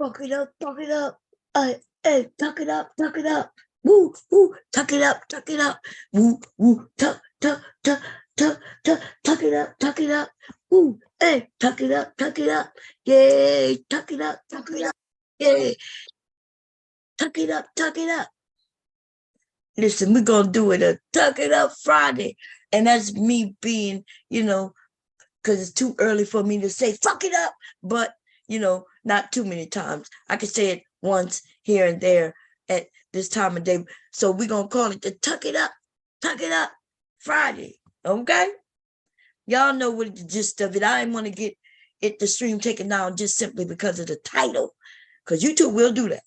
Fuck it up, fuck it up. Hey, tuck it up, tuck it up. Woo, woo, tuck it up, tuck it up. Woo, woo, tuck, tuck, tuck, tuck, tuck, tuck it up, tuck it up. Woo, hey, tuck it up, tuck it up. Yay, tuck it up, tuck it up. Yay, tuck it up, tuck it up. Listen, we're gonna do it a Tuck It Up Friday. And that's me being, because it's too early for me to say fuck it up, but not too many times. I can say it once here and there at this time of day. So we're gonna call it the Tuck It Up Friday. Okay? Y'all know what the gist of it. I didn't want to get the stream taken down just simply because of the title. Because YouTube will do that.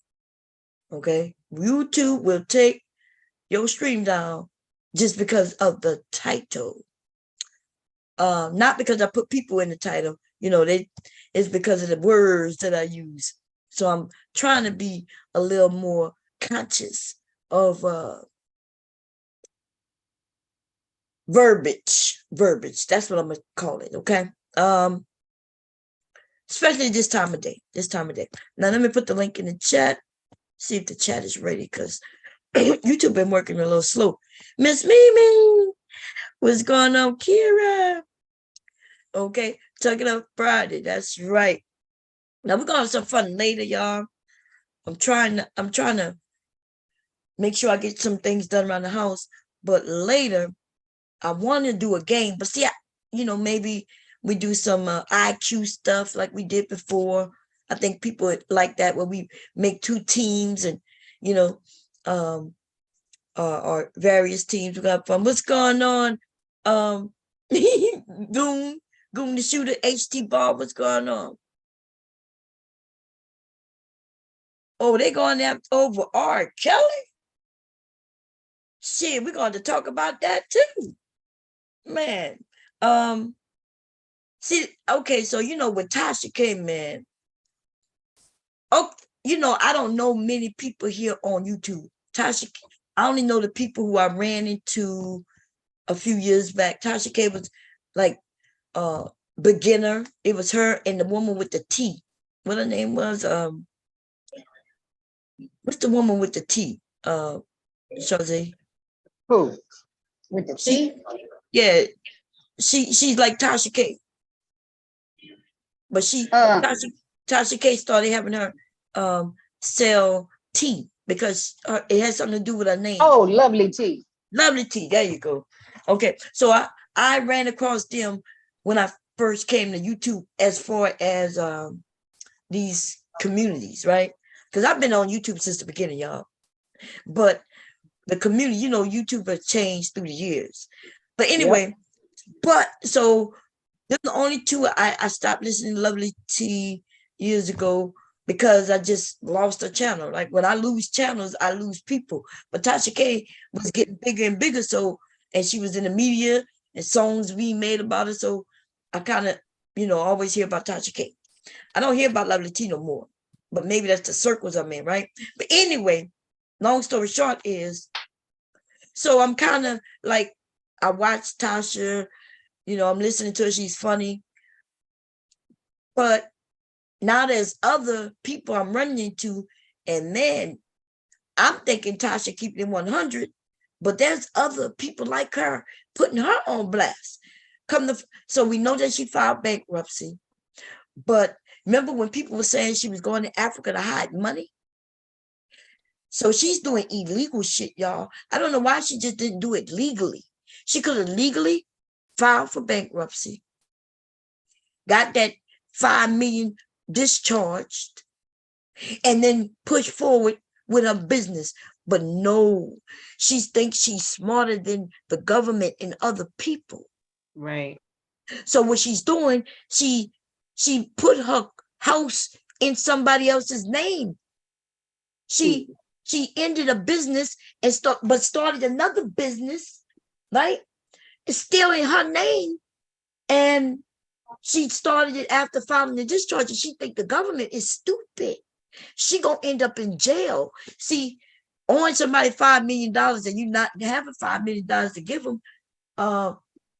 Okay? YouTube will take your stream down just because of the title. Not because I put people in the title, it's because of the words that I use. So I'm trying to be a little more conscious of verbiage. That's what I'm gonna call it. Okay. Especially this time of day. Now let me put the link in the chat. See if the chat is ready, because YouTube been working a little slow. Miss Mimi, what's going on, Kira? Okay, Tuck It Up Friday. That's right. Now we're gonna have some fun later, y'all. I'm trying to make sure I get some things done around the house. But later, I want to do a game. But see, maybe we do some IQ stuff like we did before. I think people would like that, where we make two teams and or various teams. We got fun. What's going on? Goon the shooter, HT Ball. What's going on? Oh, they going after over R. Kelly? Shit, we're going to talk about that too. Man. See, okay, so when Tasha came in, I don't know many people here on YouTube. Tasha, I only know the people who I ran into a few years back. Tasha K was like beginner. It was her and the woman with the T. What her name was? What's the woman with the T? Shazzy. Who? With the T? Yeah. She's like Tasha K. But Tasha K started having her sell tea because it has something to do with her name. Oh, Lovely Tea. Lovely Tea. There you go. Okay. So I ran across them when I first came to YouTube, as far as these communities, right? Because I've been on YouTube since the beginning, y'all. But the community, YouTube has changed through the years. But anyway, so they're the only two I stopped listening to Lovely Tea years ago, because I just lost a channel. Like when I lose channels, I lose people. But Tasha K was getting bigger and bigger. So, and she was in the media and songs being made about her. So I kind of, always hear about Tasha K. I don't hear about Lovely Tea no more, but maybe that's the circles I'm in, right? But anyway, long story short is, so I'm kind of like, I watch Tasha, I'm listening to her. She's funny. But now there's other people I'm running into, and then I'm thinking Tasha keeping it 100, but there's other people like her putting her on blast. So we know that she filed bankruptcy, but remember when people were saying she was going to Africa to hide money? So she's doing illegal shit, y'all. I don't know why she just didn't do it legally. She could have legally filed for bankruptcy, got that $5 million discharged, and then push forward with her business. But no, she thinks she's smarter than the government and other people. Right. So what she's doing, she put her house in somebody else's name. She ended a business and started another business, right? It's still in her name. And she started it after filing the discharge, and she think the government is stupid. She gonna end up in jail. See, owing somebody $5 million and you not having $5 million to give them,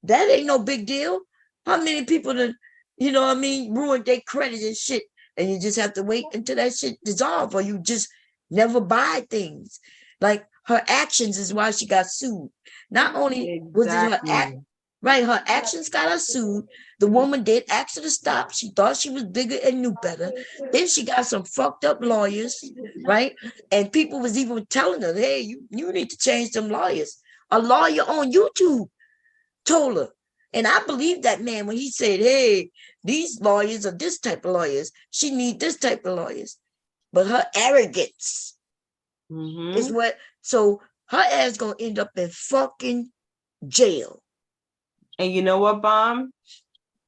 that ain't no big deal. How many people that, ruined their credit and shit and you just have to wait until that shit dissolve, or you just never buy things. Like her actions is why she got sued. Not only was it her act, right? Her actions got her sued. The woman did ask her to stop. She thought she was bigger and knew better. Then she got some fucked up lawyers, right? And people was even telling her, hey, you need to change them lawyers. A lawyer on YouTube told her. And I believe that man when he said, hey, these lawyers are this type of lawyers. She need this type of lawyers. But her arrogance is what, so her ass gonna end up in fucking jail. And you know what, Bomb?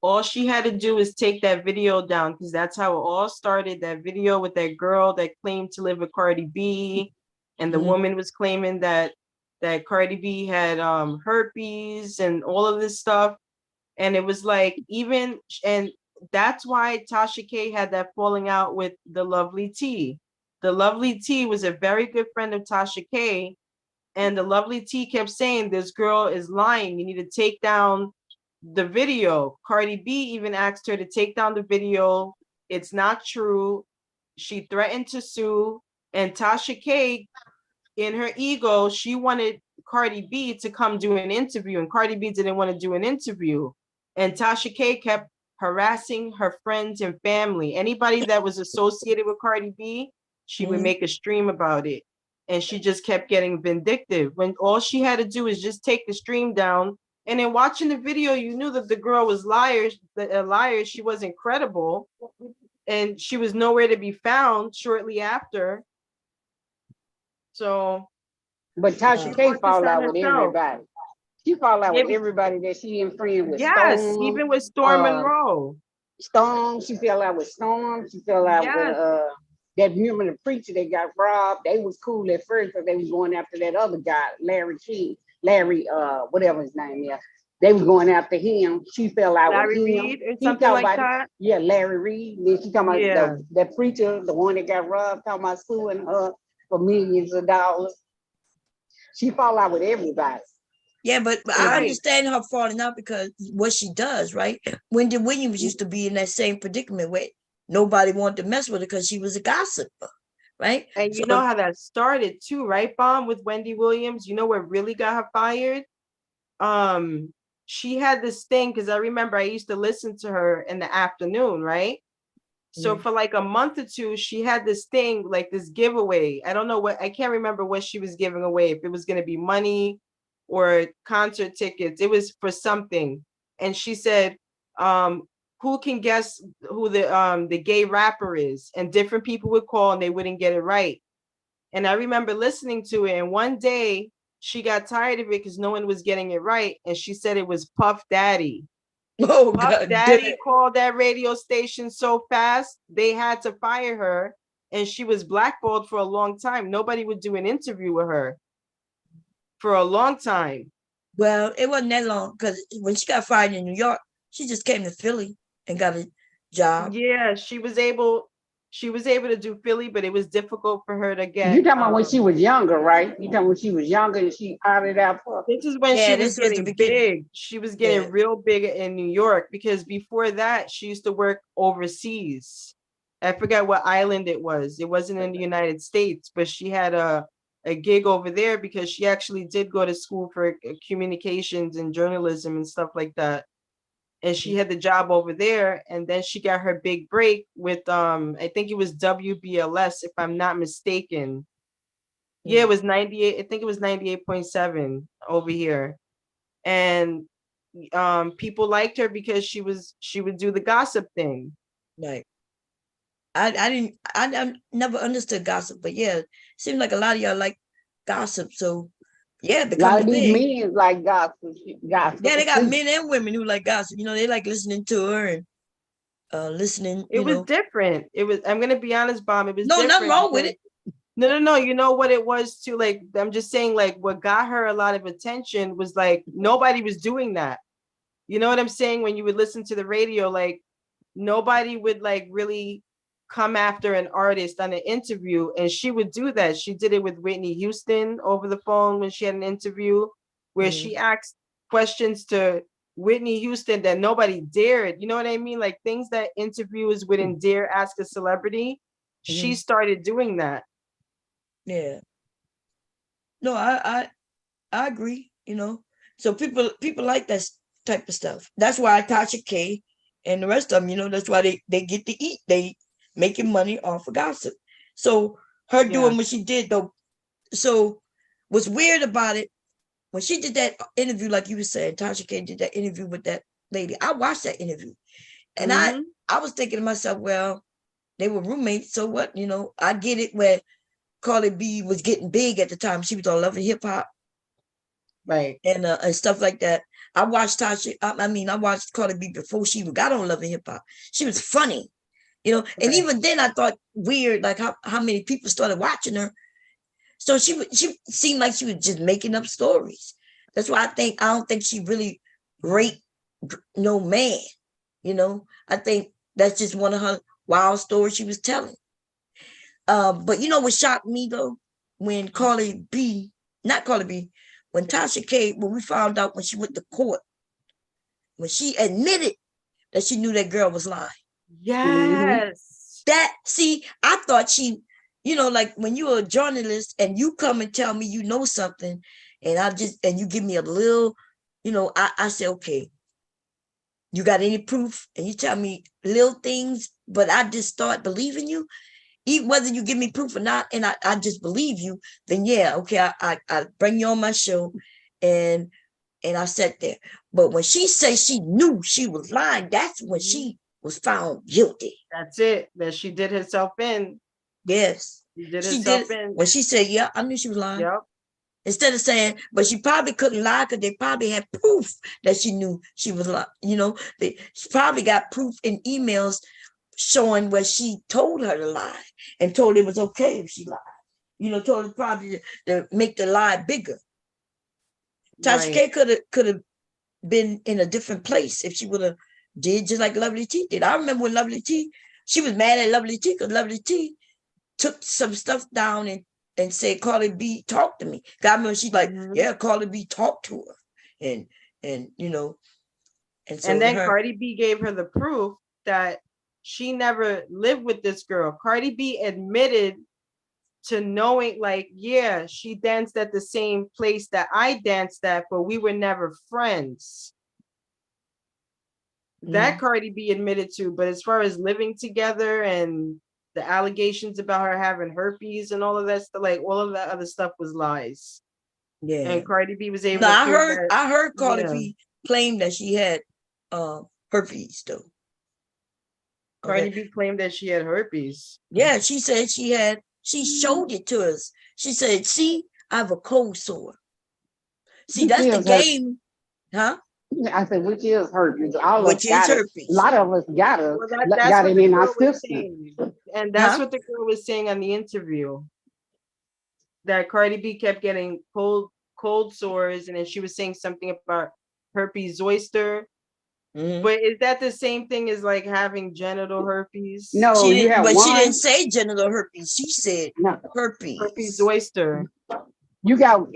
All she had to do is take that video down, because that's how it all started. That video with that girl that claimed to live with Cardi B, and the woman was claiming that Cardi B had herpes and all of this stuff. And it was like, even, and that's why Tasha K had that falling out with the Lovely T. The Lovely T was a very good friend of Tasha K, and the Lovely T kept saying, this girl is lying. You need to take down the video. Cardi B even asked her to take down the video. It's not true. She threatened to sue. And Tasha K, in her ego, she wanted Cardi B to come do an interview, and Cardi B didn't want to do an interview. And Tasha K kept harassing her friends and family. Anybody that was associated with Cardi B, she would make a stream about it. And she just kept getting vindictive, when all she had to do is just take the stream down. And in watching the video, you knew that the girl was a liar. She wasn't credible. And she was nowhere to be found shortly after. So. But Tasha K fall out with everybody. She fall out with everybody that she in friend with. Yes, Storm, even with Storm Monroe. Storm, she fell out with Storm. She fell out with that, remember the preacher that got robbed? They was cool at first, but they was going after that other guy, Larry King. Larry, whatever his name is. They was going after him. She fell out with him. Larry Reed or something like that? Yeah, Larry Reed. Then she talking about that preacher, the one that got robbed, talking about suing her for millions of dollars. She fall out with everybody. Yeah, but I understand her falling out because what she does, right? Wendy Williams used to be in that same predicament where nobody wanted to mess with her because she was a gossiper, right? And you know how that started too, right, Bomb, with Wendy Williams? You know what really got her fired? She had this thing, because I remember I used to listen to her in the afternoon, right? So for like a month or two, she had this thing, like this giveaway. I don't know what, I can't remember what she was giving away, if it was going to be money or concert tickets. It was for something. And she said, who can guess who the gay rapper is? And different people would call and they wouldn't get it right. And I remember listening to it. And one day she got tired of it because no one was getting it right. And she said it was Puff Daddy. Oh, Puff God, Daddy called that radio station so fast, they had to fire her. And she was blackballed for a long time. Nobody would do an interview with her for a long time. Well, it wasn't that long, because when she got fired in New York, she just came to Philly and got a job. Yeah, she was able to do Philly, but it was difficult for her to get. You talking about when she was younger, right? You talking about when she was younger and she outed out. This is when she was getting big. She was getting real big in New York, because before that she used to work overseas. I forgot what island it was. It wasn't in the United States, but she had a gig over there because she actually did go to school for communications and journalism and stuff like that. And she had the job over there, and then she got her big break with I think it was WBLS, if I'm not mistaken. Yeah, it was 98. I think it was 98.7 over here. And people liked her because she would do the gossip thing. Right. I never understood gossip, but yeah, it seems like a lot of y'all like gossip. So yeah, a lot of these men like gossip. Yeah, they got men and women who like gossip. You know, they like listening to her and listening. It was different. It was. I'm gonna be honest, Bomb. It was nothing wrong with it. No. You know what it was too? Like, I'm just saying, like, what got her a lot of attention was like nobody was doing that. You know what I'm saying? When you would listen to the radio, like nobody would like really come after an artist on an interview, and she would do that. She did it with Whitney Houston over the phone when she had an interview where she asked questions to Whitney Houston that nobody dared. You know what I mean? Like things that interviewers wouldn't dare ask a celebrity. She started doing that. Yeah. No, I agree, you know. So people like that type of stuff. That's why Tasha K and the rest of them, you know, that's why they get to eat. They making money off of gossip. So her doing what she did though. So what's weird about it, when she did that interview, like you were saying, Tasha K did that interview with that lady. I watched that interview. And I was thinking to myself, well, they were roommates, so what? You know, I get it where Cardi B was getting big at the time. She was on Love and Hip Hop. Right. And stuff like that. I watched Tasha, I watched Cardi B before she even got on Love and Hip Hop. She was funny, you know. And even then I thought weird, like how many people started watching her. So she seemed like she was just making up stories. That's why I don't think she really raped no man, you know. I think that's just one of her wild stories she was telling. But you know what shocked me though? When when Tasha K, when we found out when she went to court, when she admitted that she knew that girl was lying. Yes. I thought she, you know, like when you're a journalist and you come and tell me you know something, and you give me a little, you know, I say, okay, you got any proof? And you tell me little things, but I just start believing you. Even whether you give me proof or not, and I just believe you, then yeah, okay, I bring you on my show and I sat there. But when she said she knew she was lying, that's when she was found guilty. That's it. That she did herself in. Yes. She did in. When she said, yeah, I knew she was lying. Yep. Instead of saying, but she probably couldn't lie because they probably had proof that she knew she was lying. You know, she probably got proof in emails showing where she told her to lie and told it was okay if she lied. You know, told her probably to make the lie bigger. Tasha K could have been in a different place if she would have did just like Lovely T did. I remember when Lovely T, she was mad at Lovely T because Lovely T took some stuff down and said, Cardi B, talk to me. I remember she's like, yeah, Cardi B talked to her. And you know, and then Cardi B gave her the proof that she never lived with this girl. Cardi B admitted to knowing, like, yeah, she danced at the same place that I danced at, but we were never friends. That Cardi B admitted to, but as far as living together and the allegations about her having herpes and all of that stuff, like all of that other stuff was lies. Yeah. And Cardi B was able to I heard Cardi B claim that she had herpes though. Cardi B claimed that she had herpes. Yeah, she said she showed it to us. She said, see, I have a cold sore. See, that's the game. Huh? I said, which is herpes. Which is herpes. A lot of us got it in our system. And that's what the girl was saying on the interview. That Cardi B kept getting cold sores, and then she was saying something about herpes zoster. But is that the same thing as like having genital herpes? No, she didn't say genital herpes. She said herpes. Herpes zoster. You got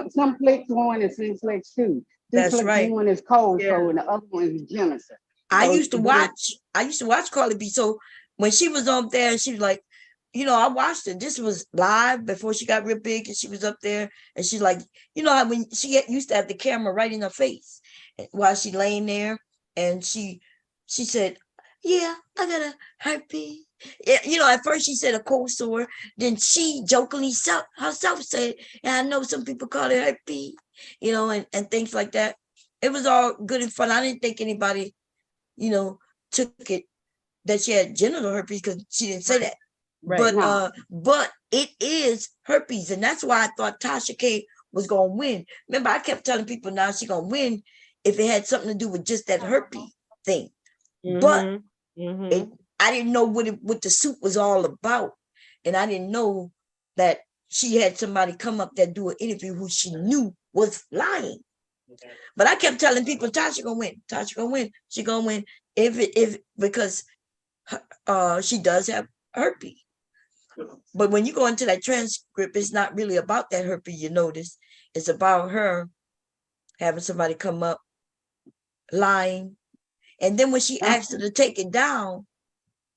simplex 1 and simplex 2. That's right. One is cold sore and the other one is genital. I used to watch Cardi B. So when she was on there and she was like, you know, I watched it. This was live before she got real big, and she was up there and she's like, you know how when she used to have the camera right in her face while she laying there, and she said, yeah, I got a herpes. Yeah, you know, at first she said a cold sore, then she jokingly herself said, and I know some people call it herpes, you know, and things like that. It was all good and fun. I didn't think anybody, you know, took it that she had genital herpes because she didn't say that. Right. But it is herpes, and that's why I thought Tasha K was gonna win. Remember, I kept telling people now she's gonna win if it had something to do with just that herpes thing. But I didn't know what the suit was all about, and I didn't know that she had somebody come up there do an interview who she knew was lying. But I kept telling people Tasha gonna win. Tasha gonna win. She gonna win because she does have herpes. But when you go into that transcript, it's not really about that herpes, you notice. It's about her having somebody come up lying. And then when she asked her to take it down,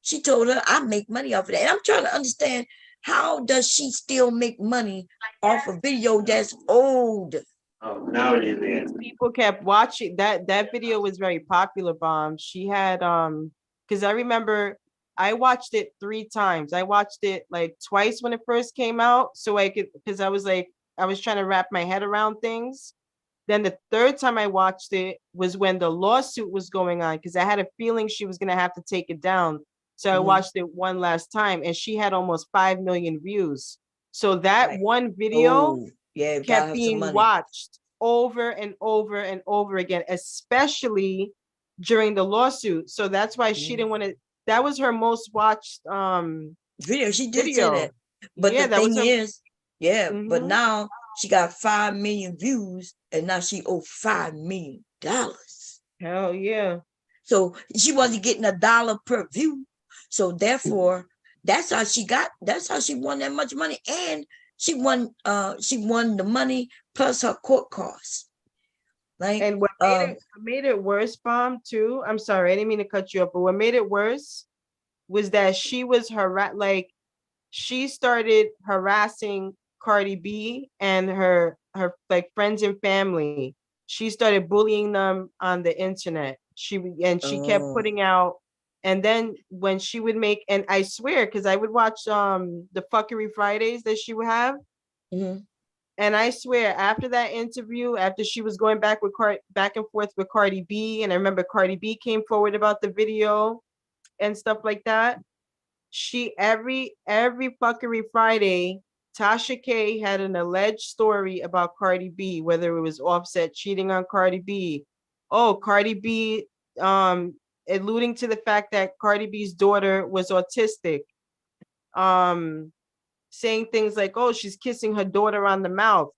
she told her, I make money off of that. And I'm trying to understand, how does she still make money off a video that's old? Oh, now it is. People kept watching that video was very popular, Bomb. She had because I remember I watched it 3 times. I watched it like twice when it first came out, so I could, because I was trying to wrap my head around things. Then the 3rd time I watched it was when the lawsuit was going on, because I had a feeling she was gonna have to take it down. So I watched it one last time, and she had almost 5 million views. So that one video kept being watched over and over and over again, especially during the lawsuit. So that's why she didn't want to. That was her most watched video. She did say that. But yeah, the thing is, but now she got 5 million views, and now she owed $5 million. Hell yeah. So she wasn't getting $1 per view. So therefore, that's how she won that much money. And she won the money plus her court costs. Like, and what made it worse, Bomb, too. I'm sorry, I didn't mean to cut you up, but what made it worse was that she was she started harassing Cardi B and her like friends and family. She started bullying them on the internet. She kept putting out, and then when she would make, and I swear, because I would watch the Fuckery Fridays that she would have. And I swear, after that interview, after she was going back and forth with Cardi B, and I remember Cardi B came forward about the video and stuff like that. She every Fuckery Friday, Tasha K had an alleged story about Cardi B, whether it was Offset cheating on Cardi B. Oh, Cardi B, alluding to the fact that Cardi B's daughter was autistic. Saying things like, oh, she's kissing her daughter on the mouth.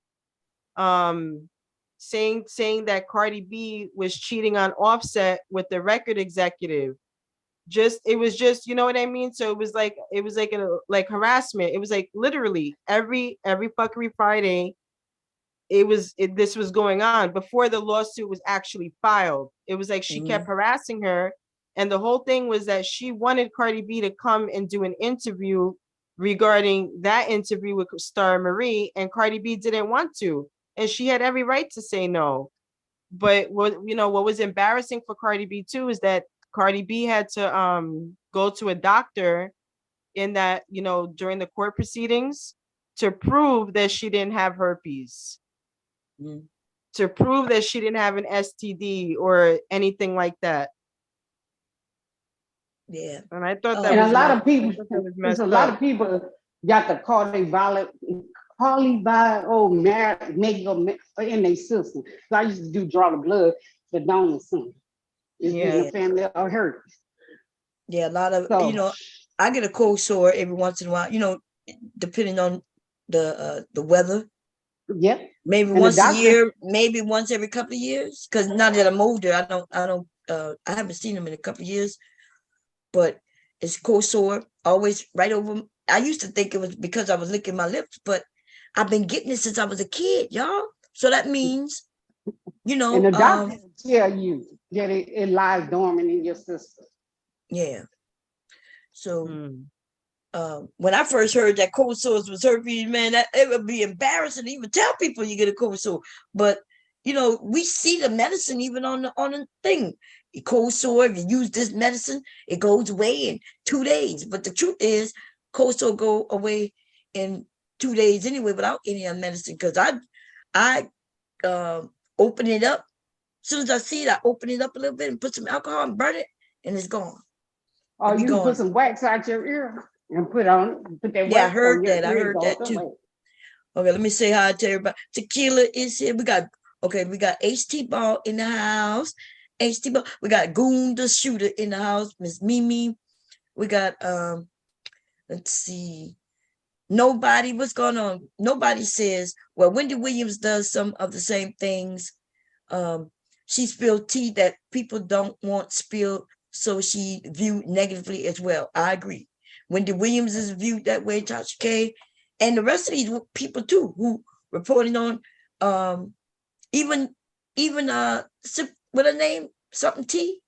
Saying that Cardi B was cheating on Offset with the record executive. It was just, you know what I mean? So it was like harassment. It was like literally every Fuckery Friday, this was going on before the lawsuit was actually filed. It was like she kept harassing her. And the whole thing was that she wanted Cardi B to come and do an interview regarding that interview with Star Marie, and Cardi B didn't want to, and she had every right to say no. But what was embarrassing for Cardi B too is that Cardi B had to go to a doctor in that, during the court proceedings to prove that she didn't have herpes, to prove that she didn't have an STD or anything like that. Yeah. And I thought that and was a lot of people, there's a lot of people got the Cardi makeup in their system. So I used to do draw the blood, but don't assume. It's in the family of herpes. Yeah, a lot of I get a cold sore every once in a while, depending on the weather. Yep. Maybe once a year, maybe once every couple of years. Because now that I'm older, I haven't seen them in a couple of years. But it's cold sore, always right over. I used to think it was because I was licking my lips, but I've been getting it since I was a kid, y'all. So that means, and the doctor tell you that it lies dormant in your system. Yeah. So when I first heard that cold sores was herpes, man, it would be embarrassing to even tell people you get a cold sore. But we see the medicine even on the thing. A cold sore, if you use this medicine, it goes away in 2 days. But the truth is, cold sore go away in 2 days anyway without any other medicine. Because I open it up. As soon as I see it, I open it up a little bit and put some alcohol and burn it, and it's gone. Oh, you can put some wax out your ear and put that wax. Yeah, I heard that too. Okay, let me say hi to everybody. Tequila is here. We got HT Ball in the house. HT Ball. We got Goon the Shooter in the house. Miss Mimi. We got let's see. Nobody. What's going on? Nobody says. Well, Wendy Williams does some of the same things. She spilled tea that people don't want spilled, so she viewed negatively as well. I agree. Wendy Williams is viewed that way. Tasha K. And the rest of these people too, who reporting on, even what her name, something T.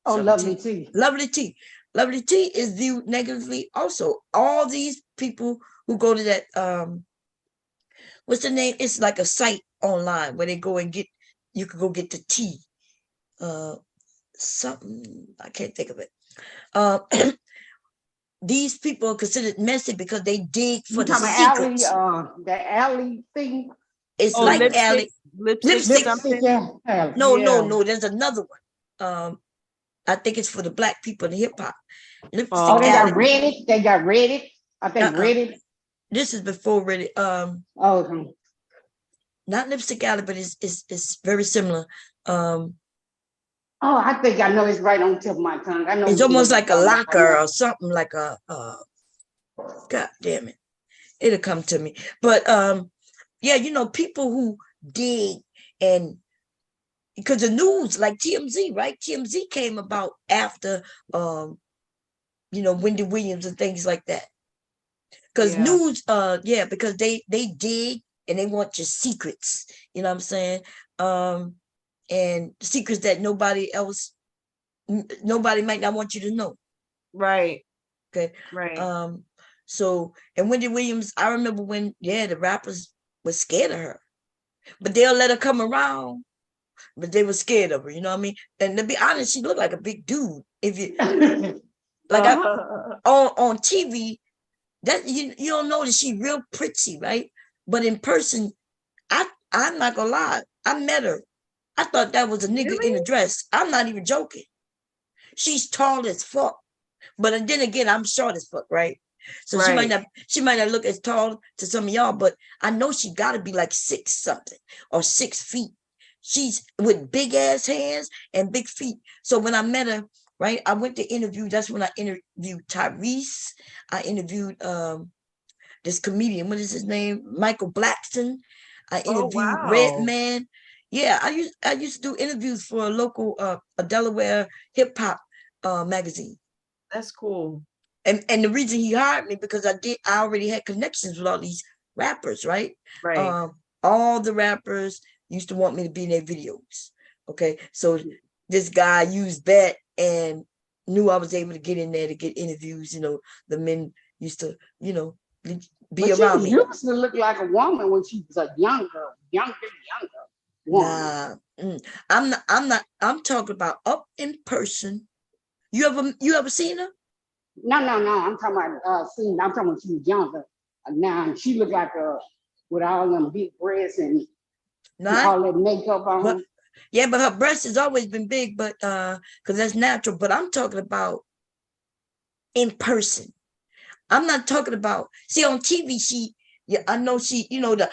Oh, Something Lovely T. T. Lovely T. Lovely T is viewed negatively also. All these people who go to that what's the name? It's like a site online where they go and get, you could go get the tea. Something, I can't think of it. These people are considered messy because they dig for You the talking about Alley, secrets. the Alley thing? It's Oh, like Yeah. lipstick, Alec. lipstick, Lipstick. Lipstick, something. Alley. No, Yeah. there's another one. I think it's for the black people in hip hop. Oh, Lipstick they got Alley. Reddit. They got Reddit. I think Reddit. This is before Reddit. Oh, okay. Not Lipstick Alley, but it's very similar. Oh, I think I know it's right on the tip of my tongue. I know It's what almost you're like a talking about. locker or something like a God damn it. It'll come to me. But yeah, you know, people who dig, and because the news, like TMZ, right? TMZ came about after you know, Wendy Williams and things like that. Because Yeah. news, yeah, because they dig and they want your secrets, you know what I'm saying? And secrets that nobody might not want you to know. Right. Okay. Right. So, and Wendy Williams, I remember when, yeah, the rappers were scared of her, but they'll let her come around, but they were scared of her, you know what I mean? And to be honest, she looked like a big dude. If you like, on TV, that you don't know that she real pretty, right? But in person, I'm not gonna lie, I met her. I thought that was a nigga in a Really? dress. I'm not even joking. She's tall as fuck. But then again, I'm short as fuck, right? So she might not look as tall to some of y'all, but I know she gotta be like 6 something or 6 feet. She's with big ass hands and big feet. So when I met her, right, I went to interview. That's when I interviewed Tyrese. I interviewed this comedian. What is his name? Michael Blackson. I Oh, interviewed wow. Redman. Yeah, I used to do interviews for a local a Delaware hip hop magazine. That's cool. And the reason he hired me because I already had connections with all these rappers, right? Right. All the rappers used to want me to be in their videos. Okay, so this guy used that and knew I was able to get in there to get interviews. You know, the men used to, you know, be But around she me. used to look like a woman when she was a younger woman. Nah, I'm talking about up in person. You ever seen her? No. I'm talking about I'm talking when she was younger. Now she looked like with all them big breasts and Not, all that makeup on. but yeah, but her breast has always been big, but because that's natural. But I'm talking about in person. I'm not talking about, see, on TV, yeah, I know she, you know, the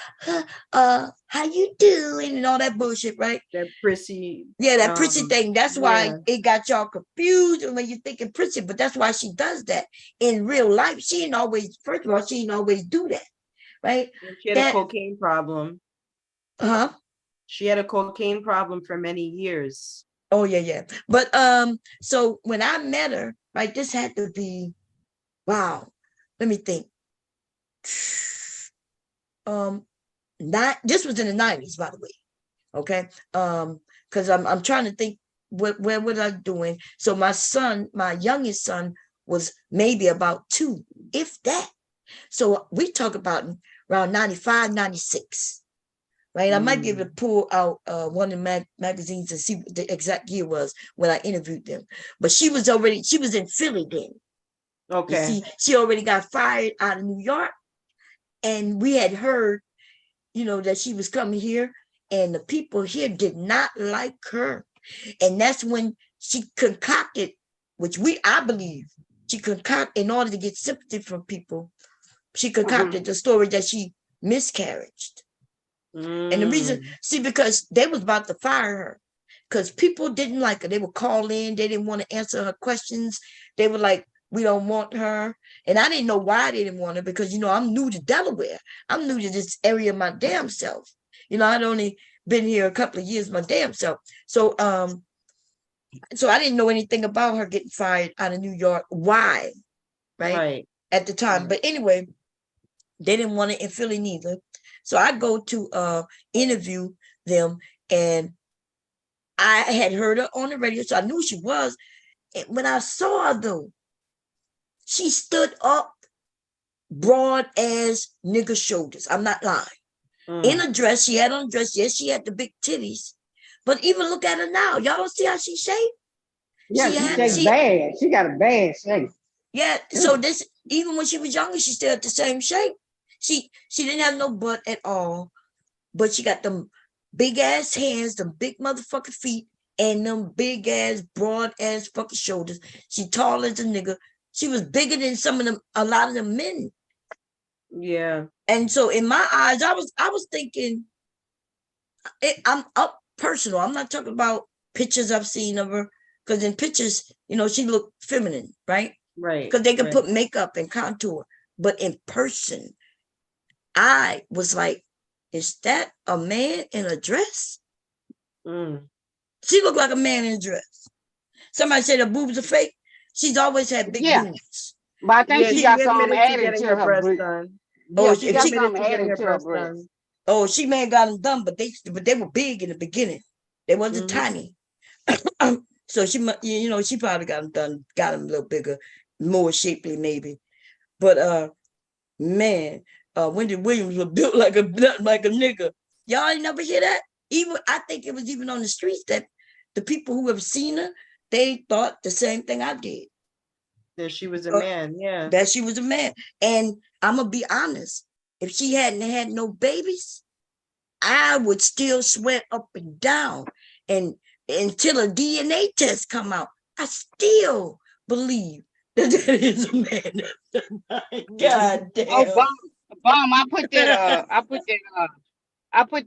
how you doing and all that bullshit, right? That prissy. Yeah, that prissy thing. That's why Yeah. it got y'all confused when you're thinking prissy, but that's why she does that in real life. She didn't always, first of all, she didn't always do that, right? She had a cocaine problem. Uh-huh. She had a cocaine problem for many years. Oh, yeah. But so when I met her, right, this had to be, wow, let me think. This was in the 90s, by the way. Okay. Because I'm trying to think where was I doing? So my youngest son was maybe about 2, if that. So we talk about around 95, 96. Right. I might be able to pull out one of the magazines and see what the exact year was when I interviewed them. But she was in Philly then. Okay. You see, she already got fired out of New York. And we had heard, you know, that she was coming here, and the people here did not like her. And that's when she concocted, which I believe she concocted in order to get sympathy from people. She concocted the story that she miscarried. And the reason, see, because they was about to fire her because people didn't like her. They would call in. They didn't want to answer her questions. They were like, we don't want her. And I didn't know why they didn't want her because, you know, I'm new to Delaware. I'm new to this area my damn self. You know, I'd only been here a couple of years my damn self. So I didn't know anything about her getting fired out of New York. Why? Right. At the time. But anyway, they didn't want it in Philly neither. So I go to interview them, and I had heard her on the radio, so I knew she was. And when I saw her though, she stood up, broad as nigga shoulders. I'm not lying. In a dress, she had on a dress. Yes, she had the big titties. But even look at her now. Y'all don't see how she shaped? Yeah, she shaped bad. She got a bad shape. Yeah, so this, even when she was younger, she still had the same shape. She didn't have no butt at all, but she got them big ass hands, them big motherfucking feet, and them big ass, broad ass fucking shoulders. She tall as a nigga. She was bigger than a lot of them men. Yeah. And so in my eyes, I was thinking, I'm up personal. I'm not talking about pictures I've seen of her, because in pictures, she looked feminine, right? Right. Because they could put makeup and contour. But in person, I was like, is that a man in a dress? She looked like a man in a dress. Somebody said her boobs are fake. She's always had big boobs. But I think she got something added to her breast breast. done. Yeah, she got something added to her breast. Oh, she may have got them done, but they were big in the beginning. They wasn't tiny. So she probably got them done, got them a little bigger, more shapely maybe. But man, Wendy Williams was built like a nigga. Y'all ain't never hear that? Even I think it was even on the streets that the people who have seen her, they thought the same thing I did. That she was a man, yeah. That she was a man. And I'm gonna be honest, if she hadn't had no babies, I would still sweat up and down. And until a DNA test come out, I still believe that is a man. God damn. Oh, bomb! I put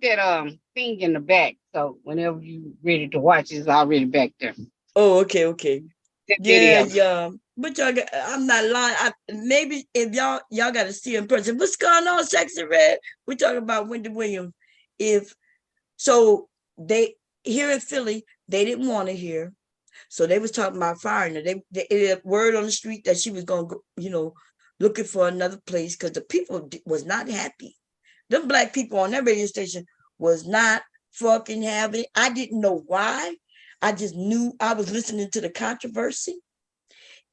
that thing in the back. So whenever you ready to watch, it's already back there. Oh, okay. That yeah, video. yeah. But y'all, I'm not lying. Maybe if y'all got to see in person. What's going on, Sexy Red? We're talking about Wendy Williams. So they here in Philly, they didn't want to hear. So they was talking about firing her. They had word on the street that she was going to go, looking for another place because the people was not happy. Them black people on that radio station was not fucking happy. I didn't know why. I just knew I was listening to the controversy.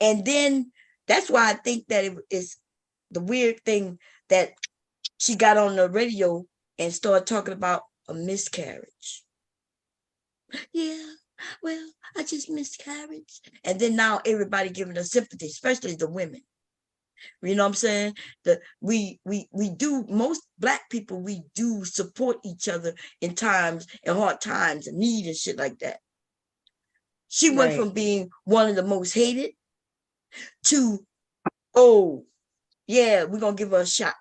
And then that's why I think that it is the weird thing that she got on the radio and started talking about a miscarriage. Yeah, well, I just miscarried. And then now everybody giving her sympathy, especially the women. You know what I'm saying? We do, most black people, we do support each other in hard times and need and shit like that. She went from being one of the most hated to, oh, yeah, we're going to give her a shot.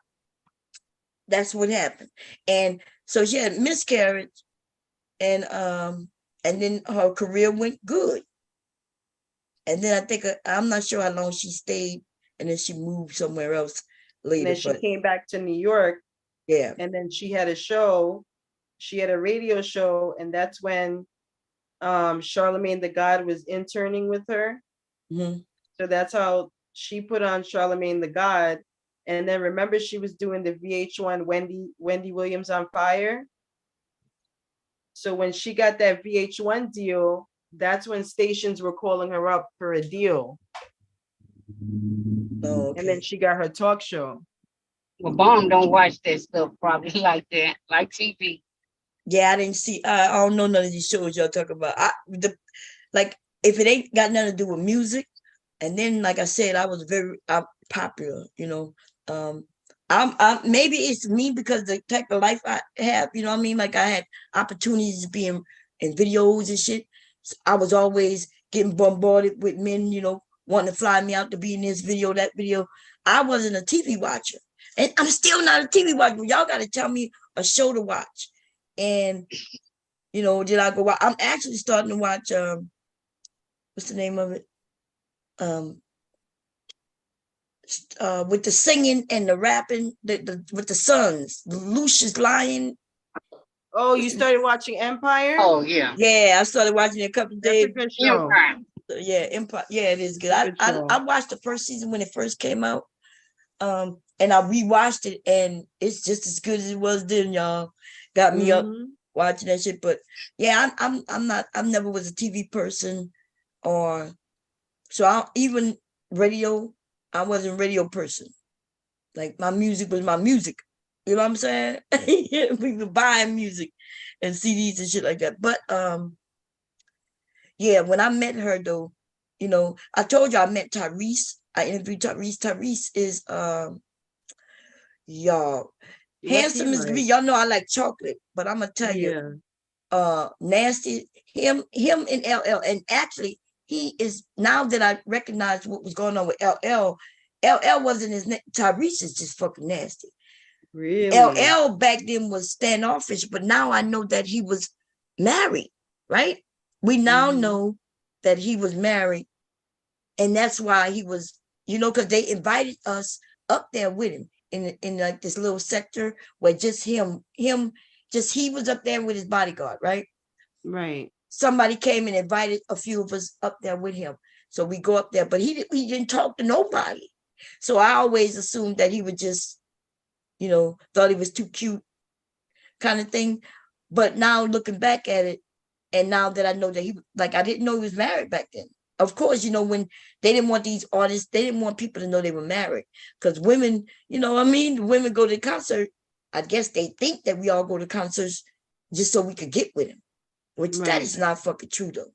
That's what happened. And so she had miscarriage, and then her career went good. And then I think, I'm not sure how long she stayed, and then she moved somewhere else later. And then she came back to New York. Yeah. And then she had a show. She had a radio show, and that's when Charlemagne the God was interning with her. So that's how she put on Charlemagne the God. And then remember, she was doing the VH1 Wendy Williams on Fire. So when she got that VH1 deal, that's when stations were calling her up for a deal. Oh, okay. And then she got her talk show. Well, Bomb don't watch that stuff probably like that, like TV. Yeah, I didn't see. I don't know none of these shows y'all talking about. Like if it ain't got nothing to do with music, and then like I said, I was very popular. I'm maybe it's me because the type of life I have. You know what I mean? Like I had opportunities to be in videos and shit. So I was always getting bombarded with men. Wanting to fly me out to be in this video, that video. I wasn't a TV watcher, and I'm still not a TV watcher. Y'all got to tell me a show to watch. And did I go watch? I'm actually starting to watch what's the name of it? With the singing and the rapping, with the sons, Lucius Lyon. Oh, you started watching Empire? Oh yeah. Yeah, I started watching it a couple of days. That's a good show. Yeah, Empire. Yeah, it is good. I watched the first season when it first came out. And I rewatched it, and it's just as good as it was then, y'all. Got me up watching that shit. But yeah, I'm not. I never was a TV person, or so even radio. I wasn't a radio person. Like my music was my music. You know what I'm saying? We were buying music and CDs and shit like that. But yeah, when I met her though, you know, I told you I met Tyrese. I interviewed Tyrese. Tyrese is y'all What's he handsome as can be. like? Y'all know I like chocolate, but I'm gonna tell you, Yeah. nasty. Him and LL, and actually he is, now that I recognize what was going on with LL. LL wasn't his name. Tyrese is just fucking nasty. Really? LL back then was standoffish, but now I know that he was married, right? We now know that he was married, and that's why he was, you know, because they invited us up there with him in like this little sector where just just he was up there with his bodyguard, right? Right. Somebody came and invited a few of us up there with him. So we go up there, but he didn't talk to nobody. So I always assumed that he would just, you know, thought he was too cute kind of thing. But now looking back at it, and now that I know that he, like, I didn't know he was married back then. Of course, you know, when they didn't want these artists, they didn't want people to know they were married, because women, you know what I mean? Women go to the concert. I guess they think that we all go to concerts just so we could get with him, which that is not fucking true though,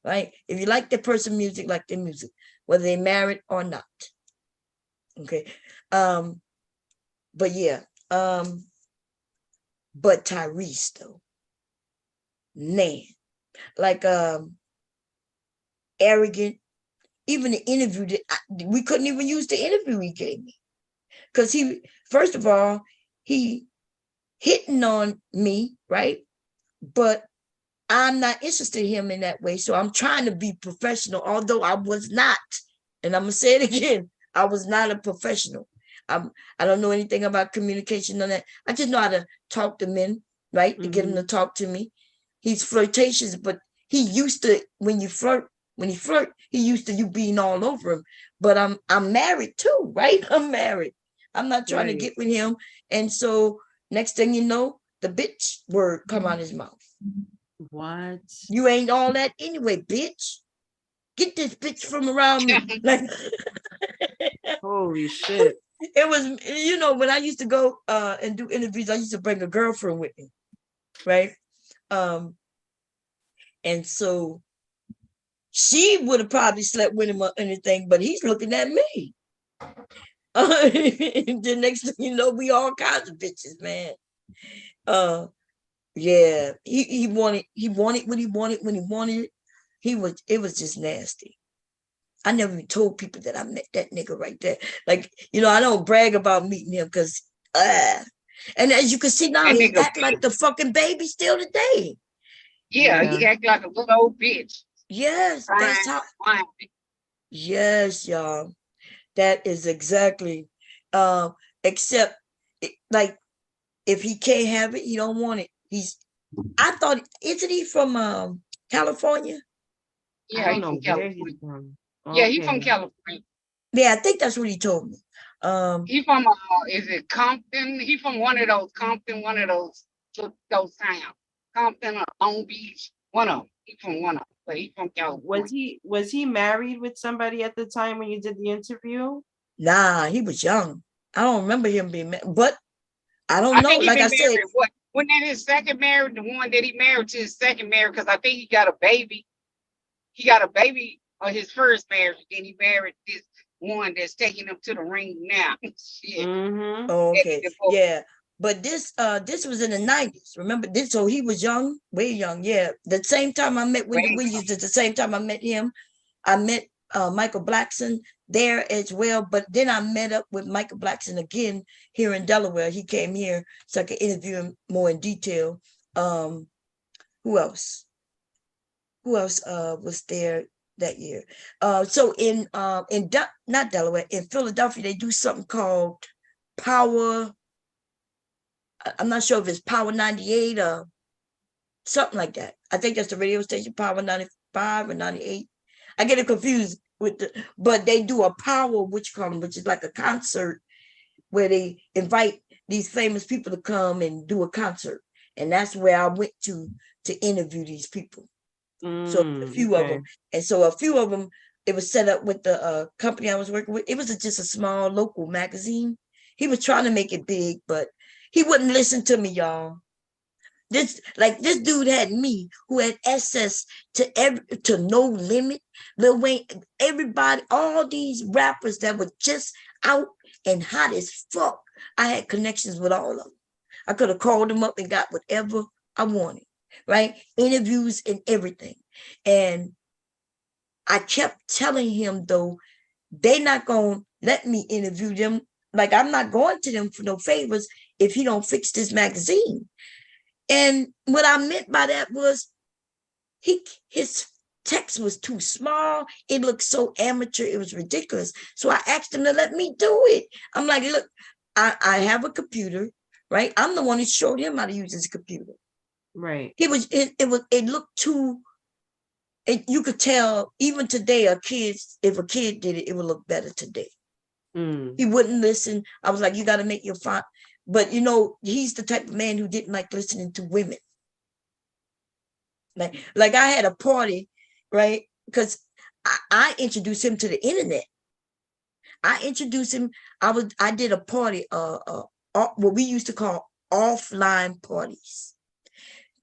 right? If you like the person music, like their music, whether they married or not. Okay. But yeah. But Tyrese though, man, like arrogant. Even the interview that we couldn't even use the interview he gave me, because he, first of all, he hitting on me, right? But I'm not interested in him in that way. So I'm trying to be professional, although I was not. And I'm gonna say it again. I was not a professional. I don't know anything about communication on that. I just know how to talk to men, right? To get them to talk to me. He's flirtatious, but he used to, when he flirt, he used to you being all over him. But I'm married too, right? I'm married. I'm not trying to get with him. And so next thing you know, the bitch word come out his mouth. What? You ain't all that anyway, bitch. Get this bitch from around me. Like, holy shit. It was, you know, when I used to go and do interviews, I used to bring a girlfriend with me, right? And so she would have probably slept with him or anything, but he's looking at me. The next thing you know, we all kinds of bitches, man. Yeah, he wanted what he wanted when he wanted it. It was just nasty. I never even told people that I met that nigga right there. Like, you know, I don't brag about meeting him because, and as you can see now, That he nigga act like the fucking baby still today. Yeah, he act like a little old bitch. Yes, that's how. Yes, y'all. That is exactly. Except, like, if he can't have it, he don't want it. I thought, isn't he from California? Yeah, he's from California. Yeah, he's from California. Yeah, I think that's what he told me. He from is it Compton? He from one of those Compton, one of those towns. Compton or Long Beach, one of them. He from one of them, but he from California. Was he married with somebody at the time when you did the interview? Nah, he was young. I don't remember him being married, but I don't know. Think he like been I said, married. When did his second marriage, the one that he married to his second marriage, because I think he got a baby. He got a baby on his first marriage, then he married this one that's taking him to the ring now. Shit. Oh, okay. Yeah. But this was in the 90s. Remember this? So he was young, way young. Yeah. The same time I met Wendy Williams, at the same time I met him, I met Michael Blackson there as well. But then I met up with Michael Blackson again here in Delaware. He came here so I could interview him more in detail. Who else? Who else was there that year? So in not Delaware, in Philadelphia, they do something called Power. I'm not sure if it's Power 98 or something like that. I think that's the radio station, Power 95 or 98. I get it confused with but they do a Power which is like a concert where they invite these famous people to come and do a concert. And that's where I went to interview these people. So a few of them. And so a few of them, it was set up with the company I was working with. It was just a small local magazine. He was trying to make it big, but he wouldn't listen to me, y'all. This dude had me, who had access to No Limit, Lil Wayne, everybody, all these rappers that were just out and hot as fuck. I had connections with all of them. I could have called them up and got whatever I wanted, right? Interviews and everything. And I kept telling him, though, they not going to let me interview them. Like, I'm not going to them for no favors if he don't fix this magazine. And what I meant by that was his text was too small. It looked so amateur. It was ridiculous. So I asked him to let me do it. I'm like, look, I have a computer, right? I'm the one who showed him how to use his computer. Right. It looked too, you could tell even today, if a kid did it, it would look better today. He wouldn't listen. I was like, you got to make your font. But, you know, he's the type of man who didn't like listening to women. Like I had a party, right? Because I introduced him to the internet. I introduced him. I did a party, what we used to call offline parties.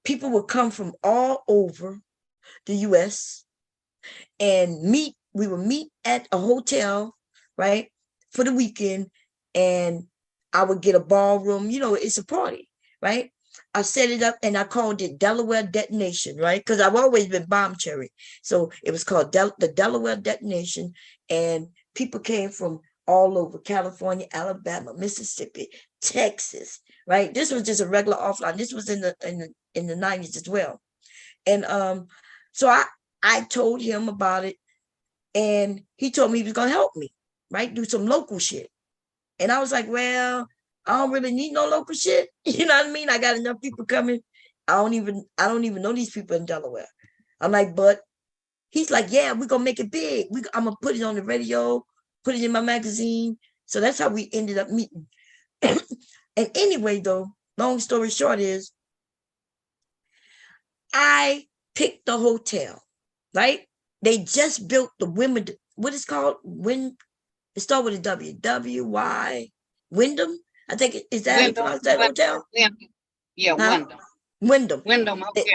People would come from all over the US and meet. We would meet at a hotel, right, for the weekend, and I would get a ballroom. You know, it's a party, right? I set it up and I called it Delaware Detonation, right? Because I've always been Bomb Cherry. So it was called the Delaware Detonation. And people came from all over California, Alabama, Mississippi, Texas, right? This was just a regular offline. This was in the 90s as well. And so I told him about it, and he told me he was gonna help me, right? Do some local shit. And I was like, well, I don't really need no local shit. You know what I mean? I got enough people coming. I don't even know these people in Delaware. I'm like, but he's like, yeah, we're gonna make it big. I'm gonna put it on the radio, put it in my magazine. So that's how we ended up meeting. And anyway, though, long story short is, I picked the hotel, right? They just built the women, what is called? It started with a W-Y, Wyndham. I think, is that how you pronounce that hotel? Yeah, huh? Wyndham. Wyndham. Hotel.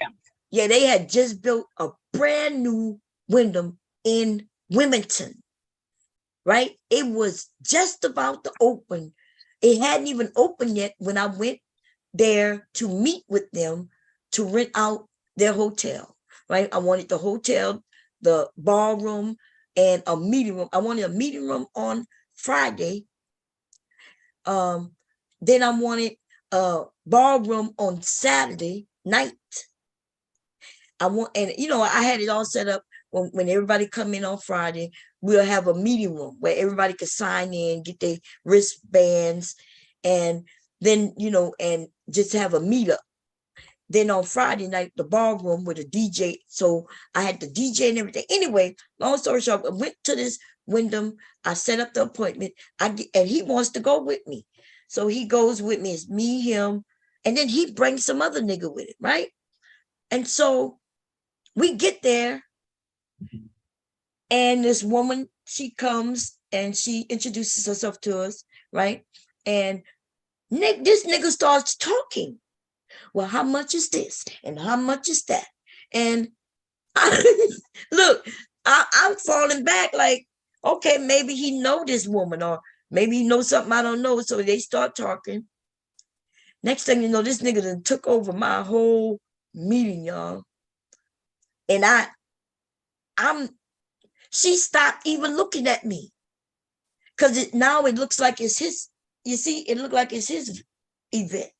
Yeah, they had just built a brand new Wyndham in Wilmington, right? It was just about to open. It hadn't even opened yet when I went there to meet with them to rent out their hotel, right? I wanted the hotel, the ballroom, and a meeting room. I wanted a meeting room on Friday. Then I wanted a ballroom on Saturday night. And you know, I had it all set up. When everybody come in on Friday, we'll have a meeting room where everybody could sign in, get their wristbands, and then, you know, and just have a meetup. Then on Friday night, the ballroom with a DJ. So I had the DJ and everything. Anyway, long story short, I went to this Wyndham. I set up the appointment. And he wants to go with me. So he goes with me. It's me, him. And then he brings some other nigga with it, right? And so we get there. And this woman, she comes and she introduces herself to us, right? And this nigga starts talking. Well, how much is this? And how much is that? And look, I'm falling back like, okay, maybe he know this woman, or maybe he knows something I don't know. So they start talking. Next thing you know, this nigga done took over my whole meeting, y'all. And she stopped even looking at me. Because now it looks like it's his, you see, it looked like it's his event.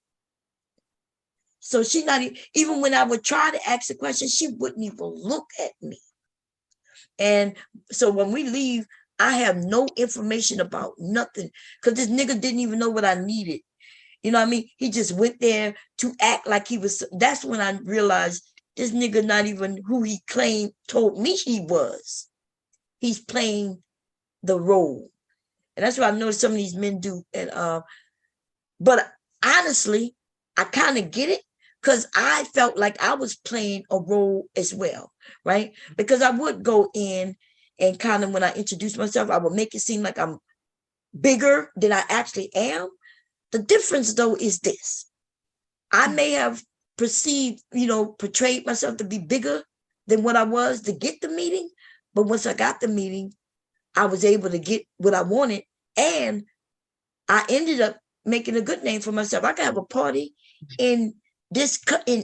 So she not even when I would try to ask a question, she wouldn't even look at me. And so when we leave, I have no information about nothing, because this nigga didn't even know what I needed. You know what I mean? He just went there to act like he was. That's when I realized this nigga not even who he told me he was. He's playing the role. And that's what I know some of these men do. And but honestly, I kind of get it, because I felt like I was playing a role as well, right? Because I would go in and kind of when I introduce myself, I would make it seem like I'm bigger than I actually am. The difference though is this. I may have perceived, portrayed myself to be bigger than what I was to get the meeting. But once I got the meeting, I was able to get what I wanted. And I ended up making a good name for myself. I could have a party in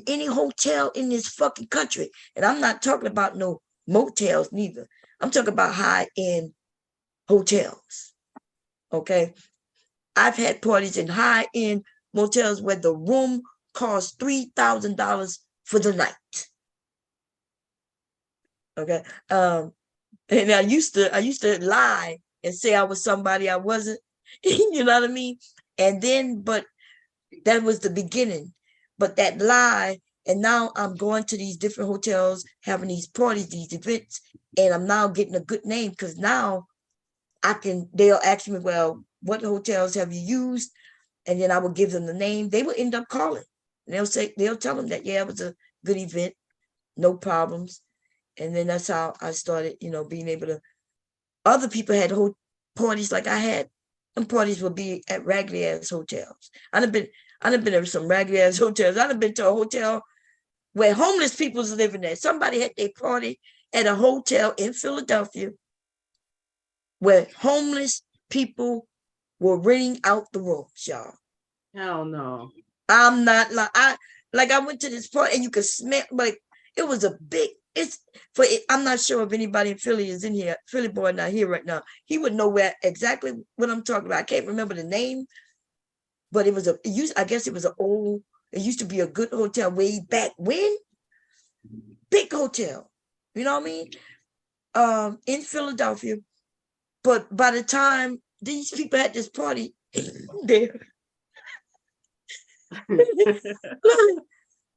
any hotel in this fucking country. And I'm not talking about no motels neither. I'm talking about high-end hotels. Okay. I've had parties in high-end motels where the room cost $3,000 for the night. Okay. And I used to lie and say I was somebody I wasn't. You know what I mean? And then, but that was the beginning. But that lie, and now I'm going to these different hotels, having these parties, these events, and I'm now getting a good name because now they'll ask me, well, what hotels have you used? And then I will give them the name. They will end up calling. And they'll tell them that, yeah, it was a good event, no problems. And then that's how I started, being able to, other people had parties like I had, and parties would be at raggedy ass hotels. I've been to some raggedy ass hotels. I've been to a hotel where homeless people's living there. Somebody had their party at a hotel in Philadelphia where homeless people were renting out the rooms, y'all. Hell no. I'm not I went to this party and you could smell, like it was a big, I'm not sure if anybody in Philly is in here. Philly boy not here right now. He would know exactly what I'm talking about. I can't remember the name, but it used to be a good hotel way back when. Big hotel. You know what I mean? In Philadelphia. But by the time these people had this party there,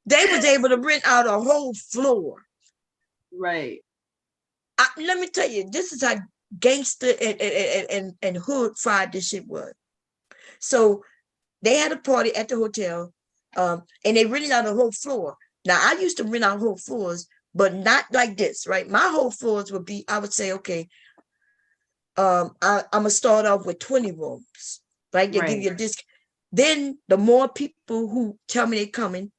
they was able to rent out a whole floor. Right. Let me tell you, this is how gangster and hood fried this shit was. So they had a party at the hotel, and they rented out a whole floor. Now I used to rent out whole floors, but not like this, right? My whole floors would be, I would say, okay, I'm gonna start off with 20 rooms, right? They give you a disc. Then the more people who tell me they're coming,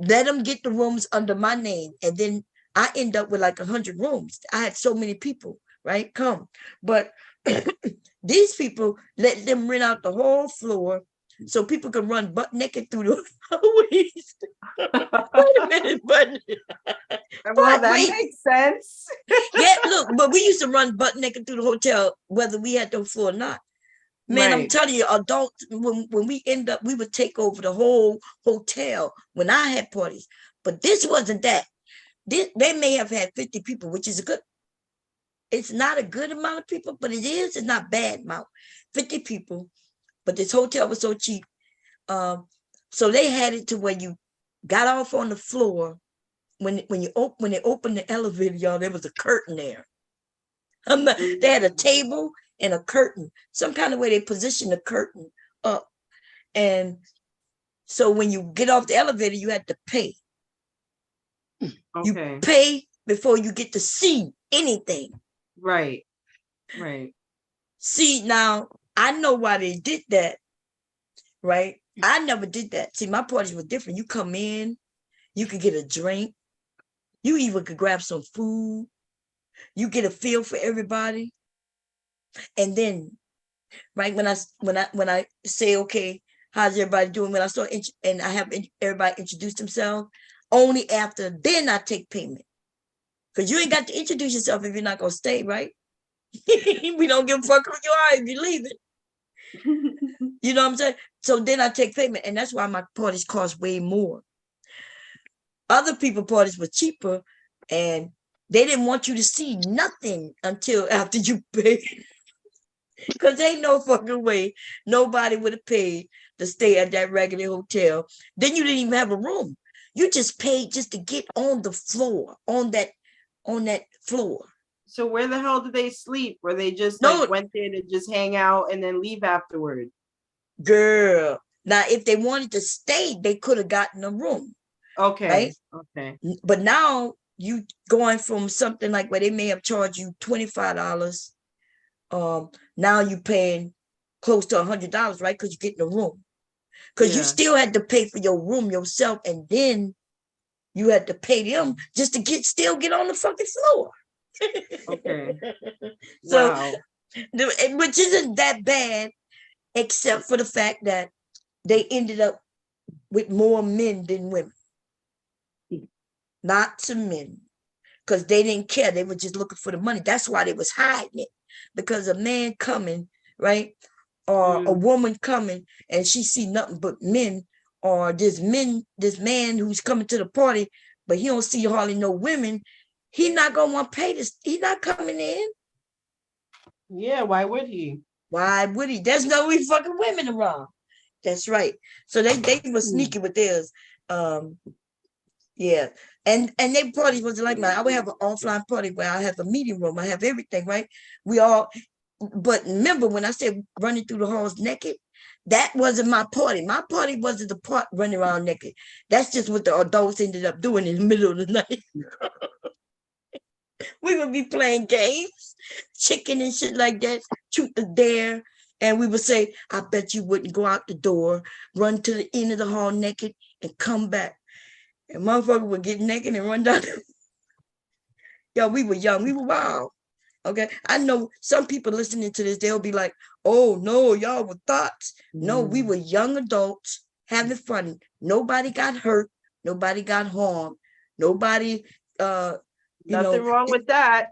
let them get the rooms under my name, and then I end up with like 100 rooms. I had so many people, right? Come, but these people let them rent out the whole floor so people can run butt naked through the hallways. Wait a minute, but well, that makes sense. Yeah, look, but we used to run butt naked through the hotel, whether we had the floor or not. Man, I'm telling you, adults, when we end up, we would take over the whole hotel when I had parties. But this wasn't that. They may have had 50 people, which is it's not a good amount of people, but it's not bad amount. 50 people, but this hotel was so cheap. So they had it to where you got off on the floor. When they opened the elevator, y'all, there was a curtain there. They had a table and a curtain, some kind of way they positioned the curtain up. And so when you get off the elevator, you had to pay. Okay. You pay before you get to see anything. Right. See, now, I know why they did that, right? I never did that. See, my parties were different. You come in, you could get a drink. You even could grab some food. You get a feel for everybody. And then, right, when I say, okay, how's everybody doing? When I start and I have everybody introduce themselves, only after then I take payment. Because you ain't got to introduce yourself if you're not gonna stay, right? We don't give a fuck who you are if you're leaving. You know what I'm saying? So then I take payment, and that's why my parties cost way more. Other people parties were cheaper, and they didn't want you to see nothing until after you paid. Because ain't no fucking way nobody would have paid to stay at that regular hotel. Then you didn't even have a room. You just paid just to get on the floor, on that floor. So where the hell did they sleep? Were they just went there to just hang out and then leave afterward? Girl, Now, if they wanted to stay, they could have gotten a room. Okay. Right? Okay. But now you going from something like where they may have charged you $25. Now you paying close to $100, right? Because you're getting a room. Because you still had to pay for your room yourself, and then you had to pay them just to still get on the fucking floor. Okay. So, wow. Which isn't that bad, except for the fact that they ended up with more men than women. Lots of men. Because they didn't care. They were just looking for the money. That's why they was hiding it. Because a man coming, right? Or a woman coming and she see nothing but men, or this man who's coming to the party, but he don't see hardly no women, he not gonna want to pay this. He not coming in. Yeah, why would he? Why would he? There's no fucking women around. That's right. So they were sneaky with theirs. Yeah. And they parties was like mine. I would have an offline party where I have a meeting room. I have everything, right? But remember when I said running through the halls naked, that wasn't my party. My party wasn't the part running around naked. That's just what the adults ended up doing in the middle of the night. We would be playing games, chicken and shit like that, truth or dare. And we would say, I bet you wouldn't go out the door, run to the end of the hall naked, and come back. And motherfucker would get naked and run down. Yo, we were young. We were wild. Okay. I know some people listening to this, they'll be like, oh, no, y'all were thoughts. No, we were young adults having fun. Nobody got hurt. Nobody got harmed. Nobody, Nothing wrong with that.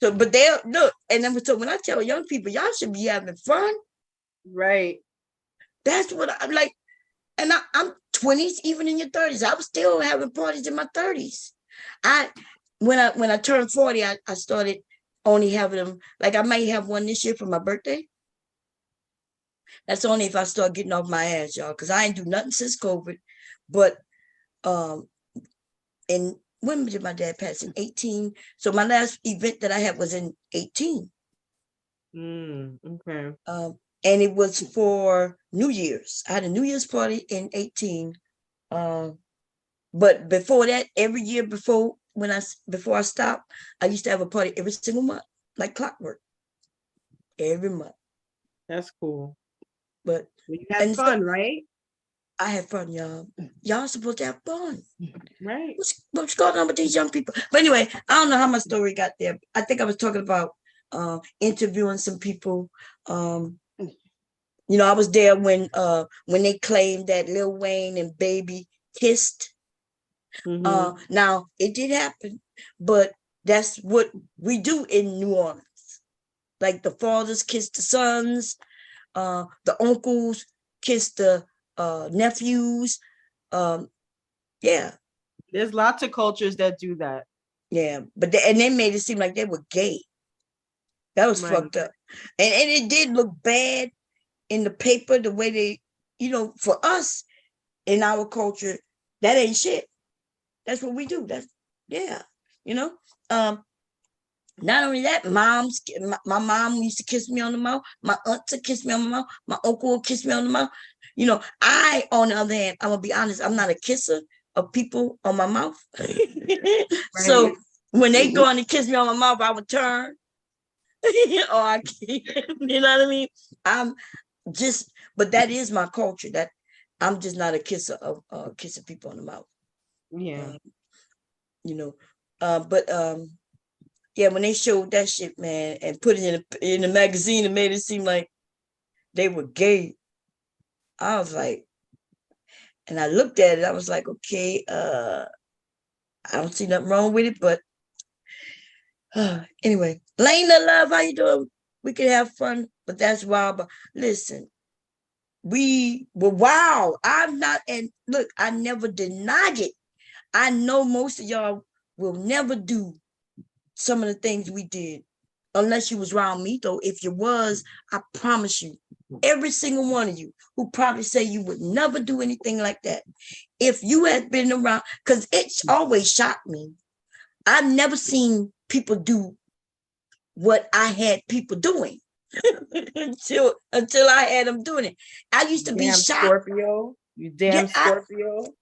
So, but they'll look. And then, so when I tell young people, y'all should be having fun. Right. That's what I'm like. And I'm 20s, even in your 30s. I was still having parties in my 30s. When I turned 40, I started only having them. Like I might have one this year for my birthday. That's only if I start getting off my ass, y'all, because I ain't do nothing since COVID. But and when did my dad pass? In 18. So my last event that I had was in 18. Okay. And it was for New Year's. I had a New Year's party in 18. But before that, every year before I stopped, I used to have a party every single month, like clockwork. Every month. That's cool. But you had fun, right? I had fun, y'all. Y'all supposed to have fun. Right. What's going on with these young people? But anyway, I don't know how my story got there. I think I was talking about interviewing some people. I was there when they claimed that Lil Wayne and Baby kissed. Now it did happen, but that's what we do in New Orleans. Like the fathers kiss the sons, the uncles kiss the nephews. Yeah. There's lots of cultures that do that. Yeah, but they made it seem like they were gay. That was fucked up. And it did look bad in the paper, the way they, for us in our culture, that ain't shit. That's what we do. Not only that, my mom used to kiss me on the mouth. My aunt to kiss me on the mouth. My uncle would kiss me on the mouth. I, on the other hand, I'm gonna be honest, I'm not a kisser of people on my mouth. So when they go and kiss me on my mouth, I would turn. Or I can't, you know what I mean? But that is my culture. That I'm just not a kisser of kissing people on the mouth. Yeah. Yeah, when they showed that shit, man, and put it in the magazine and made it seem like they were gay, I was like, and I looked at it, I was like, okay, I don't see nothing wrong with it, but anyway, Lena, love, how you doing? We can have fun, but that's wild. But listen, we were wild. And look, I never denied it. I know most of y'all will never do some of the things we did, unless you was around me, though. If you was, I promise you, every single one of you who probably say you would never do anything like that, if you had been around, because it's always shocked me. I've never seen people do what I had people doing. until I had them doing it. I used to be Damn shocked. Scorpio. You damn Yeah, Scorpio.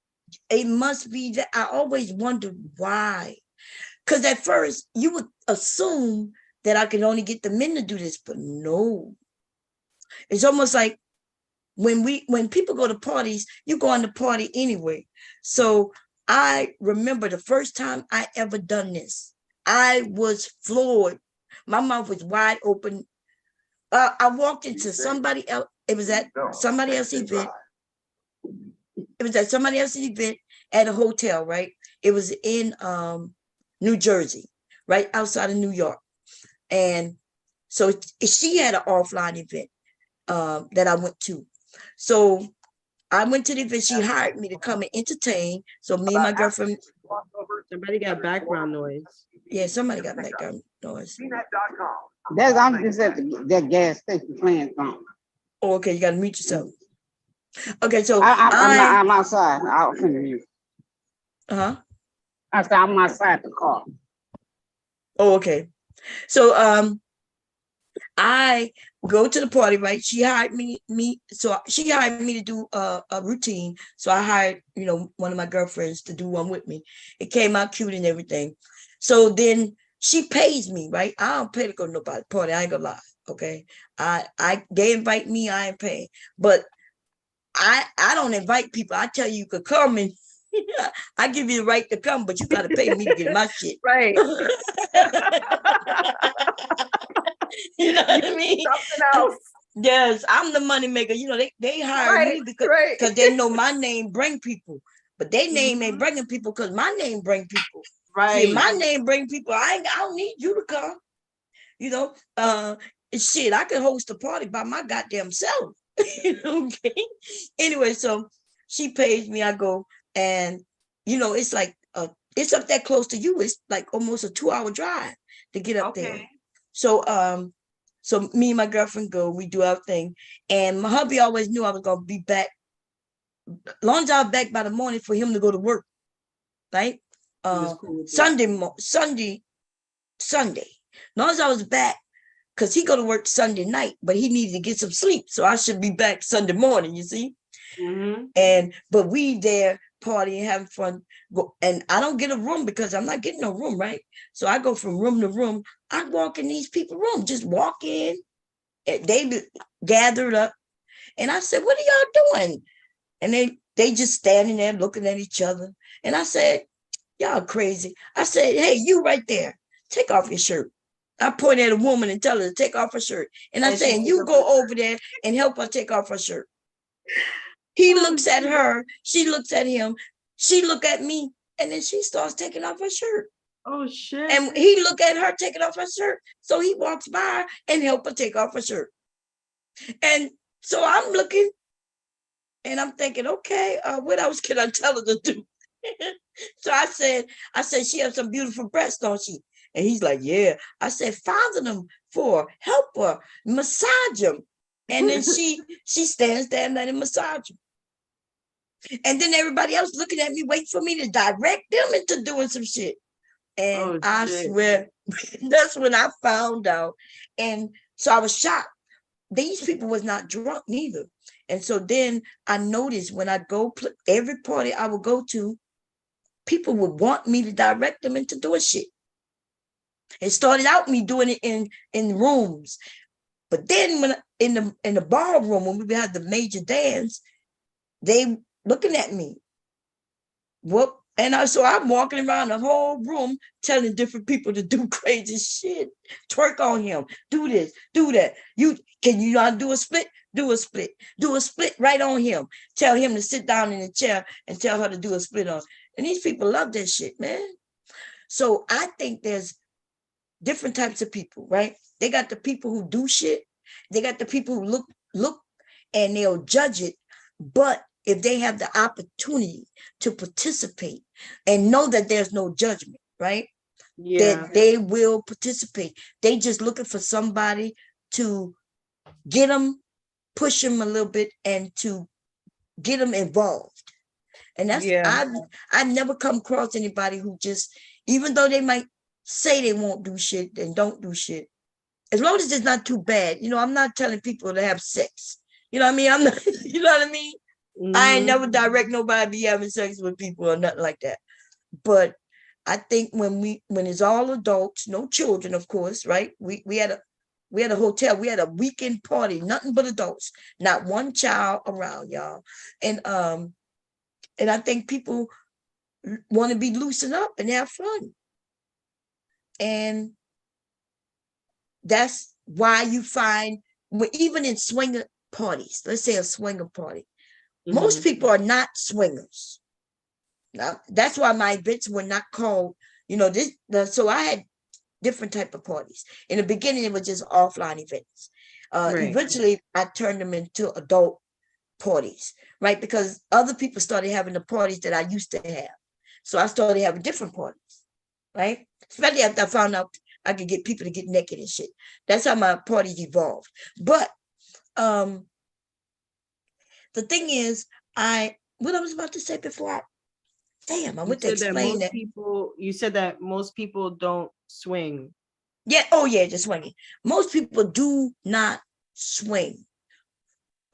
It must be that I always wondered why. Because at first you would assume that I could only get the men to do this, but no. It's almost like when people go to parties, you go on the party anyway. So I remember the first time I ever done this. I was floored. My mouth was wide open. I walked into somebody else. It was at somebody else's event. It was at somebody else's event at a hotel, right? It was in New Jersey, right outside of New York. And so she had an offline event that I went to. So I went to the event. She hired me to come and entertain. So me and my girlfriend. Somebody got background noise. Yeah, somebody got background noise. That's I'm just at that gas station playing something. Oh, okay, you gotta mute yourself. Okay, so I'm outside. I'll finish you. Uh-huh. I said I'm outside the car. Oh, okay. So I go to the party, right? She hired me, so she hired me to do a routine. So I hired, one of my girlfriends to do one with me. It came out cute and everything. So then she pays me, right? I don't pay to go to nobody's party. I ain't gonna lie. Okay. They invite me, I ain't paying. But I don't invite people. I tell you could come and I give you the right to come, but you gotta pay me to get my shit. Right. You know what I mean? Something else. Yes, I'm the money maker. They hire me because they know my name bring people, but their name ain't bringing people because my name bring people. Right. See, if my name bring people, I don't need you to come. Shit, I can host a party by my goddamn self. Okay. Anyway, so she pays me. I go, and it's like it's up that close to you. It's like almost a 2-hour drive to get up there. So me and my girlfriend go, we do our thing. And my hubby always knew I was going to be back. Long as I was back by the morning for him to go to work, right? Sunday. Long as I was back, because he go to work Sunday night, but he needed to get some sleep. So I should be back Sunday morning, you see? Mm-hmm. But we there partying, having fun. And I don't get a room because I'm not getting no room, right? So I go from room to room. I walk in these people's room, just walk in. They gathered up. And I said, what are y'all doing? And they just standing there looking at each other. And I said, y'all crazy. I said, hey, you right there, take off your shirt. I point at a woman and tell her to take off her shirt. And I said, you go over there and help her take off her shirt. He looks at her. She looks at him. She look at me. And then she starts taking off her shirt. Oh, shit. And he look at her taking off her shirt. So he walks by and help her take off her shirt. And so I'm looking. And I'm thinking, okay, what else can I tell her to do? So I said, she has some beautiful breasts, don't she? And he's like, yeah. I said, father them for, help her, massage them. And then she stands there and let him massage them. And then everybody else looking at me, waiting for me to direct them into doing some shit. And I swear, that's when I found out. And so I was shocked. These people was not drunk neither. And so then I noticed when I go, every party I would go to, people would want me to direct them into doing shit. It started out me doing it in rooms. But then when in the ballroom, when we had the major dance, they looking at me. Whoop. And so I'm walking around the whole room telling different people to do crazy shit. Twerk on him. Do this, do that. Can you not do a split? Do a split. Do a split right on him. Tell him to sit down in the chair and tell her to do a split on. And these people love that shit, man. So I think there's different types of people, right? They got the people who do shit. They got the people who look and they'll judge it. But if they have the opportunity to participate and know that there's no judgment, right? Yeah. That they will participate. They just looking for somebody to get them, push them a little bit, and to get them involved. And that's, I've never come across anybody who just, even though they might say they won't do shit and don't do shit, as long as it's not too bad. You know, I'm not telling people to have sex. You know what I mean? I'm not, you know what I mean? I ain't never direct nobody to be having sex with people or nothing like that. But I think when it's all adults, no children, of course, right? We had a hotel, we had a weekend party, nothing but adults, not one child around, y'all. And I think people want to be loosened up and have fun. And that's why you find, even in swinger parties, let's say a swinger party, most people are not swingers. Now, that's why my events were not called, so I had different type of parties. In the beginning, it was just offline events. Eventually, I turned them into adult parties, right? Because other people started having the parties that I used to have. So I started having different parties, right? Especially after I found out I could get people to get naked and shit. That's how my parties evolved. But the thing is, what I was about to say before I went to explain that. You said that most people don't swing. Yeah, just swinging. Most people do not swing.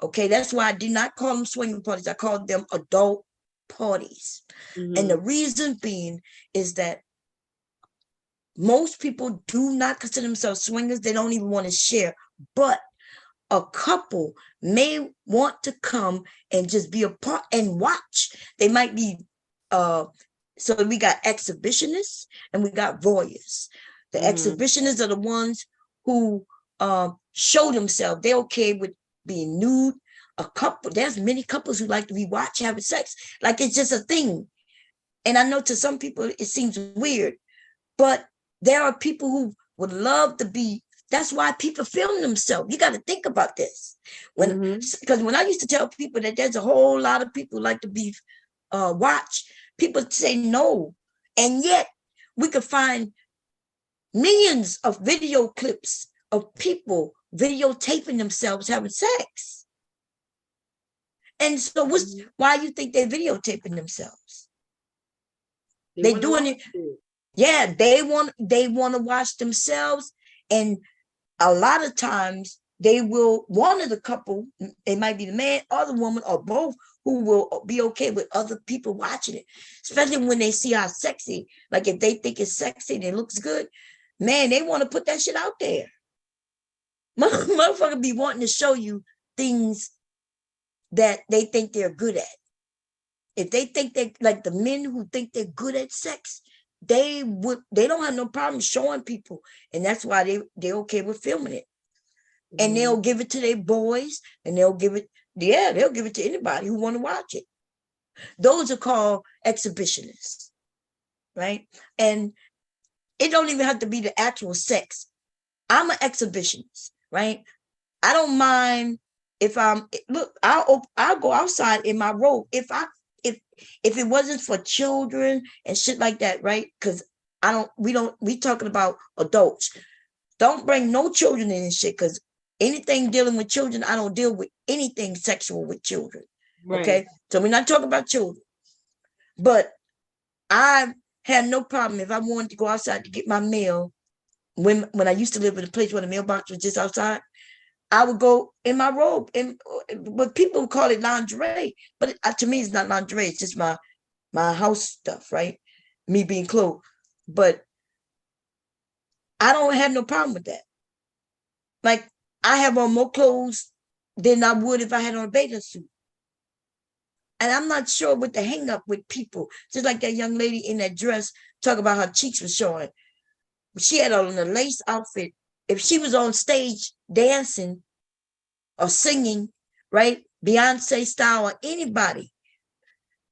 Okay, that's why I did not call them swinging parties. I called them adult parties. And the reason being is that most people do not consider themselves swingers. They don't even want to share. But a couple may want to come and just be a part and watch. They might be, so we got exhibitionists and we got voyeurs. The exhibitionists are the ones who show themselves. They're okay with being nude. There's many couples who like to be watched having sex. Like it's just a thing. And I know to some people it seems weird, but there are people who would love to be. That's why people film themselves. You got to think about this. Because when I used to tell people that there's a whole lot of people who like to be watched, people say no. And yet we could find millions of video clips of people videotaping themselves having sex. And so why do you think they're videotaping themselves? They doing it. Yeah, they want to watch themselves. And a lot of times one of the couple, it might be the man or the woman or both, who will be okay with other people watching it, especially when they see how sexy, like if they think it's sexy and it looks good, man, they want to put that shit out there. Motherfucker be wanting to show you things that they think they're good at. If they think they like the men who think they're good at sex, they don't have no problem showing people. And that's why they're okay with filming it. And they'll give it to their boys, and they'll give it to anybody who want to watch it. Those are called exhibitionists, right? And it don't even have to be the actual sex. I'm an exhibitionist, right? I don't mind if I'll go outside in my robe if it wasn't for children and shit like that, right? Because we talking about adults. Don't bring no children in and shit, because anything dealing with children, I don't deal with anything sexual with children. Right. Okay, so we're not talking about children. But I had no problem if I wanted to go outside to get my mail. When I used to live in a place where the mailbox was just outside, I would go in my robe, but people would call it lingerie. But to me, it's not lingerie. It's just my house stuff, right? Me being clothed. But I don't have no problem with that. Like, I have on more clothes than I would if I had on a bathing suit. And I'm not sure what the hang up with people. Just like that young lady in that dress, talk about her cheeks was showing. She had on a lace outfit. If she was on stage dancing or singing, right, Beyonce style or anybody,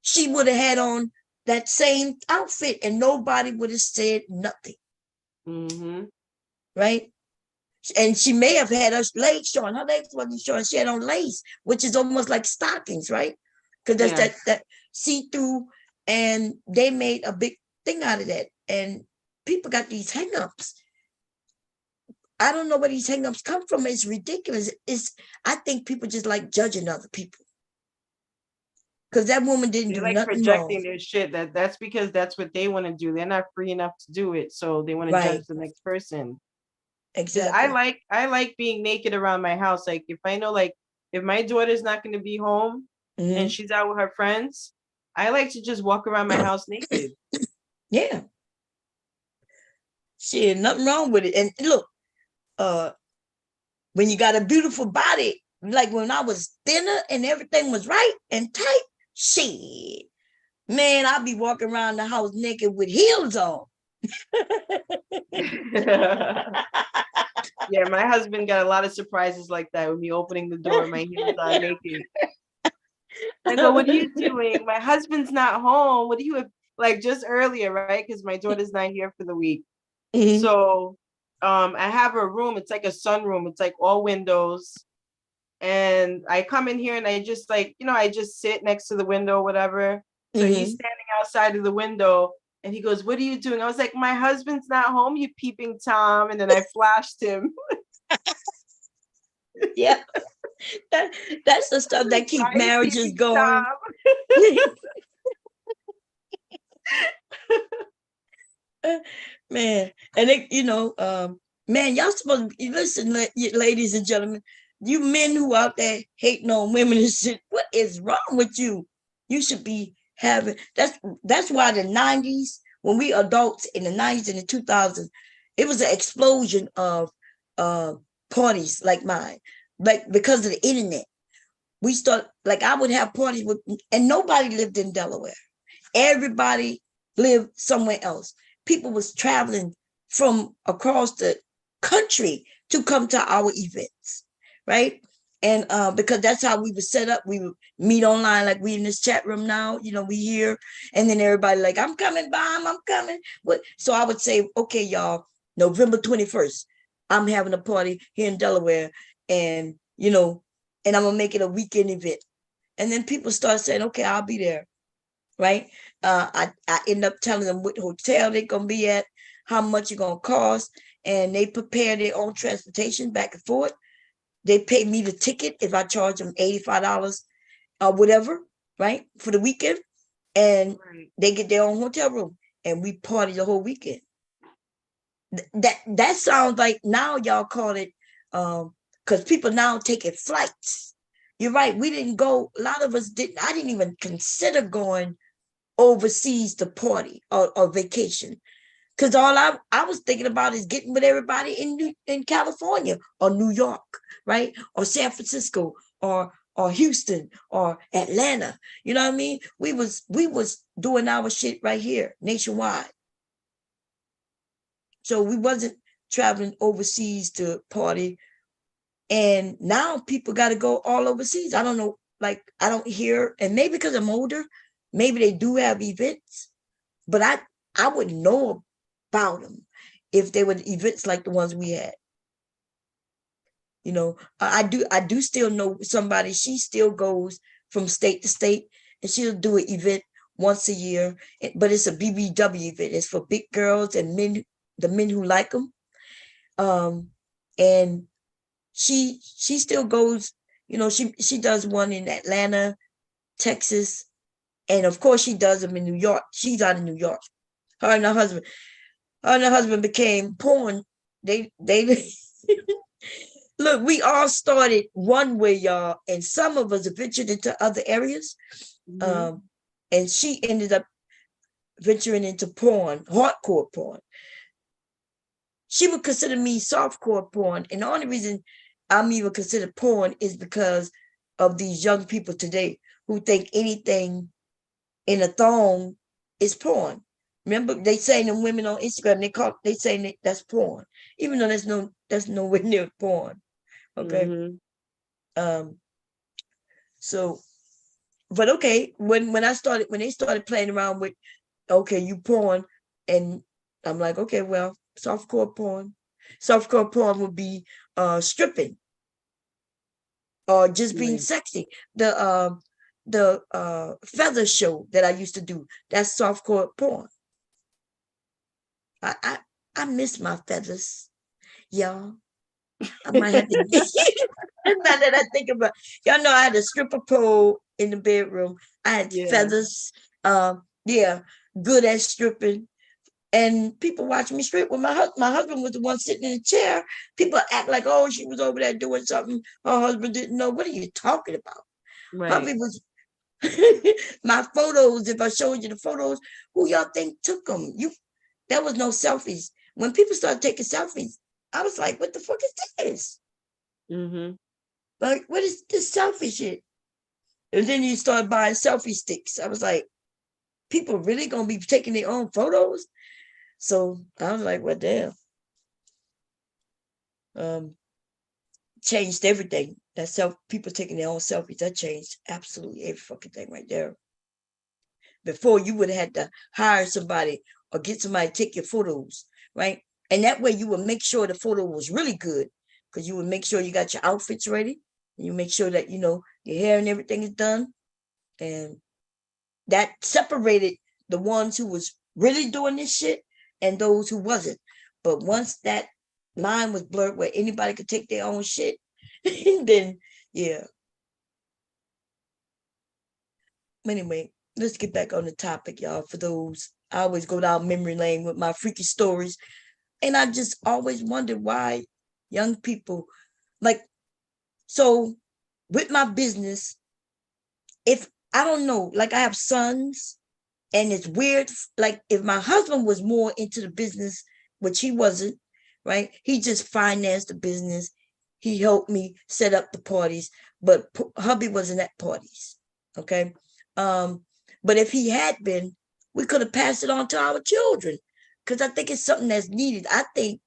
she would have had on that same outfit and nobody would have said nothing. Right? And she may have had her legs showing. Her legs wasn't showing. She had on lace, which is almost like stockings, right? Because that's that see-through, and they made a big thing out of that. And people got these hang-ups. I don't know where these hang-ups come from. It's ridiculous. I think people just like judging other people. Because that woman didn't do nothing projecting wrong. Their shit. That's because that's what they want to do. They're not free enough to do it, so they want to judge the next person. Exactly. I like being naked around my house. Like if I know like if my daughter's not going to be home and Mhm. she's out with her friends, I like to just walk around my house naked. Yeah. Shit, nothing wrong with it. And look, when you got a beautiful body, like when I was thinner and everything was right and tight, shit. Man, I'll be walking around the house naked with heels on. Yeah, my husband got a lot of surprises like that with me opening the door, my heels on naked. I go, what are you doing? My husband's not home. What are you like just earlier, right? Because my daughter's not here for the week. Mhm. So I have a room, it's like a sunroom, it's like all windows. And I come in here and I just like, I just sit next to the window, whatever. So he's Mhm. standing outside of the window and he goes, what are you doing? I was like, my husband's not home, you peeping Tom. And then I flashed him. Yeah, that's the stuff that keep Why are you marriages peeping going. Tom? Man, and man, y'all supposed to listen, ladies and gentlemen, you men who out there hating on women and shit. What is wrong with you? You should be having that's why the 90s, when we adults in the 90s and the 2000s, it was an explosion of uh parties like mine, like because of the internet. We start like I would have parties with, and nobody lived in Delaware. Everybody lived somewhere else. People was traveling from across the country to come to our events, right? And because that's how we were set up, we would meet online like we in this chat room now. We here, and then everybody like, I'm coming, Bomb, I'm coming. So I would say, okay, y'all, November 21st, I'm having a party here in Delaware, and and I'm gonna make it a weekend event. And then people start saying, okay, I'll be there, right? I end up telling them what hotel they're gonna be at, how much it's gonna cost, and they prepare their own transportation back and forth. They pay me the ticket if I charge them $85 or whatever, right, for the weekend, and Right. they get their own hotel room, and we party the whole weekend. That sounds like now y'all call it because people now taking flights. You're right. We didn't go. A lot of us didn't. I didn't even consider going overseas to party or vacation. Because all I was thinking about is getting with everybody in California or New York, right? Or San Francisco or Houston or Atlanta. You know what I mean? We was doing our shit right here nationwide. So we wasn't traveling overseas to party. And now people got to go all overseas. I don't know, like I don't hear, and maybe because I'm older, maybe they do have events, but I wouldn't know about them if they were events like the ones we had. I do still know somebody. She still goes from state to state, and she'll do an event once a year. But it's a BBW event. It's for big girls and men, the men who like them. And she still goes. She does one in Atlanta, Texas, and of course she does them in New York. She's out of New York. Her and her husband. Her and her husband became porn. They look. We all started one way, y'all, and some of us ventured into other areas. Mm-hmm. Um, and she ended up venturing into porn, hardcore porn. She would consider me softcore porn, and the only reason I'm even considered porn is because of these young people today who think anything in a thong is porn. Remember, they saying them women on Instagram, they saying that's porn, even though that's nowhere near porn. Okay. Mm-hmm. Um, so but okay, when they started playing around with, okay, you porn, and I'm like, okay, well, softcore porn. Softcore porn would be stripping or just being Right. sexy. The feather show that I used to do, that's softcore porn. I miss my feathers, y'all. I might have to now that I think about, y'all know I had a stripper pole in the bedroom. I had Yeah. feathers. Yeah, good at stripping. And people watch me straight. When my husband was the one sitting in the chair, people act like, oh, she was over there doing something her husband didn't know. What are you talking about? Right. Hubby was my photos. If I showed you the photos, who y'all think took them? There was no selfies. When people started taking selfies, I was like, what the fuck is this? Mm-hmm. Like, what is this selfie shit? And then you start buying selfie sticks. I was like, people really gonna be taking their own photos? So I was like, well, damn. Changed everything. That people taking their own selfies, that changed absolutely every fucking thing right there. Before, you would have had to hire somebody or get somebody to take your photos, right? And that way you would make sure the photo was really good, because you would make sure you got your outfits ready, and you make sure that, your hair and everything is done. And that separated the ones who was really doing this shit and those who wasn't. But once that line was blurred where anybody could take their own shit, then yeah. Anyway, let's get back on the topic, y'all. For those, I always go down memory lane with my freaky stories. And I just always wondered why young people, like, so with my business, if I don't know, like I have sons, and it's weird, like if my husband was more into the business, which he wasn't, right? He just financed the business. He helped me set up the parties, but hubby wasn't at parties. Okay. But if he had been, we could have passed it on to our children, because I think it's something that's needed. I think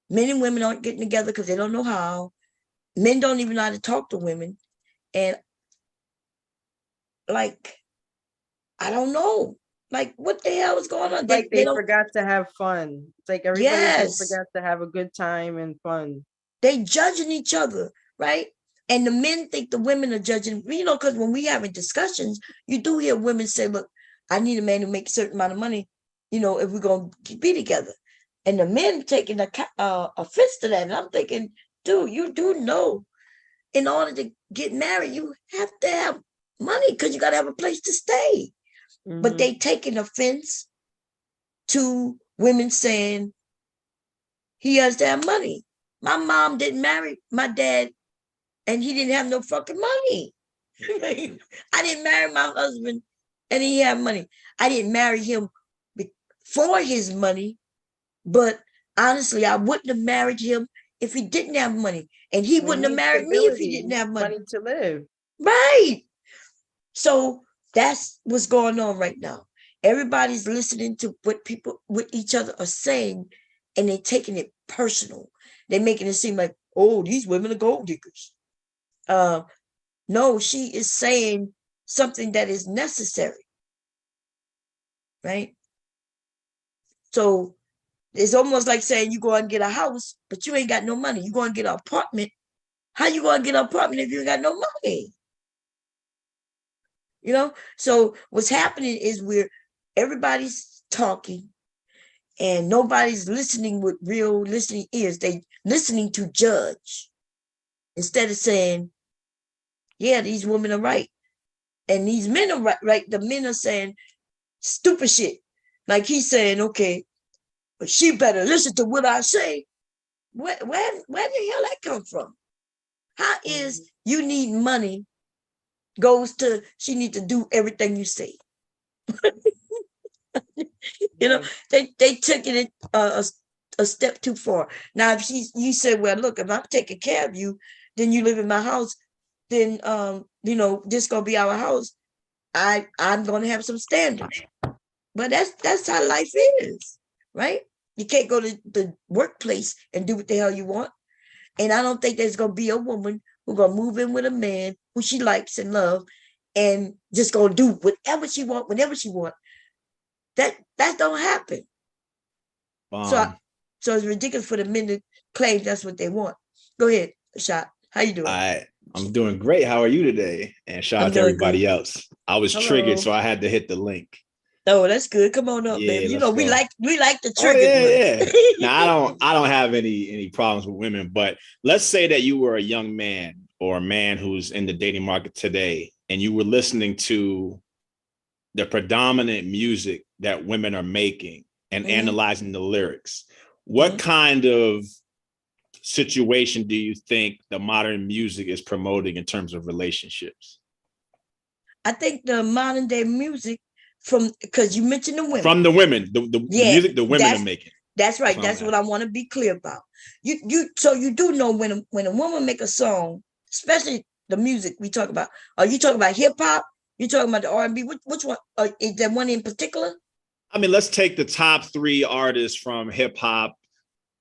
men and women aren't getting together because they don't know how. Men don't even know how to talk to women. And like, I don't know. Like, what the hell is going on? Like They they don't. forgot to have fun. It's like everybody just Yes. forgot to have a good time and fun. They judging each other, right? And the men think the women are judging, because when we having discussions, you do hear women say, look, I need a man to make a certain amount of money, if we're going to be together. And the men taking offense to that. And I'm thinking, dude, you do know, in order to get married, you have to have money, because you got to have a place to stay. Mm-hmm. But they taking offense to women saying he has to have money. My mom didn't marry my dad, and he didn't have no fucking money. I didn't marry my husband, and he had money. I didn't marry him for his money, but honestly, I wouldn't have married him if he didn't have money, and he wouldn't have married me if he didn't have money. Money to live. Right. So that's what's going on right now. Everybody's listening to what each other are saying, and they're taking it personal. They're making it seem like, oh, these women are gold diggers. No, she is saying something that is necessary, right? So it's almost like saying you go and get a house, but you ain't got no money. You go and get an apartment. How you going to get an apartment if you ain't got no money? So what's happening is everybody's talking, and nobody's listening with real listening ears. They listening to judge instead of saying, yeah, these women are right. And these men are right. The men are saying stupid shit. Like he's saying, okay, but she better listen to what I say. Where the hell that come from? How is you need money goes to she need to do everything you say? They took it a step too far. Now, if you said, well, look, if I'm taking care of you, then you live in my house, then this gonna be our house. I'm gonna have some standards. But that's how life is, right? You can't go to the workplace and do what the hell you want. And I don't think there's gonna be a woman who's gonna move in with a man who she likes and love, and just gonna do whatever she want, whenever she want. That don't happen. So it's ridiculous for the men to claim that's what they want. Go ahead, Shot. How you doing? I'm doing great. How are you today? And shout out to everybody else. I was triggered, so I had to hit the link. Oh, that's good. Come on up, baby. We like the trigger. Yeah. Now I don't have any problems with women, but let's say that you were a young man or a man who's in the dating market today, and you were listening to the predominant music that women are making, and analyzing the lyrics. What kind of situation do you think the modern music is promoting in terms of relationships? I think the modern day music because you mentioned the women. From the women, the music the women are making. That's right. That's what I want to be clear about. So you do know when a woman make a song, especially the music we talk about. Are you talking about hip hop? You talking about the R&B? Which one? Is there one in particular? I mean, let's take the top 3 artists from hip hop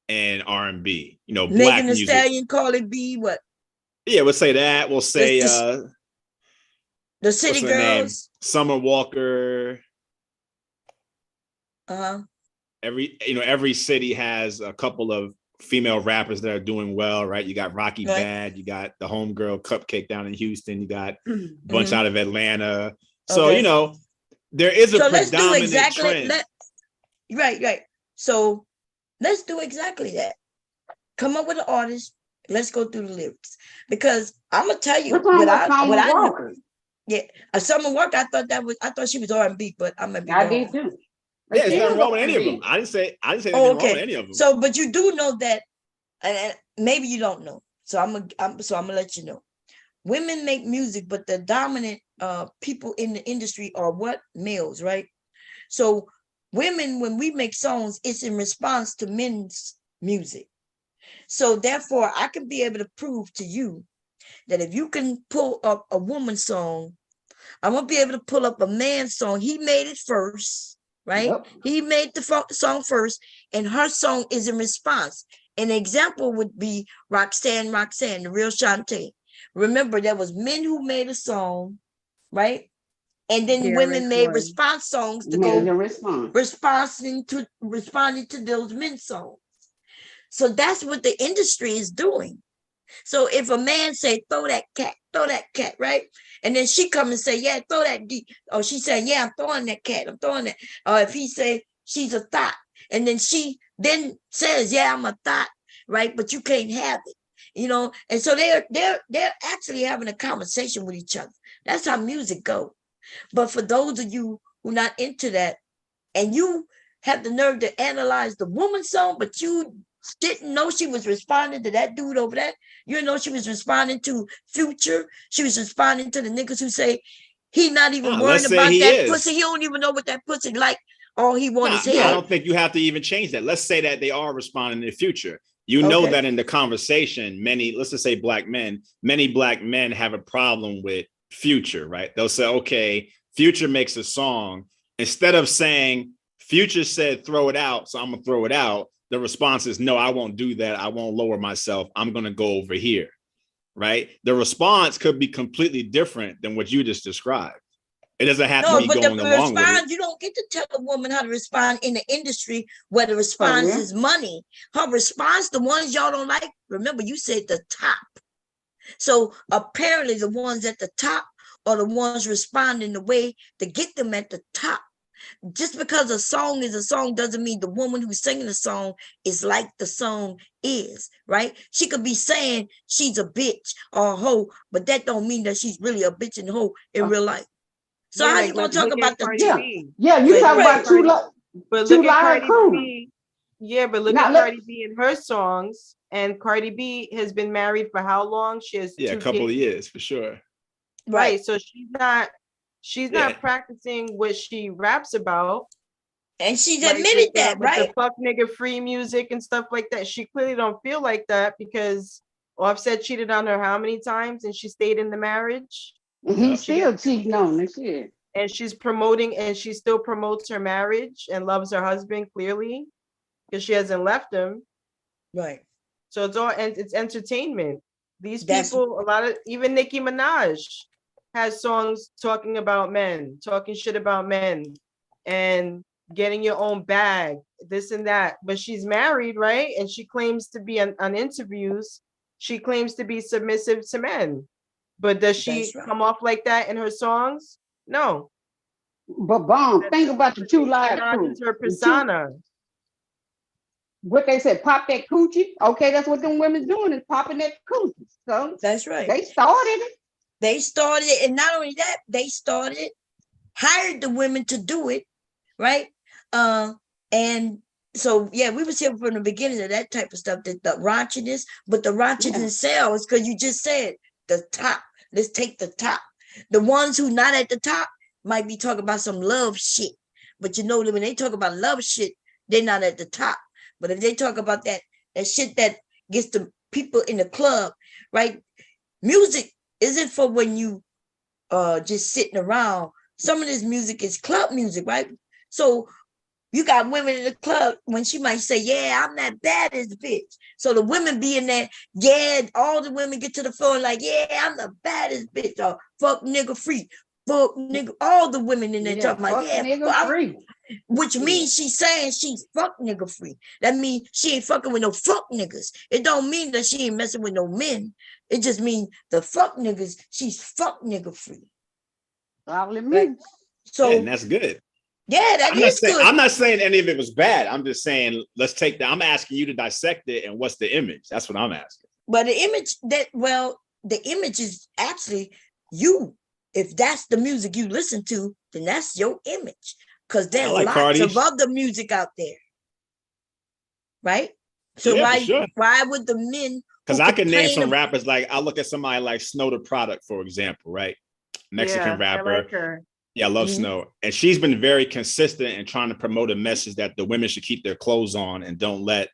and R&B. You know, black Megan Thee music. Stallion, Cardi B, what? Yeah, we'll say that. We'll say the City Girls, Summer Walker. Every city has a couple of female rappers that are doing well, right? You got Rocky Bad, you got the homegirl Cupcake down in Houston, you got a bunch out of Atlanta. So there is a predominant trend. Right. So let's do exactly that. Come up with an artist. Let's go through the lyrics, because I'm gonna tell you what I know. Yeah, Summer Walker. I thought she was R&B, but I might be wrong. I did too. Yeah, it's nothing wrong with any of them. I didn't say anything wrong with any of them. So, but you do know that, and maybe you don't know. So I'm gonna let you know. Women make music, but the dominant people in the industry are what? Males, right? So women, when we make songs, it's in response to men's music. So therefore, I can be able to prove to you that if you can pull up a woman's song, I'm gonna be able to pull up a man's song. He made it first. Right? Yep. He made the song first, and her song is in response. An example would be Roxanne, the Real Shantae. Remember, there was men who made a song, right? And then women made response songs to responding to those men's songs. So that's what the industry is doing. So if a man say, throw that cat, right? And then she come and say, yeah, throw that D. Or she said, yeah, I'm throwing that cat. I'm throwing that. Or if he say she's a thought, and then she then says, yeah, I'm a thought, right? But you can't have it, And so they're actually having a conversation with each other. That's how music goes. But for those of you who are not into that, and you have the nerve to analyze the woman's song, but you didn't know she was responding to that dude over there. You know she was responding to Future. She was responding to the niggas who say he not even worried about that pussy. He don't even know what that pussy like. All he wants is hair. I don't think you have to even change that. Let's say that they are responding in the future. You know that in the conversation, let's just say many black men have a problem with Future, right? They'll say, okay, Future makes a song. Instead of saying Future said throw it out, so I'm gonna throw it out, the response is, no, I won't do that. I won't lower myself. I'm going to go over here, right? The response could be completely different than what you just described. It doesn't have to be going along with it. You don't get to tell a woman how to respond in the industry where the response is money. Her response, the ones y'all don't like, remember you said the top. So apparently the ones at the top are the ones responding the way to get them at the top. Just because a song is a song doesn't mean the woman who's singing the song is like the song is, right? She could be saying she's a bitch or a hoe, but that don't mean that she's really a bitch and hoe in real life. So how you gonna talk about the you talk about Two Live Crew. Yeah, but look at Cardi B and her songs. And Cardi B has been married for how long? She has a couple of years for sure. Right. So she's not practicing what she raps about. And she's admitted that, right? The fuck nigga free music and stuff like that. She clearly don't feel like that because Offset cheated on her how many times and she stayed in the marriage? And he's still cheating on her shit. And she's promoting and she still promotes her marriage and loves her husband clearly because she hasn't left him. Right. So it's entertainment. These people, even Nicki Minaj has songs talking about men, talking shit about men and getting your own bag, this and that. But she's married, right? And she claims to be on interviews. She claims to be submissive to men. But does she come off like that in her songs? No. But think about the Two Live Crew. Her persona. What they said, pop that coochie. Okay, that's what them women doing is popping that coochie. So that's right. They started it. They started it, and not only that, they started it, hired the women to do it, right? And so, yeah, we was here from the beginning of that type of stuff, the raunchiness, but the raunchiness sells because you just said the top. Let's take the top. The ones who not at the top might be talking about some love shit. But you know, when they talk about love shit, they're not at the top. But if they talk about that shit that gets the people in the club, right? Music isn't for when you just sitting around. Some of this music is club music, right? So you got women in the club when she might say, yeah, I'm that baddest bitch. So the women be in there, yeah, all the women get to the floor like, yeah, I'm the baddest bitch. Or fuck nigga free. Fuck nigga, all the women in there talking about, yeah, nigga free. Which means she's saying she's fuck nigga free. That means she ain't fucking with no fuck niggas. It don't mean that she ain't messing with no men. It just means the fuck niggas, she's fuck nigga free. All it means. So and that's good. Yeah, that is good. I'm not saying any of it was bad. I'm just saying, let's take that. I'm asking you to dissect it and what's the image? That's what I'm asking. But the image the image is actually you. If that's the music you listen to, then that's your image. Because there's lots of other music out there. Right? So why would the men? Because I can name some rappers, like I look at somebody like Snow the Product, for example, right? Mexican rapper. I like her. Yeah, I love Snow. And she's been very consistent in trying to promote a message that the women should keep their clothes on and don't let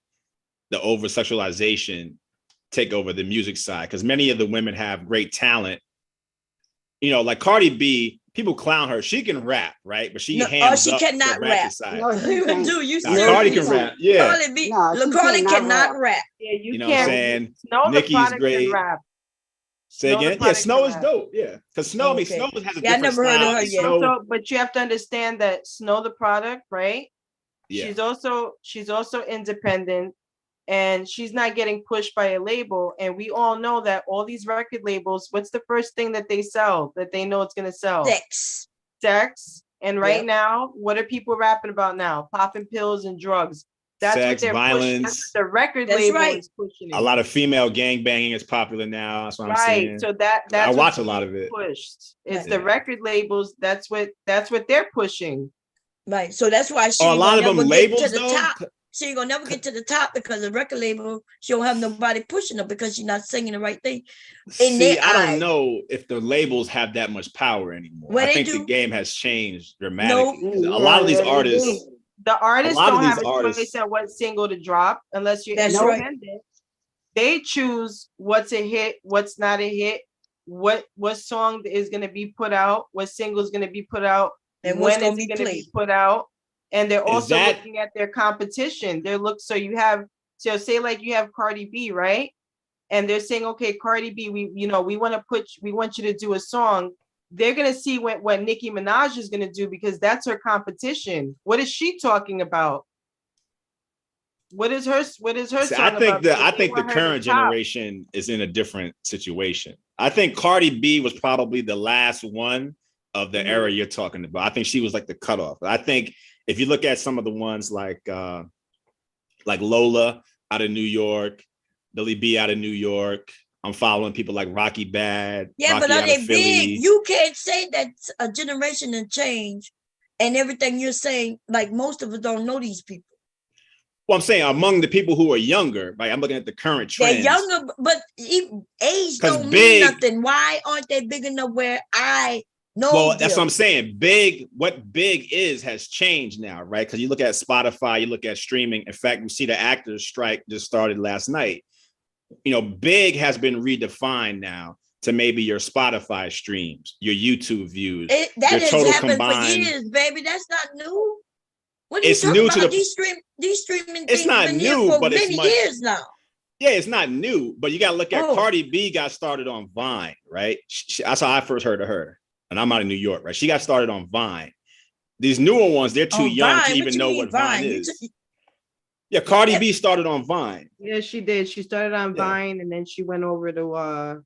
the over-sexualization take over the music side. Because many of the women have great talent. You know, like Cardi B, people clown her. She can rap, right? But she cannot rap. Side. No, Cardi can rap. Yeah. Cardi cannot rap. Yeah, you know what I'm saying? Snow Nicki's great. Rap. Say again? Yeah, Snow is dope. Yeah. Because Snow, Snow has a different I never heard of her yet. So, but you have to understand that Snow the Product, right? Yeah. She's also independent and she's not getting pushed by a label. And we all know that all these record labels, what's the first thing that they sell that they know it's gonna sell? Sex. And right now, what are people rapping about now? Popping pills and drugs. That's sex, what they're violence. pushing. That's what the record label is pushing. A lot of female gangbanging is popular now. That's what I'm saying. So that's I watch a lot of it. Pushed. It's the record labels. That's what they're pushing. Right. So that's why a lot of them labels though. Top. She ain't gonna never get to the top because the record label, she don't have nobody pushing her because she's not singing the right thing. I don't know if the labels have that much power anymore. I think the game has changed dramatically. A lot of these artists. The artists don't have a choice at what single to drop unless you're independent. Right. They choose what's a hit, what's not a hit, what song is going to be put out, what single is going to be put out, and when it's going to be put out. And they're also looking at their competition. So say like you have Cardi B, right? And they're saying, okay, Cardi B, we want you to do a song. They're going to see what Nicki Minaj is going to do because that's her competition. What is she talking about? What is her song about? I think the current generation is in a different situation. I think Cardi B was probably the last one of the era you're talking about. I think she was like the cutoff. I think if you look at some of the ones like Lola out of New York, Billy B out of New York, I'm following people like Rocky Bad. Yeah, Rocky but are they big? You can't say that a generation has changed and everything you're saying, like most of us don't know these people. Well, I'm saying among the people who are younger, right? I'm looking at the current trends. They're younger, but age don't mean nothing. Why aren't they big enough where I know? Well, that's what I'm saying. What big is has changed now, right? Because you look at Spotify, you look at streaming. In fact, we see the actors strike just started last night. You know, big has been redefined now to maybe your Spotify streams, your YouTube views. That has happened for years, baby. That's not new. What are you talking about? These streaming things been here for many years now. Yeah, it's not new, but you got to look at Cardi B got started on Vine, right? That's how I first heard of her. And I'm out of New York, right? She got started on Vine. These newer ones, they're too young to even know what Vine is. Yeah, Cardi B started on Vine. Yeah, she did. She started on Vine and then she went over to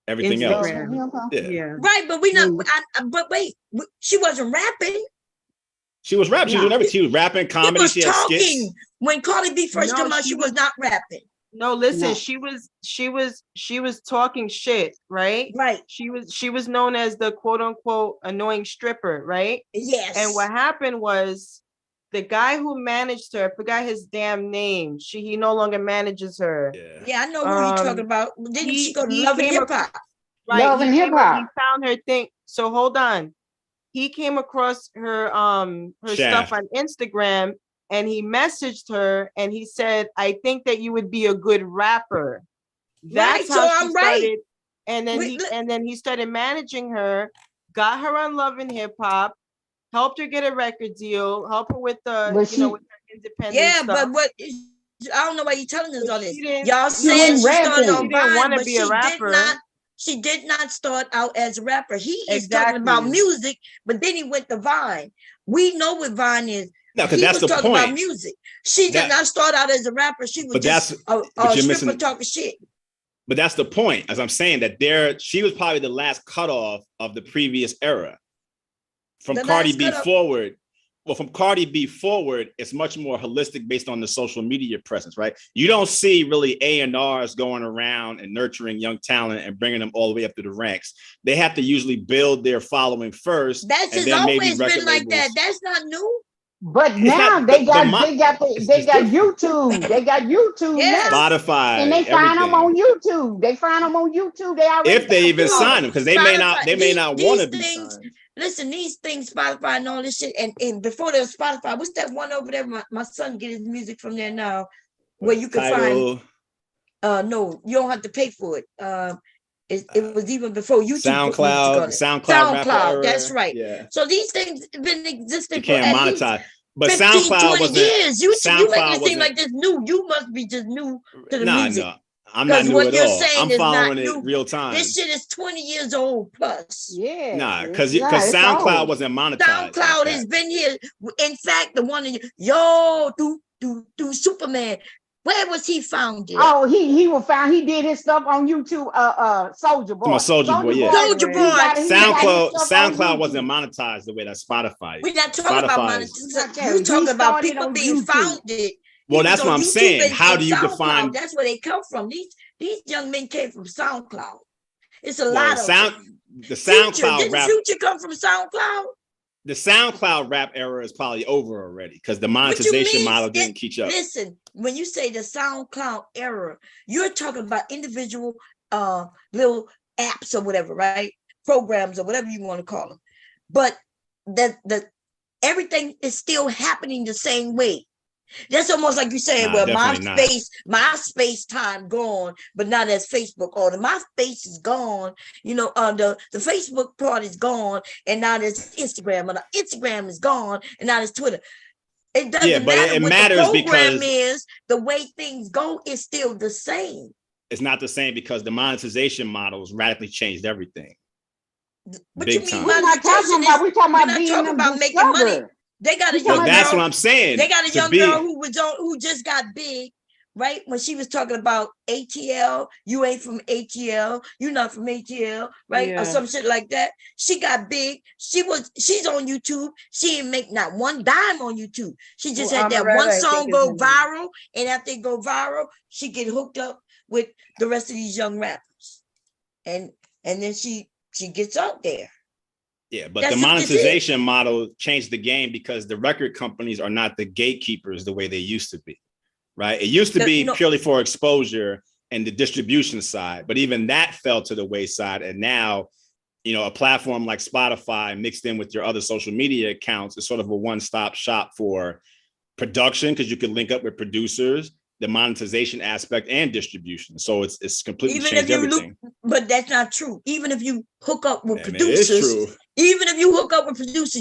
everything Instagram. else. Yeah. Right, but but wait, she wasn't rapping. She was rapping. She was doing everything. She was rapping, comedy. She was talking. When Cardi B first came out, she was not rapping. No, listen, she was talking shit, right? Right. She was known as the quote unquote annoying stripper, right? Yes. And what happened was the guy who managed her, I forgot his damn name. He no longer manages her. Yeah, I know who you're talking about. Didn't she go to Love and Hip Hop? Right. Love and Hip Hop. He found her thing. So hold on. He came across her stuff on Instagram, and he messaged her and he said, I think that you would be a good rapper. That's right, how so she I'm started. Right. And then he started managing her, got her on Love and Hip Hop, helped her get a record deal, helped her with the with her independent stuff. But what I don't know why you're telling us all this. Y'all Y'all saying she started on Vine, but she did not start out as a rapper. He is talking about music, but then he went to Vine. We know what Vine is. No, because that's the point. About music. She did not start out as a rapper. She was just a stripper talking shit. But that's the point, as I'm saying, that she was probably the last cutoff of the previous era. From Cardi B forward, from Cardi B forward, it's much more holistic based on the social media presence, right? You don't see really A&Rs going around and nurturing young talent and bringing them all the way up to the ranks. They have to usually build their following first. That's just always been like that. That's not new. But now they got YouTube. They got YouTube now. Spotify. And they find them on YouTube. They already if they even sign them, because they may not want to be signed. Listen, these things, Spotify and all this shit, and before there was Spotify, what's that one over there? My son get his music from there now, where you can find. No, you don't have to pay for it. It was even before YouTube. SoundCloud. That's right. Yeah. So these things have been existing. You can't monetize. But 15, SoundCloud 20 years. You make it seem like this new. You must be just new to the music. No. I'm not new at all. I'm following it new. Real time. This shit is 20 years old plus. Yeah. Nah, because SoundCloud wasn't monetized. SoundCloud has been here. In fact, the one do Superman. Where was he founded? Oh, he was found. He did his stuff on YouTube. Soulja Boy. Soulja Boy, yeah. Soulja Boy. SoundCloud wasn't monetized the way that Spotify is. We're not talking about monetization. We're talking about people being founded. Well, that's what I'm saying. How do you define? That's where they come from. These young men came from SoundCloud. It's a lot of the SoundCloud rap. Did Future come from SoundCloud? The SoundCloud rap era is probably over already because the monetization model didn't catch up. Listen, when you say the SoundCloud era, you're talking about individual little apps or whatever, right? Programs or whatever you want to call them. But the everything is still happening the same way. That's almost like you saying, well, my space time gone, but not as Facebook. Or my space is gone. The Facebook part is gone, and now there's Instagram, or the Instagram is gone, and now there's Twitter. It doesn't matter. It matters the program is the way things go is still the same. It's not the same because the monetization models radically changed everything. What you mean? We're not talking about making money. They got a young girl. That's what I'm saying. They got a young girl who just got big, right? When she was talking about ATL, you ain't from ATL, you're not from ATL, right? Yeah. Or some shit like that. She got big. She's on YouTube. She didn't make not one dime on YouTube. She just had that one song go viral, and after it go viral, she get hooked up with the rest of these young rappers, and then she gets out there. Yeah, but the monetization model changed the game because the record companies are not the gatekeepers the way they used to be, right? It used to be purely for exposure and the distribution side, but even that fell to the wayside. And now, a platform like Spotify mixed in with your other social media accounts is sort of a one-stop shop for production because you can link up with producers, the monetization aspect, and distribution. So it's completely changed everything. But that's not true. Even if you hook up with producers,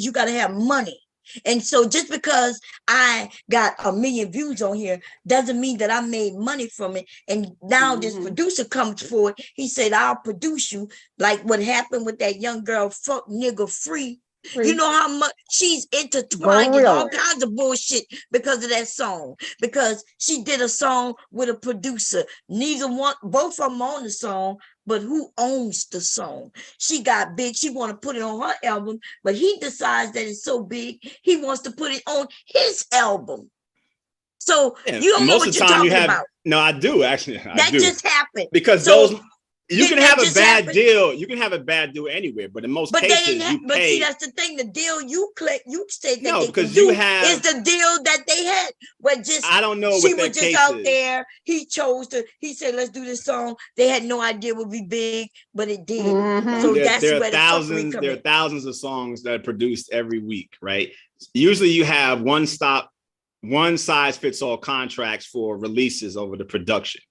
you got to have money. And so just because I got 1 million views on here doesn't mean that I made money from it. And now this producer comes forward. He said, I'll produce you, like what happened with that young girl, Fuck Nigga Free. You know how much she's intertwined in all kinds of bullshit because of that song. Because she did a song with a producer. Both of them on the song, but who owns the song? She got big. She want to put it on her album, but he decides that it's so big, he wants to put it on his album. So you don't know what you're talking about. No, I do actually. That just happened because You can have a bad deal. You can have a bad deal anywhere, but in most cases, you but pay. see, that's the thing. The deal you said that No, they because can you do have. is the deal that they had. Where just I don't know she what their was just case out is. there. He chose to. He said, "Let's do this song." They had no idea it would be big, but it did. So that's there are where thousands. There are thousands of songs that are produced every week, right? Usually, you have one size fits all contracts for releases over the production.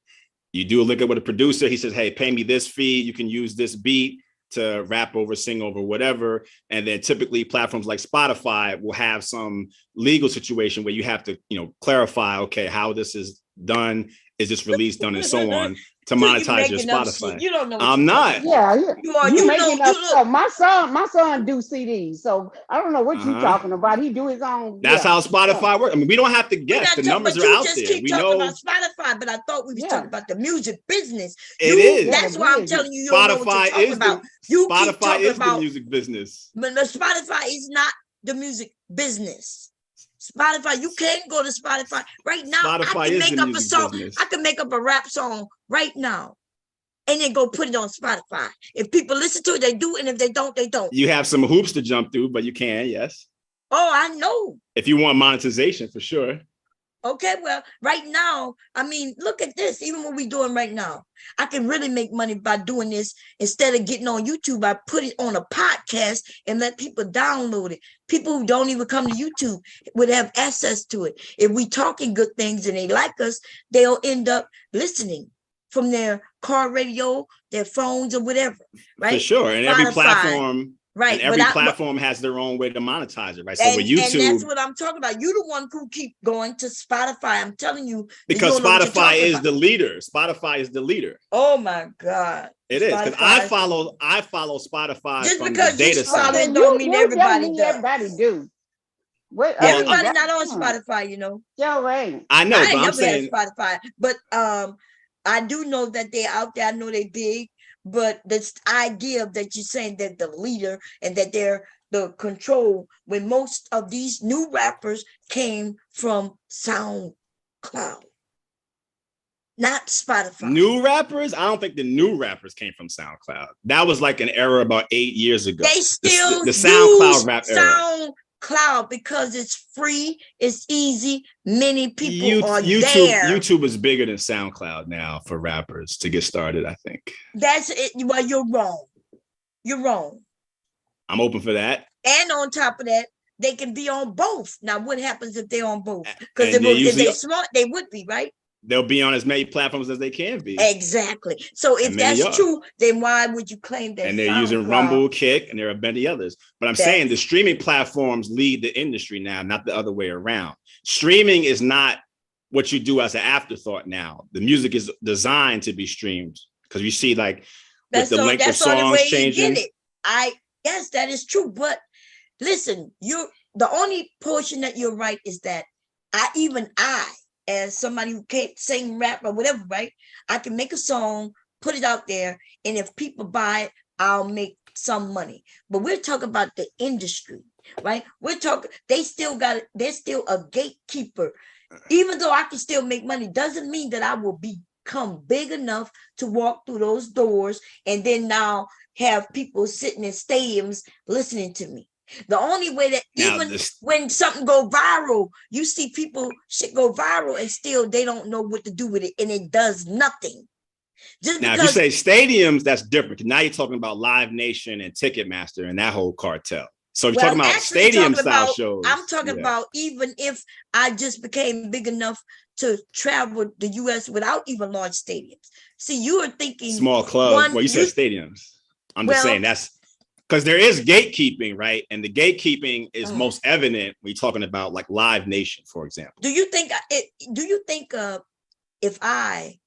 You do a look at what a producer, he says, hey, pay me this fee. You can use this beat to rap over, sing over, whatever. And then typically platforms like Spotify will have some legal situation where you have to, clarify, okay, how this is done. Is this release done and so on to monetize your Spotify? You don't know. I'm not. Yeah, you making up stuff. My son do CDs, so I don't know what you're talking about. He do his own. That's how Spotify works. I mean, we don't have to guess. The numbers are out there. We know about Spotify, but I thought we was talking about the music business. It is. That's why I'm telling you, you don't know what you're talking about. Spotify is the music business. But Spotify is not the music business. Spotify, you can't go to Spotify right now. Spotify I can make up a song. Business. I can make up a rap song right now and then go put it on Spotify. If people listen to it, they do. And if they don't, they don't. You have some hoops to jump through, but you can, yes. Oh, I know. If you want monetization, for sure. Okay, well, right now, I mean, look at this. Even what we're doing right now, I can really make money by doing this. Instead of getting on YouTube, I put it on a podcast and let people download it. People who don't even come to YouTube would have access to it. If we talking good things and they like us, they'll end up listening from their car radio, their phones, or whatever, right? For sure, and every platform. Right. And every platform has their own way to monetize it, right? So with YouTube, and that's what I'm talking about. You're the one who keep going to Spotify. I'm telling you, because Spotify is the leader. Spotify is the leader. Oh my God. It is, because I follow Spotify just from because the data side. Don't mean everybody does. Everybody do. Everybody not on Spotify, Yo, right. I know, but I'm saying Spotify. But I do know that they're out there. I know they're big. But this idea that you're saying that the leader and that they're the control, when most of these new rappers came from SoundCloud, not Spotify. New rappers? I don't think the new rappers came from SoundCloud. That was like an era about 8 years ago. They still the SoundCloud rap era. SoundCloud because it's free, it's easy. Many people are there. YouTube is bigger than SoundCloud now for rappers to get started, I think. That's it. Well, you're wrong. You're wrong. I'm open for that. And on top of that, they can be on both. Now, what happens if they're on both? Because if they're smart, they would be, right? They'll be on as many platforms as they can be. Exactly. So if that's true, then why would you claim that? And they're using Rumble, Kick, and there are many others. But I'm saying the streaming platforms lead the industry now, not the other way around. Streaming is not what you do as an afterthought now. The music is designed to be streamed because you see like with the length of songs changing. Yes, that is true. But listen, the only portion that you're right is that I, as somebody who can't sing, rap, or whatever, right? I can make a song, put it out there, and if people buy it, I'll make some money. But we're talking about the industry, right? We're talking, they're still a gatekeeper. Even though I can still make money, doesn't mean that I will become big enough to walk through those doors and then now have people sitting in stadiums listening to me. The only way that when something go viral, you see shit go viral and still they don't know what to do with it and it does nothing. Now, if you say stadiums, that's different. Now you're talking about Live Nation and Ticketmaster and that whole cartel. So you're talking about stadium style shows. I'm talking about even if I just became big enough to travel the US without even large stadiums. See, you are thinking small clubs. Well, you said stadiums. I'm just saying that's because there is gatekeeping, right? And the gatekeeping is most evident when you're talking about like Live Nation, for example. Do you think if I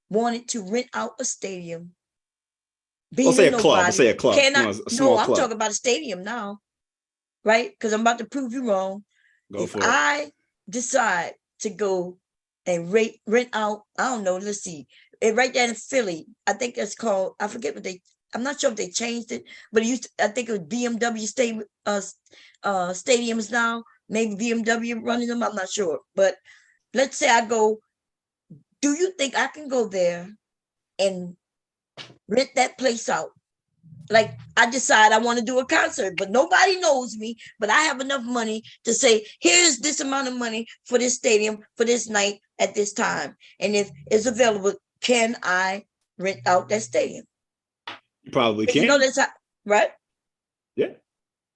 wanted to rent out a stadium, let's say a club. Let's say a club. I'm talking about a stadium now, right? Because I'm about to prove you wrong. If I decide to go and rent out, I don't know, let's see, right there in Philly, I think that's called, I forget what I'm not sure if they changed it, but I think it was BMW stadiums now, maybe BMW running them, I'm not sure. But let's say I go, do you think I can go there and rent that place out. Like I decide I want to do a concert, but nobody knows me, but I have enough money to say, here's this amount of money for this stadium for this night at this time. And if it's available, can I rent out that stadium? You probably can. You know that's how, right? Yeah.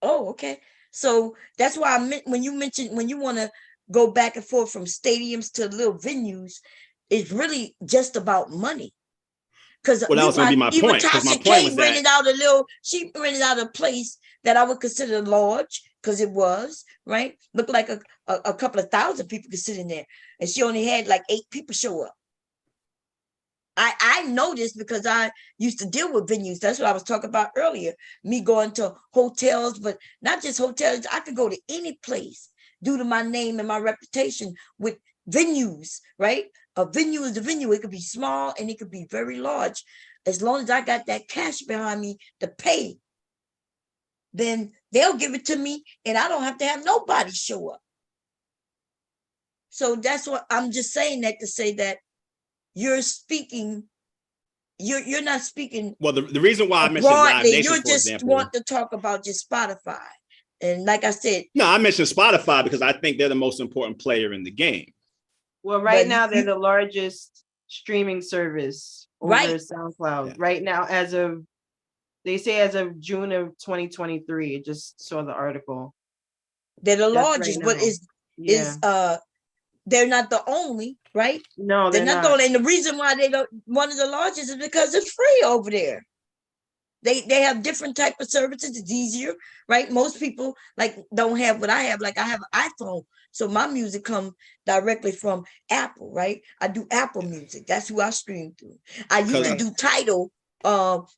Oh, okay. So that's why I meant when you mentioned when you want to go back and forth from stadiums to little venues, it's really just about money. Because well, that was gonna be my point. Because my point was rented out a little, she rented out a place that I would consider large because it was, right? Looked like a couple of thousand people could sit in there. And she only had like 8 people show up. I know this because I used to deal with venues. That's what I was talking about earlier. Me going to hotels, but not just hotels. I could go to any place due to my name and my reputation with venues, right? A venue is a venue. It could be small and it could be very large. As long as I got that cash behind me to pay, then they'll give it to me and I don't have to have nobody show up. So that's what I'm just saying that to say that you're speaking, you're not speaking. Well, the reason why I mentioned Live Nation, you just example, want to talk about just Spotify. And like I said, no, I mentioned Spotify because I think they're the most important player in the game. Well, right now they're the largest streaming service over SoundCloud. Yeah. Right now, they say as of June of 2023. I just saw the article. They're the largest, but they're not the only, right? No, they're not the only. And the reason why they don't one of the largest is because it's free over there. They have different type of services. It's easier, right? Most people like don't have what I have. Like I have an iPhone, so my music comes directly from Apple, right? I do Apple Music. That's who I stream through. I used to do Tidal,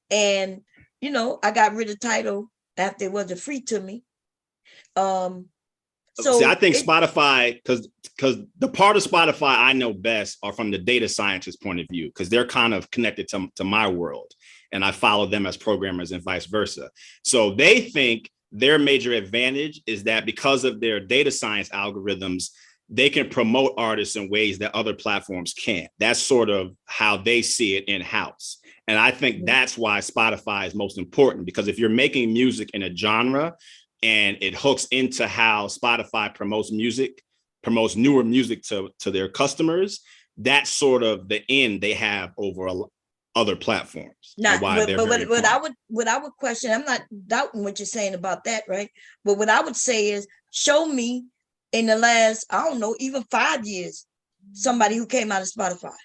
and you know I got rid of Tidal after it wasn't free to me. So see, I think Spotify, because the part of Spotify I know best are from the data scientist point of view, because they're kind of connected to my world. And I follow them as programmers and vice versa. So they think their major advantage is that because of their data science algorithms, they can promote artists in ways that other platforms can't. That's sort of how they see it in-house. And I think that's why Spotify is most important, because if you're making music in a genre and it hooks into how Spotify promotes newer music to their customers, that's sort of the end they have over other platforms. Now, what I would question, I'm not doubting what you're saying about that, right? But what I would say is, show me in the last, I don't know, even 5 years, somebody who came out of Spotify.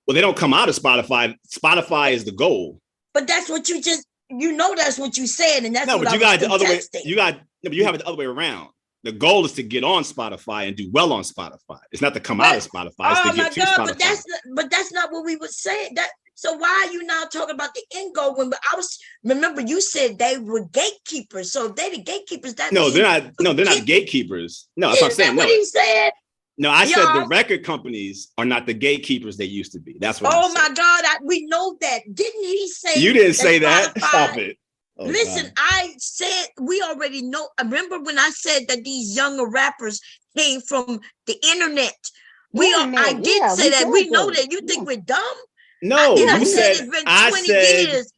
Well, they don't come out of Spotify. Spotify is the goal. But that's what you just, that's what you said, and that's no. What But you got the other way. You have it the other way around. The goal is to get on Spotify and do well on Spotify. It's not to come out of Spotify. It's to get to Spotify. But that's not what we were saying. So why are you now talking about the end goal? Remember you said they were gatekeepers. So if they're the gatekeepers, they're not gatekeepers. No, that's what I'm saying. What he said. No, I said the record companies are not the gatekeepers they used to be. That's what. Oh my God, we know that. Didn't he say? You didn't say that. Stop it. Oh, listen, God. I said we already know. Remember when I said that these younger rappers came from the internet? I did say that. We know that. You think we're dumb? No, you said it's been 20 years.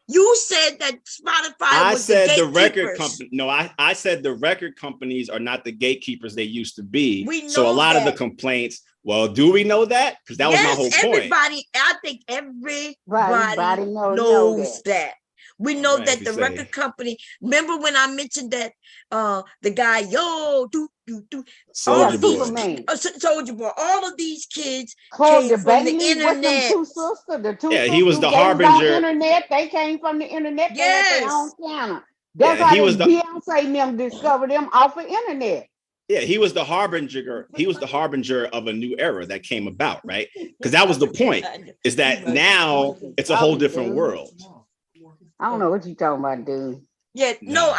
You said that Spotify was the gatekeepers. The record company. No, I said the record companies are not the gatekeepers they used to be. We know so a lot of the complaints. Well, do we know that? Because that was my whole point. I think everybody knows that. We know that the record company. Remember when I mentioned that the guy, Soulja Boy, all of these kids came from the internet. He was the harbinger. Internet, they came from the internet. Yes, they on channel. That's how Beyonce and them discovered them off the internet. Yeah, he was the harbinger. He was the harbinger of a new era that came about, right? Because that was the point. Is that now it's a whole different world. I don't know what you talking about, dude. Yeah, no,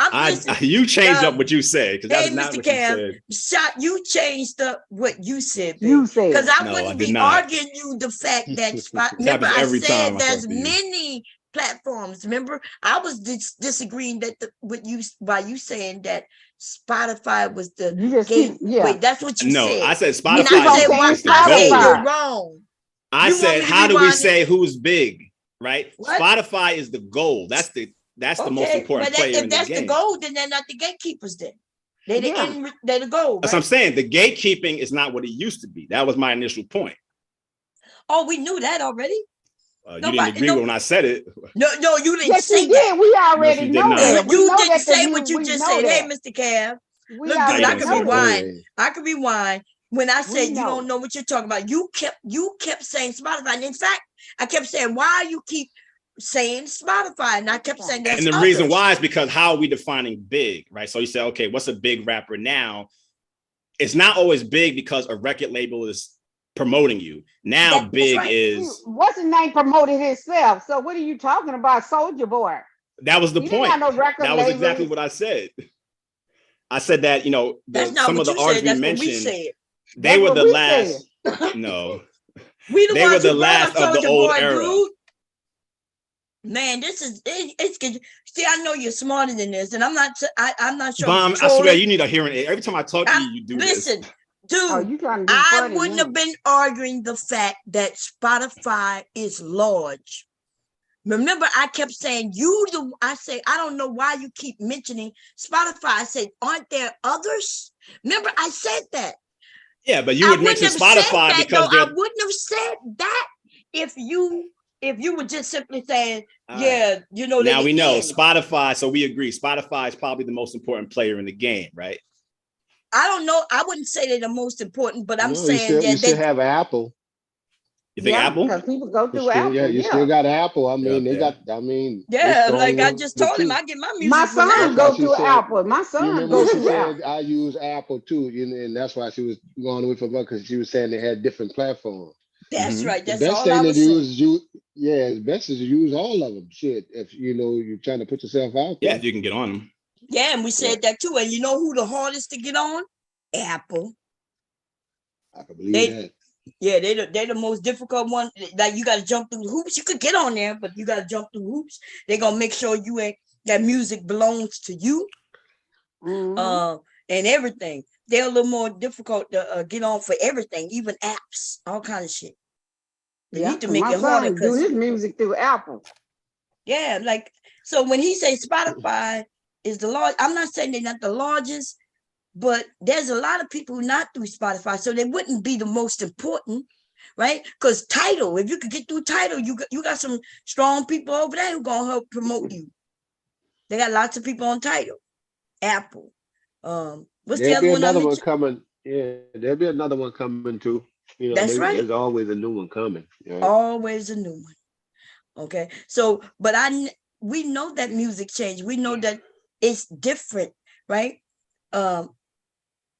you changed up what you said, because that was not what you said. You changed up what you said. You said, because I wouldn't be arguing you the fact that remember I said there's many platforms. Remember, I was disagreeing that by you saying that Spotify was the gate. Wait, that's what you said. No, I said Spotify is the goal. You're wrong. I You want said, me to how do we rewind it? say who's big, right? What? Spotify is the goal. That's the most important but player if in the that's the game. goal, then they're not the gatekeepers. Then they're the Yeah. end. They're the goal. That's Right? what I'm saying. The gatekeeping is not what it used to be. That was my initial point. Oh, we knew that already. You didn't agree when I said it. No, you didn't Yes, say you that. did. We already you did know not. that. We You know didn't that say what you we just know said. Hey, that. Mr. Cav. We Look, dude, I already can know that. rewind. I can rewind. When I said you know. don't know what you're talking about, you kept saying Spotify. And in fact, I kept saying, why you keep saying Spotify? And I kept saying that's And the others. reason why is because how are we defining big, right? So you say, okay, what's a big rapper now? It's not always big because a record label is promoting you. Now big right. is what's his name promoted himself. So what are you talking about, Soldier Boy? that was the He point. didn't have no record That was label. exactly what I said. I said that, you know, That's not some what of the you artists said. That's we what we mentioned, said. they That's were what the we last. said. No, We the they were ones the who brought last up of the Soulja old Boy, era. dude. Man, this is it's good. See, I know you're smarter than this, and I'm not sure. Bomb, I swear you need a hearing aid. Every time I talk to you, you do listen, this. dude. Oh, you trying to be I funny, wouldn't have been arguing the fact that Spotify is large. Remember, I kept saying I say, I don't know why you keep mentioning Spotify. I said, aren't there others? Remember, I said that. Yeah, but you would mention Spotify because I wouldn't have said that if you were just simply saying, yeah, you know. Now we know Spotify, so we agree. Spotify is probably the most important player in the game, right? I don't know. I wouldn't say they're the most important, but I'm saying you still have Apple. You think Apple? Because people go through Apple. Yeah, you still got Apple. I mean, they got. Yeah, like I just told him, I get my music. My son go through Apple. My son goes through Apple. I use Apple too, and that's why she was going away from her because she was saying they had different platforms. That's right. That's the best all thing I to was do saying. is best is to use all of them. Shit, if you're trying to put yourself out there. Yeah, if you can get on them. Yeah, and we said that too. And you know who the hardest to get on? Apple. I can believe that. Yeah, they're the most difficult one. Like you got to jump through hoops. You could get on there, but you got to jump through hoops. They're gonna make sure that music belongs to you, and everything. They're a little more difficult to get on for everything, even apps, all kind of shit. They need to make it harder because do his music through Apple. Yeah, like so when he says Spotify is the large, I'm not saying they're not the largest. But there's a lot of people not through Spotify, so they wouldn't be the most important, right? Because Tidal, if you could get through Tidal, you got some strong people over there who gonna help promote you. They got lots of people on Tidal. Apple. What's the other one? Another one coming. Yeah, there'll be another one coming too. That's right. There's always a new one coming. Right? Always a new one. Okay, so but we know that music changed. We know that it's different, right?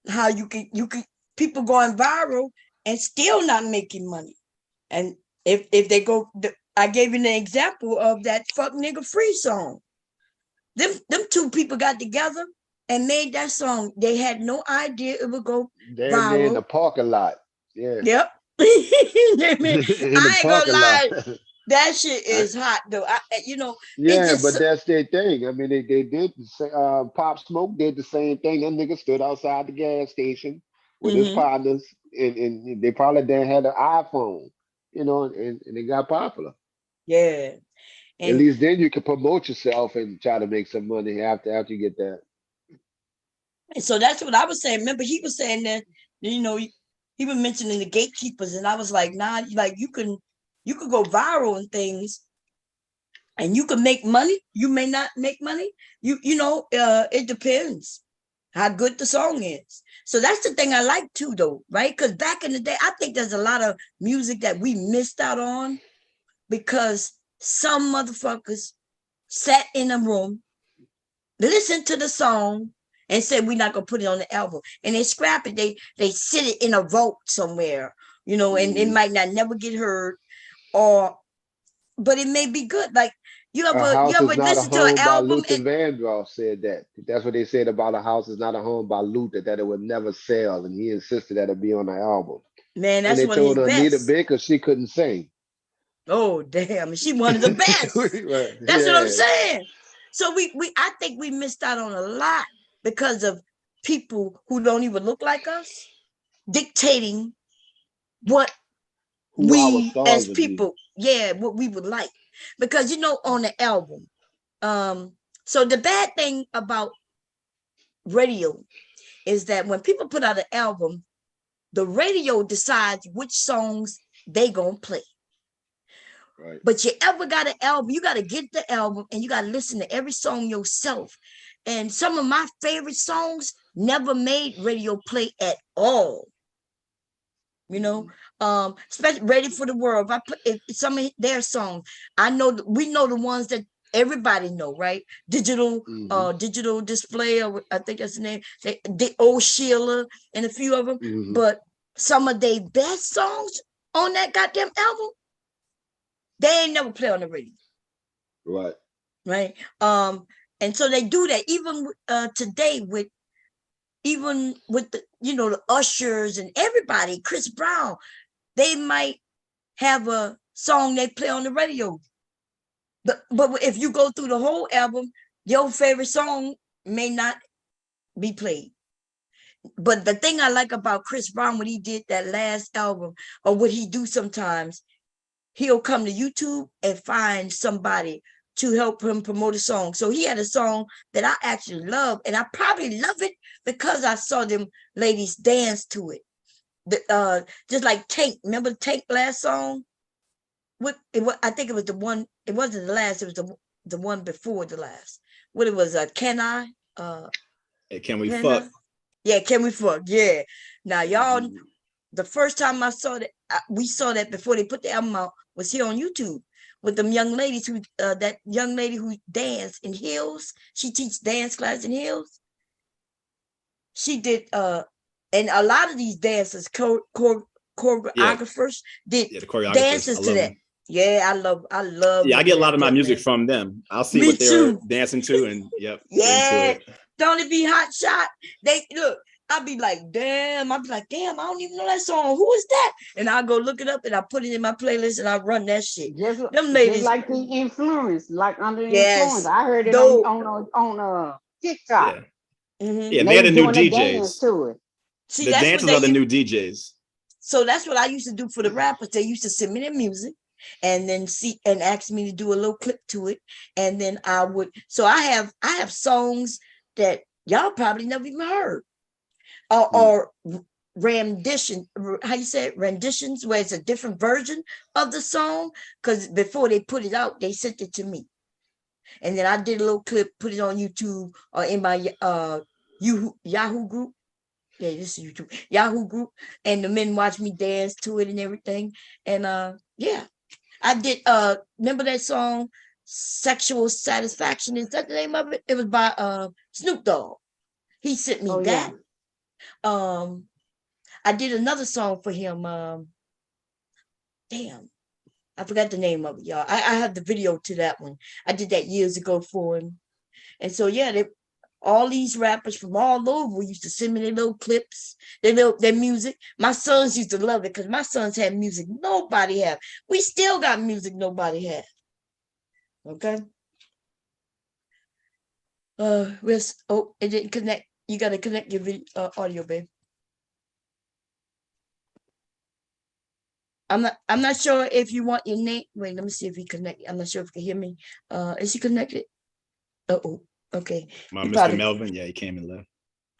How you can people going viral and still not making money. And if they go, I gave you an example of that Fuck Nigga Free song. Them two people got together and made that song. They had no idea it would go viral. They're in the parking lot. Yeah. Yep. I ain't gonna lie. That shit is hot though. Yeah, but that's their thing. I mean, they did the same, Pop Smoke did the same thing. That nigga stood outside the gas station with his partners, and they probably didn't have an iPhone, and they got popular. Yeah. And at least then you can promote yourself and try to make some money after you get that. And so that's what I was saying. Remember, he was saying that, he was mentioning the gatekeepers, and I was like, nah, like you can go viral and things and you can make money. You may not make money. It depends how good the song is. So that's the thing I like too, though, right? Because back in the day, I think there's a lot of music that we missed out on because some motherfuckers sat in a room, listened to the song, and said, we're not going to put it on the album. And they scrap it. They sit it in a vault somewhere, and it might not never get heard. But it may be good. Like you ever listen to an album? Luther Vandross said that. That's what they said about A House Is Not a Home by Luther, that it would never sell, and he insisted that it be on the album. Man, that's one of his best. Anita Baker she couldn't sing. Oh damn! She one of the best. Right. That's what I'm saying. So I think we missed out on a lot because of people who don't even look like us dictating what who our we stars as would be. people, yeah, what we would like. Because on the album, so the bad thing about radio is that when people put out an album, the radio decides which songs they gonna play. Right. But you ever got an album, you got to get the album and you got to listen to every song yourself. And some of my favorite songs never made radio play at all. Especially Ready for the World. If I put some of their songs, we know the ones that everybody know, right? Digital Display, or I think that's the name. The Old Sheila and a few of them. But some of their best songs on that goddamn album, they ain't never play on the radio. Right. And so they do that even today with the the ushers and everybody, Chris Brown, they might have a song they play on the radio. But if you go through the whole album, your favorite song may not be played. But the thing I like about Chris Brown, when he did that last album, or what he do sometimes, he'll come to YouTube and find somebody to help him promote a song. So he had a song that I actually love, and I probably love it because I saw them ladies dance to it. Just like Tank. Remember Tank last song? I think it was the one. It wasn't the last. It was the one before the last. What it was? Can I? Hey, can we fuck? Yeah, can we fuck? Yeah. Now y'all, the first time I saw that, we saw that before they put the album out, was here on YouTube with them young ladies who that young lady who danced in heels. She teaches dance class in heels. She did and a lot of these dancers, choreographers, did dances to that. Yeah, I love. Yeah, I get a lot of my music from them. I'll see what they're dancing to, and yeah. Don't it be Hot Shot? They look. I'll be like, damn. I don't even know that song. Who is that? And I'll go look it up and I put it in my playlist and I run that shit. Them ladies, just like the influence, like under the influence. I heard it on TikTok. Yeah, they're the new DJs. To it. See, the dancers are the new DJs. So that's what I used to do for the rappers. They used to send me their music and then ask me to do a little clip to it. And then I would. So I have songs that y'all probably never even heard. Or rendition, how you say it? Renditions, where it's a different version of the song. Because before they put it out, they sent it to me. And then I did a little clip, put it on YouTube or in my Yahoo group. Yeah, this is YouTube. Yahoo group. And the men watch me dance to it and everything. And yeah. I did remember that song Sexual Satisfaction? Is that the name of it? It was by Snoop Dogg. He sent me that. Yeah. I did another song for him. Damn. I forgot the name of it, y'all. I have the video to that one. I did that years ago for him. And so yeah, all these rappers from all over used to send me their little clips, their music. My sons used to love it because my sons had music nobody had. We still got music nobody had. Okay. It didn't connect. You got to connect your audio, babe. I'm not sure if you want your name. Wait, let me see if he connected. I'm not sure if he can hear me. Is he connected? Okay. Mr. Melvin, yeah, he came and left.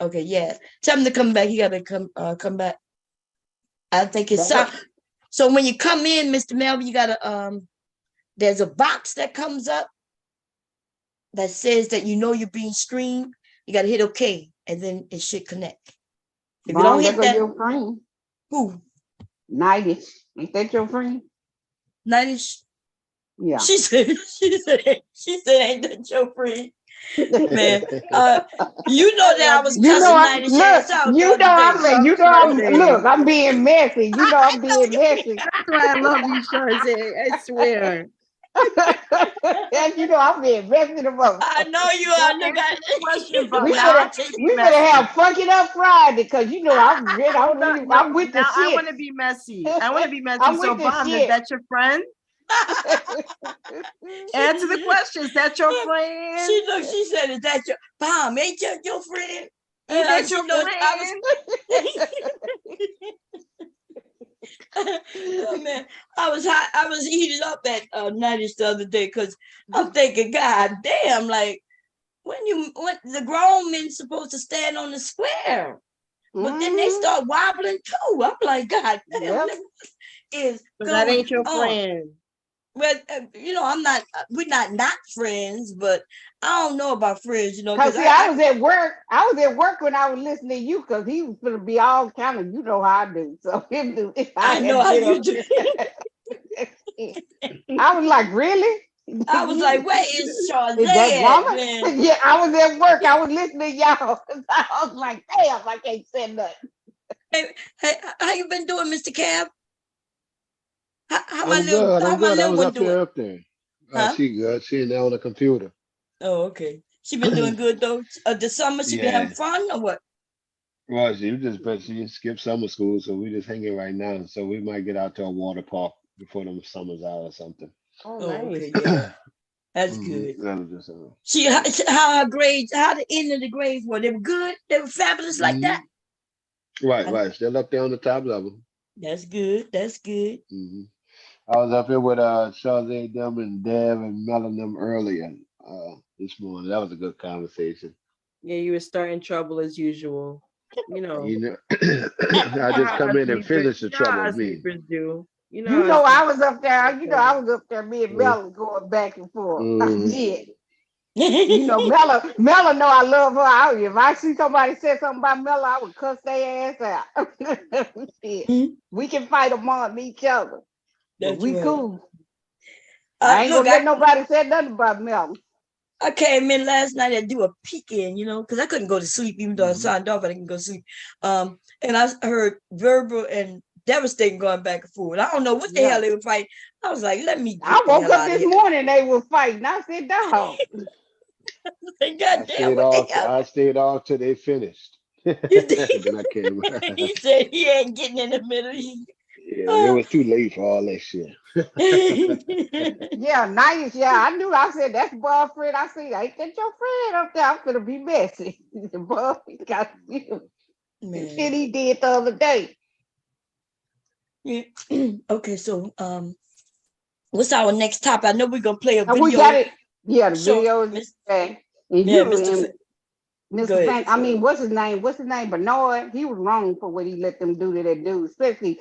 Okay, yeah. Tell him to come back. He got to come back. I think it's so when you come in, Mr. Melvin, you got to there's a box that comes up that says that you're being streamed. You got to hit OK, and then it should connect. If you don't hit that, your friend. Who? Nightish. Ain't that your friend? Nightish? Yeah. She said, ain't that your friend? Man, you know that I was cussing Nightish ass out. Look, I'm being messy. You know I'm being messy. That's why I love you, Charze. I swear. And you know I'm being messy the most. I know you are. Look at question, we better have Fuck It Up Friday because you know I'm with the shit. I want to be messy. So Bob, is that your friend? Answer the question. Is that your friend? She said, is that your Bob? Ain't your friend? Is that your friend? Man, I was heated up at 90s the other day because I'm thinking, God damn, like when the grown men supposed to stand on the square, but then they start wobbling too. I'm like, God damn, what is That ain't your on? friend. Well, we're not friends, but I don't know about friends, Cause see, I was at work. I was at work when I was listening to you, cause he was gonna be all kind of, how I do. So if I know how you do. I was like, really? I was like, where is Charlotte Is that woman? man? Yeah, I was at work. I was listening to y'all. I was like, damn, I can't say nothing. Hey, how you been doing, Mr. Cab? How I'm good. how I'm my good. I little was one up doing? there, up there. Huh? She good. She in there on the computer. Oh, okay. She been doing good though. The summer she been Yeah. having fun or what? Well, she skipped summer school, so we just hanging right now. So we might get out to a water park before the summer's out or something. Oh, Oh, nice. okay, yeah. That's good. That was just, How her grades, how the end of the grades were. They were good. They were fabulous like that. Right. Still up there on the top level. That's good. That's good. I was up here with Shazay them and Dev and Mel and them earlier this morning. That was a good conversation. Yeah, you were starting trouble as usual. I just come in and finish the trouble. Sleepers do. I was up there. I was up there. Me and Mella going back and forth. I did. Mella know I love her. If I see somebody say something about Mella, I would cuss their ass out. We can fight among each other. But we cool. I ain't gonna let nobody say nothing about Mella. I came in last night and do a peek in, because I couldn't go to sleep, even though I signed off, I didn't go to sleep. And I heard Verbal and Devastating going back and forth. I don't know what the hell they were fighting. I was like, let me get I woke up this morning, they were fighting. I said, dog. I stayed off till they finished. Then I came. He said he ain't getting in the middle. It was too late for all that shit. Yeah, nice. Yeah, I knew. I said, that's boyfriend. I said, ain't that your friend up there? I'm gonna be messy. The boy got you. The shit he did the other day. Yeah. Okay, so what's our next topic? I know we're gonna play a video. We got it. Yeah, the video is today. And Mr. Fan, I mean, what's his name? Bernard. He was wrong for what he let them do to that dude, especially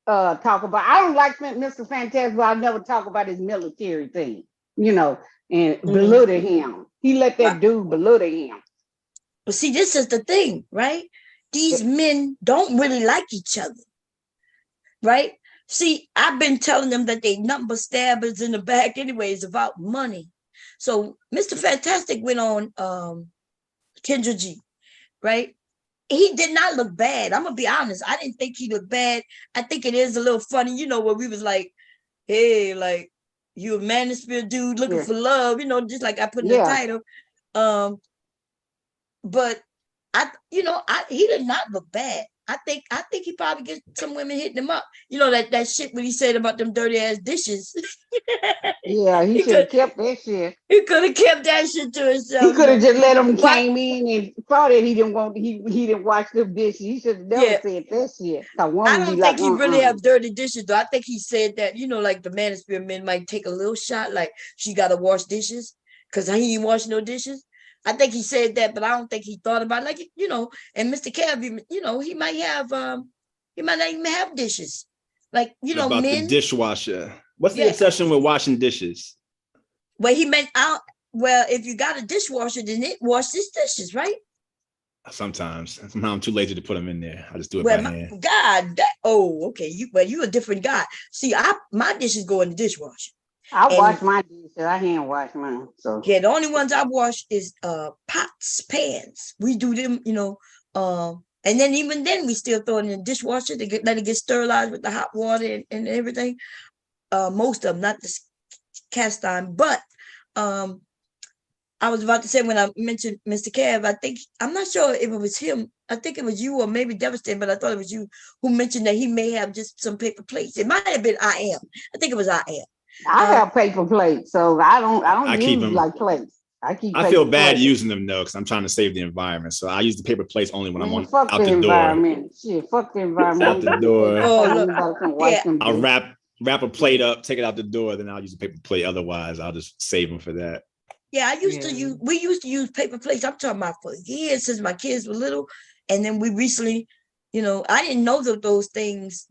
talk about. I don't like Mr. Fantastic, but I never talk about his military thing, and belittle him. He let that dude belittle him. But see, this is the thing, right? These men don't really like each other, right? See, I've been telling them that they number stabbers in the back anyway. It's about money. So Mr. Fantastic went on Kendra G, right? He did not look bad. I'm gonna be honest. I didn't think he looked bad. I think it is a little funny, where we was like, hey, like you a manosphere dude looking for love, just like I put in the title. But he did not look bad. I think he probably gets some women hitting him up. That shit when he said about them dirty ass dishes. Yeah, he should have kept that shit. He could have kept that shit to himself. He could have just let him came in and thought that he didn't want. He didn't wash them dishes. He should have never said that shit. I don't think he really have dirty dishes though. I think he said that like the manosphere men might take a little shot, like she got to wash dishes because he ain't wash no dishes. I think he said that, but I don't think he thought about it. And Mr. Kev, he might have he might not even have dishes. Like, about men. The dishwasher. What's the obsession with washing dishes? Well, he meant if you got a dishwasher, then it washes dishes, right? Sometimes I'm too lazy to put them in there. I just do it by hand. God, okay. You a different guy. See, my dishes go in the dishwasher. I wash my dishes. I hand wash mine. So the only ones I wash is pots, pans. We do them, and then even then we still throw it in the dishwasher to let it get sterilized with the hot water and everything. Most of them, not the cast iron, but I was about to say when I mentioned Mr. Kev, I'm not sure if it was him. I think it was you or maybe Devastating, but I thought it was you who mentioned that he may have just some paper plates. It might have been I am. I think it was I am. I have paper plates, so I don't use keep them like plates. I keep. I feel bad plates. using them though, because I'm trying to save the environment. So I use the paper plates only when I'm on Fuck out the the door. environment. Shit, fuck the environment. Out the door. Oh, look, yeah. I'll wrap a plate up, take it out the door, then I'll use a paper plate. Otherwise, I'll just save them for that. Yeah, we used to use paper plates. I'm talking about for years since my kids were little. And then we recently, I didn't know that those things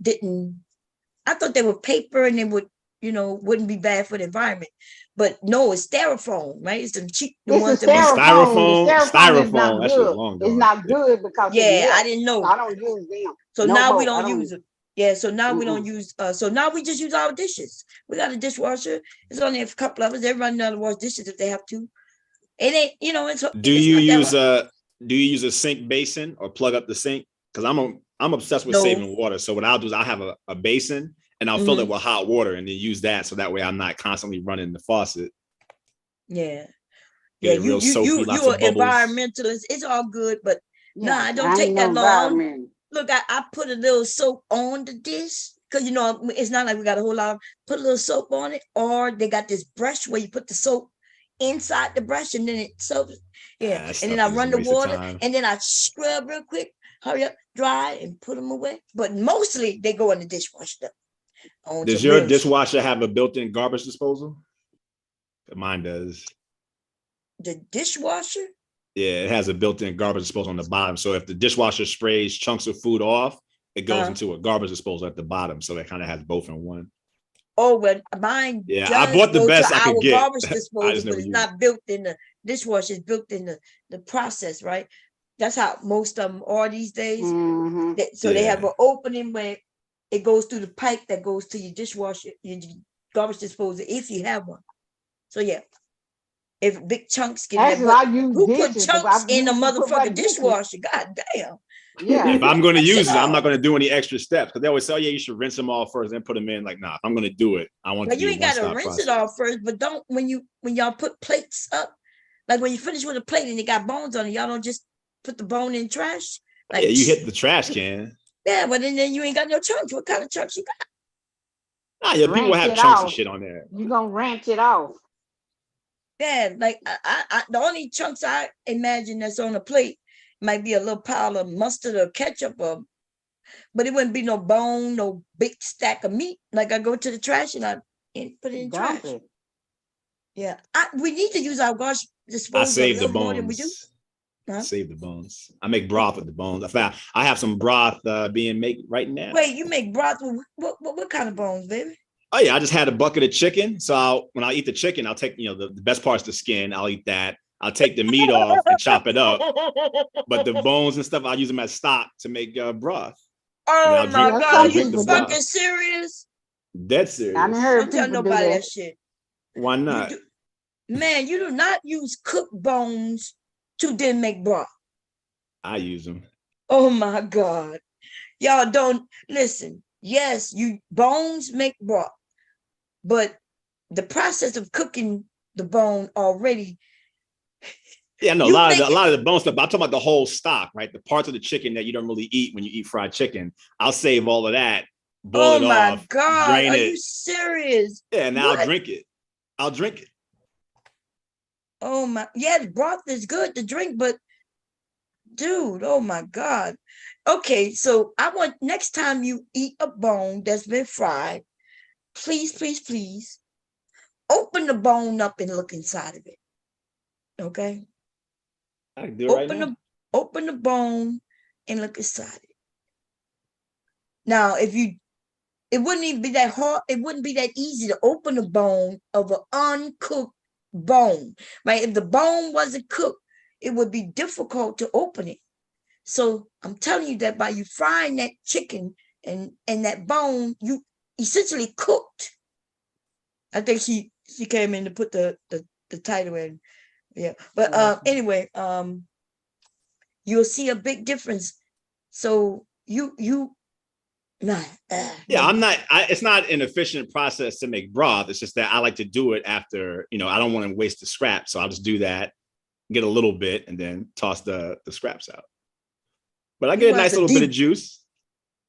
I thought they were paper and they would, wouldn't be bad for the environment. But no, it's styrofoam, right? It's the cheap ones that styrofoam. Styrofoam. That's just long gone. It's not good because I didn't know. I don't use them. So now we don't use it. Yeah, so now we don't use. So now we just use our dishes. We got a dishwasher. It's only a couple of us. Everybody knows how to wash dishes if they have to. It ain't, it's. Do you use a sink basin or plug up the sink? Because I'm obsessed with saving water. So what I'll do is I'll have a basin and I'll fill it with hot water and then use that so that way I'm not constantly running the faucet. Yeah. You're an environmentalist. It's all good, but I don't take that long. Look, I put a little soap on the dish because it's not like we got a whole lot. Put a little soap on it, or they got this brush where you put the soap inside the brush and then it soaks. Yeah, and then I run the water and then I scrub real quick, hurry up, dry, and put them away. But mostly they go in the dishwasher. Does your dishwasher have a built-in garbage disposal? Mine does. The dishwasher? Yeah, it has a built-in garbage disposal on the bottom. So if the dishwasher sprays chunks of food off, it goes into a garbage disposal at the bottom. So that kind of has both in one. Oh, well, mine. Yeah, I bought the best I could get. Garbage disposal, but it's not built in the dishwasher. It's built in the process, right? That's how most of them are these days. So they have an opening where it goes through the pipe that goes to your dishwasher, your garbage disposal, if you have one. So yeah. If big chunks get who put chunks in a motherfucking dishwasher? God damn. Yeah. If I'm going to use it, I'm not going to do any extra steps because they always say, "Oh yeah, you should rinse them all first, then put them in." Like, nah, if I'm going to do it, I want to. You ain't got to rinse it all first, but don't when y'all put plates up, like when you finish with a plate and it got bones on it, y'all don't just put the bone in trash. Like, yeah, you hit the trash can. Yeah, but then you ain't got no chunks. What kind of chunks you got? Nah, yeah, people have chunks of shit on there. You gonna ranch it off. Yeah, like I the only chunks I imagine that's on a plate might be a little pile of mustard or ketchup, but it wouldn't be no bone, no big stack of meat. Like I go to the trash and I put it in trash. Yeah, we need to use our garbage disposal. I save the bones. More than we do. Huh? Save the bones. I make broth with the bones. I have some broth being made right now. Wait, you make broth with what kind of bones, baby? Oh yeah, I just had a bucket of chicken. So when I eat the chicken, I'll take the best part's the skin. I'll eat that. I'll take the meat off and chop it up. But the bones and stuff, I'll use them as stock to make broth. Oh my God, are you fucking serious? Dead serious. I never heard Don't tell nobody that shit. Why not? Man, you do not use cooked bones to then make broth. I use them. Oh my God. Y'all don't listen. Yes, bones make broth, but the process of cooking the bone already. Yeah, no, a lot of the bone stuff. But I'm talking about the whole stock, right? The parts of the chicken that you don't really eat when you eat fried chicken. I'll save all of that, boil it off. Oh my God, drain are it. You serious? Yeah, and I'll drink it. I'll drink it. Oh my, yeah, the broth is good to drink, but dude, oh my God. Okay, so I want next time you eat a bone that's been fried, please, please, please open the bone up and look inside of it. Okay? I can do it right now. Open the bone and look inside it. Now, it wouldn't even be that hard, it wouldn't be that easy to open the bone of an uncooked bone, right? If the bone wasn't cooked, it would be difficult to open it. So I'm telling you that by you frying that chicken and that bone, you essentially cooked. I think she came in to put the title in. Yeah. But anyway, you'll see a big difference. So you I'm not, it's not an efficient process to make broth. It's just that I like to do it after, I don't want to waste the scraps. So I'll just do that, get a little bit, and then toss the scraps out. But I get a nice little bit of juice.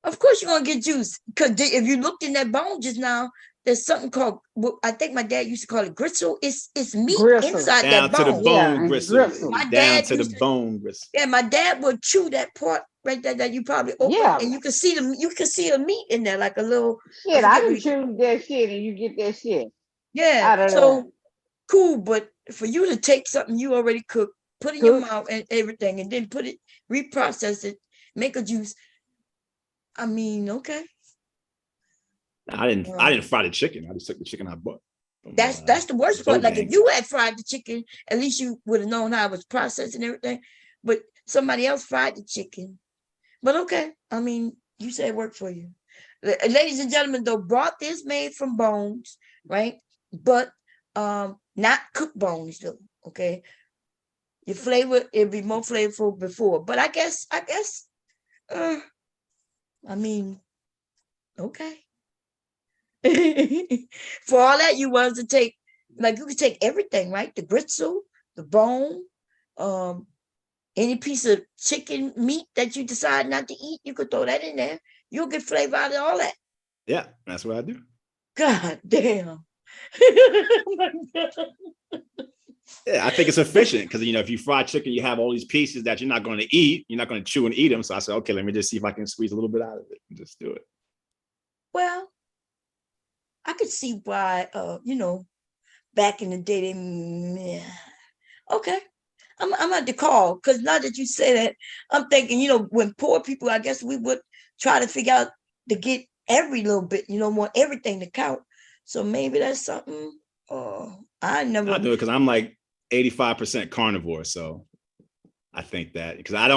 Of course you're going to get juice. Because if you looked in that bone just now, there's something called, I think my dad used to call it gristle. It's meat Gristle. inside Down that to the bone. Yeah, bone and gristle. gristle. My Down dad to the used to, bone gristle. yeah, my dad would chew that part right there that you probably open, Yeah. and you can see the meat in there, like a little. Shit, I I forget what didn't he, choose that shit and you get that shit yeah. out of there. So cool, but for you to take something you already cooked, put in your Cook. mouth and everything, and then put it, reprocess it, make a juice. I mean, okay. I didn't fry the chicken. I just took the chicken I bought. That's the worst part. Like if Bojangles. you had fried the chicken, at least you would have known how it was processed and everything. But somebody else fried the chicken. But okay, I mean, you said it worked for you. Ladies and gentlemen, though, broth is made from bones, right? But not cooked bones, though. Okay, your flavor it'd be more flavorful before. But I guess, I mean, okay. For all that, you wanted to take, like, you could take everything, right? The gristle, the bone, any piece of chicken meat that you decide not to eat, you could throw that in there. You'll get flavor out of all that. Yeah, that's what I do. God damn. Oh my God. Yeah, I think it's efficient because if you fry chicken, you have all these pieces that you're not going to eat. You're not going to chew and eat them. So I said, okay, let me just see if I can squeeze a little bit out of it and just do it. Well, I could see why, back in the day, okay. I'm at the call, because now that you say that, I'm thinking, when poor people, I guess we would try to figure out to get every little bit, want everything to count. So maybe that's something. I never. I do it because I'm like 85% carnivore. So I think that because I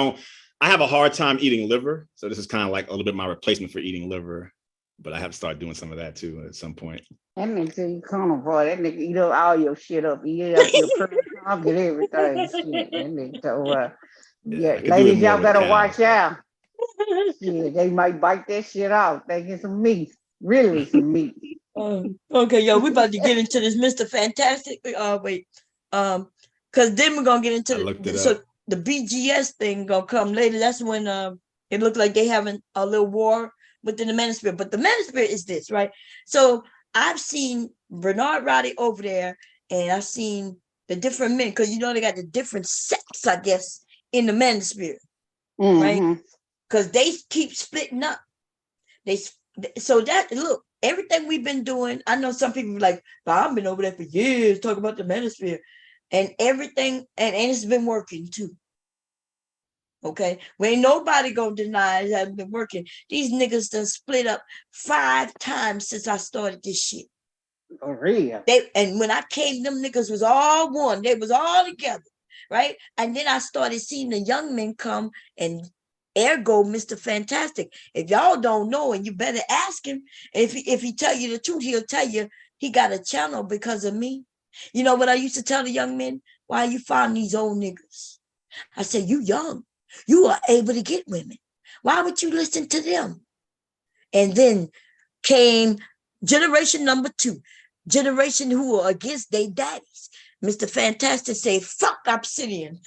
have a hard time eating liver. So this is kind of like a little bit my replacement for eating liver. But I have to start doing some of that too at some point. That nigga say you carnivore. That nigga eat up all your shit up. He eat up your prime, get everything. Shit. That nigga so yeah, ladies, y'all better watch out. Shit, they might bite that shit off. They get some meat. Really some meat. Okay, yo, we about to get into this Mr. Fantastic. Wait. Because then we're gonna get into the BGS thing gonna come later. That's when it looked like they having a little war within the manosphere. But the manosphere is this, right? So I've seen Bernard Roddy over there, and I've seen the different men, because they got the different sects, I guess, in the manosphere, right? Because they keep splitting up. So that, look, everything we've been doing, I know some people like, I've been over there for years talking about the manosphere and everything, and it's been working too. Okay, we ain't nobody gonna deny it hasn't been working. These niggas done split up 5 times since I started this shit. For real. And when I came, them niggas was all one. They was all together, right? And then I started seeing the young men come, and ergo Mr. Fantastic. If y'all don't know, and you better ask him. If he tell you the truth, he'll tell you he got a channel because of me. You know what I used to tell the young men? Why you find these old niggas? I said, you young. You are able to get women. Why would you listen to them? And then came generation number 2, generation who are against their daddies. Mr. Fantastic say, fuck Obsidian.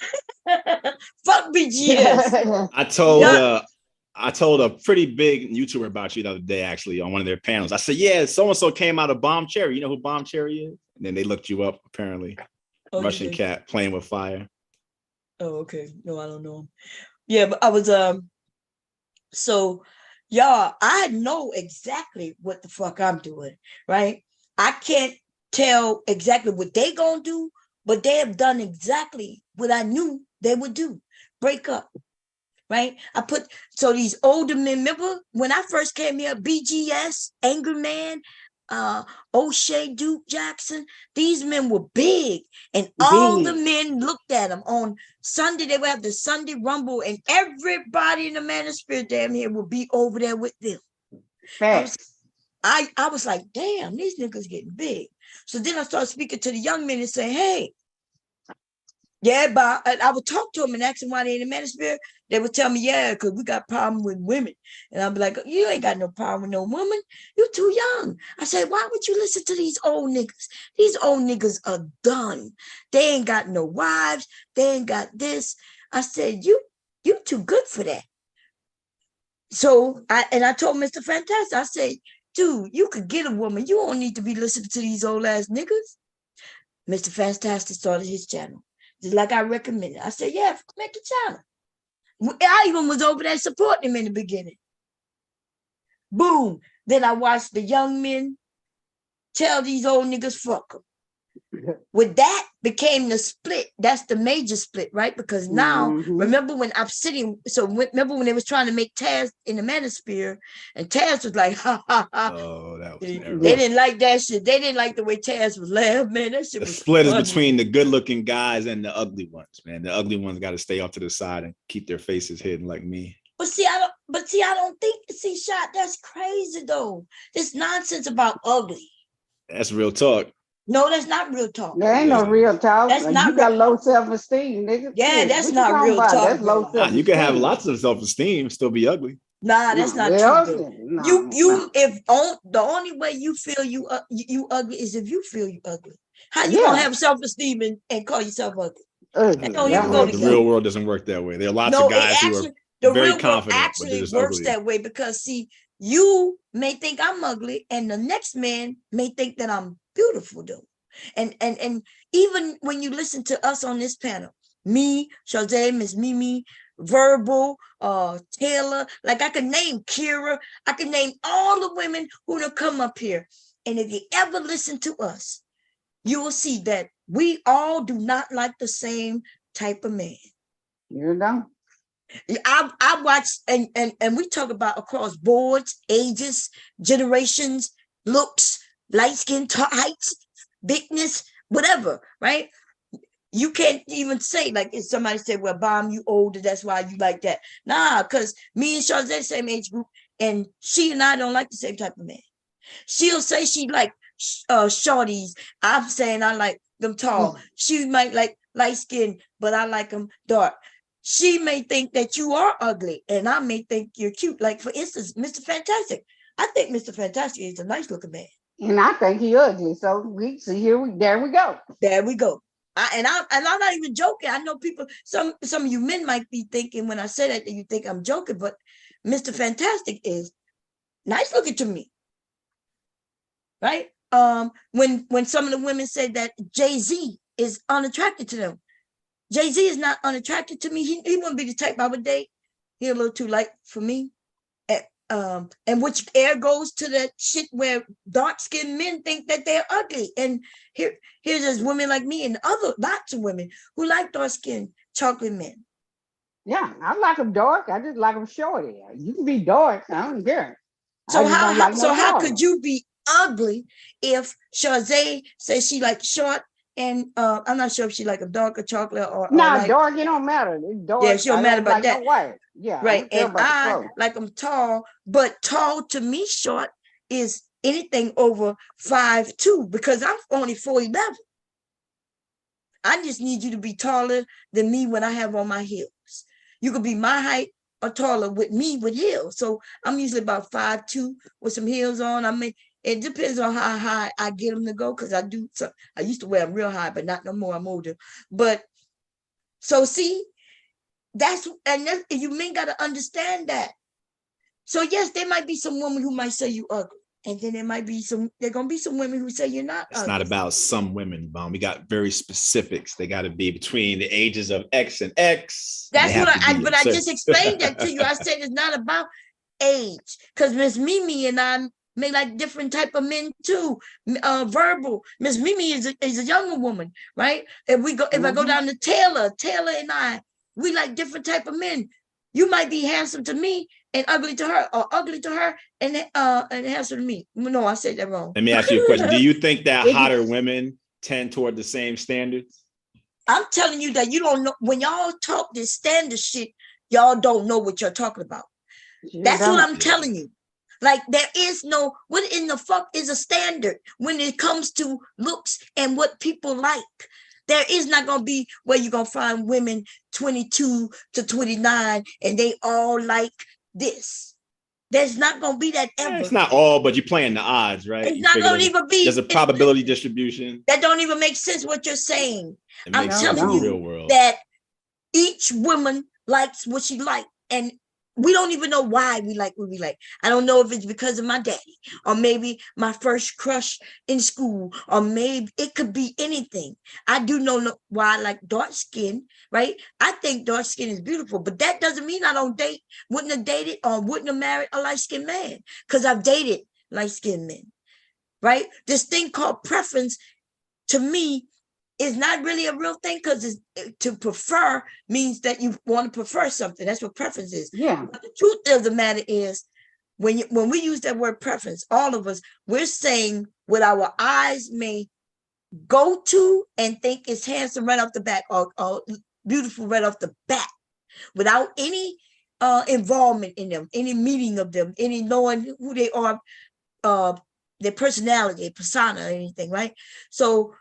Fuck BGS. I told a pretty big YouTuber about you the other day, actually, on one of their panels. I said, yeah, so-and-so came out of Bomb Cherry. You know who Bomb Cherry is? And then they looked you up, apparently. Russian cat playing with fire. Oh, okay. No, I don't know him. Yeah, but I was so y'all, I know exactly what the fuck I'm doing, right? I can't tell exactly what they gonna do, but they have done exactly what I knew they would do. Break up. Right? So these older men, remember when I first came here, BGS, Angry Man, O'Shea, Duke Jackson, these men were big, and all the men looked at them. On Sunday, they would have the Sunday Rumble, and everybody in the manosphere damn here would be over there with them. I was like, damn, these niggas getting big. So then I started speaking to the young men and saying, hey, yeah, but I would talk to them and ask them why they in the manosphere. They would tell me, yeah, because we got problem with women. And I'd be like, you ain't got no problem with no woman. You're too young. I said, why would you listen to these old niggas? These old niggas are done. They ain't got no wives. They ain't got this. I said, you too good for that. So I told Mr. Fantastic, I said, dude, you could get a woman. You don't need to be listening to these old ass niggas. Mr. Fantastic started his channel. Just like I recommended. I said, yeah, make a channel. I even was over there supporting him in the beginning. Boom. Then I watched the young men tell these old niggas fuck them. With that became the split. That's the major split, right? Because now, remember when Obsidian, remember when they was trying to make Taz in the Manosphere, and Taz was like, ha, ha, ha. Oh, that was They terrible. didn't like that shit. They didn't like the way Taz was laughing, man. That shit The was split funny. is between the good-looking guys and the ugly ones, man. The ugly ones got to stay off to the side and keep their faces hidden like me. But see, I don't think, Shot, that's crazy though. This nonsense about ugly. That's real talk. No, that's not real talk. There ain't no real talk. That's not you got real- low self-esteem, nigga. Yeah, Shit, that's what not you talking real about? talk, That's low bro. self-esteem. You can have lots of self-esteem, still be ugly. Nah, that's not well, true, bro. no. If the only way you feel you ugly is if you feel you ugly. How you gonna have self-esteem and call yourself ugly? That don't even go The together. real world doesn't work that way. There are lots of guys who are the very real world confident, but they're actually just works ugly. that way because see, you may think I'm ugly, and the next man may think that I'm beautiful, though. And even when you listen to us on this panel, me, Shazay, Miss Mimi, Verbal, Taylor, like I could name Kira, I could name all the women who have come up here. And if you ever listen to us, you will see that we all do not like the same type of man. You know? I watch and we talk about across boards, ages, generations, looks, light skin, heights, bigness, whatever, right? You can't even say, like, if somebody said, well, Bomb, you older, that's why you like that. Nah, because me and Shazay same age group, and she and I don't like the same type of man. She'll say she like shorties. I'm saying I like them tall. She might like light skin, but I like them dark. She may think that you are ugly, and I may think you're cute. Like, for instance, Mr. Fantastic. I think Mr. Fantastic is a nice looking man. And I think he ugly. So there we go. There we go. I'm not even joking. I know people, some of you men might be thinking when I say that you think I'm joking, but Mr. Fantastic is nice looking to me. Right? When some of the women said that Jay-Z is unattracted to them, Jay-Z is not unattracted to me. He wouldn't be the type I would date. He's a little too light for me. And which air goes to that shit where dark-skinned men think that they're ugly. And here's just women like me and other lots of women who like dark-skinned chocolate men. Yeah, I like them dark. I just like them shorty. You can be dark. I don't care. So how could you be ugly if Shazay says she like short and I'm not sure if she like a darker chocolate or dark, it don't matter. It's dark. Yeah, she don't matter about that. White. Yeah, right. And I like them tall, but tall to me short is anything over 5'2" because I'm only 4'11". I just need you to be taller than me when I have on my heels. You could be my height or taller with me with heels. So I'm usually about 5'2" with some heels on. I mean, it depends on how high I get them to go because I do. So I used to wear them real high, but not no more. I'm older. But so see, you men got to understand that. So yes, there might be some women who might say you ugly. And then there going to be some women who say you're not ugly. It's not about some women, Bomb. We got very specifics. They got to be between the ages of X and X. That's what I just explained that to you. I said it's not about age. Because Miss Mimi and I may like different type of men too. Verbal. Miss Mimi is a younger woman, right? If I go down to Taylor and I, we like different type of men. You might be handsome to me and ugly to her, or ugly to her and handsome to me. No, I said that wrong. Let me ask you a question. Do you think that hotter women tend toward the same standards? I'm telling you that you don't know. When y'all talk this standard shit, y'all don't know what you're talking about. That's what I'm telling you. Like, there is no, what in the fuck is a standard when it comes to looks and what people like? There is not going to be where you're going to find women 22 to 29 and they all like this. There's not going to be that ever. It's not all, but you're playing the odds, right? It's not going to even be. There's a probability distribution. That don't even make sense what you're saying. I'm telling you that each woman likes what she likes. And we don't even know why we like what we like. I don't know if it's because of my daddy, or maybe my first crush in school, or maybe it could be anything. I do know why I like dark skin, right? I think dark skin is beautiful, but that doesn't mean I wouldn't have dated or wouldn't have married a light-skinned man, because I've dated light-skinned men, right? This thing called preference, to me, is not really a real thing, because to prefer means that you want to prefer something. That's what preference is. Yeah. But the truth of the matter is, when we use that word preference, all of us, we're saying what our eyes may go to and think is handsome right off the back, or beautiful right off the bat, without any involvement in them, any meeting of them, any knowing who they are, their personality, their persona, or anything, right? So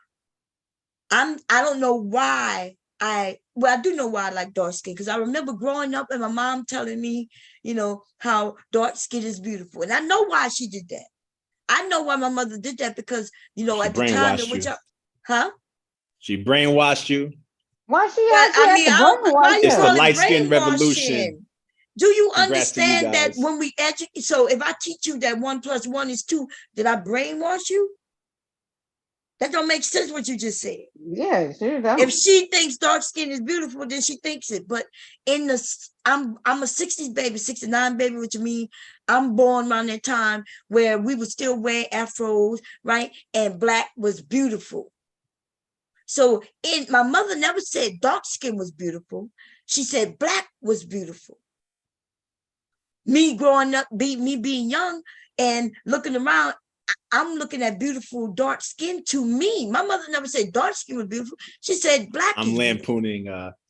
I don't know why I do know why I like dark skin, because I remember growing up and my mom telling me, how dark skin is beautiful. And I know why she did that. I know why my mother did that, because, at the time in which she brainwashed you. Why she had to brainwash It's the you? light skin revolution. Do you Congrats understand that when we educate? So if I teach you that 1 + 1 is 2, did I brainwash you? That don't make sense what you just said. Yeah, sure don't. If she thinks dark skin is beautiful, then she thinks it. But I'm a 60s baby, 69 baby, which means I'm born around that time where we would still wear afros, right? And black was beautiful. So my mother never said dark skin was beautiful. She said black was beautiful. Me growing up, me being young and looking around, I'm looking at beautiful dark skin to me. My mother never said dark skin was beautiful. She said black. I'm lampooning.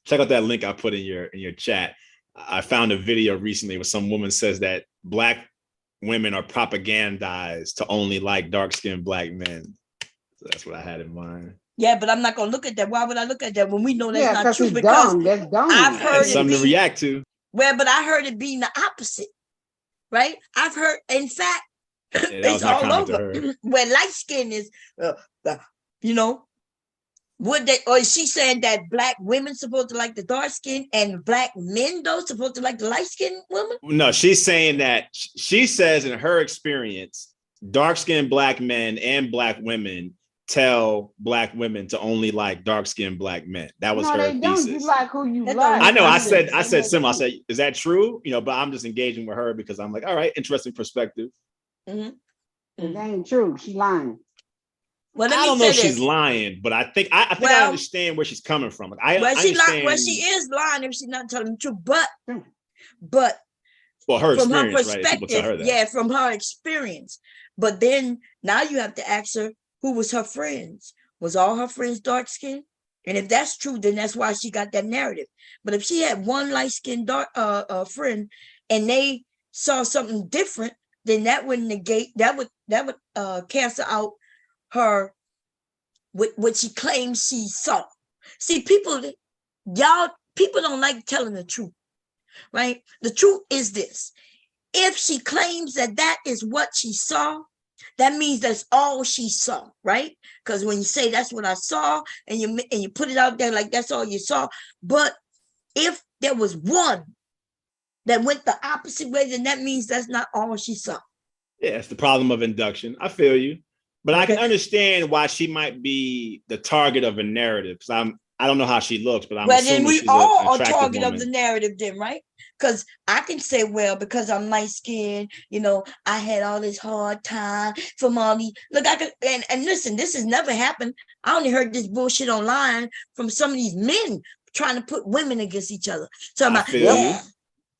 Check out that link I put in your chat. I found a video recently where some woman says that black women are propagandized to only like dark-skinned black men. So that's what I had in mind. Yeah, but I'm not gonna look at that. Why would I look at that when we know that's not true? Because that's dumb. I've heard it's something to react to. Well, but I heard it being the opposite, right? I've heard, in fact, it's all over. Where light skin is, would they, or is she saying that black women supposed to like the dark skin and black men though supposed to like the light skinned women? No, she's saying that she says in her experience, dark skinned black men and black women tell black women to only like dark skinned black men. That was her thesis. You like who you like. I know. I said similar. I said, is that true? But I'm just engaging with her because I'm like, all right, interesting perspective. Mm-hmm. It ain't true. She lying. Well, I don't know if she's lying, but I think I understand where she's coming from. I understand. Well, she is lying if she's not telling the truth. But well, her from experience, her perspective, right? People tell her that. Yeah, from her experience. But then now you have to ask her, who was her friends? Was all her friends dark skinned? And if that's true, then that's why she got that narrative. But if she had one light skinned friend and they saw something different, then that would negate, that would cancel out her what she claims she saw. See, people don't like telling the truth, right? The truth is this: if she claims that is what she saw, that means that's all she saw, right? Because when you say that's what I saw, and you put it out there like that's all you saw, but if there was one that went the opposite way, then that means that's not all she saw. Yeah, it's the problem of induction. I feel you. But I can understand why she might be the target of a narrative, because I don't know how she looks, but I'm assuming then we she's all are target of the narrative then, right? Because I can say, well, because I'm light skinned, I had all this hard time from all these. Look, I could and listen, this has never happened. I only heard this bullshit online from some of these men trying to put women against each other. So I feel you.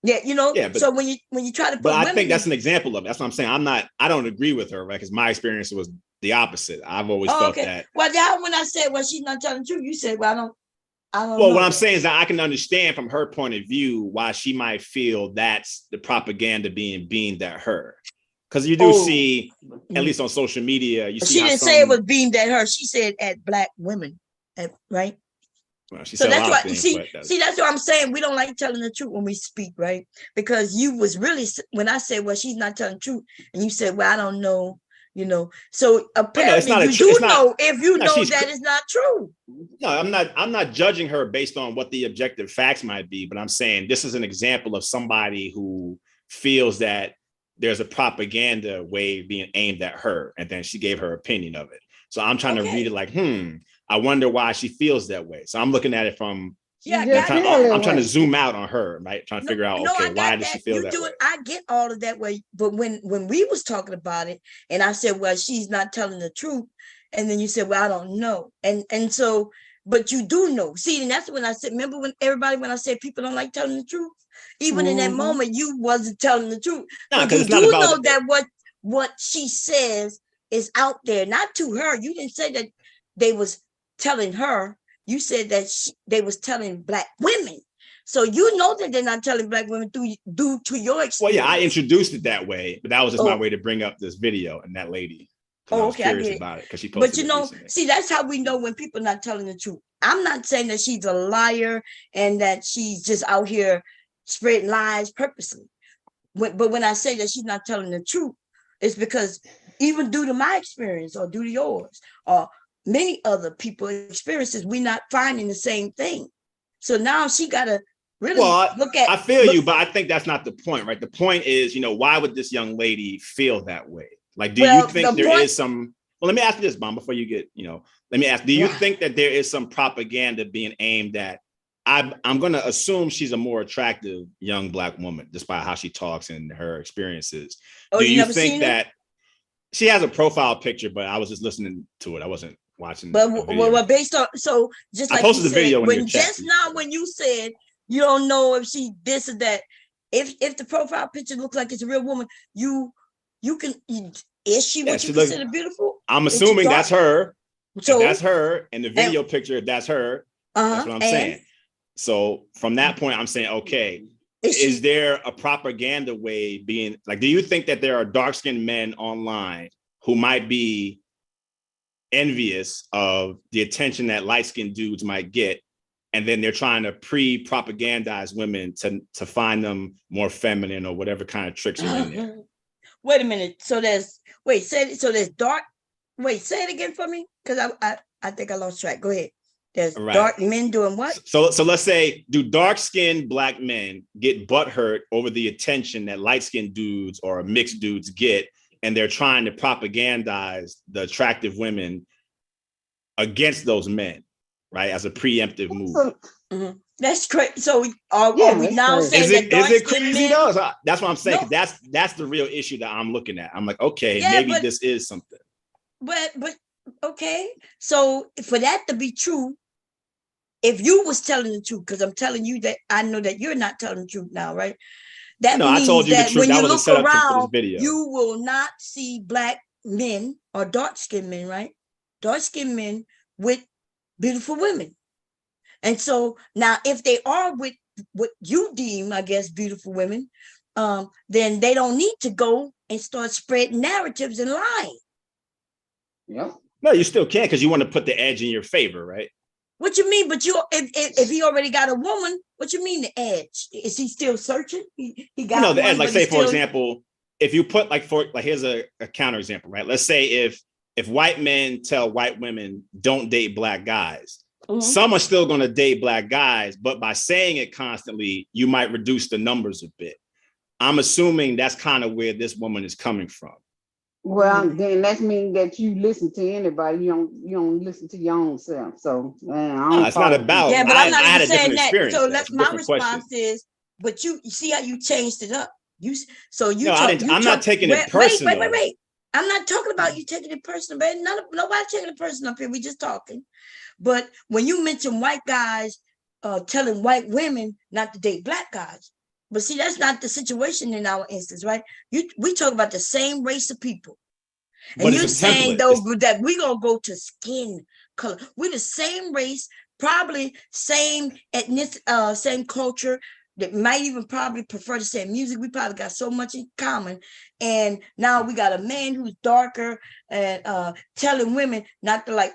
Yeah, but, so when you try to put I think that's an example of it. That's what I'm saying. I don't agree with her, right? Because my experience was the opposite. I've always felt that. Well, now when I said, well, she's not telling the truth, you said, well, I don't well, know. What I'm saying is that I can understand from her point of view why she might feel that's the propaganda being beamed at her. Because you do see, at least on social media, you see. She didn't say it was beamed at her. She said at black women, right? Well, so that's why see that's what I'm saying. We don't like telling the truth when we speak, right? Because you was really, when I said, well, she's not telling the truth, and you said, well, I don't know, you know. So apparently not you it's do not, know if you no, know that it's not true. No, I'm not judging her based on what the objective facts might be, but I'm saying this is an example of somebody who feels that there's a propaganda wave being aimed at her, and then she gave her opinion of it. So I'm trying to read it like, I wonder why she feels that way. So I'm looking at it from, I'm trying to zoom out on her, right? Trying to figure out, okay, why does she feel that way? I get all of that way, but when we was talking about it, and I said, well, she's not telling the truth, and then you said, well, I don't know, and so, but you do know. See, and that's when I said, remember when I said people don't like telling the truth, even in that moment, you wasn't telling the truth. No, but you it's do not about know that what she says is out there, not to her. You didn't say that they was telling her. You said that they was telling Black women. So you know that they're not telling Black women due to your experience. Well, yeah, I introduced it that way, but that was just my way to bring up this video and that lady. I was curious about it because she posted. But you know, see, that's how we know when people are not telling the truth. I'm not saying that she's a liar and that she's just out here spreading lies purposely. But when I say that she's not telling the truth, it's because even due to my experience or due to yours or many other people's experiences, we're not finding the same thing. So now she got to really look at. I feel you, but I think that's not the point, right? The point is, why would this young lady feel that way? Like, do you think there is some? Well, let me ask you this, Mom, before you get, let me ask, do you think that there is some propaganda being aimed at? I'm going to assume she's a more attractive young Black woman, despite how she talks and her experiences. Do you think that she has a profile picture, but I was just listening to it. I wasn't watching. But well, based on, so just like I posted the video when just now when you said you don't know if she this or that, if the profile picture looks like it's a real woman, you can, is she what you consider beautiful? I'm assuming that's her. So that's her in the video picture. That's her. That's what I'm saying. So from that point, I'm saying, okay, is there a propaganda way being like, do you think that there are dark-skinned men online who might be envious of the attention that light-skinned dudes might get, and then they're trying to propagandize women to find them more feminine or whatever kind of tricks are in there? Wait a minute. So there's there's dark. Wait, say it again for me, because I think I lost track. Go ahead. There's dark men doing what? So let's say, do dark-skinned Black men get butthurt over the attention that light-skinned dudes or mixed dudes get, and they're trying to propagandize the attractive women against those men, right? As a preemptive move. That's crazy. So are we now saying that is it crazy though? So that's what I'm saying. No. That's the real issue that I'm looking at. I'm like, okay, maybe this is something. But okay. So for that to be true, if you was telling the truth, because I'm telling you that I know that you're not telling the truth now, right? That means I told you that the truth. When you look around, you will not see Black men or dark-skinned men, right? Dark-skinned men with beautiful women. And so now if they are with what you deem, I guess, beautiful women, then they don't need to go and start spreading narratives and lying. Yeah. No, you still can, because you want to put the edge in your favor, right? What you mean? But if he already got a woman, what you mean the edge? Is he still searching? He got the edge. Like, say, for example, if you put here's a counter example, right? Let's say if white men tell white women don't date Black guys, some are still going to date Black guys, but by saying it constantly, you might reduce the numbers a bit. I'm assuming that's kind of where this woman is coming from. Well, then that means that you listen to anybody. You don't listen to your own self. So no, it's not about. Yeah, but I'm not even saying that. So my response is, but you see how you changed it up. I'm not taking it personal. Wait. I'm not talking about you taking it personal, man. Nobody taking it personal up here. We just talking. But when you mention white guys telling white women not to date Black guys, but see, that's not the situation in our instance, right? We talk about the same race of people. And you're saying, though, that we're going to go to skin color. We're the same race, probably same ethnic, same culture, that might even probably prefer the same music. We probably got so much in common. And now we got a man who's darker and telling women not to like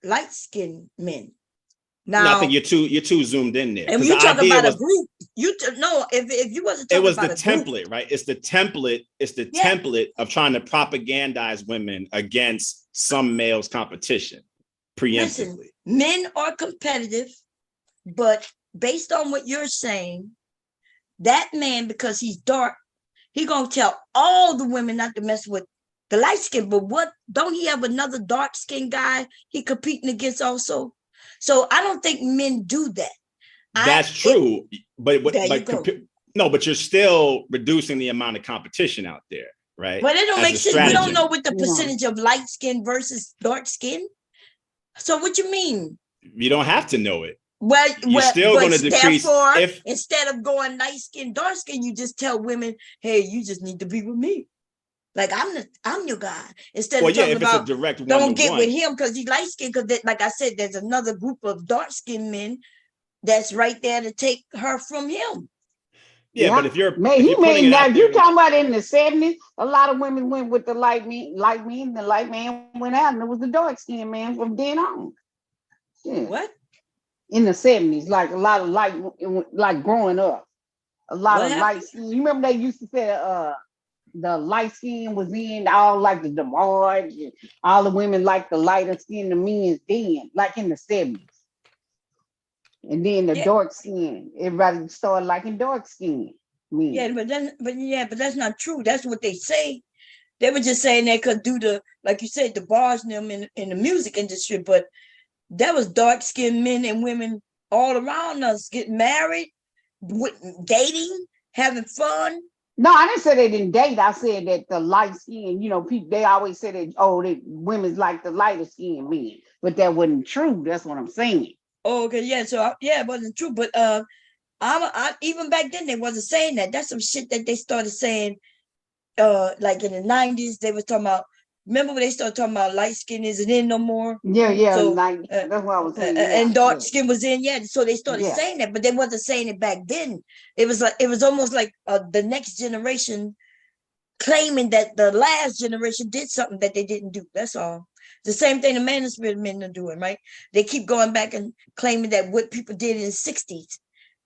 light-skinned men. Now, no, I think you're too zoomed in there. and you talk about a group. No, if you wasn't talking about the template, right? It's the template. It's the template of trying to propagandize women against some males' competition preemptively. Listen, men are competitive, but based on what you're saying, that man, because he's dark, he gonna tell all the women not to mess with the light skin. But what, don't he have another dark skinned guy he competing against also? So I don't think men do that. That's true, but no, but you're still reducing the amount of competition out there, right? But it don't make sense. We don't know what the percentage of light skin versus dark skin. So what you mean? You don't have to know it. Well, you're still going to decrease. If instead of going light skin, dark skin, you just tell women, "Hey, you just need to be with me. Like I'm your guy." Instead of talking about a direct don't get with him because he's light skin. Because like I said, there's another group of dark skinned men that's right there to take her from him. Yeah, but if you're man, you talking about in the 70s, a lot of women went with the light men, the light man went out, and it was the dark skinned man from then on. Yeah. What? In the 70s, like a lot of like growing up, a lot of light skin. You remember they used to say the light skin was in all like the DeMar, all the women like the lighter skin, the men's then, like in the 70s. And then the dark skin, everybody started liking dark skin. Yeah, but that's not true. That's what they say. They were just saying that because due to, like you said, the bars and them in the music industry, but that was dark-skinned men and women all around us getting married, dating, having fun. No, I didn't say they didn't date. I said that the light skin, people, they always say that, that women's like the lighter skin men, but that wasn't true. That's what I'm saying. Oh, okay, yeah. So it wasn't true, but I even back then they wasn't saying that. That's some shit that they started saying. Like in the 90s, they were talking about. Remember when they started talking about light skin isn't in no more? Yeah. So, that's what I was saying. And dark skin was in, So they started saying that, but they wasn't saying it back then. It was almost like the next generation claiming that the last generation did something that they didn't do. That's all. The same thing the manosphere men are doing, right? They keep going back and claiming that what people did in the 60s.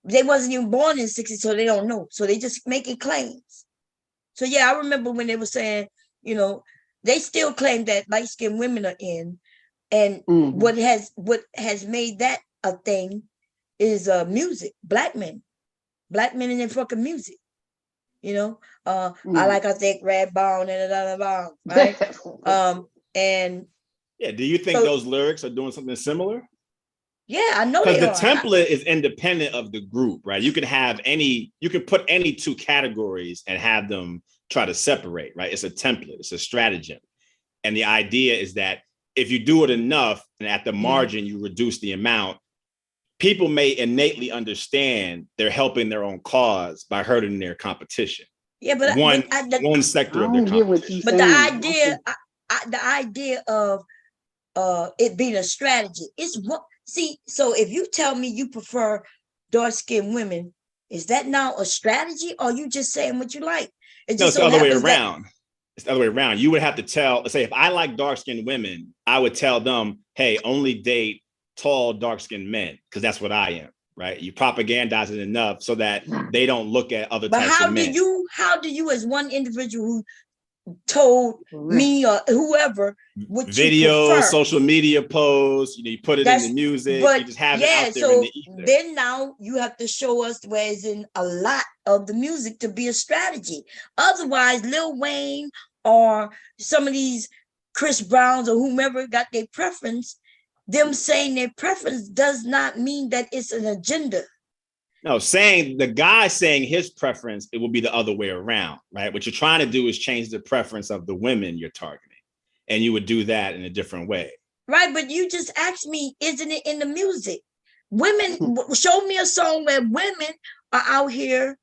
They wasn't even born in the 60s, so they don't know. So they just making claims. So I remember when they were saying, they still claim that light-skinned women are in. And what has made that a thing is music, black men in their fucking music. I like I think red bone and right? And do you think those lyrics are doing something similar? Yeah, I know because the template is independent of the group, right? You can put any two categories and have them try to separate, right? It's a template, it's a stratagem. And the idea is that if you do it enough and at the margin, you reduce the amount, people may innately understand they're helping their own cause by hurting their competition. Yeah, but one sector of their competition. But the idea of it being a strategy, it's what. See, so if you tell me you prefer dark-skinned women, is that now a strategy, or you just saying what you like? It's the other way around. It's the other way around. You would have to let's say, if I like dark-skinned women, I would tell them, hey, only date tall, dark-skinned men, because that's what I am, right? You propagandize it enough so that they don't look at other types of men. How do you, as one individual who told me or whoever what video, you prefer, social media posts, you put it in the music, you just have it out there in the ether. Then now you have to show us whereas in a lot of the music to be a strategy. Otherwise, Lil Wayne or some of these Chris Browns or whomever got their preference, them saying their preference does not mean that it's an agenda. No, the guy saying his preference, it will be the other way around, right? What you're trying to do is change the preference of the women you're targeting. And you would do that in a different way. Right, but you just asked me, isn't it in the music? Women, show me a song where women are out here.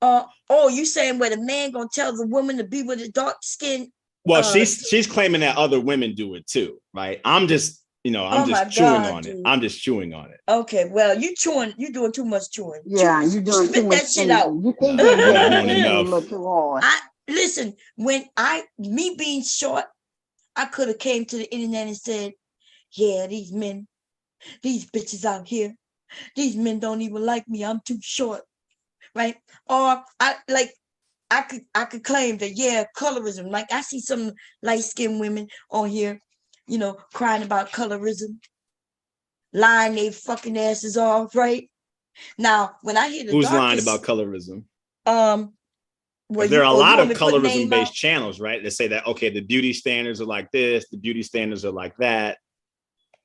You saying where the man gonna tell the woman to be with a dark skin? Well, she's claiming that other women do it too, right? I'm just chewing on it. I'm just chewing on it. Okay, well, you doing too much chewing. Yeah, you doing too much. That shit out. You think a little too hard. Listen, me being short, I could have came to the internet and said, yeah, these men, These bitches out here, these men don't even like me. I'm too short, right? Or I could claim that, yeah, colorism. Like I see some light-skinned women on here, crying about colorism, lying their fucking asses off, right? Now, when I hear the Who's lying darkest, about colorism? well, there are a lot of want me to put name out? colorism-based channels, right? That say that, okay, the beauty standards are like this, the beauty standards are like that.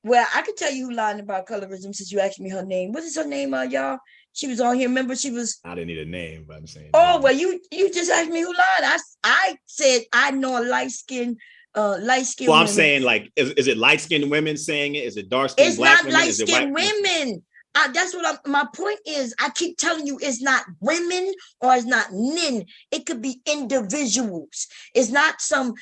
Well, I can tell you who lying about colorism since you asked me her name. What is her name, y'all? She was on here. Remember, she was. I didn't need a name, but I'm saying. Oh, well, you just asked me who lied. I said I know a light skinned Well, women. I'm saying, like, is it light-skinned women saying it? Is it dark-skinned It's black not women? light-skinned women. That's what my point is. I keep telling you, it's not women or it's not men. It could be individuals. It's not something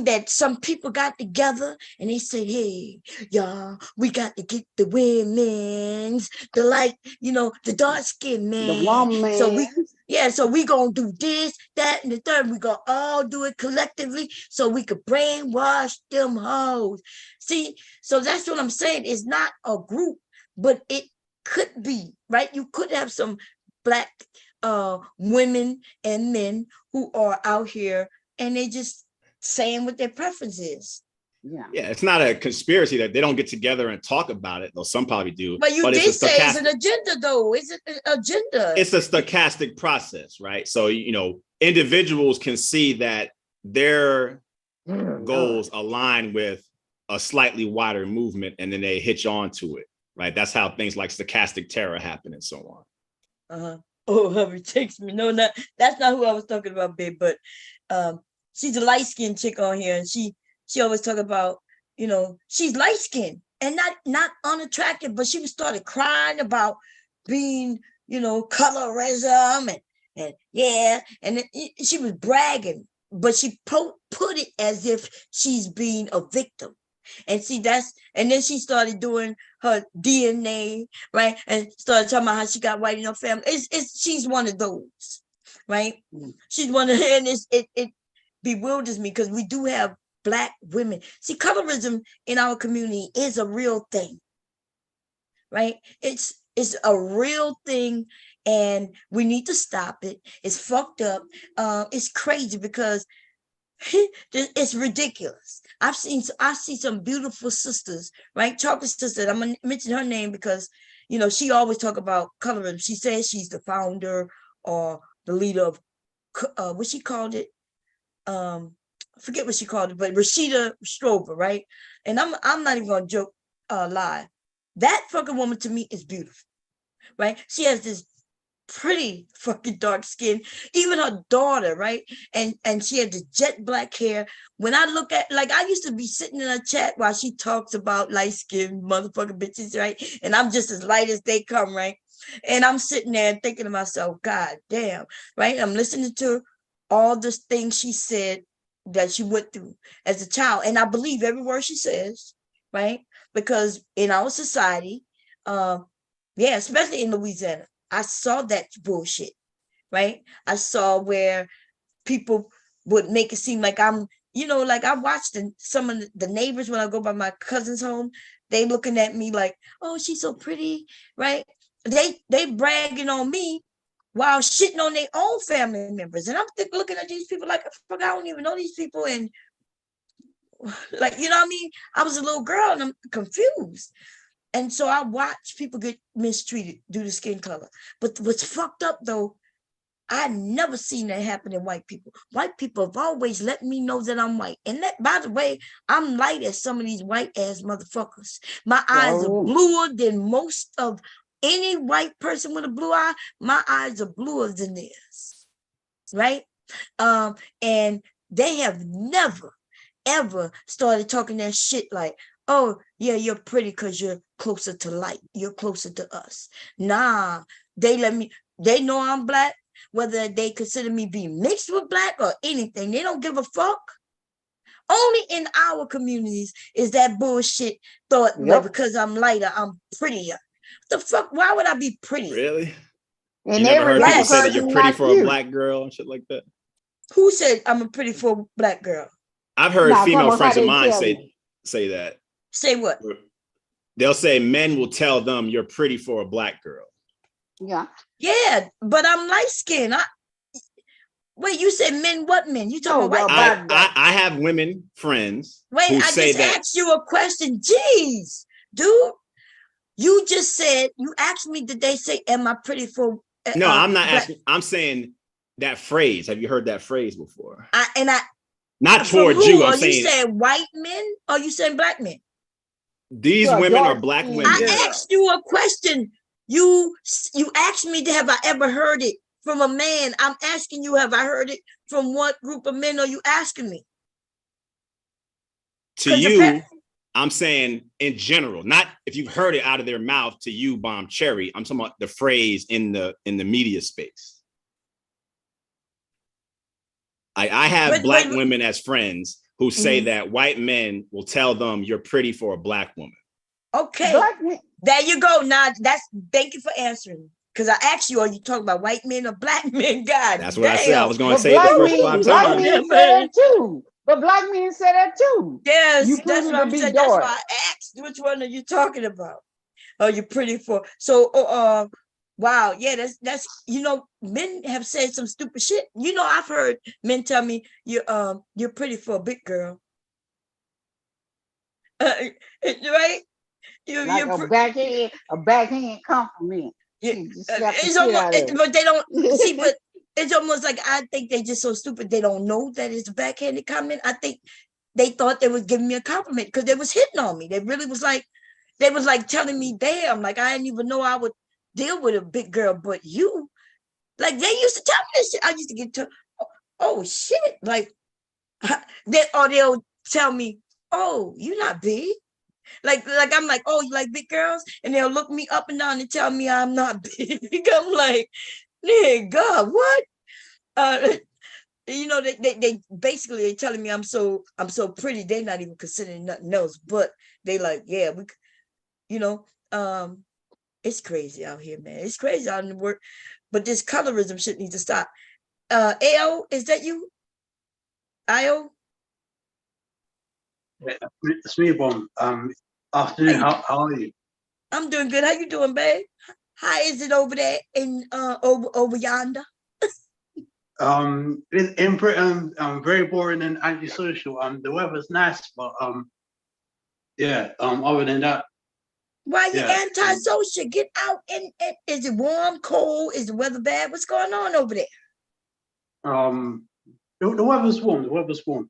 that some people got together and they said, hey, y'all, we got to get the women's, the dark-skinned man. The woman. So we gonna do this, that, and the third. We gonna all do it collectively so we could brainwash them hoes. See, so that's what I'm saying. It's not a group, but it could be, right? You could have some black women and men who are out here and they just saying what their preference is. Yeah, it's not a conspiracy that they don't get together and talk about it, though some probably do. But you did say it's an agenda, though. It's an agenda. It's a stochastic process, right? So, individuals can see that their goals align with a slightly wider movement, and then they hitch on to it, right? That's how things like stochastic terror happen and so on. Oh, Hubby takes me. No, that's not who I was talking about, babe. But she's a light-skinned chick on here, and she always talk about, she's light-skinned and not unattractive, but she started crying about being, colorism and yeah, and she was bragging, but she put it as if she's being a victim. And see, and then she started doing her DNA, right? And started talking about how she got white in her family. She's one of those, right? She's one of, and it bewilders me because we do have Black women. See, colorism in our community is a real thing, right? It's a real thing, and we need to stop it. It's fucked up. It's crazy because it's ridiculous. I see some beautiful sisters, right? Chocolate sister. I'm gonna mention her name because she always talk about colorism. She says she's the founder or the leader of what she called it. I forget what she called it, but Rashida Strover, right? And I'm not even gonna joke, lie. That fucking woman to me is beautiful, right? She has this pretty fucking dark skin, even her daughter, right? And she had the jet black hair. When I look at, like, I used to be sitting in a chat while she talks about light skinned motherfucking bitches, right? And I'm just as light as they come, right? And I'm sitting there thinking to myself, God damn, right? I'm listening to all the things she said that she went through as a child, and I believe every word she says, right? Because in our society, especially in Louisiana, I saw that bullshit, right? I saw where people would make it seem like I'm, like I watched some of the neighbors when I go by my cousin's home, they looking at me like, oh, she's so pretty, right? They bragging on me while shitting on their own family members. And I'm looking at these people like, fuck, I don't even know these people. And like, what I mean? I was a little girl and I'm confused. And so I watch people get mistreated due to skin color. But what's fucked up, though, I never seen that happen in white people. White people have always let me know that I'm white. And that, by the way, I'm light as some of these white-ass motherfuckers. My eyes are bluer than most of any white person with a blue eye. My eyes are bluer than theirs, right? And they have never, ever started talking that shit like, oh, yeah, you're pretty because you're closer to light. You're closer to us. Nah, they know I'm Black, whether they consider me being mixed with Black or anything. They don't give a fuck. Only in our communities is that bullshit thought, like, because I'm lighter, I'm prettier. The fuck? Why would I be prettier? Really? And you never heard people say that you're pretty for a Black girl and shit like that? Who said I'm a pretty for a Black girl? I've heard female friends of mine say that. Say what? They'll say men will tell them you're pretty for a black girl. Yeah. Yeah, but I'm light skinned. Wait, you said men? What men? You talking about white? I have women friends. Wait, who I say just that, asked you a question. Jeez, dude, you just said you asked me. Did they say, "Am I pretty for?" No, I'm not black? asking. I'm saying that phrase. Have you heard that phrase before? From Not towards who? you. I'm Are you saying saying white men? Or are you saying black men? these Well, women are dark black skin women. I asked you a question. You asked me, have I ever heard it from a man? I'm asking you, have I heard it from what group of men are you asking me? To you, I'm saying in general, not if you've heard it out of their mouth to you, Bomb Cherry. I'm talking about the phrase in the media space. I have black women as friends who say that white men will tell them you're pretty for a black woman. Okay, there you go. Now thank you for answering. Because I asked you, are you talking about white men or black men? God, that's what I said. I was going to say black the first men, 5 black times. men said that too. But black men said that too. Yes, you that's what I'm saying. That's why I asked. Which one are you talking about? Are you pretty for? So, wow, yeah, that's men have said some stupid shit. I've heard men tell me you're pretty for a big girl, right? Like a backhand compliment. It's almost, but they don't see. But it's almost like I think they just so stupid they don't know that it's a backhanded comment. I think they thought they was giving me a compliment because they was hitting on me. They really was like, they was like telling me, damn, like I didn't even know I would deal with a big girl, but you, like they used to tell me this shit. I used to get to, oh shit, like they'll tell me, oh, you're not big. Like I'm like, oh, you like big girls? And they'll look me up and down and tell me I'm not big. I'm like, nigga, what? They basically they're telling me I'm so pretty. They're not even considering nothing else. But they like, yeah, it's crazy out here, man. It's crazy out in the work. But this colorism shit needs to stop. AO, is that you? IO? It's me, Bomb. Afternoon. How are you? I'm doing good. How you doing, babe? How is it over there in over yonder? In Britain, very boring and antisocial. The weather's nice, but yeah. Other than that, why you antisocial? Get out and is it warm, cold? Is the weather bad? What's going on over there? The weather's warm. The weather's warm.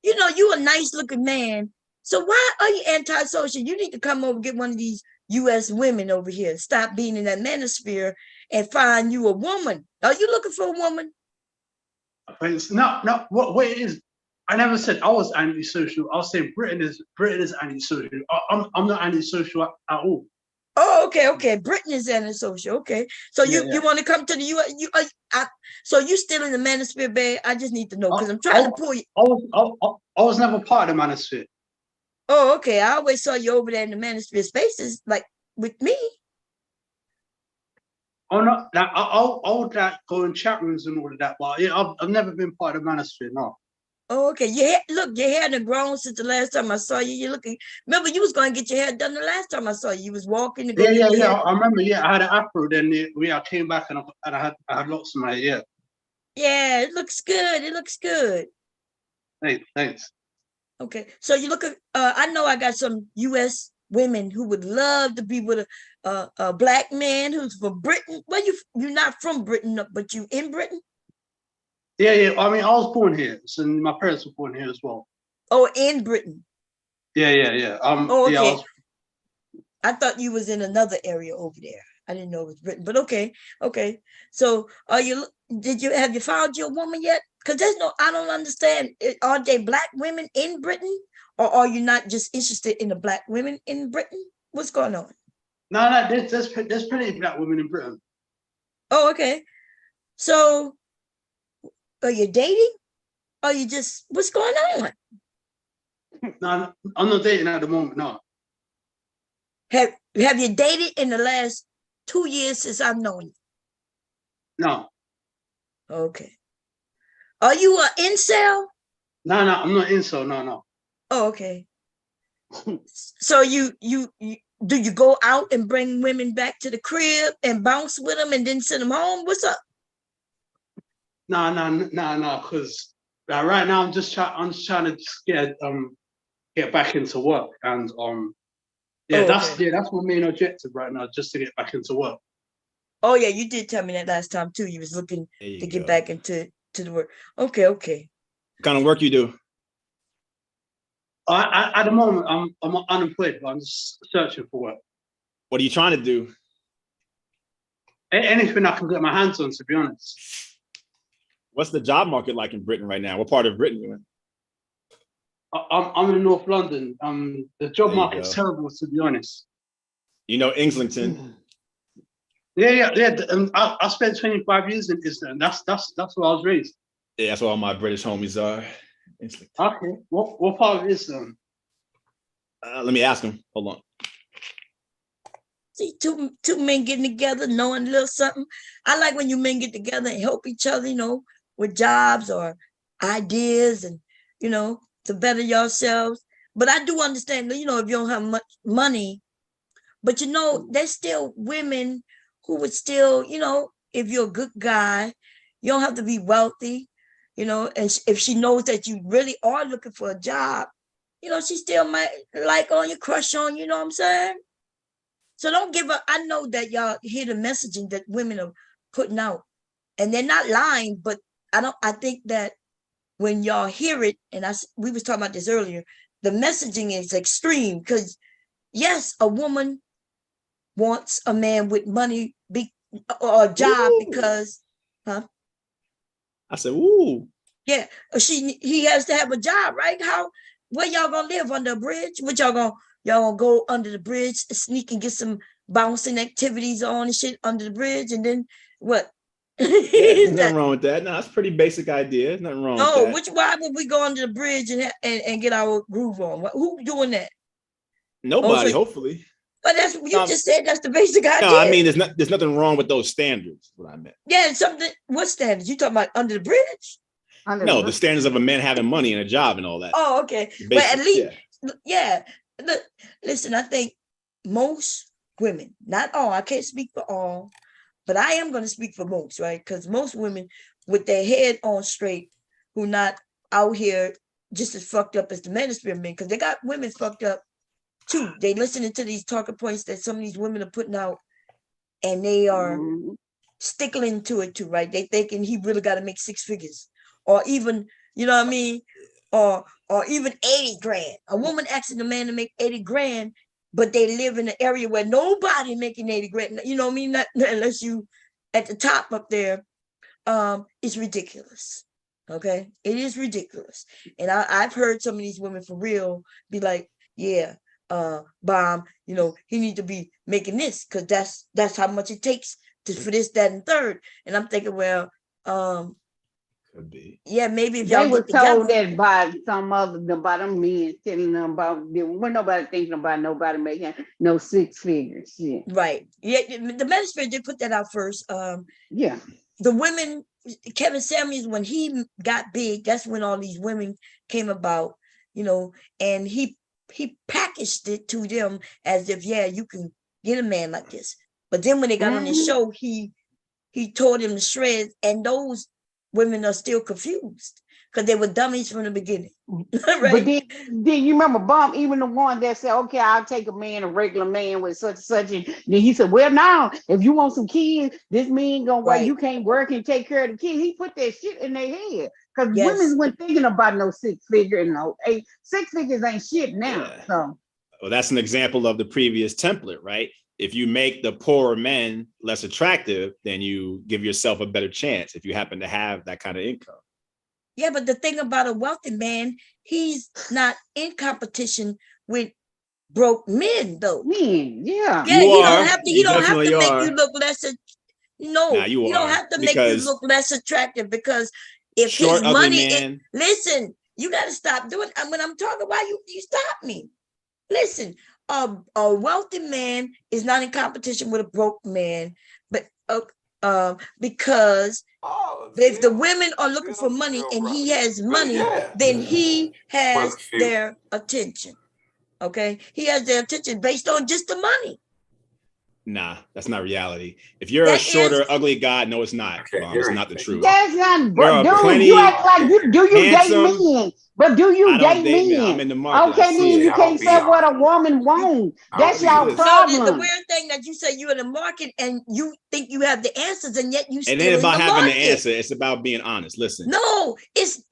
You a nice looking man. So why are you antisocial? You need to come over, get one of these U.S. women over here. Stop being in that manosphere and find you a woman. Are you looking for a woman? No. What it is? I never said I was antisocial. I'll say Britain is antisocial. I'm not antisocial at all. Oh, okay. Britain is antisocial. Okay, so you want to come to the U.S. So you still in the manosphere, babe? I just need to know because I'm trying to pull you. I was never part of the manosphere. Oh, okay. I always saw you over there in the manosphere spaces, like with me. Oh no, like I would like go in chat rooms and all of that, but yeah, I've never been part of the manosphere. No. Oh, okay. Look, your hair done grown since the last time I saw you. You're looking. Remember, you was going to get your hair done the last time I saw you. You was walking to go. Yeah. I remember. Yeah, I had an afro. Then I came back and I had lots of my hair. Yeah, it looks good. It looks good. Hey, thanks. Okay, so you look at. I know I got some U.S. women who would love to be with a black man who's from Britain. Well, you're not from Britain, but you in Britain. Yeah. I mean, I was born here, so my parents were born here as well. Oh, in Britain. Yeah. Oh, okay. Yeah, I thought you was in another area over there. I didn't know it was Britain, but okay. So, have you found your woman yet? Because I don't understand. Are they black women in Britain, or are you not just interested in the black women in Britain? What's going on? No. There's plenty of black women in Britain. Oh, okay. So, are you dating? Or you just what's going on? No, I'm not dating at the moment. No. Have you dated in the last 2 years since I've known you? No. Okay. Are you an incel? No, I'm not incel. No. Oh, okay. So you do you go out and bring women back to the crib and bounce with them and then send them home? What's up? No, because right now I'm just trying to get back into work, and that's my main objective right now, just to get back into work. Oh yeah, you did tell me that last time too. You was looking to get back into the work. Okay. What kind of work you do? At the moment, I'm unemployed, but I'm just searching for work. What are you trying to do? Anything I can get my hands on, to be honest. What's the job market like in Britain right now? What part of Britain you in? I'm in North London. The job market's terrible, to be honest. You know Islington. Yeah. I spent 25 years in Islington. That's where I was raised. Yeah, that's where all my British homies are. Okay. What part of Islington? Let me ask him. Hold on. See, two men getting together, knowing a little something. I like when you men get together and help each other, with jobs or ideas and, to better yourselves. But I do understand, if you don't have much money, but there's still women who would still, if you're a good guy, you don't have to be wealthy, and if she knows that you really are looking for a job, she still might like on you, crush on you, you know what I'm saying? So don't give up. I know that y'all hear the messaging that women are putting out, and they're not lying, but I think that when y'all hear it, and we was talking about this earlier, the messaging is extreme, because yes, a woman wants a man with money or a job. Ooh. Because, I said, ooh. Yeah, he has to have a job, right? Where y'all gonna live, under a bridge? What y'all gonna go under the bridge, sneak and get some bouncing activities on and shit under the bridge, and then what? There's nothing wrong with that. No, that's a pretty basic idea. There's nothing wrong with that. Why would we go under the bridge and get our groove on? Who doing that? Nobody, hopefully. But just said that's the basic idea. No, I mean there's nothing wrong with those standards. What I meant. Yeah, what standards? You talking about under the bridge? The standards of a man having money and a job and all that. Oh, okay. Basic, but at least, yeah. Look, listen, I think most women, not all, I can't speak for all, but I am going to speak for most, right? Because most women with their head on straight, who not out here just as fucked up as the manosphere men, because they got women fucked up too. They listening to these talking points that some of these women are putting out, and they are stickling to it too, right? They thinking he really got to make 6 figures, or even, you know what I mean, or even 80 grand. A woman asking a man to make 80 grand, but they live in an area where nobody making 80 grand. You know what I mean? Not unless you at the top up there. It's ridiculous. Okay, it is ridiculous. And I've heard some of these women for real be like, yeah, Bomb, he need to be making this, because that's how much it takes for this, that, and third. And I'm thinking, well, could be. Yeah, maybe if they were told that by some other by them men telling them about when nobody thinking about nobody making no 6 figures. Yeah. Right. Yeah, the Manosphere did put that out first. Yeah. The women, Kevin Samuels, when he got big, that's when all these women came about, and he packaged it to them as if, yeah, you can get a man like this. But then when they got on his show, he tore them to shreds, and those women are still confused because they were dummies from the beginning. Right? But then you remember Bump, even the one that said, okay, I'll take a man, a regular man with such and such. And then he said, well, now, if you want some kids, this man gonna work, you can't work and take care of the kids. He put that shit in their head. Because women weren't thinking about no 6 figure and no 8. 6 figures ain't shit now. Yeah. So well, that's an example of the previous template, right? If you make the poorer men less attractive, then you give yourself a better chance if you happen to have that kind of income. Yeah, but the thing about a wealthy man, he's not in competition with broke men, though. Men, yeah. Yeah, he don't have to make you look less. No, you don't have to make you look less attractive, because if his money, listen, you got to stop doing. When I'm talking about you stop me. Listen, a wealthy man is not in competition with a broke man, but because if the women are looking for money and he has money, then he has their attention. Okay, he has their attention based on just the money. Nah, that's not reality. If you're a That shorter, is- ugly guy, no, it's not. It's not the truth. That's not, There are dude. plenty You act like you date handsome- men, but do you I don't date date men. men? I'm in the market. I Okay, see then it. you can't say what a woman wants. That's your No, the problem. weird thing that you say you're in the market and you think you have the answers, and yet you still It ain't about in the having market. the answer. It's about being honest. Listen. No,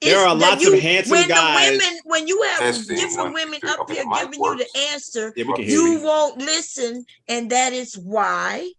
There are lots of handsome guys. When you have different women up here giving you the answer, Yeah, we can hear you won't listen, and that is why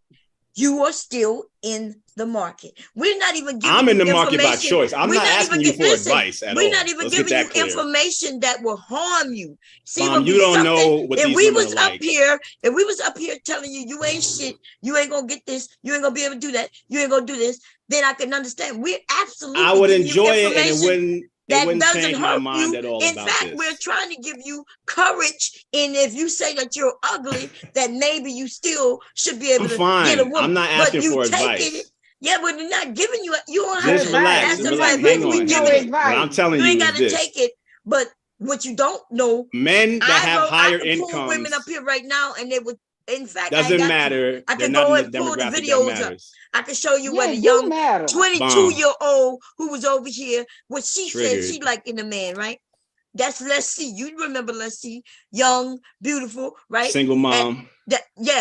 you are still in the market. We're not even giving I'm in you the market by information. choice. I'm We're not asking you for listen, advice at all. We're not even Let's giving get you that clear. information that will harm you. See, Mom, would you be don't something know what if these we women was are up like. here, if we was up here telling you you ain't shit, you ain't gonna get this, you ain't gonna be able to do that, you ain't gonna do this, then I can understand. We're absolutely I would giving enjoy you it, and information it wouldn't doesn't change my hurt mind you. at all In about fact, this. we're trying to give you courage. And if you say that you're ugly, that maybe you still should be able I'm to fine. get a woman. I'm not asking but you for take advice. it. Yeah, but we're not giving you. You don't have Just to relax. ask Relax. advice. Hang We on. giving it. What I'm telling You you ain't is got to this. take it. But what you don't know, Men that have higher I could pull women up incomes here right now, and they would. In fact, doesn't matter. I They're can not go in and the pull the demographic that videos up. matters. I can show you Yeah, what a it do young matter. 22-year-old who was over here, what she said Triggered. she liked in a man, right? That's Let's See. You remember Let's See? Young, beautiful, right? Single mom.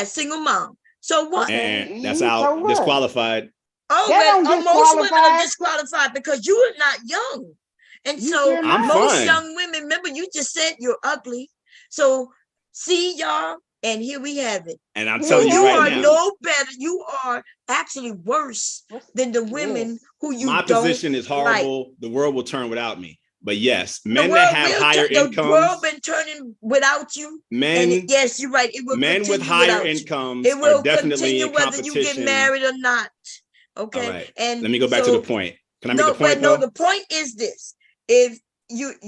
Single mom. So what? Okay, That's so out. what? Disqualified. Oh, That don't most women are disqualify. disqualified because you are not young. And You so sure I'm not. most fine. young women, remember you just said you're ugly. So see y'all, and here we have it. And I'm telling you You right are now. no better. You are actually worse than the women who you My don't position is like. horrible. The world will turn without me. But yes, The men world that have will higher the incomes. world been turning without you. Men, And yes, you're right. It will men with continue higher without you. incomes It will are definitely continue in whether you get competition. married or not. Okay. All right. And let me go back to the point. Can I make the point though? the point is this. If you're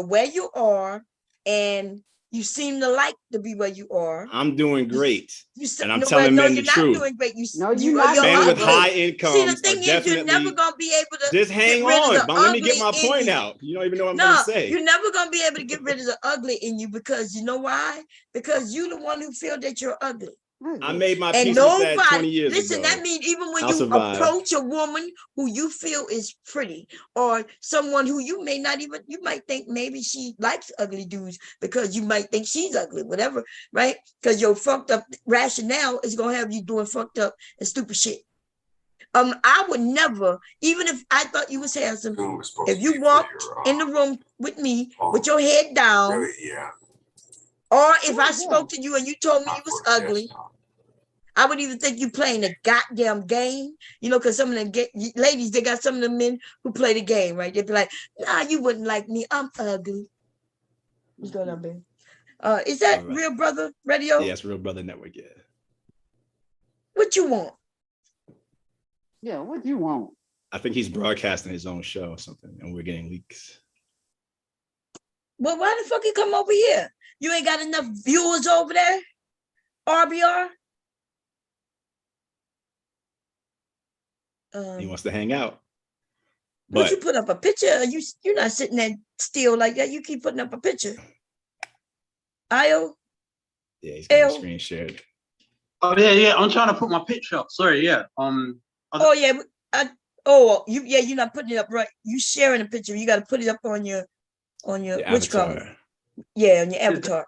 where you are and you seem to like to be where you are. I'm doing great. And I'm you're telling men the not truth. doing great. You're not. Men with ugly. high incomes See, the thing are is, definitely. you're never gonna be able to just hang get rid on. of the But let me get ugly my in point you. out. You don't even know what I'm gonna say. You're never gonna be able to get rid of the ugly in you because you know why? Because you're the one who feel that you're ugly. I made my And peace with that 20 years listen, ago. that means even when I'll you survive. approach a woman who you feel is pretty, or someone who you may not even, you might think maybe she likes ugly dudes because you might think she's ugly, whatever, right? Because your fucked up rationale is gonna have you doing fucked up and stupid shit. I would never, even if I thought you was handsome, if you walked in the room with me with your head down, or if I spoke to you and you told me you was ugly, I would even think you playing a goddamn game, you know, because some of the ladies, they got some of the men who play the game, right? They'd be like, nah, you wouldn't like me. I'm ugly. What's going on, baby? Is that right. Real Brother Radio? Yes, Real Brother Network, yeah. What you want? Yeah, what you want? I think he's broadcasting his own show or something, and we're getting leaks. Well, why the fuck you come over here? You ain't got enough viewers over there? RBR? He wants to hang out. But you put up a picture, you're not sitting there still like that. You keep putting up a picture. Io? Yeah, he's got a screen shared. Oh yeah. I'm trying to put my picture up. Sorry, yeah. You're not putting it up right. You sharing a picture. You got to put it up on your which color? Yeah, on your avatar.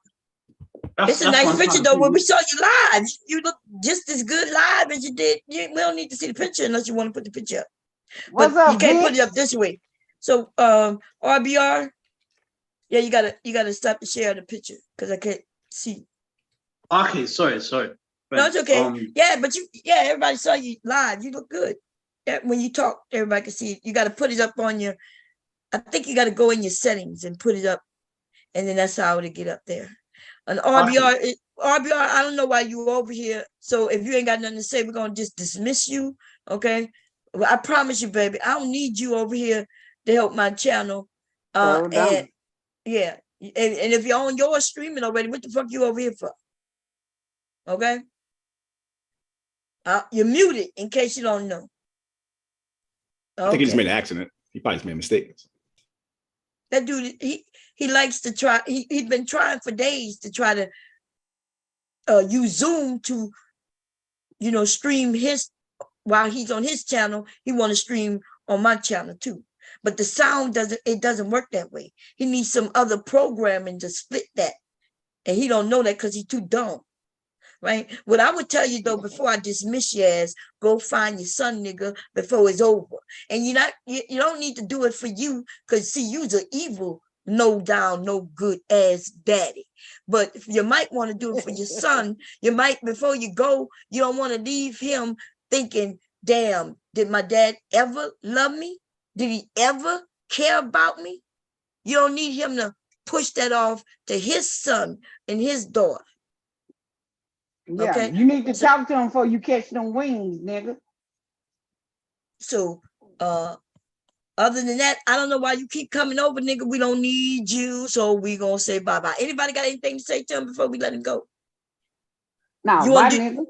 It's a nice picture though. When we saw you live, you look just as good live as you did. We don't need to see the picture unless you want to put the picture up. But you can't put it up this way. So RBR, yeah, you gotta stop to share the picture because I can't see. Okay, sorry. No, it's okay. Everybody saw you live. You look good. When you talk, everybody can see it. You got to put it up on your. I think you got to go in your settings and put it up, and then that's how to get up there. An RBR, RBR. I don't know why you over here. So if you ain't got nothing to say, we're gonna just dismiss you. Okay. Well, I promise you, baby, I don't need you over here to help my channel. And if you're on yours streaming already, what the fuck you over here for? Okay. You're muted in case you don't know. I think he just made an accident. He probably just made a mistake. That dude, he likes to try. He's been trying for days to try to use Zoom to, stream his while he's on his channel. He want to stream on my channel too. But the sound doesn't work that way. He needs some other programming to split that. And he don't know that because he's too dumb. Right? What I would tell you though, before I dismiss your ass, go find your son, nigga, before it's over. And you don't need to do it for you, because see, you's an evil, no down, no good ass daddy. But if you might want to do it for your son, you might, before you go, you don't want to leave him thinking, damn, did my dad ever love me? Did he ever care about me? You don't need him to push that off to his son and his daughter. Yeah, okay? You need to talk to him before you catch them wings, nigga. So, other than that, I don't know why you keep coming over, nigga. We don't need you, so we gonna say bye-bye. Anybody got anything to say to him before we let him go? No, You bye, want to nigga.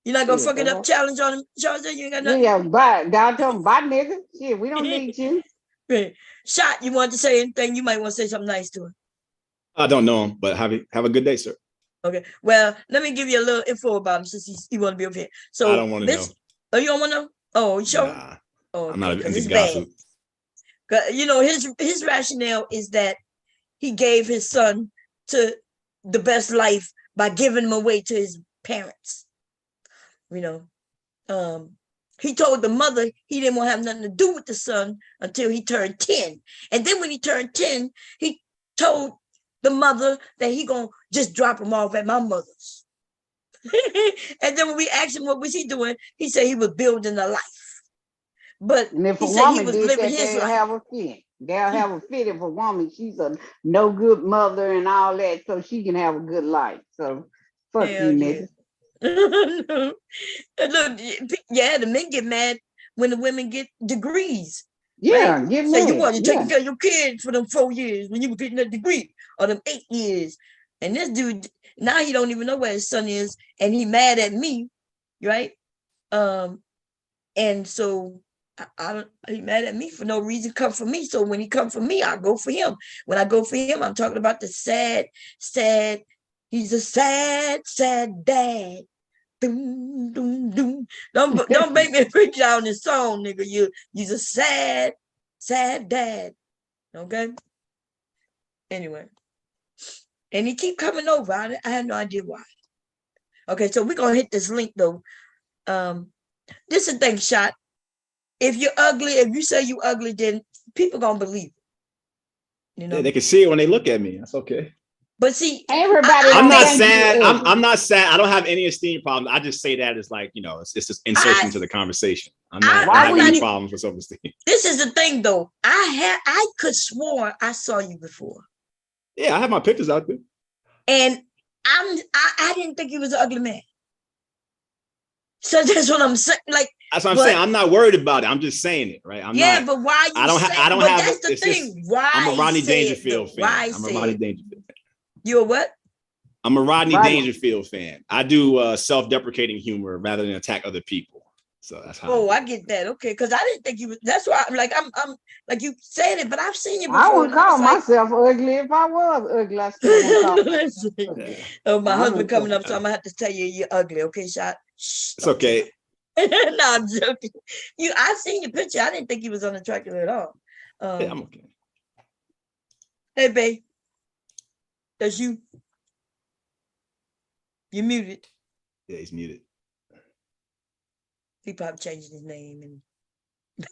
You're not gonna fuck it up challenge on him, Georgia? You ain't got nothing? Yeah, bye. God tell him, bye, nigga. Shit, we don't need you. Shot, you want to say anything? You might want to say something nice to him. I don't know him, but have a good day, sir. Okay. Well, let me give you a little info about him since he want to be over here. So I don't want to know. Oh, you don't want to know? Oh, you sure? Nah, oh, I'm not because into it's gossip. bad. His rationale is that he gave his son to the best life by giving him away to his parents. He told the mother he didn't want to have nothing to do with the son until he turned 10. And then when he turned 10, he told the mother that he gonna just drop him off at my mother's. And then when we asked him what was he doing, he said he was building a life. But and if he a said woman he was did living that, his they'll life. have a fit. They'll have a fit if a woman, she's a no good mother and all that, so she can have a good life. So fuck Hell you, yeah. nigga. Look, yeah, the men get mad when the women get degrees. Yeah, right? get So you mad. wasn't taking care of your kids for them 4 years when you were getting a degree, or them 8 years. And this dude, now he don't even know where his son is, and he mad at me, right? And so he mad at me for no reason, come for me. So when he come for me, I go for him. When I go for him, I'm talking about the sad, he's a sad, sad dad. Doom, doom, doom. Don't make me break down this song, nigga. You're a sad, sad dad. Okay. Anyway, and he keep coming over. I had no idea why. Okay, so we're gonna hit this link though. This is a thing, Shot. If you're ugly, if you say you ugly, then people gonna believe it. Yeah, they can see it when they look at me. That's okay. But see, everybody. I'm not sad. I'm not sad. I don't have any esteem problems. I just say that as like, it's just insertion into the conversation. I don't have any problems with self-esteem. This is the thing though. I could swore I saw you before. Yeah, I have my pictures out there. And I didn't think you was an ugly man. So that's what I'm saying. Like that's what I'm saying. I'm not worried about it. I'm just saying it, right? But why? I don't have. That's the thing. Why? I'm a Rodney Dangerfield fan. I'm a Rodney Dangerfield fan. You're what? I'm a Rodney Dangerfield fan. I do self-deprecating humor rather than attack other people. So that's how. Oh, I get that. Okay, because I didn't think you was. That's why I'm like you saying it, but I've seen you before. I would call myself ugly if I was ugly. I still my husband coming up, so I'm gonna have to tell you you're ugly. Okay, Shot. Shh, it's okay. No, I'm joking. I've seen your picture. I didn't think he was unattractive at all. Yeah, I'm okay. Hey, babe. That's you. You muted. Yeah, he's muted. He probably changed his name.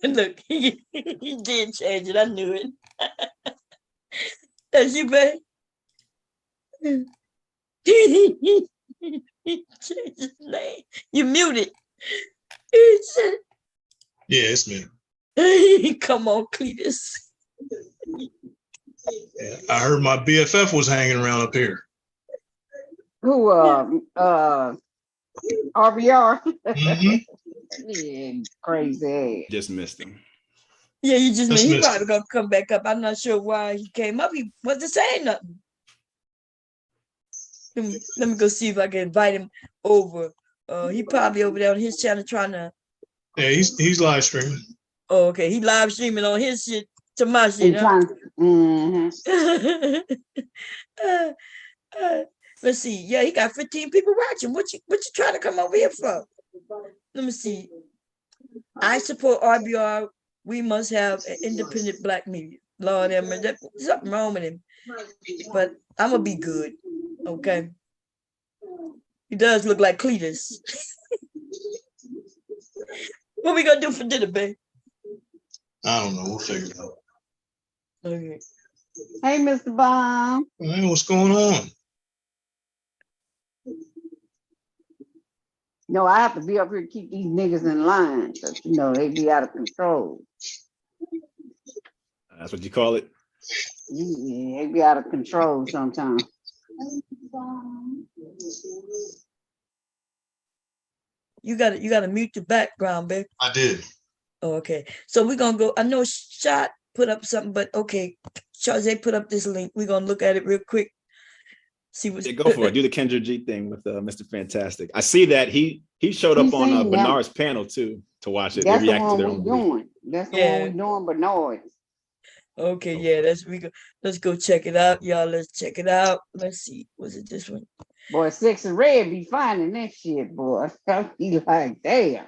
And look, he did change it. I knew it. That's you, babe. He changed his name. You muted. He said, yeah, it's me. Come on, Cletus. Yeah, I heard my BFF was hanging around up here. Who RBR? Mm-hmm. Yeah, crazy. Just missed him. Yeah, you just missed him. He probably gonna come back up. I'm not sure why he came up. He wasn't saying nothing. Let me go see if I can invite him over. He probably over there on his channel trying to. Yeah, he's live streaming. Oh, okay. He live streaming on his shit. Tamashi, huh? Let's see. Yeah, he got 15 people watching. What you trying to come over here for? Let me see. I support RBR. We must have an independent black media. Lord, there's something wrong with him. But I'm gonna be good. Okay. He does look like Cletus. What we gonna do for dinner, babe? I don't know. We'll figure it out. Okay. Hey, Mr. Bomb. Hey, what's going on? No, I have to be up here to keep these niggas in line, because they be out of control. That's what you call it. Yeah, they be out of control sometimes. You gotta mute the background, babe. I did. Oh, okay. So we're gonna go. I know Shot put up something, but okay. Charze put up this link. We're gonna look at it real quick. See what's Go for it. Do the Kendra G thing with MrFantastic. I see that he showed up on Bernard's panel too to watch it. That's they react the to their one own we doing. That's the one we doing, Bernard. Okay, yeah, let's go check it out, y'all. Let's check it out. Let's see. Was it this one? Boy, Six and Red be finding that shit, boy. He like, damn.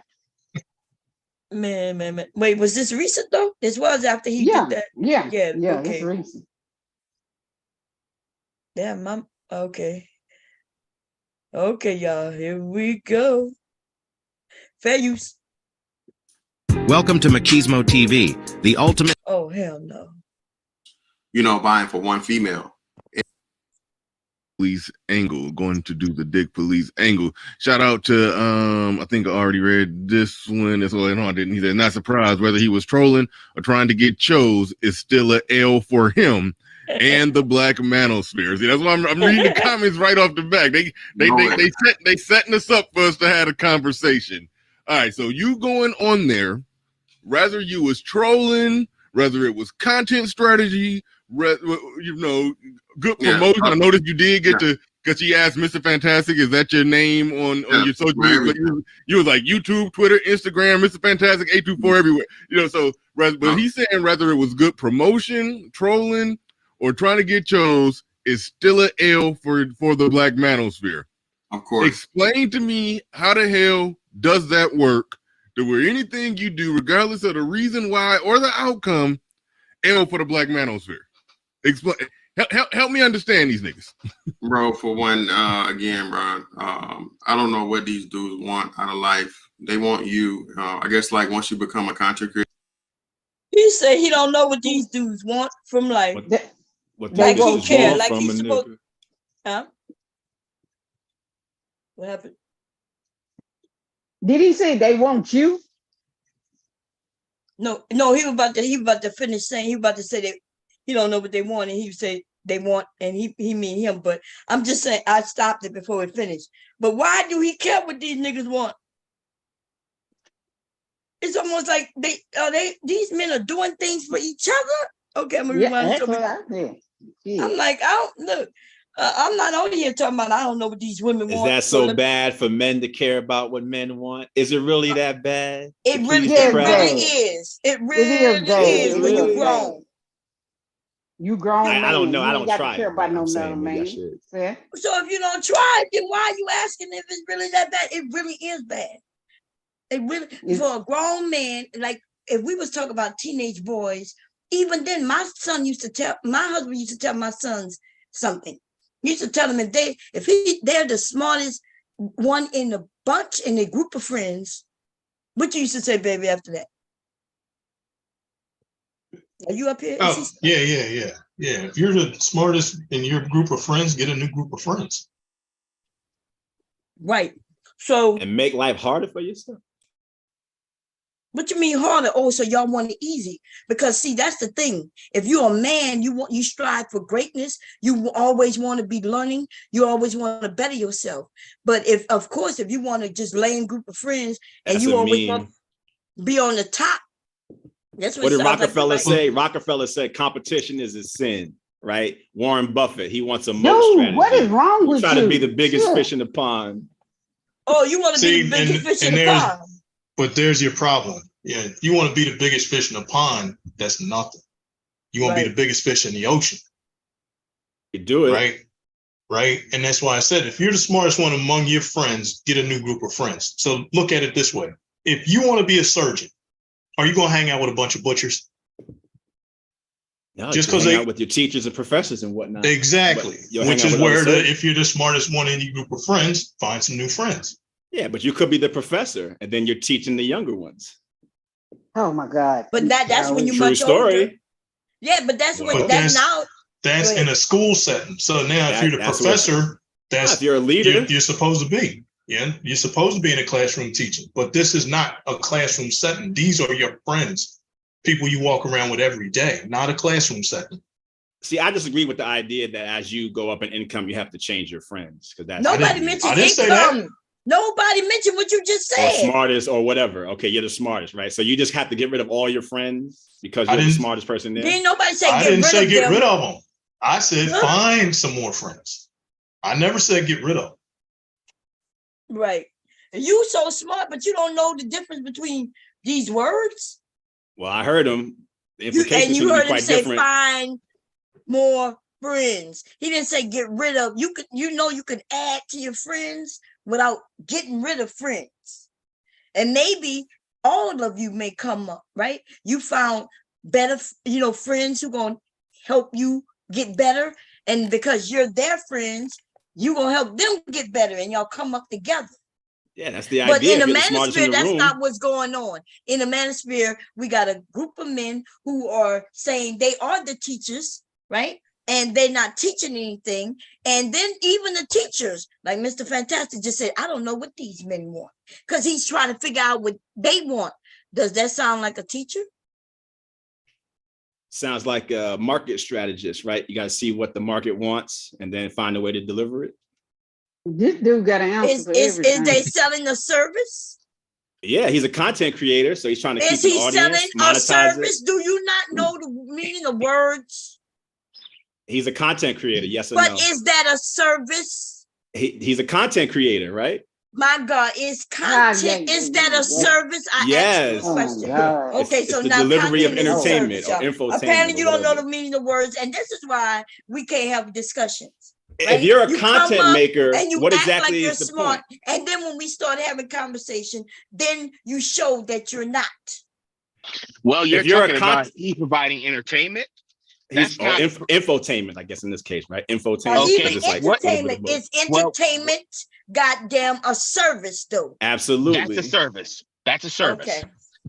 Man. Wait, was this recent though? This was after he did that. Yeah. Okay. It's recent. Damn, Mom. Okay. Okay, y'all. Here we go. Fair use. Welcome to Machismo TV, the ultimate. Oh, hell no. Buying for one female. Police angle, going to do the dick police angle. Shout out to I think I already read this one as well. No, I didn't. He said, not surprised whether he was trolling or trying to get chose is still a L for him and the black manosphere. See, that's why I'm reading the comments right off the back. They setting us up for us to have a conversation. All right, so you going on there, whether you was trolling, whether it was content strategy, good promotion. I noticed you did get to, because he asked MrFantastic, is that your name on your social media? You was like YouTube, Twitter, Instagram, MrFantastic 824 everywhere. But he's saying whether it was good promotion, trolling, or trying to get chose, is still an L for the black manosphere. Of course. Explain to me, how the hell does that work? Where anything you do, regardless of the reason why or the outcome, L for the black manosphere. Explain. Help me understand these niggas. Bro, for one, again, bro, I don't know what these dudes want out of life. They want you. I guess like once you become a content creator. He said he don't know what these dudes want from life. Like he care, like he's supposed. Huh? What happened? Did he say they want you? No, he was about to finish saying, he was about to say that he don't know what they want, and he say they want, and he mean him, but I'm just saying I stopped it before it finished. But why do he care what these niggas want? It's almost like these men are doing things for each other. Okay, I'm gonna rewind. That's what I said. Yeah. I'm like, I'm not on here talking about I don't know what these women want. Is that so bad for men to care about what men want? Is it really that bad? It really is. It really is when you grown. You grown. I don't know. I don't try. Care about no man. So if you don't try, then why are you asking if it's really that bad? It really is bad. It really for a grown man. Like if we was talking about teenage boys, even then, my husband used to tell my sons something. He used to tell them if they're the smartest one in the bunch in a group of friends. What you used to say, baby, after that? Are you up here? Oh, yeah. If you're the smartest in your group of friends, get a new group of friends. Right. So and make life harder for yourself. What you mean harder? Oh, so y'all want it easy? Because see, that's the thing. If you're a man, you strive for greatness. You always want to be learning. You always want to better yourself. But if you want to just lay in group of friends and you always want to be on the top, that's what did Rockefeller say? Rockefeller said competition is a sin, right? Warren Buffett, he wants a moat strategy. What is wrong with you? Try to be the biggest fish in the pond. Oh, you want to be the biggest fish in the pond? But there's your problem. Yeah, if you want to be the biggest fish in the pond, that's nothing. you're gonna be the biggest fish in the ocean. You do it. Right. And that's why I said, if you're the smartest one among your friends, get a new group of friends. So look at it this way. If you want to be a surgeon, are you going to hang out with a bunch of butchers? No, just because hang out with your teachers and professors and whatnot. Exactly. Which is where if you're the smartest one in your group of friends, find some new friends. Yeah, but you could be the professor and then you're teaching the younger ones. Oh my God. But that's when you're True much story. older. Yeah, but that's when that's now. That's in a school setting. So now if you're the professor, if you're a leader, you're supposed to be. Yeah, you're supposed to be in a classroom teaching, but this is not a classroom setting. These are your friends, people you walk around with every day, not a classroom setting. See, I disagree with the idea that as you go up in income, you have to change your friends because that's nobody mentioned income. Nobody mentioned what you just said. Or smartest or whatever. Okay, you're the smartest, right? So you just have to get rid of all your friends because you're the smartest person there. Didn't nobody say I didn't say get rid of them. I said find some more friends. I never said get rid of them. Right. You so smart, but you don't know the difference between these words. Well, I heard him. The implications you heard him quite say different. find more friends. He didn't say get rid of. You could add to your friends without getting rid of friends. And maybe all of you may come up, right? You found better, friends who gonna help you get better. And because you're their friends, you gonna help them get better and y'all come up together. Yeah, that's the idea. But in the manosphere, that's not what's going on. In the manosphere, we got a group of men who are saying they are the teachers, right? And they're not teaching anything. And then even the teachers, like MrFantastic just said, I don't know what these men want. Because he's trying to figure out what they want. Does that sound like a teacher? Sounds like a market strategist, right? You got to see what the market wants and then find a way to deliver it. This dude got an answer for everything. Is they selling a service? Yeah, he's a content creator, so he's trying to keep an audience. Is he selling a service? Do you not know the meaning of words? He's a content creator, yes or no? But is that a service? He's a content creator, right? My God, is content, is that a service? I asked you a question. Okay, it's so the now delivery of entertainment or infotainment. Apparently you don't know the meaning of words, and this is why we can't have discussions. Right? If you're a content maker, what exactly is the point? And then when we start having conversation, then you show that you're not. Well, you're talking about he's providing entertainment. He's infotainment, I guess in this case, right? Infotainment. Okay. Entertainment is entertainment. Goddamn, a service though. Absolutely, that's a service. That's a service. Okay.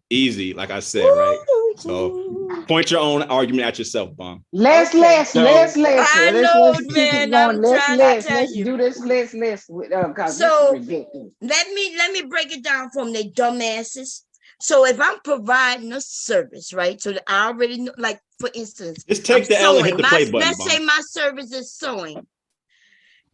Easy, like I said, right? So point your own argument at yourself, Bomb. Let's. I know, man. I'm trying to tell you. Do this. So let me break it down from the dumbasses. So if I'm providing a service, right? So that I already know, like for instance, just take the L and hit the play button. Let's say my service is sewing,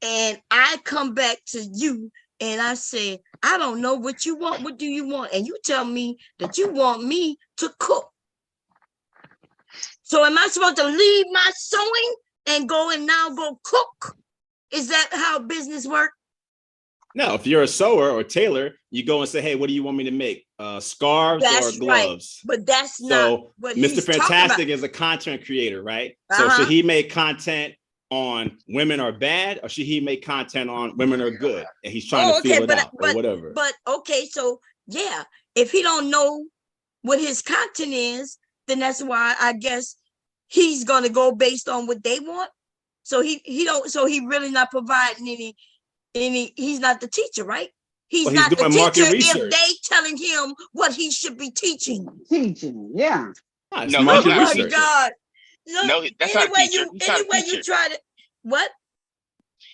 and I come back to you and I say, I don't know what you want. What do you want? And you tell me that you want me to cook. So am I supposed to leave my sewing and go cook? Is that how business works? No, if you're a sewer or tailor, you go and say, hey, what do you want me to make? Scarves or gloves? Right. But that's not what MrFantastic is a content creator, right? So should he make content on women are bad, or should he make content on women are good? And he's trying to feel it out or whatever. But okay, so yeah, if he don't know what his content is, then that's why I guess he's gonna go based on what they want. So he really not providing any. He's not the teacher, right? He's not the teacher if they telling him what he should be teaching. Yeah. No, oh my God. No, that's not a teacher. Anyway, you try to what?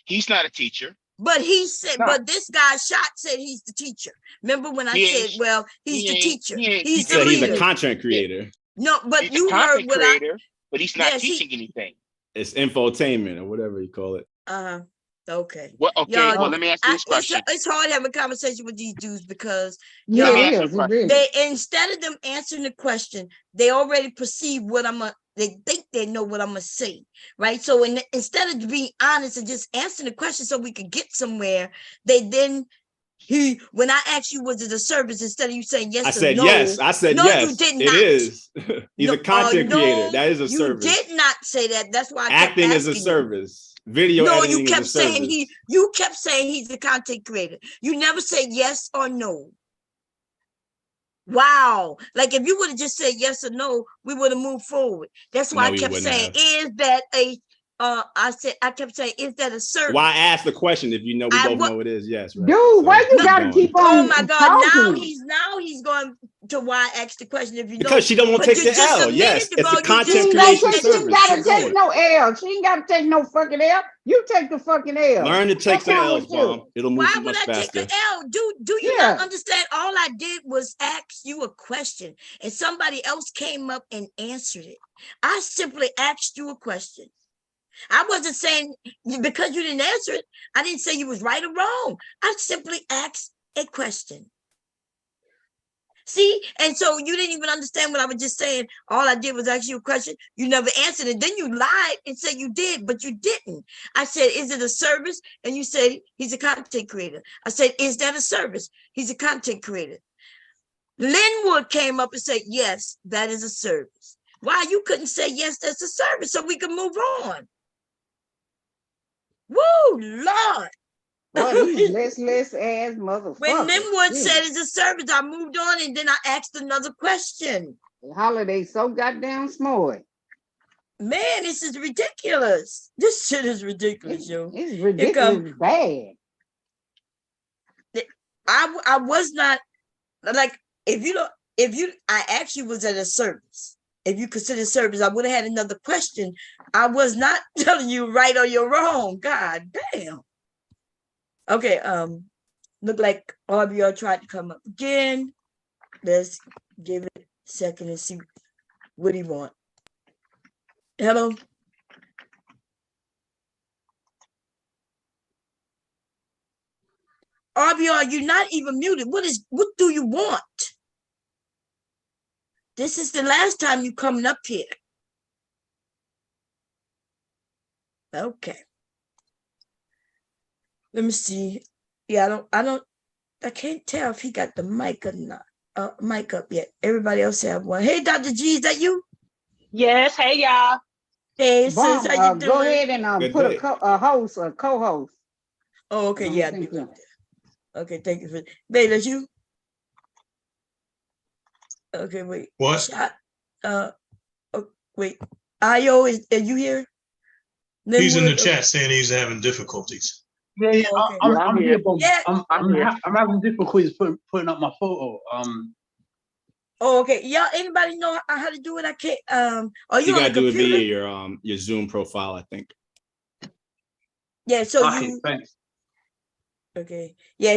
He's not a teacher. But he said, but this guy said he's the teacher. Remember when I said, well, he's the teacher. He's the leader. He's a content creator. No, but you heard what but he's not teaching anything. It's infotainment or whatever you call it. Okay. Well, let me ask you this question. It's hard having a conversation with these dudes because they instead of them answering the question, they already perceive what they think they know what I'm gonna say, right? So instead of being honest and just answering the question so we could get somewhere, they then When I asked you, was it a service, instead of you saying yes I or said no? yes. I said no, yes. you did It not. is. He's a content creator. No, That is a you service. did not say that. That's why I Acting kept is a asking service. Video No, editing you kept is a service. saying you kept saying he's a content creator. You never said yes or no. Wow. Like if you would have just said yes or no, we would have moved forward. That's why No, I kept saying, is that a I kept saying, is that a service? Why ask the question if you know we both know it is? Yes, right. Dude, So why you keep gotta going. keep on? Oh my God! talking? Now he's going to why ask the question if you know. Because she don't want to take the L. Yes, it's a content creation She service. ain't gotta take no L. She ain't gotta take no fucking L. You take the fucking L. Learn to take some L's, Mom. It'll move Why would much I faster. take an L? Do you not understand? All I did was ask you a question, and somebody else came up and answered it. I simply asked you a question. I wasn't saying because you didn't answer it, I didn't say you was right or wrong. I simply asked a question. See, and so you didn't even understand what I was just saying. All I did was ask you a question. You never answered it. Then you lied and said you did, but you didn't. I said, is it a service? And you said, he's a content creator. I said, is that a service? He's a content creator. Linwood came up and said, yes, that is a service. Why you couldn't say, yes, that's a service so we can move on? Woo, Lord. Well, these less ass motherfuckers. When Linwood said it's a service, I moved on and then I asked another question. The holiday so goddamn smart. Man, this is ridiculous. This shit is ridiculous, yo. It's ridiculous bad. I was not like I actually was at a service. If you consider service, I would have had another question. I was not telling you right or you're wrong. God damn. Okay, look like RBR tried to come up again. Let's give it a second and see what he wants. Hello? RBR, you're not even muted. What do you want? This is the last time you coming up here. Okay. Let me see. Yeah, I can't tell if he got the mic or not. Mic up yet. Everybody else have one. Hey, Dr. G, is that you? Yes. Hey, y'all. Hey, sis, how you doing? Go ahead and put a host or co-host. Oh, okay, yeah. Okay, thank you for Babe, that's you? Okay, wait. What? Wait. Ayo, are you here? He's in the chat saying he's having difficulties. Yeah, okay. I'm here, but Yeah. I'm having difficulties putting up my photo. Oh, okay. Y'all, anybody know how to do it? I can't. Are you on gotta the do it computer? via your Zoom profile, I think. Yeah. So Okay, thanks. Okay. Yeah.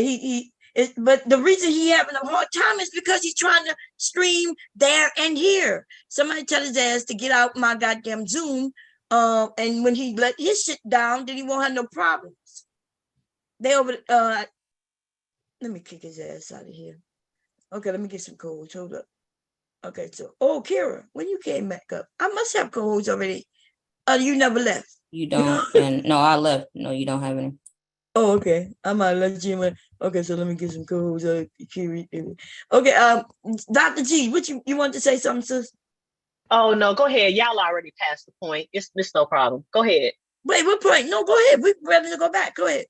But the reason he having a hard time is because he's trying to stream there and here. Somebody tell his ass to get out my goddamn Zoom. And when he let his shit down, then he won't have no problems. Let me kick his ass out of here. Okay, let me get some codes. Hold up. Okay, so Kira, when you came back up, I must have codes already. You never left. You don't, and no, I left. No, you don't have any. Oh, okay. I might let you in. Okay, so let me get some codes. Okay, Dr. G, what you want to say something, sis? Oh no, go ahead. Y'all already passed the point. It's no problem. Go ahead. Wait, what point? No, go ahead. We're ready to go back. Go ahead.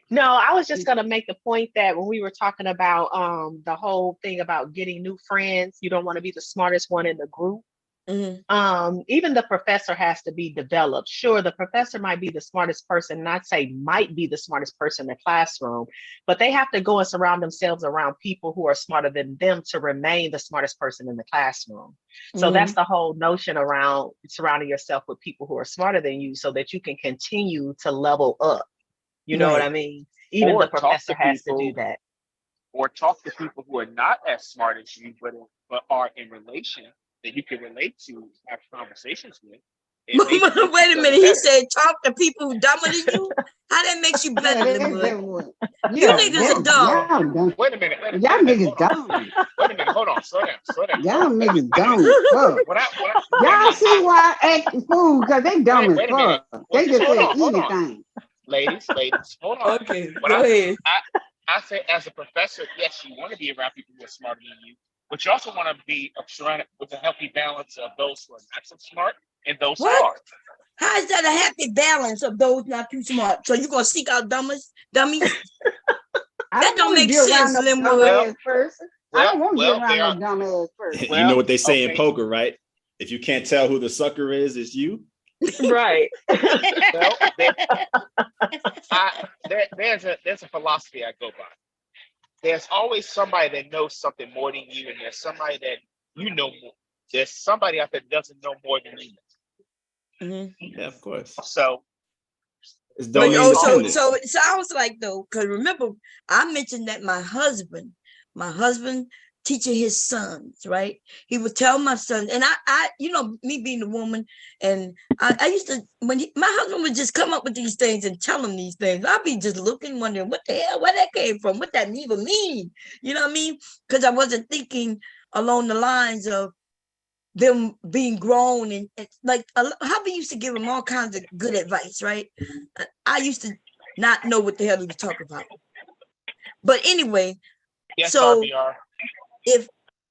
No, I was just gonna make the point that when we were talking about the whole thing about getting new friends, you don't want to be the smartest one in the group. Mm-hmm. Even the professor has to be developed. Sure, the professor might be the smartest person, not say might be the smartest person in the classroom, but they have to go and surround themselves around people who are smarter than them to remain the smartest person in the classroom. So that's the whole notion around surrounding yourself with people who are smarter than you so that you can continue to level up. You know what I mean? Even the professor has to do that. Or talk to people who are not as smart as you, but are in relation that you can relate to, have conversations with. Wait a minute, he said talk to people who dumber than you? How that makes you better than what? You niggas are dumb. Wait a minute. Y'all niggas dumb. Wait a minute, hold on, slow down. Y'all niggas dumb as fuck. Y'all see why I act fool, because they dumb as fuck. They just say anything. Ladies, hold on. Okay, go ahead. I say as a professor, yes, you want to be around people who are smarter than you, but you also want to be surrounded with a healthy balance of those who are not so smart and those who What? are. How is that a happy balance of those not too smart? So you're gonna seek out dummies? That don't make sense, Linwood. I don't want to be around no dumb ass person. You know what they say in poker, right? If you can't tell who the sucker is, it's you. Right. Well, there's a philosophy I go by. There's always somebody that knows something more than you, and there's somebody that you know more. There's somebody out there that doesn't know more than you. Yeah, of course. So it's But, domain so dependent. it sounds like though, because remember, I mentioned that my husband teaching his sons, right? He would tell my son, and I, me being a woman, and I used to, when my husband would just come up with these things and tell him these things, I'd be just looking, wondering what the hell, where that came from, what that even mean, you know what I mean? Because I wasn't thinking along the lines of them being grown and like hubby used to give him all kinds of good advice, right? I used to not know what the hell he was talking about. But anyway, yes, so RBR.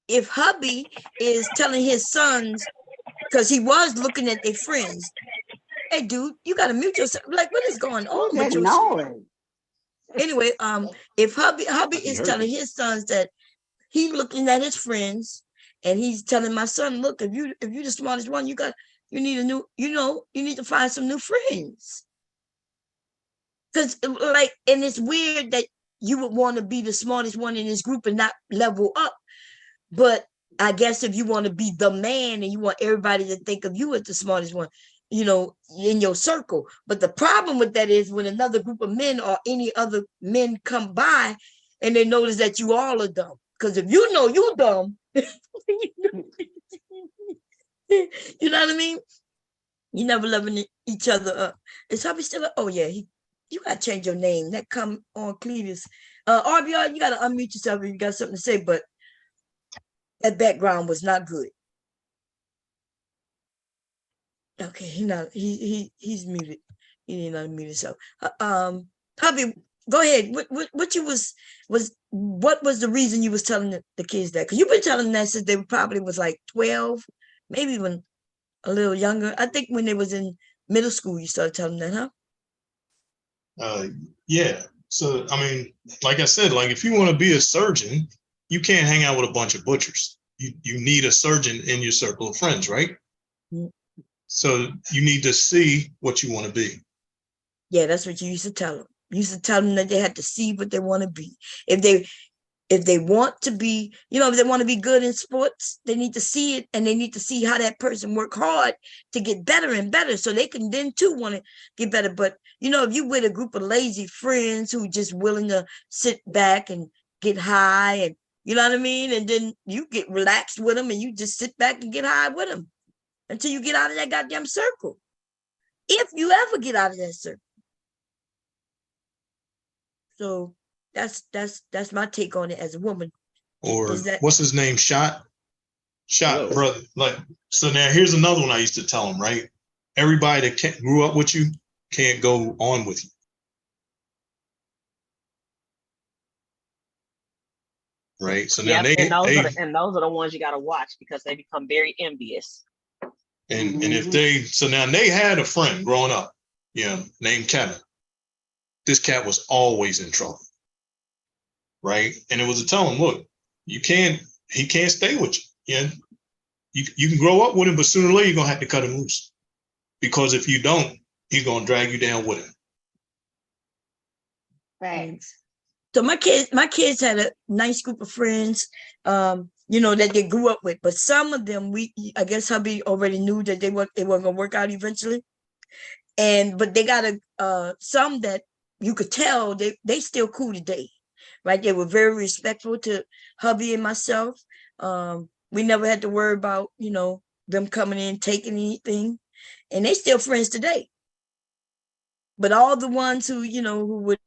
if hubby is telling his sons, because he was looking at their friends, hey dude, you gotta mute yourself. Like, what is going on with you? Anyway, if hubby is telling his sons that he looking at his friends, and he's telling my son, look, if you the smartest one, you need a new, you need to find some new friends. Because like, and it's weird that you would want to be the smartest one in this group and not level up. But I guess if you want to be the man and you want everybody to think of you as the smartest one, in your circle. But the problem with that is when another group of men or any other men come by and they notice that you all are dumb. Because if you know you're dumb, you know what I mean? You never loving each other up. Is hubby still up? Oh yeah, you gotta change your name. That come on Cletus. RBR, you gotta unmute yourself if you got something to say, but that background was not good. Okay, he's muted. He didn't unmute himself. Hubby, go ahead. What was the reason you was telling the kids that? Because you've been telling them that since they probably was like 12, maybe even a little younger. I think when they was in middle school, you started telling them that, huh? Yeah. So I mean, like I said, like if you want to be a surgeon, you can't hang out with a bunch of butchers. You need a surgeon in your circle of friends, right? Mm-hmm. So you need to see what you want to be. Yeah, that's what you used to tell them. You used to tell them that they had to see what they want to be. If they want to be, if they want to be good in sports, they need to see it, and they need to see how that person work hard to get better and better, so they can then too want to get better. But if you with a group of lazy friends who just willing to sit back and get high, and you know what I mean, and then you get relaxed with them and you just sit back and get high with them until you get out of that goddamn circle. If you ever get out of that circle. So that's my take on it as a woman. Or what's his name? Shot, brother. Like, so now here's another one I used to tell him, right? Everybody that grew up with you can't go on with you. Right. So now and those are the ones you got to watch, because they become very envious. And if they had a friend growing up, named Kevin. This cat was always in trouble. Right. And it was to tell him, look, he can't stay with you. You can grow up with him, but sooner or later you're gonna have to cut him loose. Because if you don't, he's gonna drag you down with him. Thanks. So my kids had a nice group of friends, that they grew up with. But some of them, I guess hubby already knew that they weren't gonna work out eventually. But they got some that you could tell they still cool today, right? They were very respectful to hubby and myself. We never had to worry about, them coming in, taking anything, and they still friends today. But all the ones who would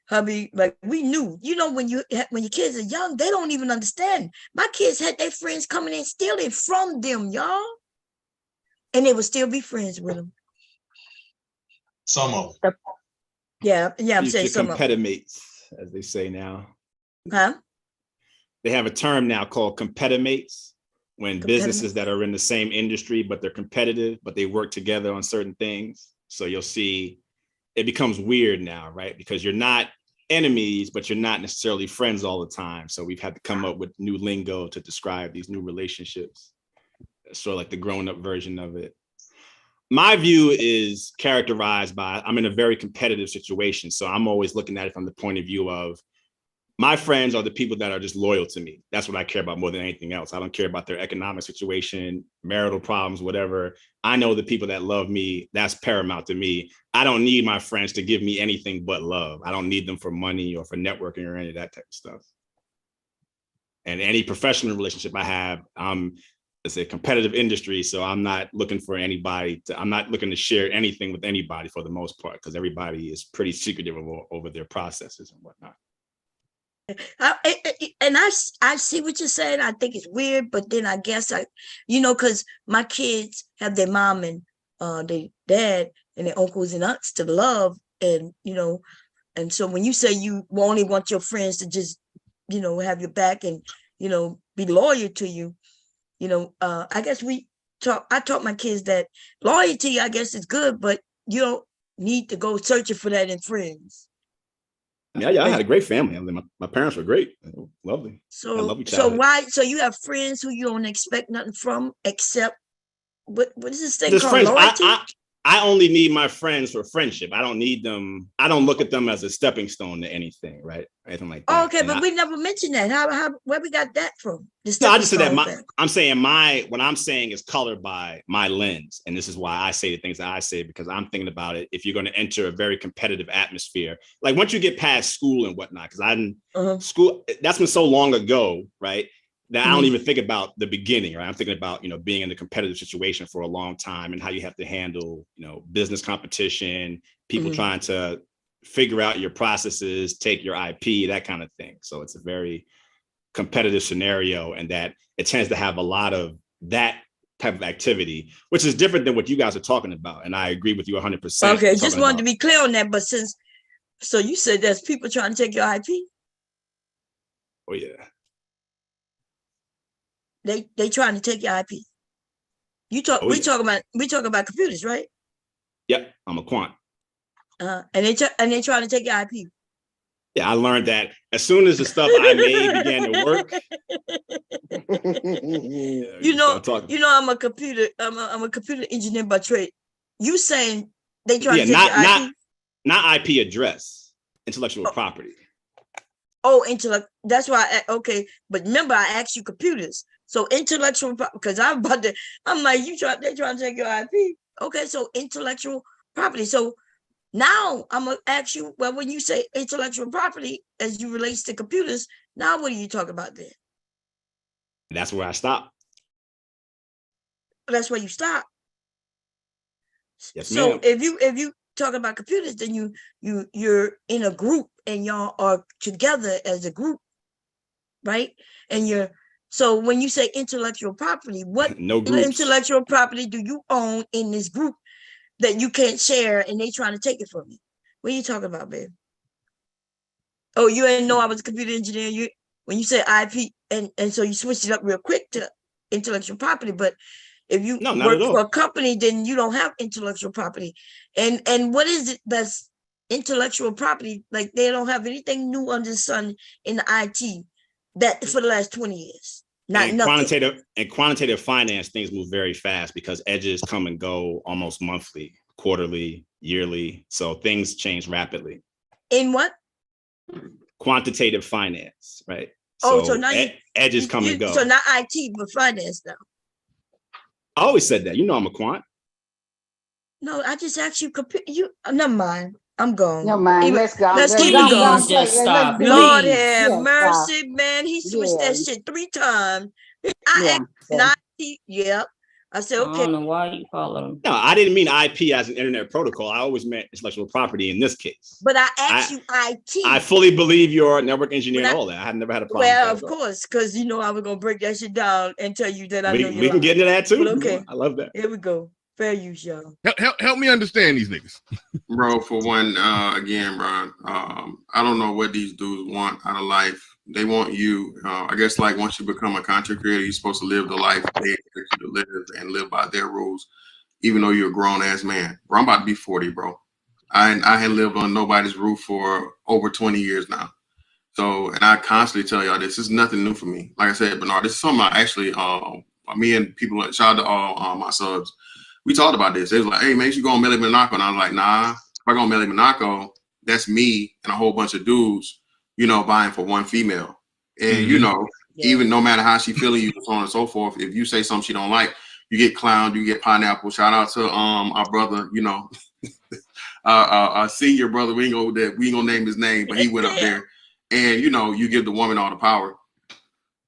hubby, like, we knew, when your kids are young, they don't even understand. My kids had their friends coming in stealing from them, y'all, and they would still be friends with them. Some of them. Yeah, I'm saying some competitive mates. as they say now. Huh? They have a term now called competimates, when businesses that are in the same industry, but they're competitive, but they work together on certain things. So you'll see it becomes weird now, right? Because you're not enemies, but you're not necessarily friends all the time. So we've had to come up with new lingo to describe these new relationships. Sort of like the grown-up version of it. My view is characterized by, I'm in a very competitive situation. So I'm always looking at it from the point of view of, my friends are the people that are just loyal to me. That's what I care about more than anything else. I don't care about their economic situation, marital problems, whatever. I know the people that love me, that's paramount to me. I don't need my friends to give me anything but love. I don't need them for money or for networking or any of that type of stuff. And any professional relationship I have, it's a competitive industry. So I'm not looking for anybody I'm not looking to share anything with anybody for the most part, because everybody is pretty secretive over their processes and whatnot. I see what you're saying. I think it's weird, but then I guess because my kids have their mom and their dad and their uncles and aunts to love, and and so when you say you only want your friends to just have your back and be loyal to you, I guess I taught my kids that loyalty, I guess, is good, but you don't need to go searching for that in friends. Yeah, I had a great family. I mean, my parents were great, lovely. So you have friends who you don't expect nothing from, except what is this thing called friends. loyalty? I only need my friends for friendship. I don't need them. I don't look at them as a stepping stone to anything, right? Anything like that. Okay, but we never mentioned that. Where we got that from? No, I just said that I'm saying what I'm saying is colored by my lens. And this is why I say the things that I say, because I'm thinking about it. If you're going to enter a very competitive atmosphere, like once you get past school and whatnot, because school, that's been so long ago, right? That I don't even think about the beginning, right? I'm thinking about, being in a competitive situation for a long time and how you have to handle, business competition, people trying to figure out your processes, take your IP, that kind of thing. So it's a very competitive scenario, and that it tends to have a lot of that type of activity, which is different than what you guys are talking about. And I agree with you 100%. Okay, just wanted to be clear on that. But so you said there's people trying to take your IP? Oh, yeah. They trying to take your IP. We talk about computers, right? Yep, I'm a quant. And they trying to take your IP. Yeah, I learned that as soon as the stuff I made began to work. I'm a computer engineer by trade. You saying they trying to take your IP? Not IP address, intellectual property. Oh, that's why. But remember, I asked you computers. So intellectual, because I'm like, they trying to take your IP. Okay, so intellectual property. So now I'm gonna ask you, well, when you say intellectual property as you relates to computers, now what are you talking about there? That's where I stop. That's where you stop. Yes, so ma'am. if you talk about computers, then you're in a group and y'all are together as a group, right? And so when you say intellectual property, what intellectual property do you own in this group that you can't share and they trying to take it from you? What are you talking about, babe? Oh, you didn't know I was a computer engineer. When you said IP, and so you switched it up real quick to intellectual property, but if you work for a company, then you don't have intellectual property. And what is it that's intellectual property? Like they don't have anything new under the sun in the IT that for the last 20 years. Quantitative finance, things move very fast because edges come and go almost monthly, quarterly, yearly. So things change rapidly. In what? Quantitative finance, right? So now edges come and go. So not IT, but finance now. I always said that. I'm a quant. No, I just asked you. Never mind. I'm gone. Never mind. Let's go. Let's keep it going. Just stop. Lord have mercy, man. He switched that shit 3 times. I asked Yep. I said, okay. I don't know why you follow him. No, I didn't mean IP as an internet protocol. I always meant intellectual property in this case. But I asked you IT. I fully believe you're a network engineer and all that. I have never had a problem. Well, of course, because I was gonna break that shit down and tell you that I know you. We can get into that too. But okay, I love that. Here we go. Fair use, y'all. Help me understand these niggas. Bro, for one, again, bro, I don't know what these dudes want out of life. They want you, I guess, like once you become a content creator, you're supposed to live the life they expect you to live and live by their rules, even though you're a grown ass man. Bro, I'm about to be 40, bro. I had lived on nobody's roof for over 20 years now. So, and I constantly tell y'all this is nothing new for me. Like I said, Bernard, this is something I actually, me and people, shout out to all my subs, we talked about this. They was like, hey, man, you go on Melly Monaco. And I was like, nah, if I go on Melly Monaco, that's me and a whole bunch of dudes, you know, buying for one female. And, you know, even no matter how she feeling you, so on and so forth, if you say something she don't like, you get clowned, you get pineapple. Shout out to our brother, you know, our senior brother. We ain't gonna name his name, but he went up there. And, you know, you give the woman all the power.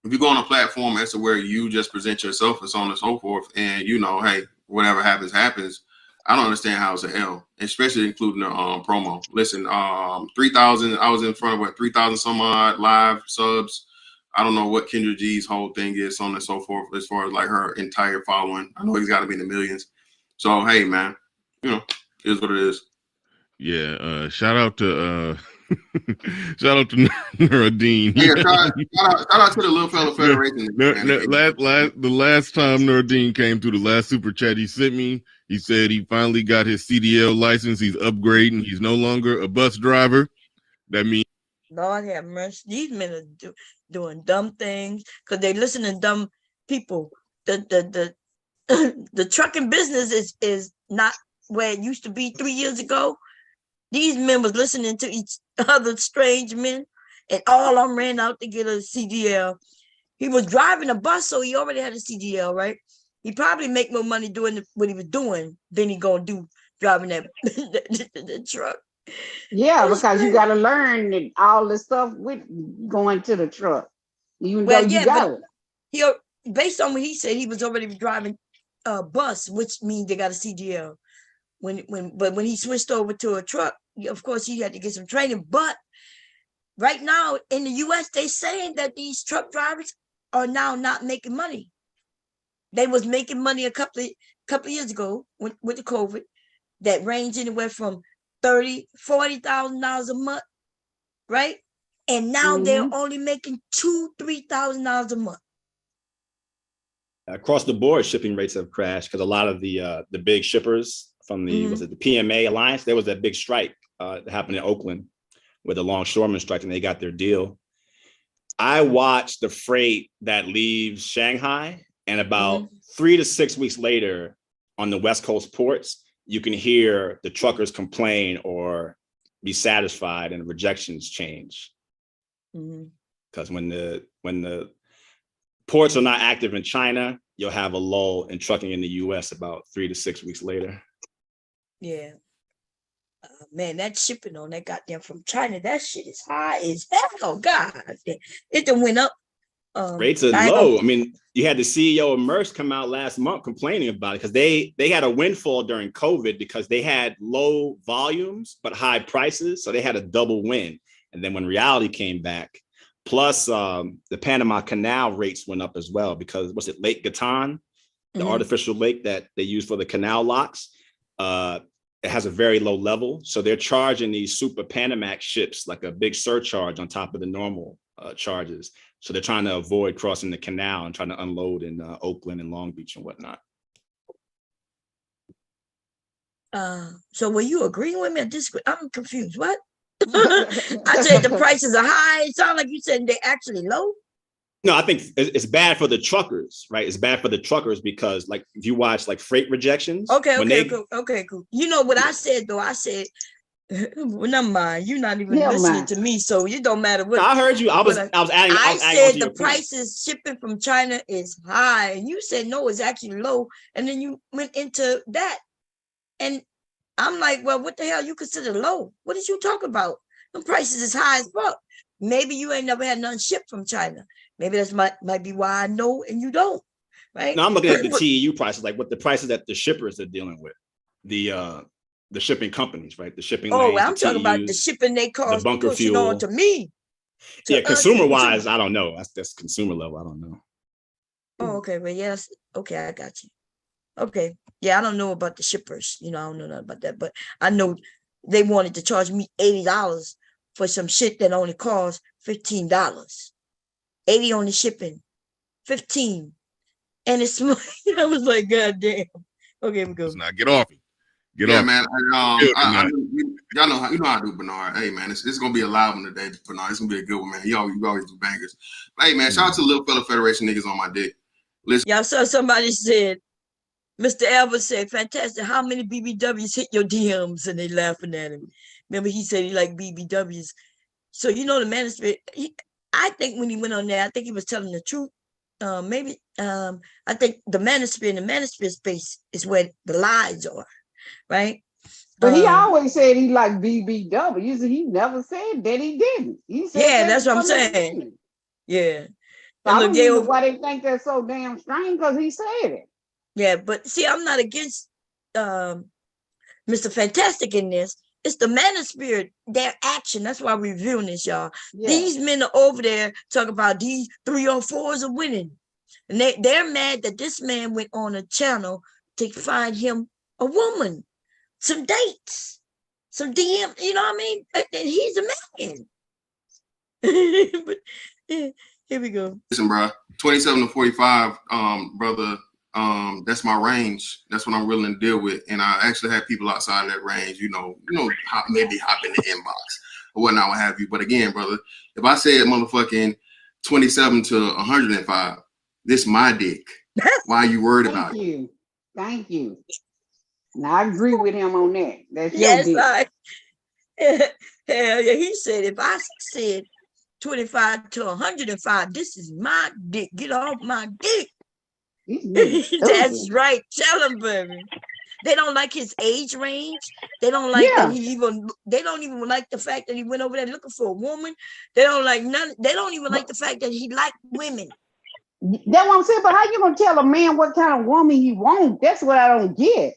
If you go on a platform as to where you just present yourself and so on and so forth, and, you know, hey, whatever happens, happens. I don't understand how it's an L, especially including the promo. Listen, 3,000, I was in front of 3,000 some odd live subs. I don't know what Kendra G's whole thing is, so on and so forth, as far as like her entire following. I know he's got to be in the millions. So, hey, man, you know, it is what it is. Yeah, shout out to Nuruddin. Yeah, shout out to the Little Fella Federation. The last time Nuruddin came through, the last super chat he sent me, he said he finally got his CDL license. He's upgrading. He's no longer a bus driver. That means Lord have mercy. These men are doing dumb things because they listen to dumb people. The trucking business is not where it used to be 3 years ago. These men was listening to each other, strange men, and all of them ran out to get a CDL. He was driving a bus, so he already had a CDL, right? He probably make more money doing what he was doing than he gonna do driving that the truck. Yeah, because you got to learn all the stuff with going to the truck. Even though you got it. He, based on what he said, he was already driving a bus, which means they got a CDL. But when he switched over to a truck, of course he had to get some training. But right now in the US, they saying that these truck drivers are now not making money. They was making money a couple of years ago with the COVID that ranged anywhere from $30,000-$40,000 a month, right? And now they're only making $2,000-$3,000 a month. Across the board, shipping rates have crashed because a lot of the big shippers from the was it the PMA Alliance? There was that big strike that happened in Oakland with the longshoremen strike, and they got their deal. I watched the freight that leaves Shanghai, and about 3 to 6 weeks later on the West Coast ports, you can hear the truckers complain or be satisfied, and the rejections change. Because when the ports are not active in China, you'll have a lull in trucking in the US about 3 to 6 weeks later. Yeah. Man, that shipping on that goddamn from China, that shit is high as hell. Oh, God. It done went up. Rates are low. I mean, you had the CEO of Maersk come out last month complaining about it because they had a windfall during COVID because they had low volumes but high prices. So they had a double win. And then when reality came back, plus the Panama Canal rates went up as well because what's it, Lake Gatun, the artificial lake that they use for the canal locks, it has a very low level. So they're charging these super Panamax ships like a big surcharge on top of the normal charges. So they're trying to avoid crossing the canal and trying to unload in Oakland and Long Beach and whatnot. So were you agreeing with me or disagree? I'm confused. What? I said the prices are high. It sounds like you said they're actually low. No, I think it's bad for the truckers, right? It's bad for the truckers because, like, if you watch like freight rejections. Okay, cool. You know what I said though? I said, well, never mind. You're not even listening to me, so it don't matter what. No, I heard you. I was adding. I said the prices shipping from China is high, and you said no, it's actually low, and then you went into that, and I'm like, well, what the hell you consider low? What did you talk about? The prices is high as fuck. Maybe you ain't never had none shipped from China. Maybe that's might be why I know and you don't, right? No, I'm looking at the TEU prices, like what the prices that the shippers are dealing with, the shipping companies, right? The shipping. Oh, lanes, I'm talking about the shipping they cost, the bunker fuel on to me. Yeah, consumer wise, I don't know. That's consumer level. I don't know. Oh, okay, well, yes, okay, I got you. Okay. Yeah, I don't know about the shippers. I don't know nothing about that, but I know they wanted to charge me $80 for some shit that only cost $15. $80 on the shipping, 15. And it's I was like, God damn. Okay, we go. Let's not get off it. Get Yeah, off. man. Y'all know how I do, Bernard. Hey, man, it's gonna be a live one today, Bernard. It's gonna be a good one, man. You always do bangers. Hey, man, shout out to the Little Fella Federation niggas on my dick. Listen, Y'all saw somebody said, Mr. Albert said, fantastic. How many BBWs hit your DMs? And they laughing at him. Remember, he said he liked BBWs. So the manosphere. I think when he went on there, I think he was telling the truth. I think the manosphere and the manosphere space is where the lies are, right? But he always said he liked BBWs, and he never said that he didn't. He said, yeah, that's what I'm saying. Yeah. So I don't know why they think that's so damn strange, because he said it. Yeah, but see, I'm not against Mr. Fantastic in this. It's the manosphere, their action. That's why we're reviewing this, y'all. Yeah. These men are over there talking about these 3 or 4s are winning. And they're mad that this man went on a channel to find him a woman, some dates, some DM, you know what I mean? And he's a man. But yeah, here we go. Listen, bro, 27 to 45, brother. That's my range. That's what I'm willing to deal with. And I actually have people outside of that range, maybe hop in the inbox or whatnot, what have you. But again, brother, if I said motherfucking 27 to 105, this my dick. Why are you worried about it? Thank you. Now I agree with him on that. That's your dick. Hell yeah, he said if I said 25 to 105, this is my dick. Get off my dick. That's right. Tell him, baby. They don't like his age range. They don't like that they don't even like the fact that he went over there looking for a woman. They don't like none. They don't even like the fact that he liked women. That's what I'm saying. But how you gonna tell a man what kind of woman he wants? That's what I don't get.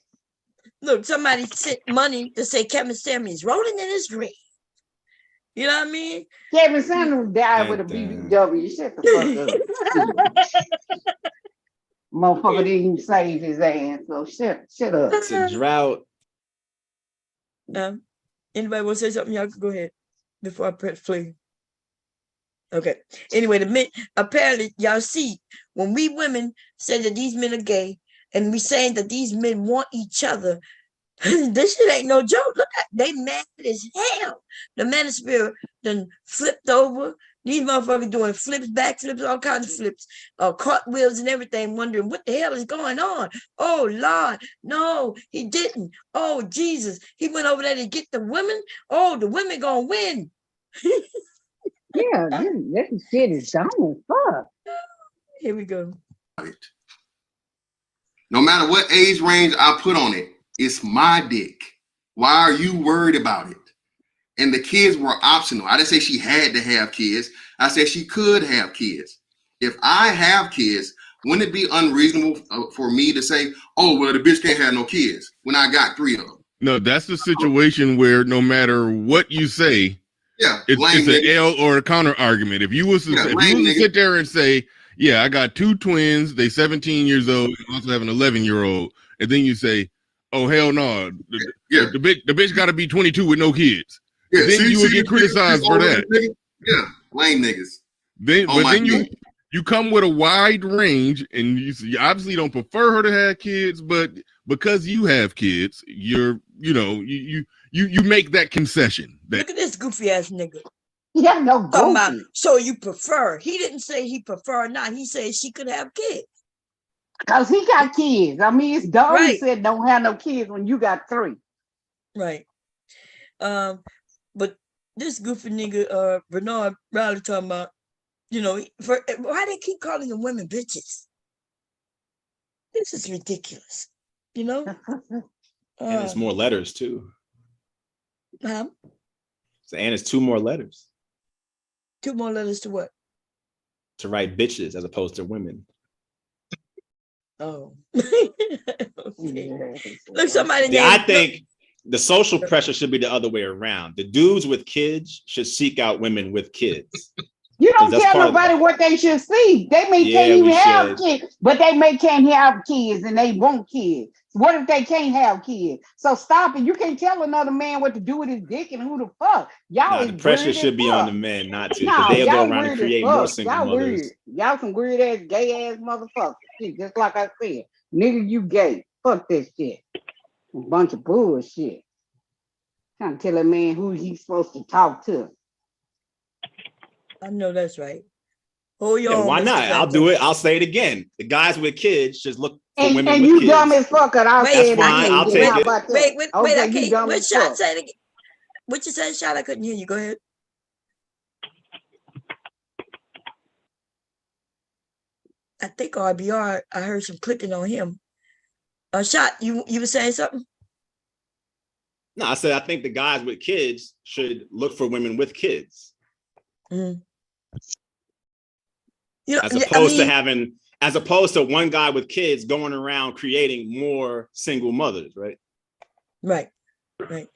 Look, somebody sent money to say Kevin Samuels rolling in his grave. You know what I mean? Kevin Samuels died with a BBW. Shut the fuck up. Motherfucker didn't even save his ass, so shut up. It's a drought. Anybody want to say something? Y'all can go ahead before I press play. Okay. Anyway, the men apparently y'all see when we women say that these men are gay, and we saying that these men want each other. This shit ain't no joke. Look at they mad as hell. The manosphere done flipped over. These motherfuckers doing flips, backflips, all kinds of flips, cartwheels and everything, wondering what the hell is going on. Oh, Lord, no, he didn't. Oh, Jesus, he went over there to get the women. Oh, the women gonna win. Yeah, this shit is dumb as fuck. Here we go. No matter what age range I put on it, it's my dick. Why are you worried about it? And the kids were optional. I didn't say she had to have kids. I said she could have kids. If I have kids, wouldn't it be unreasonable for me to say, oh, well, the bitch can't have no kids when I got 3 of them? No, that's the situation where no matter what you say, it's an L or a counter argument. If you was to sit there and say, yeah, I got 2 twins, they 17 years old, and also have an 11-year-old, and then you say, oh, hell no, the bitch got to be 22 with no kids. Yeah, then you would get criticized for that. Yeah, lame niggas. Then you come with a wide range, and you obviously don't prefer her to have kids, but because you have kids, you make that concession. Look at this goofy ass nigga. Yeah, no goofy. So you prefer? He didn't say he prefer or not. He said she could have kids. Cause he got kids. I mean, it's dumb. He said don't have no kids when you got 3. Right. But this goofy nigga, Bernard Riley talking about, why they keep calling the women bitches? This is ridiculous, And it's more letters too. Huh? And it's 2 more letters. 2 more letters to what? To write bitches as opposed to women. Oh. Okay. Look, somebody. I think the social pressure should be the other way around. The dudes with kids should seek out women with kids. You don't That's tell part of nobody what they should see. They may can't Yeah, even we have should. kids, but they may can't have kids and they want kids. What if they can't have kids? So stop it. You can't tell another man what to do with his dick and who the fuck. Y'all Nah, is the pressure weird as should be on the fuck. men not to, because No, they'll go y'all around and weird as create more fuck. single Y'all mothers. weird. Y'all some weird ass gay ass motherfuckers. Shit, just like I said. Nigga, you gay. Fuck this shit. A bunch of bullshit. Trying to tell a man who he's supposed to talk to. I know that's right. Hold Yeah, on, why Mr. not? I'll Fantastic. do it. I'll say it again. The guys with kids just look for women And with you kids. dumb as fuck, and I'll Wait, say it That's fine. again. I'll Then take how it. about that? Wait, I Okay, you can't. dumb What as shot fuck. said again? What you said, shot? I couldn't hear you. Go ahead. I think RBR. I heard some clicking on him. Shot. You were saying something? No, I said I think the guys with kids should look for women with kids. Mm. You know, as opposed to one guy with kids going around creating more single mothers, right? Right. Okay.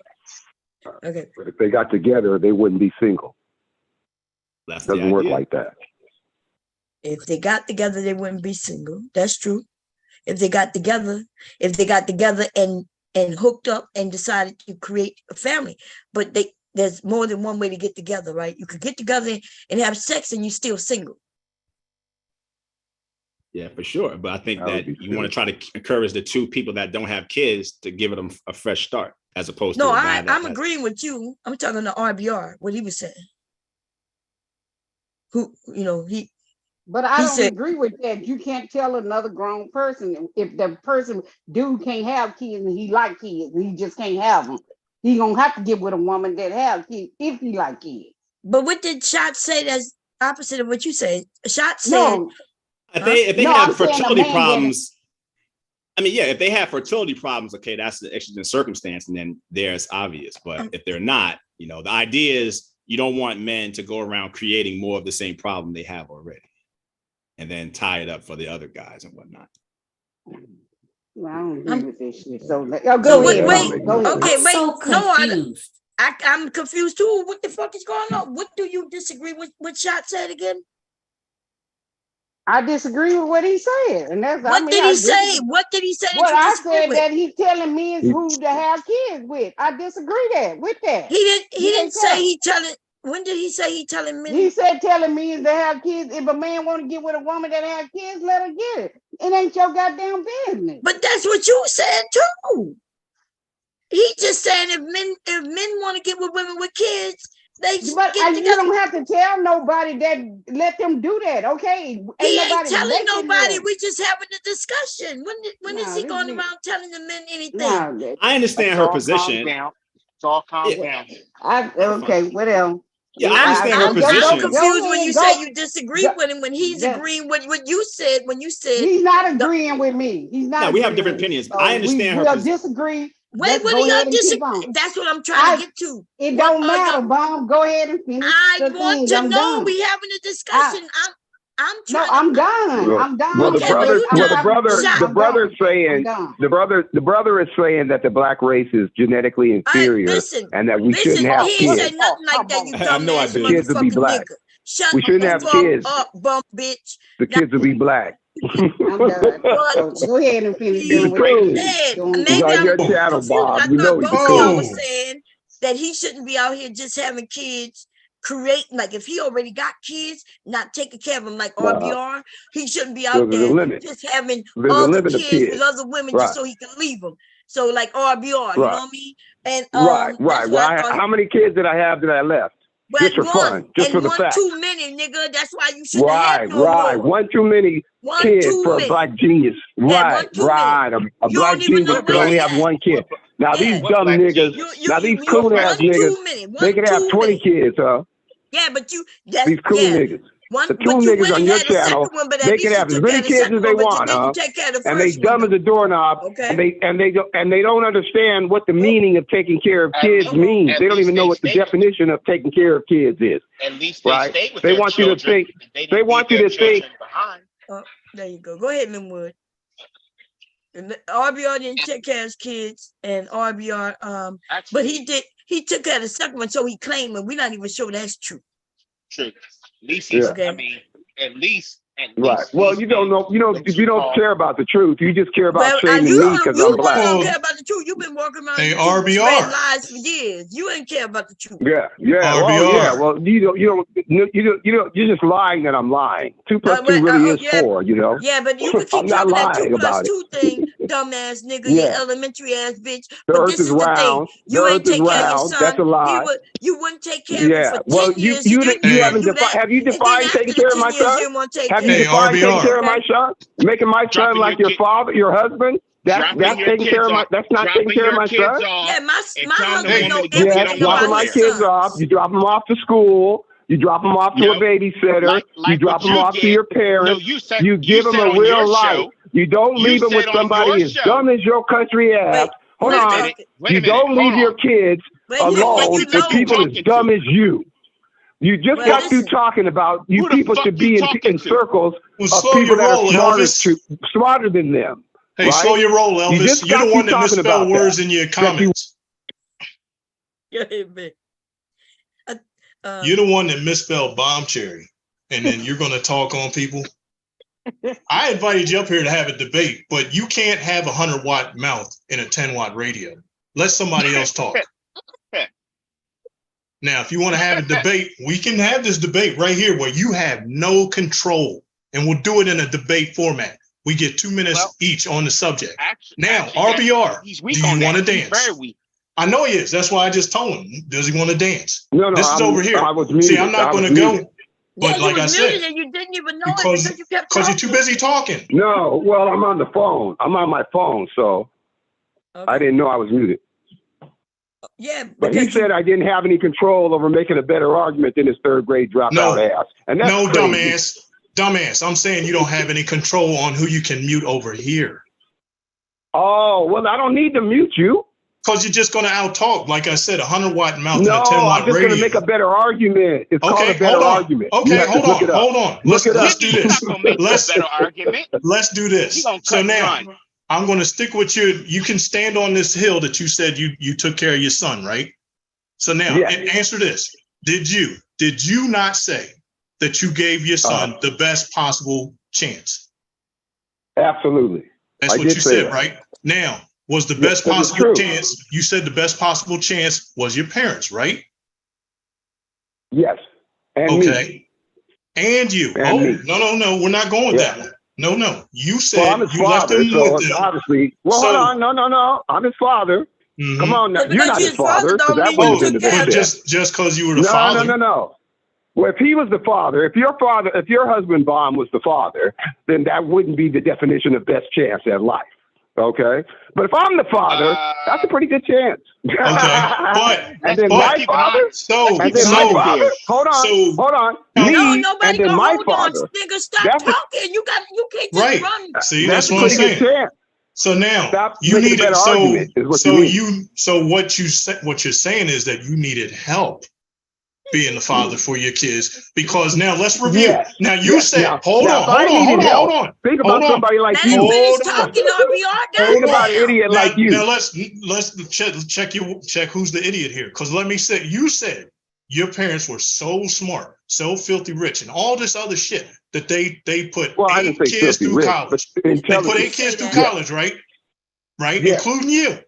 But if they got together, they wouldn't be single. That's Doesn't work like that. If they got together, they wouldn't be single. That's true. If they got together and hooked up and decided to create a family, but there's more than one way to get together, right? You could get together and have sex and you're still single. Yeah, for sure. But I think that you want to try to encourage the two people that don't have kids to give them a fresh start, as opposed to I'm agreeing with you. I'm talking to RBR, what he was saying. But I don't agree with that. You can't tell another grown person if the dude can't have kids and he like kids and he just can't have them. He gonna have to get with a woman that have kids if he like kids. But what did Shot say that's opposite of what you said? Shot said, no. If they have fertility problems, if they have fertility problems, okay, that's the exigent circumstance, and then there's obvious. But if they're not, the idea is you don't want men to go around creating more of the same problem they have already, and then tie it up for the other guys and whatnot. Well, I don't agree with this shit. So go ahead. Okay, wait. So confused. I'm confused too. What the fuck is going on? What do you disagree with? What Shot said again? I disagree with what he said, and that's what did he say? What did he say? What I said that he's telling men who to have kids with. I disagree with that. He didn't say he telling. When did he say he telling men? He said telling men to have kids. If a man want to get with a woman that have kids, let her get it. It ain't your goddamn business. But that's what you said too. He just saying if men want to get with women with kids, they you together. don't have to tell nobody that. Let them do that, okay? He ain't telling nobody. We just having a discussion. When is he going around telling the men anything? I understand her position. It's all calm down. Okay, what else? Yeah, I understand her position. I'm confused when you say you disagree with him when he's agreeing with what you said when you said he's not agreeing with me. He's not. No, we have different opinions. So I understand her position. Disagree. Wait, what do y'all disagree? That's what I'm trying to get to. It don't matter, Bomb. Go ahead and finish. I want to know. We having a discussion. I'm trying. No, I'm done. I'm done. Well, the brother is saying that the black race is genetically inferior and that we shouldn't have kids. He said nothing like that. You dumbass kids will be black. We shouldn't have kids. Up, bum bitch. The kids will be black. I'm done. Go ahead and finish. Maybe I'm shadow, Bob. I thought both of y'all was saying that he shouldn't be out here just having kids. Creating, like if he already got kids, not taking care of them like RBR, he shouldn't be out there just having other kids with other women just so he can leave them. So like RBR, you know what I mean? And right. How many kids did I have that I left? Well, just for fun, just for the fact. Too many, nigga. That's why you shouldn't have no more. One too many kids for a black genius. Right. A black genius could only have one kid. Now these dumb niggas, these cool ass niggas, they could have 20 kids, huh? Yeah, but these cool niggas. The cool niggas on your channel, they can have as many kids as they want, huh? And they dumb as a doorknob, and they don't understand what the meaning of taking care of kids means. They don't even know what the definition of taking care of kids is. At least they want you to think. They want you to think. Oh, there you go. Go ahead, Linwood. RBR didn't take care of his kids, and RBR, but he did. He took care of the second one, so he claimed, and we're not even sure that's true. True. At least he's, Yeah. I mean, at least Right. Well, he's you don't know. You what you don't call- care about the truth. You just care about Well, shaming you me don't, because you I'm the one black. that don't Well, care about the truth. You've been walking around hey, YouTube RBR. spreading lies for years. You ain't care about the truth. Yeah. Yeah. Well, RBR. yeah. Well, you're just lying that I'm lying. 2 plus 2 really is 4. You know. Yeah, but you could keep I'm not talking that 2 lying plus about it. 2 thing, dumbass nigga, you Yeah. elementary ass bitch. The But earth this is is the thing. round. The You ain't earth is take care of your round. son. That's a lie. You wouldn't take care of him Yeah. for 10 Well, years. You didn't haven't do defined. that. Have you And then defined after taking the care of 10 my years, son? you won't take Have care you Hey, of him. defined taking RBR. care of my son? Making my son Dropping like your your father, your husband? dropping That's your taking kids care of my. off, That's not taking dropping care of your my kids son. off, Yeah, my and my telling the husband woman know to go get Yes, everything them about dropping my his welfare. kids off. sons. You drop them off to school. You drop them off to a No, babysitter. You like drop what them you off to did. your No, parents. You give them a on real your life. show. You don't You leave them with said on somebody your as show. dumb as your country ass. Hold Wait a on. minute. Wait You a minute. don't Hold leave your on. kids Wait, you alone you with know. people as talking dumb to? as you. You just Well, got through listen. talking about you Who the people fuck should you be talking in to? circles Well, of slow people your that are roll, smarter than them. Hey, right? slow your roll, You Elvis. just You're got the through one that talking misspelled about words that. in your That you comments. You're the one that misspelled bomb cherry, and then you're going to talk on people. I invited you up here to have a debate, but you can't have a 100-watt mouth in a 10-watt radio. Let somebody else talk. Now, if you want to have a debate, we can have this debate right here where you have no control, and we'll do it in a debate format. We get 2 minutes each on the subject. Now, RBR, do you want to dance? Very weak. I know he is. That's why I just told him. Does he want to dance? No, This is over here. I was muted. See, I'm not going to go. But Yeah, like you I was said, muted and you didn't even know it because you kept because talking. you're too busy talking. No, well, I'm on the phone. I'm on my phone, so I didn't know I was muted. Yeah, but he said I didn't have any control over making a better argument than his 3rd grade dropout ass. And that's no, crazy. dumbass. I'm saying you don't have any control on who you can mute over here. Oh, well, I don't need to mute you. Because you're just going to out-talk. Like I said, a 100-watt mouth No, and a 10-watt I'm just going to make a better argument. It's called a better argument. Okay, hold on. Let's do this. Let's do this. So now, I'm going to stick with you can stand on this hill that you said you took care of your son, right? So now, answer this. Did you not say that you gave your son the best possible chance? Absolutely. That's what you said, right? Now, was the best possible chance, you said the best possible chance was your parents, right? Yes. And okay. Me. And you. And me. No. We're not going with that one. No. You said I'm his you father, left him so with them. obviously. Well, hold on. No. I'm his father. Come on now. You're not his father, because that wouldn't have been the but just because you were the father. No. Well, if he was the father, if your husband Baum was the father, then that wouldn't be the definition of best chance at life. Okay, but if I'm the father, that's a pretty good chance. Okay, but and then my father. Hold on. Me and then my father. Nigga, stop talking. You can't just run. See, that's what I'm saying. So now you needed what you're saying is that you needed help being the father for your kids, because now let's review. Now you said, hold on. Think about somebody like you. Think about an idiot like you. Now let's check who's the idiot here. Because let me say, you said your parents were so smart, so filthy rich, and all this other shit that they put 8 kids through college. They put 8 kids through college, right? Right, including you.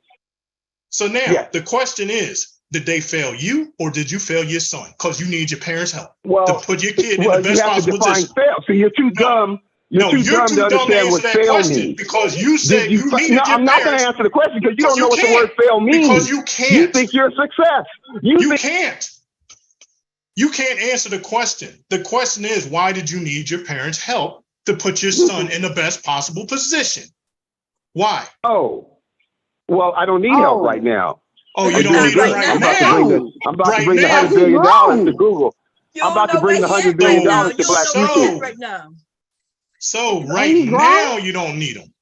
So now the question is, did they fail you, or did you fail your son? Because you need your parents' help to put your kid in the best possible position. Fail. So you're too dumb. You're too dumb to understand what fail means. Because you said you needed your parents. I'm not going to answer the question because you don't know what the word fail means. Because you can't. You think you're a success. You can't. You can't answer the question. The question is, why did you need your parents' help to put your son in the best possible position? Why? Oh, well, I don't need help right now. Oh, you don't need it right now. I'm about to bring the $100 billion to Google. I'm about to bring the $100 billion to Black YouTube. So right now you don't need them,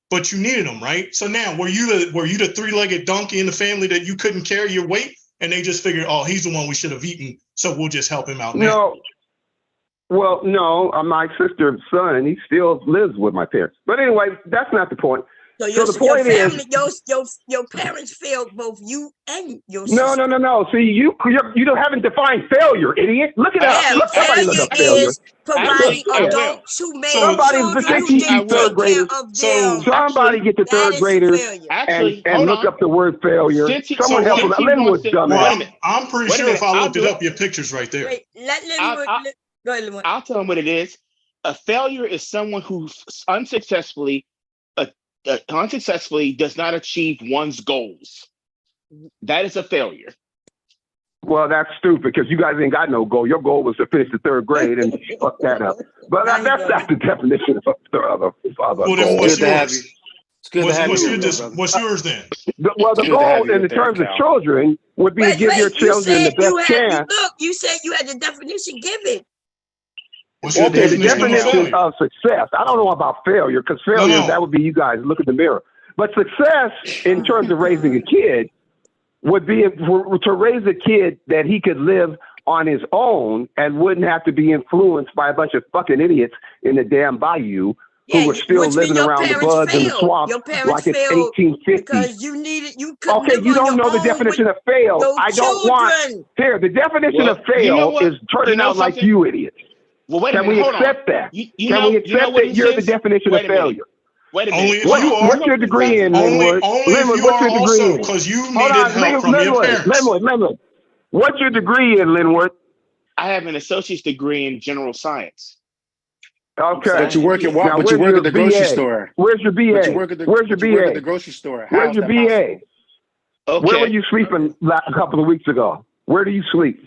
but you needed them, right? So now were you the 3-legged donkey in the family that you couldn't carry your weight, and they just figured, oh, he's the one we should have eaten, so we'll just help him out now? No. Well, no, my sister's son, he still lives with my parents. But anyway, that's not the point. So your the point family, is, your parents failed both you and your no. See, you haven't defined failure, idiot. Look it up. Yeah, Somebody look up failure. is providing adults who made Somebody children teach who these third didn't take care graders. of them. Somebody get the That third is graders failure. and look up the word failure. Someone help him. Linwood's dumbass. I'm pretty sure if I looked it up, your picture's right there. Wait, let Linwood. Go ahead, Linwood. I'll tell him what it is. A failure is someone who unsuccessfully does not achieve one's goals. That is a failure. Well, that's stupid because you guys ain't got no goal. Your goal was to finish the third grade and fuck that up. But that's not the definition of other Well, then what's yours? What's yours then? The goal in the terms of children would be to give your children the best chance. Look, you said you had the definition. Give it. Okay, the definition of success. I don't know about failure because failure, that would be you guys look in the mirror. But success in terms of raising a kid would be to raise a kid that he could live on his own and wouldn't have to be influenced by a bunch of fucking idiots in the damn bayou who were still living around the bugs and the swamps like it's 1850. Because you couldn't okay, you don't know the definition of fail. I don't want here. The definition of fail is turning out like you idiots. Well, wait a Can minute, we accept that? Can we accept that you're the definition of failure? Wait a minute. Only if you are. What's your degree in, Linwood? Only what's your degree in? Because you needed help from your parents. Linwood. What's your degree in, Linwood? I have an associate's degree in general science. Okay. But you work at the grocery store. Where's your BA? Where's your BA? You work at the grocery store. Where's your BA? Okay. Where were you sleeping a couple of weeks ago? Where do you sleep?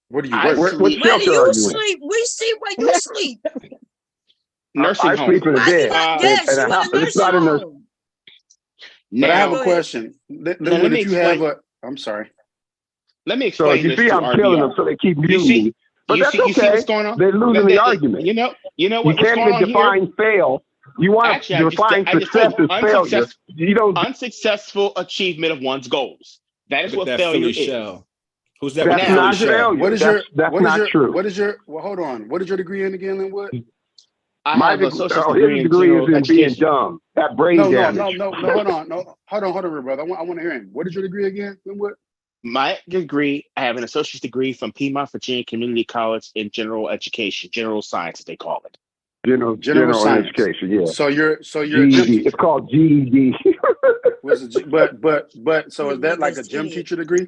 Where do you work? What shelter are you sleep? We see where you sleep. Nursing home. I sleep in a bed. Yes, in a house. It's not in the. But I have a question. Linwood, if you have a, I'm sorry. Let me explain. So you see, I'm killing them, so they keep muting me. But that's okay. You see what's going on? They're losing the argument. You know what? You can't even define fail. You want to define success as failure. You don't. Unsuccessful achievement of one's goals. That is what failure is. Who's that? That's not failure. What is your? That's not true. What is your? Well, hold on. What is your degree in again, Linwood? My degree is in being dumb. That brain damage. No. Hold on, brother. I want to hear him. What is your degree again, Linwood? My degree, I have an associate's degree from Piedmont, Virginia Community College in general education, general science, as they call it. General education, yeah. So you're GED. It's called GED. but so is that like a gym teacher degree?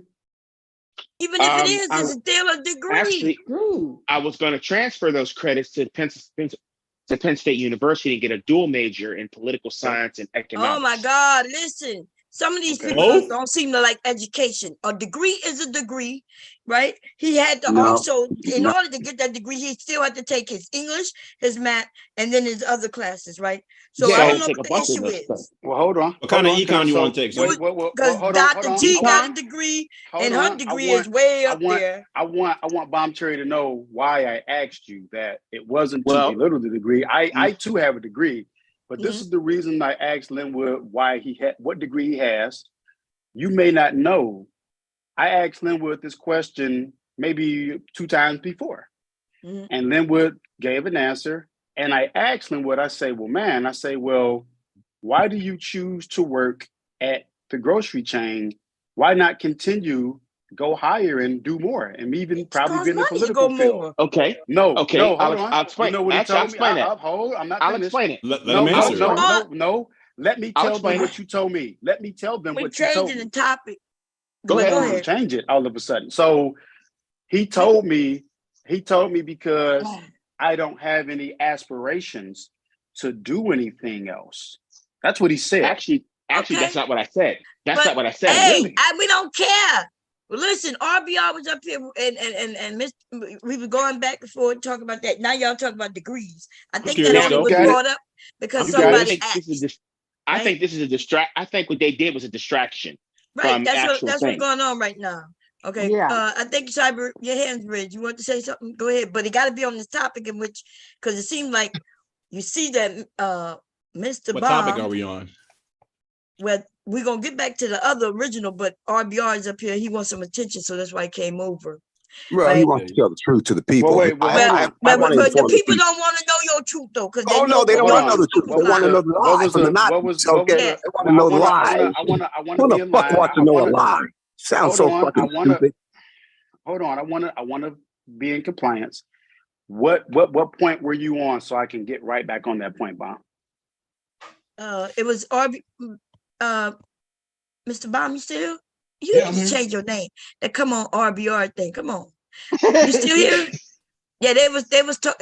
Even if it is, it's still a degree. Actually, I was going to transfer those credits to Penn State University and get a dual major in political science and economics. Oh my God! Listen. Some of these people don't seem to like education. A degree is a degree, right? He had to also, in order to get that degree, he still had to take his English, his math, and then his other classes, right? So I don't know what the issue is. Well, hold on. What kind of econ you want to take? Because Dr. G got a degree, and her degree is way up there. I want Bomb Cherry to know why I asked you that. It wasn't to belittle the degree. I too have a degree. But this is the reason I asked Linwood what degree he has. You may not know. I asked Linwood this question maybe 2 times before. And Linwood gave an answer. And I asked Linwood, I say, why do you choose to work at the grocery chain? Why not continue, go higher and do more? And even probably be in the political field. Okay. No. I'll explain. You know what he told me? I'll explain it. Let him answer. No. Let me tell them what you told me. Let me tell them what you told me. We're changing the topic. Go ahead. Change it all of a sudden. So he told me because I don't have any aspirations to do anything else. That's what he said. Actually, that's not what I said. That's not what I said. Hey, really. We don't care. Well, listen, RBR was up here and we were going back and forth talking about that. Now y'all talking about degrees. I think that only was brought up because somebody asked. I think this is a distract. I think what they did was a distraction. Right, that's what's going on right now. Okay. Yeah. I think Cyber, your hands raised. You want to say something? Go ahead. But it got to be on this topic in which, because it seemed like you see that Mr. What Bomb. topic are we on? Well, we're gonna get back to the other original, but RBR is up here. He wants some attention, so that's why he came over. Well, he wants to tell the truth to the people. Well, wait, but the people don't want to know your truth though, because they don't want to know the truth. They want to know the lie from the Nazis. Okay, they want to know the lies. I want Who to be the in fuck line. wants to know a lie? Sounds so fucking stupid. Hold on, I want to be in compliance. What point were you on so I can get right back on that point, Bob? It was Mr. Baum, you still here? You need to change your name. That come on RBR thing. Come on. You still here? Yeah, they was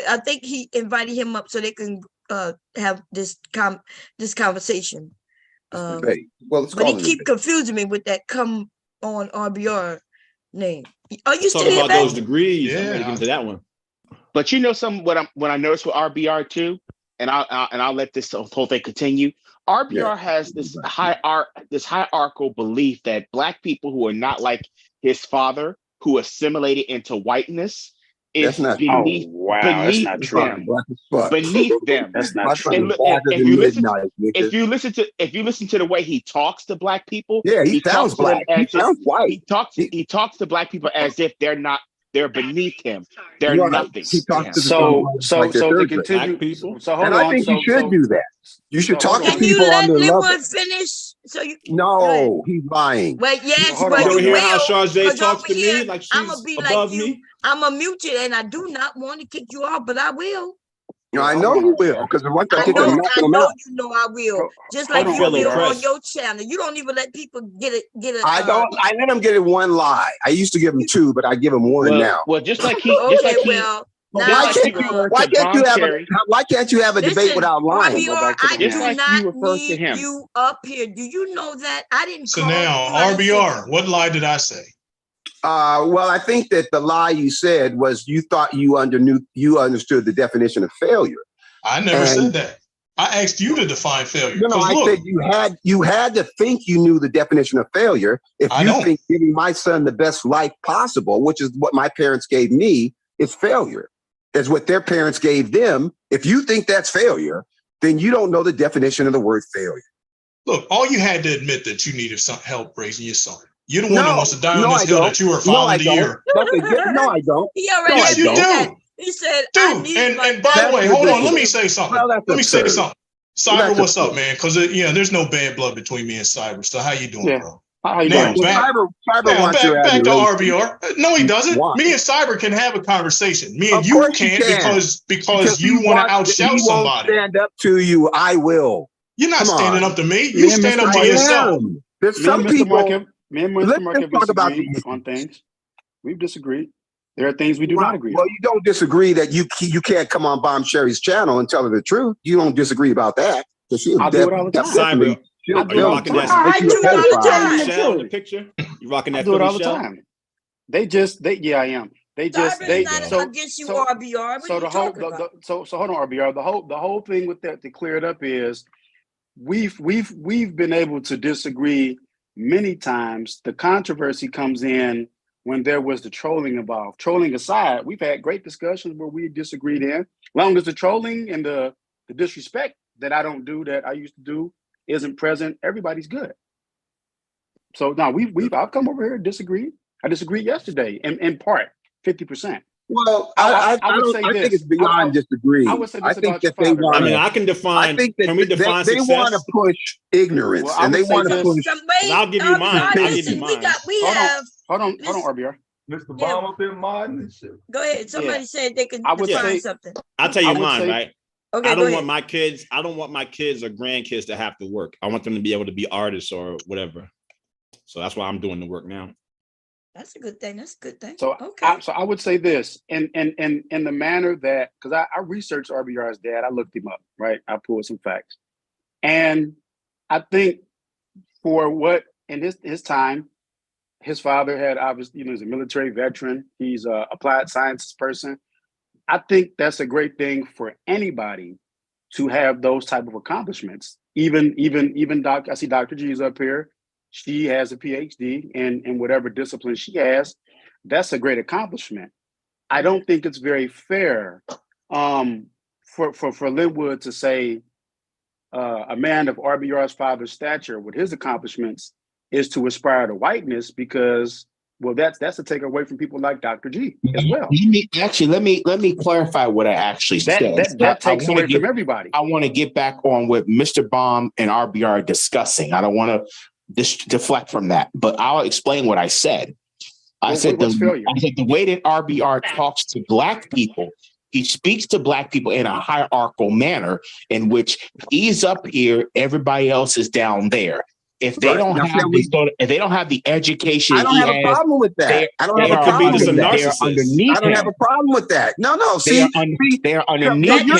I think he invited him up so they can have this conversation. Well, but he keep confusing me with that come on RBR name. Are you Talk still about here, those degrees? I'm ready to get into that one. But you know what I noticed with RBR too, and I'll let this whole thing continue. RBR has this hierarchical belief that Black people who are not like his father, who assimilated into whiteness, is beneath them. Beneath them. That's not true. And if you listen to the way he talks to Black people, he sounds black. He sounds white. He talks to Black people as if they're beneath him. They're nothing. He talks to so to continue. People. So hold and on. I think you should do that. You should talk to Can people you on let their level. Linwood finish? So you No, he's lying. Well, yes, You but you hear will. how Charge talks to here, me like I'm gonna she's be above like you. me? I'm gonna mute you, and I do not want to kick you off, but I will. I know you will, because once I get to knock them out. You know I will. Just like you will on your channel. You don't even let people get it. I don't. I let them get it one lie. I used to give them two, but I give them one now. Well, just like he. Why can't you have a debate without lying? RBR, I do not need you up here. Do you know that? I didn't. So now, RBR, what lie did I say? Well, I think that the lie you said was you thought you understood the definition of failure. I never said that. I asked you to define failure. No, I said you had to think you knew the definition of failure. If you think giving my son the best life possible, which is what my parents gave me, is failure. Is what their parents gave them. If you think that's failure, then you don't know the definition of the word failure. Look, all you had to admit that you needed some help raising your son. You're the one that wants to die on this hill that you were following the year. No, I don't. He already yes, you do. He said, dude, and by the way, hold on. Let me say something. Let me say something. Cyber, what's up, man? Because there's no bad blood between me and Cyber. So how you doing, bro? How you doing? Back to RBR. No, he doesn't. Why? Me and Cyber can have a conversation. Me and you can't because you want to outshout somebody. Stand up to you. I will. You're not standing up to me. You stand up to yourself. There's some people. Me and Mr. Mark have disagreed on things. We've disagreed. There are things we do not agree on. Well, you don't disagree that you can't come on Bomb Sherry's channel and tell her the truth. You don't disagree about that. I do it all the time. You rocking that picture? You rocking that? I do it all the time. Yeah, I am. Against you, RBR. So the whole, so hold on, RBR. The whole thing with that to clear it up is we've been able to disagree many times. The controversy comes in when there was the trolling involved. Trolling aside, we've had great discussions where we disagreed in. As long as the trolling and the disrespect that I don't do that I used to do isn't present, everybody's good. So now I've come over here and disagreed. I disagreed yesterday in part, 50%. Well, I think it's beyond disagreeing. I think that they want. I mean, I can define. I think that can we define they want to push ignorance, and they want to push. I'll give you mine. I'll give you mine. Hold on, RBR. Mr. Bomb up in mine and shit. Go ahead. Somebody said they could define something. I'll tell you mine, right? Okay, I don't want my kids or grandkids to have to work. I want them to be able to be artists or whatever. So that's why I'm doing the work now. That's a good thing. So, okay. So I would say this in the manner that, because I researched RBR's dad, I looked him up, right? I pulled some facts, and I think for what in his time, his father had obviously, he's a military veteran. He's a applied sciences person. I think that's a great thing for anybody to have those type of accomplishments. Even I see Dr. G's up here. She has a PhD in whatever discipline she has. That's a great accomplishment. I don't think it's very fair for Linwood to say a man of RBR's father's stature with his accomplishments is to aspire to whiteness because Well, that's a take away from people like Dr. G as well. Let me clarify what I actually said. That takes away from everybody. I want to get back on what Mr. Baum and RBR are discussing. I don't want to deflect from that, but I'll explain what I said. I said the way that RBR talks to Black people, he speaks to Black people in a hierarchical manner in which he's up here, everybody else is down there. If they don't have the education, I don't have a problem with that. I don't have a problem with that. They are underneath I don't have a problem with that. No. They are underneath him.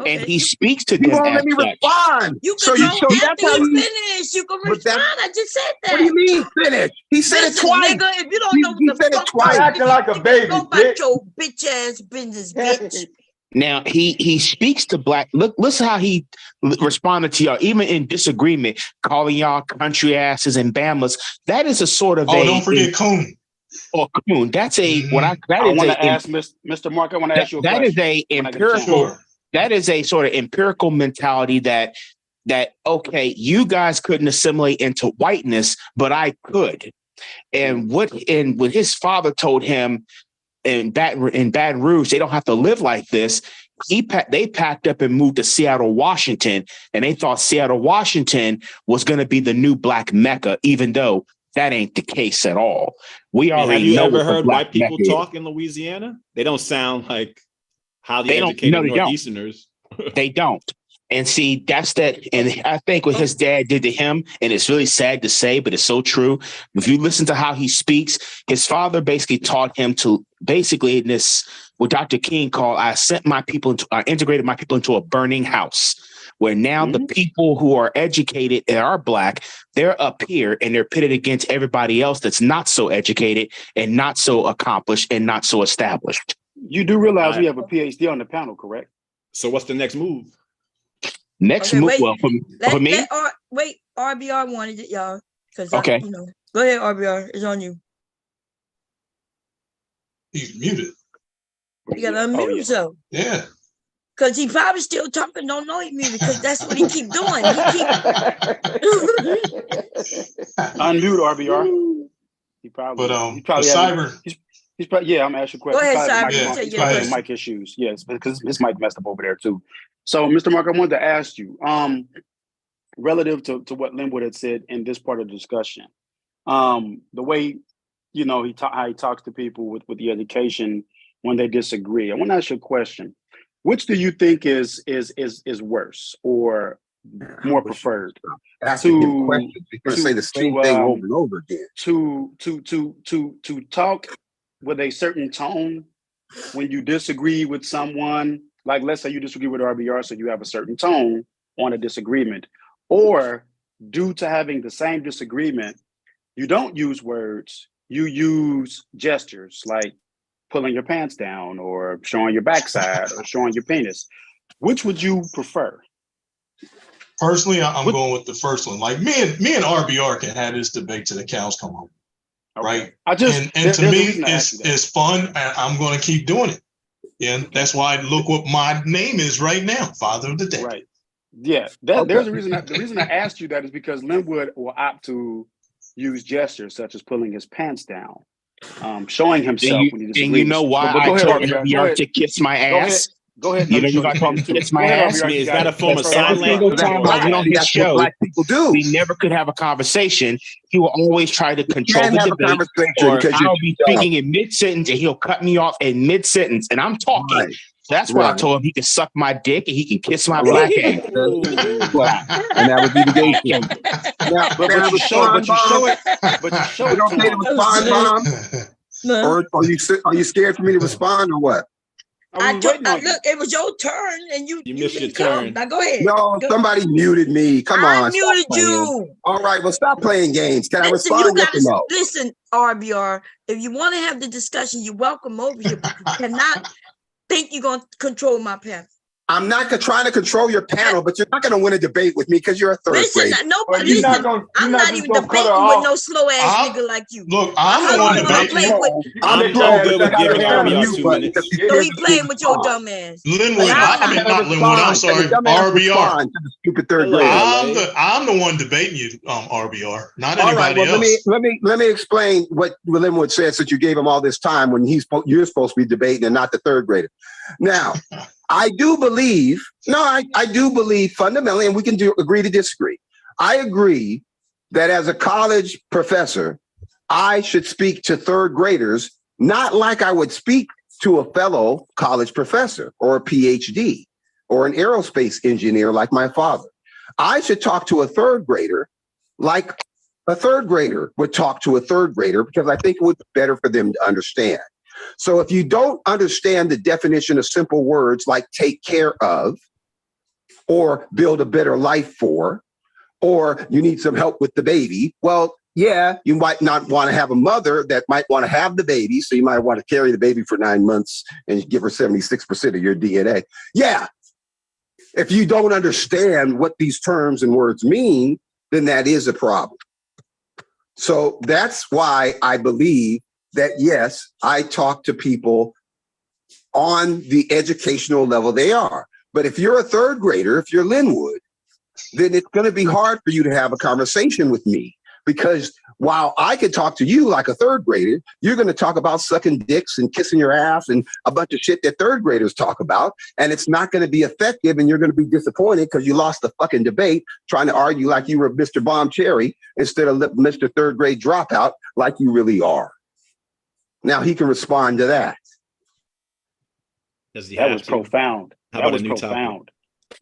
And he speaks to them. You won't let me respond. You can after he finish. You can respond. I just said that. What do you mean finish? He said it twice. Nigga, if you don't know what the fuck twice. Acting like a baby. Go about your bitch ass business, bitch. Now he speaks to Black. Listen how he responded to y'all, even in disagreement, calling y'all country asses and Bamas. That is a sort of don't forget coon. Or coon. That's a what I. That I is want to ask Mr. Mark. I want to ask you a question. That is a empirical. That is a sort of empirical mentality that okay, you guys couldn't assimilate into whiteness, but I could. And what his father told him in Baton Rouge, they don't have to live like this. They packed up and moved to Seattle, Washington, and they thought Seattle, Washington was going to be the new Black Mecca, even though that ain't the case at all. We already know. Have you ever heard white people talk in Louisiana? They don't sound like how the educated Northeasterners. They don't. And see, that's that. And I think what his dad did to him, and it's really sad to say, but it's so true. If you listen to how he speaks, his father basically taught him to basically in this, what Dr. King called, I integrated my people into a burning house, where now the people who are educated and are Black, they're up here and they're pitted against everybody else that's not so educated and not so accomplished and not so established. You do realize we have a PhD on the panel, correct? So what's the next move? Next move, well, for me? Wait, RBR wanted it, y'all. Okay. Go ahead, RBR. It's on you. He's muted. You gotta unmute yourself. Yeah. Because he probably still talking, don't know he muted, because that's what he keep doing. Unmute RBR. He probably cyber. He's probably, I'm asking a question. Go ahead, He's probably having mic issues. Yes, because his mic messed up over there too. So, Mr. Mark, I wanted to ask you, relative to what Linwood had said in this part of the discussion, the way, how he talks to people with the education when they disagree. I want to ask you a question. Which do you think is worse or more preferred? That's a good question. You're going to say the same thing over and over again. To talk with a certain tone when you disagree with someone, like let's say you disagree with RBR, so you have a certain tone on a disagreement, or due to having the same disagreement, you don't use words, you use gestures like pulling your pants down or showing your backside or showing your penis. Which would you prefer? Personally, I'm going with the first one. Like me and RBR can have this debate till the cows come home. Okay. Right. And to me, it's fun. I'm going to keep doing it. Yeah. That's why look what my name is right now, Father of the Day. Right. Yeah. There's a reason. The reason I asked you that is because Linwood will opt to use gestures such as pulling his pants down, showing himself when he disagrees. And you know why I told RBR to kiss my ass? Go ahead. You know, you got to kiss my ass. Is that a form of sign language? Every single time I went on his show, Black people do. We never could have a conversation. He will always try to control the debate. Or I'll be speaking in mid-sentence and he'll cut me off in mid-sentence. And I'm talking. Right. So that's why I told him he can suck my dick and he can kiss my black ass. And that would be the game. But you show it. But you show it. You don't pay to respond, Mom? Or are you scared for me to respond or what? Look, it was your turn and you missed your turn. Now go ahead. No, somebody muted me. Come on. I muted you. All right, well, stop playing games. Can I respond? Listen, RBR, if you want to have the discussion, you're welcome over here, but you cannot think you're going to control my path. I'm not trying to control your panel, but you're not going to win a debate with me because you're a third grader. Listen, nobody. I'm not even debating with no slow ass nigga like you. Look, I'm the one debating. I'm good with giving RBR 2 minutes. So he playing with your dumb ass. Linwood, not Linwood. I'm sorry, RBR. Stupid third grader. I'm the one debating you, RBR, not anybody else. Let me explain what Linwood said, since you gave him all this time when you're supposed to be debating and not the third grader. Now, I do believe fundamentally, and we can agree to disagree. I agree that as a college professor, I should speak to third graders, not like I would speak to a fellow college professor or a PhD or an aerospace engineer like my father. I should talk to a third grader like a third grader would talk to a third grader, because I think it would be better for them to understand. So if you don't understand the definition of simple words like take care of, or build a better life for, or you need some help with the baby, well, yeah, you might not want to have a mother that might want to have the baby, so you might want to carry the baby for 9 months and give her 76% of your DNA. Yeah, if you don't understand what these terms and words mean, then that is a problem. So that's why I believe that, yes, I talk to people on the educational level they are. But if you're a third grader, if you're Linwood, then it's going to be hard for you to have a conversation with me, because while I could talk to you like a third grader, you're going to talk about sucking dicks and kissing your ass and a bunch of shit that third graders talk about. And it's not going to be effective. And you're going to be disappointed because you lost the fucking debate trying to argue like you were Mr. Bomb Cherry instead of Mr. Third Grade Dropout like you really are. Now he can respond to that. That was profound. That was profound.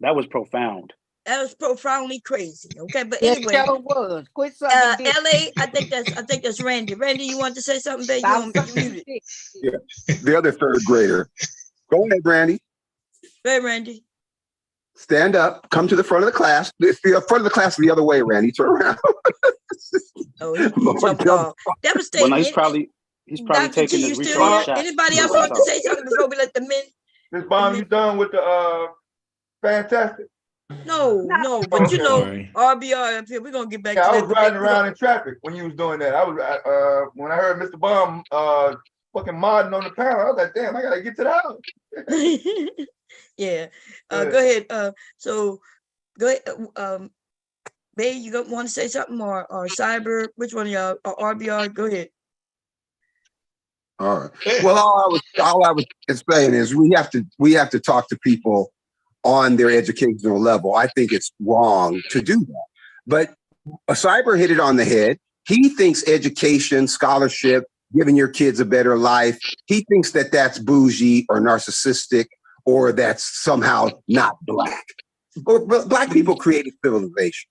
That was profound. That was profoundly crazy. Okay, but Yes, anyway, that was. Quit sucking dick. LA, I think that's Randy. Randy, you want to say something, baby? You muted. Yeah, the other third grader. Go ahead, Randy. Hey, Randy. Stand up. Come to the front of the class. The front of the class is the other way, Randy. Turn around. Oh, he jumped off. Devastating. Well, he's probably Dr. taking G, his you still here? shot. Anybody else want to say something before we let the men? Miss Bomb, you done with the fantastic? No, but you know, RBR up here, we're gonna get back to that. I was riding around in traffic when you was doing that. I was when I heard Mr. Bomb fucking modding on the panel, I was like, damn, I gotta get to the house. Yeah. Go ahead. So go ahead. Bay, you want to say something, or Cyber? Which one of y'all? Or RBR? Go ahead. All right. Well, all I was saying is we have to talk to people on their educational level. I think it's wrong to do that. But Cyber hit it on the head. He thinks education, scholarship, giving your kids a better life, he thinks that that's bougie or narcissistic, or that's somehow not Black. But Black people created civilization.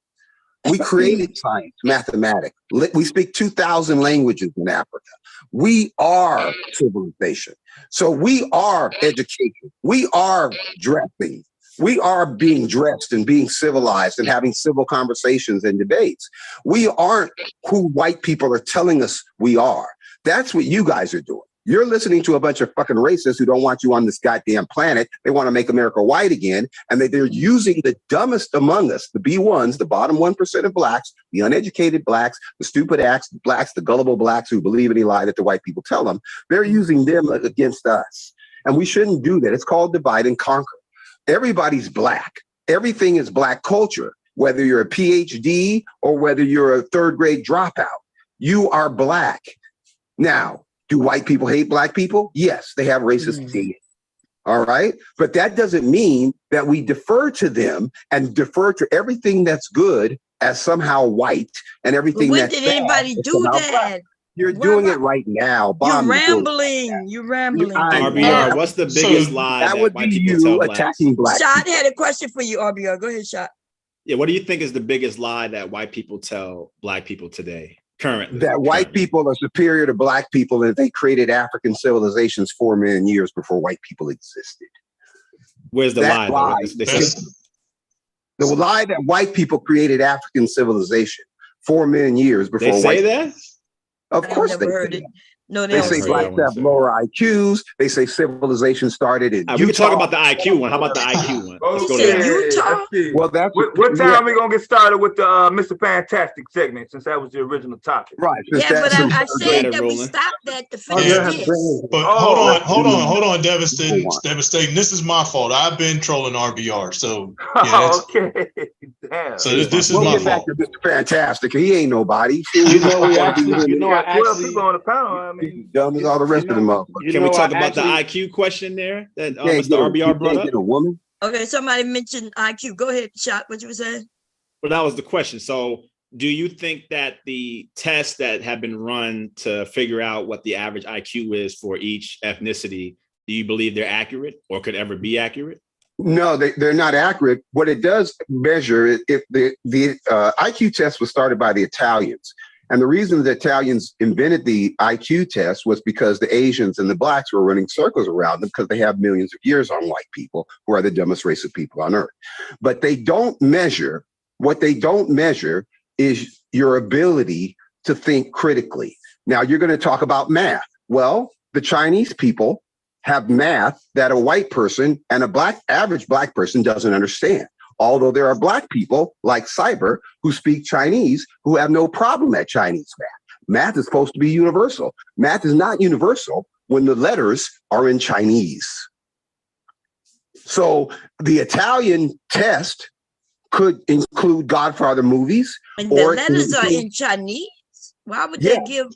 We created science, mathematics. We speak 2,000 languages in Africa. We are civilization. So we are education. We are dressing. We are being dressed and being civilized and having civil conversations and debates. We aren't who white people are telling us we are. That's what you guys are doing. You're listening to a bunch of fucking racists who don't want you on this goddamn planet. They want to make America white again. And they're using the dumbest among us, the B1s, the bottom 1% of Blacks, the uneducated Blacks, the stupid Blacks, the gullible Blacks who believe any lie that the white people tell them. They're using them against us. And we shouldn't do that. It's called divide and conquer. Everybody's Black. Everything is Black culture, whether you're a PhD or whether you're a third grade dropout. You are Black. Now, do white people hate Black people? Yes, they have racist DNA. All right. But that doesn't mean that we defer to them and defer to everything that's good as somehow white and everything that's bad. When did anybody do that? Black. You're doing it right now. You're rambling. You're rambling. RBR, what's the biggest lie that would white be people you tell attacking Black? Shot had a question for you, RBR. Go ahead, Shot. Yeah, what do you think is the biggest lie that white people tell Black people today? Currently, that white people are superior to Black people and they created African civilizations 4 million years before white people existed. Where's the lie? The lie that white people created African civilization 4 million years before they say that? Of course they heard it. No, they say blacks have lower IQs. They say civilization started in Utah. We can talk about the IQ one. How about the IQ one? Let's go there. Utah? Well, that's what time we gonna get started with the Mr. Fantastic segment, since that was the original topic. Right. Yeah, but I said that we stopped that to finish this. But hold on, devastating. This is my fault. I've been trolling RBR, so yeah. Okay. Damn. So this is we'll my get back fault. to Mr. Fantastic. He ain't nobody. I actually on the panel. I mean, dumb as all the rest of them up. Can we talk about the IQ question there that Mr. RBR brought up? Get a woman. Okay, somebody mentioned IQ. Go ahead, Shot. What you were saying? Well, that was the question. So, do you think that the tests that have been run to figure out what the average IQ is for each ethnicity, do you believe they're accurate or could ever be accurate? No, they're not accurate. What it does measure, if the IQ test was started by the Italians. And the reason the Italians invented the IQ test was because the Asians and the blacks were running circles around them because they have millions of years on white people, who are the dumbest race of people on earth. But they don't measure, what they don't measure is your ability to think critically. Now, you're going to talk about math. Well, the Chinese people have math that a white person and a average black person doesn't understand. Although there are black people like Cyber who speak Chinese who have no problem at Chinese math. Math is supposed to be universal. Math is not universal when the letters are in Chinese. So the Italian test could include Godfather movies. And the letters are in Chinese? Why would they give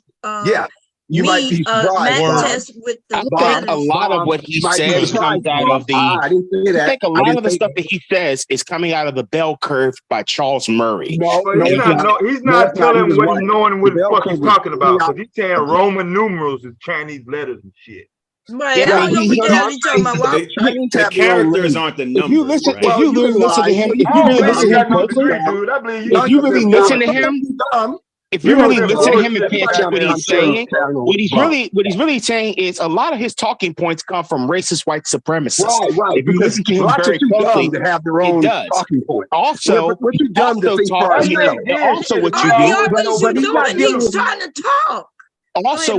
you might be math test with the letters? A lot of what he says comes out of the. I didn't say that. I think a lot of the stuff that he says is coming out of the bell curve by Charles Murray. He's not telling what he's knowing what the fuck he's talking about. Because he's saying Roman numerals is Chinese letters and shit. Right, I don't know what the hell he's talking about. The characters aren't the numbers. If you listen to him, if you really listen to him closely, if you really listen to him, if you really listen to him and pay attention to what he's saying, what he's really saying is a lot of his talking points come from racist white supremacists. Right. If you listen to him very closely, to have their own talking point. Also, what you do, He's trying to talk. Also,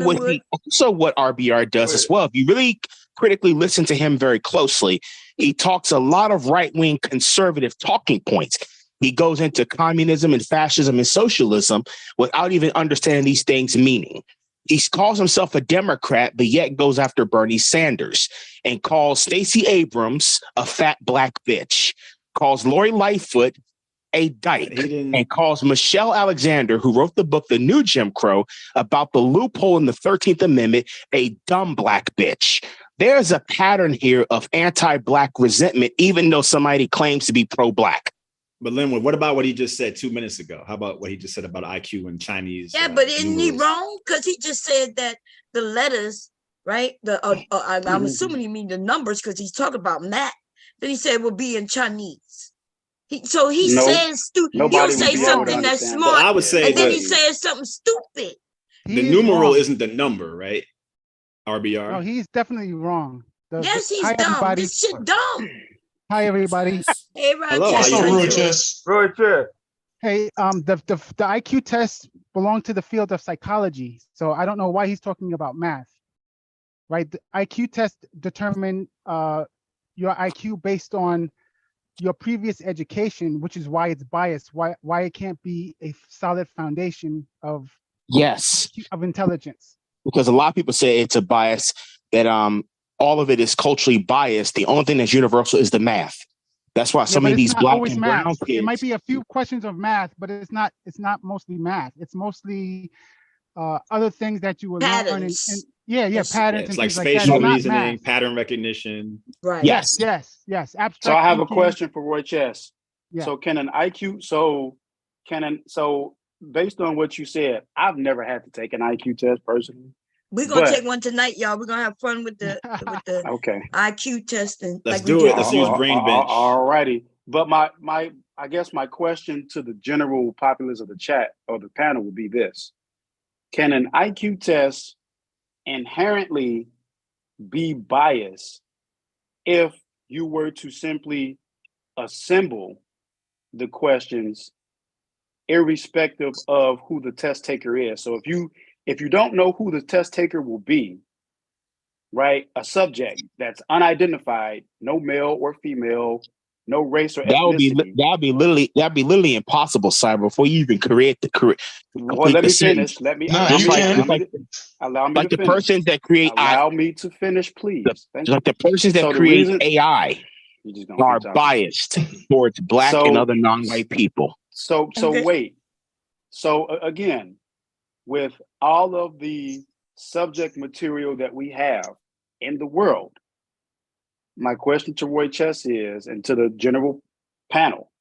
what RBR does as well, if you really critically listen to him very closely, he talks a lot of right-wing conservative talking points. He goes into communism and fascism and socialism without even understanding these things' meaning. He calls himself a Democrat, but yet goes after Bernie Sanders and calls Stacey Abrams a fat black bitch, calls Lori Lightfoot a dyke, and calls Michelle Alexander, who wrote the book The New Jim Crow, about the loophole in the 13th Amendment, a dumb black bitch. There's a pattern here of anti-black resentment, even though somebody claims to be pro-black. But Linwood, what about what he just said 2 minutes ago? How about what he just said about IQ and Chinese? Yeah, but isn't he wrong? Because he just said that the letters, right? I'm assuming he mean the numbers because he's talking about math. Then he said will be in Chinese. He says stupid. He'll say something that's smart. I would say, and then he says something stupid. The numeral isn't the number, right? RBR. No, he's definitely wrong. Yes, he's dumb. This shit dumb. Hi, everybody. Hey, Roger. Hello, Roger. Hey, the IQ test belong to the field of psychology, so I don't know why he's talking about math. Right? The IQ test determine your IQ based on your previous education, which is why it's biased. Why it can't be a solid foundation of intelligence. Because a lot of people say it's a bias that all of it is culturally biased. The only thing that's universal is the math. That's why so many of these black and brown kids. It might be a few questions of math, but it's not mostly math. It's mostly other things that you will learn. Patterns. Patterns. It's like spatial reasoning, pattern recognition. Right. Yes. Abstract. So I have a question for Roy Chess. Yeah. So based on what you said, I've never had to take an IQ test personally. We're gonna take one tonight, y'all. We're gonna have fun with the IQ testing. Let's do it. Let's use Brain Bench. All righty. But I guess my question to the general populace of the chat or the panel would be this: can an IQ test inherently be biased if you were to simply assemble the questions irrespective of who the test taker is? So if you if you don't know who the test taker will be, right? A subject that's unidentified, no male or female, no race or ethnicity. That'd be literally impossible, Cyber, before you even create the career. Well, let me finish. Let me allow me like to the finish. persons that create allow me to finish, please. Thank like you. the persons that So the create reason- AI are biased towards black and other non-white people. So wait. So again, with all of the subject material that we have in the world, my question to Roy Chess is, and to the general panel,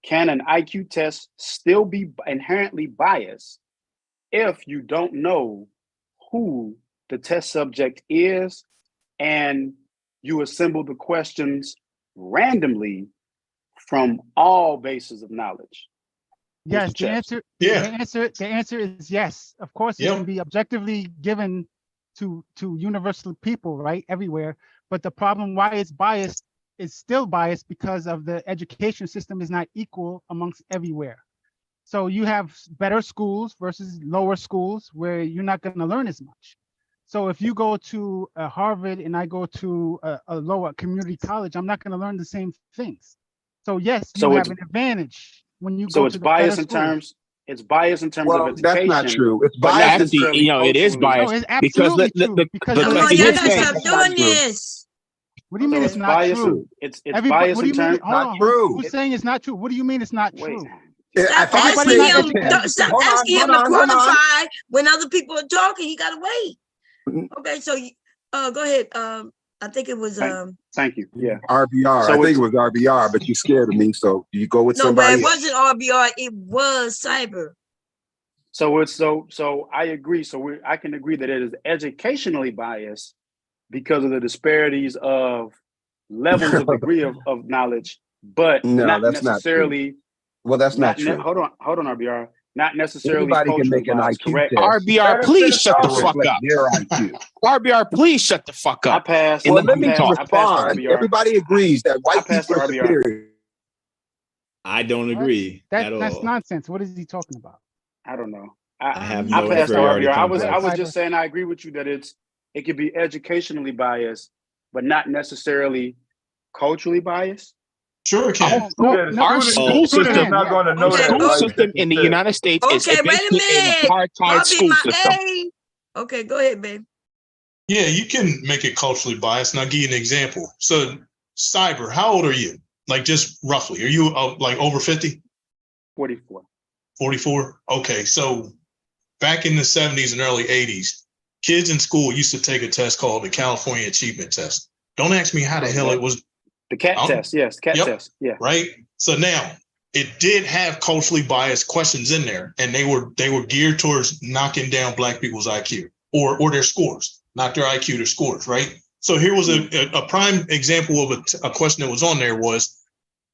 can an IQ test still be inherently biased if you don't know who the test subject is and you assemble the questions randomly from all bases of knowledge? Yes, the answer is yes. Of course, it can be objectively given to universal people, right, everywhere. But the problem why it's biased is still biased because of the education system is not equal amongst everywhere. So you have better schools versus lower schools where you're not going to learn as much. So if you go to Harvard and I go to a lower community college, I'm not going to learn the same things. So yes, you have an advantage when you go to the better schools. It's biased in terms of education. That's not true. It's but biased. Actually, it is biased. No, it's absolutely true. Because come on, y'all gotta stop doing this. What do you mean it's not biased, true? It's biased what do you mean? Not true. Who's saying it's not true? What do you mean it's not true? Stop asking him to qualify when other people are talking. He gotta wait. Okay, so go ahead. I think it was Thank you. Yeah. RBR. So I think it was RBR, but you scared of me, so you go with somebody. No, but it wasn't RBR. It was cyber. So it's so I agree. So I can agree that it is educationally biased because of the disparities of levels of degree of knowledge, but No, not that's necessarily. not true. Well, that's not true. Hold on, RBR. Not necessarily. Anybody can make an IQ correct? test. RBR, please shut the fuck up. Their IQ. RBR, please shut the fuck up. I passed. Well, let me respond. Everybody agrees that white people are RBR. superior. I don't agree at all. That's nonsense. What is he talking about? I don't know. I have I no passed inferiority RBR. complex. I was just saying I agree with you that it could be educationally biased, but not necessarily culturally biased. Sure it can. Our school system is not going to know that. School system in the United States is Okay, wait a basically an minute. apartheid school system. Okay, go ahead, babe. Yeah, you can make it culturally biased. And I'll give you an example. So, Cyber, how old are you? Like, just roughly. Are you like over 50? 44. 44? Okay, so back in the 70s and early 80s, kids in school used to take a test called the California Achievement Test. Don't ask me how the hell it was. The CAT test, yes, CAT test, yeah. Right. So now it did have culturally biased questions in there, and they were geared towards knocking down black people's IQ or their scores, not their IQ, their scores. Right. So here was a prime example of a question that was on there was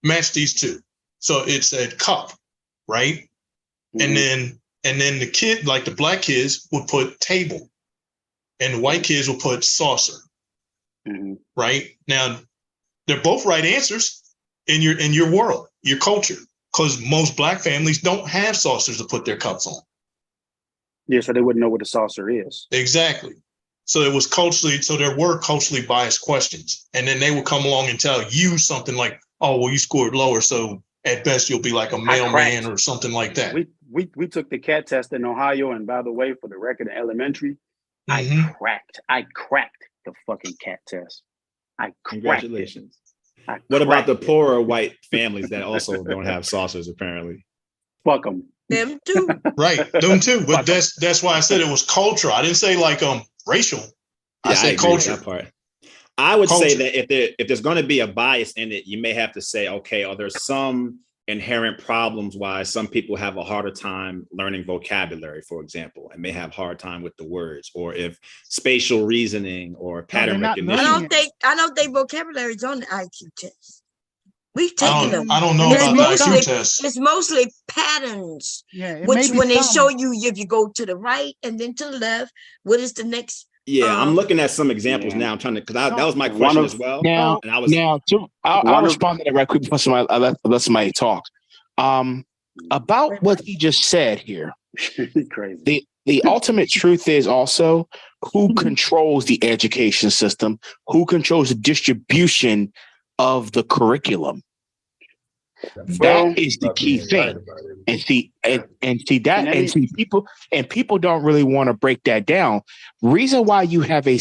match these two. So it said cup, right, and then the kid, like the black kids, would put table, and the white kids would put saucer. Right now. They're both right answers in your world, your culture, because most black families don't have saucers to put their cups on. Yeah, so they wouldn't know what a saucer is. Exactly. So there were culturally biased questions. And then they would come along and tell you something like, oh, well, you scored lower, so at best you'll be like a mailman or something like that. We took the CAT test in Ohio, and by the way, for the record, in elementary, I cracked the fucking CAT test. Congratulations. What about the poorer white families that also don't have saucers, apparently? Fuck them. Them too. Right, them too. But that's why I said it was cultural. I didn't say like racial. I said culture. That part. I would say that if there's going to be a bias in it, you may have to say, okay, are there some inherent problems why some people have a harder time learning vocabulary, for example, and may have hard time with the words, or if spatial reasoning or pattern recognition. I don't think vocabulary is on the IQ test. We've taken them. I don't know about the IQ test. It's mostly patterns. Yeah, which when they show you, if you go to the right and then to the left, what is the next? Yeah, I'm looking at some examples now. I'm trying to, because that was my question as well. I'll respond to that right quick before let somebody talk. About what he just said here. Crazy. the ultimate truth is also who controls the education system, who controls the distribution of the curriculum. That is the key thing. And see people don't really want to break that down. Reason why you have a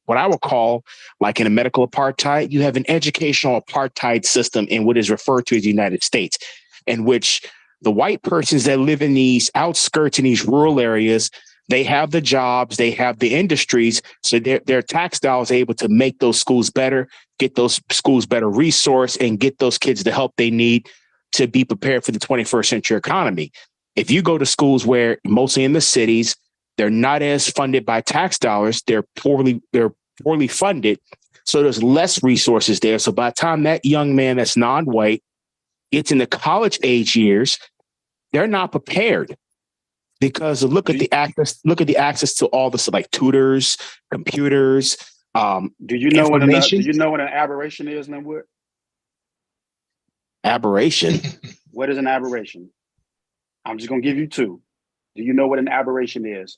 what I would call, like in a medical apartheid, you have an educational apartheid system in what is referred to as the United States, in which the white persons that live in these outskirts in these rural areas, they have the jobs, they have the industries, so their tax dollars are able to make those schools better, get those schools better resource, and get those kids the help they need to be prepared for the 21st century economy. If you go to schools where mostly in the cities, they're not as funded by tax dollars, they're poorly funded, so there's less resources there. So by the time that young man that's non-white gets in the college age years, they're not prepared. Because look at the access to all this, like tutors, computers. Do you know what an aberration is, Linwood? Aberration. What is an aberration? I'm just gonna give you two. Do you know what an aberration is?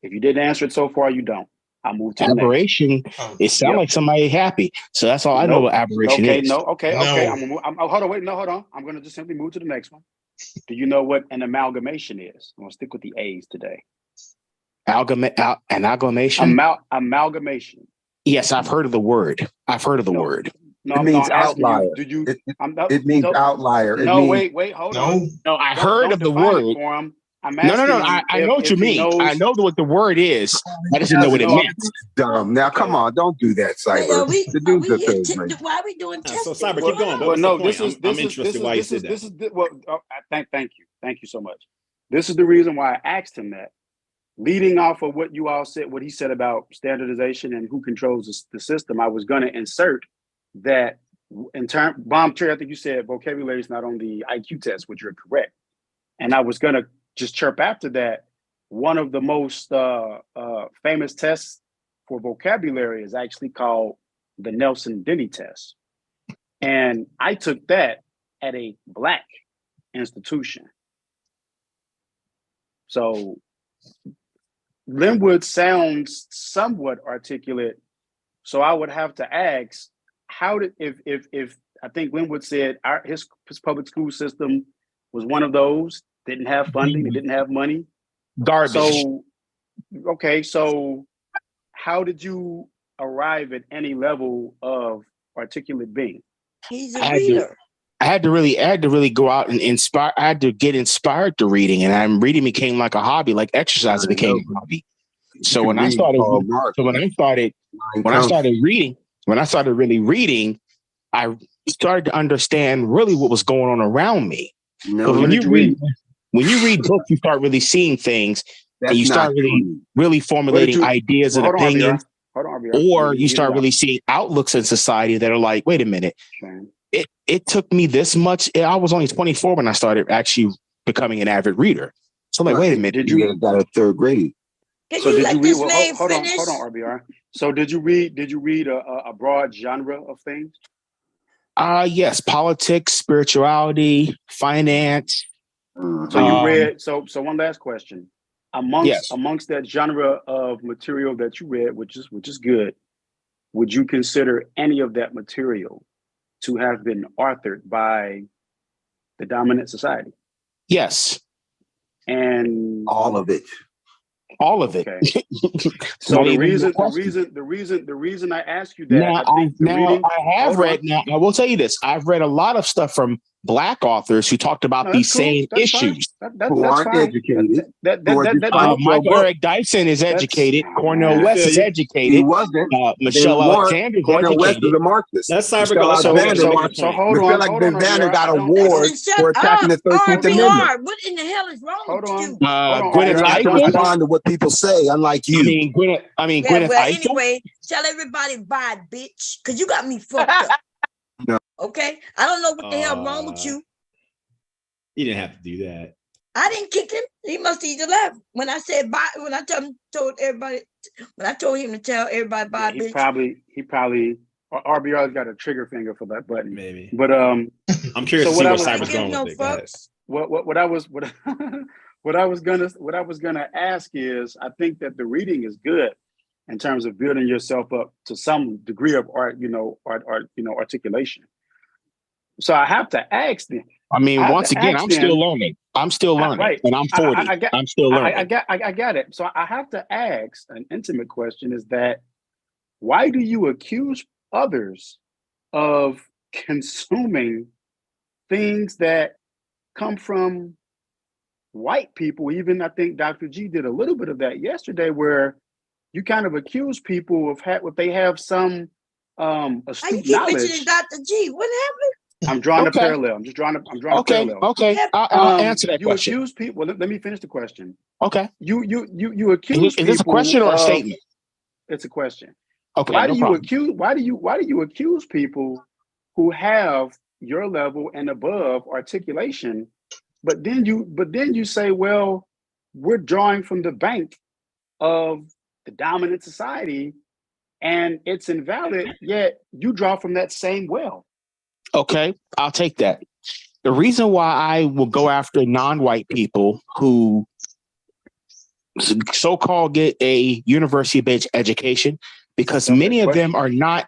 If you didn't answer it so far, you don't. I'll move to aberration. The next. It sounds like somebody happy. So that's all I know what aberration is. Okay. Hold on. I'm gonna just simply move to the next one. Do you know what an amalgamation is? I'm gonna stick with the A's today. Amalgamation? Amalgamation. Yes, I've heard of the word. It means outlier. It means outlier. Wait, hold on. No, I heard of the word. No. I know what you mean. I know what the word is. I just didn't know what it meant. Dumb. Now, come on, don't do that, Cyber. Why are we doing testing? So Cyber, keep going. Well, no, this is I'm interested why you said that. Thank you so much. This is the reason why I asked him that. Leading off of what you all said, what he said about standardization and who controls the system, I was going to insert that in term. Bomb Trey, I think you said vocabulary is not on the IQ test, which you're correct. And I was going to just chirp after that. One of the most famous tests for vocabulary is actually called the Nelson-Denny test. And I took that at a Black institution. So Linwood sounds somewhat articulate. So I would have to ask, how did, if I think Linwood said his public school system was one of those, didn't have funding, it didn't have money. Garbage. So how did you arrive at any level of articulate being? He's a reader. I had to really go out and inspire. I had to get inspired to reading, and reading became like a hobby, like exercise became a hobby. So when I started really reading, I started to understand really what was going on around me. When you read books, you start really seeing things, and you start really formulating ideas and opinions, or you start really seeing outlooks in society that are like, wait a minute. It took me this much. I was only 24 when I started actually becoming an avid reader. So I'm like, wait a minute. Did you got a third grade? Hold on, RBR. So did you read a broad genre of things? Yes, politics, spirituality, finance. So you read. So one last question. Amongst that genre of material that you read, which is good, would you consider any of that material to have been authored by the dominant society? Yes. And all of it. All of it. Okay. So the reason I ask you that, I will tell you this. I've read a lot of stuff from Black authors who talked about these same issues. Who aren't educated. Michael Eric Dyson is educated. Cornel West is educated. He wasn't. Michelle Alexander is Cornel West educated. is a Marxist. That's Cyber. So hold on. I feel like Van Vanner got an award for attacking the 13th Amendment. What in the hell is wrong with you? Gwyneth Eichel. Respond to what people say, unlike you. Gwyneth Eichel. Anyway, tell everybody bye, bitch, because you got me fucked up. No. Okay, I don't know what the hell wrong with you. You didn't have to do that. I didn't kick him. He must have either left when I said bye. When I told him to tell everybody bye, bitch. He probably RBR's got a trigger finger for that button, maybe. But I'm curious to see where Cyber's going with it. What what I was gonna ask is, I think that the reading is good in terms of building yourself up to some degree of articulation. So I have to ask them. I mean, once again, I'm still learning. I'm still learning, right? And I'm 40. I'm still learning. I got it. So I have to ask an intimate question: is that why do you accuse others of consuming things that come from white people? Even I think Dr. G did a little bit of that yesterday, where you kind of accuse people of what they have some astute knowledge. Mentioning Dr. G? What happened? I'm drawing a parallel. I'm drawing a parallel. Okay. I'll answer that you question. You accuse people. Let me finish the question. Okay. You accuse people. Is this a question or a statement? It's a question. Okay. Why do you accuse people who have your level and above articulation, but then you say, well, we're drawing from the bank of the dominant society and it's invalid, yet you draw from that same well. Okay, I'll take that. The reason why I will go after non-white people who so-called get a university-based education, because many of them are not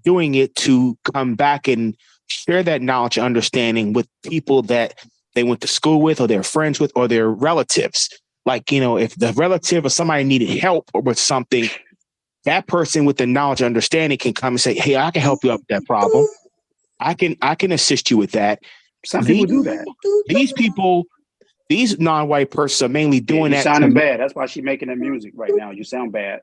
doing it to come back and share that knowledge and understanding with people that they went to school with or they're friends with or their relatives. Like, if the relative or somebody needed help or with something, that person with the knowledge and understanding can come and say, hey, I can help you out with that problem. I can assist you with that. Some people do that. These non-white persons are mainly doing that. You sounding bad. That's why she's making that music right now. You sound bad.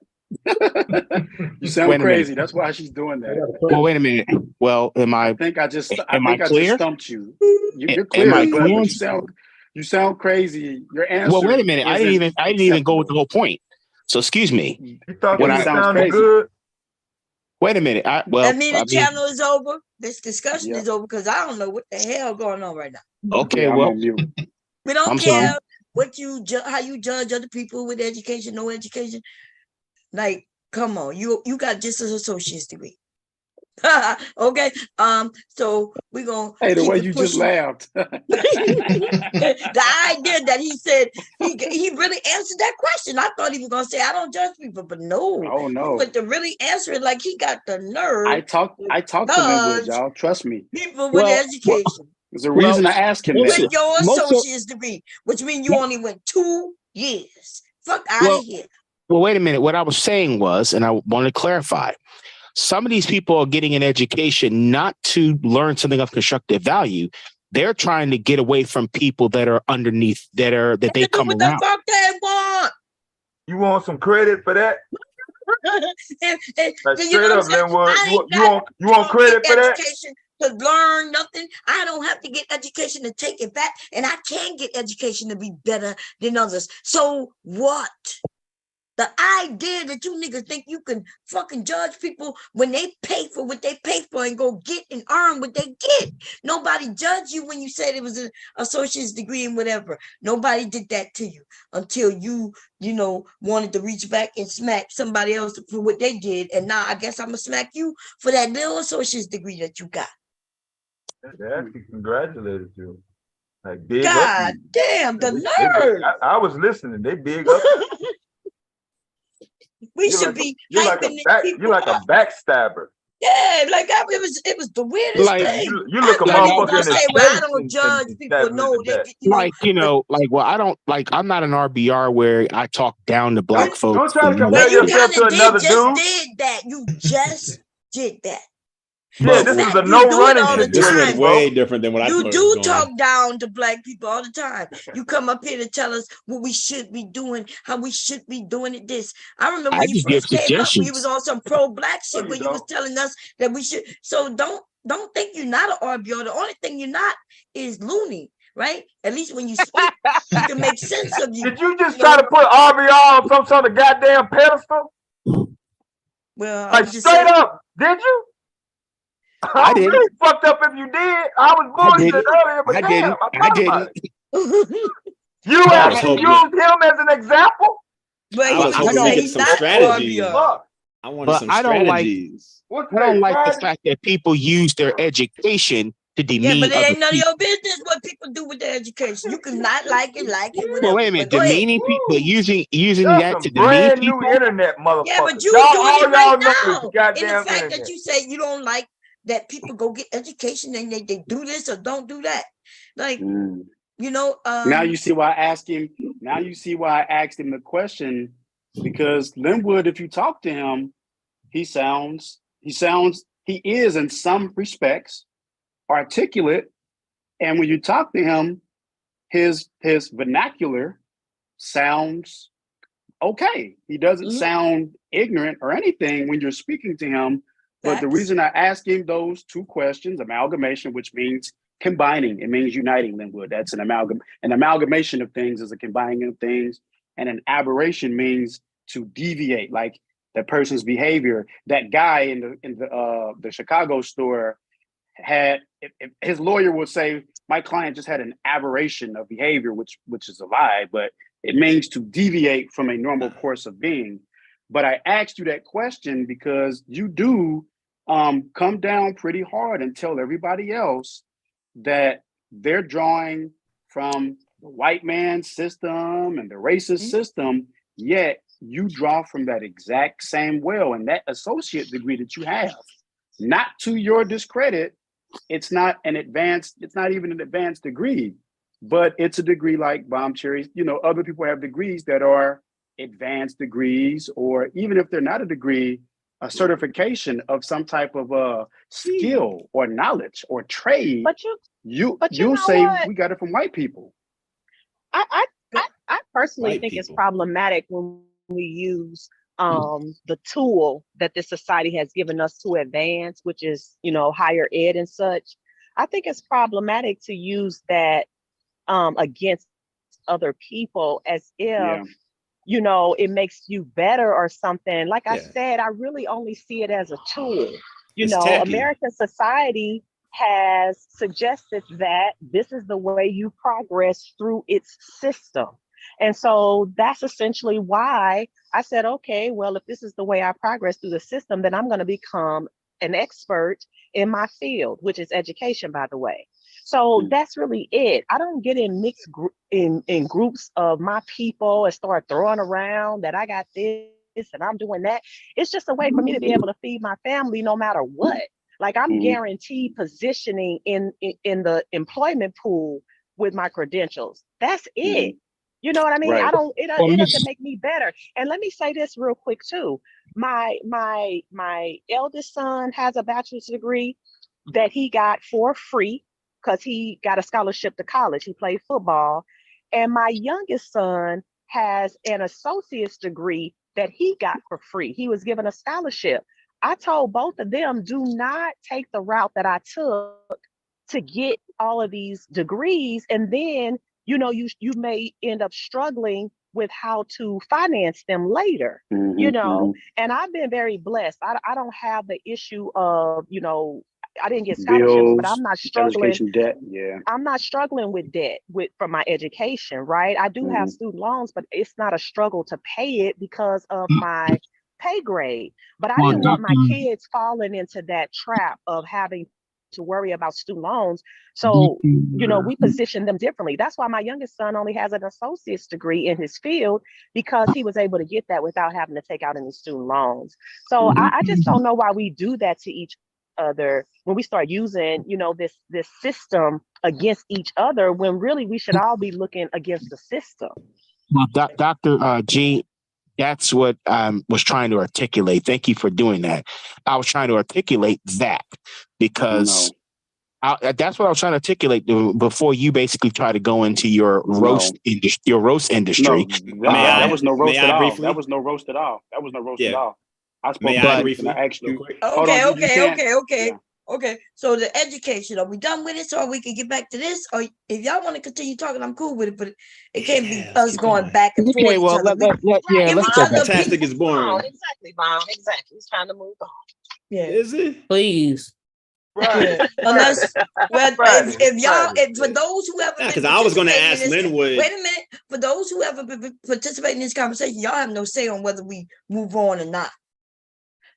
You sound crazy. That's why she's doing that. Well, wait a minute. Well, I think I just stumped you. You're clear, but you sound crazy. Your answer. Well, wait a minute. I didn't even go with the whole point. So excuse me. You thought that sounded good? Wait a minute. That mean the channel is over. This discussion is over because I don't know what the hell going on right now. Okay, well, we don't care how you judge other people with education, no education. Like, come on, you got just an associate's degree. Okay, so we're gonna. Hey, the way you just laughed. The idea that he said he really answered that question. I thought he was gonna say I don't judge people, but no. Oh no. But to really answer it, like he got the nerve. I talk to language, y'all. Trust me. People with education. There's a reason I asked him that. With your associate's degree, which means you only went 2 years. Fuck out of here. Well, wait a minute. What I was saying was, and I want to clarify. Some of these people are getting an education not to learn something of constructive value. They're trying to get away from people that are underneath, that they come around. What the fuck they want? You want some credit for that? Like, straight up, Linwood. You want credit for that? To learn nothing. I don't have to get education to take it back, and I can get education to be better than others. So what? The idea that you niggas think you can fucking judge people when they pay for what they pay for and go get and earn what they get. Nobody judged you when you said it was an associate's degree and whatever. Nobody did that to you until you wanted to reach back and smack somebody else for what they did. And now I guess I'm gonna smack you for that little associate's degree that you got. They actually congratulated you. Like, big God up damn, the nerve. I was listening. They big up. We should be. You're like a backstabber. Yeah, like it was the weirdest thing. You look a motherfucker in the face. I don't judge people. No, I'm not an RBR where I talk down to black folks. Don't try to compare yourself to another dude. Did that? You just did that. Yeah, this is a no running. This was way different than what I thought. You do talk down to black people all the time. You come up here to tell us what we should be doing, how we should be doing it. This I remember when you first came up, you was on some pro-black shit where you was telling us that we should. So don't think you're not an RBR. The only thing you're not is loony, right? At least when you speak, you can make sense of you. Did you just try to put RBR on some sort of goddamn pedestal? Well, like straight up, did you? I didn't. Really fucked up if you did. I was bullshit earlier, but I didn't. You actually used him as an example? But I was hoping to get some strategies. I wanted some strategies. I don't like the fact that people use their education to demean but it other ain't none of people. your business what people do with their education. You can not like it, whatever. Well, wait a minute, But go ahead. demeaning people, using That's that some to demean brand new people. internet, motherfucker. Yeah, but you y'all, doing all it right y'all know is now. the In the goddamn fact internet. that you say you don't like that people go get education and they do this or don't do that. Like, now you see why I asked him. Now you see why I asked him the question, because Linwood, if you talk to him, he is in some respects articulate, and when you talk to him, his vernacular sounds okay. He doesn't sound ignorant or anything when you're speaking to him. But the reason I asked him those two questions, amalgamation, which means combining, it means uniting, Linwood. That's an amalgamation of things is a combining of things, and an aberration means to deviate, like that person's behavior. That guy in the Chicago store had, if his lawyer would say, my client just had an aberration of behavior, which is a lie, but it means to deviate from a normal course of being. But I asked you that question because you do come down pretty hard and tell everybody else that they're drawing from the white man's system and the racist system, yet you draw from that exact same well, and that associate degree that you have, not to your discredit, it's not even an advanced degree, but it's a degree like Bomb Cherries. Other people have degrees that are advanced degrees, or even if they're not a degree, a certification of some type of skill or knowledge or trade. But you'll say we got it from white people. I personally think it's problematic when we use the tool that this society has given us to advance, which is, higher ed and such. I think it's problematic to use that against other people as if, it makes you better or something. Like I said, I really only see it as a tool. American society has suggested that this is the way you progress through its system. And so that's essentially why I said, okay, well, if this is the way I progress through the system, then I'm going to become an expert in my field, which is education, by the way. So that's really it. I don't get in mixed in groups of my people and start throwing around that I got this and I'm doing that. It's just a way for me to be able to feed my family no matter what. Like I'm guaranteed positioning in the employment pool with my credentials. That's it. You know what I mean? Right. It doesn't make me better. And let me say this real quick too. My eldest son has a bachelor's degree that he got for free because he got a scholarship to college. He played football. And my youngest son has an associate's degree that he got for free. He was given a scholarship. I told both of them, do not take the route that I took to get all of these degrees. And then, you may end up struggling with how to finance them later, and I've been very blessed. I don't have the issue of, I didn't get scholarships, Bills, but I'm not struggling. Education debt, I'm not struggling with debt from my education, right? I do have student loans, but it's not a struggle to pay it because of my pay grade. But I didn't want my kids falling into that trap of having to worry about student loans. So, we position them differently. That's why my youngest son only has an associate's degree in his field, because he was able to get that without having to take out any student loans. So I just don't know why we do that to each other when we start using, this system against each other, when really we should all be looking against the system. Well, Dr. G, that's what I was trying to articulate. Thank you for doing that. I was trying to articulate that because that's what I was trying to articulate before you basically try to go into your roast industry. That was no roast at all. That was no roast at all. I spoke briefly. I asked you. Okay. So the education, are we done with it? So we can get back to this, or if y'all want to continue talking, I'm cool with it. But it can't be us going back and forth. Okay, well, let's go back. Fantastic is boring. Exactly, Mom. Exactly. It's time to move on. Yeah. Is it? Please. Right. Unless, if for those who ever, because I was going to ask Linwood. Wait a minute. For those who ever participate in this conversation, y'all have no say on whether we move on or not.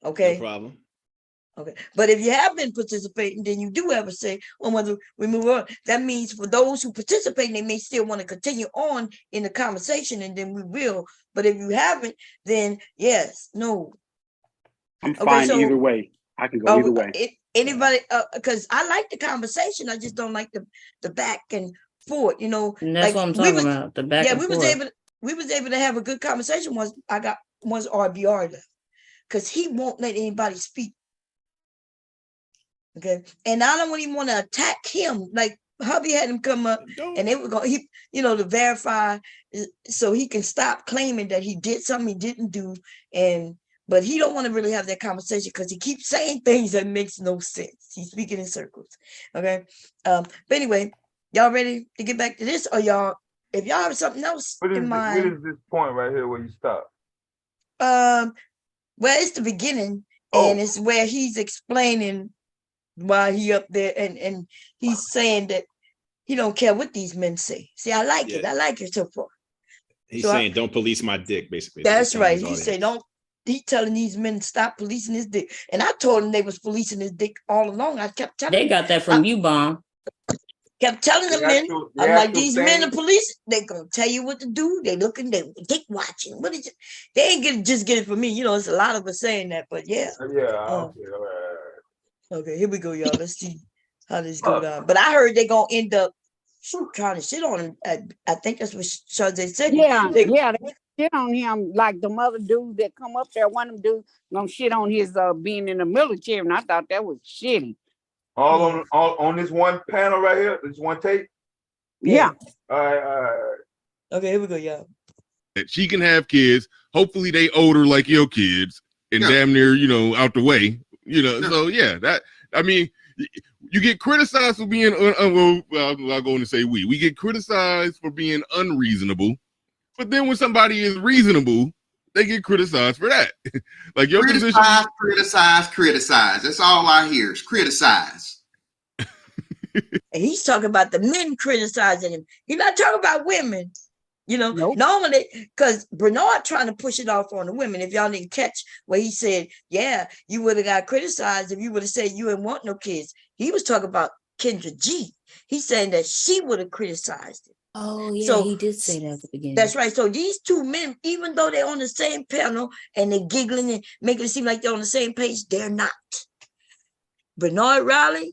Okay. No problem. Okay, but if you have been participating, then you do have a say on whether we move on. That means for those who participate, they may still want to continue on in the conversation, and then we will. But if you haven't, then yes, no. I'm fine either way. I can go either way. Anybody? Because I like the conversation, I just don't like the back and forth. You know, and that's what I'm talking about. The back and forth. We was able to have a good conversation once RBR left, because he won't let anybody speak. Okay, and I don't even want to attack him. Like hubby had him come up, and they were going, to verify, so he can stop claiming that he did something he didn't do, but he don't want to really have that conversation because he keeps saying things that makes no sense. He's speaking in circles. Okay, but anyway, y'all ready to get back to this, or y'all? If y'all have something else in mind, what is this point right here where you stop? Well, it's the beginning, and it's where he's explaining why he up there, and he's saying that he don't care what these men say. See, I like it. I like it so far. He's saying, don't police my dick, basically. That's right. He said, he telling these men to stop policing his dick. And I told him they was policing his dick all along. I kept telling them. They got that from you, Bomb. Kept telling the men, I'm like, these men are police, they gonna tell you what to do. They looking, they dick watching. What is it? They ain't just get it from me. It's a lot of us saying that, but yeah. Yeah. Okay, here we go, y'all. Let's see how this go down. But I heard they gonna end up trying to shit on him. I think that's what Shazay said. Yeah, they shit on him like the other dudes that come up there. One of them dudes gonna shit on his being in the military, and I thought that was shitty. All on this one panel right here, this one tape. Yeah. All right. Okay, here we go, y'all. She can have kids. Hopefully, they older like your kids, and damn near, out the way. So yeah, you get criticized for being I'm going to say we get criticized for being unreasonable, but then when somebody is reasonable, they get criticized for that. Like your position, criticize. That's all I hear is criticize. And he's talking about the men criticizing him. He's not talking about women. Normally, because Bernard trying to push it off on the women. If y'all didn't catch where he said, yeah, you would have got criticized if you would have said you didn't want no kids. He was talking about Kendra G. He's saying that she would have criticized it. Oh, yeah, so, he did say that at the beginning. That's right. So these two men, even though they're on the same panel and they're giggling and making it seem like they're on the same page, they're not. Bernard Riley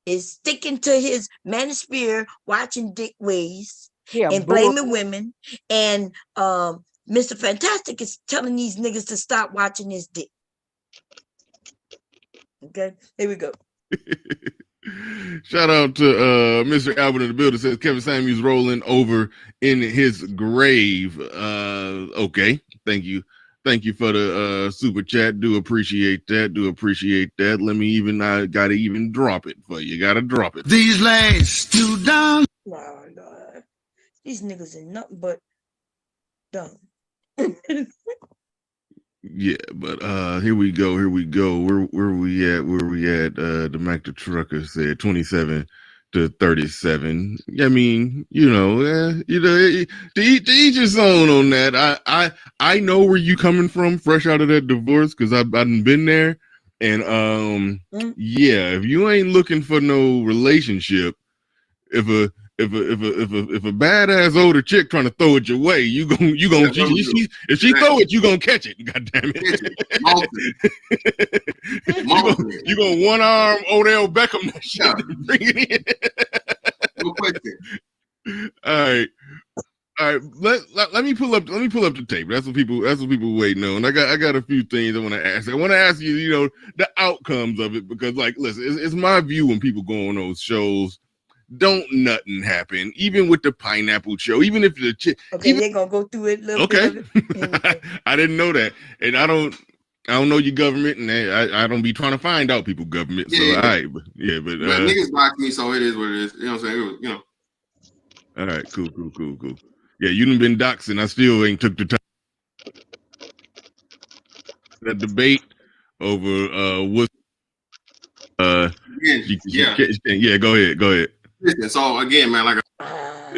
is sticking to his manosphere, watching dick ways. And blaming women, and MrFantastic is telling these niggas to stop watching his dick. Okay, here we go. Shout out to Mr. Albert in the building. Says Kevin Samuels rolling over in his grave. Okay, thank you for the super chat. Do appreciate that. Let me even gotta even drop it for you. Gotta drop it. These lanes too dumb. No. These niggas ain't nothing but dumb. Yeah, but here we go. Where we at? The Mac the Trucker said 27 to 37. I mean, to each his own on that. I know where you coming from, fresh out of that divorce, because I've been there. And yeah, if you ain't looking for no relationship, if a badass older chick trying to throw it your way, you gonna if she throw it, you gonna catch it. God damn it! you gonna one arm Odell Beckham that shit and bring it in. All right. Let me pull up the tape. That's what people waiting on. I got a few things I want to ask. I want to ask you, the outcomes of it, because listen, it's my view when people go on those shows. Don't nothing happen, even with the pineapple show, even if the chick. Okay, they're gonna go through it. I didn't know that, and I don't know your government, and I don't be trying to find out people government. So but niggas blocked me, so it is what it is. You know what I'm saying? All right, cool. Yeah, you done been doxing. I still ain't took the time. That debate over what. Yeah, go ahead. So again, man,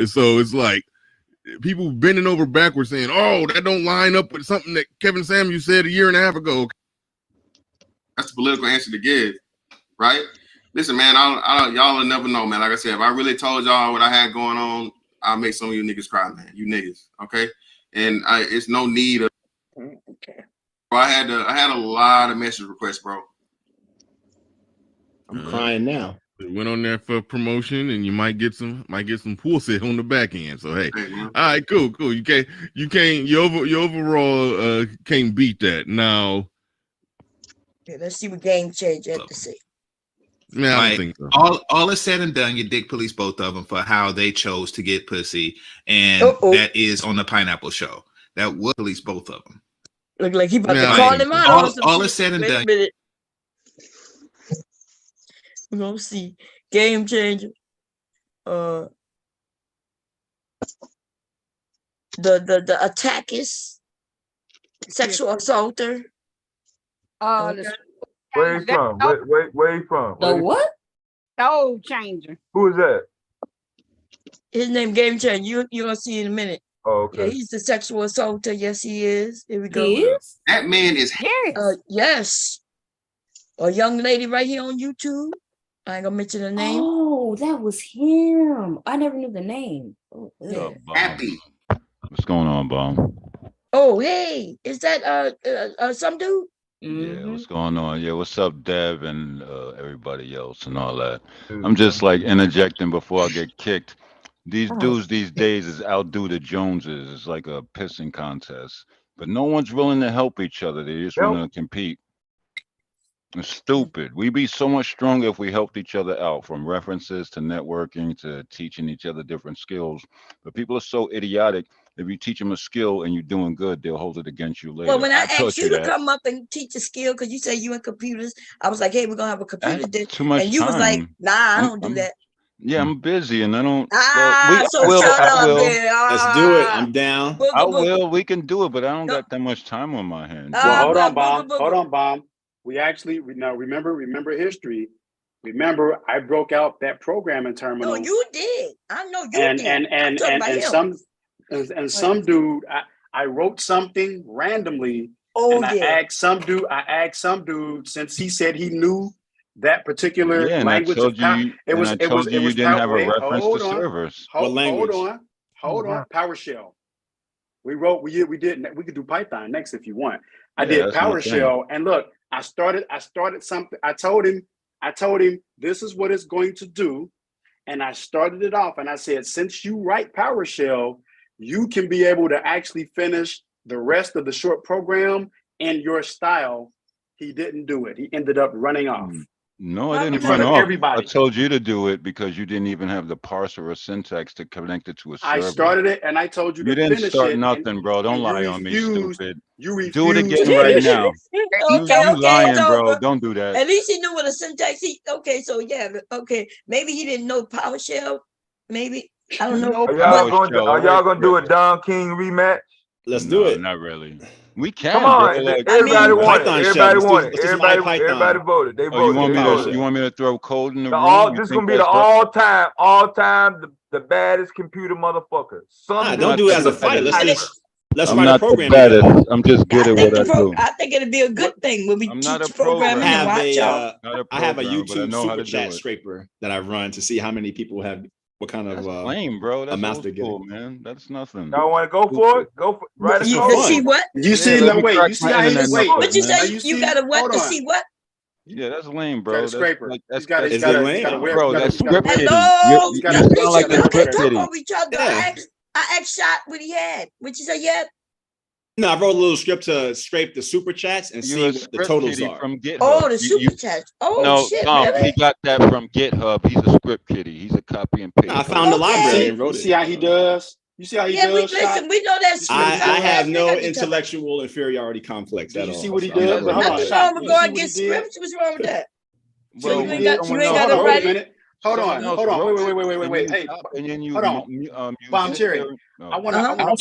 so it's like people bending over backwards saying, "Oh, that don't line up with something that Kevin Samuels said a year and a half ago." That's the political answer to give, right? Listen, man, y'all will never know, man. Like I said, if I really told y'all what I had going on, I'll make some of you niggas cry, man. You niggas, okay? And it's no need of. Okay. Bro, I had a lot of message requests, bro. I'm crying now. It went on there for promotion, and you might get some pussy on the back end. So hey, all right, cool. You can't your overall can't beat that. Now, okay, let's see what Game Changer had to say. Man, I don't Like, think so. all is said and done, you dick police both of them for how they chose to get pussy, and that is on the Pineapple Show. That was police both of them. Look like he about to Like, call him out. all is said and Wait a done. minute. We're gonna see Game Changer. The attackist, sexual assaulter. Okay. Where you from? Where you from? The what? Soul changer. Who is that? His name Game Changer. You're gonna see in a minute. Oh, okay. Yeah, he's the sexual assaulter. Yes, he is. Here we go. He is? That man is yes. A young lady right here on YouTube. I ain't gonna mention her name. Oh, that was him. I never knew the name. Oh, Yeah. Happy. What's going on, Bomb? Oh, hey, is that some dude? Yeah, what's going on? Yeah, what's up, Dev and everybody else and all that? I'm just like interjecting before I get kicked. These dudes these days is outdo the Joneses. It's like a pissing contest, but no one's willing to help each other. They just want to compete. It's stupid. We'd be so much stronger if we helped each other out, from references to networking to teaching each other different skills. But people are so idiotic. If you teach them a skill and you're doing good, they'll hold it against you later. Well, when I taught asked you to come up and teach a skill, because you say you in computers, I was like, hey, we're gonna have a computer day. Too much And you was like, time. nah, I don't do that. Yeah, I'm busy and I don't. So I shut up will. then. Let's do it. I'm down. I will. We can do it, but I don't got that much time on my hands. Well, hold on, Bomb. Hold on, Bomb. We actually now remember history. Remember, I broke out that programming terminal. No, you did. I know you did. And some dude, I wrote something randomly, and I asked some dude since he said he knew that particular language. You didn't have a reference to servers. Hold on. PowerShell. We could do Python next if you want. I did PowerShell, and look, I started something. I told him this is what it's going to do, and I started it off, and I said, since you write PowerShell, you can be able to actually finish the rest of the short program in your style. He didn't do it. He ended up running off. No, I didn't run off. I told you to do it because you didn't even have the parser or syntax to connect it to a server. I started it and I told you to finish it. You didn't start nothing, bro. Don't lie on me, stupid. You do it again right now. You lying, bro. Don't do that. At least he knew what a syntax. Maybe he didn't know PowerShell. Maybe I don't know. Are y'all gonna do a Don King rematch? Let's do it. Not really. We can. Come on, bro. everybody wanted. Everybody wanted. Everybody voted. They voted. voted. You want me to throw code in the room? This is gonna be the all time, the baddest computer motherfucker. Don't do it as a fight. Let's I'm write not a program. the baddest. I'm just good at what I do. I think it'd be a good thing when we teach programming. I have a YouTube super chat scraper that I run to see how many people have. What kind of lame, bro? That's amounts to get, man. That's nothing. Y'all want to go for it? Go for right. You see what? You see? No, wait. You see how he wait? What you say? You got to what to see what? Yeah, that's lame, bro. That's scraper. That's got lame, bro. That's script kidding. Hello. You sound like a script kidding. I asked Shot what he had. What you say? Yeah. No, I wrote a little script to scrape the super chats and see what the totals are. From GitHub. Oh, the super chats. Oh, no, shit, Tom, really? he got that from GitHub. He's a script kiddie. He's a copy and paste. I found the library and wrote it. You see how he does? You see how he does? We know that's. I have no intellectual inferiority complex at all. You see what he does? Nothing wrong with going against scripts. What's wrong with that? So you ain't got to write it. Hold on. Wait. Hey, and then you hold on. Bomb Cherry. I want to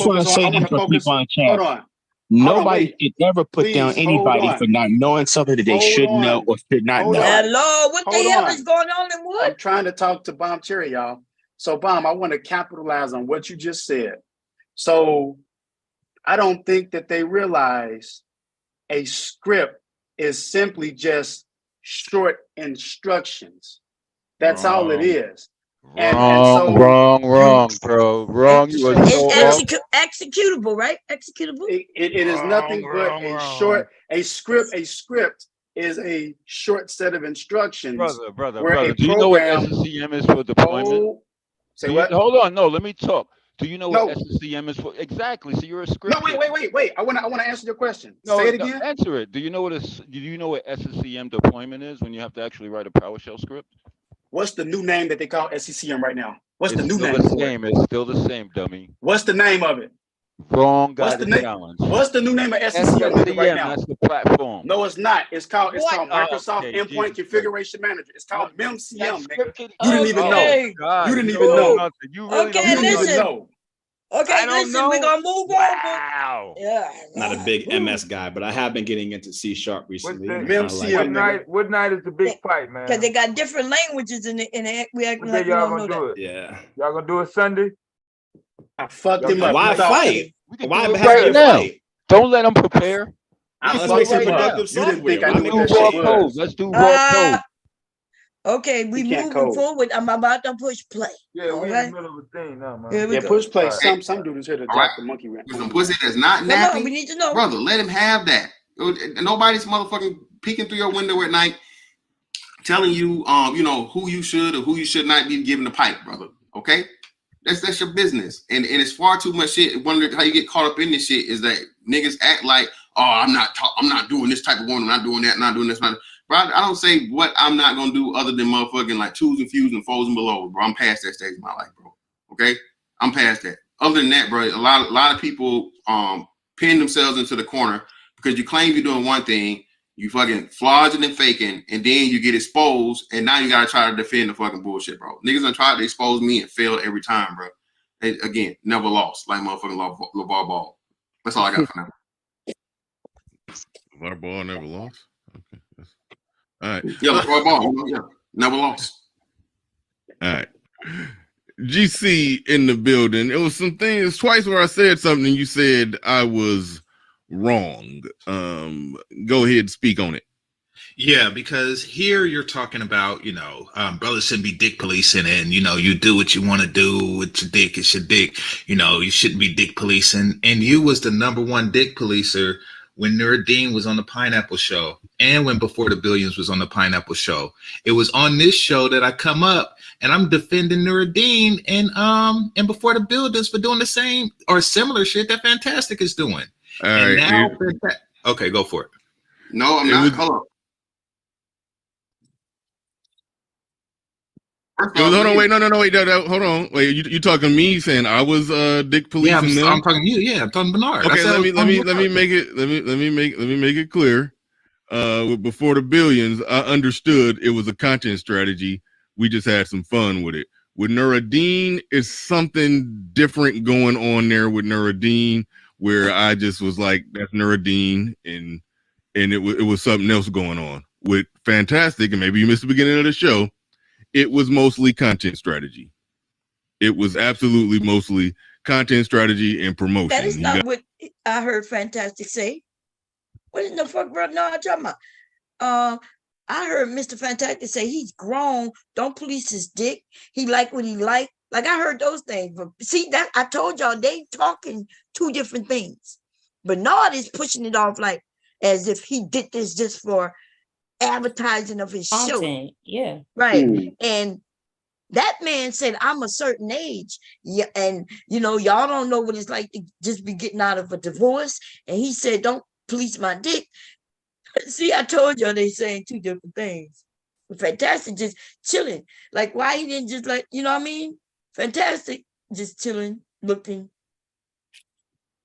focus on. Hold on. Nobody should ever put down anybody for not knowing something that they should know or should not know. Hello, what the hell is going on in Wood? I'm trying to talk to Bomb Cherry, y'all. So, Bomb, I want to capitalize on what you just said. So, I don't think that they realize a script is simply just short instructions. That's all it is. Wrong, bro. Wrong. You are so off. Executable, right? Executable. It is nothing but a short, a script. A script is a short set of instructions. Brother. Do you know what SCM is for deployment? Say what? Hold on. No, let me talk. Do you know what SCM is for? Exactly. So you're a script. No, wait. I want to answer your question. No, say it again. Answer it. Do you know what SCM deployment is when you have to actually write a PowerShell script? What's the new name that they call SCCM right now? What's the new name? It's still the same, dummy. What's the name of it? Wrong guy to challenge. What's the new name of SCCM right now? That's the platform. No, it's not. It's called Microsoft Endpoint Configuration Manager. It's called MemCM, nigga. You didn't even know. You didn't even know. You really don't even know. Okay, listen, we're gonna move on. Wow. Yeah. Not a big MS guy, but I have been getting into C# recently. What night is the big fight, man? Because they got different languages in the we acting like we y'all don't know gonna do that. it? Yeah. Y'all gonna do it Sunday? I fucked him up. Why fight? Why right now? Don't let them prepare. Let's make some productive software. Let's do raw code. Okay, we moving forward. I'm about to push play. Yeah, we're in the middle of a thing now, man. Here we go. Push play. Some dudes here to drop the monkey wrench. Some pussy that's not Come nappy. on, we need to know. Brother, let him have that. Nobody's motherfucking peeking through your window at night telling you, who you should or who you should not be giving the pipe, brother. Okay? That's your business. And it's far too much shit. Wonder how you get caught up in this shit is that niggas act like, oh, I'm not doing this type of one, I'm not doing that, I'm not doing this, Bro, I don't say what I'm not gonna do other than motherfucking like twos and fews and foes and below, bro. I'm past that stage of my life, bro. Okay, I'm past that. Other than that, bro, a lot of people pin themselves into the corner because you claim you're doing one thing, you fucking flogging and faking, and then you get exposed, and now you gotta try to defend the fucking bullshit, bro. Niggas done tried to expose me and failed every time, bro. And again, never lost like motherfucking LeVar Ball. That's all I got for now. LeVar Ball never lost. Okay. All right. Yeah, LeVar Ball. Yeah, never lost. All right. GC in the building. It was some things twice where I said something and you said I was wrong. Go ahead and speak on it. Yeah, because here you're talking about, brothers shouldn't be dick policing and, you do what you want to do with your dick. It's your dick. You shouldn't be dick policing. And you was the #1 dick policer when Nuruddin was on the Pineapple Show and when Before the Billions was on the Pineapple Show. It was on this show that I come up and I'm defending Nuruddin and Before the Billions for doing the same or similar shit that Fantastic is doing. All right. Now, okay, go for it. No, I'm not. Hold on. Hold on, wait, no, wait, hold on, wait. You talking to me saying I was dick policing them? I'm talking to you. Yeah, I'm talking Bernard. Okay, let me make it clear. Before the Billions, I understood it was a content strategy. We just had some fun with it. With Nuruddin, it's something different going on there with Nuruddin, where I just was like, that's Nuruddin, and it was something else going on. With Fantastic, and maybe you missed the beginning of the show, it was mostly content strategy. It was absolutely mostly content strategy and promotion. That is not what I heard Fantastic say. What in the fuck, bro? No, I'm talking about. I heard Mr. Fantastic say he's grown. Don't police his dick. He like what he like. Like I heard those things. But see, that I told y'all they talking two different things. Bernard is pushing it off like as if he did this just for advertising of his show. Yeah. Right. And that man said, I'm a certain age. Yeah, and y'all don't know what it's like to just be getting out of a divorce. And he said, don't police my dick. See, I told y'all they saying two different things. Fantastic, just chilling. Like, why he didn't just like, what I mean? Fantastic, just chilling, looking.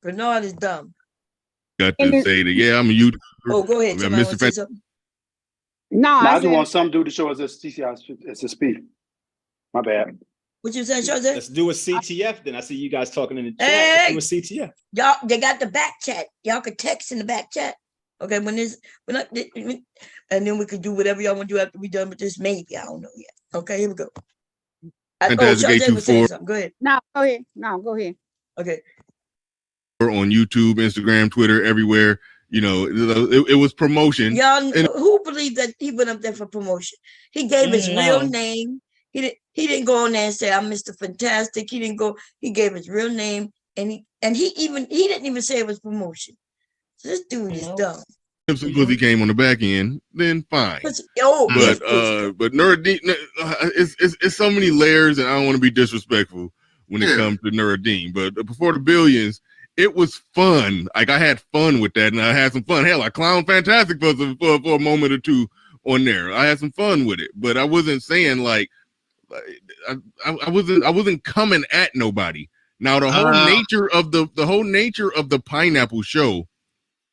Bernard is dumb. Got to say that, yeah, I'm a YouTuber. Oh, go ahead. Mr. Fantastic. No, I just want some dude to show us as SSP. My bad. What you saying, Jose? Let's do a CTF then. I see you guys talking in the chat. Hey, Let's do a CTF. Y'all, they got the back chat. Y'all can text in the back chat. Okay, and then we could do whatever y'all want to do after we done with this. Maybe I don't know yet. Okay, here we go. Fantastic was saying something. Go ahead. No, go ahead. No, go ahead. Okay. On YouTube, Instagram, Twitter, everywhere. You know, it was promotion. Y'all, who believed that he went up there for promotion? He gave his real name. He didn't go on there and say, I'm Mr. Fantastic. He didn't go, he gave his real name, and he didn't even say it was promotion. So this dude is dumb. If some pussy came on the back end, then fine. But Nuruddin, it's so many layers, and I don't want to be disrespectful when it comes to Nuruddin. But before the billions, it was fun. Like I had fun with that, and I had some fun. Hell, I clowned Fantastic for a moment or two on there. I had some fun with it, but I wasn't saying like I wasn't coming at nobody. Now the whole nature of the pineapple show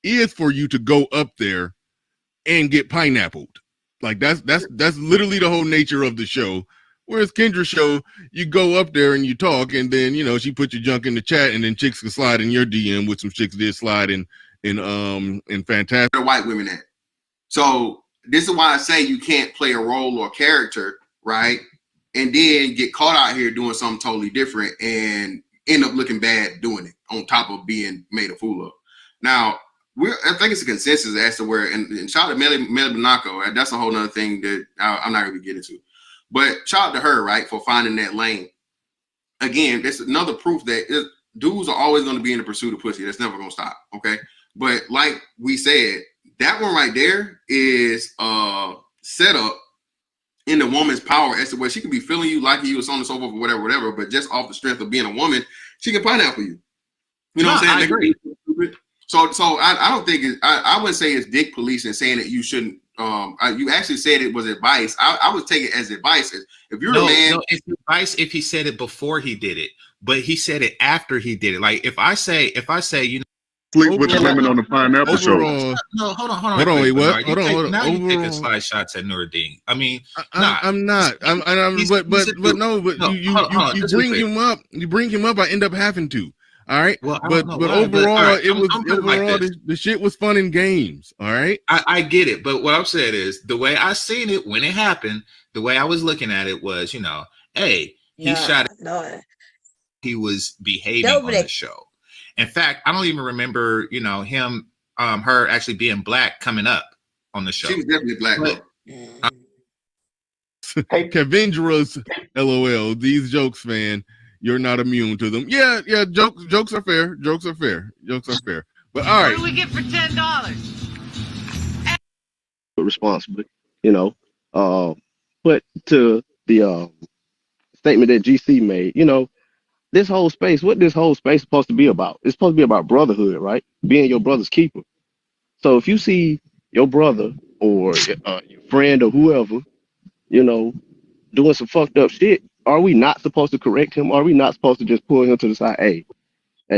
is for you to go up there and get pineappled. Like that's literally the whole nature of the show. Whereas Kendra's show, you go up there and you talk, and then she put your junk in the chat, and then chicks can slide in your DM, which some chicks did slide in Fantastic. They're white women at. So this is why I say you can't play a role or character, right? And then get caught out here doing something totally different and end up looking bad doing it on top of being made a fool of. Now, I think it's a consensus as to where, and shout out to Melly Monaco, right? That's a whole other thing that I'm not going to get into. But shout out to her, right, for finding that lane. Again, that's another proof that dudes are always going to be in the pursuit of pussy. That's never going to stop, okay? But like we said, that one right there is set up in the woman's power as to where she can be feeling you, liking you, or so on and so forth, or whatever, but just off the strength of being a woman, she can pineapple you. You know what I'm saying? I agree. So I don't think I wouldn't say it's dick policing saying that you shouldn't. You actually said it was advice. I would take it as advice. If you're a man, no, it's advice if he said it before he did it, but he said it after he did it. Like if I say, sleep with the women on the pineapple show. No, hold on. Hold on, wait, what? Hold on. Now you taking side shots at Nuruddin. I mean, I'm not. You bring him up. You bring him up. I end up having to. All right. Well, but overall, the shit was fun in games. All right. I get it, but what I'm saying is the way I seen it when it happened, the way I was looking at it was, hey, he shot. He was behaving on the show. In fact, I don't even remember, him, her actually being black coming up on the show. She was definitely black. Kevindra's LOL. These jokes, man. You're not immune to them. Yeah. Jokes are fair. Jokes are fair. But all right. What do we get for $10? Responsibly, but to the statement that GC made, this whole space, what this whole space is supposed to be about? It's supposed to be about brotherhood, right? Being your brother's keeper. So if you see your brother or your friend or whoever, doing some fucked up shit, are we not supposed to correct him? Are we not supposed to just pull him to the side? Hey,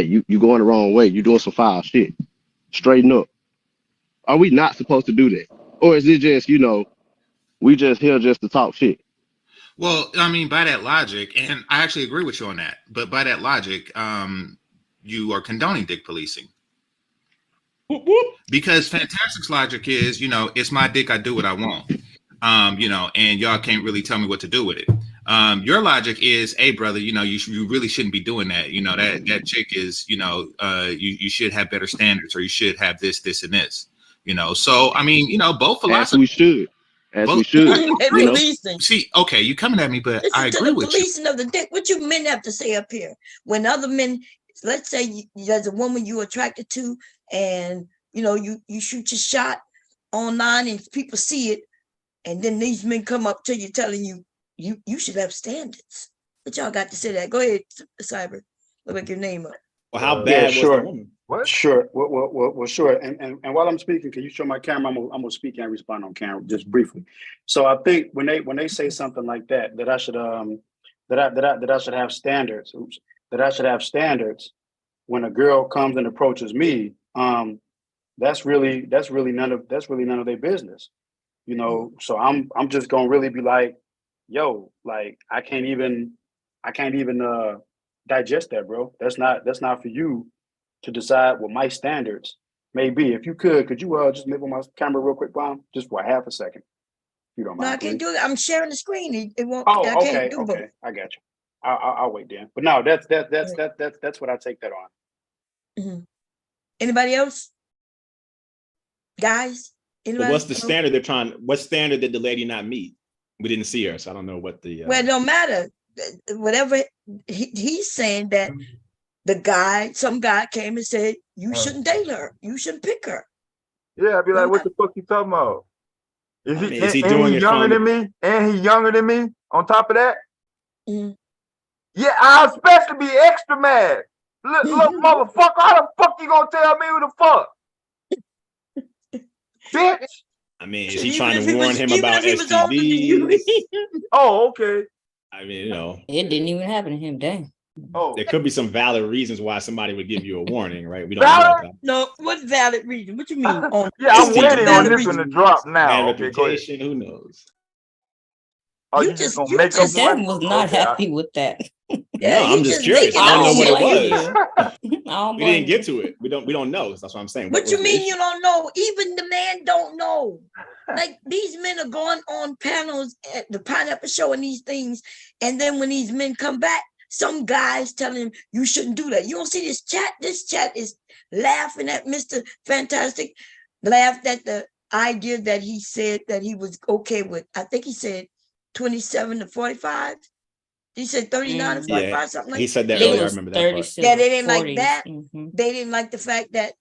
you going the wrong way. You're doing some foul shit. Straighten up. Are we not supposed to do that? Or is it just, we just here just to talk shit? Well, I mean, by that logic, and I actually agree with you on that, but by that logic, you are condoning dick policing. Because Fantastic's logic is, it's my dick, I do what I want. And y'all can't really tell me what to do with it. Your logic is, hey, brother, you really shouldn't be doing that. That chick is, you should have better standards, or you should have this, and this. So I mean, both philosophies. We should. See, okay, you coming at me, but I agree with you. Policing of the dick. What you men have to say up here? When other men, let's say there's a woman you're attracted to, and you shoot your shot online, and people see it, and then these men come up to you telling you you should have standards. What y'all got to say that? Go ahead, Cyber. Look like your name up. Well, how bad was sure. the woman? What? Sure. Well, sure. And while I'm speaking, can you show my camera? I'm gonna speak and respond on camera just briefly. So I think when they say something like that I should that I should have standards. That I should have standards when a girl comes and approaches me. That's really none of their business. So I'm just gonna really be like, yo, like I can't even digest that, bro. That's not for you to decide what my standards may be. If you could you just move on my camera real quick, Bob? Just for half a second. If you don't mind. No, I can't do it. I'm sharing the screen. It won't. Oh, I okay, can't do both. I got you. I'll wait then. But no, that's what I take that on. Mm-hmm. Anybody else? Guys, but what's the standard they're trying? What standard did the lady not meet? We didn't see her, so I don't know what the. Well, it don't matter. Whatever he's saying that some guy came and said you shouldn't date her, you shouldn't pick her. Yeah, I'd be like, what the fuck you talking about? Is he doing it younger than me? And he younger than me on top of that? Yeah, I expect to be extra mad. Look, motherfucker, how the fuck you gonna tell me who the fuck? Bitch. I mean, is he trying to warn him about STDs? Oh, okay. I mean, you know. It didn't even happen to him, dang. Oh, there could be some valid reasons why somebody would give you a warning, right? We don't know. No, what valid reason? What you mean? Yeah, I'm waiting on this one to drop now. Bad reputation, who knows? Oh, you just gonna make up Devin was not happy with that. Yeah, no, I'm just curious. I don't know what it was. We didn't get you. to it. We don't know. That's what I'm saying. What you mean you don't know? Even the man don't know. Like these men are going on panels at the Pineapple Show and these things, and then when these men come back, some guys telling him you shouldn't do that. You don't see this chat? This chat is laughing at Mr. Fantastic, laughed at the idea that he said that he was okay with. I think he said 27 to 45. He said 39 to 45, something like that. He said that earlier. I remember that part. Yeah, they didn't like that. They didn't like the fact that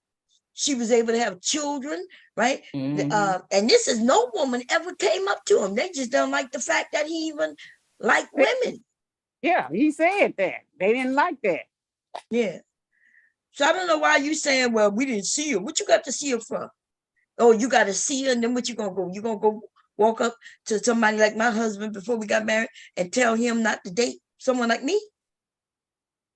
she was able to have children, right? And this is no woman ever came up to him. They just don't like the fact that he even liked women. Yeah, he said that. They didn't like that. Yeah. So I don't know why you saying, well, we didn't see her. What you got to see her from? Oh, you got to see her, and then what you gonna go? You gonna go walk up to somebody like my husband before we got married and tell him not to date someone like me?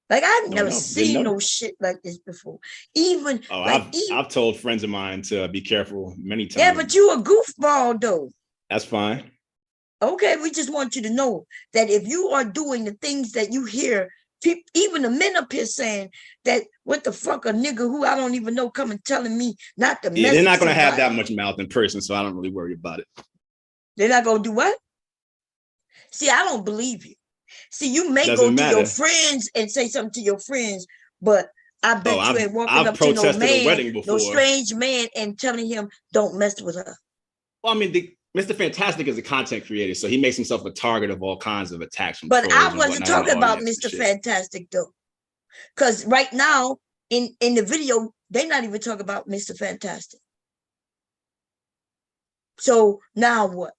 Like I've never seen no shit like this before. Even I've told friends of mine to be careful many times. Yeah, but you a goofball though. That's fine. Okay, we just want you to know that if you are doing the things that you hear, even the men up here saying that what the fuck a nigga who I don't even know coming telling me not to mess. Yeah, they're not gonna somebody. have that much mouth in person, so I don't really worry about it. They're not gonna do what? See, I don't believe you. See, you may go to your friends and say something to your friends, but I bet you ain't walking up to no man, no strange man, and telling him don't mess with her. Well, I mean, Mr. Fantastic is a content creator, so he makes himself a target of all kinds of attacks. From but I wasn't talking about Mr. Fantastic though, because right now in the video they're not even talking about Mr. Fantastic. So now what?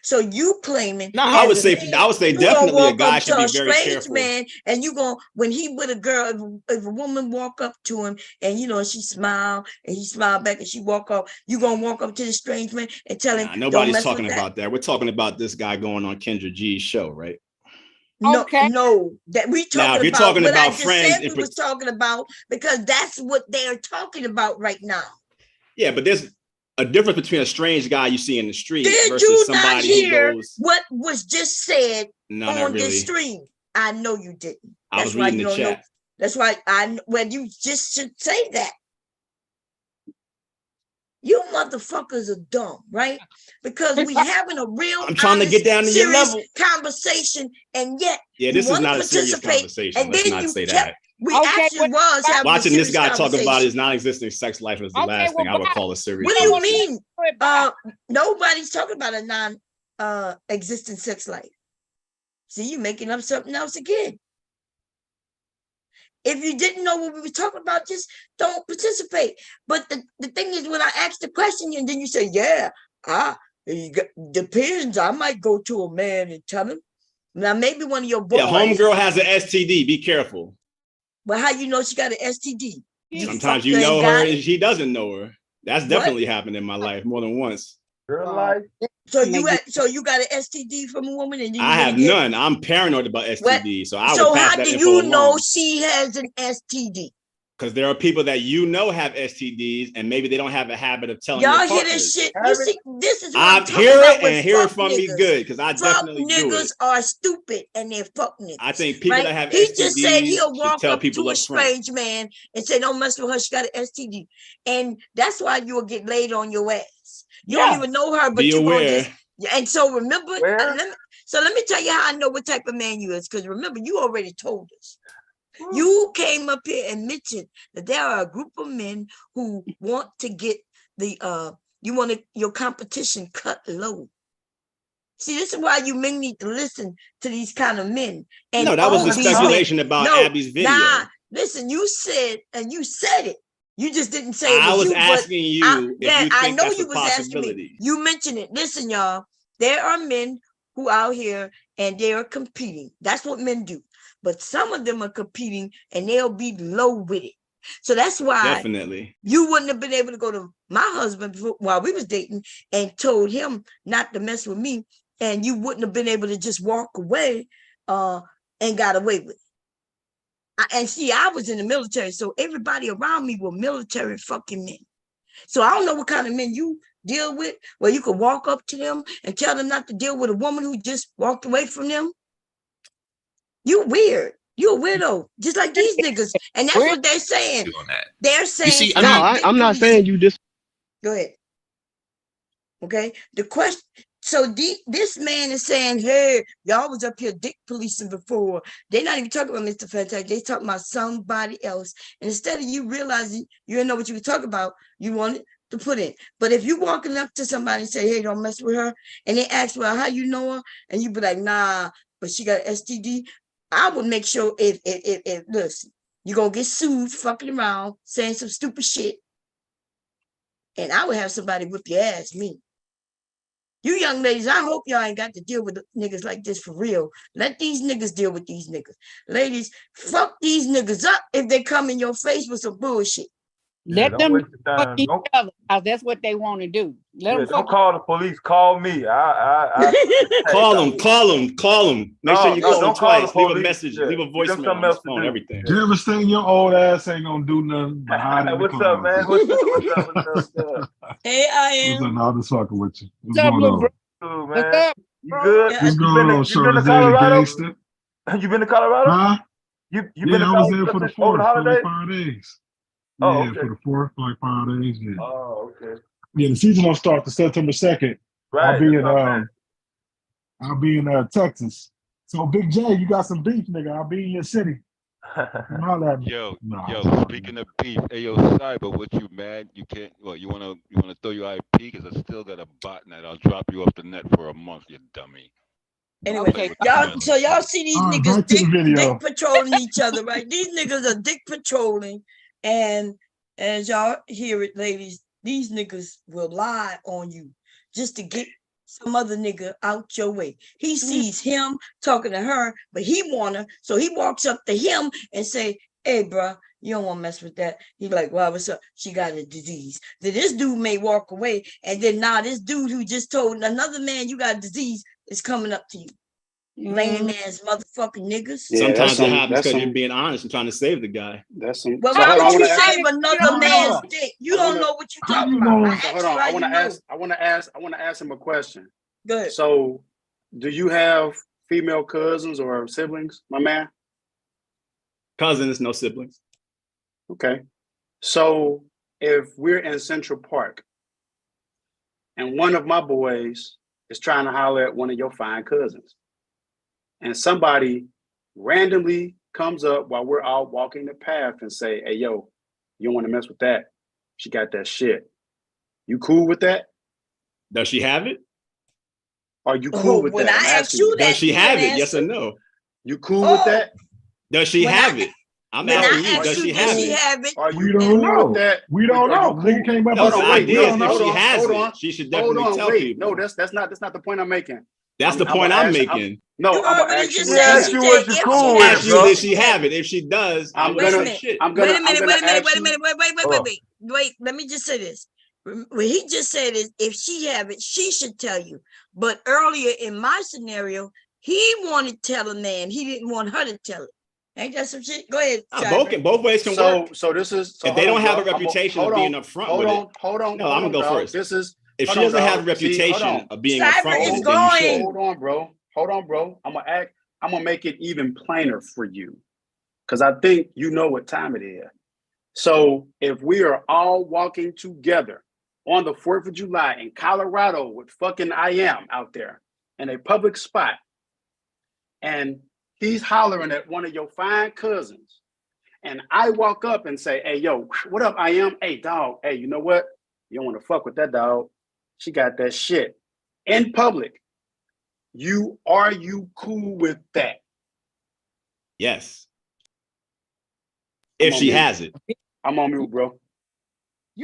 So you claiming? No, I would say definitely a guy should be very careful. Man, and you go when he with a girl, if a woman walk up to him and you know she smile and he smile back and she walk off, you gonna walk up to the strange man and tell him? Nobody's talking about that. We're talking about this guy going on Kendra G's show, right? No, that we talking now, if you're about talking what about I just friends, said we was talking about because that's what they're talking about right now. Yeah, but there's a difference between a strange guy you see in the street versus you somebody not hear who goes. What was just said on really. this stream? I know you didn't. I was reading the chat. That's why you just should say that. You motherfuckers are dumb, right? Because we having a real I'm trying to get down to your level conversation, and yet this is not a serious conversation. And Let's then not say that. We actually was having watching this guy talk about his non-existent sex life is the last thing I would call a serious. What do you mean? Nobody's talking about a non-existent sex life. See, you making up something else again. If you didn't know what we were talking about, just don't participate. But the thing is, when I ask the question, and then you say, it depends. I might go to a man and tell him. Now, maybe one of your boys. Yeah, homegirl has an STD. Be careful. Well, how you know she got an STD? Sometimes you know her and she doesn't know her. That's definitely happened in my life more than once. Girl life. So you got an STD from a woman, and I have none. I'm paranoid about STD, so I would pass that info along. So how do you know she has an STD? Because there are people that you know have STDs, and maybe they don't have a habit of telling y'all their hear partners. this shit. You see, this is what I hear it and hear it from me good because I definitely do it. Niggas are stupid and they're fuck niggas. I think people that have he STDs just said he'll walk tell up people to a strange man and say, "Don't mess with her. She got an STD," and that's why you will get laid on your ass. You don't even know her, but you're gonna just. And so remember, let me tell you how I know what type of man you is. Because remember, you already told us. You came up here and mentioned that there are a group of men who want to get your competition cut low. See, this is why you men need to listen to these kind of men. And no, that was the speculation about Abby's video. Nah, listen, you said it. You just didn't say it was I was you, asking you if you think that's a possibility. You mentioned it. Listen, y'all, there are men who out here and they are competing. That's what men do. But some of them are competing and they'll be low with it. So that's why definitely you wouldn't have been able to go to my husband while we was dating and told him not to mess with me, and you wouldn't have been able to just walk away and got away with it. And see, I was in the military, so everybody around me were military fucking men. So I don't know what kind of men you deal with, where you could walk up to them and tell them not to deal with a woman who just walked away from them. You weird. You're a weirdo, just like these niggas. And that's what they're saying. They're saying, you see, I'm not saying you just. Go ahead. Okay. The question, so this man is saying, hey, y'all was up here dick policing before. They're not even talking about MrFantastic. They talking about somebody else. And instead of you realizing you didn't know what you were talking about, you wanted to put in. But if you walking up to somebody and say, hey, don't mess with her, and they ask, well, how you know her? And you be like, nah, but she got STD. I would make sure if listen, you're gonna get sued fucking around, saying some stupid shit. And I would have somebody whip your ass, me. You young ladies, I hope y'all ain't got to deal with niggas like this for real. Let these niggas deal with these niggas. Ladies, fuck these niggas up if they come in your face with some bullshit. Let them fuck each other, because that's what they want to do. Let them don't call the police. Call me. Call them. Make sure you call them twice. Leave a message. Yeah. Leave a voicemail on his phone. Everything. Everything your old ass ain't gonna do nothing behind the What's up, man? What's up? Hey, I am. I'm just fucking with you. What's going on? What's up, you good? What's going on, Shorty? You been to Colorado? Huh? You been to I was there for the 4th, for like 5 days. Oh, yeah, okay. for the 4th, for like 5 days. Yeah. Oh, okay. Yeah, the season will start September 2nd. Right. I'll be in Texas. So Big J, you got some beef, nigga. I'll be in your city. Yo, speaking of beef, hey yo, Cyber, what you mad? You can't. What you wanna throw your IP? Because I still got a botnet. I'll drop you off the net for a month, you dummy. Anyway, y'all see these niggas dick patrolling each other, right? These niggas are dick patrolling, and as y'all hear it, ladies, these niggas will lie on you just to get some other nigga out your way. He sees him talking to her, but he want her, so he walks up to him and say, hey, bro, you don't want to mess with that. He's like, well, what's up? She got a disease. Then this dude may walk away, and then now this dude who just told another man you got a disease is coming up to you. Lame ass motherfucking niggas. Yeah, sometimes it happens because you're being honest and trying to save the guy. That's some. Well, why would you save another man's dick? You don't know what you're talking about. Hold on. I want to ask him a question. Go ahead. So, do you have female cousins or siblings, my man? Cousins, no siblings. Okay. So, if we're in Central Park and one of my boys is trying to holler at one of your fine cousins, and somebody randomly comes up while we're all walking the path and say, hey, yo, you don't want to mess with that. She got that shit. You cool with that? Does she have it? Are you cool with when that? I ask you that, does she have it? Yes or no? You cool with that? Does she have it? I'm asking you, does she have it? Are We you don't cool know. with that? We don't know. Nigga came up No, and the said, idea is if she has it, she should definitely tell people. No, that's not the point I'm making. That's the point I'm making. I'm gonna ask you. Ask you what you cool with, ask you, does she have it? If she does, wait a minute. Let me just say this. What he just said is, if she have it, she should tell you. But earlier in my scenario, he wanted to tell a man. He didn't want her to tell it. Ain't that some shit? Go ahead. Both ways can work. So this is if they don't have a reputation of being upfront with it. Hold on. No, I'm gonna go first. This is if she doesn't have a reputation of being upfront with it, then you should. Hold on, bro. I'm gonna make it even plainer for you, because I think you know what time it is. So if we are all walking together on the 4th of July in Colorado with fucking I am out there in a public spot, and he's hollering at one of your fine cousins, and I walk up and say, hey, yo, what up, I am? Hey, dog, hey, you know what? You don't want to fuck with that dog. She got that shit in public. Are you cool with that? Yes. If she has it. I'm on mute, bro.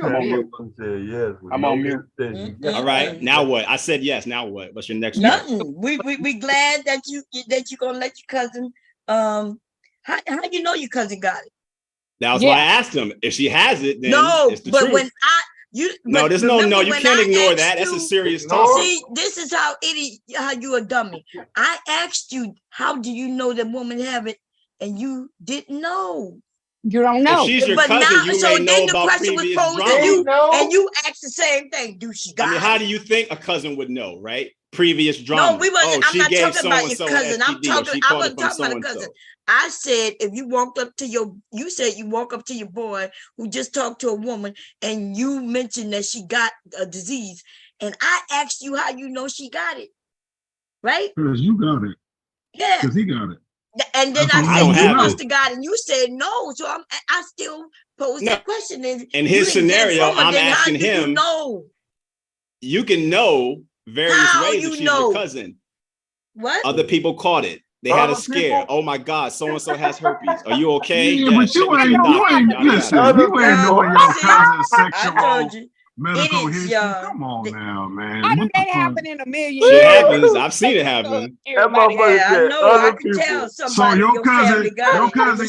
I'm on mute. Yes. I'm on mute. All right. Now what? I said yes. Now what? What's your next Nothing. We glad that you're gonna let your cousin. How you know your cousin got it? That was why I asked him. If she has it, then it's the but truth. when There's no. You can't ignore that. That's a serious topic. See, this is how you a dummy. I asked you, how do you know that woman have it, and you didn't know. You don't know. If she's your cousin, you may know about previous drama. And you asked the same thing. Do she got it? How do you think a cousin would know, right? Previous drama. No, we wasn't. I'm not talking about your cousin. I wasn't talking about a cousin. I said if you walked up to you said you walk up to your boy who just talked to a woman and you mentioned that she got a disease, and I asked you how you know she got it, right? Because you got it. Yeah. Because he got it. And then I said you must have got it, and you said no. So I still pose that question. In his scenario, I'm asking him. You can know various ways if she's your cousin. What? Other people caught it. They had a scare. Oh my God, so and so has herpes. Are you okay? Yeah, but you ain't knowing your cousin's sexual medical history. Come on now, man. How did that happen in a million It years? happens. I've seen it happen. I know. I can tell somebody. So your cousin got got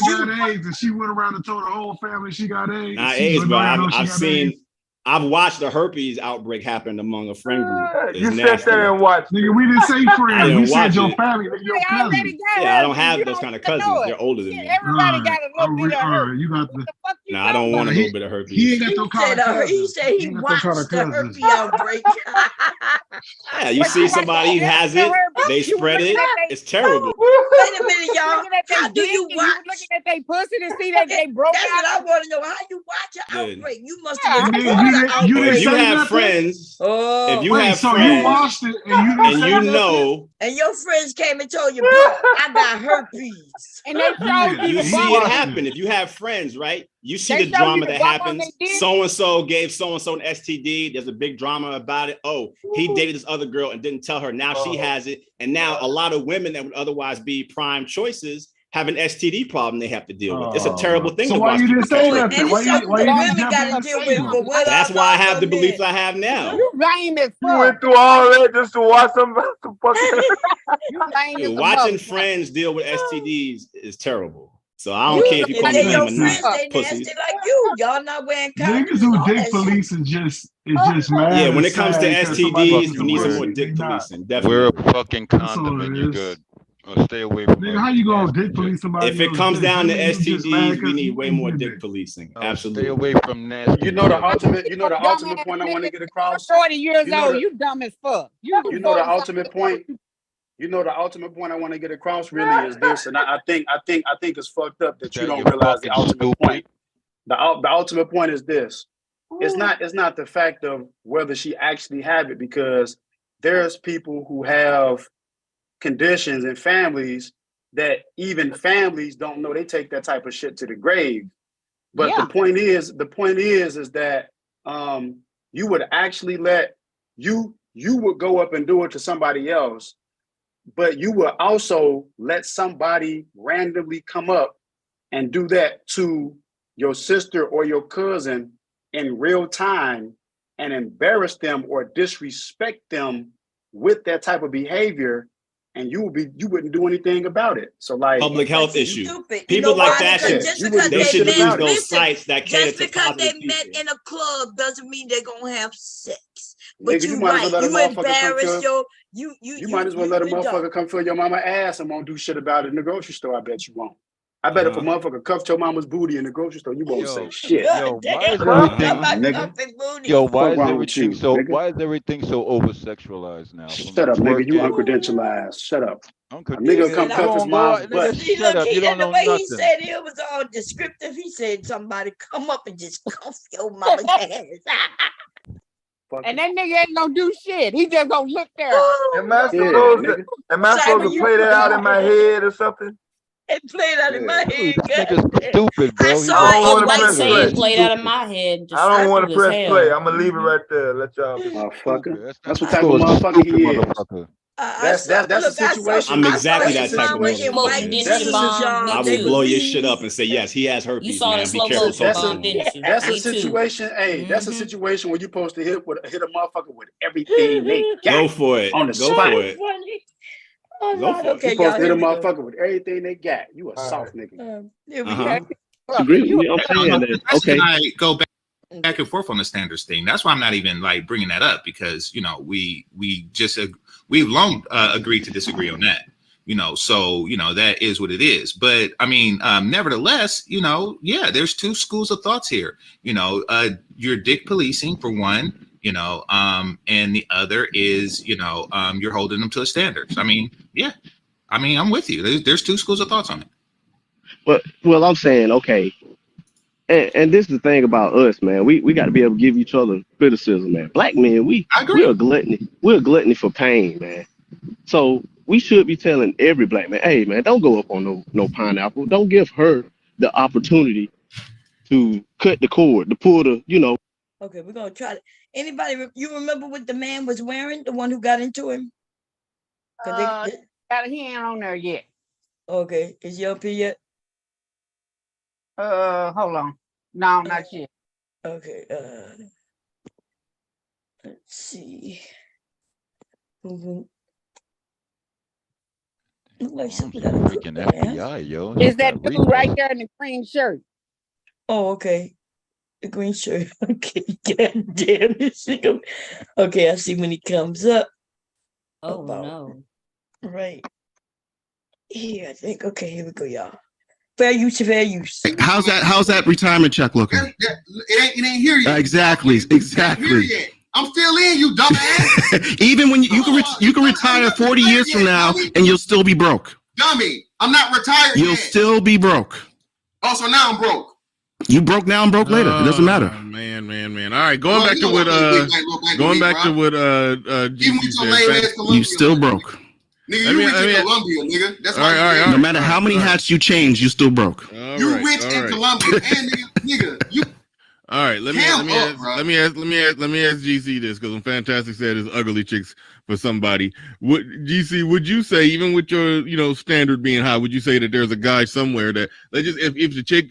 AIDS, and she went around and told her whole family she got AIDS. Not AIDS, but I've seen. I've watched the herpes outbreak happen among a friend group. You sat there and watched. Nigga, we didn't say friends. We said your family, your cousin. Yeah, I don't have those kind of cousins. They're older than me. Everybody got a little bit of herpes. You got the. No, I don't want a little bit of herpes. He ain't got no kind of cousin. He said he watched the herpes outbreak. Yeah, you see somebody who has it, they spread it. It's terrible. Wait a minute, y'all. How do you watch? You looking at their pussy to see that they broke That's out? what I want to know. How you watch an outbreak? You must have been If you have friends, if you have friends, you watched it and you know, and your friends came and told you, bro, I got herpes, and they showed you see it happen. If you have friends, right? You see the drama that happens. So and so gave so and so an STD. There's a big drama about it. Oh, he dated this other girl and didn't tell her. Now she has it, and now a lot of women that would otherwise be prime choices have an STD problem they have to deal with. It's a terrible thing to watch. So why you didn't say nothing? Why you gotta deal with? That's why I have the beliefs I have now. You lame as fuck. You went through all that just to watch some fucking. You lame as watching friends deal with STDs is terrible. So I don't care if you call me your a friends, they nasty like you. Y'all not wearing condoms. Niggas who dick police and just mad. Yeah, when it comes to STDs, you need some more dick policing. Definitely. Wear a fucking condom and you're good. Or stay away from Nigga, how you gonna dick police somebody? If it comes down to STDs, we need way more dick policing. Absolutely. Stay away from nasty. You know the ultimate point I want to get across. 40 years old, you dumb as fuck. You know the ultimate point. You know the ultimate point I want to get across really is this, and I think it's fucked up that you don't realize the ultimate point. The ultimate point is this. It's not the fact of whether she actually have it, because there's people who have conditions and families that even families don't know. They take that type of shit to the grave. But the point is that you would actually you would go up and do it to somebody else, but you will also let somebody randomly come up and do that to your sister or your cousin in real time and embarrass them or disrespect them with that type of behavior, and you wouldn't do anything about it. So like public health issue. People like that shit. They should use those sites that cater to just because they people. met in a club doesn't mean they're gonna have sex. But Nigga, you embarrass your you might as well let a motherfucker come fill your mama ass and won't do shit about it in the grocery store. I bet you won't. I bet if a motherfucker cuffed your mama's booty in the grocery store, you won't say shit. Why is everything so over sexualized now? Shut up, nigga. You uncredentialized. Shut up. A nigga come cuff his mom's butt. Shut up. You don't know way nothing. He said it was all descriptive. He said somebody come up and just cuff your mama's ass. And that nigga ain't gonna do shit. He just gonna look there. Am I supposed to play that out in my head or something? It played out in my head. Nigga's stupid, bro. I He saw just- it. I don't It want to like press say play. it played out of my head. I don't want to Distracted as press play. hell. I'm gonna leave it right there. Let y'all. Motherfucker. That's what This type of was a motherfucker stupid he is. motherfucker. That's a situation. I'm exactly that's that a type of situation. motherfucker. Smoking, didn't That's you, a Bomb? Me I will too. blow your shit up and say, yes, he has You herpes, saw the man. Be slow careful motion, talking Bomb, to him. didn't you? That's a Me too. situation. Hey, that's a situation where you're supposed to hit a motherfucker with everything they got Go for it. on the Go spot. for it. Oh, Go Lord. for it. Okay, You're supposed y'all. to hit Here a we go. motherfucker with everything they got. You a soft nigga. Here we Uh-huh. go. Agree. I'm saying that. That's Okay. and I go back and forth on the standards thing. That's why I'm not even like bringing that up, because we've long agreed to disagree on that. So that is what it is. But I mean, nevertheless, there's two schools of thoughts here. You're dick policing for one, and the other is you're holding them to a standards. I mean, yeah, I'm with you. There's two schools of thoughts on it. But I'm saying, okay, and this is the thing about us, man. We got to be able to give each other criticism, man. Black men, we're a gluttony. We're a gluttony for pain, man. So we should be telling every black man, hey, man, don't go up on no pineapple. Don't give her the opportunity to cut the cord, to pull the. Okay, we're gonna try it. Anybody, you remember what the man was wearing? The one who got into him? He ain't on there yet. Okay, is he up here yet? Hold on. No, not yet. Okay, let's see. Look like something got a Freaking FBI, yo. Is that dude right there in the green shirt? Oh, okay. The green shirt. Okay, god damn this. Okay, I see when he comes up. Oh no. Right. Here, I think. Okay, here we go, y'all. Fair use. How's that retirement check looking? It ain't here yet. Exactly. I'm still in, you dumbass. Even when you can retire 40 years from now and you'll still be broke. Dummy, I'm not retired You'll yet. still be broke. Oh, so now I'm broke. You broke now and broke later. It doesn't matter. Man. All right, going back to what GC said. You still broke. Nigga, you rich in Colombia, nigga. That's all right. No matter how many hats you change, you still broke. You rich in Colombia, and nigga, you. All right, let me ask GC this, because when Fantastic said it's ugly chicks for somebody. GC, would you say, even with your standard being high, would you say that there's a guy somewhere that if the chick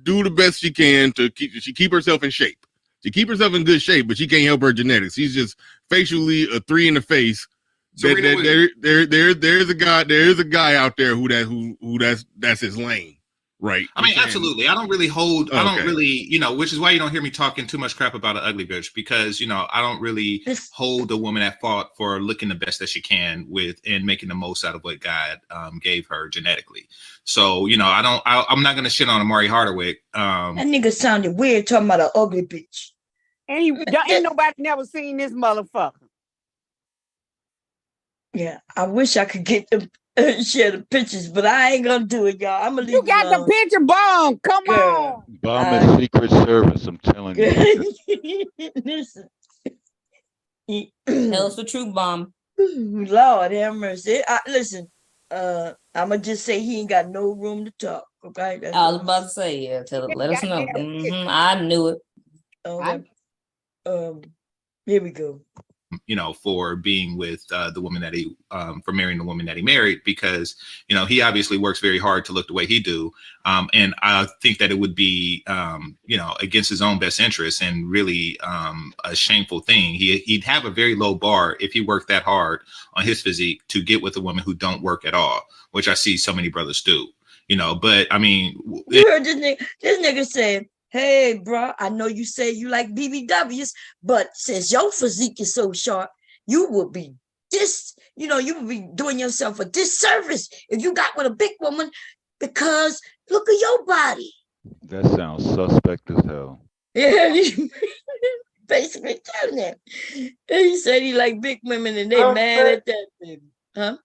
do the best she can to keep herself in shape, she keep herself in good shape, but she can't help her genetics. She's just facially a 3 in the face. There's a guy out there who that's his lane. Right. I mean, absolutely. I don't really, which is why you don't hear me talking too much crap about an ugly bitch, because, I don't really hold the woman at fault for looking the best that she can with and making the most out of what God gave her genetically. So, I'm not going to shit on Amari Hardwick. That nigga sounded weird talking about an ugly bitch. Ain't nobody never seen this motherfucker. Yeah, I wish I could get them. Share the pictures, but I ain't gonna do it, y'all. I'm gonna leave you got the picture, Bomb. Come on. Bomb is Secret Service, I'm telling you. Listen. Tell us the truth, Bomb. Lord have mercy. Listen, I'm gonna just say he ain't got no room to talk. Okay. I was about to say, yeah. Let us know. I knew it. Okay. Here we go. For being with the woman that he, for marrying the woman that he married, because, he obviously works very hard to look the way he do. And I think that it would be, against his own best interest and really a shameful thing. He'd have a very low bar if he worked that hard on his physique to get with a woman who don't work at all, which I see so many brothers do, but I mean. You heard this nigga say, hey, bro, I know you say you like BBWs, but since your physique is so sharp, you will be you will be doing yourself a disservice if you got with a big woman, because look at your body. That sounds suspect as hell. Yeah, basically telling that. He said he like big women and they mad at that thing. Huh?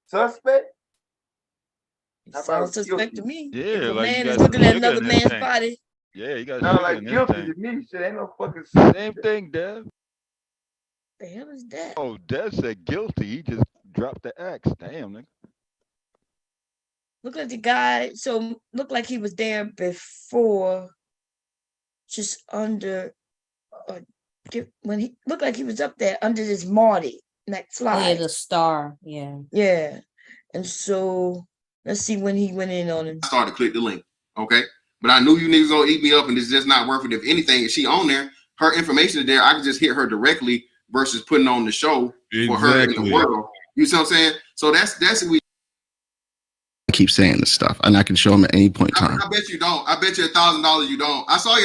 Suspect? Sounds suspect to me. Yeah, if a like man is looking at another man's body. Yeah, you got like guilty to me. Shit, ain't no fucking same thing, Dev. The hell is that? Oh, Dev said guilty. He just dropped the X. Damn, nigga. Look like the guy. So looked like he was there before, just under. When he looked like he was up there under this Marty McFly. Oh yeah, the star. Yeah. Yeah. And so let's see when he went in on him. I started to click the link. Okay. But I knew you niggas gonna eat me up and it's just not worth it. If anything, if she on there, her information is there. I can just hit her directly versus putting on the show for her in the world. You see what I'm saying? So that's we keep saying this stuff, and I can show them at any point in time. I bet you don't. I bet you $1,000 you don't. I saw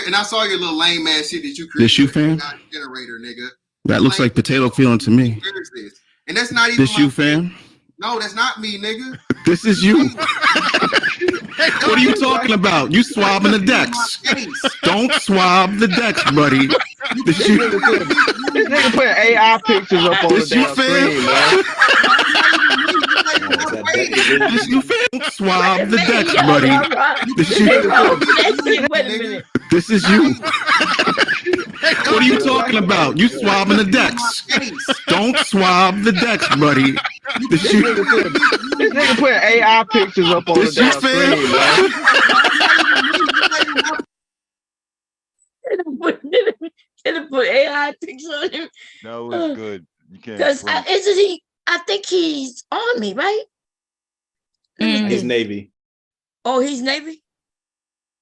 your little lame man shit that you created. This you, fam? Generator, nigga. That looks like potato feeling to me. Where is this? And that's not even this you, fam? No, that's not me, nigga. This is you. What are you talking about? You swabbing the decks. Don't swab the decks, buddy. This nigga putting AI pictures up on the damn screen, man. This you fam? Swab the decks, buddy. This is you. What are you talking about? You swabbing the decks. Don't swab the decks, buddy. This nigga putting AI pictures up on the damn screen, man. Gonna put AI pictures on him. No, it's good. You can't. Because isn't he? I think he's Army, right? He's Navy. Oh, he's Navy?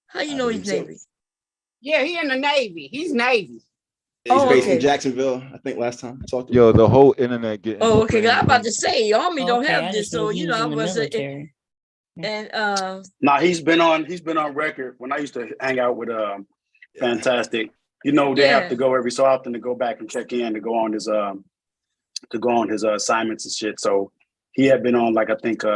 How you know he's Navy? Yeah, he in the Navy. He's Navy. He's based in Jacksonville, I think last time I talked to him. Yo, the whole internet getting. Oh, okay. I'm about to say Army don't have this, so you know I was and Nah, he's been on record when I used to hang out with Fantastic. You know, they have to go every so often to go back and check in to go on his assignments and shit. So he had been on like I think 3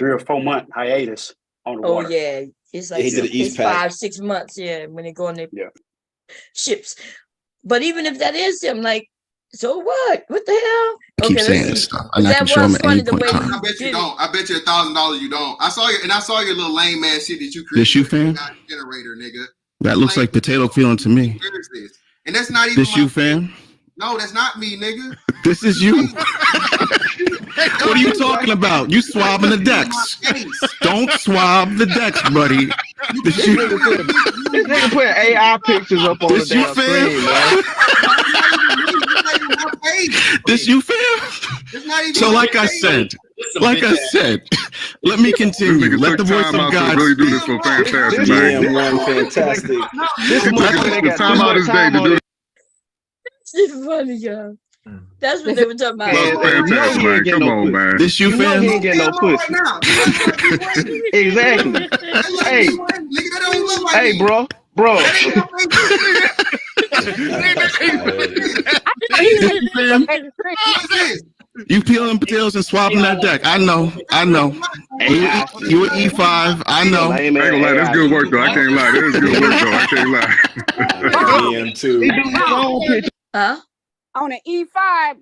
or 4 month hiatus on the water. Oh yeah, it's like it's 5-6 months. Yeah, when they go on their ships. But even if that is him, like, so what? What the hell? Keep saying this stuff, and I can show them at any point in time. I bet you don't. I bet you $1,000 you don't. I saw your little lame man shit that you created. This you, fam? Generator, nigga. That looks like potato feeling to me. Where is this? And that's not even this you, fam? No, that's not me, nigga. This is you. What are you talking about? You swabbing the decks. Don't swab the decks, buddy. This nigga putting AI pictures up on the damn screen, man. This you, fam? So like I said, let me continue. Let the voice of God really do this for Fantastic, man. Fantastic. Time out his day to do. It's funny, y'all. That's what they were talking about. Fantastic, man. Come on, man. This you, fam? He ain't getting no pussy. Exactly. Hey, bro. You peeling potatoes and swapping that deck. I know. You an E5. I know. I ain't gonna lie, that's good work though. I can't lie. That is good work though. I can't lie. Huh? On an E5,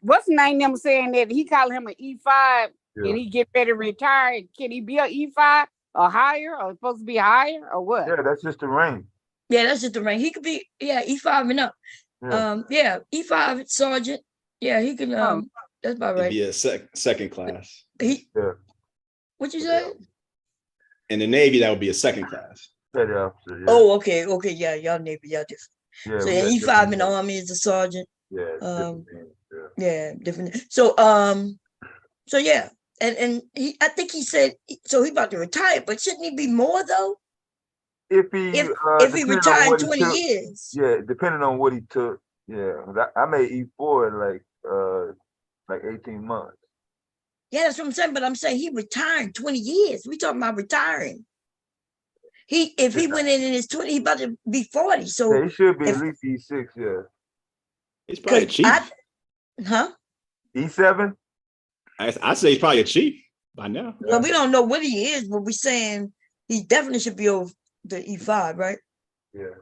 what's the name them saying that he called him an E5 and he get ready to retire? Can he be an E5 or higher or supposed to be higher or what? Yeah, that's just the rank. Yeah, that's just the rank. He could be E5 and up. Yeah. E5 sergeant. Yeah, he can that's about right. He'd be a second class. What you say? In the Navy, that would be a second class. Oh, okay, yeah, y'all Navy, y'all different. So E5 in the Army is a sergeant. Different. So yeah, and he, I think he said so he about to retire, but shouldn't he be more though? If he retired in 20 years. Yeah, depending on what he took. Yeah, I made E4 in like 18 months. Yeah, that's what I'm saying. But I'm saying he retired 20 years. We talking about retiring. If he went in his 20, he about to be 40. So he should be at least E6. Yeah, he's probably a chief. E7. I'd say he's probably a chief by now. Well, we don't know what he is, but we're saying he definitely should be over the E5, right? Yeah.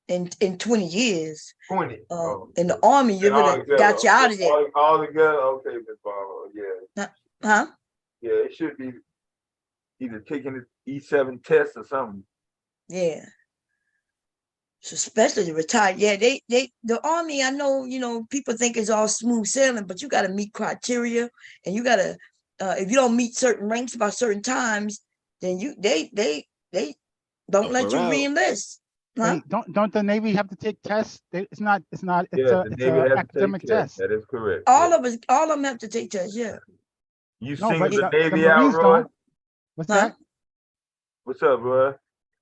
In 20 years. 20. In the Army, you would have got you out of there. All together, okay, Miss Barlow. Yeah. Huh? Yeah, it should be either taking the E7 test or something. Yeah. So especially the retired. Yeah, the Army, I know, people think it's all smooth sailing, but you got to meet criteria and you got to if you don't meet certain ranks by certain times, then they don't let you re-enlist. Huh? Wait, don't the Navy have to take tests? It's not. It's the a Navy has to academic take tests. test. That is correct. All of them have to take tests. Yeah. You No, single but the Navy the out, Marines Roy? don't. What's that? What's up, Roy?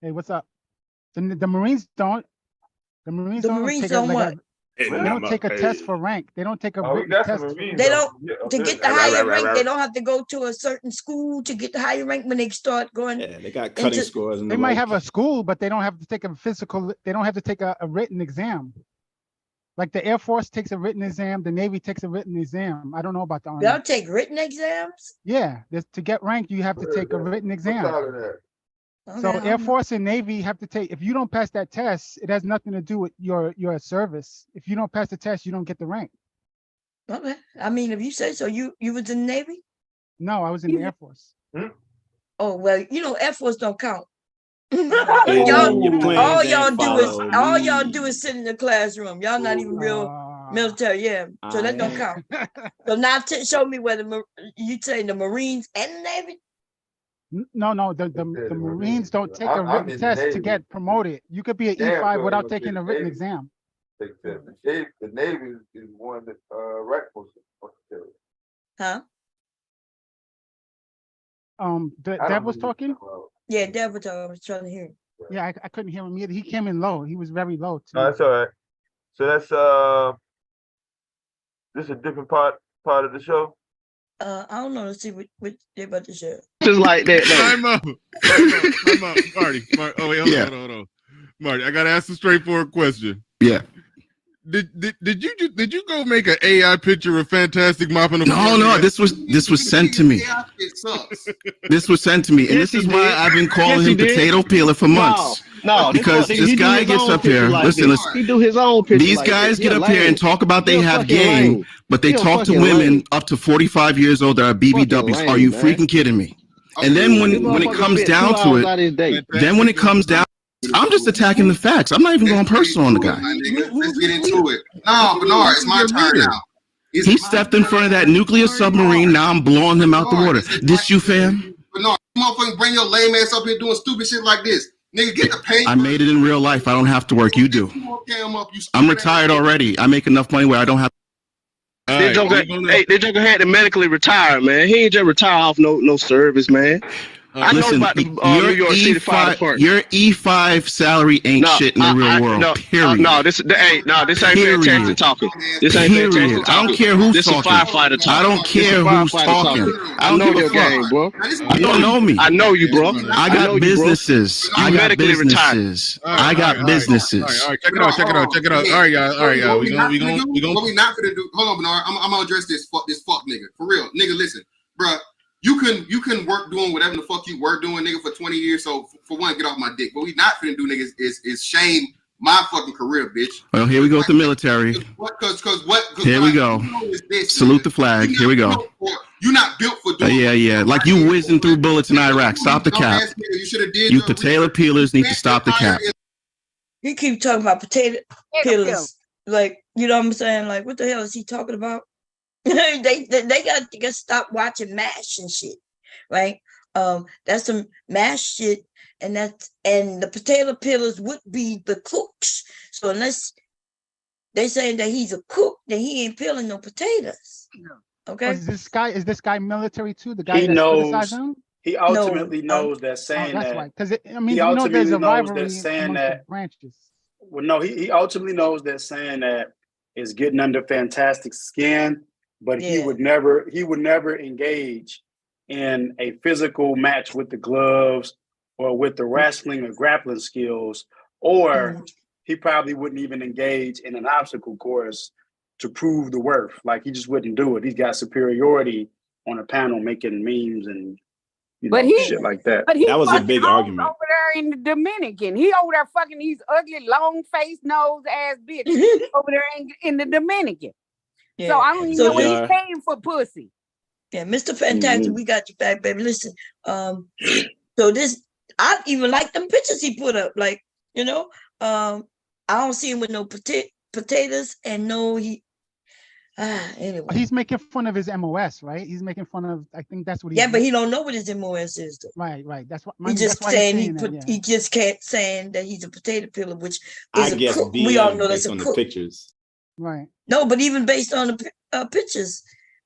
Hey, what's up? The Marines don't. The Marines don't Marines take don't a, what? they don't take a test for rank. They don't take a we written got some test. Marines. They don't to get the higher rank. right. They don't have to go to a certain school to get the higher rank when they start going. Yeah, they got cutting scores. And they might have a school, but they don't have to take a physical. They don't have to take a written exam. Like the Air Force takes a written exam, the Navy takes a written exam. I don't know about the Army. They'll take written exams. Yeah, to get ranked, you have to take a written exam. So Okay, Air Force and Navy have to take. If you don't pass that test, it has nothing to do with your service. If you don't pass the test, you don't get the rank. Okay, I mean, if you say so, you was in the Navy? No, I was in the Air Force. Oh well, Air Force don't count. all y'all do is sit in the classroom. Y'all not even real military, yeah. So that don't count. So now show me whether you say the Marines and the Navy. No, the Marines don't take a written test to get promoted. You could be an E5 without taking a written exam. The Navy is one that rifles. Huh? Dev was talking? Yeah, Dev was talking. I was trying to hear him. Yeah, I couldn't hear him either. He came in low. He was very low too. No, that's all right. So that's this is a different part of the show. I don't know. Let's see what they're about to share. Just like that. Time out. Marty. Oh wait, hold on. Marty, I gotta ask a straightforward question. Yeah. Did you go make an AI picture of Fantastic mopping the floor? No, this was sent to me. This was sent to me, and this is why I've been calling him potato peeler for months. No, because this guy gets up here. Listen, he do his own picture. these guys get up here and talk about they have game, but they talk to women up to 45 years old that are BBWs. Are you freaking kidding me? And then when it comes down to it, I'm just attacking the facts. I'm not even going personal on the guy. Let's get into it. No, Bernard, it's my turn now. He stepped in front of that nuclear submarine. Now I'm blowing him out the water. This you, fam? Bernard, you motherfucking bring your lame ass up here doing stupid shit like this. Nigga, get the paper. I made it in real life. I don't have to work. You do. I'm retired already. I make enough money where I don't have. That Joker had to medically retire, man. He ain't just retire off no service, man. I know about the New York City Fire Department. Your E5 salary ain't shit in the real world. Period. This ain't fantastic talking. This ain't fantastic talking. I don't care who's talking. Firefighter talking. I don't care who's talking. I know your game, bro. You don't know me. I know you, bro. I got businesses. I got businesses. I got businesses. All right, check it out. All right, y'all. We gonna. What we not gonna do? Hold on, Bernard. I'm gonna address this fuck nigga for real, nigga. Listen, bro. You can work doing whatever the fuck you work doing, nigga, for 20 years. So for one, get off my dick. What we not finna do, niggas, is shame my fucking career, bitch. Well, here we go with the military. Here we go. Salute the flag. Here we go. You're not built for doing. Yeah. Like you whizzing through bullets in Iraq. Stop the cap. You potato peelers need to stop the cap. He keep talking about potato peelers. Like, you know what I'm saying? Like, what the hell is he talking about? they got to stop watching MASH and shit, right? That's some MASH shit, and the potato peelers would be the cooks. So unless they saying that he's a cook, then he ain't peeling no potatoes. Okay. Is this guy military too? The guy he that knows. criticized him? He ultimately knows that saying that's that. Right. Because I mean, you know, there's a rivalry among the branches. Well, no, he ultimately knows that saying that is getting under Fantastic's skin. But he would never engage in a physical match with the gloves or with the wrestling or grappling skills, or he probably wouldn't even engage in an obstacle course to prove the worth. Like, he just wouldn't do it. He's got superiority on a panel making memes and shit like that. But that was a big argument. Over there in the Dominican. He over there fucking these ugly, long face, nose ass bitches over there in the Dominican. Yeah. So I don't even know what he paying for pussy. Yeah, Mr. Fantastic, we got you back, baby. Listen, so this, I even like them pictures he put up. Like, you know, I don't see him with no potatoes and no Anyway. He's making fun of his MOS, right? He's making fun of. I think that's what he's. Yeah, but he don't know what his MOS is, though. Right. That's what. He just saying he just can't saying that he's a potato peeler, which is I guess we all know that's based a on the crook. pictures. Right. No, but even based on the pictures.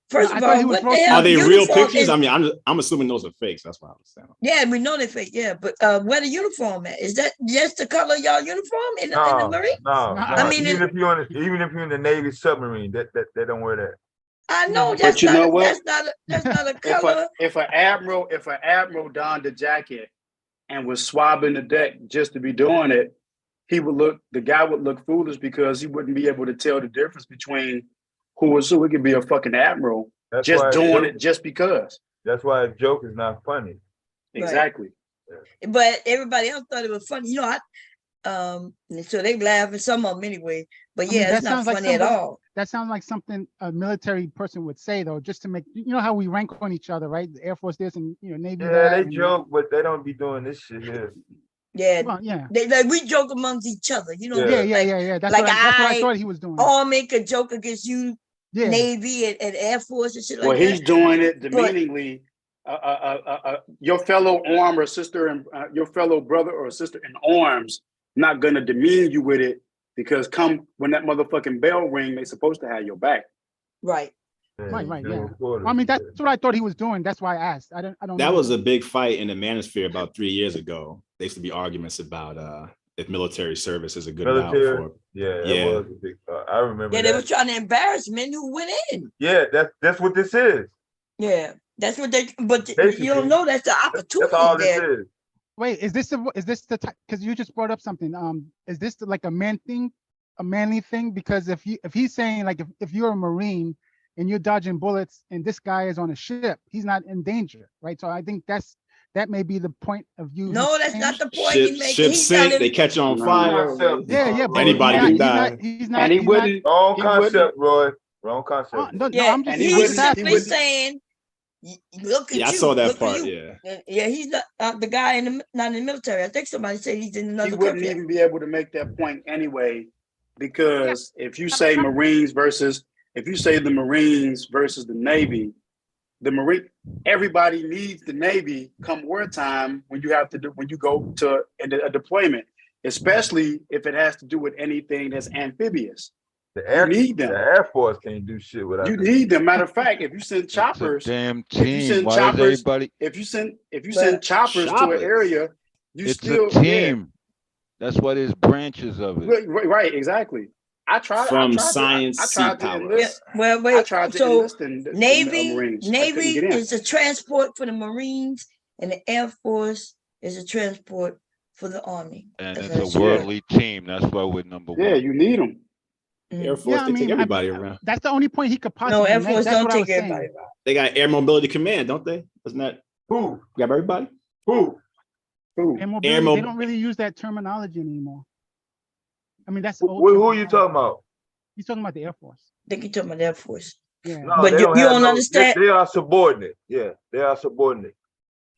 First of all, what the Are hell? they real pictures? Is, I mean, I'm assuming those are fakes. That's what I was saying. Yeah, we know they're fake. Yeah, but where the uniform at? Is that just the color of y'all uniform in the Marine? No. I mean, even if you're in the Navy submarine, that they don't wear that. I know that's not. That's not a color. If an admiral donned the jacket and was swabbing the deck just to be doing it, the guy would look foolish because he wouldn't be able to tell the difference between who was who. It could be a fucking admiral just doing it just because. That's why a joke is not funny. Exactly. Right. But everybody else thought it was funny. You know, so they laughing, some of them anyway. But yeah, it's not funny at all. That sounds like something a military person would say, though, just to make, you know how we rank on each other, right? The Air Force this and, Navy that. Yeah, they joke, but they don't be doing this shit here. Yeah, well, yeah. We joke amongst each other, you know. Yeah. That's what I thought he was doing. Army could joke against you, Navy and Air Force and shit like that. Well, he's doing it demeaningly. Your fellow arm or sister and your fellow brother or sister in arms not gonna demean you with it, because when that motherfucking bell ring, they supposed to have your back. Right. Right. Yeah. I mean, that's what I thought he was doing. That's why I asked. I don't. That was a big fight in the manosphere about 3 years ago. There used to be arguments about if military service is a good route for. Yeah. It was a big fight. I remember. Yeah, they were trying to embarrass men who went in. Yeah, that's what this is. Yeah, that's what they. But you don't know that's the opportunity. That's all there. this is. Wait, is this the because you just brought up something? Is this like a manly thing? Because if he's saying like if you're a Marine and you're dodging bullets and this guy is on a ship, he's not in danger, right? So I think that may be the point of view. No, that's not the point he's making. Ships sink, they catch on fire. Yeah. But anybody can die. He's not. And he wouldn't. Wrong concept, Roy. Wrong concept. He's simply saying. Look at you. I saw that part. Yeah, he's not the guy not in the military. I think somebody said he's in another. He wouldn't even be able to make that point anyway, because if you say Marines versus the Marines versus the Navy, everybody needs the Navy come wartime when you go to a deployment, especially if it has to do with anything that's amphibious. You need them. The Air Force can't do shit without you need them. Matter of fact, if you send choppers, damn team. If you send choppers, if you send choppers to an area, it's a team. That's why there's branches of it. Right, exactly. I tried science. I tried to enlist. I tried to enlist in Navy. Marines. Navy is a transport for the Marines, and the Air Force is a transport for the Army. And it's a worldly team. That's why we're number one. Yeah, you need them. Air Force, they take everybody around. That's the only point he could possibly make. No, Air Force don't take everybody around. They got Air Mobility Command, don't they? Isn't that who? Got everybody? Who? Air Mobility, they don't really use that terminology anymore. I mean, that's old. Who are you talking about? He's talking about the Air Force. I think you're talking about the Air Force. Yeah. No, but you don't understand. They are subordinate. Yeah, they are subordinate.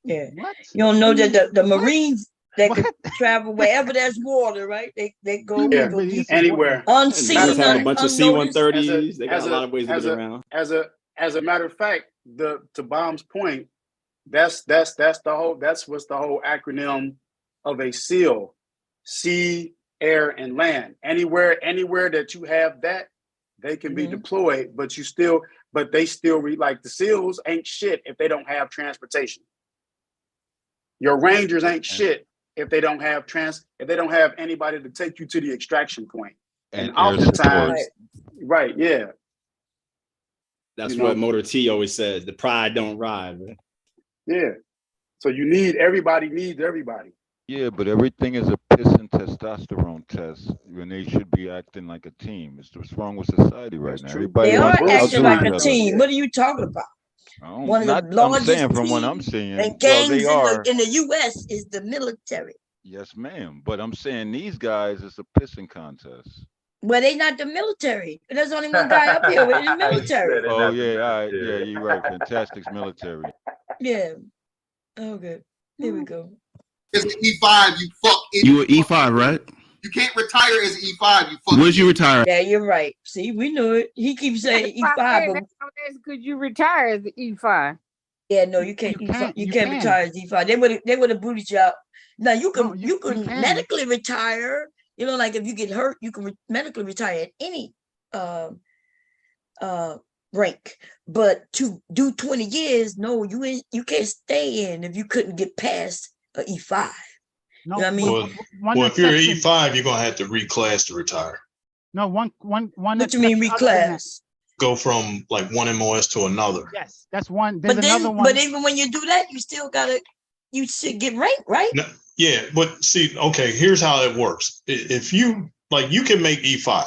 Yeah. What? You don't know that the Marines that can travel wherever there's water, right? They go anywhere. Unseen. They have a bunch of C-130s. They got a lot of ways to get around. As a matter of fact, to Bomb's point, that's what's the whole acronym of a SEAL: sea, air, and land. Anywhere that you have that, they can be deployed, but they still like the SEALs ain't shit if they don't have transportation. Your Rangers ain't shit if they don't have anybody to take you to the extraction point. And oftentimes, right, yeah. That's what Motor T always says, the pride don't ride, man. Yeah. So everybody needs everybody. Yeah, but everything is a piss and testosterone test when they should be acting like a team. It's what's wrong with society right now. They are acting like a team. What are you talking about? One of the largest I'm saying from what I'm seeing. And gangs in the U.S. is the military. Yes, ma'am. But I'm saying these guys, it's a pissing contest. Well, they not the military. There's only one guy up here with the military. Oh, yeah, all right. Yeah, you're right. Fantastic's military. Yeah. Oh, good. Here we go. It's E5, you fuck. You were E5, right? You can't retire as E5. You fucking. Where'd you retire? Yeah, you're right. See, we knew it. He keeps saying E5, but could you retire as the E5? yeah, no, you can't. You can't retire as E5. They would have booted you out. Now you can you can medically retire. You know, like if you get hurt, you can medically retire at any rank. But to do 20 years, no, you can't stay in if you couldn't get past a E5. No, you know what I mean? Well, if you're an E5, you're gonna have to reclass to retire. No, one. What you mean reclass? Go from like one MOS to another. Yes, that's one. There's another one. But even when you do that, you still you should get ranked, right? No, yeah, but see, okay, here's how it works. If you you can make E5.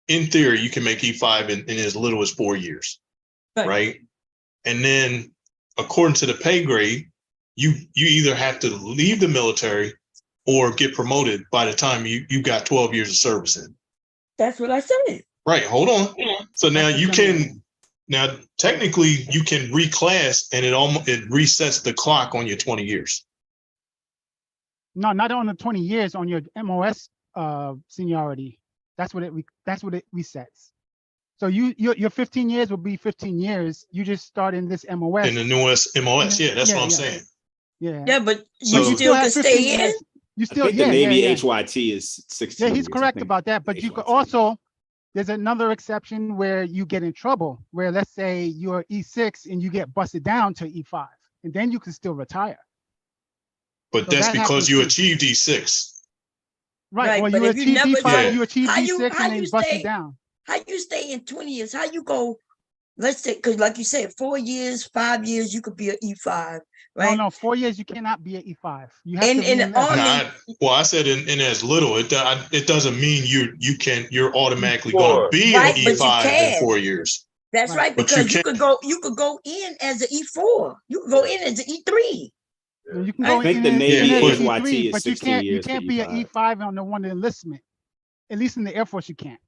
In theory, you can make E5 in as little as 4 years, right? And then, according to the pay grade, you either have to leave the military or get promoted by the time you got 12 years of service in. That's what I said. Right. Hold on. So now technically you can reclass, and it resets the clock on your 20 years. No, not on the 20 years, on your MOS seniority. That's what it resets. So your 15 years will be 15 years. You just start in this MOS. In the newest MOS, yeah, that's what I'm saying. Yeah, but you still can stay in. I think the Navy HYT is 16 Yeah, he's correct about that. But you could also, there's another exception where you get in trouble, where let's say you're E6 and you get busted down to E5, and then you can still retire. But so that's because you achieved E6. Right. Well, you achieved E5, you achieved E6, and then you busted down. How you stay in 20 years? How you go? Let's say, because like you said, 4 years, 5 years, you could be an E5, right? No, 4 years you cannot be an E5. You have in the army. I said in as little. It doesn't mean you're automatically going to be an E5 in 4 years. That's right, because you could go in as an E4. You could go in as an E3. You can go I think the Navy HYT is 16 years. You can't be an E5 on the one enlistment. At least in the Air Force, you can't.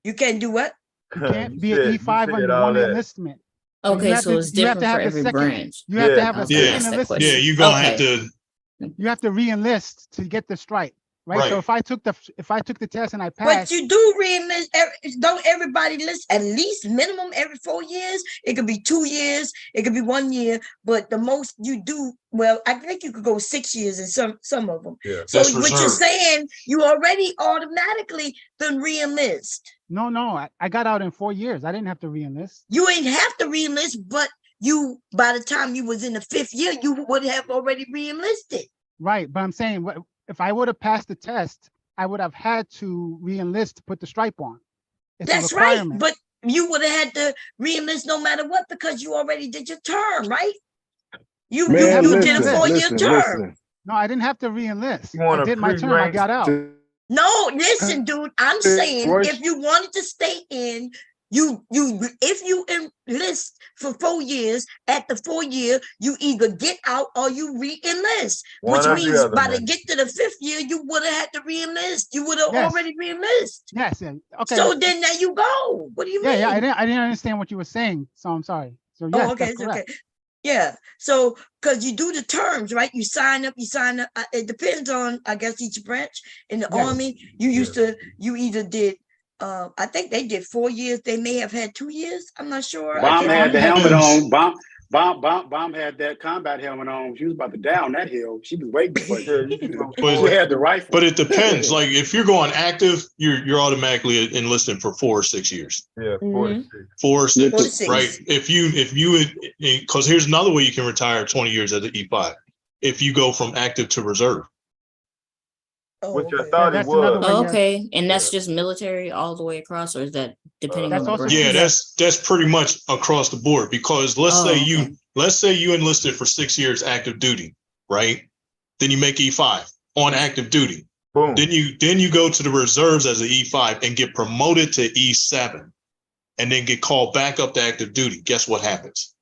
You can't do what? You can't be an E5 on the one enlistment. Okay, so it's different for every branch. You have to have a second enlistment. Yeah, you're gonna have to. You have to re-enlist to get the stripe, right? So if I took the test and I passed. But you do re-enlist. Don't everybody list at least minimum every 4 years? It could be 2 years. It could be 1 year. But the most you do, well, I think you could go 6 years in some of them. Yeah, so what you're saying, you already automatically then re-enlist. No, I got out in 4 years. I didn't have to re-enlist. You ain't have to re-enlist, but by the time you was in the 5th year, you would have already re-enlisted. Right, but I'm saying, if I would have passed the test, I would have had to re-enlist to put the stripe on. That's right, but you would have had to re-enlist no matter what, because you already did your term, right? You did a 4 year term. No, I didn't have to re-enlist. I did my term, I got out. No, listen, dude, I'm saying if you wanted to stay in, if you enlist for 4 years, at the 4 year, you either get out or you re-enlist, which means by the get to the 5th year, you would have had to re-enlist. You would have already re-enlist. Yes. Okay. So then there you go. What do you mean? Yeah, I didn't understand what you were saying, so I'm sorry. So yes, okay, okay. Yeah, so because you do the terms, right? You sign up. It depends on, I guess, each branch. In the Army, you either did, I think they did 4 years. They may have had 2 years. I'm not sure. Bomb had the helmet on. Bomb had that combat helmet on. She was about to down that hill. She was waiting for it. She had the rifle. But it depends. Like if you're going active, you're automatically enlisted for 4 or 6 years. Yeah, 4 to 6. 4 or 6, right? If you because here's another way you can retire 20 years as an E5. If you go from active to reserve. Which I thought it was. Okay, and that's just military all the way across, or is that depending on the branch? Yeah, that's pretty much across the board, because let's say you enlisted for 6 years active duty, right? Then you make E5 on active duty. Boom. Then you go to the reserves as an E5 and get promoted to E7, and then get called back up to active duty. Guess what happens?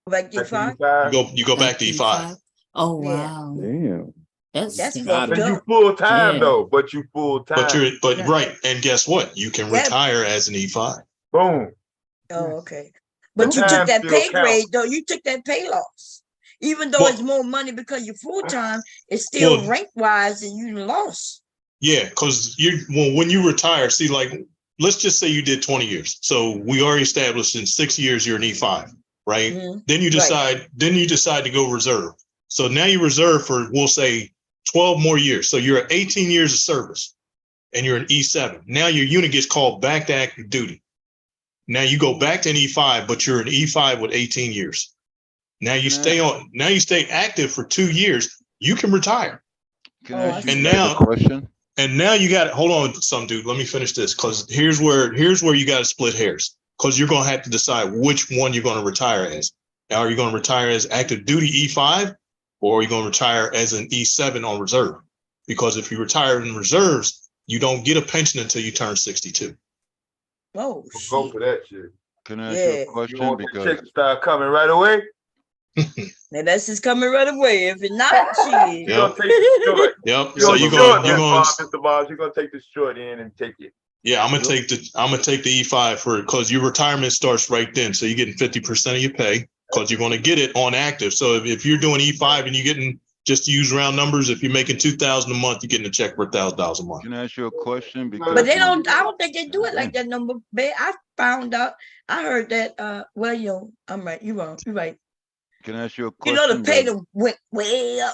Back to E5? You go back to E5. Oh wow. Damn. That's but you full time though. But you full time. Right. And guess what? You can retire as an E5. Boom. Oh, okay. But you took that pay grade though. You took that pay loss. Even though it's more money because you're full time, it's still rank wise and you lost. Yeah, because when you retire, see, like, let's just say you did 20 years. So we already established in 6 years you're an E5, right? Mhm. Then you decide to go reserve. So now you reserve for, we'll say, 12 more years. So you're at 18 years of service and you're an E7. Now your unit gets called back to active duty. Now you go back to an E5, but you're an E5 with 18 years. Now you stay active for 2 years. You can retire. Can I ask you a question? And now you got hold on, some dude. Let me finish this, because here's where you got to split hairs, because you're gonna have to decide which one you're gonna retire as. Now, are you gonna retire as active duty E5, or are you gonna retire as an E7 on reserve? Because if you retire in reserves, you don't get a pension until you turn 62. Oh, go for that shit. Can I ask you a question? You want the Because check to start coming right away? Now that's just coming right away. If it's not, shit. You're gonna take the short. Yep. So you're going, Mr. Bobs, you're gonna take the short in and take it. Yeah, I'm gonna take the E5 for, because your retirement starts right then. So you're getting 50% of your pay, because you're gonna get it on active. So if you're doing E5 and you're getting, just to use round numbers, if you're making $2,000 a month, you're getting a check for $1,000 a month. Can I ask you a question? Because But they don't. I don't think they do it like that no more. I found out. I heard that. Well, yo, I'm right. You wrong. You right. Can I ask you a You question? know, the pay them went way up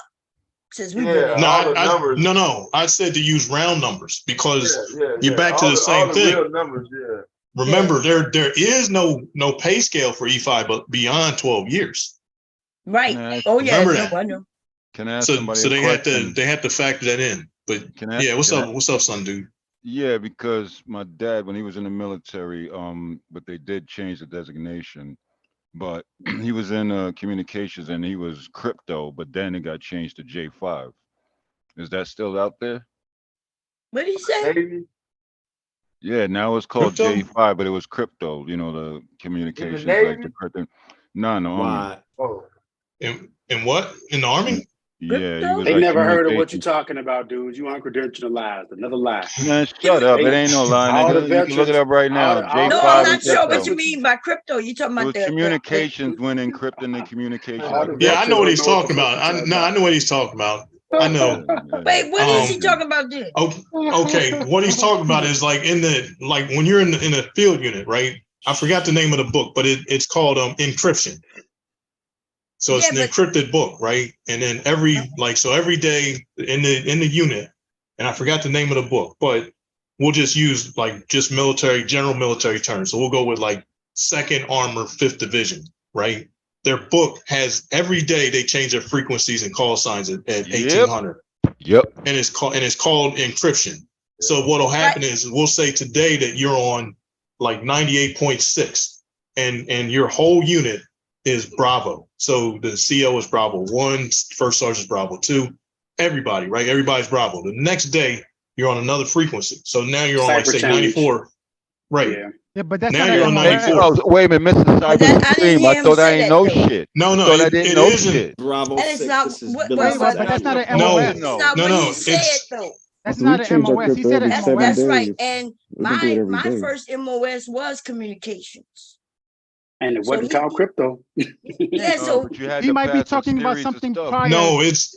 since we No, I said to use round numbers, because you're back to the same thing. Real numbers, Remember, there is no pay scale for E5, but beyond 12 years. Right. Oh yeah. Remember No, that. I know. Can I ask So somebody they a question? have to factor that in. But what's up, son, dude? Yeah, because my dad, when he was in the military, but they did change the designation. But he was in communications and he was crypto, but then it got changed to J5. Is that still out there? What did he say? Yeah, now it's called Crypto? J5, but it was crypto, you know, the communications, Navy? like the crypto. No, Why? Oh. In what? In the Army? Yeah, he was They like never heard of what communications. you're talking about, dude. You uncredentialized. Another lie. Man, shut up. It ain't no lie, All the nigga. You can look it up right now. No, J5 I'm and not sure what crypto. you mean by crypto. You talking It about was communications when encrypting the communications. Yeah, I know what he's talking about. I know what he's talking about. I know. Wait, what is he talking about then? Okay, what he's talking about is like when you're in a field unit, right? I forgot the name of the book, but it's called encryption. So it's an encrypted book, right? And then every day in the unit, and I forgot the name of the book, but we'll just use general military terms. So we'll go with like 2nd Armor 5th Division, right? Their book has every day they change their frequencies and call signs at 1800. Yep. And it's called encryption. So what'll happen is we'll say today that you're on like 98.6 and your whole unit is Bravo. So the CO is Bravo 1, First Sergeant is Bravo 2, everybody, right? Everybody's Bravo. The next day you're on another frequency. So now you're on like say 94. Right. Yeah, but that's now not you're on 94. Oh, wait a minute, Mr. Cyber Supreme. I thought I ain't know shit. No, I thought I didn't know isn't. shit. Bravo That is 6. not This is what- Billy but Snyder. that's not an No, MOS. That's not what he said though. That's not an MOS. He said an MOS. That's right. And my first MOS was communications. And it wasn't called crypto. Yeah, so he might be talking about something prior. No, it's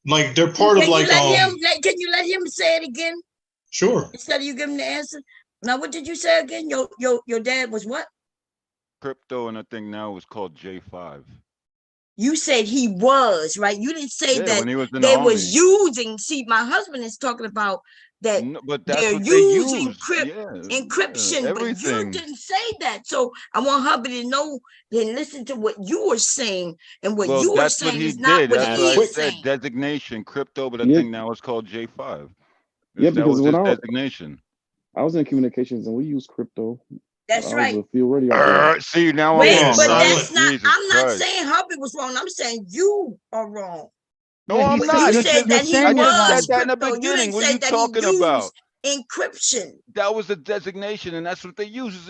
like they're part of like Can you let him say it again Sure. instead of you give him the answer? Now, what did you say again? Your dad was what? Crypto, and I think now it's called J5. You said he was, right? You didn't say that when he was in they the was Army. using. See, my husband is talking about that But that's they're what they using use. encryption, but you everything. didn't say that. So I want hubby to know and listen to what you were saying, and what you were that's what saying he is not did. what That's he what I is said. saying. Designation, crypto, but I Yeah. think now it's called J5. Yeah, That because was when his designation. I was in communications and we use crypto. That's I right. was a field radio operator. See, now Wait, I'm wrong, but right? that's not. Jesus I'm not Christ. saying hubby was wrong. I'm saying you are wrong. No, Yeah, I'm he not. You I said that he just was said that in the crypto. You beginning. didn't What are say you that talking he used about? encryption. That was the designation, and that's what they use is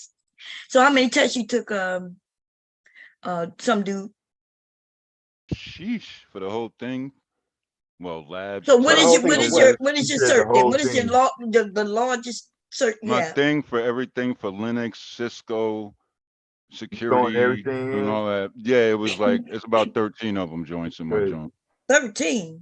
test? So how many tests you took? Some dude. Sheesh, for the whole thing. Well, labs. So what is your cert? The What is your the largest cert you My have? thing for everything for Linux, Cisco, throwing security, everything and in. all that. Yeah, it was like it's about 13 of them joints in my joint. 13.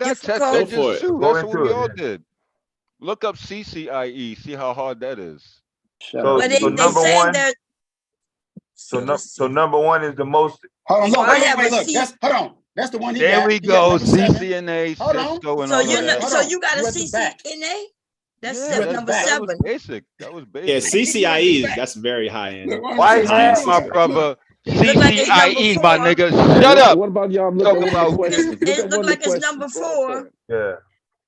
that test difficult. they just too. Go That's what into we it. all did. Look up CCIE. See how hard that is. So, But they number saying one. that. So number one is the most. Hold on, So look, I wait, have wait, a look. C. That's hold on. That's the one he There got. we He got go. number 7. CCNA, Hold on. Cisco, and So all you of know, that. so you got a You at the back. CCNA? That's Yeah, step number that was 7. basic. That was Yeah, basic. CCIE, that's very high end. Look, Why look, High have end, my brother. Look like it's number CCIE, 4. my nigga. Shut up. What about y'all look Talk at one about of the questions? Look It at look one of like the it's questions. number Go ahead. 4, Yeah.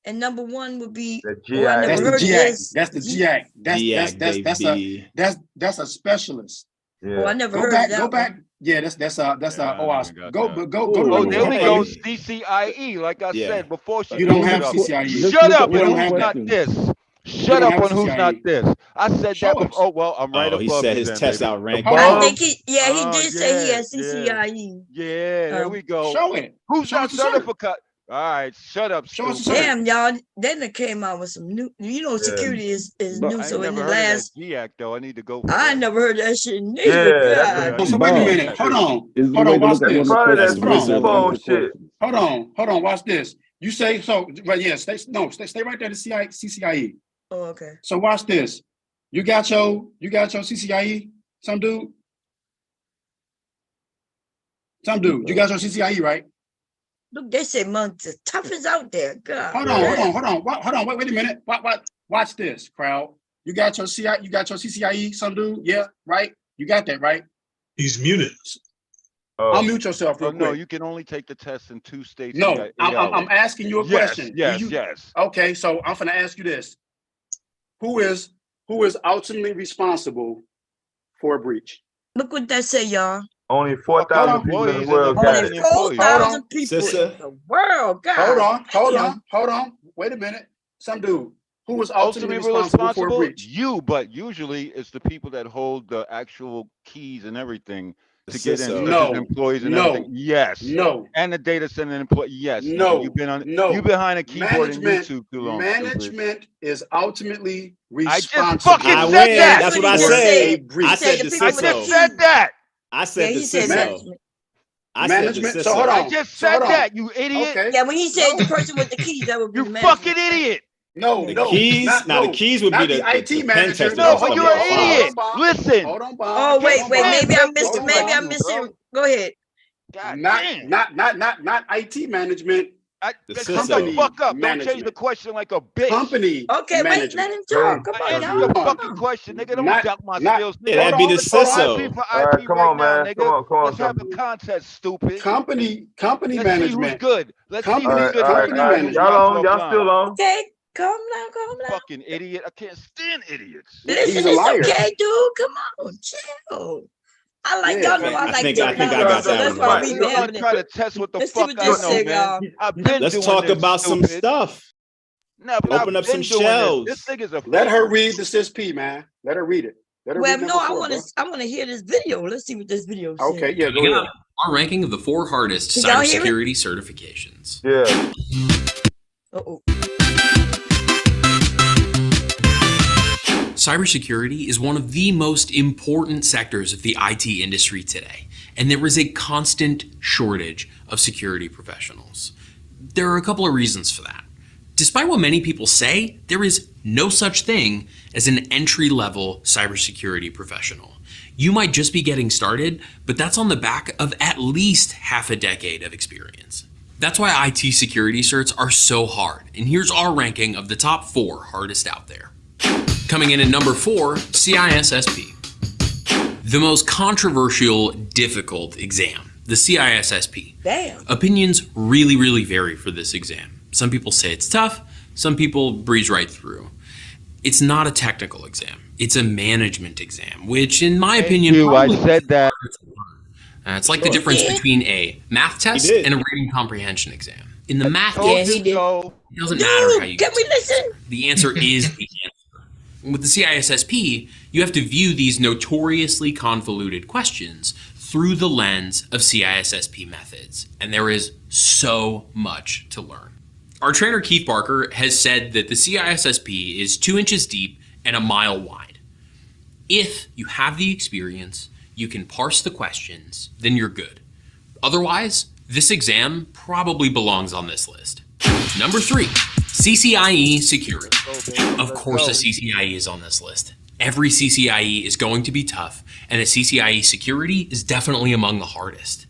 and number 1 would be. The Oh, I GI. never That's the heard of GIAC. this. That's the GIAC. That's a specialist. Oh, I never Go heard back. of that Go back. one. Yeah, that's I go ain't got go that. go to Oh, number there 4. we go. CCIE. Like I Yeah. said before, she You don't brought have it up. CCIE. Shut up You on don't who's have not that. this. You Shut don't up have on who's not CCIE. this. I said Show that us. before. Oh, well, I'm right Oh, he above said you his then, test baby. out ranked. I think he did say he yeah, had CCIE. Yeah, there we go. Show it. Who's Show not us the cert. certificate? All right, shut up, Show us the stupid. cert. Damn, y'all. Then they came out with some new. You know, security is But new. I So ain't in the never heard last, of that GAC though. I need to go for I that. never heard that shit neither. Yeah, that's God. Oh, so wait a minute. Hold on. Is the Hold way on. to Watch look at one this. of the Probably that questions. Hold on. Whichever phone answer shit. question. Hold on. Watch this. You say so, but yeah, stay right there to CCIE. Oh, okay. So watch this. You got your CCIE, some dude. You got your CCIE, right? Look, they say monks the toughest out there. God. Hold on. Wait a minute. Watch this, crowd. You got your CCIE, some dude, yeah, right? You got that, right? He's muted. Unmute yourself real Oh, no, quick. you can only take the test in 2 states. No, You got 8 I'm hours. asking you a question. Yes. Okay, so I'm gonna ask you this: Who is ultimately responsible for a breach? Look what that say, y'all. Only 4,000 people in the world got Only it. 4,000 people in the world. God. Hold on. Wait a minute. Some dude. Who was ultimately responsible for a breach? You, but usually it's the people that hold the actual keys and everything to get in, such No. as employees and No. everything. Yes. No. And the data center employee. Yes. No. You've been on. No. You've behind a keyboard and Management- YouTube too long. Management is ultimately I just responsible. fucking said that. That's what I just said. said. I said the the people with the CISO. I just said that. I said the he said CISO. management. I said the Management. CISO. So hold on. I just said that. You idiot. Okay. Yeah, when he said the person with the keys, that would be You the management. fucking idiot. No, The no. keys. The keys would be not the IT the pen manager. tester. No, that's but gonna you're be an a idiot. five. Listen. Hold on, Bob. Oh, wait. Can't Maybe I'm take missing. this Maybe from I'm you, missing. bro. Go ahead. God Not damn. IT management. The Shut CISO. the fuck up. Don't change Management. the question like a bitch. Company Okay, wait. management. Let him talk. Come on, Answer y'all. your fucking question, nigga. Don't Not- doubt my not- skills. Yeah, Nigga. that'd be the Let's go CISO. IP for All right, IP come right on, now, man. nigga. Come on, Let's have a something. contest, stupid. Company Let's see who's management. good. Let's see Company- who's good right company now. management. Y'all on? Y'all still on? Okay, calm down. Fucking idiot. I can't stand idiots. Listen, He's a it's liar. okay, dude. Come on, chill. I like Yeah, y'all know I I like think to I got so that that's one why right. we You be don't having try to it. test what the Let's see fuck what I this know, say, man. y'all. I've been Let's doing talk this, about some stupid. stuff. No, but Open I've up some been doing shells. this. This nigga's a Let her fake. read the CISP, man. Let her read it. Let her Well, read no, number 4, I want to hear this video. Let's see what this video says. Okay, yeah, go Coming ahead. up, our ranking of the 4 hardest Can y'all hear it? cybersecurity certifications. Yeah. Uh-oh. Cybersecurity is one of the most important sectors of the IT industry today, and there is a constant shortage of security professionals. There are a couple of reasons for that. Despite what many people say, there is no such thing as an entry-level cybersecurity professional. You might just be getting started, but that's on the back of at least half a decade of experience. That's why IT security certs are so hard, and here's our ranking of the top 4 hardest out there. Coming in at number 4, CISSP. The most controversial, difficult exam, the CISSP. Damn. Opinions really vary for this exam. Some people say it's tough, some people breeze right through. It's not a technical exam, it's a management exam, which in my opinion, I probably said that. it's like the difference between a math test and a reading comprehension exam. In the math test, he did. it doesn't matter how you Can get we listen? the answer is the answer. With the CISSP, you have to view these notoriously convoluted questions through the lens of CISSP methods, and there is so much to learn. Our trainer Keith Barker has said that the CISSP is 2 inches deep and a mile wide. If you have the experience, you can parse the questions, then you're good. Otherwise, this exam probably belongs on this list. Number 3, CCIE security. Of course, the CCIE is on this list. every CCIE is going to be tough, and a CCIE security is definitely among the hardest.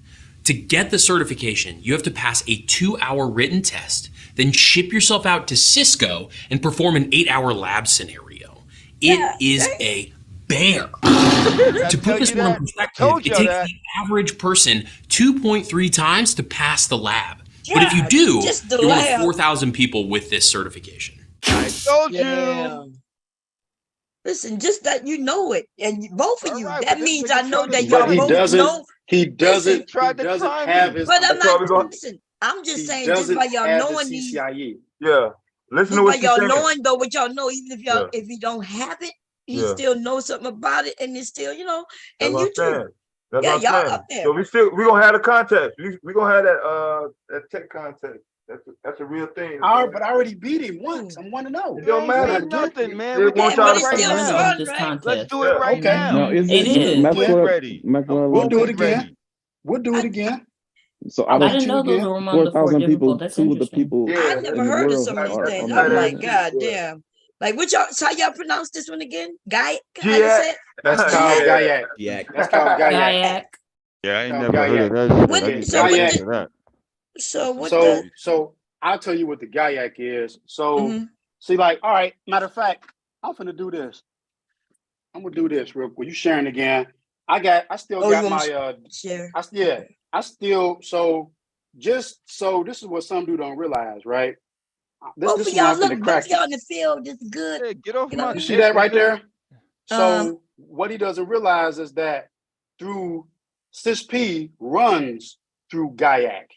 To get the certification, you have to pass a 2-hour written test, then ship yourself out to Cisco and perform an 8-hour lab scenario. It is a bear. To put this one in perspective, it takes the average person 2.3 times to pass the lab. But if you do, you're one of 4,000 people with this certification. I told you. Listen, just that you know it, and both of you. Right, that means I know that y'all But both know. he doesn't have his. But I'm not. Listen, I'm just saying, just by y'all knowing these. Yeah. Listen to By what you're y'all saying. knowing though, what y'all know, even if you don't have it, you still know something about it, and it's still, and you too. That's Yeah, what I'm y'all saying. up there. So we gonna have the contest. We gonna have that tech contest. That's a real thing. But I already beat him once. I'm 1-0. It don't matter. Nothing, man. They We want can y'all do to it right still now. fun, right? Let's do it right now. No, It is. We'll do it again. We'll do it again. So I out of didn't know those were among the 4,000 people, difficult. That's 2 of the interesting. people I in never the heard of world some of these are things. on I'm the like, list. God damn. Like, what y'all? So how y'all pronounce this one again? Guy? How you say it? That's called Gayak. That's called Gayak. Yeah, I ain't Oh, never Gayak. heard of that shit. What- I just so never what heard the- of that. So what? So I'll tell you what the Gayak is. So see, like, all right. Matter of fact, I'm finna do this. I'm gonna do this real quick. You sharing again? I still got my share. So this is what some dude don't realize, right? Both This of is why y'all I'm look, finna both crack of y'all in the field. This is good. Hey, get off my You see that right there? So what he doesn't realize is that through CISP runs through Gayak.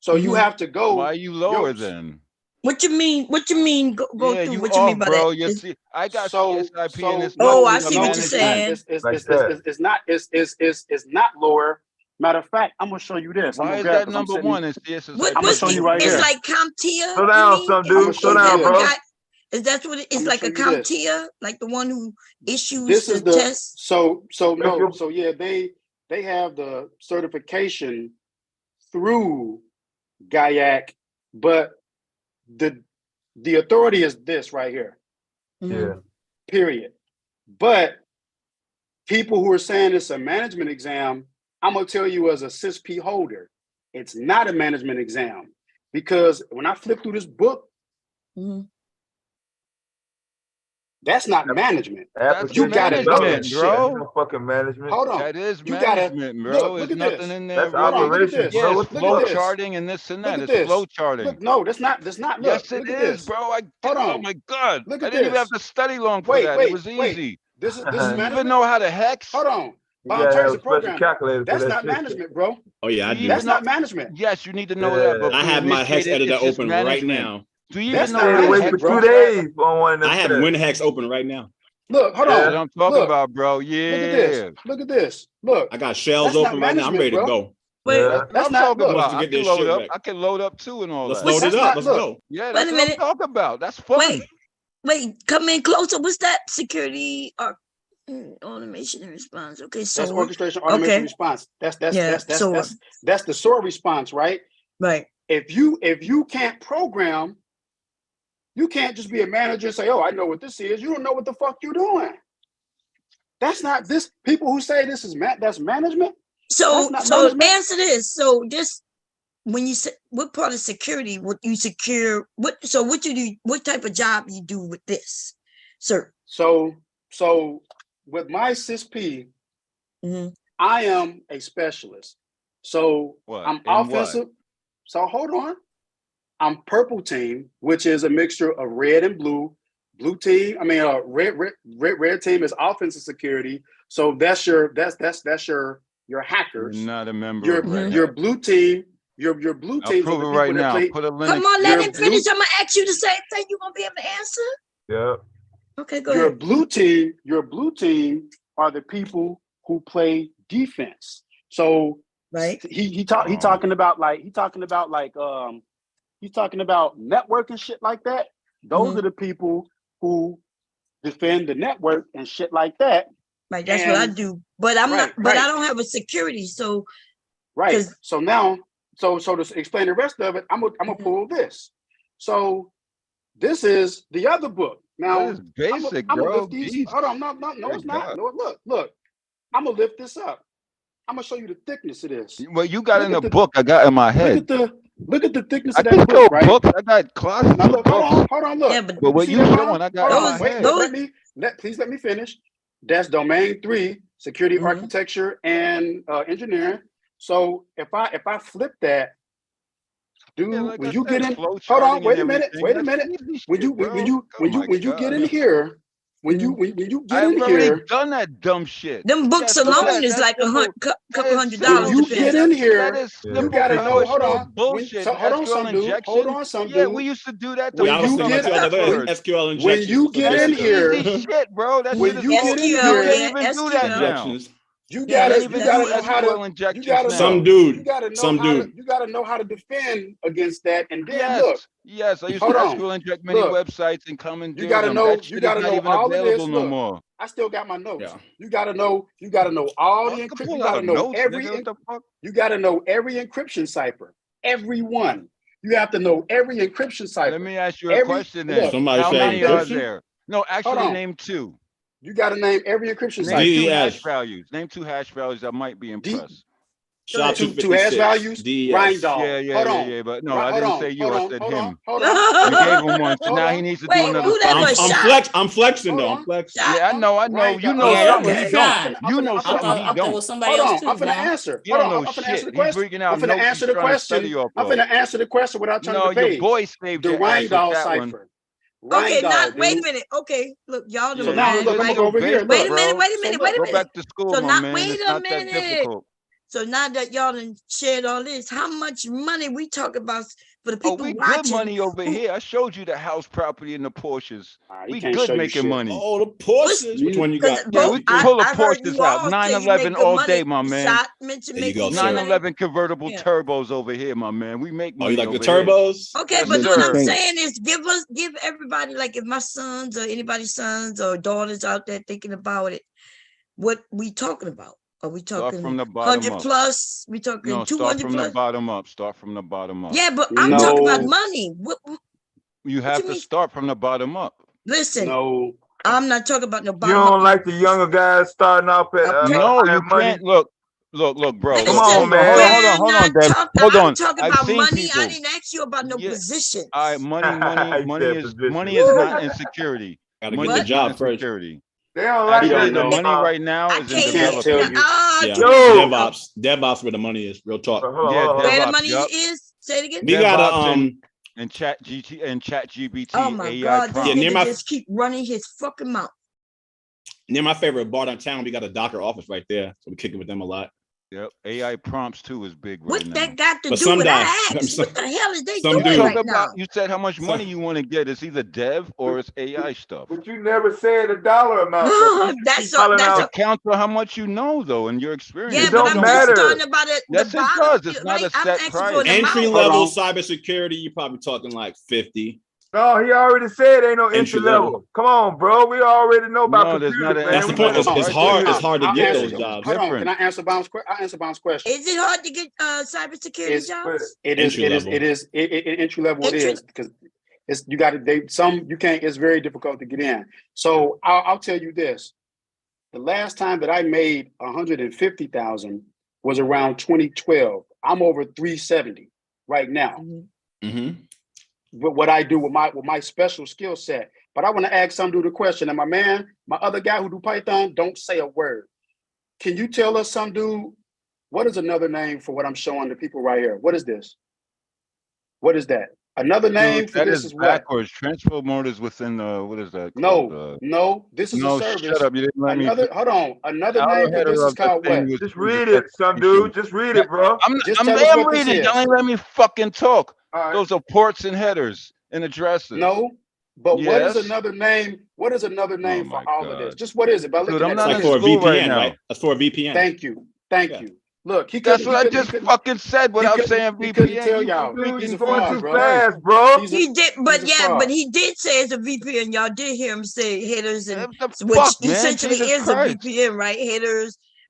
So you have to go. Why are you lower then? What you mean? What you mean? Go Yeah, through. you What you mean off, by bro. that? You see, I got So CSIP in this. Oh, I motherfucker see what you're saying. It's not lower. Matter of fact, I'm gonna show you this. Why is that number one in CSIP? What, I'm gonna show you right it's here. like CompTIA. Slow down, some dude. Slow down, bro. Is that what it is? Like a CompTIA, like the one who issues This is the test. So yeah, they have the certification through Gayak, but the authority is this right here. Yeah. Period. But people who are saying it's a management exam, I'm gonna tell you as a CISP holder, it's not a management exam, because when I flip through this book, that's not management. That's You gotta know that management, shit. bro. No fucking management. Hold on. That is You gotta management, bro. look There's at nothing this. in there. That's Really. operations, Yeah, bro. it's What flow the fuck? charting and this and that. Look at It's this. flow charting. Look, no, that's not. Look, Yes, it look at is, this. bro. Hold on. Oh my God. Look I at didn't even this. have to study long for that. It was easy. This is You even management. know how to hex? Hold on. You gotta have a special Programming. calculator for That's that not shit. management, bro. Oh yeah, I do. That's not management. Yes, you need to know that. But I have my hex editor open right now. Do you That's even know not how to management, hex? bro. 2 days on one of them I have tests. WinHex open right now. Look, hold That's on. what I'm talking Look. about, bro. Yeah. Look at this. Look at this. Look. I got shells That's not open right now. I'm ready management, to bro. go. Wait, That's what That's I'm not. talking Look. about. Let's I get can this load shit up. back. I can load up too and all Let's that. load That's it up. not. Let's Look. go. Yeah, Wait that's a what I'm minute. talking about. That's fun. Wait, come in closer. What's that? Security or automation and response? Okay, so That's orchestration, automation, response. That's the SOAR response, right? Right. If you can't program, you can't just be a manager and say, "Oh, I know what this is." You don't know what the fuck you're doing. That's not this. People who say this is that's management. So That's not management. answer this. So this, when you say what part of security would you secure? What you do? What type of job you do with this, sir? So with my CISP, I am a specialist. So I'm offensive. So hold on. I'm purple team, which is a mixture of red and blue. Blue team, red team is offensive security. So that's your hackers. You're not a member of Red Your Hat. blue team, your blue I'll team. prove it right now. Put a Linux. Come on, let him finish. I'm gonna ask you the same thing. You gonna be able to answer? Yeah. Okay, go Your ahead. blue team are the people who play defense. So right. He's talking about network and shit like that. Those are the people who defend the network and shit like that. Right, that's what I do. But I'm not. But I don't have a security. So right. So now, so to explain the rest of it, I'm gonna pull this. So this is the other book. Now, That is basic, I'm gonna bro. lift these. Jeez. Hold on, no, it's not. No, look. I'm gonna lift this up. I'm gonna show you the thickness of this. Well, you got in the book I got in my head. Look at the thickness I of can that show book, right? books. I got closets Now of look, books. hold on, look. Yeah, But what see you that, showing, Bob? I got in my head. Please let me finish. That's domain 3, security architecture and engineering. So if I flip that, dude, like when I you said, get in, flow hold on, charting wait a and minute, everything. That's easy when shit, you bro. when you get in here, when you get in I've already here, done that dumb shit. Them books alone is like couple $100. when you get in here, That is you simple gotta know. Hold PowerShell on, bullshit. hold on, SQL some dude. injection. Hold on, some Yeah, dude. we used to do that to When fuck you up get passwords. SQL when injections. you get in That's here, easy shit, bro. That when shit is you get in here, you can't even do that now. you Yeah, gotta you can't even do know how SQL to injections you gotta now. know Some you gotta know how to defend against that. And then Yes, I used hold to on, SQL inject many look, websites and commandeer you gotta them. know That shit is not even all of available this. no Look, more. I still got my notes. Yeah. You gotta know all the encryption. Pull You gotta out know notes, every nigga. What the fuck? you gotta know every encryption cipher. Every one. You have to know every encryption cipher. Let me ask you a question then. Somebody How say many are encryption? there? No, actually name 2. You gotta name every encryption Name cipher. 2 hash values. Name 2 hash values. I might be impressed. Two hash values. Rheindahl. Yeah. Hold on. But no, I didn't say you. I said him. Hold on. You gave him one, so now he needs to do another. I'm flexing though. I'm flexing. Yeah, I know. You know something he don't. You know something he don't. somebody else too. I'm finna answer. You don't know shit. He's freaking out. I'm finna answer the question. I'm finna answer the question without turning the page. Your boy saved the your ass with Rheindahl that one. cipher. Okay, Rheindahl, wait a minute. Okay, look, y'all. So now look, I'm gonna go over here. Wait a minute. Go back to school, my man. Wait It's a not that minute. difficult. So now that y'all done shared all this, how much money we talk about for the people we watching? good money over here. I showed you the house property and the Porsches. We can't good show you making shit. money. Oh, the Porsches. Which one you got? Yeah, we can pull the I heard Porsches you out. all say you 911 make good all money. day, my man. Shot mentioned There you making go, sir. 911 convertible turbos over here, my man. We make money. Oh, you like the over here. turbos? Okay, Yes, but sir. what I'm saying is give everybody, like if my sons or anybody's sons or daughters out there thinking about it, what we talking about? Are we talking from the bottom 100 up. plus? We talking No, 200 start from plus? the bottom up. Start from the bottom up. Yeah, but I'm talking about money. You have to start from the bottom up. Listen, I'm not talking about no You bottom don't up. like the younger guys starting off at No, you money? can't. Look, bro. Come on, man. Hold on, Deb. Hold on. I'm talking I've about seen money. people. I didn't ask you about no position. All right, money is not insecurity. Gotta Money get the is job not first. insecurity. They don't like Actually, that the no money more. right now is in can't tell development. you. Yeah. DevOps where the money is. Real talk. Yeah, Where the DevOps. money Yup. is? Say it again. We gotta and ChatGPT. Oh my AI God, this prompt. nigga just keep running his fucking mouth. Near my favorite bar downtown, we got a Docker office right there, so we kick it with them a lot. Yep, AI prompts too is big right What now. that got to But do some with guys- I asked? What the hell is they some doing dude- right now? You said how much money you want to get. It's either dev or it's AI stuff. But you never said a dollar amount. That's It counts for how much you know, though, in your experience. Yeah, It but don't I'm matter. just talking about it. Yes, the it bottom, does. It's not right? a I'm set asking price. for the Entry amount. level cybersecurity, you're probably talking like 50. No, he already said ain't no entry level. Come on, bro. We already know about No, there's not computers, an man. That's the point. It's hard to get those jobs. Hold on. Can I answer Bounce? I'll answer Bounce question. Is it hard to get cybersecurity jobs? It is entry level. It is because it's you got to you can't. It's very difficult to get in. So I'll tell you this: the last time that I made 150,000 was around 2012. I'm over 370 right now. Mm-hmm. With what I do with my special skill set. But I want to ask some dude a question. And my other guy who do Python, don't say a word. Can you tell us, some dude, what is another name for what I'm showing the people right here? What is this? What is that? Another name for this is what? Backwards. Transfer motors within the, what is that called? No, this is a service. Shut up. You didn't let me. Hold on. Another name for this is called what? Just read it, some dude. Just read it, bro. I'm reading. Y'all ain't let me fucking talk. Those are ports and headers and addresses. No, but what is another name? What is another name for all of this? Just what is it? By looking I'm at not it. in for a school VPN, right now. right? That's for a VPN. Thank you. Look, That's what I just fucking said without saying He couldn't VPN. tell y'all. He's going too fast, bro. He did, but he did say it's a VPN. Y'all did hear him say headers, and which fuck, man? essentially Jesus is Christ. a VPN, right? Headers,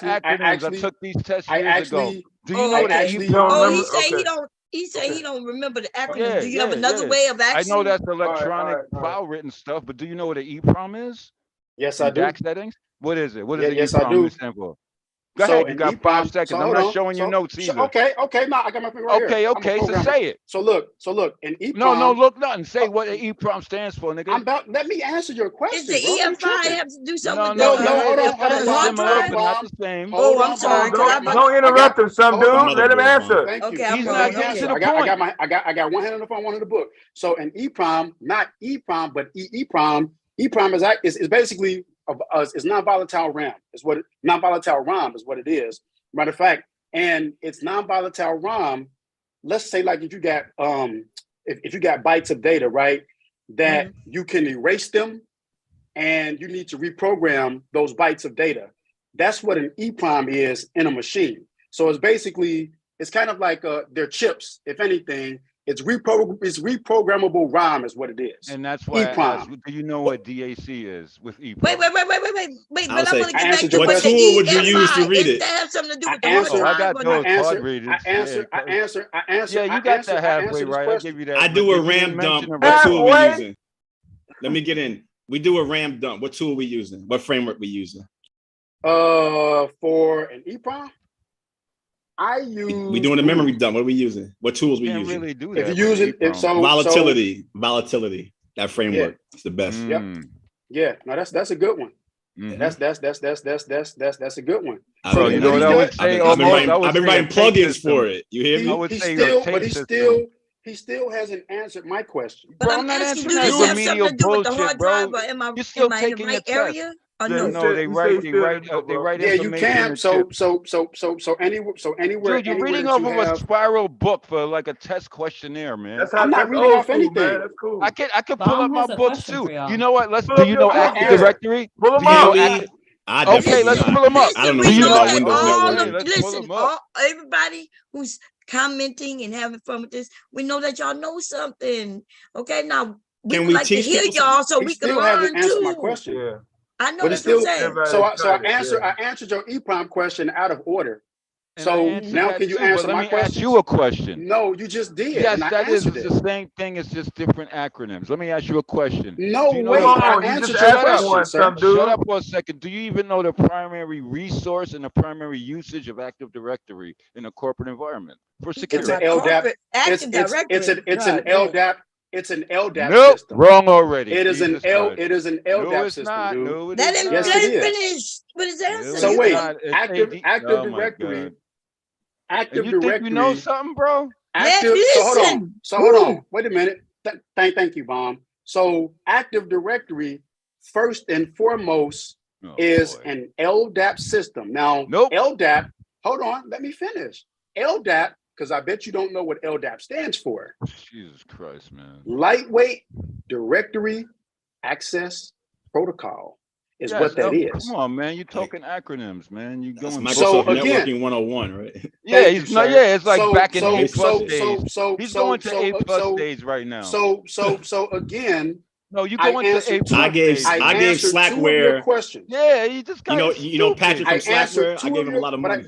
acronyms. I took these tests years ago. Do you know what okay. EEPROM He is? say he don't. He say he don't remember the acronym. Do you have another way of I actually? know that's electronic file written stuff, but do you know what an EEPROM is? Yes, I do. DAC settings? What is it? What does the yes, I EEPROM do. stand for? Go ahead. You got 5 seconds. I'm not showing you notes either. Okay. No, I got my finger right here. Okay. So say it. So look, an EEPROM. No, look nothing. Say what an EEPROM stands for, nigga. Let me answer your question. Is the EFI have to do something No, with the hold on. It's similar, but not the same. Oh, I'm sorry. Don't interrupt him, some dude. Let him answer. Thank you. Okay, He's not getting to the point. I got one hand on the phone, one in the book. So an EEPROM, not EEPROM, but EEPROM. EEPROM is basically it's non-volatile RAM. Non-volatile RAM is what it is. Matter of fact, and it's non-volatile RAM. Let's say like if you got if you got bytes of data, right, that you can erase them and you need to reprogram those bytes of data. That's what an EEPROM is in a machine. So it's basically, it's kind of like they're chips. If anything, it's reprogrammable RAM is what it is. And that's why I asked, do you know what DAC is with EEPROM? Wait. But I want to get back to what tool would you use to read it? That have something to do with the I got those hard readers. I answer. Yeah, you got that halfway right. I give you that. I do a RAM dump. What tool are we using? Let me get in. We do a RAM dump. What tool are we using? What framework we using? For an EEPROM, we doing a memory dump. What are we using? What tools we using? Really do that. If you use it, volatility. That framework is the best. Yep. Yeah. No, that's a good one. That's a good one. So you know what I would say? I've been writing plugins for it. You hear me? I would say he still hasn't answered my question. But I'm not asking asking, do this have something to do with the hard drive, or am I in the right area? No, they write Yeah, you can. So anywhere. Dude, you're reading off of a spiral book for like a test questionnaire, man. I'm not reading off anything. That's cool. I can pull up my books too. You know what? Do you know Active Directory? Pull them up. Okay, let's pull them up. I don't know anything about Windows Network. Listen, everybody who's commenting and having fun with this, we know that y'all know something. Okay, now we would like to hear y'all so we can learn too. My question. Yeah. I know but what you're saying. I answered your EEPROM question out of order. So now can you answer my question? Ask you a question. No, you just did. Yes, that is the same thing. It's just different acronyms. Let me ask you a question. No way. I answered your question, sir. Shut up for a second. Do you even know the primary resource and the primary usage of Active Directory in a corporate environment for security? It's an LDAP. It's an LDAP. It's an LDAP nope, system. Wrong already. It is an LDAP system, not. dude. No, it Let is him not. finish with his answer. So wait, not. It's Active oh Directory. God. Active you Directory. Think you know something, bro? Active. Yeah, so hold on. Wait a minute. Thank you, Bomb. So Active Directory, first and foremost, is an LDAP system. Now, LDAP. Hold on. Let me finish. LDAP. Because I bet you don't know what LDAP stands for. Jesus Christ, man. Lightweight Directory Access Protocol is what that is. Come on, man. You're talking acronyms, man. You're going Microsoft Networking 101, right? Yeah, it's like back in A+ days. He's going to A+ days right now. So again. No, you go into A+. I gave Slackware. Yeah, you just you know Patrick from Slackware. I gave him a lot of money.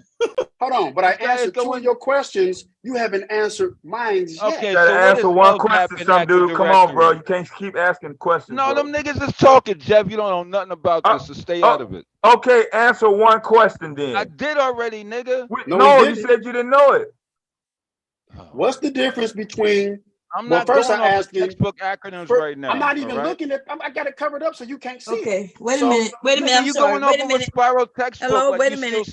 Hold on, but I answered two of your questions. You haven't answered mine yet. Okay, so answer one question, some dude. Come on, bro. You can't keep asking questions. No, bro. them niggas is talking, Jeff. You don't know nothing about this, so stay out of it. Okay, answer one question then. I did already, nigga. No, you said you didn't know it. What's the difference between? I'm not first going I off asked textbook acronyms right now. I'm not even looking at. I got it covered up so you can't see. Okay, wait a minute. I'm you sorry. Going off of a spiral textbook. Hello, like wait a minute.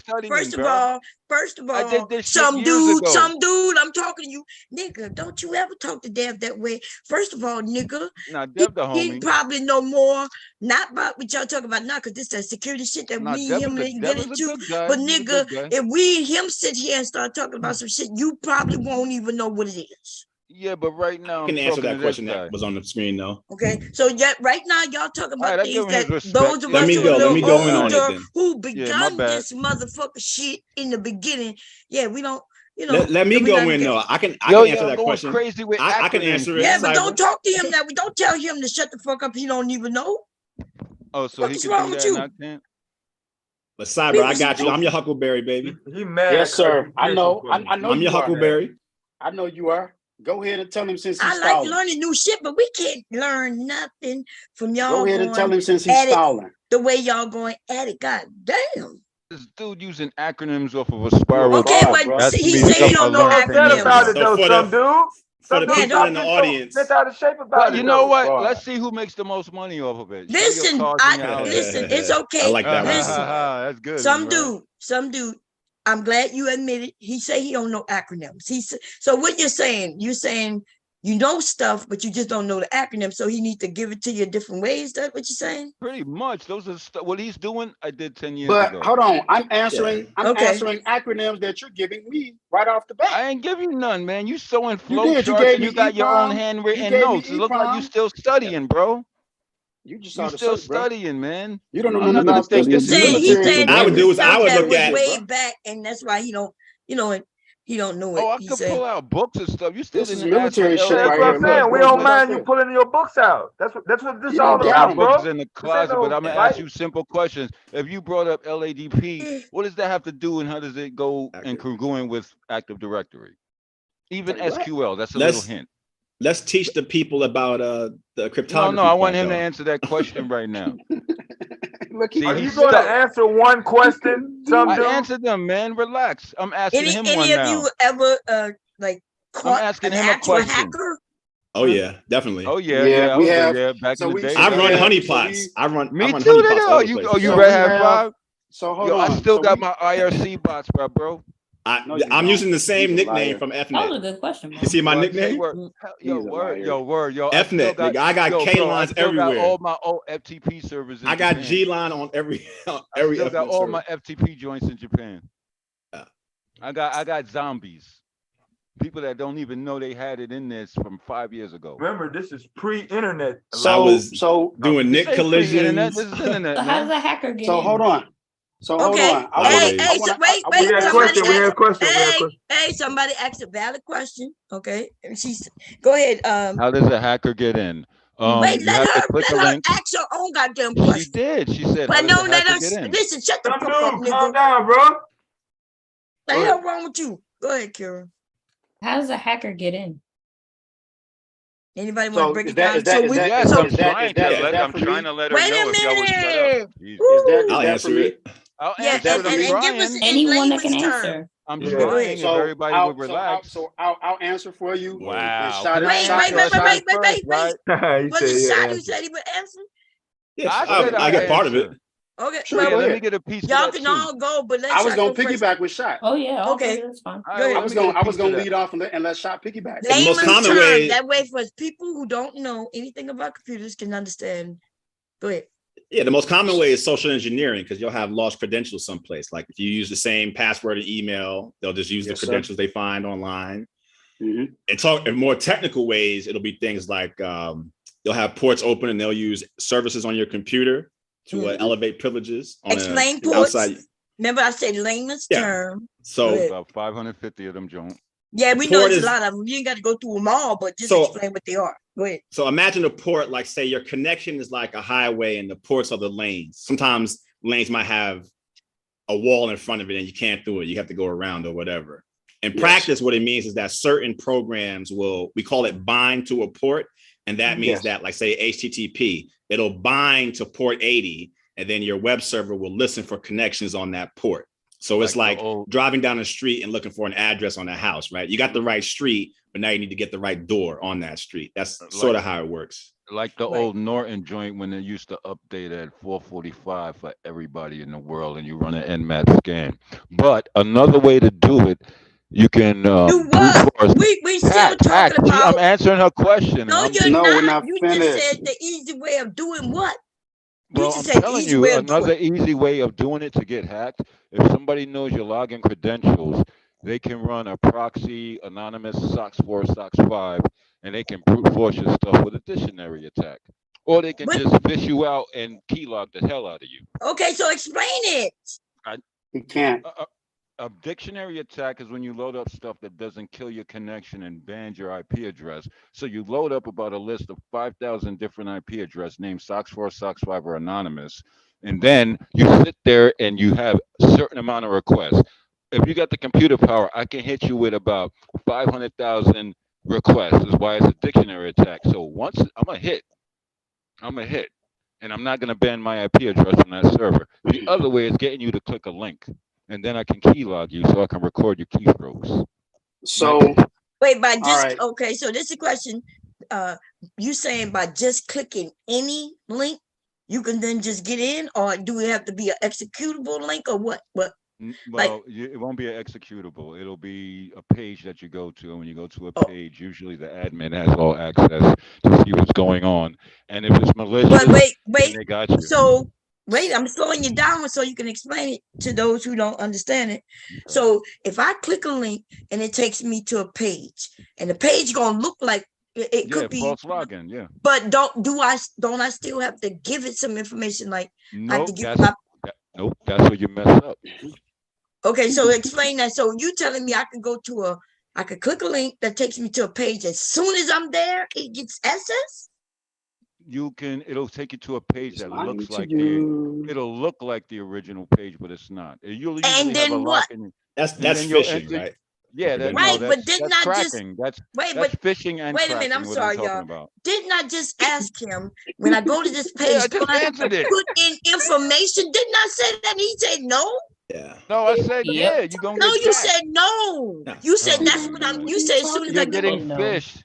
First of all, I did this some shit dude, ago. I'm talking to you, nigga. Don't you ever talk to Dev that way? First of all, nigga, nah, Dev the homie. He probably know more, not about what y'all talking about now, because this is the security shit that me and him get into. But nigga, if we and him sit here and start talking about some shit, you probably won't even know what it is. Yeah, but right now I can answer that question that was on the screen though. Okay, so right now y'all talking about things that those of let us me who go. are Let me go in on it then. who begun this motherfucker shit in the beginning. Yeah, we don't. You know. Let me go in though. I can answer that question. Crazy with I can answer it. Yeah, but don't talk to him that. We don't tell him to shut the fuck up. He don't even know. Oh, so what's wrong with you? But Cyber, I got you. I'm your Huckleberry, baby. He mad. Yes, sir. I know. I know. I'm your Huckleberry. I know you are. Go ahead and tell him since he's stalling. I like learning new shit, but we can't learn nothing from y'all. Go ahead and tell him since he's stalling. The way y'all going at it, god damn. This dude using acronyms off of a spiral. Okay, but he said he don't know acronyms. About it though, some dude. For the people in the audience. Out of shape about it. You know what? Let's see who makes the most money off of it. Listen, listen, it's okay. I like that. Listen, that's good. Some dude. I'm glad you admitted. He say he don't know acronyms. So what you're saying you know stuff, but you just don't know the acronym. So he needs to give it to you different ways. That's what you're saying? Pretty much. Those are what he's doing. I did 10 years ago. But hold on, I'm answering. Yeah. I'm answering acronyms that you're giving me right off the bat. I ain't give you none, man. You sewing flow charts and you got your own handwritten notes. It looks like you still studying, bro. You just You saw still the search, bro. studying, man. You don't know I'm nothing not about think this. this is He military. said I would do is I would that look was at way back, and that's why he don't know it. Oh, I He could said, pull out books and stuff. You still This is didn't ask for military shit LADP. right That's what here. I'm saying. We Look, don't look mind right you there. pulling your books out. That's what this You all don't I got got about, them. bro. books in the This ain't closet, but no I'm gonna ask you simple questions. If you brought up LADP, what does that have to do, and how does it go in congruent with Active Directory? Even Say what? SQL. That's a little Let's hint. let's teach the people about the cryptography. No, I want part, him to though. answer that question right now. Look, See, Are he's you going to stuck. answer one question, some I dude? answered them, man. Relax. I'm asking him one any of now. you ever like I'm caught asking an him a actual question. hacker? Oh yeah, definitely. Oh yeah, Yeah, we have. yeah. Back in So the we. day, So I've we run have. honeypots. I run me too, honeypots nigga. all over the place. You So Red we Hat have. 5? So hold Yo, I on. still So got we. my IRC bots, bro. No, you I'm don't. using the same He's a nickname liar. from That FNet. was a good question, You bro. see my What? Say nickname? word. Yo, He's a word. liar. Yo, word. Yo, I still FNet, got. nigga. I got Yo, K bro, I lines still got everywhere. all my old FTP servers in I got Japan. G line on every I every still got FNet all server. my FTP joints in Japan. Yeah. I got zombies. People that don't even know they had it in this from 5 years ago. Remember, this is pre-internet. I was So doing This Nick ain't pre-internet. collisions. This is internet, So how does man. a hacker get So in? hold on. So hold Okay. on. I Hey, wanna. so wait. We had a Somebody question. We had a asked. question. We had a question. Hey, somebody asked a valid question. Okay, and she's go ahead. How does a hacker get in? Wait, You have to click a let her link. ask her own goddamn She question. did. She said, But "How does no, a let hacker her get in?" listen. Shut the Some fuck up, dude, calm nigga. down, bro. What the Go hell ahead. wrong with you? Go ahead, Kira. How does a hacker get in? Anybody want to So break is it that down? is that is that Yes, is I'm is that trying is that to is let. that I'm for trying me? to let her Wait know a if y'all would shut up. minute. Jesus. I'll Is that for answer me? it. I'll Yeah, answer it. I'm and give us trying. in Anyone that can layman's term. answer. I'm Yeah. Go trying. ahead. If So everybody would relax. I'll answer for you. And Wow. shot Can it. I Wait, Shot answer? it. I shot Shot it first, right? He Was said, it yeah, Shot who answer. said he would answer? Yes, I said I I get part of it. answer. Okay, Sure, Yeah, go let me ahead. get a piece of y'all that can too. all go, but let I was Shot go gonna first. piggyback with Shot. Oh yeah, Okay, that's fine. All go right, ahead. let me get a I was piece of gonna that. lead off and let Shot piggyback. The most Layman's common term. way. That way, for people who don't know anything about computers can understand. Go ahead. Yeah, the most common way is social engineering because you'll have lost credentials someplace. Like if you use the same password and email, they'll just use the credentials they find online. Mm-hmm. And in more technical ways, it'll be things like they'll have ports open and they'll use services on your computer to elevate privileges. Explain ports. Outside. Remember, I said layman's term. So about 550 of them, Joan. Yeah, we know it's a lot of them. You ain't got to go through them all, but just explain what they are. Go ahead. So imagine a port, like say your connection is like a highway and the ports are the lanes. Sometimes lanes might have a wall in front of it and you can't do it. You have to go around or whatever. In practice, what it means is that certain programs we call it bind to a port. And that means that, like say HTTP, it'll bind to port 80 and then your web server will listen for connections on that port. So it's like driving down the street and looking for an address on a house, right? You got the right street, but now you need to get the right door on that street. That's sort of how it works. Like the old Norton joint when they used to update at 445 for everybody in the world and you run an NMAT scan. But another way to do it, you can do what? We still talking about. I'm answering her question. No, you're not. We're not you finished. Just said the easy way of doing what? Well, I'm telling you, another easy way of doing it to get hacked, if somebody knows your login credentials, they can run a proxy, anonymous SOCKS 4, SOCKS 5, and they can brute force your stuff with a dictionary attack. Or they can just fish you out and keylog the hell out of you. Okay, so explain it. You can't. A dictionary attack is when you load up stuff that doesn't kill your connection and ban your IP address. So you load up about a list of 5,000 different IP address named SOCKS 4, SOCKS 5 or anonymous. And then you sit there and you have a certain amount of requests. If you got the computer power, I can hit you with about 500,000 requests. That's why it's a dictionary attack. So once I'm a hit. And I'm not going to ban my IP address on that server. The other way is getting you to click a link. And then I can keylog you so I can record your keystrokes. So wait, by just okay, so this is a question. You saying by just clicking any link, you can then just get in, or do it have to be an executable link or what? Well, it won't be an executable. It'll be a page that you go to. And when you go to a page, usually the admin has all access to see what's going on. And if it's malicious, but wait, then they got you. So wait, I'm slowing you down so you can explain it to those who don't understand it. Okay. So if I click a link and it takes me to a page, and the page gonna look like It could be false login. Yeah. But don't I still have to give it some information? Like I have to give nope. That's where you mess up. Okay, so explain that. So you telling me I could click a link that takes me to a page. As soon as I'm there, it gets access? It'll take you to a page that looks like it'll look like the original page, but it's not. You'll usually have a lock in. That's phishing, right? Yeah, but didn't I cracking. That's phishing and wait a minute, I'm sorry, y'all. About. Didn't I just ask him when I go to this page, I just answered it. Put in information? Didn't I say that? He said no. Yeah. No, I said yeah. You gonna no, get you jacked. said no. You said that's what I'm. You said as soon as you're I get getting fished.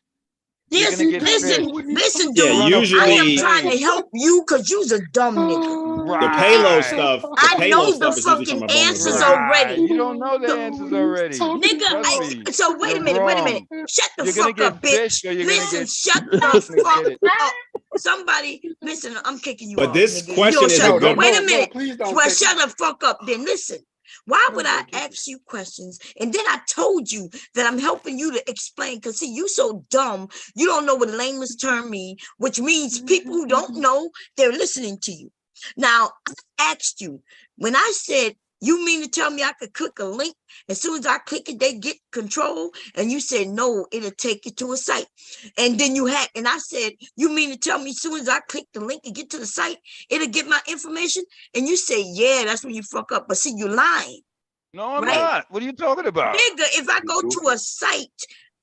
Yes, listen, dude. Yeah, usually I am trying to help you because you's a dumb nigga. The payload stuff. I know the fucking answers already. You don't know the answers already. Nigga, so wait a minute. Shut the fuck up, bitch. Listen, shut the fuck up. Somebody, listen, I'm kicking you off. But this nigga. question is a good Wait a minute. please don't Well, take shut the fuck up then. Listen. Why would I ask you questions? And then I told you that I'm helping you to explain, because see, you so dumb, you don't know what layman's term means, which means people who don't know, they're listening to you. Now, I asked you, when I said, you mean to tell me I could click a link? As soon as I click it, they get control. And you said, no, it'll take you to a site. And then and I said, you mean to tell me as soon as I click the link and get to the site, it'll get my information? And you say, yeah, that's when you fuck up. But see, you're lying. No, I'm not. What are you talking about? Nigga, if I go to a site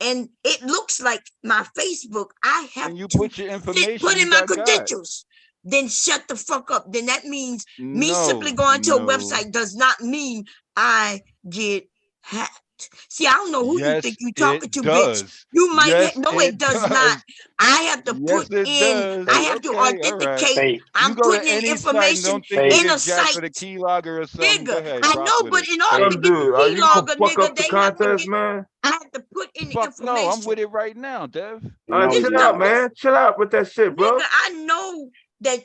and it looks like my Facebook, I have and you put your information, put in my credentials. Then shut the fuck up. Then that means me simply going to a website does not mean I get hacked. See, I don't know who you think you talking to, bitch. You might it does not. I have to put in, I have to authenticate. Right. I'm putting in information in a site. For the keylogger or something. Nigga, I know, but in order to get the keylogger, nigga, they have to get, man. I have to put in the information. No, I'm with it right now, Dev. Chill out, man. Chill out with that shit, bro. Nigga, I know that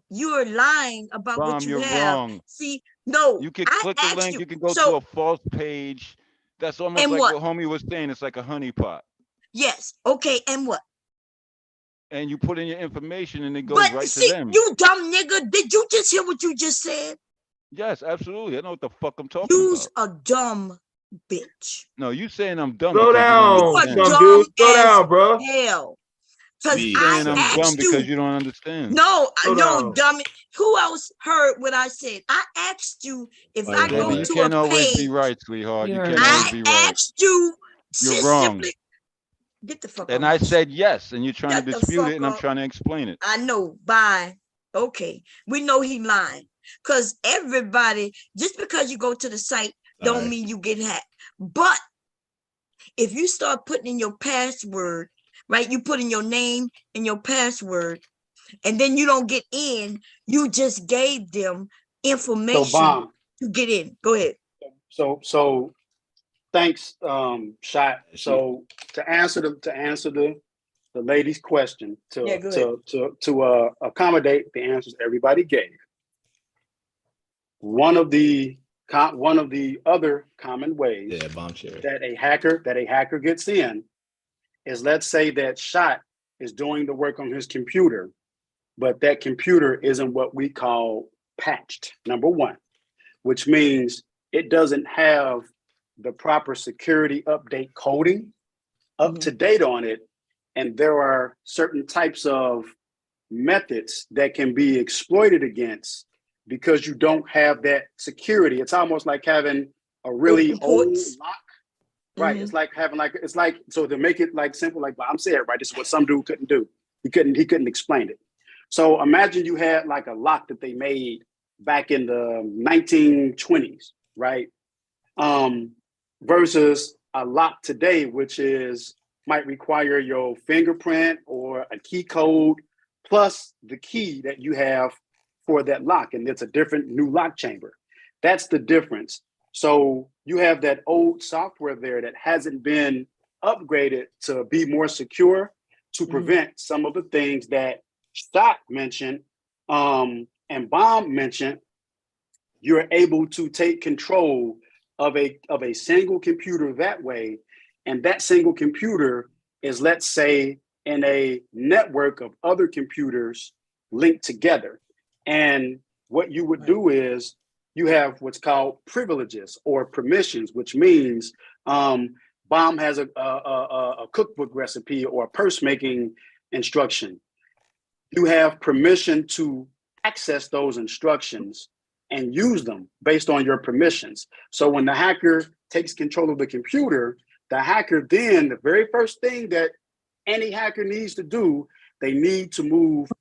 you're lying about what you have. Wrong. See, no, you can click the link, you can go to a false page. That's almost like what homie was saying. It's like a honeypot. Yes. Okay, and what? And you put in your information and it goes right to them. You dumb nigga. Did you just hear what you just said? Yes, absolutely. I know what the fuck I'm talking about. You's a dumb bitch. No, you saying I'm dumb. Go down, dude. Go down, bro. Hell. Because I'm dumb because you don't understand. No, dummy. Who else heard what I said? I asked you if I go to a page. You can't always be right, sweetheart. You can't always be right. I asked you. You're wrong. Get the fuck and I said yes, and you're trying to dispute it, and I'm trying to explain it. I know. Bye. Okay. We know he lying. Because everybody, just because you go to the site, don't mean you get hacked. But if you start putting in your password, right? You put in your name and your password, and then you don't get in. You just gave them information to get in. Go ahead. So thanks, Shot. So to answer the lady's question, to accommodate the answers everybody gave, one of the other common ways that a hacker gets in is, let's say that Shot is doing the work on his computer, but that computer isn't what we call patched, number one, which means it doesn't have the proper security update coding up to date on it. And there are certain types of methods that can be exploited against because you don't have that security. It's almost like having a really old lock. Right. It's like having so to make it like simple, like I'm saying, right, this is what some dude couldn't do. He couldn't explain it. So imagine you had like a lock that they made back in the 1920s, right? Versus a lock today, which might require your fingerprint or a key code plus the key that you have for that lock. And it's a different new lock chamber. That's the difference. So you have that old software there that hasn't been upgraded to be more secure to prevent some of the things that Scott mentioned and Bomb mentioned. You're able to take control of a single computer that way, and that single computer is, let's say, in a network of other computers linked together. And what you would do is you have what's called privileges or permissions, which means Bomb has a cookbook recipe or a purse making instruction. You have permission to access those instructions and use them based on your permissions. So when the hacker takes control of the computer, the hacker then, the very first thing that any hacker needs to do, they need to move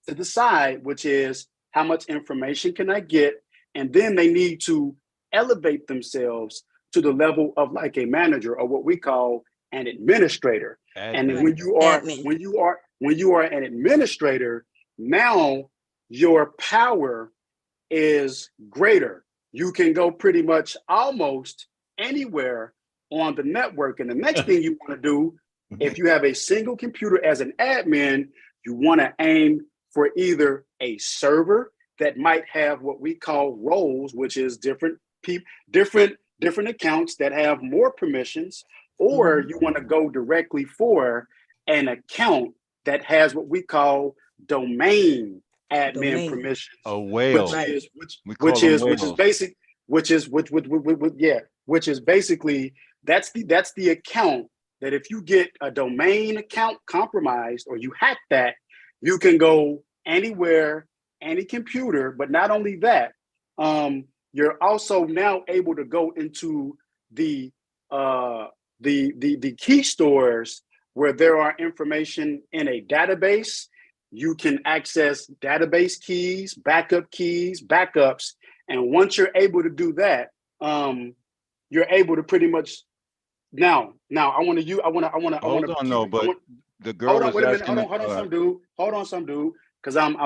to the side, which is how much information can I get? And then they need to elevate themselves to the level of like a manager, or what we call an administrator. And then when you are an administrator, now your power is greater. You can go pretty much almost anywhere on the network. And the next thing you want to do, if you have a single computer as an admin, you want to aim for either a server that might have what we call roles, which is different accounts that have more permissions, or you want to go directly for an account that has what we call domain admin permissions. A whale. Which is basically that's the account that if you get a domain account compromised or you hack that, you can go anywhere, any computer. But not only that, you're also now able to go into the key stores where there are information in a database. You can access database keys, backups, and once you're able to do that, you're able to pretty much now. I want to. Hold on, no, but the girl was asking. Hold on, some dude, because I'm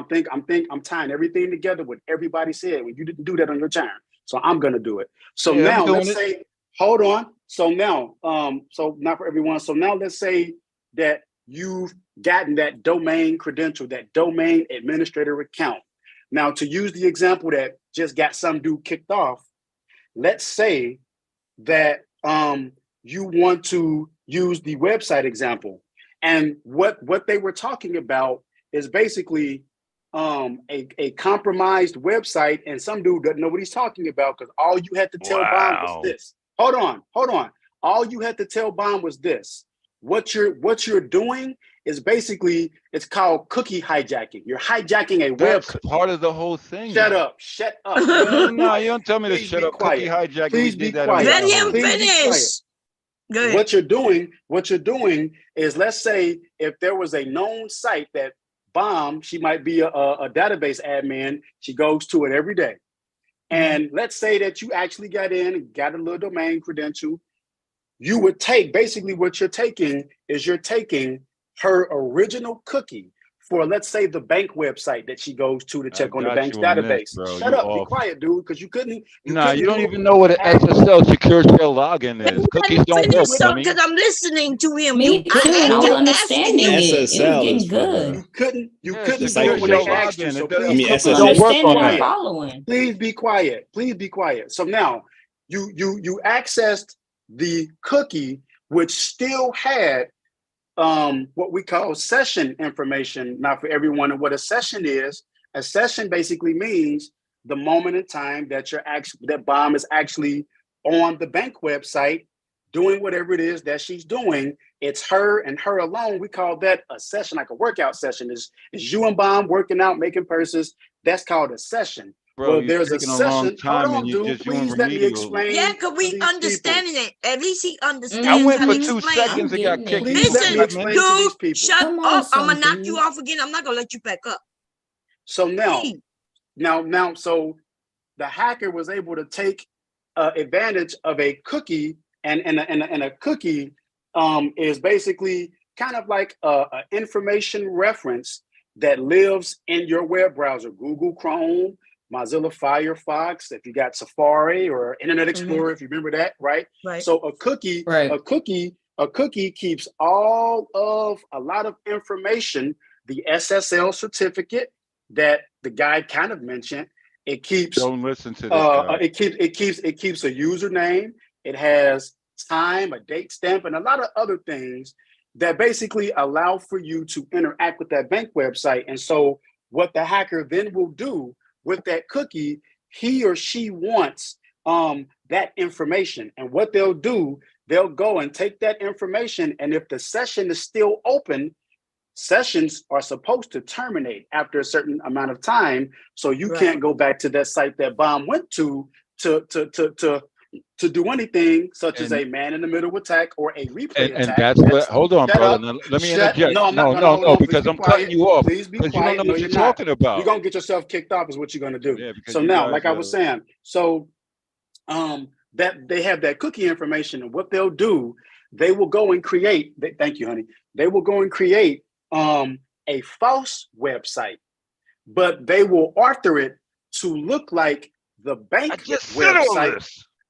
tying everything together with everybody said. When you didn't do that on your turn, so I'm gonna do it. So now let's say, hold on. So now, so not for everyone. So now let's say that you've gotten that domain credential, that domain administrator account. Now, to use the example that just got some dude kicked off, let's say that you want to use the website example. And what they were talking about is basically a compromised website, and some dude doesn't know what he's talking about because all you had to tell Bomb was this. Hold on. All you had to tell Bomb was this. What you're doing is basically, it's called cookie hijacking. You're hijacking a website. Part of the whole thing. Shut up. No, you don't tell me to shut up. Cookie hijacking. Please be quiet. Let him finish. Good. What you're doing is, let's say if there was a known site that Bomb, she might be a database admin, she goes to it every day. And let's say that you actually got in and got a little domain credential. You would take, basically what you're taking her original cookie for, let's say, the bank website that she goes to check on the bank's database. Shut up, be quiet, dude, because you couldn't. You don't even know what an SSL secure shell login is. Cookies don't work. Because I'm listening to him. Me too. I was understanding it. SSL It was getting good. You couldn't do it when they asked you. So please, don't work on following. Please be quiet. Please be quiet. So now you accessed the cookie, which still had what we call session information. Not for everyone, and what a session basically means the moment in time that that Bomb is actually on the bank website doing whatever it is that she's doing. It's her and her alone. We call that a session, like a workout session. Is you and Bomb working out, making purses. That's called a session. Bro, well, there's a session. Hold on, dude. Please let me explain. Yeah, because we understanding it. At least he understands. I went for 2 seconds and got kicked. Listen, dude, shut up. I'm gonna knock you off again. I'm not gonna let you back up. So now, so the hacker was able to take advantage of a cookie, and a cookie is basically kind of like an information reference that lives in your web browser, Google Chrome, Mozilla Firefox, if you got Safari, or Internet Explorer, if you remember that, right? So a cookie keeps a lot of information, the SSL certificate that the guy kind of mentioned. It keeps. Don't listen to this guy. It keeps a username. It has time, a date stamp, and a lot of other things. that basically allow for you to interact with that bank website. And so what the hacker then will do with that cookie, he or she wants that information. And what they'll do, they'll go and take that information. And if the session is still open, sessions are supposed to terminate after a certain amount of time. So you can't go back to that site that bomb went to do anything such as a man-in-the-middle attack or a replay attack. And that's what. Hold on, brother. Now, let me interject. No, because I'm cutting you off. Please be quiet. You don't know what you're talking about. You're gonna get yourself kicked off, is what you're gonna do. Yeah, so now, like I was saying, so that they have that cookie information, and what they'll do, they will go and create. Thank you, honey. They will go and create a false website, but they will author it to look like the bank website.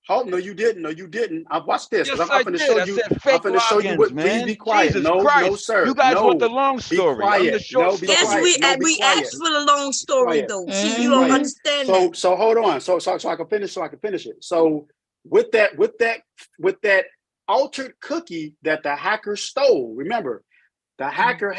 Oh, no, you didn't. No, you didn't. I watched this. Yes, I'm going to show you. I'm going to show you what. Please be quiet. Jesus no, Christ. no, sir. You guys no. want the long story. Be quiet. I'm the short story. Yes, we asked for the long story though. See, you don't understand that. So hold on. So I can finish. So I can finish it. So with that altered cookie that the hacker stole. Remember, the hacker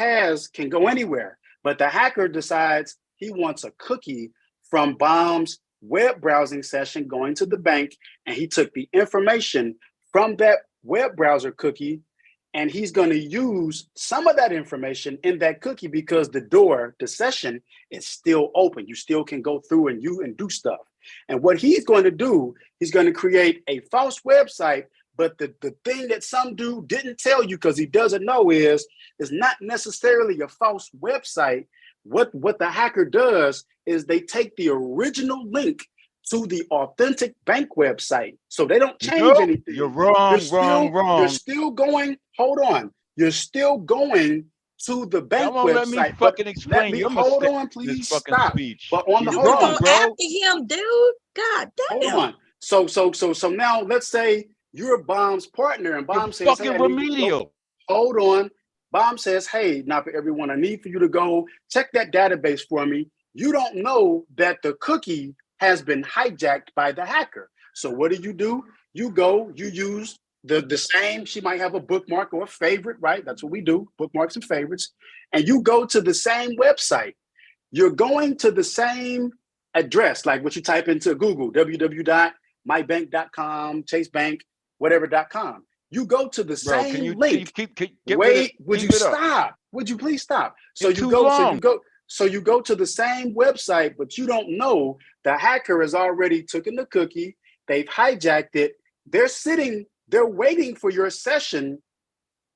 can go anywhere, but the hacker decides he wants a cookie from Bomb's web browsing session going to the bank, and he took the information from that web browser cookie, and he's going to use some of that information in that cookie because the session is still open. You still can go through and do stuff. And what he's going to do, he's going to create a false website. But the thing that some dude didn't tell you, because he doesn't know, is not necessarily a false website. What the hacker does is they take the original link to the authentic bank website. So they don't change anything. You're wrong, wrong. You're still going, hold on. You're still going to the bank website. Let me fucking explain. Hold on, please stop. Speech. But on the hold on, bro. After him, dude. God damn. Hold on. So now let's say you're Bomb's partner, and Bomb says, fucking remedial. Hold on. Bomb says, hey, not for everyone, I need for you to go check that database for me. You don't know that the cookie has been hijacked by the hacker. So what do? You go, you use the same, she might have a bookmark or a favorite, right? That's what we do, bookmarks and favorites. And you go to the same website. You're going to the same address, like what you type into Google, www.mybank.com, Chase Bank, whatever.com. You go to the same link. Wait, would you stop? Would you please stop? So you go to the same website, but you don't know the hacker has already taken the cookie. They've hijacked it. They're waiting for your session,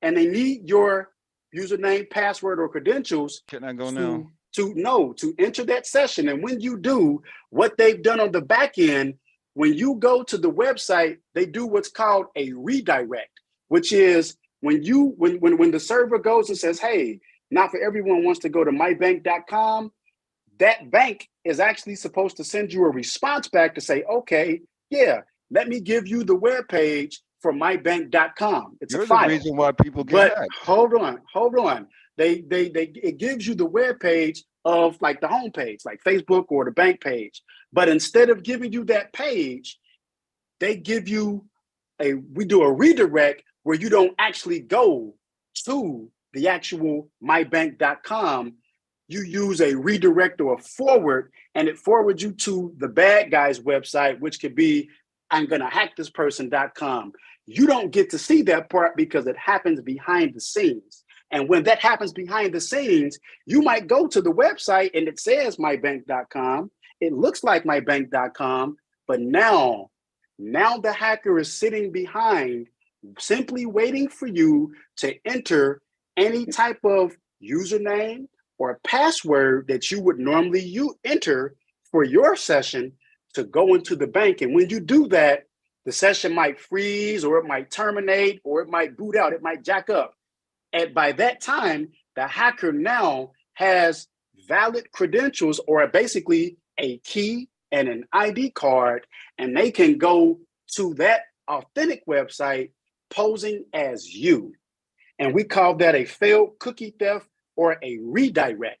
and they need your username, password, or credentials. Can I go now? To enter that session. And when you do, what they've done on the back end, when you go to the website, they do what's called a redirect, which is when the server goes and says, hey, not for everyone wants to go to mybank.com, that bank is actually supposed to send you a response back to say, okay, yeah, let me give you the web page for mybank.com. It's a file. You're the reason why people get hacked. Hold on. It gives you the web page of like the home page, like Facebook or the bank page. But instead of giving you that page, they give you we do a redirect where you don't actually go to the actual mybank.com. You use a redirect or a forward, and it forwards you to the bad guy's website, which could be I'm gonna hack this person.com. You don't get to see that part because it happens behind the scenes. And when that happens behind the scenes, you might go to the website and it says mybank.com. It looks like mybank.com, but now the hacker is sitting behind, simply waiting for you to enter any type of username or password that you would normally enter for your session to go into the bank. And when you do that, the session might freeze, or it might terminate, or it might boot out, it might jack up. And by that time, the hacker now has valid credentials, or basically a key and an ID card, and they can go to that authentic website posing as you. And we call that a failed cookie theft or a redirect.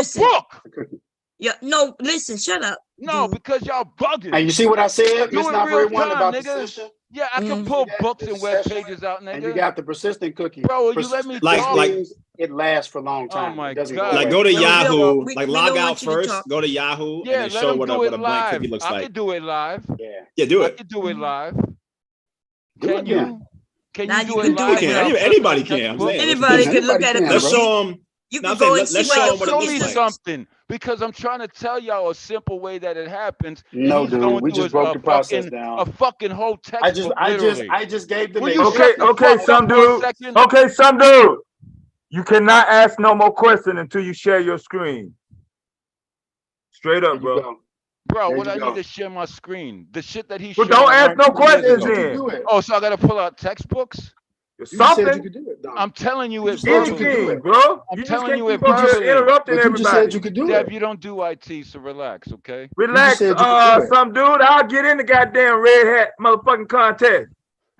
listen. book. Yeah, no, listen, shut up. No, because y'all bugging. And you see what I said, Do Miss it Number real One, time, about nigga. precision? Yeah, I can pull books and web pages out, nigga. And you got the persistent cookie. Bro, will you let me Like- talk? like- Means it lasts for a long time. Oh my It doesn't God. go Like away. go to Well, Yahoo, we like don't log want out you to first, talk. go to Yahoo, Yeah, and then let show them what do a it blank live. cookie looks I like. can do it live. Yeah. Yeah, do I it. can do it live. Do Can it you? then. Can Now you you do can it do live? it Can. without Anybody flipping a can. I'm textbook? saying. Anybody can look at a Let's cookie. show them. You No, can I'm go saying, and see let's what show the them what it Show looks me cookies like. something, because I'm trying to tell y'all a simple way that it happens. And No, he's dude, going we through just broke the process a down. fucking whole textbook, literally. I just gave them. Will you Okay, shut the okay, fuck some up for a dude. second? Okay, some dude. You cannot ask no more questions until you share your screen. Straight up, bro. Go. Bro, There what you I go. need to share my screen. The shit that he Well, shared. don't I ask learned no 2 years questions ago. then. Do it. Oh, so I gotta pull out textbooks? You just said you Something. could do it, Don. I'm telling you it said you could do verbally. it. Anything, bro. I'm You just telling can't you keep it on just verbally. interrupting But you just said everybody. you could do Dev, it. you don't do IT, so relax, okay? Relax, said you could do it. some dude. I'll get in the goddamn red hat motherfucking contest.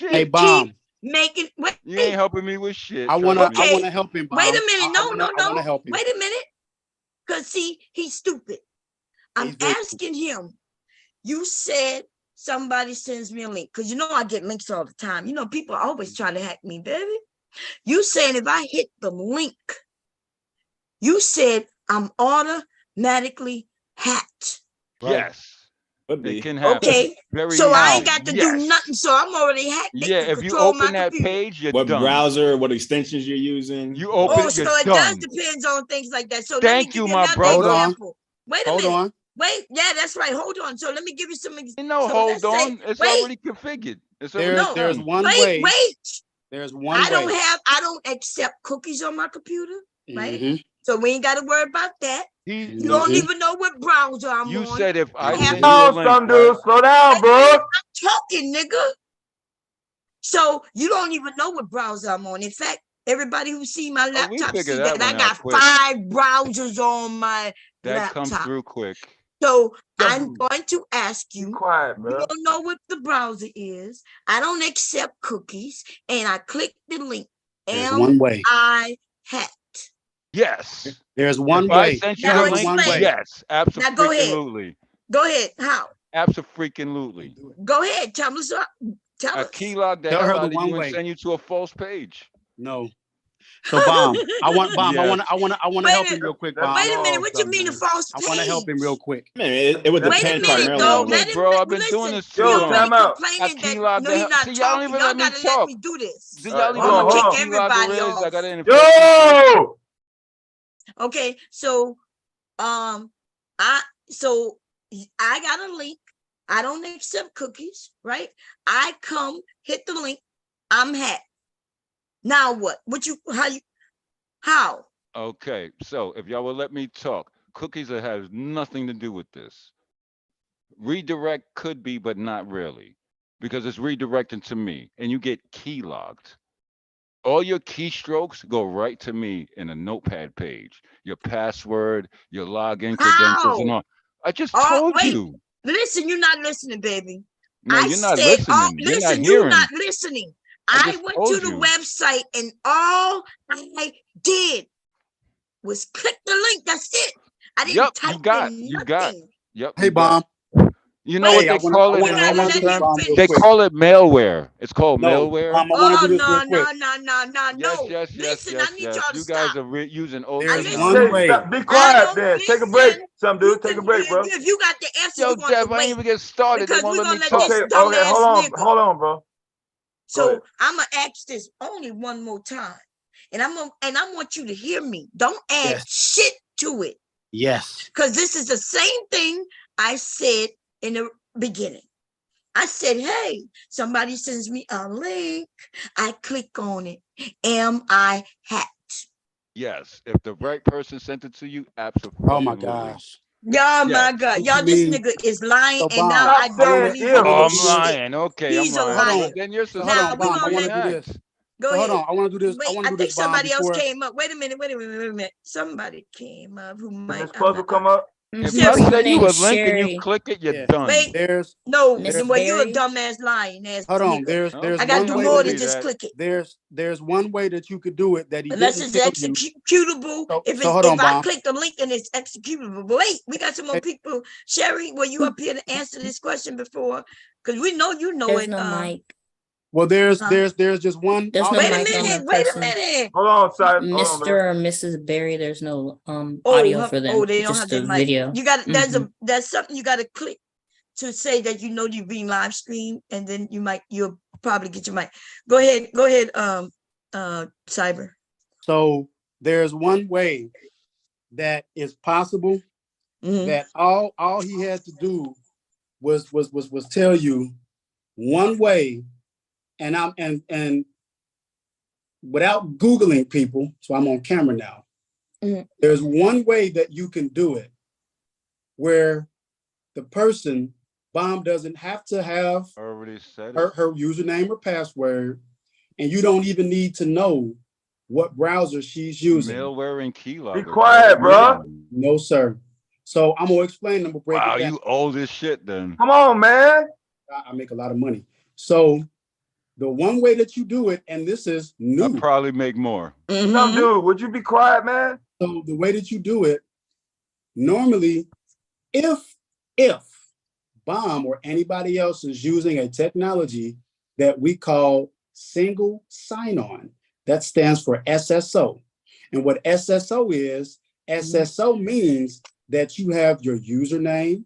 shit. Hey, Bomb. making. Wait, You ain't helping me with shit. I wanna Okay. help him. Bob. Wait a minute. I wanna help him. Wait a minute. Cause see, he's stupid. I'm asking him. You said somebody sends me a link, because you know I get links all the time. You know, people are always trying to hack me, baby. You saying if I hit the link, you said I'm automatically hacked. Yes. It can happen. Okay. Very so I easy. ain't got to do nothing. So I'm already hacked. They Yeah, can if you control my open that computer. page, you're What done. browser, what extensions you're using. You open it, so you're it does done. depend on things like that. So let me Thank give you, you my another brother. example. Wait a Hold minute. on. Wait, yeah, that's right. Hold on. So let me give you some examples. No, so hold on. It's already configured. It's already There's done. one way. Wait. There's one way. I don't accept cookies on my computer, right? So we ain't got to worry about that. You don't even know what browser I'm on. You said if I have send you a link, right? Slow down, bro. I'm talking, nigga. So you don't even know what browser I'm on. In fact, everybody who see my laptop see that I got 5 browsers on my That laptop. comes through quick. So I'm going to ask you. Quiet, you don't know what the browser is. I don't accept cookies, and I click the link. There's one way. I hacked. Yes. There's one if way. I sent you Now the link, explain. yes, Now go ahead. absolutely. Go ahead. How? Absolutely. Go ahead. Tell us. Tell I us. keylog the Tell hell her the out of one you and way. send you to a false page. No. So Bomb, I want Yes. I want to help him real quick, Bomb. Wait a minute. What you mean a false page? I want to help him real quick. Man, it would Wait a depend minute, primarily though. on Let what. him Bro, I've been doing this too Yo, long. time out. I keylog the hell. See, y'all don't even let me talk. Let me do this. Do y'all even I'm know gonna what kick a keylogger everybody is? off. I got an Yo! Okay, so I got a link. I don't accept cookies, right? I come, hit the link, I'm hacked. Now what? How? Okay, so if y'all will let me talk, cookies has nothing to do with this. Redirect could be, but not really, because it's redirecting to me, and you get keylogged. All your keystrokes go right to me in a notepad page. Your password, your login credentials, and all. I just told you. Listen, you're not listening, baby. No, you're not listening. You're not listen, hearing. you're not listening. I went to the website, and all I did was click the link. That's it. I didn't type in nothing. Yep. Hey, Bomb. You know what they call it in layman's terms? They call it malware. It's called malware. Bomb, I want to do this real quick. Yes. Listen, I need y'all to You stop. guys are using old There's technology. one way. Be quiet, then. Take a break. Some dude, take a break, bro. If you got the answer, Yo, you want Dev, to I wait. ain't even get started. They Because won't we're let me gonna let talk. this dumbass nigga. Hold on, bro. So I'm gonna ask this only one more time, and I want you to hear me. Don't add shit to it. Yes. Because this is the same thing I said in the beginning. I said, hey, somebody sends me a link. I click on it. Am I hacked? Yes. If the right person sent it to you, absolutely. Oh my gosh. Y'all, my God. Y'all, this nigga is lying, and now I don't believe him. Oh, I'm lying. Okay, He's I'm a lying. liar. Then you're Now, we're I gonna want to do this. Go ahead. Hold on. I want to do this. Wait, I think somebody else came up. Wait a minute. Somebody came up who might. Did this puzzle come up? If I send you a link and you click it, you're done. Wait, there's you're a dumbass lying ass. Hold on. Nigga. I got to do more than just click it. There's one way that you could do it that he unless didn't it's tell executable. You. If hold on, I Bob. click the link and it's executable. But wait, we got some more people. Sherry, were you up here to answer this question before? Because we know you know There's it. no mic. Well, there's just one. There's no wait mic a minute. on the Wait a person. minute. Hold on, Simon. Mr. or Mrs. Berry, there's no audio for them. They don't just have the the mic. video. You got there's something you got to click to say that you know you're being live streamed, and then you'll probably get your mic. Go ahead, Cyber. So there's one way that is possible that all he had to do was tell you one way, and without Googling people, so I'm on camera now. There's one way that you can do it where the person, Bomb, doesn't have to have her username or password, and you don't even need to know what browser she's using. Malware and keylogger. Be quiet, bro. No, sir. So I'm gonna explain them. Break it down. You old as shit then. Come on, man. I make a lot of money. So the one way that you do it, and this is new. I'll probably make more. Some dude, would you be quiet, man? So the way that you do it, normally, if Bomb or anybody else is using a technology that we call single sign-on, that stands for SSO. And what SSO is, SSO means that you have your username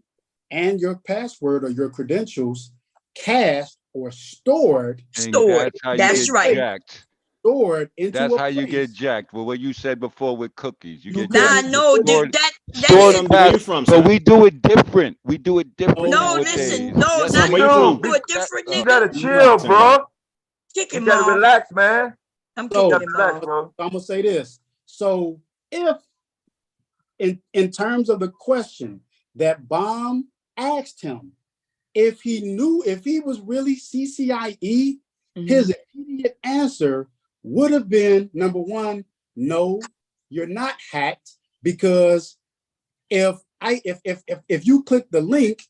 and your password or your credentials cached or stored. That's right. Jacked. Stored into That's a how you place. get jacked. Well, what you said before with cookies, you get Nah, jacked. no, Stored- that's stored it. Where you from, but son? we do it different. We do it different No, nowadays. listen, no, Yes, not where you from? do it different, You nigga. gotta chill, bro. Kick You him gotta off. relax, man. I'm So, kicking him off. I'm gonna say this. So if in terms of the question that Bomb asked him, if he knew, if he was really CCIE, his immediate answer would have been, number one, no, you're not hacked, because if you click the link,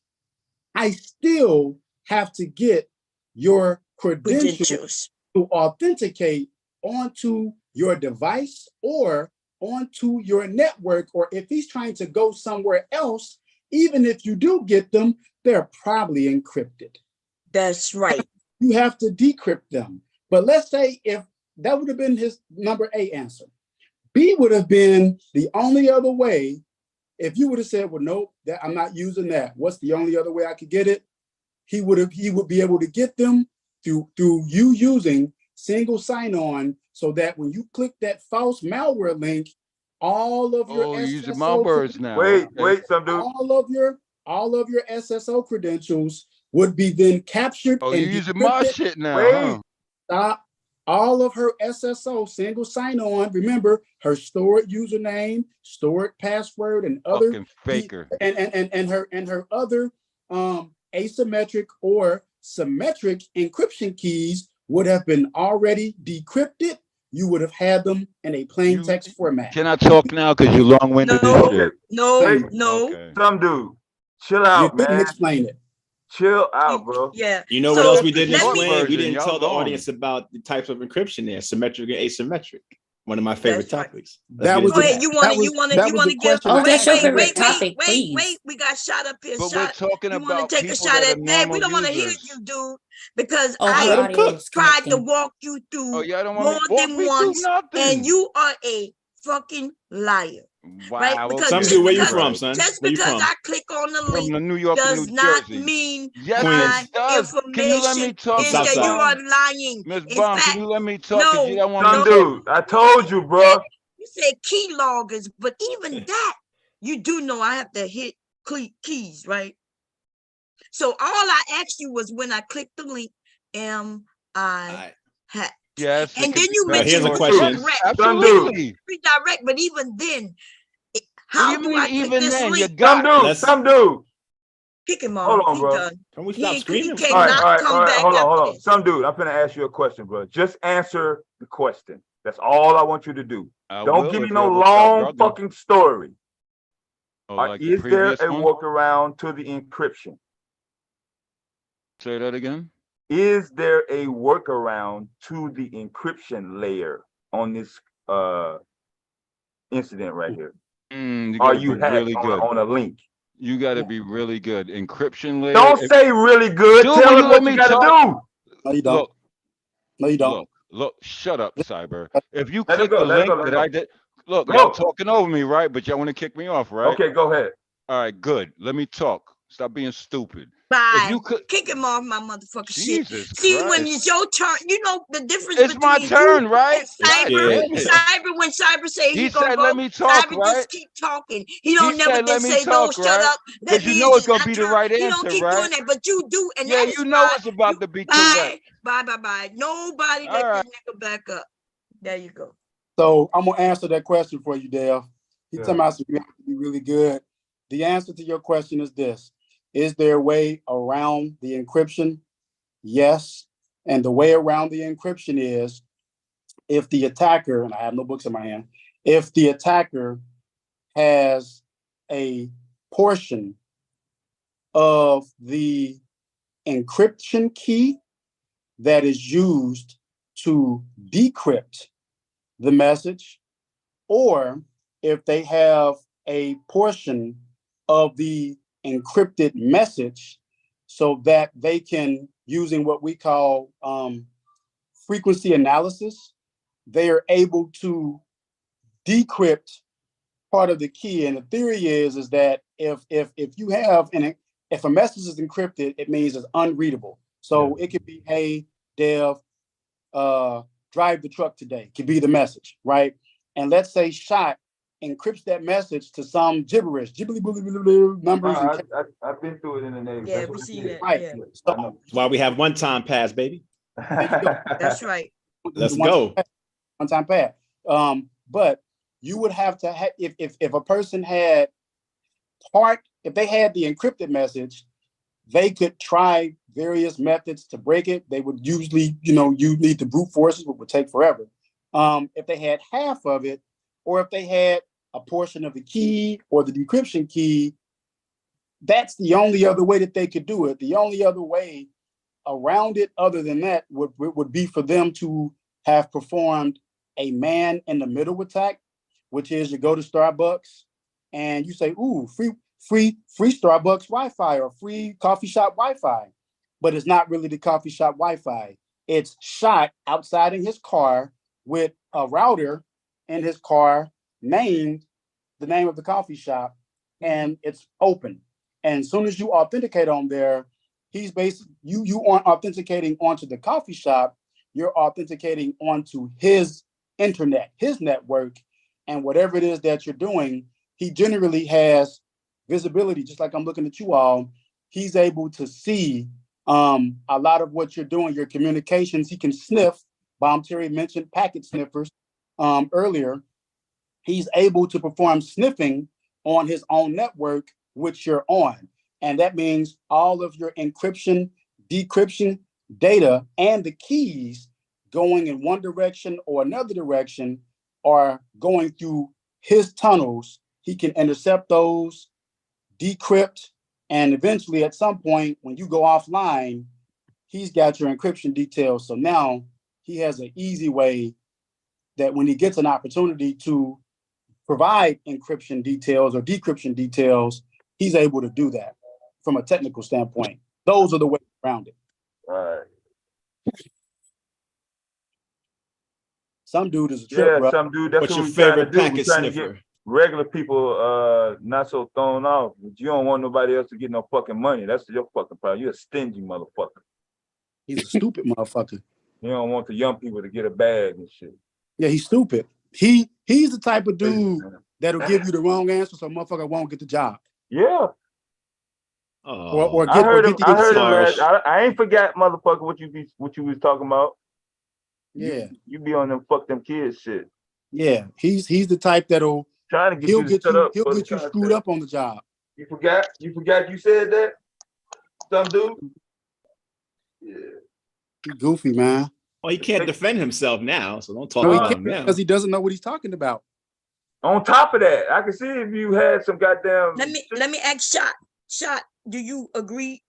I still have to get your credentials to authenticate onto your device or onto your network. Or if he's trying to go somewhere else, even if you do get them, they're probably encrypted. That's right. You have to decrypt them. But let's say if that would have been his number A answer. B would have been the only other way. If you would have said, well, nope, I'm not using that. What's the only other way I could get it? He would be able to get them through you using single sign-on, so that when you click that false malware link, all of your you're using SSO my words now. Wait, some dude. All of your SSO credentials would be then captured. Oh, and you're using my decrypted. shit now, huh? Stop. All of her SSO single sign-on. Remember her stored username, stored password, and other fucking faker. And her other asymmetric or symmetric encryption keys would have been already decrypted. You would have had them in a plain text format. Can I talk now? Because you long-winded and shit. No. Okay. Some dude, chill out, You didn't man. explain it. Chill out, bro. Yeah. You know what else we didn't explain? We didn't tell the long. audience about the types of encryption there, symmetric and asymmetric. One of my favorite topics. That was Go ahead. You want to give? Oh, that's your favorite topic, please. Wait. We got shot up here. But we're talking you want about to take a people shot that at are that? We normal don't want to hear users. you, dude, because Oh, I tried to walk you through y'all don't more want me to walk than me once, through nothing. and you are a fucking liar. Wow. Right? Because Some dude, where you from, son? Just Where you because from? I click on the link From New York does to New not Jersey. mean Yes, my it does. Can you let me information talk? is that you are lying. Miss In Bond, fact, can you let me talk? Because you don't want Some me to talk. dude, I told you, bro. You said key loggers, but even that, you do know I have to hit keys, right? So all I asked you was when I clicked the link, am I hacked? Yes. And then you mentioned here's a question. Absolutely. Redirect, but even then, What how do do you I mean click even this then? You link? got Some dude. Kick him off. Hold on, He bro. done. Can we He stop screaming? cannot come back Hold after on. this. Some dude, I'm gonna ask you a question, bro. Just answer the question. That's all I want you to do. Don't give me no long fucking story. Oh, like the Is there a previous one? workaround to the encryption? Say that again. Is there a workaround to the encryption layer on this incident right here? Are you hacked really good on a link? You got to be really good. Encryption layer. Don't say really good. Dude, Tell will us you what let you me got to talk? do. No, you don't. Look, no, you don't. Look, shut up, Cyber. If you Let it click go, the let it link go, let it that go. I did, look, Go. y'all talking over me, right? But y'all want to kick me off, right? Okay, go ahead. All right, good. Let me talk. Stop being stupid. Bye. If you could, Kick him off my motherfucking Jesus shit. See, when Christ. it's your turn, you know the difference It's between my turn, you right? and Cyber. God damn it. Cyber, when Cyber say He gonna said, go, let me talk, Cyber right? just keep talking. He don't He never said, then let me say, no, talk, shut right? up. Let Because you me know it's just gonna not be the turn. right He don't answer, keep right? doing that, but you do, and Yeah, that is you know why. it's about to be Bye. correct. Bye. Nobody let this nigga back up. There you go. So I'm gonna answer that question for you, Dale. He's Yeah. talking about you have to be really good. The answer to your question is this: is there a way around the encryption? Yes. And the way around the encryption is if the attacker, and I have no books in my hand, if the attacker has a portion of the encryption key that is used to decrypt the message, or if they have a portion of the encrypted message so that they can, using what we call frequency analysis, they are able to decrypt part of the key. And the theory is that if you have if a message is encrypted, it means it's unreadable. So it could be, hey, Dev, drive the truck today, could be the message, right? And let's say Shot encrypts that message to some gibberish, numbers. I've been through it in the Navy. Yeah, we see that. Right. Yeah. So, That's why we have one-time pass, baby. That's right. Let's go. One-time pass. But you would have to have, if a person had if they had the encrypted message, they could try various methods to break it. They would usually, you need the brute forces, which would take forever. If they had half of it, or if they had a portion of the key or the decryption key, that's the only other way that they could do it. The only other way around it, other than that, would be for them to have performed a man-in-the-middle attack, which is you go to Starbucks and you say, ooh, free Starbucks Wi-Fi or free coffee shop Wi-Fi. But it's not really the coffee shop Wi-Fi. It's Shot outside in his car with a router in his car named the name of the coffee shop, and it's open. And as soon as you authenticate on there, he's basically, you aren't authenticating onto the coffee shop, you're authenticating onto his internet, his network, and whatever it is that you're doing, he generally has visibility, just like I'm looking at you all. He's able to see a lot of what you're doing, your communications. He can sniff. Bomb Terry mentioned packet sniffers earlier. He's able to perform sniffing on his own network, which you're on. And that means all of your encryption, decryption data and the keys going in one direction or another direction are going through his tunnels. He can intercept those, decrypt, and eventually at some point when you go offline, he's got your encryption details. So now he has an easy way that when he gets an opportunity to provide encryption details or decryption details, he's able to do that from a technical standpoint. Those are the ways around it. Right. Some dude is a trip, bro. Some dude. That's What's what your we're trying to favorite do. We're packet trying to sniffer? get regular people not so thrown off. But you don't want nobody else to get no fucking money. That's your fucking problem. You're a stingy motherfucker. He's a stupid motherfucker. You don't want the young people to get a bag and shit. Yeah, he's stupid. He's the type of dude that'll give you the wrong answer so motherfucker won't get the job. Yeah. Or get, I heard or get him. I heard him. I ain't forgot, motherfucker, what you was talking about. Yeah. You be on them fuck them kids shit. Yeah, he's the type that'll trying to get you to shut up. He'll get you screwed up on the job. You forgot you said that? Some dude? Yeah. He goofy, man. Well, he can't defend himself now, so don't talk No, he about can't him now. because he doesn't know what he's talking about. On top of that, I can see if you had some goddamn. Let me ask Shot, do you agree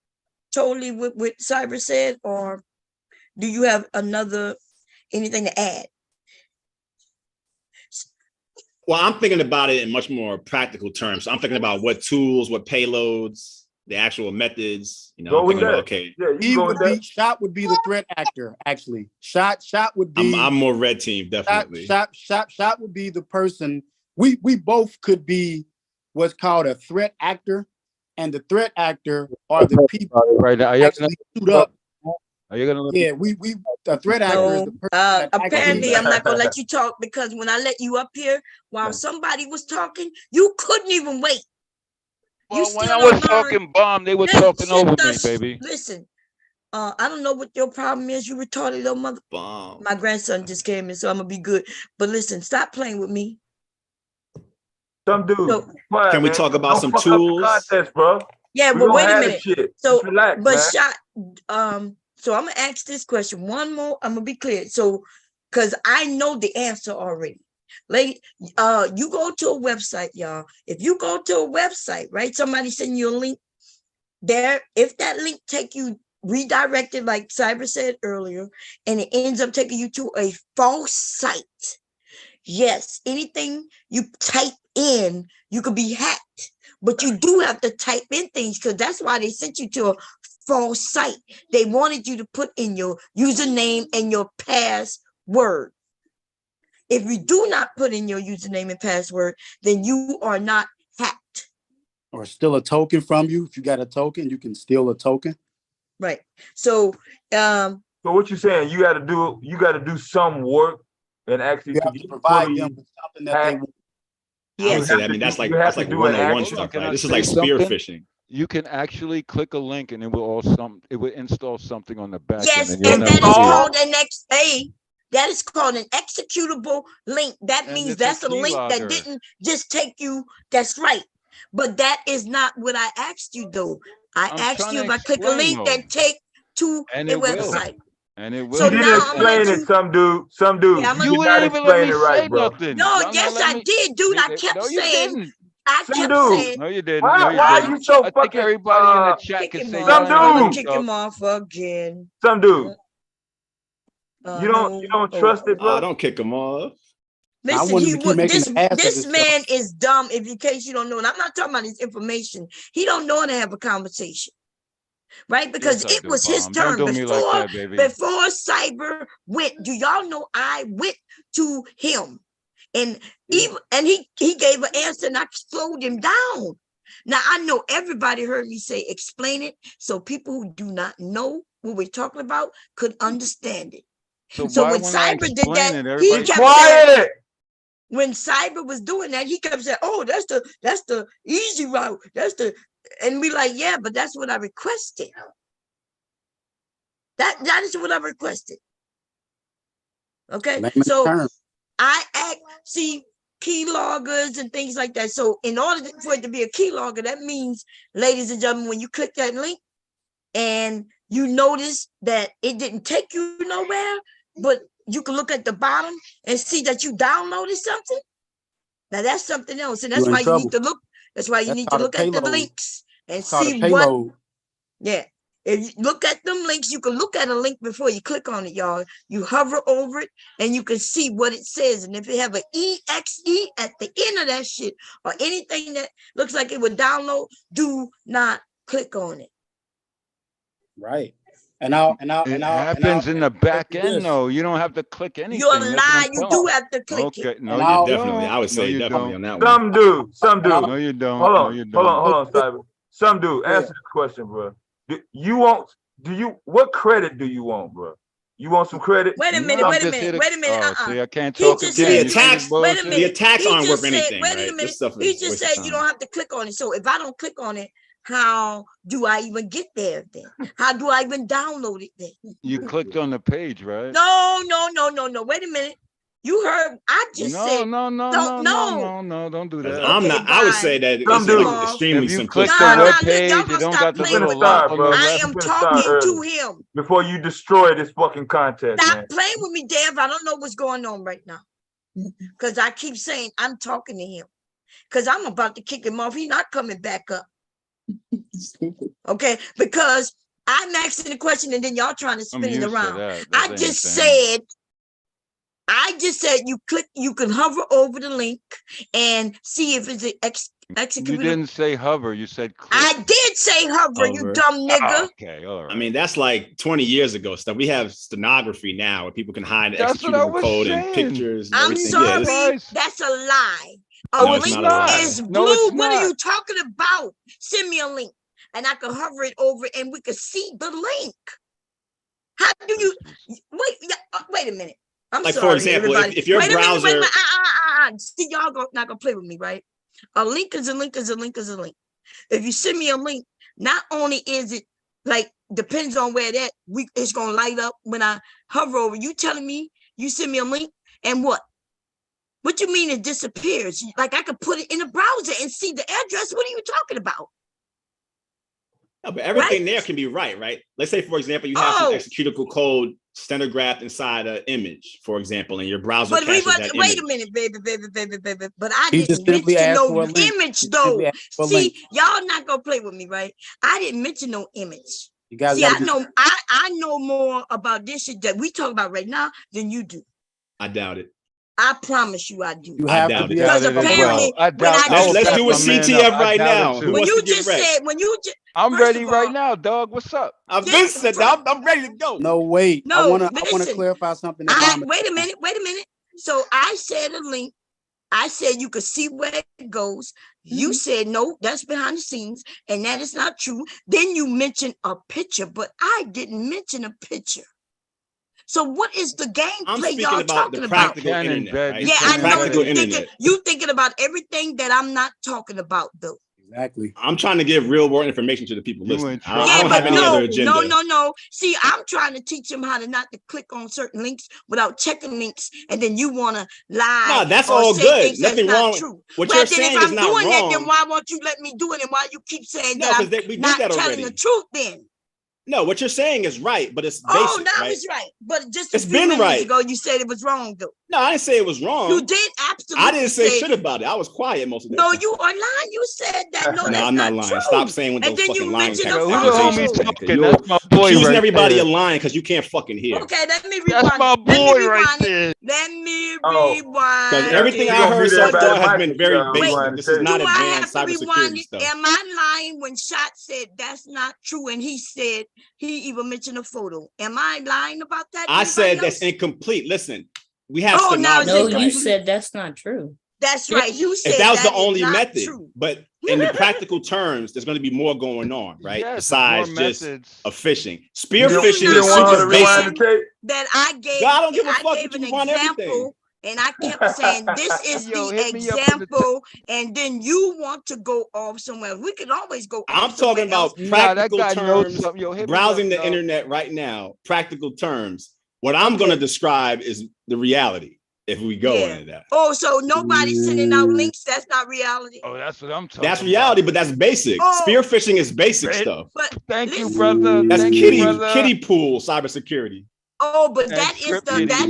totally with what Cyber said, or do you have anything to add? Well, I'm thinking about it in much more practical terms. So I'm thinking about what tools, what payloads, the actual methods. I'm thinking about, okay. Yeah, Shot would be the threat actor, actually. Shot would be. I'm more red team, definitely. Shot would be the person. We both could be what's called a threat actor, and the threat actor are the people right now. actually suit up. Are you gonna? Yeah, the threat actor is the person. Apparently, I'm not gonna let you talk because when I let you up here while somebody was talking, you couldn't even wait. Well, when I was talking bomb, they were talking over me, baby. Listen, I don't know what your problem is, you retarded little mother. Bomb. My grandson just came in, so I'm gonna be good. But listen, stop playing with me. Some dude. Can we talk about some tools? Contest, bro. Yeah, but wait a minute. So, relax, but man. Shot, so I'm gonna ask this question one more. I'm gonna be clear. So, because I know the answer already. Like, you go to a website, y'all. If you go to a website, right? Somebody send you a link there. If that link take you redirected, like Cyber said earlier, and it ends up taking you to a false site. Yes, anything you type in, you could be hacked, but you do have to type in things because that's why they sent you to a false site. They wanted you to put in your username and your password. If you do not put in your username and password, then you are not hacked. Or steal a token from you. If you got a token, you can steal a token. Right. So so what you saying? You got to do some work and actually you have to provide them with something that they want. Yeah, I would say that. I mean, that's like 101 stuff, right? This is like spear phishing. You can actually click a link and it will install something on the back yes, end. and that is called an XA. That is called an executable link. That means that's a link that didn't just take you. That's right. But that is not what I asked you, though. I asked you if I click a link that take to a website. And it will. So you didn't explain it, some dude. Yeah, you didn't even let me say nothing. No, yes, I did, dude. I kept saying. I kept saying. No, you didn't. Why are you so I fucking? think everybody in the chat can say I'm kick him off again. Some dude. You don't trust it, bro. Don't kick him off. Listen, this man is dumb. If in case you don't know, and I'm not talking about his information, he don't know how to have a conversation, right? Because it was his turn before Cyber went. Do y'all know I went to him, and he gave an answer, and I slowed him down. Now I know everybody heard me say explain it, so people who do not know what we're talking about could understand it. So when Cyber did that, he kept saying. When Cyber was doing that, he kept saying, "Oh, that's the easy route. And we like, yeah, but that's what I requested. That is what I requested. Okay, so I see keyloggers and things like that. So in order for it to be a keylogger, that means, ladies and gentlemen, when you click that link and you notice that it didn't take you nowhere, but you can look at the bottom and see that you downloaded something. Now that's something else, and that's why you need to look. That's why you need to look at the links and see what. Yeah, if you look at them links, you can look at a link before you click on it, y'all. You hover over it, and you can see what it says. And if you have an EXE at the end of that shit or anything that looks like it would download, do not click on it. Right. It happens in the back end, though. You don't have to click anything. You're lying. You do have to click it. No, you definitely. I would say definitely on that one. Some dude. No, you don't. Hold on, Cyber. Some dude, answer this question, bro. What credit do you want, bro? You want some credit? Wait a minute. See, I can't talk again. The attacks aren't worth anything. Wait a minute. He just said you don't have to click on it. So if I don't click on it, how do I even get there then? How do I even download it then? You clicked on the page, right? No. Wait a minute. You heard, I just said. No, don't do that. I'm not, I would say that it's like extremely simplistic. The web page, you don't got the little lock on the left. I am talking to him. Before you destroy this fucking contest. Stop playing with me, Dev. I don't know what's going on right now. Because I keep saying I'm talking to him. Because I'm about to kick him off. He's not coming back up. Okay, because I'm asking the question and then y'all trying to spin it around. I just said you can hover over the link and see if it's executable. You didn't say hover, you said click. I did say hover, you dumb nigga. Okay, all right. I mean, that's like 20 years ago stuff. We have stenography now where people can hide executable code and pictures. And I'm sorry, that's a lie. A link is blue. What are you talking about? Send me a link and I can hover it over and we can see the link. How do you wait a minute? I'm like, sorry, for example, if your browser see, y'all not gonna play with me, right? A link is a link is a link is a link. If you send me a link, not only is it like depends on where that it's gonna light up when I hover over. You telling me you send me a link and what? What you mean it disappears? Like I could put it in a browser and see the address. What are you talking about? No, but everything there can be right? Let's say, for example, you have some executable code stenographed inside an image, for example, and your browser caches that wait image. a minute, baby. But I didn't mention no image, though. See, y'all not gonna play with me, right? I didn't mention no image. You guys See, I know more about this shit that we talk about right now than you do. I doubt it. I promise you I do. You have to doubt be it. Because apparently, let's do a CTF right now. Who when wants you to get just wrecked? said, when you just, I'm ready right now, dog. What's up? I'm ready to go. No, wait. No, I wanna listen. clarify something. Wait a minute. So I said a link. I said you could see where it goes. You said no, that's behind the scenes, and that is not true. Then you mentioned a picture, but I didn't mention a picture. So what is the gameplay y'all talking about? Practical internet, right? Yeah, I know Practical you thinking about everything that I'm not talking about, though. Exactly. I'm trying to give real world information to the people listening. I don't have any other agenda. No. See, I'm trying to teach them how to not to click on certain links without checking links, and then you want to lie. No, that's all good. Nothing wrong. True. What well, you're then saying if I'm is not doing wrong. that, then why won't you let me do it? And why you keep saying No, that I'm we did not that telling already. the truth? Then. No, what you're saying is right, but it's basic. Oh, now right? it's right. But just it's a few been minutes right. ago, you said it was wrong, though. No, I didn't say it was wrong. You did absolutely. I didn't say shit about it. I was quiet most of the time. No, you are lying. You said that. No, I'm not lying. True. Stop saying with and those then fucking you lying mentioned accusations. That's my boy accusing right everybody there. of lying because you can't fucking hear. Okay, let me rewind. That's my boy right there. Let me rewind. Because everything I heard so far has been very basic. This is not advanced cybersecurity stuff. Am I lying when Shot said that's not true and he said he even mentioned a photo? Am I lying about that? I said that's incomplete. Listen, we have no, you said that's not true. That's right. You said if that was the is only not method, true. but in the practical terms, there's going to be more going on, right? Yes, besides more just methods. a fishing. Spearfishing You is want her super to rewind basic. That I gave. God, I don't give a I fuck. gave You an want example, everything. and I kept saying this is the example, and then you want to go off somewhere. We could always go. I'm talking about practical terms. Browsing the internet right now, practical terms. What I'm going to describe is the reality. If we go into that. Oh, so nobody's sending out links. That's not reality. Oh, that's what I'm talking That's reality, but that's basic. Spearfishing is basic stuff. But thank you, brother. That's Thank kiddie you, brother. kiddie pool cybersecurity. Oh, but that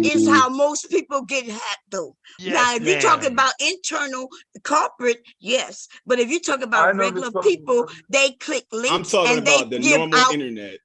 is how most people get hacked, though. Yes, now, if you're talking about internal corporate, yes. But if you talk about regular people, they click links. I'm talking about the normal internet.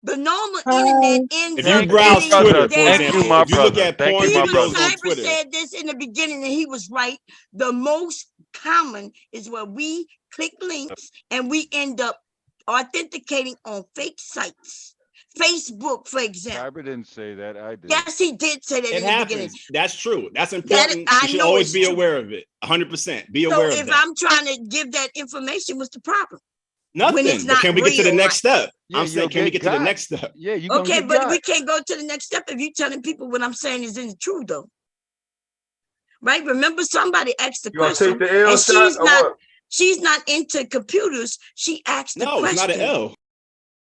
The normal internet ends if you browse Twitter, for example, if you look at porn even videos on Cyber Twitter. said this in the beginning, and he was right. The most common is where we click links and we end up authenticating on fake sites. Facebook, for example. Cyber didn't say that. I did. Yes, he did say that. It in the happens. beginning. That's true. That's important. You should know always it's be true. aware of it. 100%. Be So aware of if that. I'm trying to give that information, what's the problem? Nothing. But can we get to the next step? Yeah, I'm saying, can we get to the next step? Yeah, you okay, but we can't go to the next step if you're telling people what I'm saying isn't true, though. Right? Remember, somebody asked the question, and she's not into computers. She asked the question. No, it's not an L.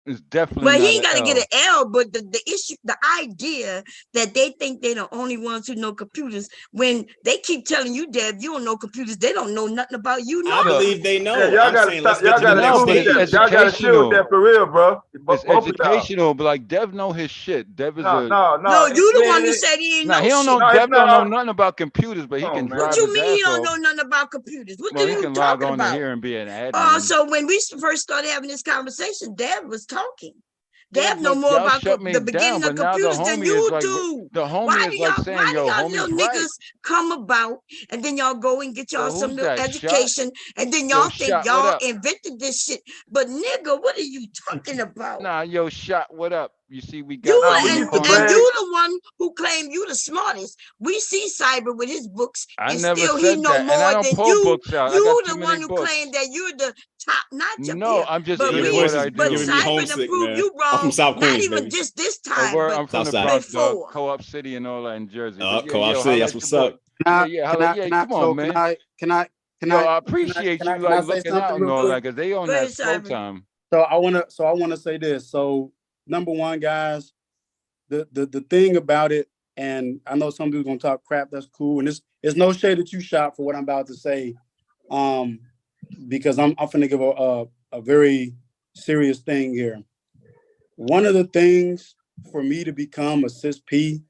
It's definitely well, not he ain't got to get L. an L, but the issue, the idea that they think they're the only ones who know computers, when they keep telling you, Deb, you don't know computers, they don't know nothing about you. I believe they know. Yeah, y'all gotta stop. Y'all gotta chill with that for real, bro. It's educational, but like Dev know his shit. Dev is No, you the one who said he ain't know he don't shit. know. Dev don't know nothing about computers, but he can drive What you his mean ass he don't off. know nothing about computers? What Well, are he you can log talking on to about? here and be an admin. So when we first started having this conversation, Deb was talking. Yeah, Deb know but more y'all about shut me the beginning down, of but now the computers than homie you is like- do. the homie Why is do like y'all, saying, why do yo, y'all homie's little right. niggas come about and then y'all go and get y'all Yo, some who's little that, education and then Yo, y'all think Shot, what y'all up? invented this shit? But nigga, what are you talking about? Nah, yo, Shot, what up? You see, we got You and you the one who claim you the smartest. We see Cyber with his books, I and never still he said know that, and more I don't than pull you. books out. I You got the too one many who books. claim that you're the top notch up No, here. I'm just But good we, at what I but do. Giving me Cyber homesick, to prove man. you I'm from wrong. South Not Queens, even baby. just this Oh, time, word, but I'm from the Southside. Bronx, dog. before. Co-op City and all that in Jersey. But yeah, Co-op yo, City, holla that's at what's your boy. up. Come on, man. Can I Yo, I appreciate you like say looking something out and real all quick? that because they on Go that ahead, slow Cyber. time. So I wanna say this. So number one, guys, the thing about it, and I know some dudes gonna talk crap. That's cool, and it's no shade that you shot for what I'm about to say, because I'm finna give a very serious thing here. One of the things for me to become a CISP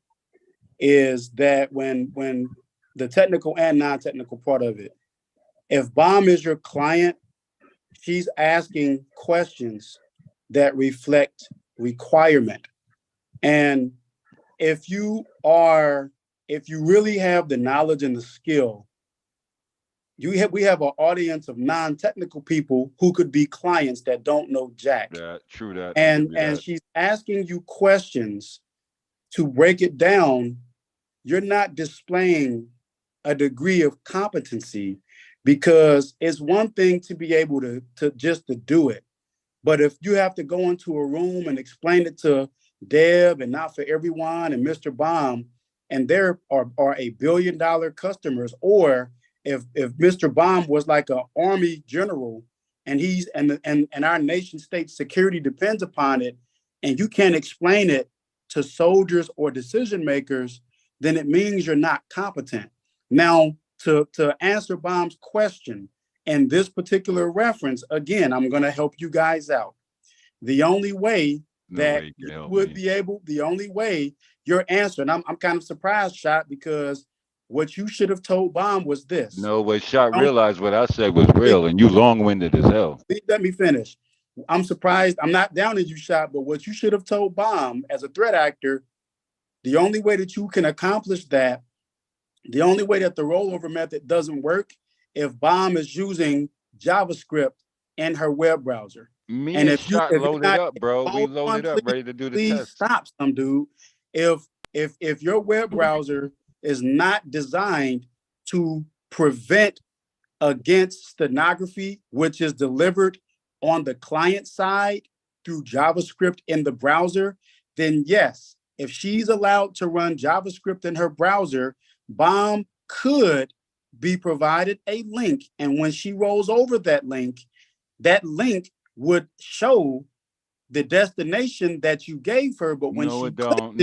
is that when the technical and non-technical part of it, if Bomb is your client, she's asking questions that reflect requirement. And if you really have the knowledge and the skill, we have an audience of non-technical people who could be clients that don't know jack. Yeah, true that. And she's asking you questions to break it down. You're not displaying a degree of competency, because it's one thing to be able to do it. But if you have to go into a room and explain it to Deb and Not For Everyone and Mr. Baum, and there are $1 billion customers, or if Mr. Baum was like an army general and and our nation state security depends upon it, and you can't explain it to soldiers or decision makers, then it means you're not competent. Now, to answer Baum's question, and this particular reference, again, I'm going to help you guys out. The only way that you would be able, the only way your answer, and I'm kind of surprised, Shot, because what you should have told Baum was this. No, but Shot realized what I said was real, and you long-winded as hell. Let me finish. I'm surprised. I'm not down at you, Shot, but what you should have told Baum as a threat actor, the only way that you can accomplish that, the only way that the rollover method doesn't work, if Baum is using JavaScript in her web browser. And if you loaded up, bro, we loaded up, ready to do the please test. Stop, some dude. If your web browser is not designed to prevent against stenography, which is delivered on the client side through JavaScript in the browser, then yes, if she's allowed to run JavaScript in her browser, Baum could be provided a link. And when she rolls over that link would show the destination that you gave her. But when it don't.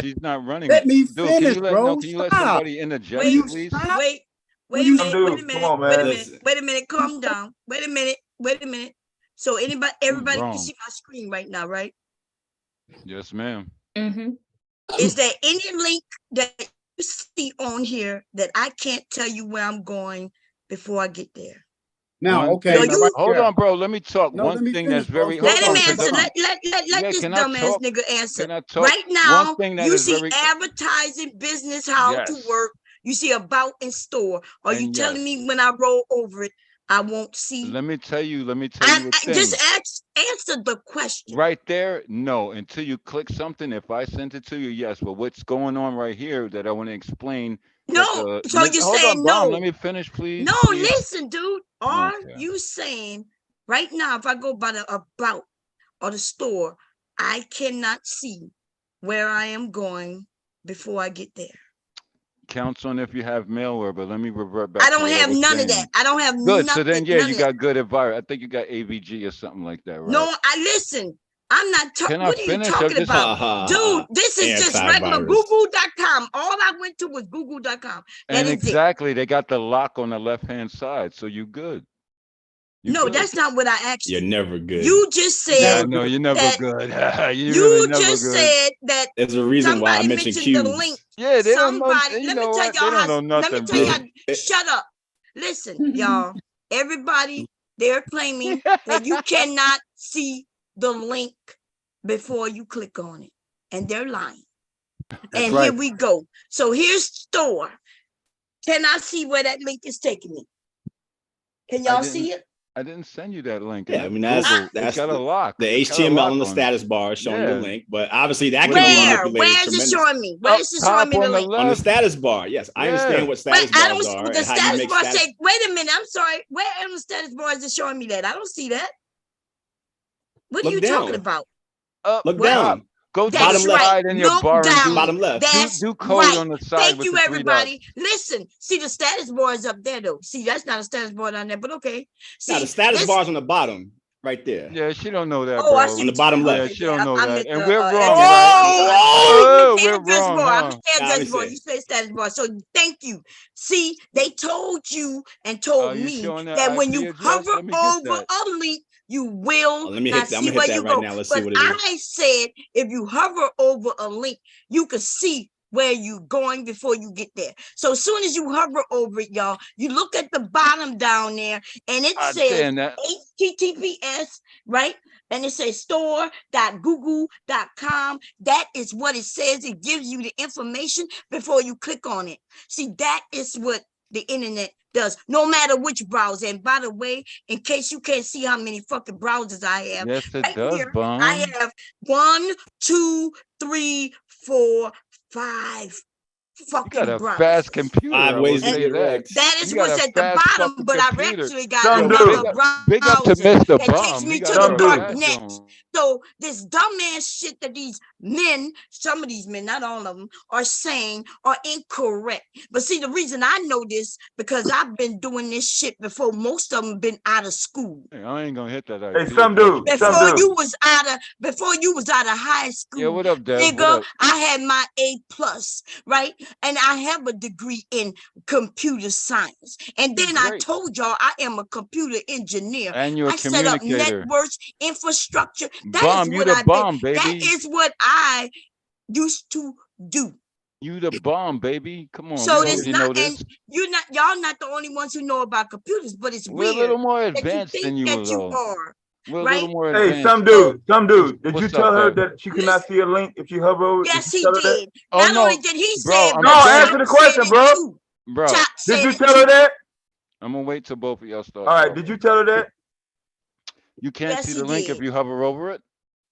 She's not running. Let me finish, bro. Can you let somebody interject, please? Wait a minute. Calm down. Wait a minute. So everybody can see my screen right now, right? Yes, ma'am. Mm-hmm. Is there any link that you see on here that I can't tell you where I'm going before I get there? Now, okay. Hold on, bro. Let me talk. One thing that's very. Let him answer. Let this dumbass nigga answer. Right now, you see advertising, business, how to work. You see about in store. Are you telling me when I roll over it, I won't see? Let me tell you. Just answer the question. Right there, no. Until you click something. If I sent it to you, yes. But what's going on right here that I want to explain? No. So you're saying no. Let me finish, please. No, listen, dude. Are you saying right now, if I go by the about or the store, I cannot see where I am going before I get there? Counts on if you have malware, but let me revert back. I don't have none of that. I don't have good. Nothing, so then, yeah, you got good advice. I think you got AVG or something like that, right? No, I listen. I'm not talking. What are you talking about? Dude, this is just regular Google.com. All I went to was Google.com. And exactly, they got the lock on the left-hand side, so you good. No, that's not what I asked you. You're never good. You just said. No, you're never good. You just said that. There's a reason why I mentioned the link. Yeah, they somebody. Let me tell y'all how. Let me tell you. Shut up. Listen, y'all. Everybody, they're claiming that you cannot see the link before you click on it, and they're lying. And here we go. So here's store. Can I see where that link is taking me? Can y'all see it? I didn't send you that link. Yeah, I mean that's got a lock. The HTML on the status bar is showing the link, but obviously that can be manipulated. Where is it showing me? Where is it showing me the link? On the status bar. Yes, I understand what status bars are. The status bar say, wait a minute, I'm sorry. Where on the status bar is it showing me that? I don't see that. What are you talking about? Look down. Go to bottom left in your bar and bottom left. Do code on the side. Thank you, everybody. Listen, see the status bar is up there though. See, that's not a status bar down there, but okay. See, the status bar is on the bottom, right there. Yeah, she don't know that. Oh, I see on the bottom left. Yeah, she don't know that, and we're wrong. We're wrong. I'm the address bar. You say status bar. So thank you. See, they told you and told me that when you hover over a link, you will not see where you go. But I said, if you hover over a link, you can see where you're going before you get there. So as soon as you hover over it, y'all, you look at the bottom down there, and it says HTTPS, right? and it says store.google.com. That is what it says. It gives you the information before you click on it. See, that is what the internet does, no matter which browser. And by the way, in case you can't see how many fucking browsers I have, Yes, it right does, here, Bomb. I have 1, 2, 3, 4, 5 fucking browsers. Fast computer. 5 ways to get wrecked. That is what's at the bottom, but I've actually got Yo, another big up to browser Mr. that Bomb. takes me He to got the some dark fast net. ones. So this dumbass shit that these men, some of these men, not all of them, are saying are incorrect. But see, the reason I know this because I've been doing this shit before most of them been out of school. Hey, I ain't gonna hit that. Hey, some dude. Before you was out of high school, Yeah, what up, Dev? nigga, What up? I had my A+, right? And I have a degree in computer science. And then I told y'all I am a computer engineer. And you're a I set up communicator. networks, infrastructure. That Bomb, is you what the I bomb, did. That baby. is what I used to do. You the bomb, baby. Come on, So we it's already know not, and this. y'all not the only ones who know about computers, but it's We're a weird little more that you advanced think than you, that you though. are. We're a right? little more Hey, advanced. some dude. Did you What's tell up, her Dev? that she cannot see a link if you hover over it? Yes, Did you he tell her that? did. Oh, Not no, only did he bro, say it, I'm but No, saying- answer the Chop question, said bro. it too. Bro, Chop Did said you it tell her too. that? I'm gonna wait till both of y'all start. All right. talking. Did you tell her that? You can't Yes, see he the link if did. you hover over it.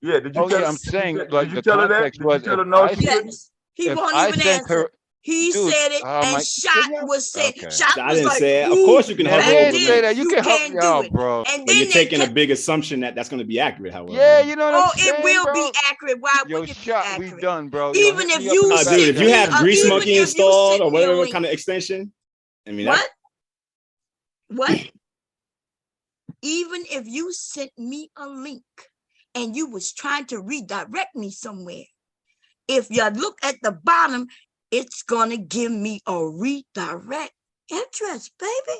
Yeah. Did you Oh tell? yeah, I'm saying like Did you the tell her that? context Did you was tell her if no? I She sent, couldn't. He if won't I even sent answer. her, He dude, said it, and my Shot was saying, okay. Shot I was didn't like, say it. Of "Ooh, course you can I hover back over didn't the say link. that. You you can can't hover, do y'all, it." bro. And But then you're they taking a kept, big assumption that that's going to be accurate, however. Yeah, you know what I'm oh, it saying, will bro. be accurate. Why Yo, wouldn't it be Shot, we accurate? done, bro. Yo, Even hit if me up in you the back Dude, if you sent me, have Grease even Monkey if you installed sent or me a whatever link, kind of extension, I mean, what? What? Even if you sent me a link and you was trying to redirect me somewhere, if you look at the bottom, it's gonna give me a redirect address, baby.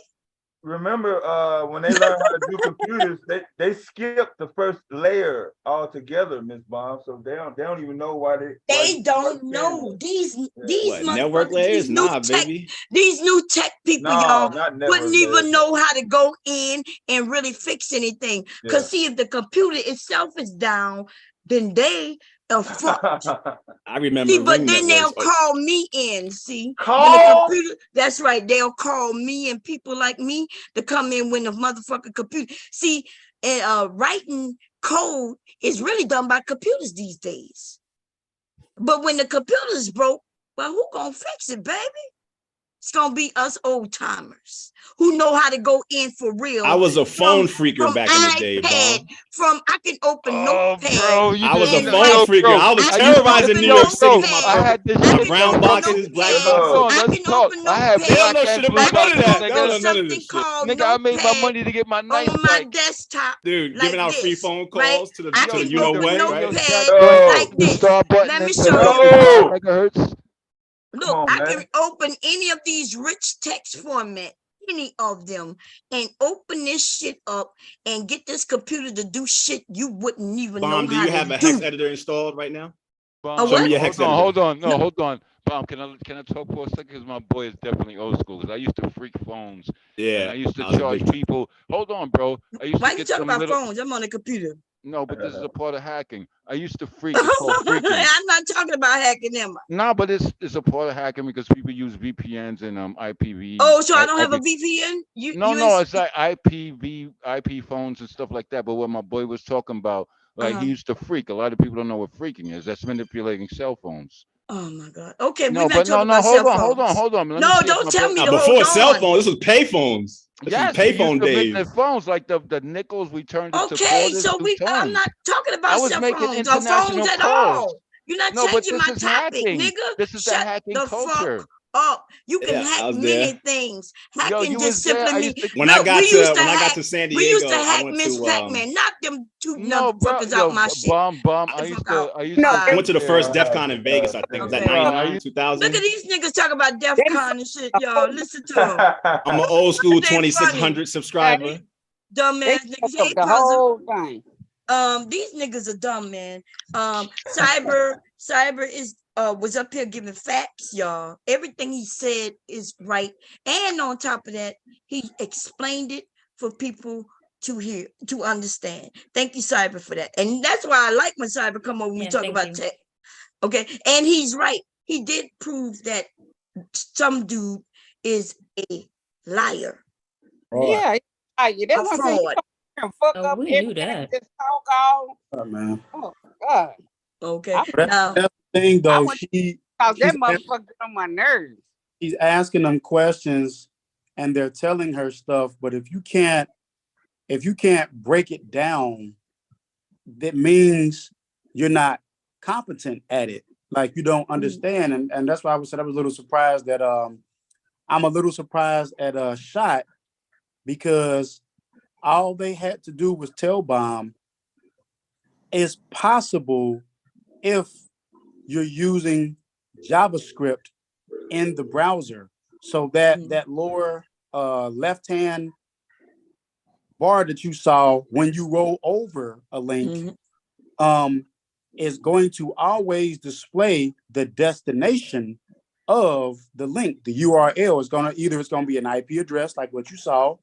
Remember, when they learn how to do computers, they skip the first layer altogether, Miss Bomb. So they don't even know why They don't know these what, network motherfuckers, layers? these new Nah, tech, baby. these new tech people, No, y'all not network wouldn't even layers. know how to go in and really fix anything. Cause Yeah. see, if the computer itself is down, then they are fucked. I remember See, but ring then they'll networks. call me in. See, when the Call? computer, that's right. They'll call me and people like me to come in when the motherfucking computer. See, and writing code is really done by computers these days. But when the computer's broke, well, who gonna fix it, baby? It's gonna be us old timers who know how to go in for real. I was a phone freaker back in the day, Bomb. I can open Notepad. Bro, you I was a didn't phone know, freaker. bro. I was I used to terrorizing New yo, York City bro, with I had this my shit, brown bro. boxes, black Hold boxes. on, let's talk. I had They don't black know and shit blue about none of boxes, that. They don't know none of this shit. Called Nigga, I made my Notepad money to get my nice on my bike. desktop. Dude, like giving out free this, phone right? calls to the I to the can you know open what, Notepad right? like The this. star button Let me into show you. 55 megahertz. Look, on, I man. can open any of these rich text format, any of them, and open this shit up and get this computer to do shit you wouldn't even Bomb, know do how you to have a do. hex editor installed right now? Bomb, Show me your hex editor. hold on. Bomb, can I talk for a second? Because my boy is definitely old school. Because I used to freak phones. Yeah, and I used to I was a charge big- people. Hold on, bro. I used Why to you get talking some about little. phones? I'm on the computer. No, but this is a part of hacking. I used to freak. It's called freaking. I'm not talking about hacking them. No, but it's a part of hacking because people use VPNs and IPv. Oh, so I don't have a VPN? No, it's like IP phones and stuff like that. But what my boy was talking about, like he used to freak. A lot of people don't know what freaking is. That's manipulating cell phones. Oh my God. Okay, No, we're not but talking no, about cell phones. hold on. Let me No, see if don't my tell boy- me to before hold cell on. phone, this was pay phones. This Yes, was pay we phone used to make days. the phones like the nickels we turned into Okay, quarters so to I'm tens. not talking I about was cell making phones or international phones at calls. all. You're not No, but changing this my is topic, hacking. nigga. This is the Shut hacking the culture. fuck up. You can Yeah, I hack was many there. things. Yo, Hacking you just was there. simply I means used to. When I got to San we used to Diego, I hack went Miss to Pac-Man. Knock them two No, bro. motherfuckers Yo, out my shit. bomb. Knock I the used fuck out. to. I used to. I went to the Yeah. first DEF CON in Vegas, I think. Was that Okay. 99, 2000? Look at these niggas talking about DEF CON and shit, y'all. Listen to them. I'm an old school They funny. 2600 subscriber. Dumbass niggas. Hey, the Puzzle. whole thing. These niggas are dumb, man. Cyber is was up here giving facts, y'all. Everything he said is right, and on top of that, he explained it for people to hear, to understand. Thank you, Cyber, for that. And that's why I like when Cyber come over and we talk about tech. Okay. And he's right. He did prove that some dude is a liar. Yeah, they A want to say you fraud. gonna fuck up we knew everything. that. Just talk all. Oh, man. Oh God. Okay. That's the thing, I though. want cause that motherfucker get on my nerves. She's asking them questions, and they're telling her stuff. But if you can't break it down, that means you're not competent at it. Like you don't understand, and that's why I was a little surprised that I'm a little surprised at Shot, because all they had to do was tell Bomb it's possible if you're using JavaScript in the browser, so that lower left hand bar that you saw when you roll over a link is going to always display the destination of the link. The URL is going to be an IP address like what you saw,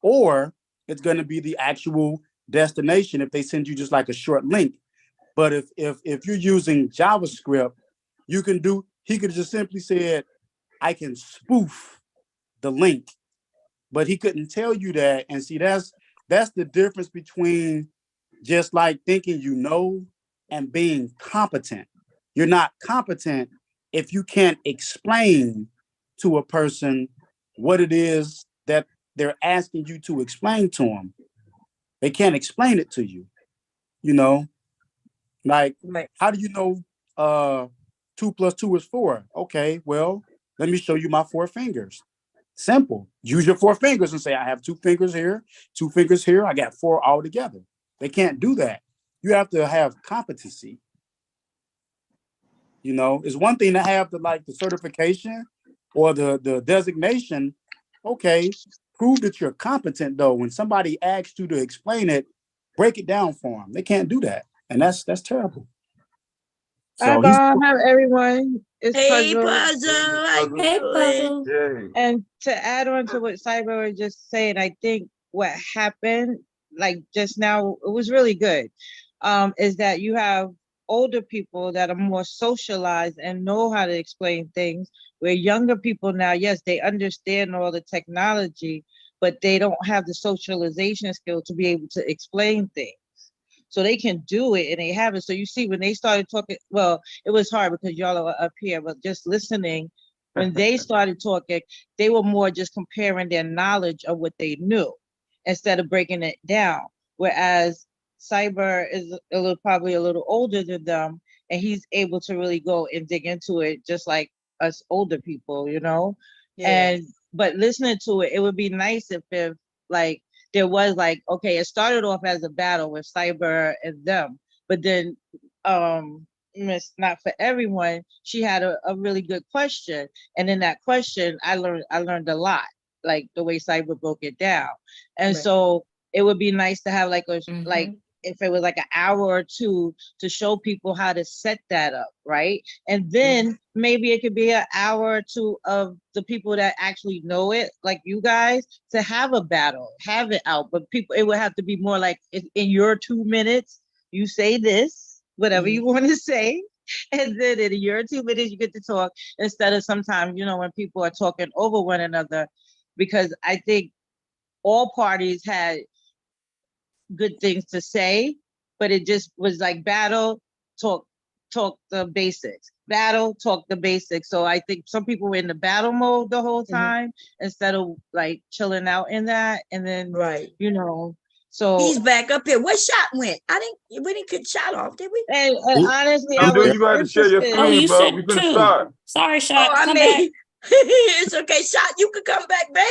or it's going to be the actual destination if they send you just like a short link. But if you're using JavaScript, he could just simply said, I can spoof the link, but he couldn't tell you that. And see, that's the difference between just like thinking you know and being competent. You're not competent if you can't explain to a person what it is that they're asking you to explain to them. They can't explain it to you, you know? Like, how do you know 2 + 2 is 4? Okay, well, let me show you my 4 fingers. Simple. Use your 4 fingers and say, I have 2 fingers here, 2 fingers here. I got 4 all together. They can't do that. You have to have competency. You know, it's one thing to have the certification or the designation. Okay, prove that you're competent though. When somebody asks you to explain it, break it down for them. They can't do that. And that's terrible. So hi everyone. It's Hey, Puzzle. Hey, Puzzle. And to add on to what Cyber was just saying, I think what happened, like just now, it was really good. Is that you have older people that are more socialized and know how to explain things, where younger people now, yes, they understand all the technology, but they don't have the socialization skill to be able to explain things. So they can do it and they have it. So you see, when they started talking, well, it was hard because y'all are up here, but just listening, when they started talking, they were more just comparing their knowledge of what they knew instead of breaking it down. Whereas Cyber is probably a little older than them, and he's able to really go and dig into it just like us older people, you know? Yeah. But listening to it, it would be nice if like, there was like, okay, it started off as a battle with Cyber and them, but then Miss Not For Everyone, she had a really good question. And in that question, I learned a lot, like the way Cyber broke it down. And so it would be nice to have like like if it was like an hour or two to show people how to set that up, right? And then maybe it could be an hour or two of the people that actually know it, like you guys, to have a battle, have it out. But people, it would have to be more like in your 2 minutes, you say this, whatever you want to say. And then in your 2 minutes, you get to talk, instead of sometimes, you know, when people are talking over one another, because I think all parties had good things to say, but it just was like battle, talk the basics, battle, talk the basics. So I think some people were in the battle mode the whole time instead of like chilling out in that. And then, you know, so he's back up here. What Shot went? We didn't get Shot off, did we? And honestly, I I'm doing was you got to share your interested. screen, bro. We finna start. Sorry, Shot. Oh, I mean, it's okay. Shot, you could come back, babe.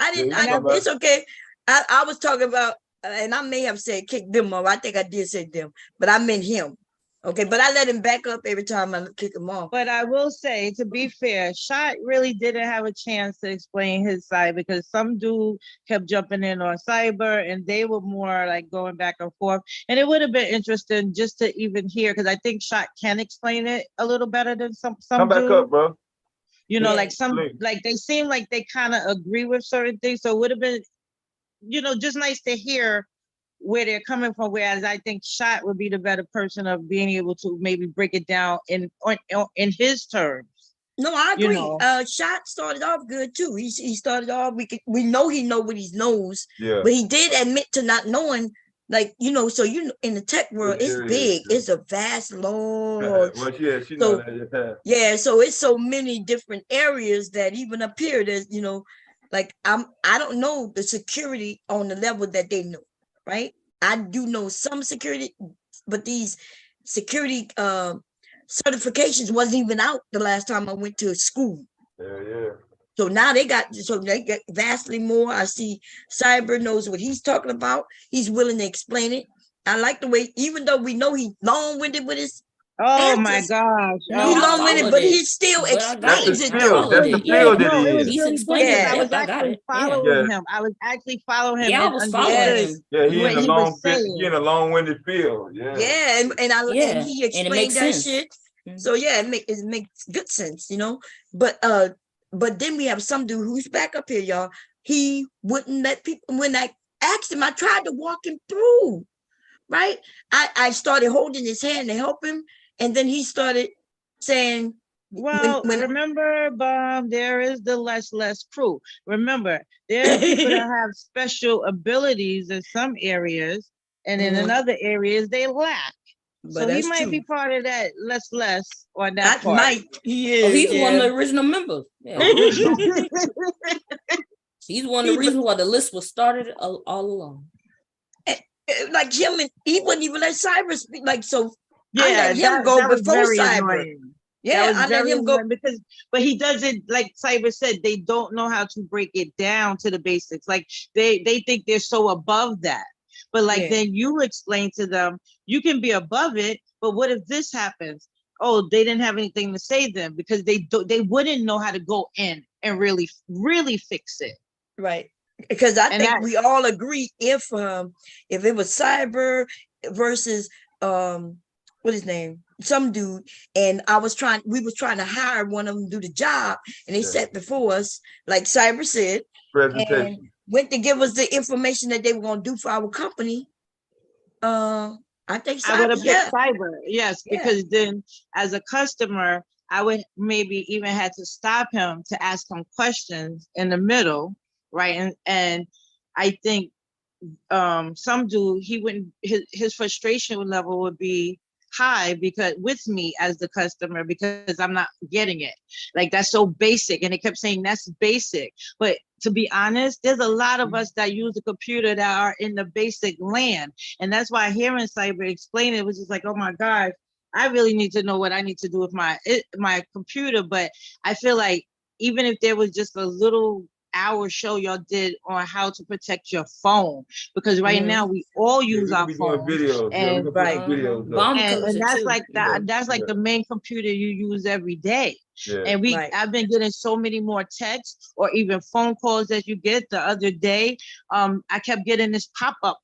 It's okay. I was talking about, and I may have said kick them off. I think I did say them, but I meant him. Okay, but I let him back up every time I kick him off. But I will say, to be fair, Shot really didn't have a chance to explain his side, because some dude kept jumping in on Cyber and they were more like going back and forth. And it would have been interesting just to even hear, because I think Shot can explain it a little better than some Come back dude. up, bro. You know, like some, like they seem like they kind of agree with certain things. So it would have been just nice to hear where they're coming from. Whereas I think Shot would be the better person of being able to maybe break it down in his terms. No, I agree. Shot started off good too. He started off. We know he know what he knows. Yeah. But he did admit to not knowing. Like, so in the tech world, it's big. It's a vast law. Well, she know that. Yeah, so it's so many different areas that even up here, there's, like I don't know the security on the level that they know, right? I do know some security, but these security certifications wasn't even out the last time I went to school. Yeah. So now they got vastly more. I see Cyber knows what he's talking about. He's willing to explain it. I like the way, even though we know he's long-winded with his Oh my gosh. He's long-winded, but he still explains it though. That's the field that No, he it was is. really good because I was actually following him. I was actually following him. Yeah, I was following him. Yeah, he in a long-winded field. Yeah. Yeah, and he it explained makes that sense. shit. So yeah, it makes good sense, But then we have some dude who's back up here, y'all. He wouldn't let people. When I asked him, I tried to walk him through. Right? I started holding his hand to help him, and then he started saying, Well, remember, Bob, there is the less crew. Remember, there are people that have special abilities in some areas, and in other areas they lack. But so he might be part of that less on that part. He is. Oh, he's one of the original members. Yeah. He's one of the reasons why the list was started all along. Like him, and he wouldn't even let Cyber speak. Like, so Yeah, I let him go that was before very Cyber. annoying. Yeah, I let him go but he doesn't, like Cyber said, they don't know how to break it down to the basics. Like they think they're so above that. But then you explain to them, you can be above it, but what if this happens? Oh, they didn't have anything to say then because they wouldn't know how to go in and really fix it. Right. Because I think we all agree if it was Cyber versus what his name, some dude, and we was trying to hire one of them to do the job, and they sat before us, like Cyber said, and went to give us the information that they were going to do for our company. I think Cyber, I would have picked Cyber, yes, because then as a customer, I would maybe even had to stop him to ask him questions in the middle, right? And I think some dude, he wouldn't, his frustration level would be high because with me as the customer, because I'm not getting it. Like that's so basic. And they kept saying that's basic. But to be honest, there's a lot of us that use the computer that are in the basic land. And that's why hearing Cyber explain it was just like, oh my God, I really need to know what I need to do with my computer. But I feel like even if there was just a little hour show y'all did on how to protect your phone, because right now we all use our phone, and that's like the main computer you use every day. And I've been getting so many more texts or even phone calls that you get. The other day I kept getting this pop up.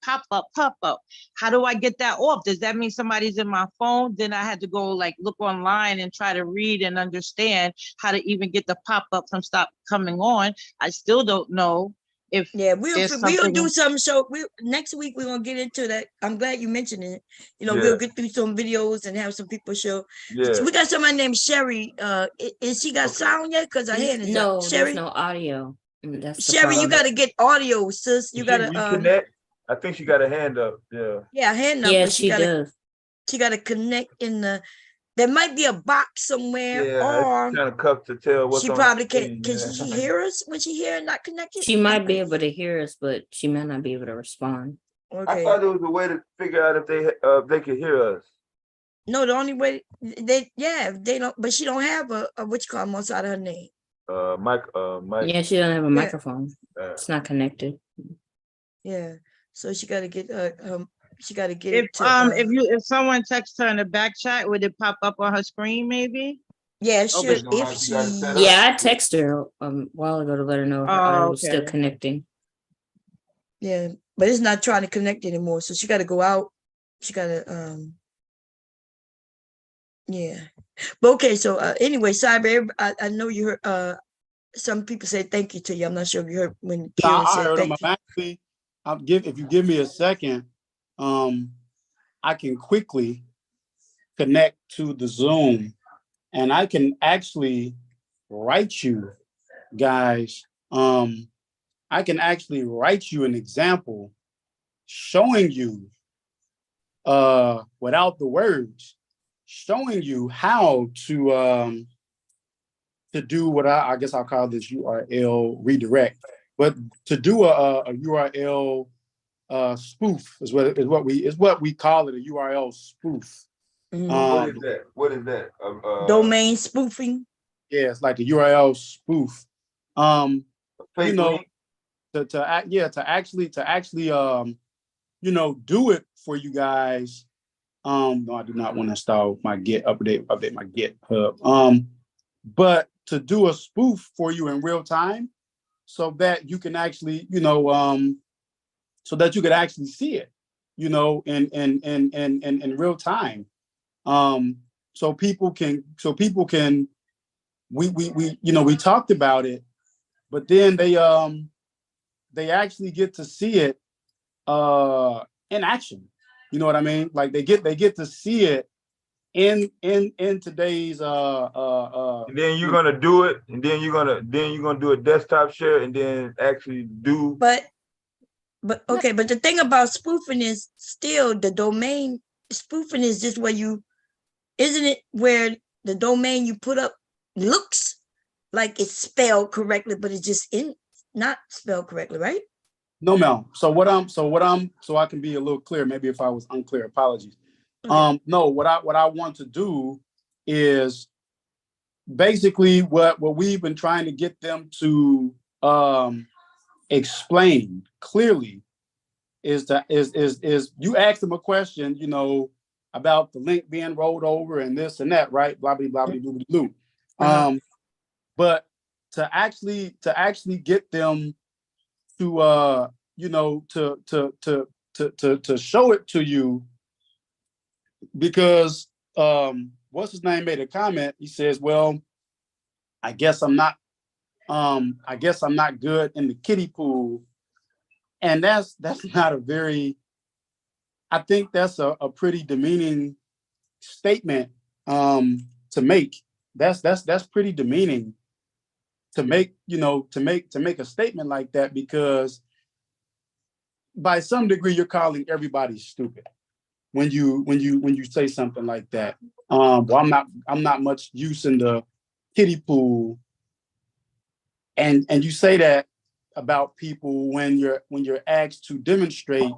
How do I get that off? Does that mean somebody's in my phone? Then I had to go like look online and try to read and understand how to even get the pop up from stop coming on. I still don't know if we'll do some show. Next week we're gonna get into that. I'm glad you mentioned it. We'll get through some videos and have some people show. So we got somebody named Sherry. Is she got sound yet? Because her hand is up. Sherry, there's no audio. That's Sherry, you got to get audio, sis. You got to connect. I think she got a hand up. Yeah, hand up. Yeah, she does. She got to connect in the. There might be a box somewhere, or kind of cup to tell what's she probably can. Can she hear us when she hear and not connected? She might be able to hear us, but she might not be able to respond. Okay. I thought there was a way to figure out if they could hear us. No, the only way they don't. But she don't have a what you call them outside of her name. Mic. Yeah, she don't have a microphone. It's not connected. Yeah, so she got to get she got to get if someone texts her in the back chat, would it pop up on her screen maybe? Yeah, it should. If she I texted her a while ago to let her know her audio was still connecting. Yeah, but it's not trying to connect anymore, so she got to go out. She got to but okay, so anyway, Cyber, I know you heard some people say thank you to you. I'm not sure if you heard when Karen said thank you. if you give me a second, I can quickly connect to the Zoom, and I can actually write you guys. I can actually write you an example showing you without the words, showing you how to do what I guess I'll call this URL redirect, but to do a URL spoof is what we call it, a URL spoof. What is that? What is that? Domain spoofing. Yeah, it's like the URL spoof. Fake link. To actually do it for you guys. No, I do not want to install my Git, update my GitHub. But to do a spoof for you in real time, so that you can actually, so that you could actually see it, in real time. So people can, we talked about it, but then they actually get to see it in action. You know what I mean? Like they get to see it in today's and then you're gonna do it, and then you're gonna do a desktop share, and then actually do. But okay, but the thing about spoofing is still the domain spoofing is just where isn't it where the domain you put up looks like it's spelled correctly, but it's just not spelled correctly, right? No, ma'am. So I can be a little clear. Maybe if I was unclear, apologies. Okay. No, what I want to do is basically what we've been trying to get them to explain clearly is you ask them a question, about the link being rolled over and this and that, right? Blah blah blah blah blah blah. But to actually get them to to show it to you, because what's his name made a comment. He says, well, I guess I'm not good in the kiddie pool. And that's not a very, I think that's a pretty demeaning statement to make. That's pretty demeaning to make, to make a statement like that, because by some degree you're calling everybody stupid when you say something like that. Well, I'm not much use in the kiddie pool, and you say that about people when you're asked to demonstrate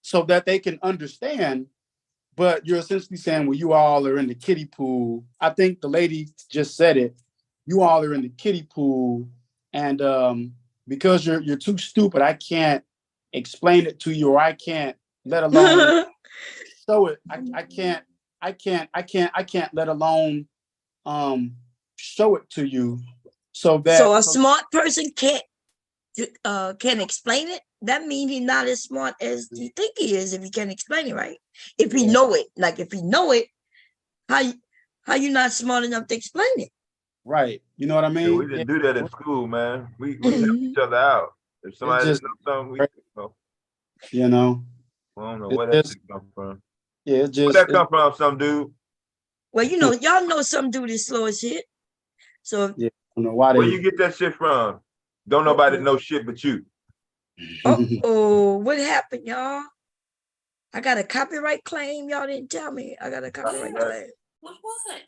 so that they can understand, but you're essentially saying, well, you all are in the kiddie pool. I think the lady just said it. You all are in the kiddie pool, and because you're too stupid, I can't explain it to you, or I can't, let alone show it. I can't let alone show it to you. So a smart person can't explain it. That means he's not as smart as you think he is if he can explain it, right? If he know it, if he know it, how you not smart enough to explain it? Right. You know what I mean? Yeah, we didn't do that in school, man. We help each other out. If somebody doesn't know something, we know. You know. I don't know where that come from. Yeah, it just where that come from, some dude. Well, y'all know some dude is slow as shit. So yeah, I don't know why where you get that shit from? Don't nobody know shit but you. Oh, what happened, y'all? I got a copyright claim. Y'all didn't tell me. I got a copyright claim. What was it?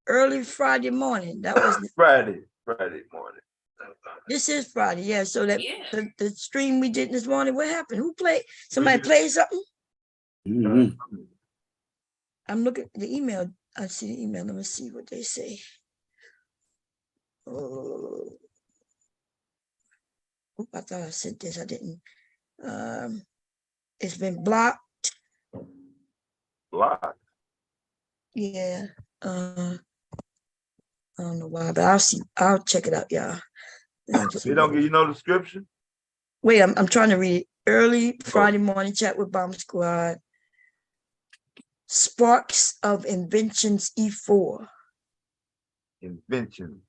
Early Friday morning. That was Friday morning. This is Friday, yeah. So that the stream we did this morning, what happened? Who played? Somebody played something? Mm-hmm. I'm looking at the email. I see the email. Let me see what they say. Oh, I thought I sent this. I didn't. It's been blocked. Blocked? Yeah. I don't know why, but I'll see. I'll check it out, y'all. They don't give you no description? Wait, I'm trying to read it. Early Friday morning chat with Bomb Squad. Sparks of Inventions E4. Invention.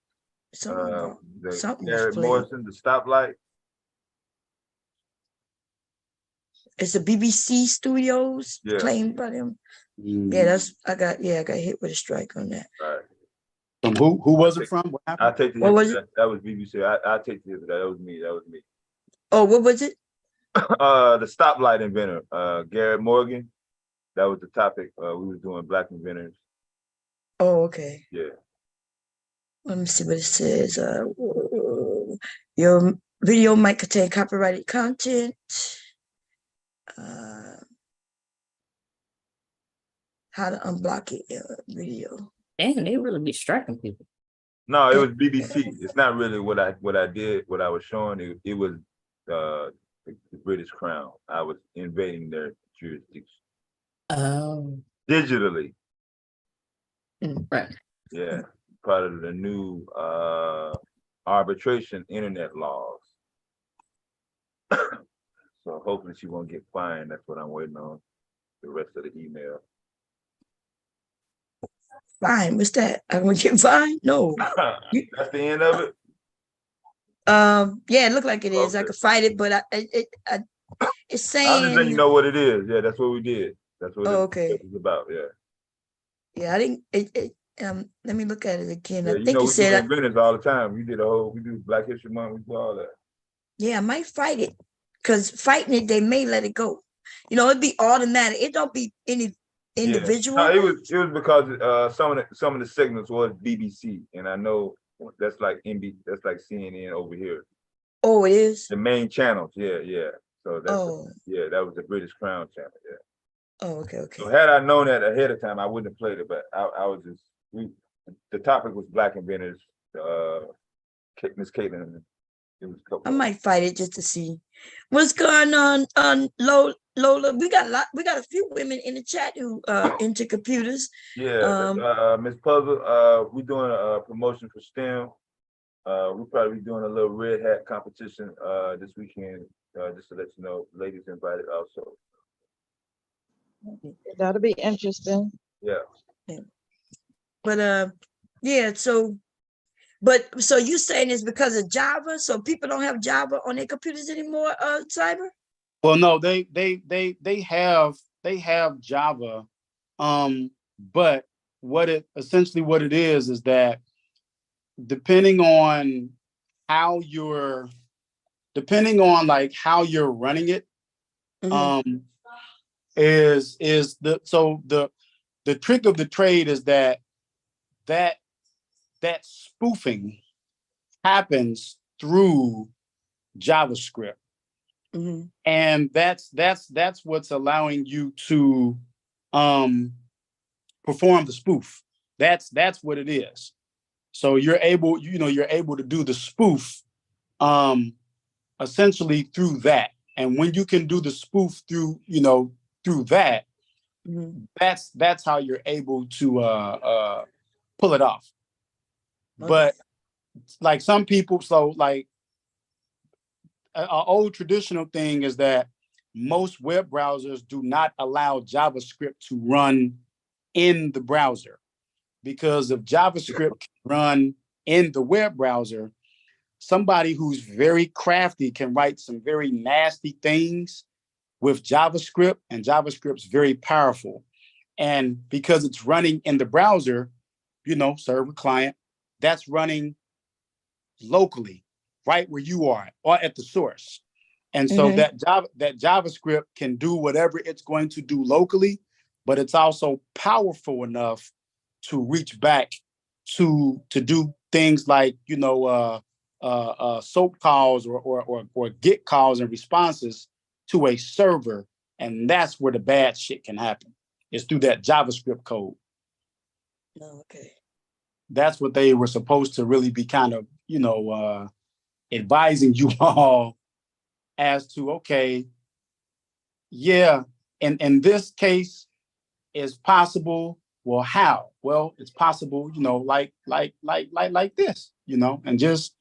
Something the was Garrett played. Morrison, the stoplight. It's a BBC Studios claimed by them. Yeah, I got hit with a strike on that. All right. From who was it from? What happened? I take the What was it? That was BBC. I take the hit for that. That was me. Oh, what was it? The stoplight inventor, Garrett Morgan. That was the topic. We were doing black inventors. Oh, okay. Yeah. Let me see what it says. Your video might contain copyrighted content. How to unblock it video. Damn, they really be striking people. No, it was BBC. It's not really what I did. What I was showing. It was the British Crown. I was invading their jurisdiction. Oh. Digitally. Right. Yeah. Part of the new arbitration internet laws. So hopefully she won't get fined. That's what I'm waiting on. The rest of the email. Fine. What's that? I'm gonna get fined? No. That's the end of it. Yeah, it looked like it is. I could fight it, but it's saying. I'm just letting you know what it is. Yeah, that's what we did. That's what it was about. Yeah. Yeah, I didn't. Let me look at it again. Yeah, I think we it said. do inventors all the time. We do Black History Month. We do all that. Yeah, I might fight it, because fighting it, they may let it go. It'd be automatic. It don't be any individual. Yeah. No, it was because some of the signals was BBC, and I know that's like that's like CNN over here. Oh, it is? The main channels, yeah. So that's that was the British Crown channel, yeah. Oh, okay. So had I known that ahead of time, I wouldn't have played it, but I was just the topic was black inventors, Miss Caitlin. It was I might fight it just to see what's going on. Lola, we got a few women in the chat who into computers. Yeah, Miss Puzzle, we're doing a promotion for STEM. We'll probably be doing a little red hat competition this weekend, just to let you know. Ladies invited also. That'll be interesting. Yeah. But yeah, so you saying it's because of Java? So people don't have Java on their computers anymore, Cyber? Well, no, they have Java, but what it is that depending on how you're running it, is the trick of the trade is that spoofing happens through JavaScript. And that's what's allowing you to perform the spoof. That's what it is. So you're able to do the spoof essentially through that. And when you can do the spoof through that, that's how you're able to pull it off. But like some people, so like an old traditional thing is that most web browsers do not allow JavaScript to run in the browser, because if JavaScript can run in the web browser, somebody who's very crafty can write some very nasty things with JavaScript, and JavaScript's very powerful. And because it's running in the browser, server client, that's running locally, right where you are, or at the source. And so that JavaScript can do whatever it's going to do locally, but it's also powerful enough to reach back to do things like SOAP calls or GET calls and responses to a server, and that's where the bad shit can happen. It's through that JavaScript code. Okay. That's what they were supposed to really be kind of, advising you all as to, okay, yeah, and in this case, is possible. Well, how? Well, it's possible, like this, and just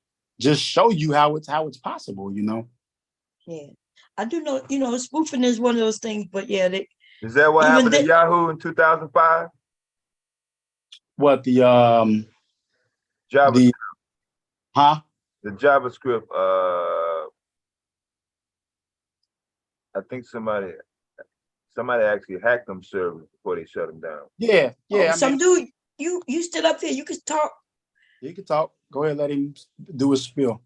show you how it's possible, Yeah, I do know, spoofing is one of those things, but yeah, is that what happened to Yahoo in 2005? What the Java? The JavaScript I think somebody actually hacked them servers before they shut them down. Yeah, yeah. Oh, some dude, you still up here? You can talk. You can talk. Go ahead, let him do his spiel.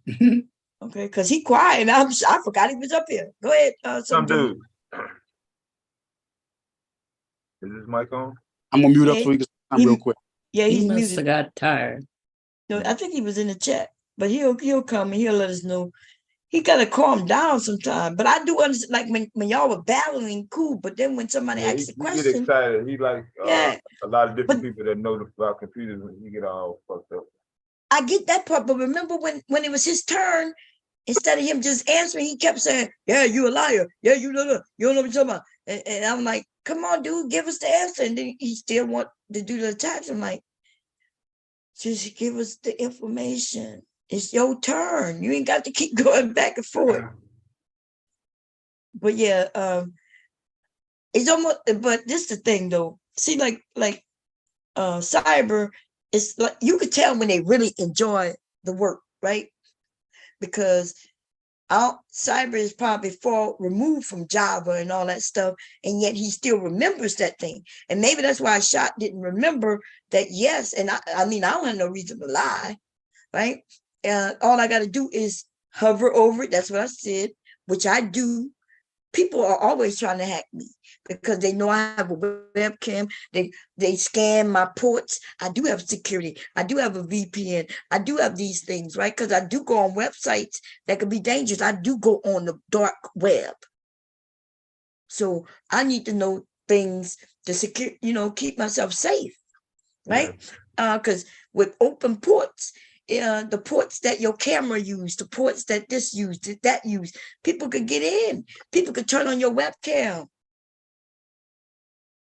Okay, because he quiet. I forgot he was up here. Go ahead, Some dude. Is this mic on? I'm gonna mute up so he can say real quick. Yeah, he's He must muted. have got tired. No, I think he was in the chat, but he'll come and he'll let us know. He gotta calm down sometime. But I do understand, like when y'all were battling, cool. But then when somebody asks a He question, get excited. He like yeah, a lot of different people that know about computers, and he get all fucked up. I get that part. But remember when it was his turn, instead of him just answering, he kept saying, "Yeah, you a liar. Yeah, you don't know what you're talking about." And I'm like, "Come on, dude, give us the answer." And then he still want to do the attacks. I'm like, just give us the information. It's your turn. You ain't got to keep going back and forth. But yeah, it's almost. But this is the thing, though. See, like cyber, it's like you could tell when they really enjoy the work, right? Because cyber is probably far removed from Java and all that stuff, and yet he still remembers that thing. And maybe that's why Shot didn't remember that. Yes, and I mean, I don't have no reason to lie, right? All I got to do is hover over it. That's what I said, which I do. People are always trying to hack me because they know I have a webcam. They scan my ports. I do have security. I do have a VPN. I do have these things, right? Because I do go on websites that could be dangerous. I do go on the dark web. So I need to know things to secure, keep myself safe, right? Because with open ports, the ports that your camera used, the ports that this used, that used, people could get in. People could turn on your webcam.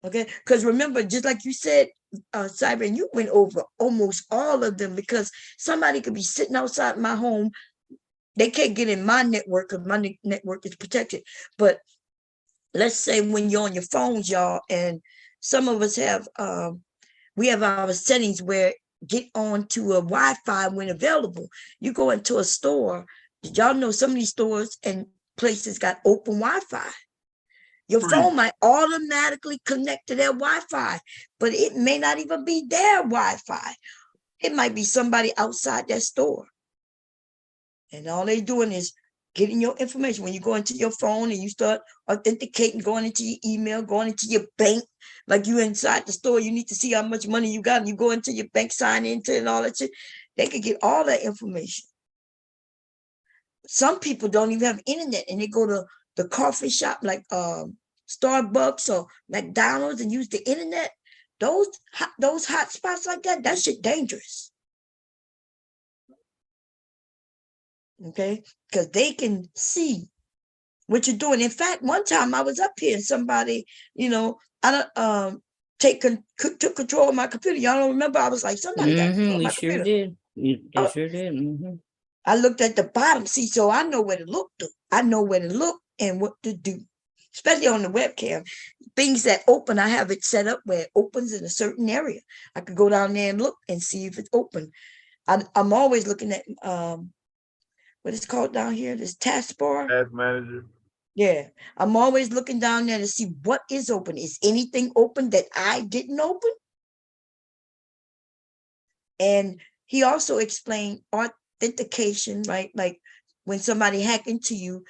Okay, because remember, just like you said, Cyber, and you went over almost all of them, because somebody could be sitting outside my home. They can't get in my network because my network is protected. But let's say when you're on your phones, y'all, and some of us have, we have our settings where get on to a Wi-Fi when available. You go into a store. Did y'all know some of these stores and places got open Wi-Fi? Your phone might automatically connect to their Wi-Fi, but it may not even be their Wi-Fi. It might be somebody outside that store. And all they're doing is getting your information. When you go into your phone and you start authenticating, going into your email, going into your bank, like you inside the store, you need to see how much money you got, and you go into your bank, sign into it and all that shit. They could get all that information. Some people don't even have internet, and they go to the coffee shop like Starbucks or McDonald's and use the internet. Those hot spots like that shit dangerous. Okay, because they can see what you're doing. In fact, one time I was up here and somebody, I don't took control of my computer. Y'all don't remember? I was like, somebody got control of my computer. Did. They sure did. I looked at the bottom. See, so I know where to look. I know where to look and what to do, especially on the webcam. Things that open, I have it set up where it opens in a certain area. I could go down there and look and see if it's open. I'm always looking at what it's called down here, this taskbar. Task manager. Yeah, I'm always looking down there to see what is open. Is anything open that I didn't open? And he also explained authentication, right? Like when somebody hack into you,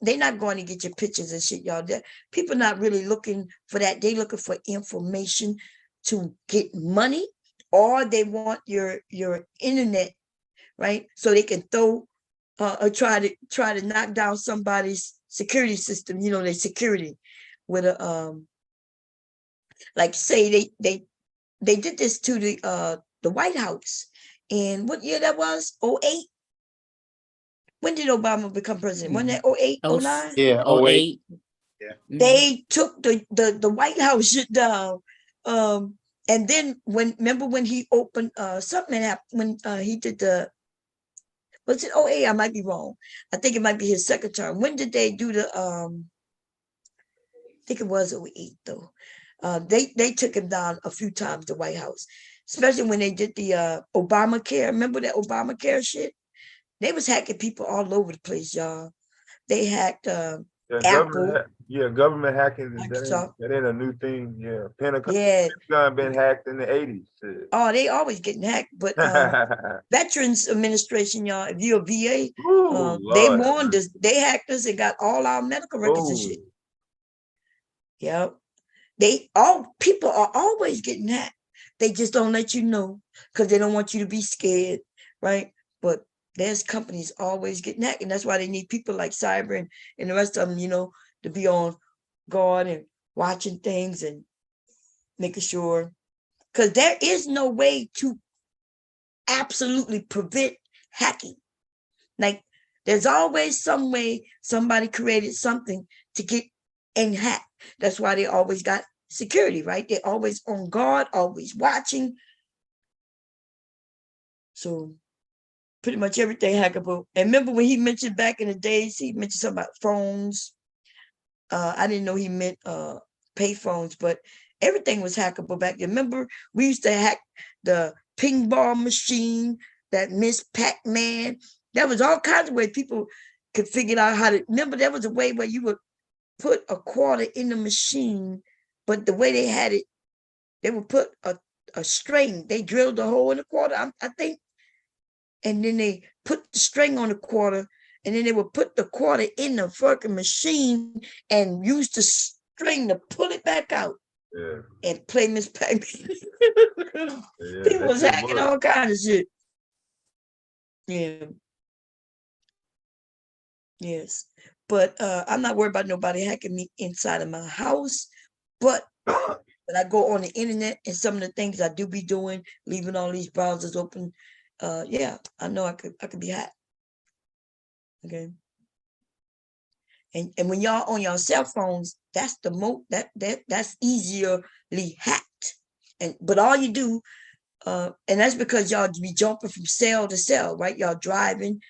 they're not going to get your pictures and shit, y'all. People not really looking for that. They looking for information to get money, or they want your internet, right? So they can throw or try to knock down somebody's security system, their security with a like say they did this to the White House. And what year that was? 08? When did Obama become president? Wasn't that 08, 09? Yeah, 08. Yeah. They took the White House shit down. And then remember when he opened something happened when he did was it 08? I might be wrong. I think it might be his second term. When did they do the I think it was 08 though. They took him down a few times, the White House, especially when they did the Obamacare. Remember that Obamacare shit? They was hacking people all over the place, y'all. They hacked Apple, government hacking. Microsoft. That ain't a new thing. Yeah, Pentagon Yeah. been hacked in the 80s. Oh, they always getting hacked. But Veterans Administration, y'all, if you're a VA, they Lord. warned us. They hacked us and got all our medical records and shit. Yep. People are always getting hacked. They just don't let you know because they don't want you to be scared, right? But there's companies always getting hacked, and that's why they need people like Cyber and the rest of them, to be on guard and watching things and making sure. Because there is no way to absolutely prevent hacking. Like, there's always some way somebody created something to get and hack. That's why they always got security, right? They're always on guard, always watching. So pretty much everything hackable. And remember when he mentioned back in the days, he mentioned something about phones. I didn't know he meant pay phones, but everything was hackable back then. Remember, we used to hack the ping ball machine, that Miss Pac-Man. There was all kinds of ways people could figure out how to. Remember, there was a way where you would put a quarter in the machine, but the way they had it, they would put a string. They drilled a hole in the quarter, I think, and then they put the string on the quarter, and then they would put the quarter in the fucking machine and use the string to pull it back out. Yeah. And play Miss Pac-Man. People was hacking all kinds of shit. Yeah. Yes. But I'm not worried about nobody hacking me inside of my house. But when I go on the internet and some of the things I do be doing, leaving all these browsers open, yeah, I know I could be hacked. Okay. And when y'all on your cell phones, that's the that's easily hacked. But all you do, and that's because y'all be jumping from cell to cell, right? Y'all driving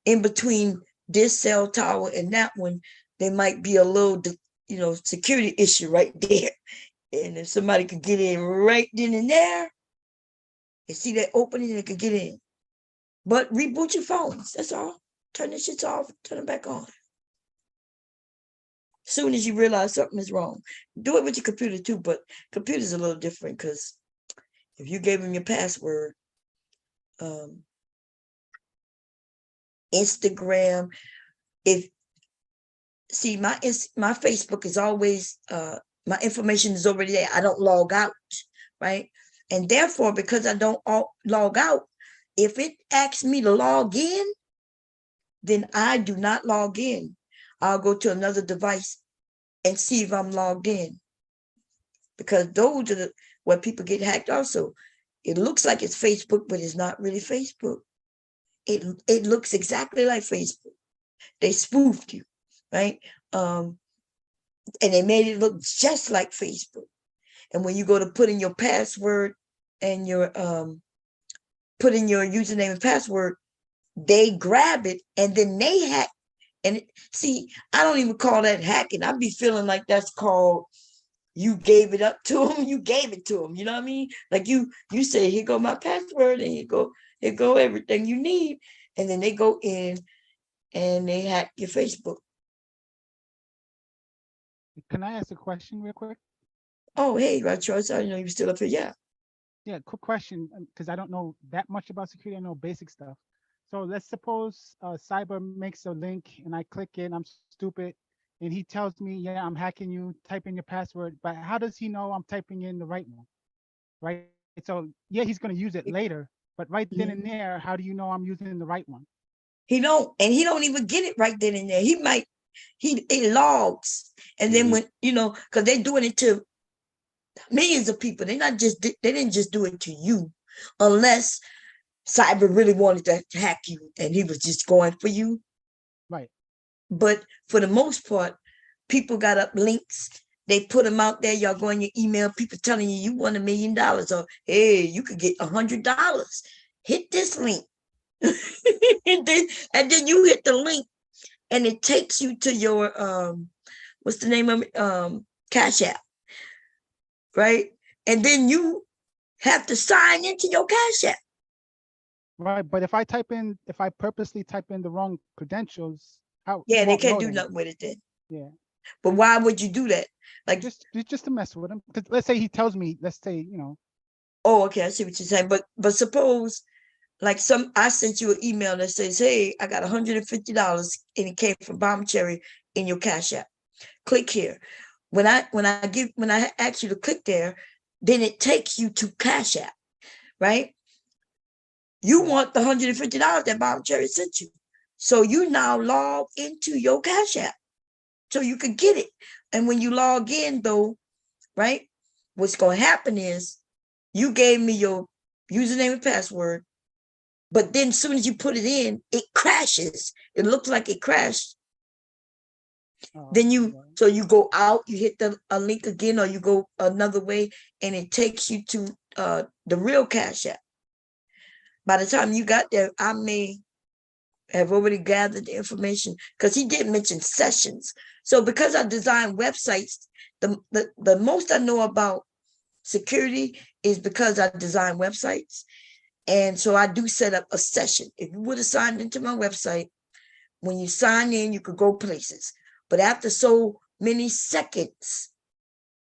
in between this cell tower and that one. There might be a little, security issue right there. And if somebody could get in right then and there, and see that opening, they could get in. But reboot your phones. That's all. Turn the shits off. Turn them back on. Soon as you realize something is wrong, do it with your computer too. But computer's a little different because if you gave them your password, Instagram, my Facebook is always my information is already there. I don't log out, right? And therefore, because I don't log out, if it asks me to log in, then I do not log in. I'll go to another device and see if I'm logged in. Because those are where people get hacked also. It looks like it's Facebook, but it's not really Facebook. It looks exactly like Facebook. They spoofed you, right? And they made it look just like Facebook. And when you go to put in your password and your put in your username and password, they grab it and then they hack. And see, I don't even call that hacking. I'd be feeling like that's called you gave it up to them. You gave it to them. You know what I mean? Like you say, here go my password, and here go everything you need. And then they go in and they hack your Facebook. Can I ask a question real quick? Oh, hey, right, Charles. I didn't know you were still up here. Yeah. Yeah, quick question, because I don't know that much about security. I know basic stuff. So let's suppose Cyber makes a link and I click it, I'm stupid, and he tells me, yeah, I'm hacking you, type in your password, but how does he know I'm typing in the right one, right? So yeah, he's going to use it later, but right then and there, how do you know I'm using the right one? He don't even get it right then and there. It logs. And then when, because they're doing it to millions of people. They didn't just do it to you, unless Cyber really wanted to hack you and he was just going for you. Right. But for the most part, people got up links. They put them out there. Y'all go in your email, people telling you won $1 million, or hey, you could get $100. Hit this link. and then you hit the link and it takes you to your what's the name of it? Cash App. Right? And then you have to sign into your Cash App. Right, but if I purposely type in the wrong credentials, how? Yeah, they can't do nothing with it then. Yeah. But why would you do that? Like just to mess with him. Because let's say he tells me, Oh, okay, I see what you're saying. But suppose like I sent you an email that says, hey, I got $150 and it came from Bomb Cherry in your Cash App. Click here. When I ask you to click there, then it takes you to Cash App, right? You want the $150 that Bomb Cherry sent you. So you now log into your Cash App so you can get it. And when you log in though, right, what's going to happen is you gave me your username and password, but then as soon as you put it in, it crashes. It looks like it crashed. Then you go out, you hit a link again, or you go another way, and it takes you to the real Cash App. By the time you got there, I may have already gathered the information, because he did mention sessions. So because I design websites, the most I know about security is because I design websites. And so I do set up a session. If you would have signed into my website, when you sign in, you could go places. But after so many seconds,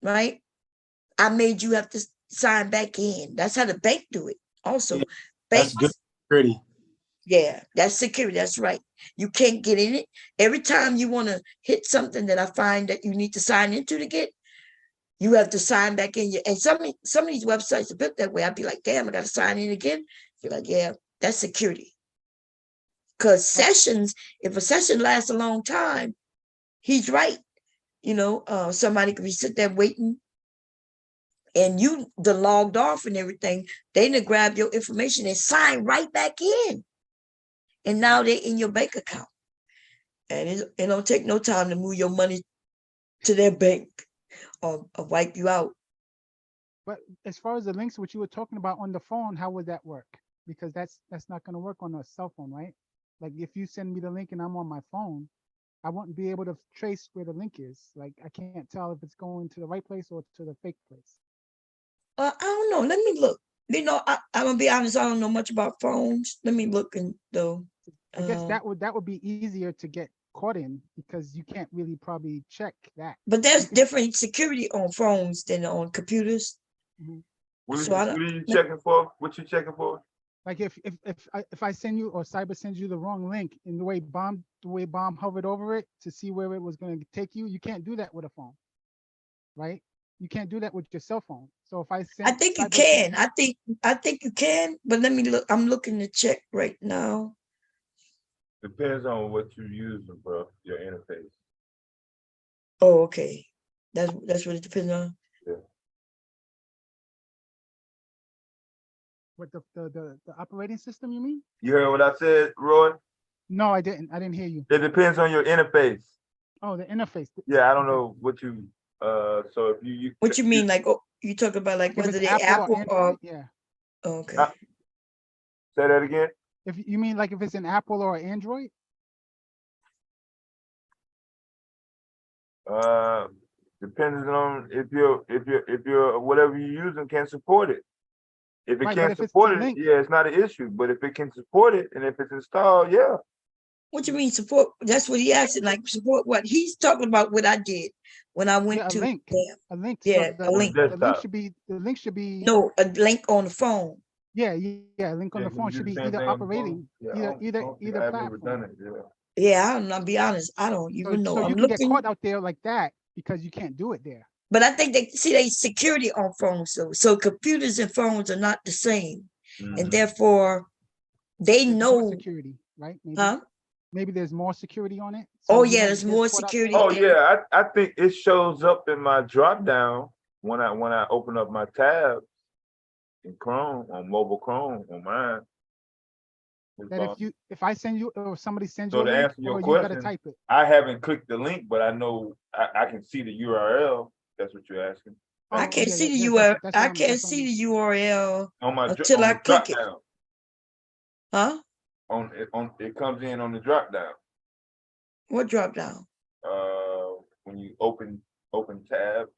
right, I made you have to sign back in. That's how the bank do it. Also, that's good security. Yeah, that's security. That's right. You can't get in it. Every time you want to hit something that I find that you need to sign into to get, you have to sign back in. And some of these websites are built that way. I'd be like, damn, I got to sign in again. You're like, yeah, that's security. Because sessions, if a session lasts a long time, he's right. Somebody could be sitting there waiting, and you logged off and everything. They done grab your information and sign right back in. And now they're in your bank account. And it don't take no time to move your money to their bank or wipe you out. But as far as the links which you were talking about on the phone, how would that work? Because that's not going to work on a cell phone, right? Like if you send me the link and I'm on my phone, I won't be able to trace where the link is. Like I can't tell if it's going to the right place or to the fake place. I don't know. Let me look. I'm gonna be honest. I don't know much about phones. Let me look though. I guess that would be easier to get caught in, because you can't really probably check that. But there's different security on phones than on computers. Mm-hmm. What are you checking for? What you checking for? Like if I send you, or Cyber sends you the wrong link, in the way Bomb hovered over it to see where it was going to take you, you can't do that with a phone, right? You can't do that with your cell phone. So if I think you can. I think you can. But let me look. I'm looking to check right now. Depends on what you're using, bro. Your interface. Oh, okay. That's what it depends on. Yeah. What the operating system, you mean? You heard what I said, Roy? No, I didn't. I didn't hear you. It depends on your interface. Oh, the interface. Yeah, I don't know what you. So if you. What you mean? Like, you talk about like whether they Apple or yeah. Oh, okay. Say that again. If you mean like if it's an Apple or Android. Depends on if you're whatever you're using can support it. If it can't support it, yeah, it's not an issue. But if it can support it and if it's installed, yeah. What you mean support? That's what he asked. Like support what? He's talking about what I did when I went to a link. A link. Yeah, a link. The link should be. No, a link on the phone. Yeah, a link on the phone should be either operating, either platform. Yeah, I'll be honest. I don't even know. So you can get caught out there like that because you can't do it there. But I think they security on phones. So computers and phones are not the same, and therefore they know security, right? Maybe. Huh? Maybe there's more security on it. So yeah, there's more security. Oh yeah, I think it shows up in my drop down when I open up my tab in Chrome, on mobile Chrome on mine. That if I send you, or somebody sends you so a link, to answer your or question, you gotta type it. I haven't clicked the link, but I know I can see the URL. That's what you're asking. I can't see the URL. I can't see the URL until I click it. Huh? It comes in on the drop down. What drop down? When you open tabs.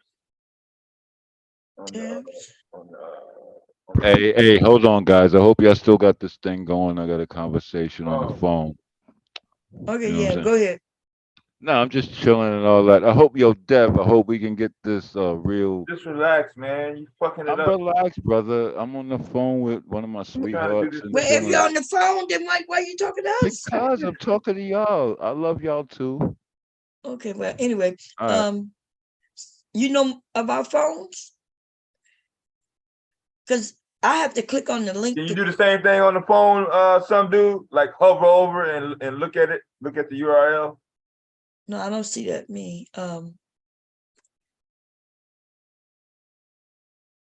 Hey, hold on, guys. I hope y'all still got this thing going. I got a conversation on the phone. Okay, You know yeah, go ahead. No, I'm just chilling and all that. I hope Dev. I hope we can get this real. Just relax, man. You fucking it I'm up. relaxed, brother. I'm on the phone with one of my I'm trying to do sweethearts this and Well, if chilling. you're on the phone, then why you talking to us? Because I'm talking to y'all. I love y'all too. Okay, well, anyway, All right. you know about phones? Because I have to click on the link. Can you do the same thing on the phone, some dude? Like hover over and look at it, look at the URL. No, I don't see that.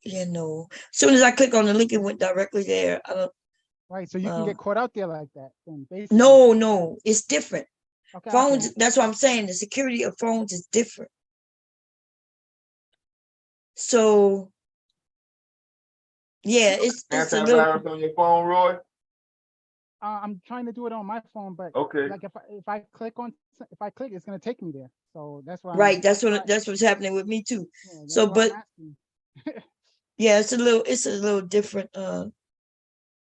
Yeah, no. As soon as I click on the link, it went directly there. I don't. Right, so you can get caught out there like that. Then basically. No, it's different. Okay, Phones. okay. That's what I'm saying. The security of phones is different. So, yeah, it's a little. Antivirus on your phone, Roy? I'm trying to do it on my phone, but okay. Like if I click, it's gonna take me there. So that's why. Right, that's what's happening with me too. Yeah, So, but yeah, it's a little different. I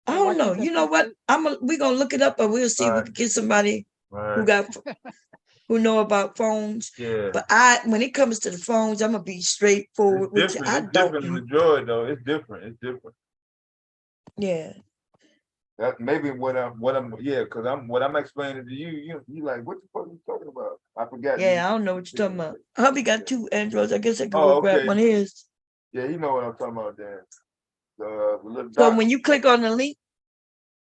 don't know. You know what? We're gonna look it up, and we'll see if we can get somebody who know about phones. Yeah. But when it comes to the phones, I'm gonna be straightforward with you. It's different in the Droid though. It's different. It's different. Yeah. That's maybe what I'm because I'm explaining to you like, what the fuck are you talking about? I forgot. Yeah, I don't know what you're talking about. Hubby got 2 Androids. I guess I could Oh, go grab okay. one of his. Yeah, you know what I'm talking about then. The little So dot. when you click on the link,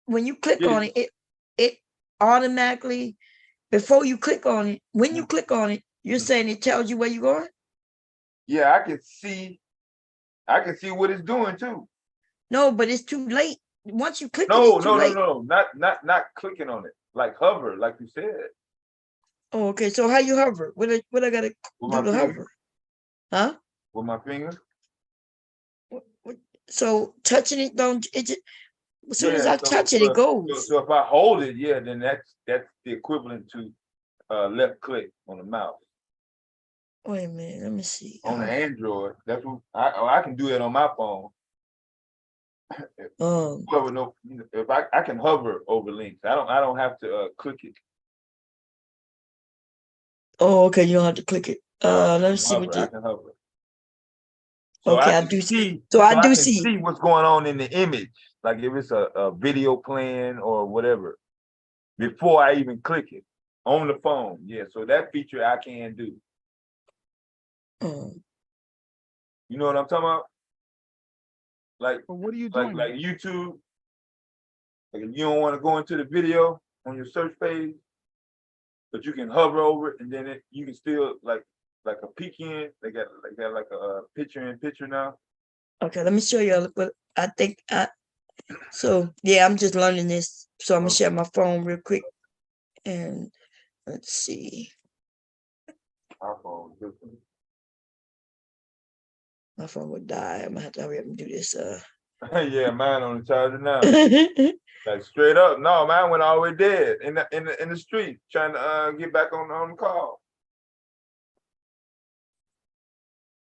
when you click on it, it automatically, before you click on it, when you click on it, you're saying it tells you where you're going? Yeah, I can see what it's doing too. No, but it's too late. Once you click No, it, it's too late. not clicking on it. Like hover, like you said. Oh, okay. So how you hover? What I gotta do to hover? Huh? With my finger. So touching it, as soon as I touch it, it goes. So if I hold it, then that's the equivalent to left click on the mouse. Wait a minute, let me see. On the Android, that's what I can do it on my phone. If I can hover over links, I don't have to click it. Oh, okay, you don't have to click it. Let me see what I can hover. So okay, I do see. So I do see what's going on in the image, like if it's a video playing or whatever, before I even click it on the phone. Yeah, so that feature I can do. You know what I'm talking about? Like, but what are you doing? Like YouTube. Like if you don't want to go into the video on your search page, but you can hover over it, and then you can still like a peek in. They got like a picture in picture now. Okay, let me show you. But I think so yeah, I'm just learning this. So I'm gonna share my phone real quick, and let's see. My phone would die. I'm gonna have to hurry up and do this. Yeah, mine on the charger now. Like straight up, no, mine went all the way dead in the street trying to get back on the call.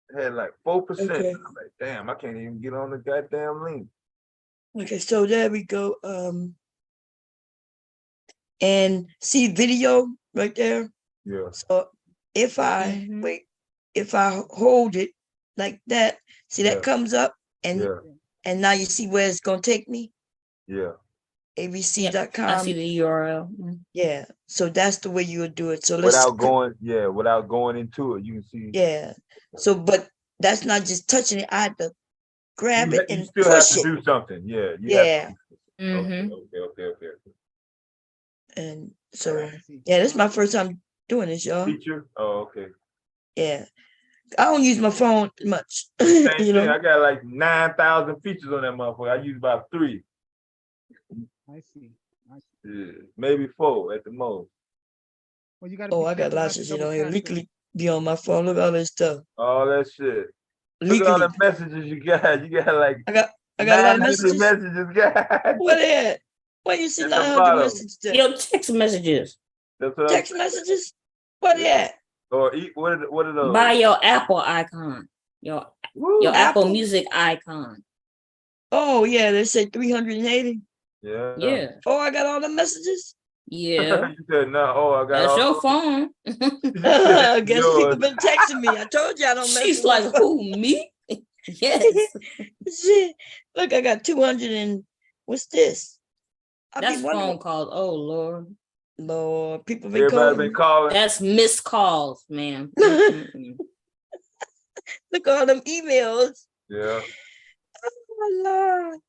It had like 4%. Okay. I'm like, damn, I can't even get on the goddamn link. Okay, so there we go. And see video right there. Yeah. So if I if I hold it like that, see that comes up, and now you see where it's gonna take me. Yeah. abc.com. I see the URL. Yeah, so that's the way you would do it. So without going into it, you can see. Yeah. So, but that's not just touching it. I have to grab it and you still push have to it. do something. Yeah. Yeah. Okay. And so, yeah, this is my first time doing this, y'all. Feature. Oh, okay. Yeah. I don't use my phone much. Same you know? thing. I got like 9,000 features on that motherfucker. I use about 3. I see. Yeah, maybe 4 at the most. Well, you gotta. Oh, I got lots of shit on here. Legally be on my phone. Look at all this stuff. All that shit. Legally. Look at all the messages you got. You got like I got a lot of messages. guys. What is? Where you see 900 messages? Your text messages. Text messages? What is that? Or what are those? By your Apple icon. Your Apple Music icon. Oh yeah, they say 380. Yeah. Yeah. Oh, I got all the messages. Yeah. You said no. Oh, I got That's all. your phone. I guess people yours. been texting me. I told you I don't mess She's with like, my phone. who, me? Yes. Shit. Look, I got 200 and what's this? That's phone calls. Oh, Lord. Lord, people been Everybody calling been me. calling. That's missed calls, ma'am. Look at all them emails. Yeah. Oh my Lord.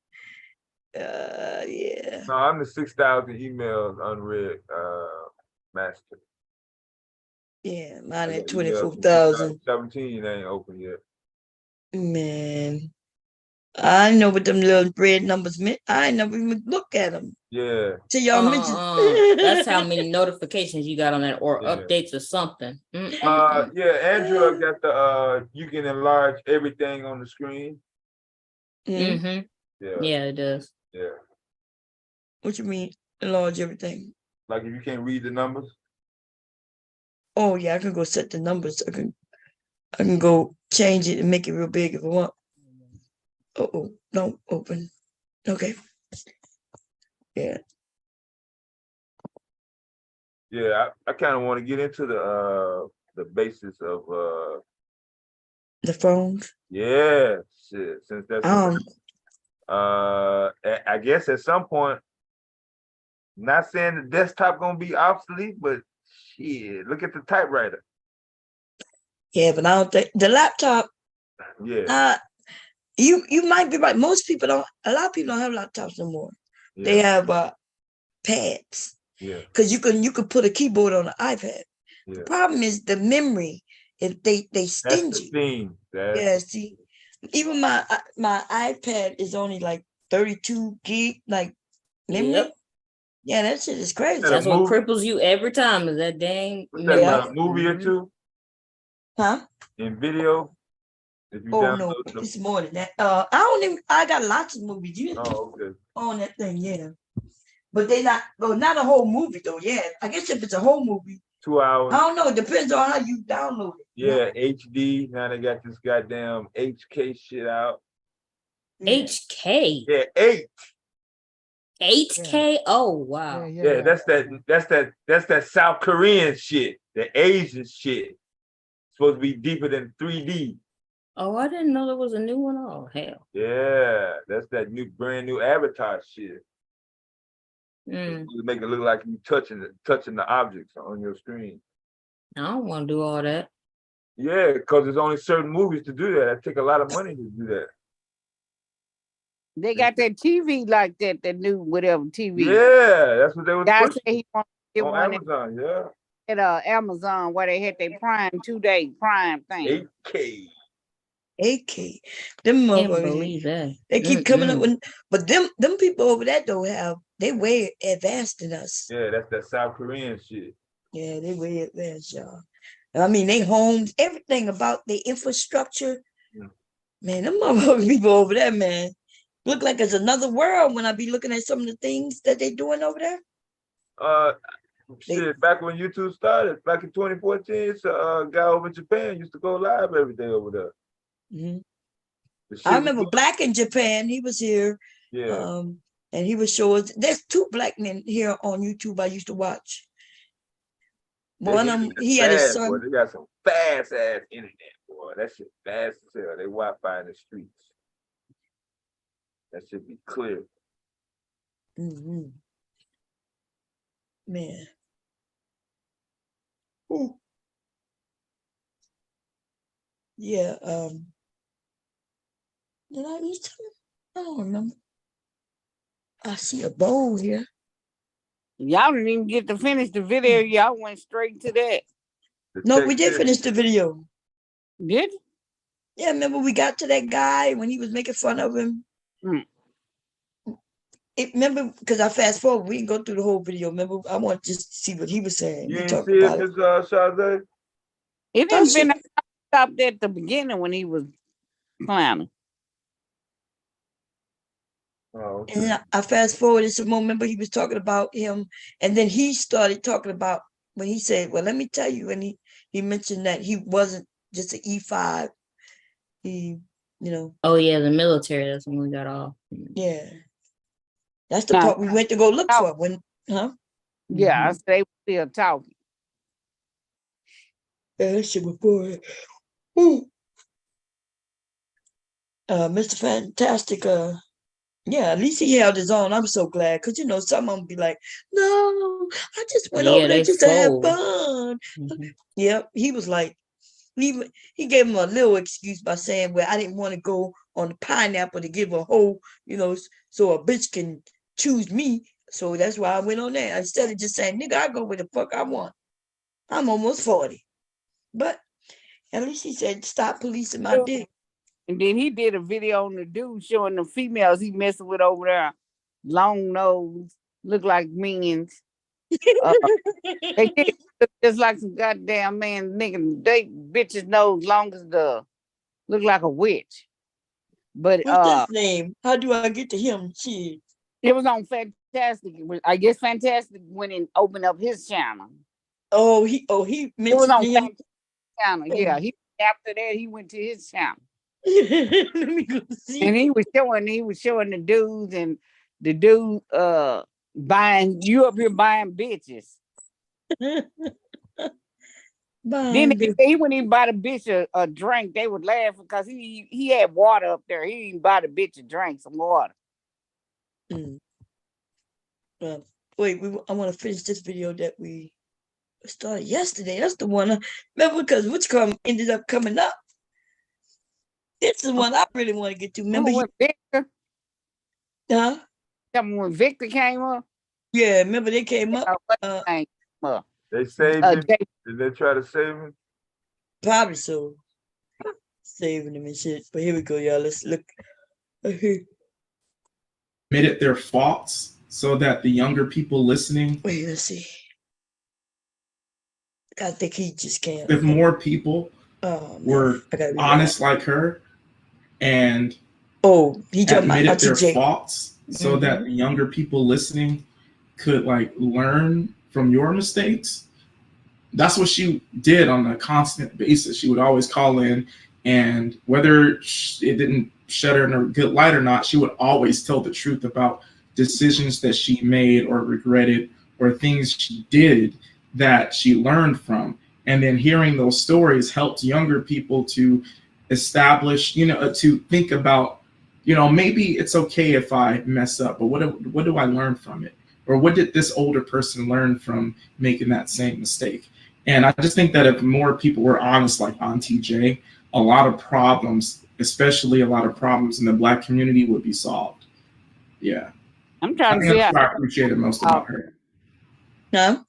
Yeah. No, I'm the 6,000 emails unread master. Yeah, mine I at got emails from 24,000. 2017 ain't open yet. Man, I know what them little red numbers meant. I ain't never even look at them. Yeah. Till y'all mentioned. That's how many notifications you got on that, or Yeah. updates or something. Yeah, Android got the you can enlarge everything on the screen. Mm-hmm. Yeah. Yeah, it does. Yeah. What you mean, enlarge everything? Like if you can't read the numbers. Oh yeah, I can go set the numbers. I can go change it and make it real big if I want. Oh, no, open. Okay. Yeah. Yeah, I kind of want to get into the basis of The phones. yeah, shit. Since that's I guess at some point, not saying the desktop gonna be obsolete, but shit, look at the typewriter. Yeah, but I don't think the laptop. Yeah. You might be right. Most people don't. A lot of people don't have laptops no more. Yeah. They have pads. Yeah. Because you can put a keyboard on an iPad. Yeah. The problem is the memory. If they stingy. That's the thing. Yeah. See, even my iPad is only like 32 gig like memory. Yep. Yeah, that shit is crazy. That's what cripples you every time is that dang a movie or two? Huh? In video? If you Oh no, it's more than that. I got lots of movies. Okay. On that thing, yeah. But they not not a whole movie though. Yeah. I guess if it's a whole movie. 2 hours. I don't know. It depends on how you download it. Yeah, HD. Now they got this goddamn HK shit out. HK. Yeah, 8. 8K? Oh wow. Yeah, that's that South Korean shit, the Asian shit. Supposed to be deeper than 3D. Oh, I didn't know there was a new one. Oh hell. Yeah, that's that brand new Avatar shit. Mm. To make it look like you touching the objects on your screen. I don't want to do all that. Yeah, because there's only certain movies to do that. It take a lot of money to do that. They got that TV like that, that new whatever TV. Yeah, that's what they were Guy pushing. said he wanted to get on one Amazon. Yeah. at Amazon where they had their Prime 2-day Prime thing. 8K. 8K. Them Can't motherfuckers. believe that. They keep coming up with, but them people over there though they way advanced than us. Yeah, that's that South Korean shit. Yeah, they way advanced, y'all. I mean, they homes, everything about the infrastructure. Yeah. Man, them motherfucking people over there, man, look like it's another world when I be looking at some of the things that they doing over there. Shit, back when YouTube started, back in 2014, it's a guy over in Japan used to go live every day over there. Mm-hmm. I remember Black in Japan. He was here. Yeah. And he was showing. There's 2 black men here on YouTube I used to watch. One of them, he had his son. Boy. They got some fast ass internet, boy. That shit fast as hell. They Wi-Fi in the streets. That should be clear. Mm-hmm. Man. Ooh. Yeah. Did I eat something? I don't remember. I see a bowl here. Y'all didn't even get to finish the video. Y'all went straight to that. No, we did finish the video. Did? Yeah, remember we got to that guy when he was making fun of him. Remember, because I fast forward, we can go through the whole video. Remember, I want just to see what he was saying. You didn't see it, Ms. Sade? It didn't been stopped at the beginning when he was clowning. Oh, okay. And I fast forwarded some more. Remember, he was talking about him, and then he started talking about when he said, "Well, let me tell you," and he mentioned that he wasn't just an E5. He, Oh yeah, the military. That's when we got off. Yeah, that's the part we went to go look for. When, huh? Yeah, I said they were still talking. Yeah, that shit was boring. Ooh. Mr. Fantastic, yeah, at least he held his own. I'm so glad, because you know, some of them be like, no, I just went over there just to have fun. Yep, he was like, he gave him a little excuse by saying, well, I didn't want to go on the pineapple to give a whole, you know, so a bitch can choose me. So that's why I went on there. Instead of just saying, nigga, I go where the fuck I want. I'm almost 40. But at least he said, stop policing my dick. And then he did a video on the dude showing the females he messing with over there. Long nose, look like minions. They did look just like some goddamn man nigga. They bitches nose long as look like a witch. But what's his name? How do I get to him? Shit. It was on Fantastic. I guess Fantastic went and opened up his channel. Oh, he mentioned it was on him. Fantastic channel. Yeah, after that he went to his channel. Let me go see. And he was showing the dudes, and the dude buying you up here buying bitches. Then he wouldn't even buy the bitch a drink. They would laugh because he had water up there. He didn't even buy the bitch a drink, some water. Wait, I want to finish this video that we started yesterday. That's the one. Remember, because ended up coming up. This is one I really want to get to. Remember when Victor? Huh? When Victor came up? Yeah, remember they came up? They saved him. Did they try to save him? Probably so. Saving him and shit. But here we go, y'all. Let's look. Admitted their faults so that the younger people listening. Wait, let's see. I think he just can't. If more people were honest like her and he admitted their faults so that the younger people listening could like learn from your mistakes. That's what she did on a constant basis. She would always call in, and whether it didn't shed her in a good light or not, she would always tell the truth about decisions that she made or regretted or things she did that she learned from. And then hearing those stories helped younger people to establish, to think about, maybe it's okay if I mess up, but what do I learn from it? Or what did this older person learn from making that same mistake? And I just think that if more people were honest like Auntie J, a lot of problems, especially a lot of problems in the Black community, would be solved. Yeah. I'm trying to see how I appreciated most about her. No?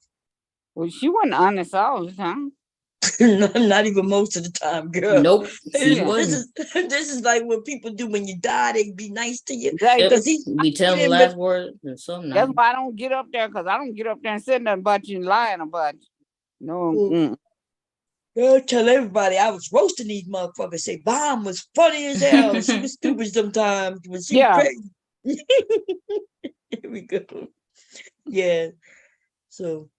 Well, she wasn't honest all the time. No, not even most of the time, girl. Nope. This is like what people do when you die. They be nice to you. Because we tell them the last word and something. That's why I don't get up there, because I don't get up there and say nothing about you and lying about you. No. Girl, tell everybody I was roasting these motherfuckers. Say Bomb was funny as hell. She was stupid sometimes, but she was crazy. Here we go. Yeah. So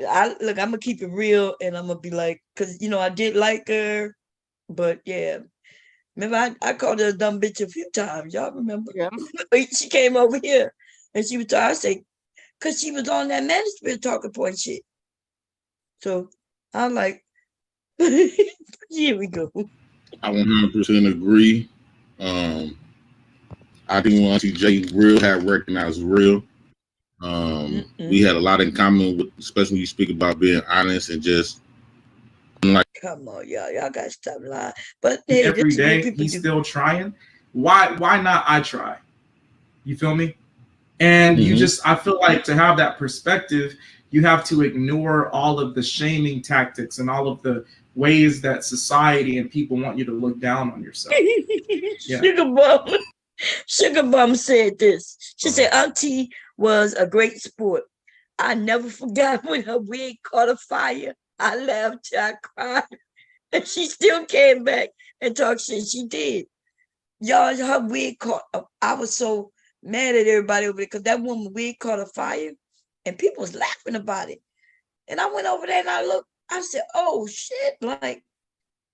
I'm gonna keep it real, and I'm gonna be like, because I did like her, but yeah, remember I called her a dumb bitch a few times. Y'all remember? Yeah. She came over here and she was talking. I say, because she was on that management talking point shit. So I'm like, here we go. I 100% agree. I think once J real had recognized real. We had a lot in common with, especially when you speak about being honest and just like. Come on, y'all gotta stop lying. But hey, every day he's still trying. Why not I try? You feel me? And I feel like to have that perspective, you have to ignore all of the shaming tactics and all of the ways that society and people want you to look down on yourself. Sugar Bum said this. She said, Auntie was a great sport. I never forgot when her wig caught a fire. I laughed till I cried. And she still came back and talked shit. She did. Y'all, her wig caught I was so mad at everybody over there because that woman wig caught a fire and people was laughing about it. And I went over there and I looked, I said, oh shit, like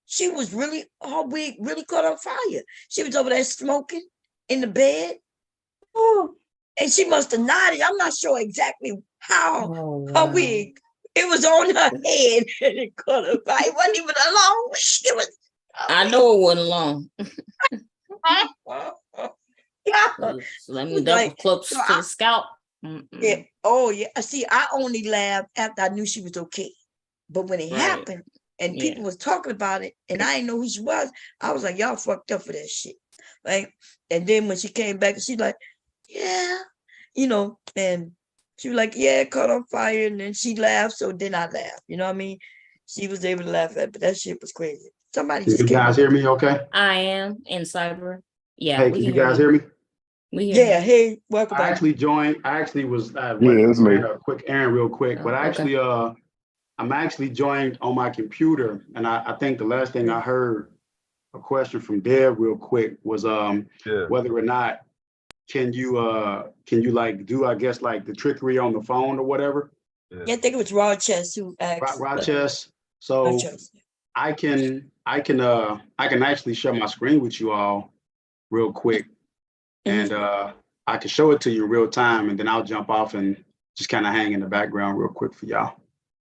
she was her wig really caught on fire. She was over there smoking in the bed. Oh, and she must have nodded. I'm not sure exactly how Oh, her wow. wig, it was on her head and it cut her. It wasn't even a long wig. It was. I know it wasn't long. Yeah. Let It me was double like, close so to the scalp. Mm-mm. yeah. Oh yeah. See, I only laughed after I knew she was okay. But when it Right. happened and Yeah. people was talking about it and I didn't know who she was, I was like, y'all fucked up for that shit. Like, and then when she came back, she's like, yeah, you know, and she was like, yeah, it caught on fire. And then she laughed. So then I laughed. You know what I mean? She was able to laugh at, but that shit was crazy. Somebody Can just you came guys up. hear me okay? I am in cyber. Yeah, Hey, we can you can guys hear me? We hear Yeah, you. hey, welcome I back. actually joined. I actually was Yeah, it's me. ran a quick errand real quick, but I Oh, okay. actually I'm actually joined on my computer, and I think the last thing I heard a question from Deb real quick was whether or not can you like do, I guess, like the trickery on the phone or whatever. Yeah, I think it was Rochester who asked. Rochester. So Rochester. I can actually share my screen with you all real quick, and I can show it to you in real time, and then I'll jump off and just kind of hang in the background real quick for y'all.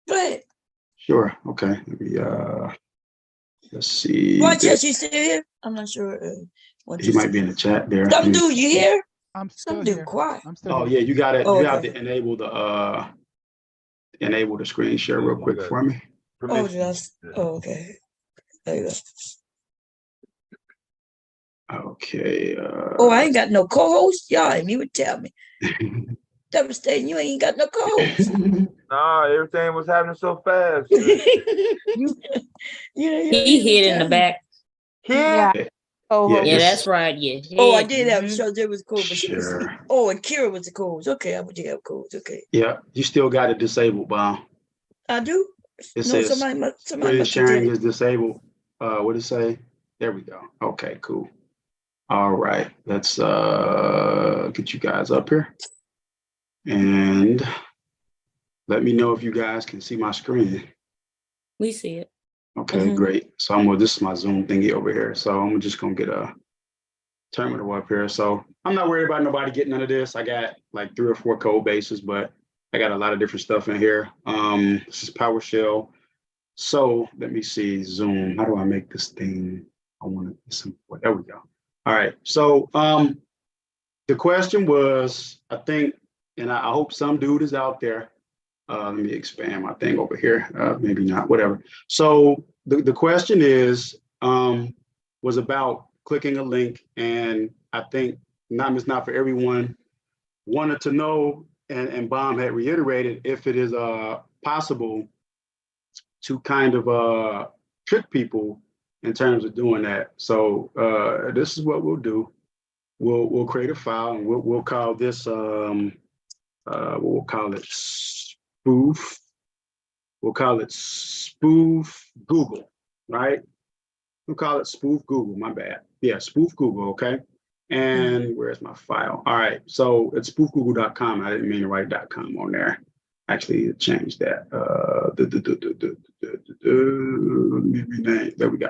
Go ahead. Sure. Okay. Let me let's see. Rochester, you still here? I'm not sure. He might be in the chat there. Some dude, you here? I'm Some still dude here. quiet. I'm still Oh here. yeah, you got it. Oh, You have okay. to enable the screen share real quick for me. Oh, okay. There you go. Okay. Oh, I ain't got no co-host. Y'all ain't even tell me. Devastating, you ain't got no co-host. Nah, everything was happening so fast. you He hid in the back. Yeah. Oh, yeah, this- that's right. Yeah. Oh, I hid. did have a Mhm. show. There was cool, but she was. Sure. Oh, and Kira was the co-host. Okay, I would have co-host. Okay, Yeah, you still got it disabled, Bob. I do. It No, says somebody screen must have sharing did it. is disabled. What did it say? There we go. Okay, cool. All right, let's get you guys up here. And let me know if you guys can see my screen. We see it. Okay, great. So this is my Zoom thingy over here. So I'm just gonna get a terminal up here. So I'm not worried about nobody getting none of this. I got like 3 or 4 code bases, but I got a lot of different stuff in here. This is PowerShell. So let me see, Zoom. How do I make this thing? I want to, there we go. All right. So the question was, I think, and I hope some dude is out there. Let me expand my thing over here. Maybe not, whatever. So the question is, was about clicking a link. And I think it's not for everyone, wanted to know, and Bomb had reiterated, if it is possible to kind of trick people in terms of doing that. So this is what we'll do. We'll create a file, and we'll call this we'll call it spoof. We'll call it spoof Google, right? We'll call it spoof Google. My bad. Yeah, spoof Google. Okay. And where's my file? All right. So it's spoofgoogle.com. I didn't mean to write .com on there. Actually, changed that. There we go.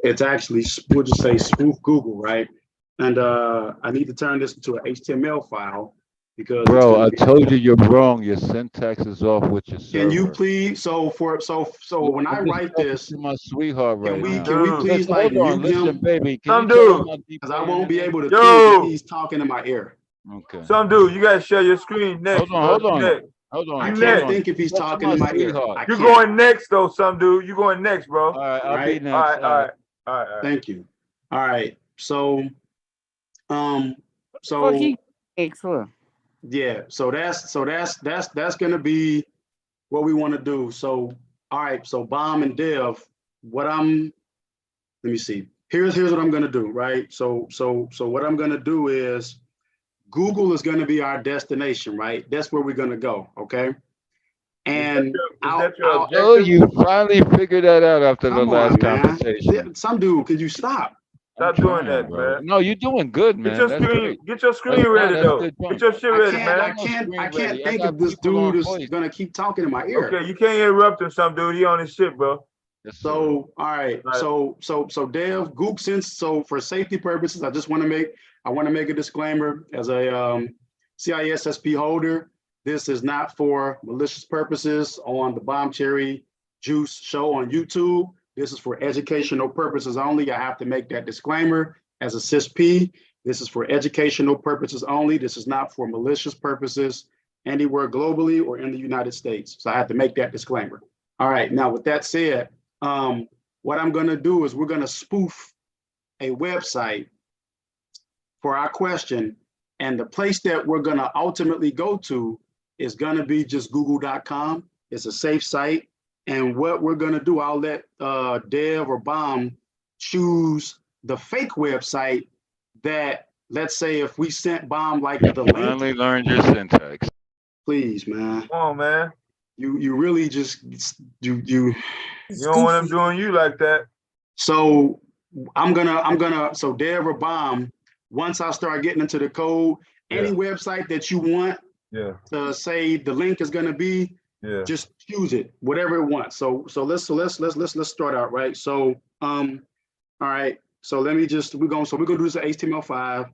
It's actually, we'll just say spoof Google, right? And I need to turn this into an HTML file because Bro, I told you you're wrong. Your syntax is off with your server. Can you please, so when I write this, to my sweetheart right now. can we please like hold on, mute him? listen, baby. Can Some you tell him dude. how deep Because I won't be able to Yo. think if he's talking in my ear. Okay. Some dude, you gotta share your screen next. Hold bro. on. Next. Hold on. I You can't next. think if he's Talk to talking my in my ear. sweetheart. I You're can't. going next though, some dude. You going next, bro. All right, I'll All be right. next. All right, all right, all right. Thank you. All right. So, Excellent. yeah. So that's gonna be what we want to do. So, all right. So, Bomb and Dev, let me see. Here's what I'm gonna do. Right. So what I'm gonna do is, Google is gonna be our destination. Right. That's where we're gonna go. Okay. And Oh, you finally figured that out after the come last on, man. conversation. Some dude, could you stop? Stop doing that, bro. man. No, you're doing good, man. Get your That's screen, great. get your screen ready though. Get your shit ready, man. I can't think if this dude is gonna keep talking in my ear. Okay, you can't interrupt him, some dude. He on his shit, bro. So all right, so Dev, Google, so for safety purposes, I want to make a disclaimer as a CISSP holder. This is not for malicious purposes on the Bomb Cherry Juice show on YouTube. This is for educational purposes only. I have to make that disclaimer as a CISP. This is for educational purposes only. This is not for malicious purposes anywhere globally or in the United States. So I have to make that disclaimer. All right, now with that said, what I'm gonna do is we're gonna spoof a website for our question, and the place that we're gonna ultimately go to is gonna be just google.com. It's a safe site. And what we're gonna do, I'll let Dev or Bomb choose the fake website that, let's say if we sent Bomb like the link. Finally learned your syntax. Please, man. Come on, man. You really just, you don't want them doing you like that. So I'm gonna, so Dev or Bomb, once I start getting into the code, any website that you want to say the link is gonna be, just choose it, whatever it wants. So let's start out, right? So all right. So let me just we're gonna do this at HTML5.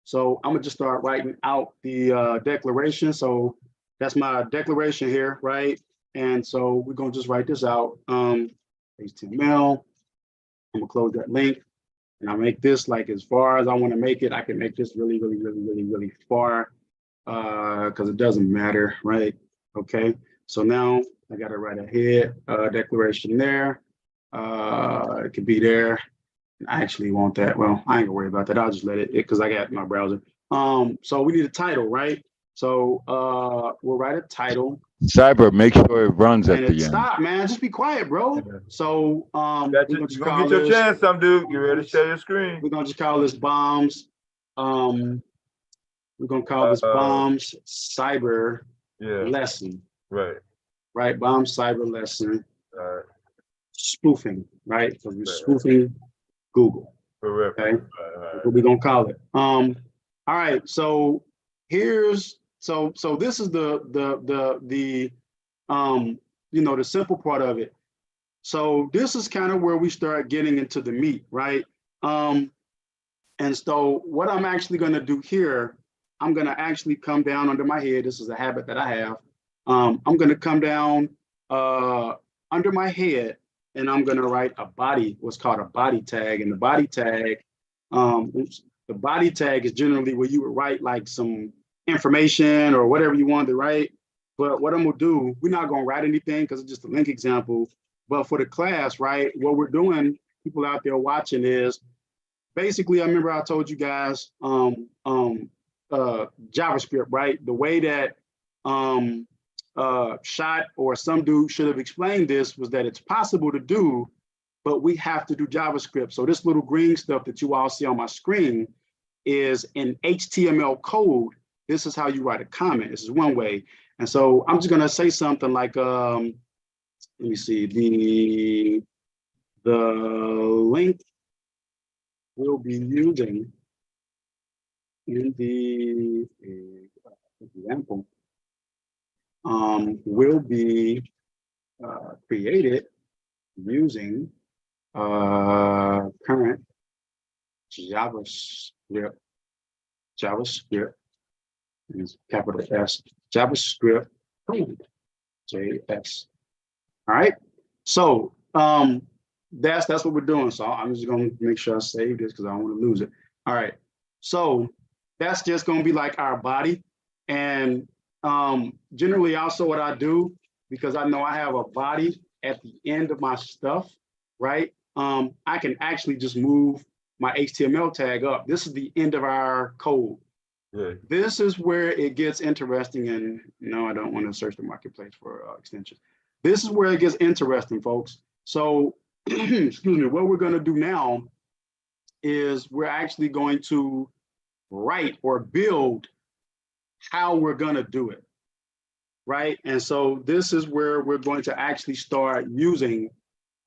So I'm gonna just start writing out the declaration. So that's my declaration here, right? And so we're gonna just write this out. HTML. I'm gonna close that link, and I'll make this like as far as I want to make it. I can make this really far, because it doesn't matter, right? Okay. So now I got to write a head declaration there. It could be there. I actually want that. Well, I ain't gonna worry about that. I'll just let it because I got my browser. So we need a title, right? So we'll write a title. Cyber, make sure it runs at the end. Stop, man. Just be quiet, bro. So you're gonna get your chance, some dude. You ready to share your screen? We're gonna just call this bombs. We're gonna call this bombs cyber lesson. Right. Bomb cyber lesson. Spoofing, right? So we're spoofing Google. Okay. What we're gonna call it. All right. So here's so this is the the simple part of it. So this is kind of where we start getting into the meat, right? And so what I'm actually gonna do here, I'm gonna actually come down under my head. This is a habit that I have. I'm gonna come down under my head, and I'm gonna write a body, what's called a body tag. And the body tag, the body tag is generally where you would write like some information or whatever you want to write. But what I'm gonna do, we're not gonna write anything because it's just a link example. But for the class, right, what we're doing, people out there watching, is basically, I remember I told you guys JavaScript, right? The way that Shot or some dude should have explained this was that it's possible to do, but we have to do JavaScript. So this little green stuff that you all see on my screen is in HTML code. This is how you write a comment. This is one way. And so I'm just gonna say something like, let me see, the link we'll be using in the example will be created using current JavaScript, is capital S, JavaScript code, JS. All right. So that's what we're doing. So I'm just gonna make sure I save this because I don't want to lose it. All right. So that's just gonna be like our body. And generally also what I do, because I know I have a body at the end of my stuff, right? I can actually just move my HTML tag up. This is the end of our code. This is where it gets interesting. And no, I don't want to search the marketplace for extensions. This is where it gets interesting, folks. So, excuse me, what we're going to do now is we're actually going to write or build how we're going to do it, right? And so this is where we're going to actually start using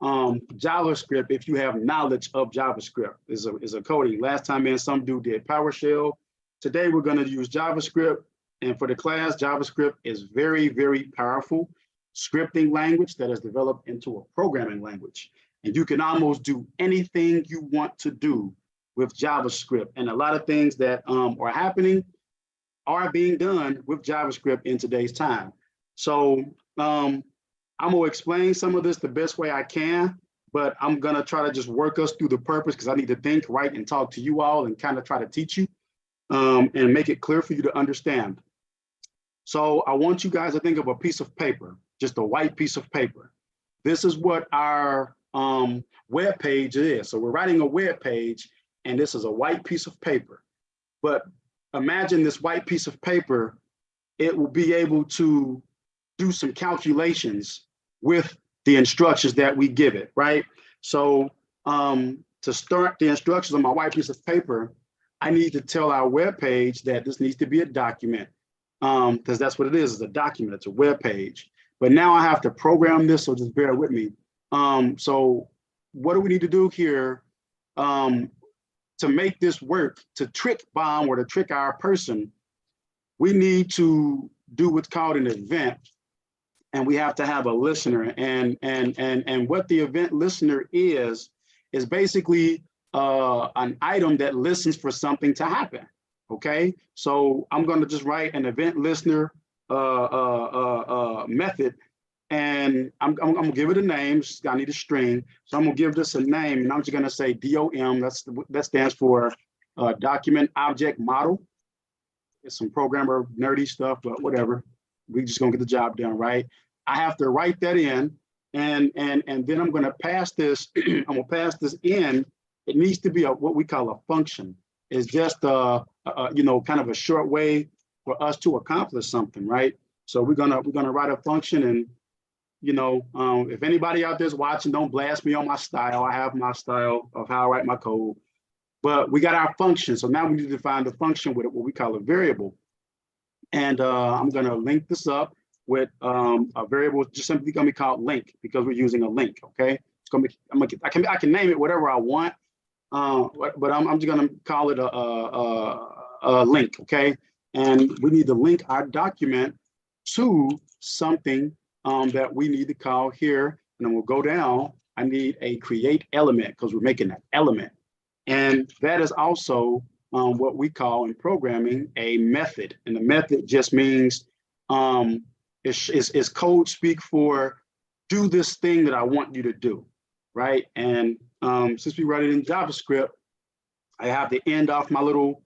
JavaScript. If you have knowledge of JavaScript, is a coding. Last time in, some dude did PowerShell. Today we're going to use JavaScript, and for the class, JavaScript is very, very powerful scripting language that is developed into a programming language. And you can almost do anything you want to do with JavaScript. And a lot of things that are happening, are being done with JavaScript in today's time. So I'm gonna explain some of this the best way I can, but I'm gonna try to just work us through the purpose because I need to think, write, and talk to you all and kind of try to teach you and make it clear for you to understand. So I want you guys to think of a piece of paper, just a white piece of paper. This is what our web page is. So we're writing a web page, and this is a white piece of paper. But imagine this white piece of paper, it will be able to do some calculations with the instructions that we give it, right? So to start the instructions on my white piece of paper, I need to tell our web page that this needs to be a document, because that's what it is, a document, it's a web page. But now I have to program this, so just bear with me. So what do we need to do here to make this work, to trick bomb or to trick our person? We need to do what's called an event, and we have to have a listener. And what the event listener is basically an item that listens for something to happen. Okay, so I'm going to just write an event listener method, and I'm gonna give it a name. I need a string, so I'm gonna give this a name, and I'm just gonna say DOM. That stands for document object model. It's some programmer nerdy stuff, but whatever. We just gonna get the job done, right? I have to write that in, and then I'm gonna pass this. I'm gonna pass this in. It needs to be what we call a function. It's just kind of a short way for us to accomplish something, right? So we're gonna write a function, and if anybody out there's watching, don't blast me on my style. I have my style of how I write my code, but we got our function. So now we need to define the function with what we call a variable. And I'm gonna link this up with a variable, just simply gonna be called link because we're using a link, okay? It's gonna be, I can name it whatever I want, but I'm just gonna call it a link, okay? And we need to link our document to something that we need to call here. And then we'll go down. I need a create element because we're making an element. And that is also what we call in programming a method. And the method just means it's code speak for do this thing that I want you to do, right? And since we write it in JavaScript, I have to end off my little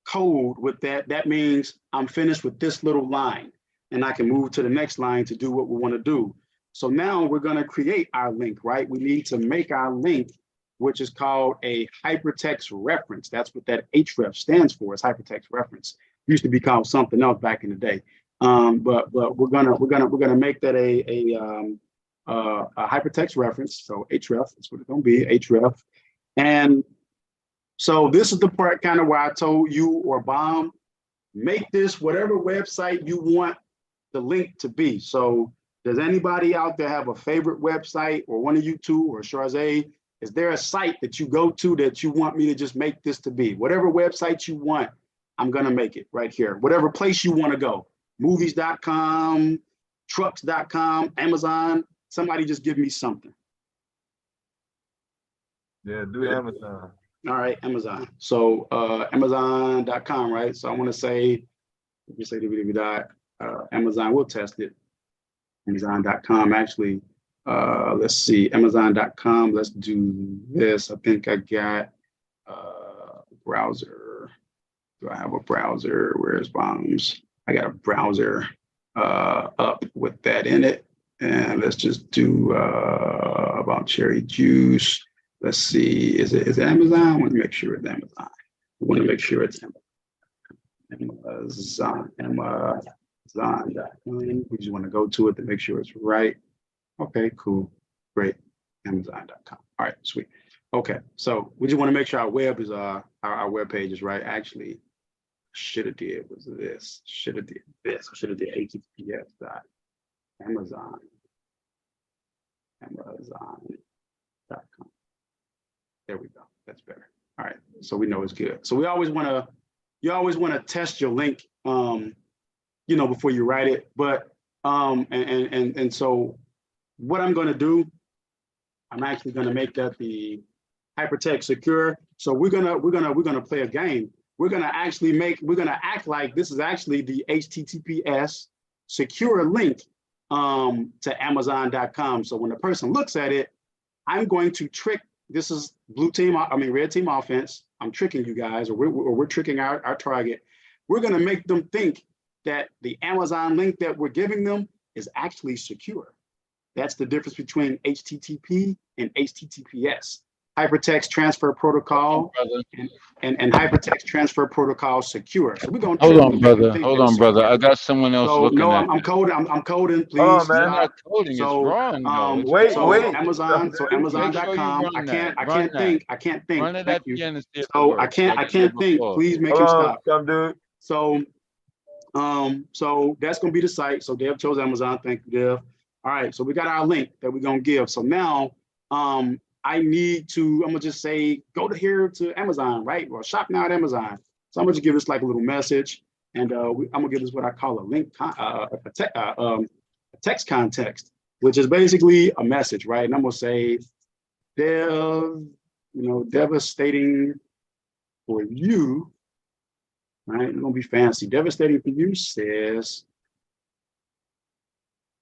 code with that. That means I'm finished with this little line, and I can move to the next line to do what we want to do. So now we're going to create our link, right? We need to make our link, which is called a hypertext reference. That's what that href stands for. It's hypertext reference. It used to be called something else back in the day, but we're gonna make that a hypertext reference. So href, that's what it's going to be, href. And so this is the part kind of where I told you or Bomb, make this whatever website you want the link to be. So does anybody out there have a favorite website, or one of you two, or Charzay? Is there a site that you go to that you want me to just make this to be? Whatever website you want, I'm gonna make it right here. Whatever place you want to go, movies.com, trucks.com, Amazon, somebody just give me something. Yeah, do Amazon. All right, Amazon. So Amazon.com, right? So I want to say, Amazon, we'll test it. Amazon.com, actually. Let's see, Amazon.com. Let's do this. I think I got browser. Do I have a browser? Where's Bombs? I got a browser up with that in it. And let's just do about cherry juice. Let's see, is it Amazon? I want to make sure it's Amazon. I want to make sure it's Amazon. We just want to go to it to make sure it's right. Okay, cool, great. Amazon.com. All right, sweet. Okay, so we just want to make sure our web is our web page is right. Actually, should have did was this. Should have did this. Should have did https.amazon.com. There we go. That's better. All right. So we know it's good. So you always want to test your link, before you write it. But and so what I'm going to do, I'm actually going to make that the hypertext secure. So we're gonna play a game. we're gonna act like this is actually the HTTPS secure link to Amazon.com. So when the person looks at it, I'm going to trick, this is red team offense. I'm tricking you guys, or we're tricking our target. We're gonna make them think that the Amazon link that we're giving them is actually secure. That's the difference between HTTP and HTTPS. Hypertext transfer protocol and hypertext transfer protocol secure. So we're gonna hold on, brother. I got someone else looking no, at I'm coding. I'm coding. Please. Oh man, I'm not coding. It's wrong. Wait. Amazon.com. I can't think. Run it at the end and see if it So works, I can't like you did think. before. Please make him stop. Some dude. So that's gonna be the site. So Dev chose Amazon. Thank you, Dev. All right. So we got our link that we're gonna give. So now I'm gonna just say, go to here to Amazon, right? Or shop now at Amazon. So I'm gonna just give this like a little message, and I'm gonna give this what I call a link, a text context, which is basically a message, right? And I'm gonna say, devastating for you, right? It's gonna be fancy. Devastating for you says,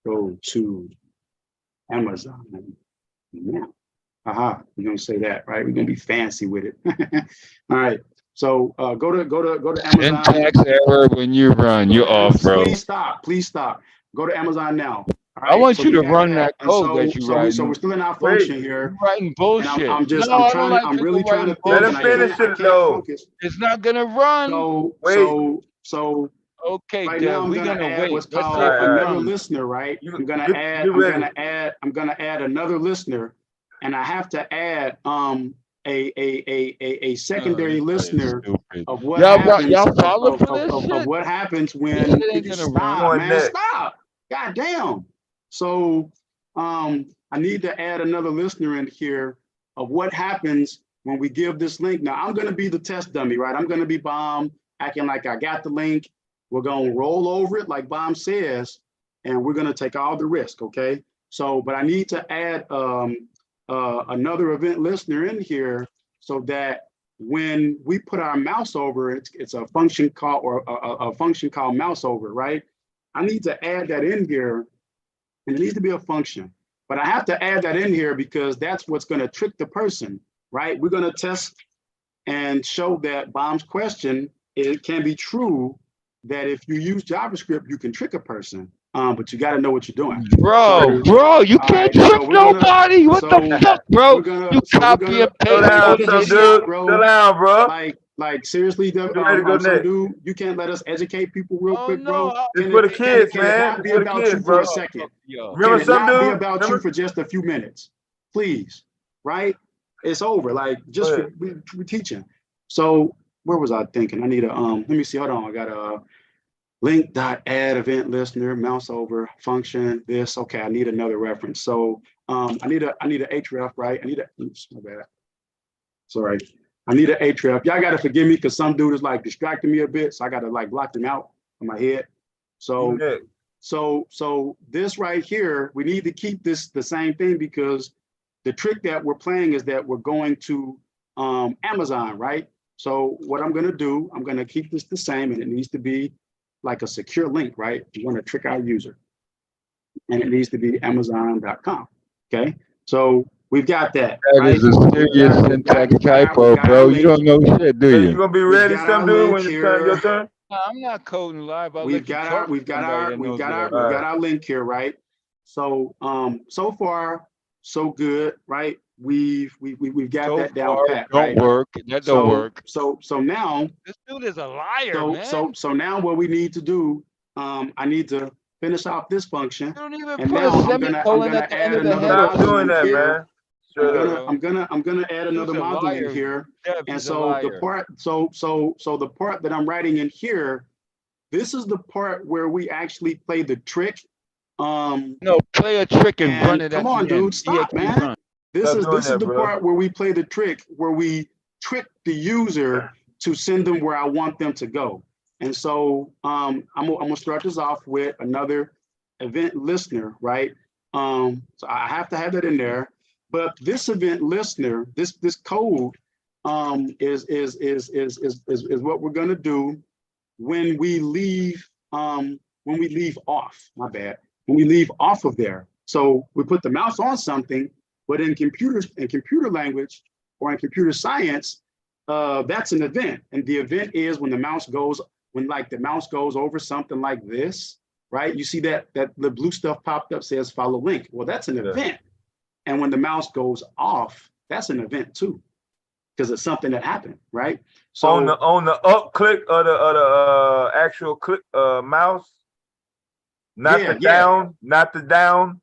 go to Amazon now. Aha, we're gonna say that, right? We're gonna be fancy with it. All right. So go to Amazon. Syntax error when you run. You're off, bro. Please stop. Go to Amazon now. All right? I want so you to run that code that you writing. So we're still in our function here. You're writing bullshit. I'm really trying to Let him finish it though. It's not gonna run. So okay, right Dev, now I'm we're gonna add wait. what's called another listener, right? I'm gonna add another listener, and I have to add a secondary listener of what happens of what happens when stop. God damn. So I need to add another listener in here of what happens when we give this link. Now I'm gonna be the test dummy, right? I'm gonna be Bomb acting like I got the link. We're gonna roll over it like Bomb says, and we're gonna take all the risk, okay? So, but I need to add another event listener in here so that when we put our mouse over, it's a function called a function called mouse over, right? I need to add that in here, and it needs to be a function. But I have to add that in here because that's what's going to trick the person, right? We're going to test and show that Bomb's question, it can be true that if you use JavaScript, you can trick a person. But you got to know what you're doing. Bro, you can't trick nobody. What the fuck, bro? You copy and paste. Chill down, bro. Like seriously, dude, you can't let us educate people real quick, bro. It's for the kids, man. Can it not be about you for a second? Remember some dude? Be about you for just a few minutes, please. Right? It's over. Like just we're teaching. So where was I thinking? I need a let me see. Hold on. I got a link.add event listener, mouse over function, this. Okay, I need another reference. So I need a href, right? Oops, my bad. Sorry. I need an href. Y'all gotta forgive me because some dude is like distracting me a bit. So I gotta like block them out in my head. So this right here, we need to keep this the same thing because the trick that we're playing is that we're going to Amazon, right? So what I'm gonna do, I'm gonna keep this the same, and it needs to be like a secure link, right? You want to trick our user, and it needs to be Amazon.com. Okay, so we've got that. That is a serious syntax typo, bro. You don't know shit, do you? You gonna be ready, some dude, when it's your turn? No, I'm not coding live. We've got our link here, right? So so far so good, right? We've got that down pat. Don't work. That don't work. So now this dude is a liar, man. So now what we need to do, I need to finish off this function. You don't even and put now a semicolon at the end of the header. Stop doing that, man. I'm gonna add another module in here. And so the part, so the part that I'm writing in here, this is the part where we actually play the trick. No, play a trick and run it. Come on, dude, stop, man. This is the part where we play the trick, where we trick the user to send them where I want them to go. And so I'm gonna start this off with another event listener, right? So I have to have that in there. But this event listener, this code is what we're gonna do when we leave off. My bad. When we leave off of there. So we put the mouse on something, but in computer language or in computer science, that's an event. And the event is when the mouse goes over something like this, right? You see that the blue stuff popped up says follow link. Well, that's an event. And when the mouse goes off, that's an event too, because it's something that happened, right? So on the up click of the actual click mouse, not the down.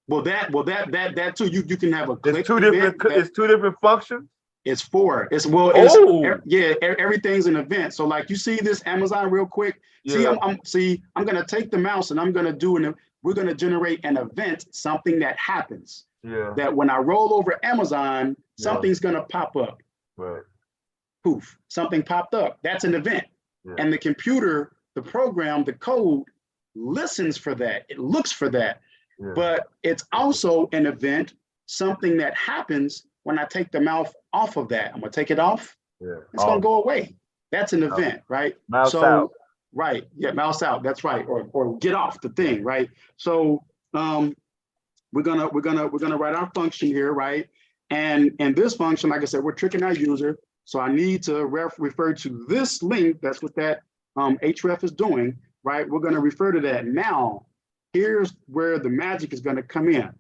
Well, that too. You can have a click. It's two different functions. It's four. Everything's an event. So like you see this Amazon real quick. Yeah. I'm gonna take the mouse and we're gonna generate an event, something that happens. Yeah. That when I roll over Amazon, something's gonna pop up. Right. Poof, something popped up. That's an event. Yeah. And the computer, the program, the code listens for that. It looks for that. Yeah. But it's also an event, something that happens when I take the mouse off of that. I'm gonna take it off. Yeah. It's gonna go away. That's an event, right? Mouse out. Right. Yeah, mouse out. That's right. Or get off the thing, right? So we're gonna write our function here, right? And this function, like I said, we're tricking our user. So I need to refer to this link. That's what that href is doing, right? We're gonna refer to that. Now, here's where the magic is gonna come in.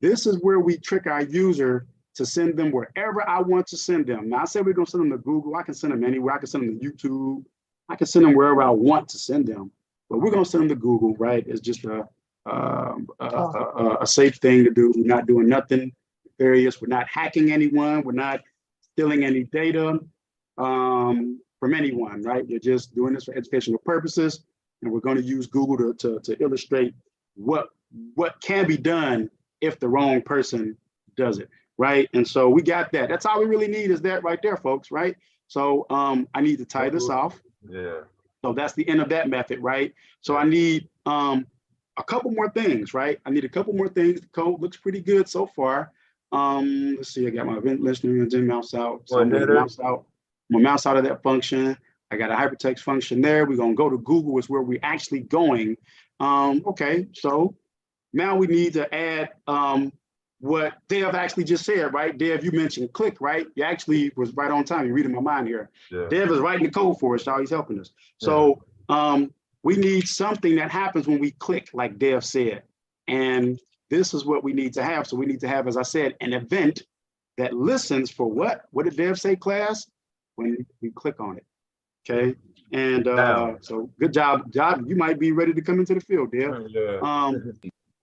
This is where we trick our user to send them wherever I want to send them. Now I said we're gonna send them to Google. I can send them anywhere. I can send them to YouTube. I can send them wherever I want to send them. But we're gonna send them to Google, right? It's just a safe thing to do. We're not doing nothing nefarious. We're not hacking anyone. We're not stealing any data from anyone, right? We're just doing this for educational purposes, and we're going to use Google to illustrate what can be done if the wrong person does it, right? And so we got that. That's all we really need is that right there, folks, right? So I need to tie this off. Yeah. So that's the end of that method, right? So I need a couple more things, right? I need a couple more things. The code looks pretty good so far. Let's see, I got my event listener and then mouse out. So I'm gonna mouse out. I'm gonna mouse out of that function. I got a hypertext function there. We're gonna go to Google is where we're actually going. Okay, so now we need to add what Dev actually just said, right? Dev, you mentioned click, right? You actually was right on time. You're reading my mind here. Yeah. Dev is writing the code for us, y'all. He's helping us. So we need something that happens when we click, like Dev said. And this is what we need to have. So we need to have, as I said, an event that listens for what? What did Dev say, class? When we click on it, okay? And so good job. You might be ready to come into the field, Dev. Yeah.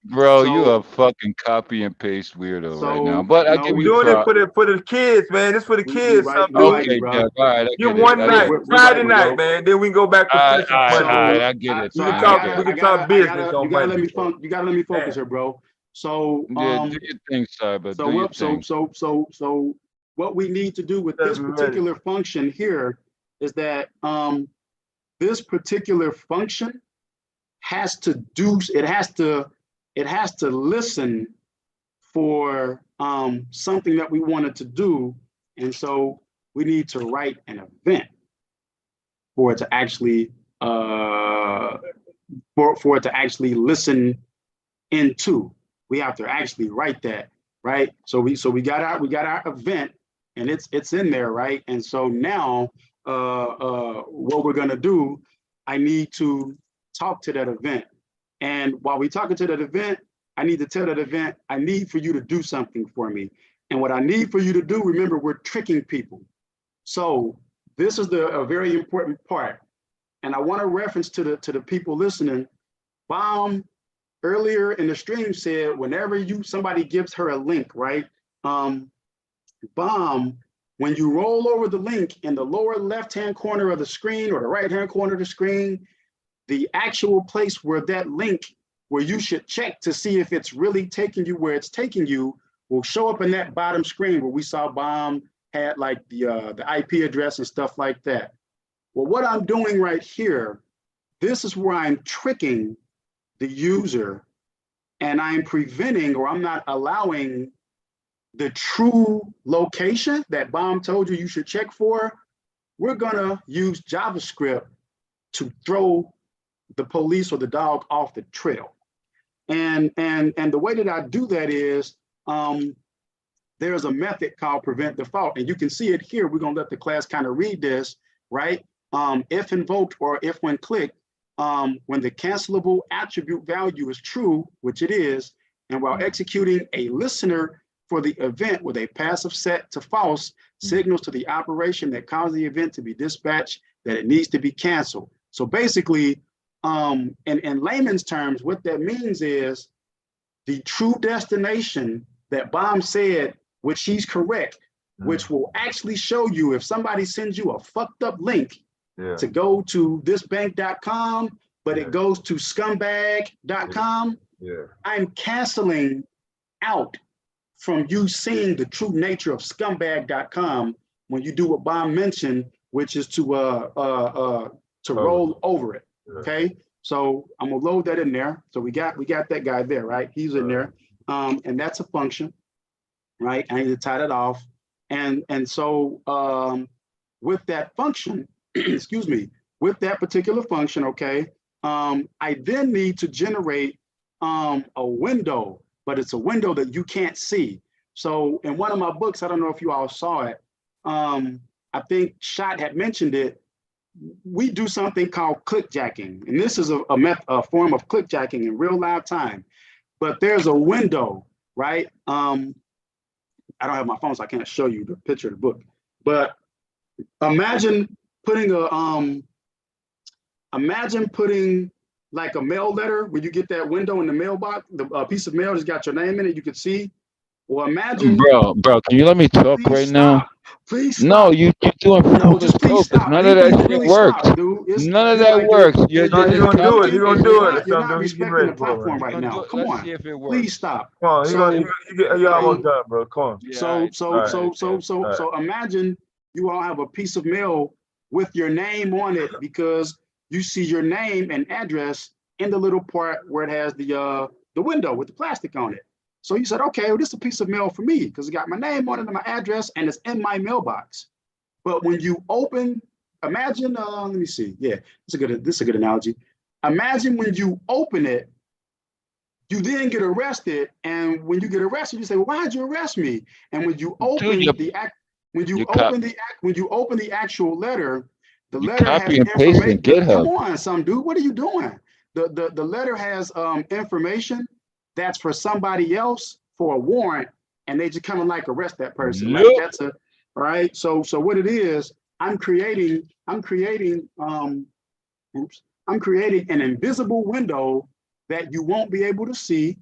Bro, you a fucking copy and paste weirdo right now. But I give you doing it for the kids, man. It's for the kids. Okay, Dev, all right. Get one night, Friday night, man. Then we can go back to all right, I get it. So we can talk business on Monday. You gotta let me focus here, bro. So yeah, do your thing, Cyber. So what we need to do with this particular function here is that this particular function has to listen for something that we wanted to do, and so we need to write an event for it to actually for it to actually listen into. We have to actually write that, right? So we got our event, and it's in there, right? And so now what we're gonna do, I need to talk to that event. And while we're talking to that event, I need to tell that event, I need for you to do something for me. And what I need for you to do, remember, we're tricking people. So this is a very important part. And I want to reference to the people listening. Bomb earlier in the stream said, whenever somebody gives her a link, right? Bomb, when you roll over the link in the lower left-hand corner of the screen or the right-hand corner of the screen, the actual place where that link, where you should check to see if it's really taking you where it's taking you, will show up in that bottom screen where we saw Bomb had like the IP address and stuff like that. Well, what I'm doing right here, this is where I'm tricking the user, and I'm preventing, or I'm not allowing the true location that Bomb told you should check for, we're gonna use JavaScript to throw the police or the dog off the trail. And the way that I do that is there's a method called prevent default, and you can see it here. We're gonna let the class kind of read this, right? If invoked or if when clicked, when the cancelable attribute value is true, which it is, and while executing a listener for the event with a passive set to false, signals to the operation that caused the event to be dispatched that it needs to be canceled. So basically, in layman's terms, what that means is the true destination that Bomb said, which he's correct, which will actually show you if somebody sends you a fucked up link to go to thisbank.com, but it goes to scumbag.com. I'm canceling out from you seeing the true nature of scumbag.com when you do what Bomb mentioned, which is to roll over it. Okay, so I'm gonna load that in there. So we got that guy there, right? He's in there, and that's a function, right? I need to tie that off, and so with that function, excuse me, with that particular function, okay, I then need to generate a window, but it's a window that you can't see. So in one of my books, I don't know if you all saw it, I think Shot had mentioned it. We do something called clickjacking, and this is a form of clickjacking in real live time. But there's a window, right? I don't have my phone, so I can't show you the picture of the book. But imagine putting like a mail letter where you get that window in the mailbox, the piece of mail that's got your name in it, you can see. Well, imagine. Bro, can you let me talk right now? Please stop. No, you're doing frivolous just please focus. stop. None of that shit Really works. stop, dude. None of that works. You're No, just he gonna do it. He gonna do it. You're not respecting the platform right now. Come Let's on. see if it works. Please stop. Come on, you're almost done, bro. Come on. So imagine you all have a piece of mail with your name on it because you see your name and address in the little part where it has the window with the plastic on it. So you said, okay, well, this is a piece of mail for me because it got my name on it and my address and it's in my mailbox. But when you open, imagine, let me see. Yeah, this is a good analogy. Imagine when you open it, you then get arrested, and when you get arrested, you say, well, why'd you arrest me? And when you open the actual letter, the letter has information. Come on, some dude, what are you doing? The letter has information that's for somebody else for a warrant, and they just kind of like arrest that person. Like that's all right. So what it is, I'm creating an invisible window that you won't be able to see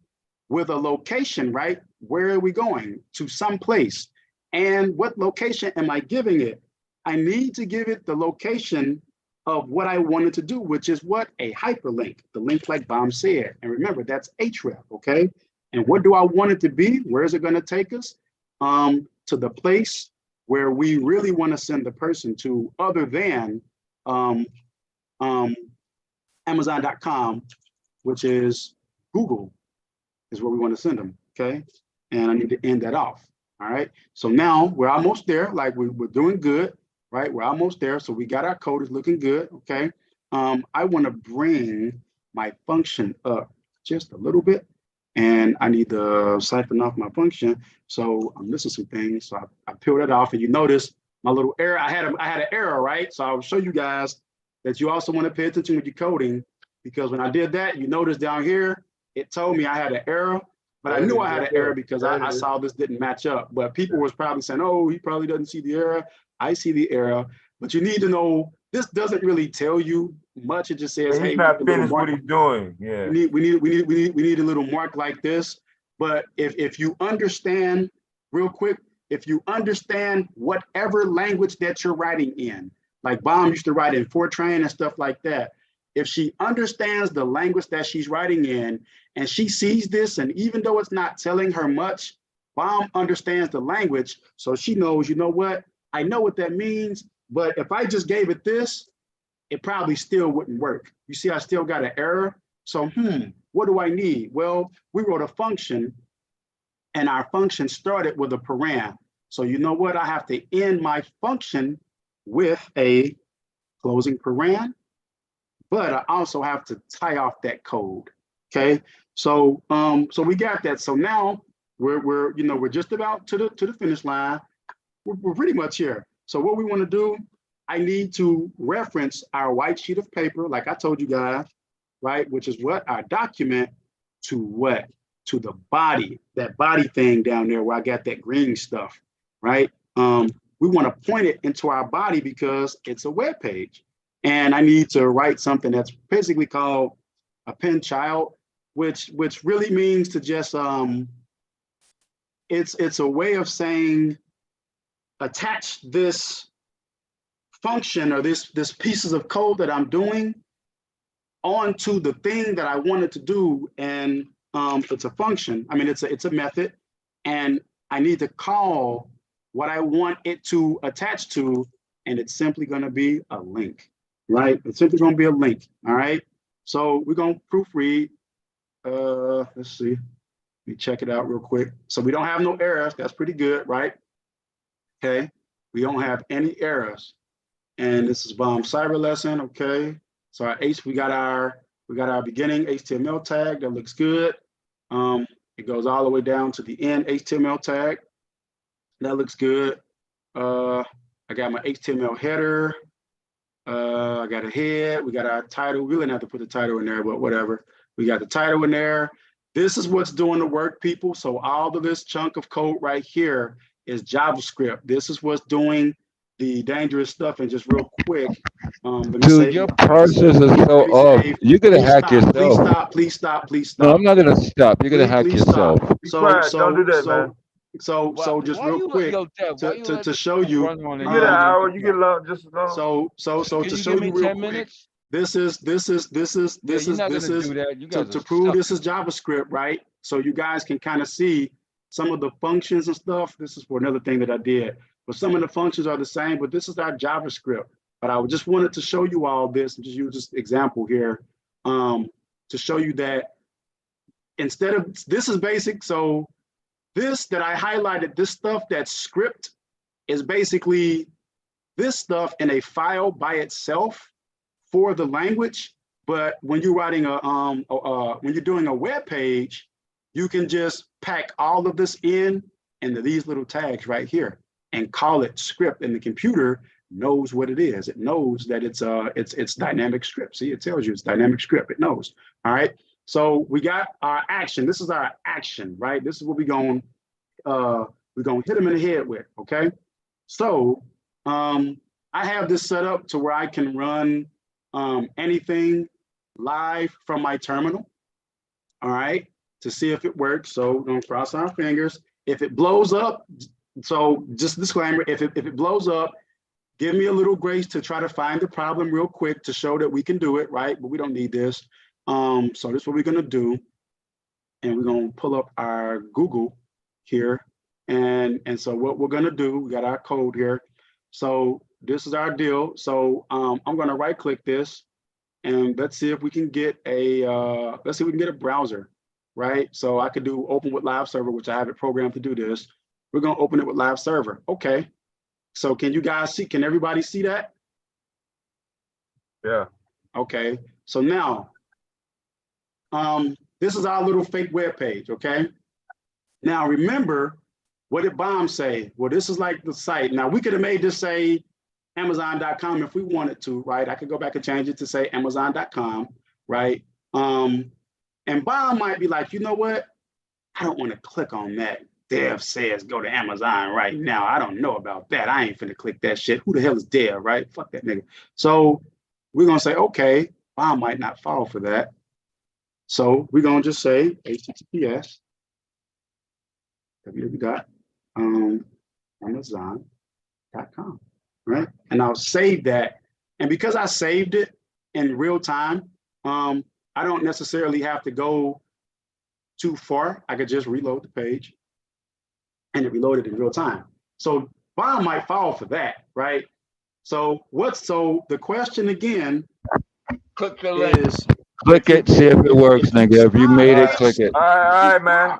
with a location, right? Where are we going? To some place. And what location am I giving it? I need to give it the location of what I wanted to do, which is what? A hyperlink, the link like Bomb said. And remember, that's href, okay? And what do I want it to be? Where is it gonna take us? To the place where we really wanna send the person to, other than Amazon.com, which is Google, is where we wanna send them, okay? And I need to end that off, all right? So now we're almost there, like we're doing good. Right, we're almost there. So we got our code, is looking good. Okay. I want to bring my function up just a little bit, and I need to siphon off my function. So I'm missing some things. So I peeled it off, and you notice my little error. I had an error, right? So I'll show you guys that you also want to pay attention with your coding, because when I did that, you notice down here, it told me I had an error. But I knew I had an error because I saw this didn't match up. But people was probably saying, oh, he probably doesn't see the error. I see the error. But you need to know, this doesn't really tell you much. It just says, hey, he's not finished what he's doing. Yeah. We need a little mark like this. But if you understand, real quick, if you understand whatever language that you're writing in, like Bomb used to write in Fortran and stuff like that, if she understands the language that she's writing in and she sees this, and even though it's not telling her much, Bomb understands the language, so she knows, you know what, I know what that means, but if I just gave it this, it probably still wouldn't work. You see, I still got an error. So, what do I need? Well, we wrote a function and our function started with a paren. So you know what? I have to end my function with a closing paren, but I also have to tie off that code. Okay. So so we got that. So now we're just about to the finish line. We're pretty much here. So what we want to do, I need to reference our white sheet of paper, like I told you guys, right? Which is what? Our document to what? To the body, that body thing down there where I got that green stuff, right? We want to point it into our body because it's a web page. And I need to write something that's basically called a pin child, which really means to just it's a way of saying attach this function or this pieces of code that I'm doing onto the thing that I wanted to do. And it's a function. I mean, it's a method, and I need to call what I want it to attach to, and it's simply going to be a link, right? It's simply going to be a link. All right. So we're going to proofread. Let's see. Let me check it out real quick. So we don't have no errors. That's pretty good, right? Okay. We don't have any errors. And this is Bomb Cyber lesson. Okay. So our we got our beginning HTML tag. That looks good. It goes all the way down to the end HTML tag. That looks good. I got my HTML header. I got a head. We got our title. We didn't have to put the title in there, but whatever. We got the title in there. This is what's doing the work, people. So all of this chunk of code right here is JavaScript. This is what's doing the dangerous stuff. And just real quick, dude, your process is so off. You're gonna hack yourself. Please stop. No, I'm not gonna stop. You're gonna hack yourself. Be quiet. Don't do that, man. So just real quick to show you, you get an hour, you get a lot, just so to show you real quick, this is to prove this is JavaScript, right? So you guys can kind of see some of the functions and stuff. This is for another thing that I did, but some of the functions are the same, but this is our JavaScript. But I just wanted to show you all this and just use this example here to show you that instead of, this is basic. So this that I highlighted, this stuff, that script is basically this stuff in a file by itself for the language. But when you're writing when you're doing a web page, you can just pack all of this in into these little tags right here and call it script, and the computer knows what it is. It knows that it's dynamic script. See, it tells you it's dynamic script. It knows. All right. So we got our action. This is our action, right? This is what we're going to hit them in the head with. Okay. So I have this set up to where I can run anything live from my terminal. All right. To see if it works. So we're going to cross our fingers. If it blows up, so just disclaimer, if it blows up, give me a little grace to try to find the problem real quick to show that we can do it, right? But we don't need this. So this is what we're gonna do. And we're gonna pull up our Google here. And so what we're gonna do, we got our code here. So this is our deal. So I'm gonna right click this and let's see if we can get a browser, right? So I could do open with live server, which I have it programmed to do this. We're gonna open it with live server. Okay. So can you guys see, can everybody see that? Yeah. Okay. So now, this is our little fake web page, okay? Now remember, what did Bomb say? Well, this is like the site. Now we could have made this say Amazon.com if we wanted to, right? I could go back and change it to say Amazon.com, right? And Bomb might be like, you know what? I don't want to click on that. Dev says go to Amazon right now. I don't know about that. I ain't finna click that shit. Who the hell is Dev, right? Fuck that nigga. So we're gonna say, okay, Bomb might not fall for that. So we're gonna just say HTTPS www.amazon.com, right? And I'll save that. And because I saved it in real time, I don't necessarily have to go too far. I could just reload the page and it reloaded in real time. So Bomb might fall for that, right? So the question again is, click it, see if it works, nigga. If you made it, click it. All right, man.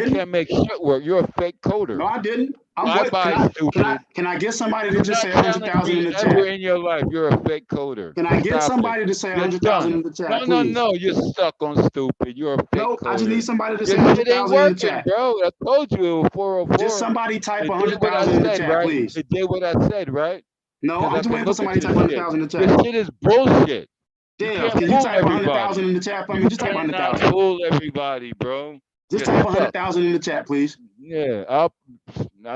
didn't. can't make shit work. You're a fake coder. No, I didn't. I'm Bye what? bye, stupid. Can I get somebody to Do just not say challenge 100,000 in me the ever chat? in your life. You're a fake coder. Can I get Stop somebody it. to say You're 100,000 done. in the chat, No, please? no, you're stuck on stupid. You're a fake No, coder. I just need somebody to say Your shit ain't 100,000 in the working, chat. bro. I told you it was 404. Just somebody type It did what I 100,000 in the said, chat, right? please. It did what I said, right? No, I'm just waiting for somebody to type 100,000 in the This chat. shit is bullshit. Dale, can you type 100,000 in the chat for me? Just type Cannot 100,000. fool everybody, bro. Just You're type stuck. 100,000 in the chat, please. Yeah, I'll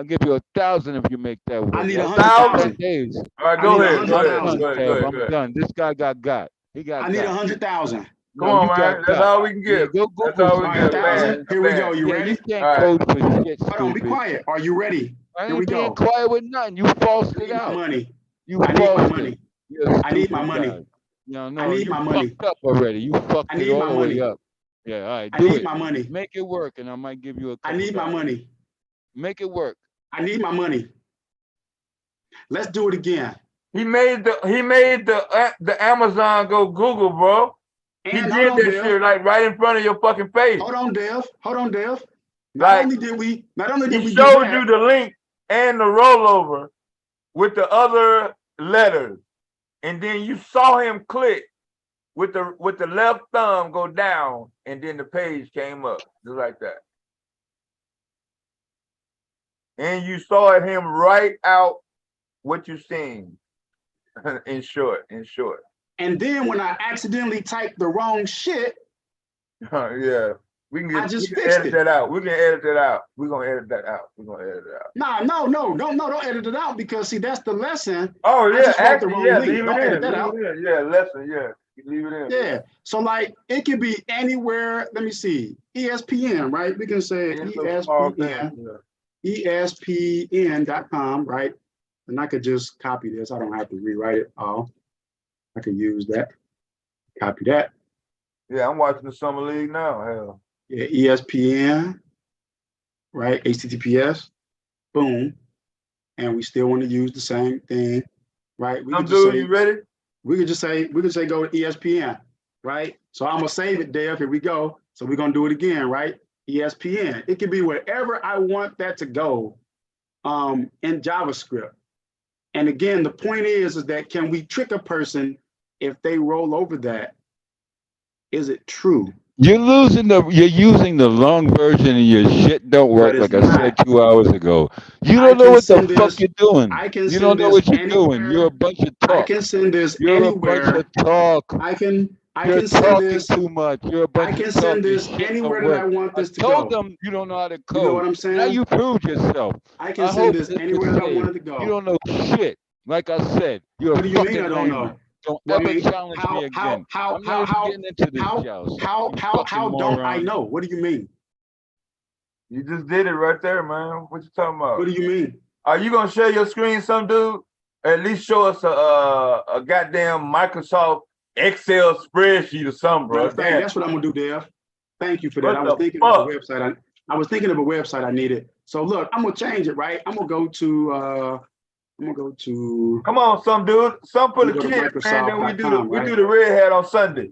give you 1,000 if you make that work. I need That's 100,000. days. All right, I go need ahead. Go ahead. 100,000. Go ahead. Go ahead. I'm Go ahead. done. This guy got. He got I need got. 100,000. Come No, on, you man. got That's all we can Yeah, get. go That's Google all some we shit, get. 100,000. man. Here we go. You Yeah, ready? you can't All right. code for shit, Hold on. Be stupid. quiet. Are you ready? I Here ain't we being go. quiet with nothing. You falsed I it need my out. money. You I need my falsed money. it. You're a I need my stupid money. guy. You I know, need you my money. fucked up already. You fucked I it need all my the way money. up. Yeah, all right, I do need it. my money. Make it work, and I might give you a I couple need my dollars. money. Make it work. I need my money. Let's do it again. He made the Amazon go Google, bro. He And did that shit like right in front of your fucking face. Hold on, Dev. Hold on, Dev. Not Like only did we he do showed that, you the link and the rollover with the other letters, and then you saw him click with the left thumb go down, and then the page came up just like that. And you saw it him write out what you seen. in short. and then when I accidentally typed the wrong shit, Yeah. We can I just edit fixed it. that out. We can edit that out. We're gonna edit that out. We're gonna edit it out. Don't edit it out because see that's the lesson. Oh I yeah, just wrote the actually, wrong yeah, link. leave it Don't edit in. that Leave out. it in. Yeah, lesson, yeah. Leave it in. Yeah. So like it can be anywhere. Let me see. ESPN, right? We can say It's a small thing. ESPN.com, right? And I could just copy this. I don't have to rewrite it all. I could use that. Copy that. Yeah, I'm watching the summer league now. Hell. Yeah, ESPN, right? HTTPS, boom. And we still want to use the same thing, right? We could just say, you ready? we could say go to ESPN, right? So I'm gonna save it, Dave. Here we go. So we're gonna do it again, right? ESPN. It can be wherever I want that to go in JavaScript. And again, the point is that can we trick a person if they roll over that? Is it true? You're using the long version and your shit don't work But it's like I said not. 2 hours ago. You I don't know can what the send fuck this. you're doing. I can You send don't know this what you're doing. You're a anywhere. bunch of I talk. can send this You're a bunch anywhere. of talk. I can You're send talking this. too much. You're a I bunch can of talk. send Your this shit anywhere don't that I work. want I this to told go. them you don't know how to You know what code. I'm Now saying? you proved yourself. I can I send hope this this anywhere was that I saved. want it to You go. don't know shit. Like I said, you're What a do you mean fucking I don't know? layman. Don't Well, I ever mean, challenge me again. I'm not even getting into this, Joust. You fucking don't I moron. know? What do you mean? You just did it right there, man. What you talking about? What do you mean? Are you gonna share your screen, some dude? At least show us a goddamn Microsoft Excel spreadsheet or something, bro. Matter of fact, that's what I'm gonna do, Dev. Thank you for that. What I was the thinking of a fuck? website. I was thinking of a website I needed. So look, I'm gonna change it, right? I'm gonna go to Come on, some dude. Some for I'm the gonna go to kids, man. Then we do Microsoft.com, right? the red hat on Sunday.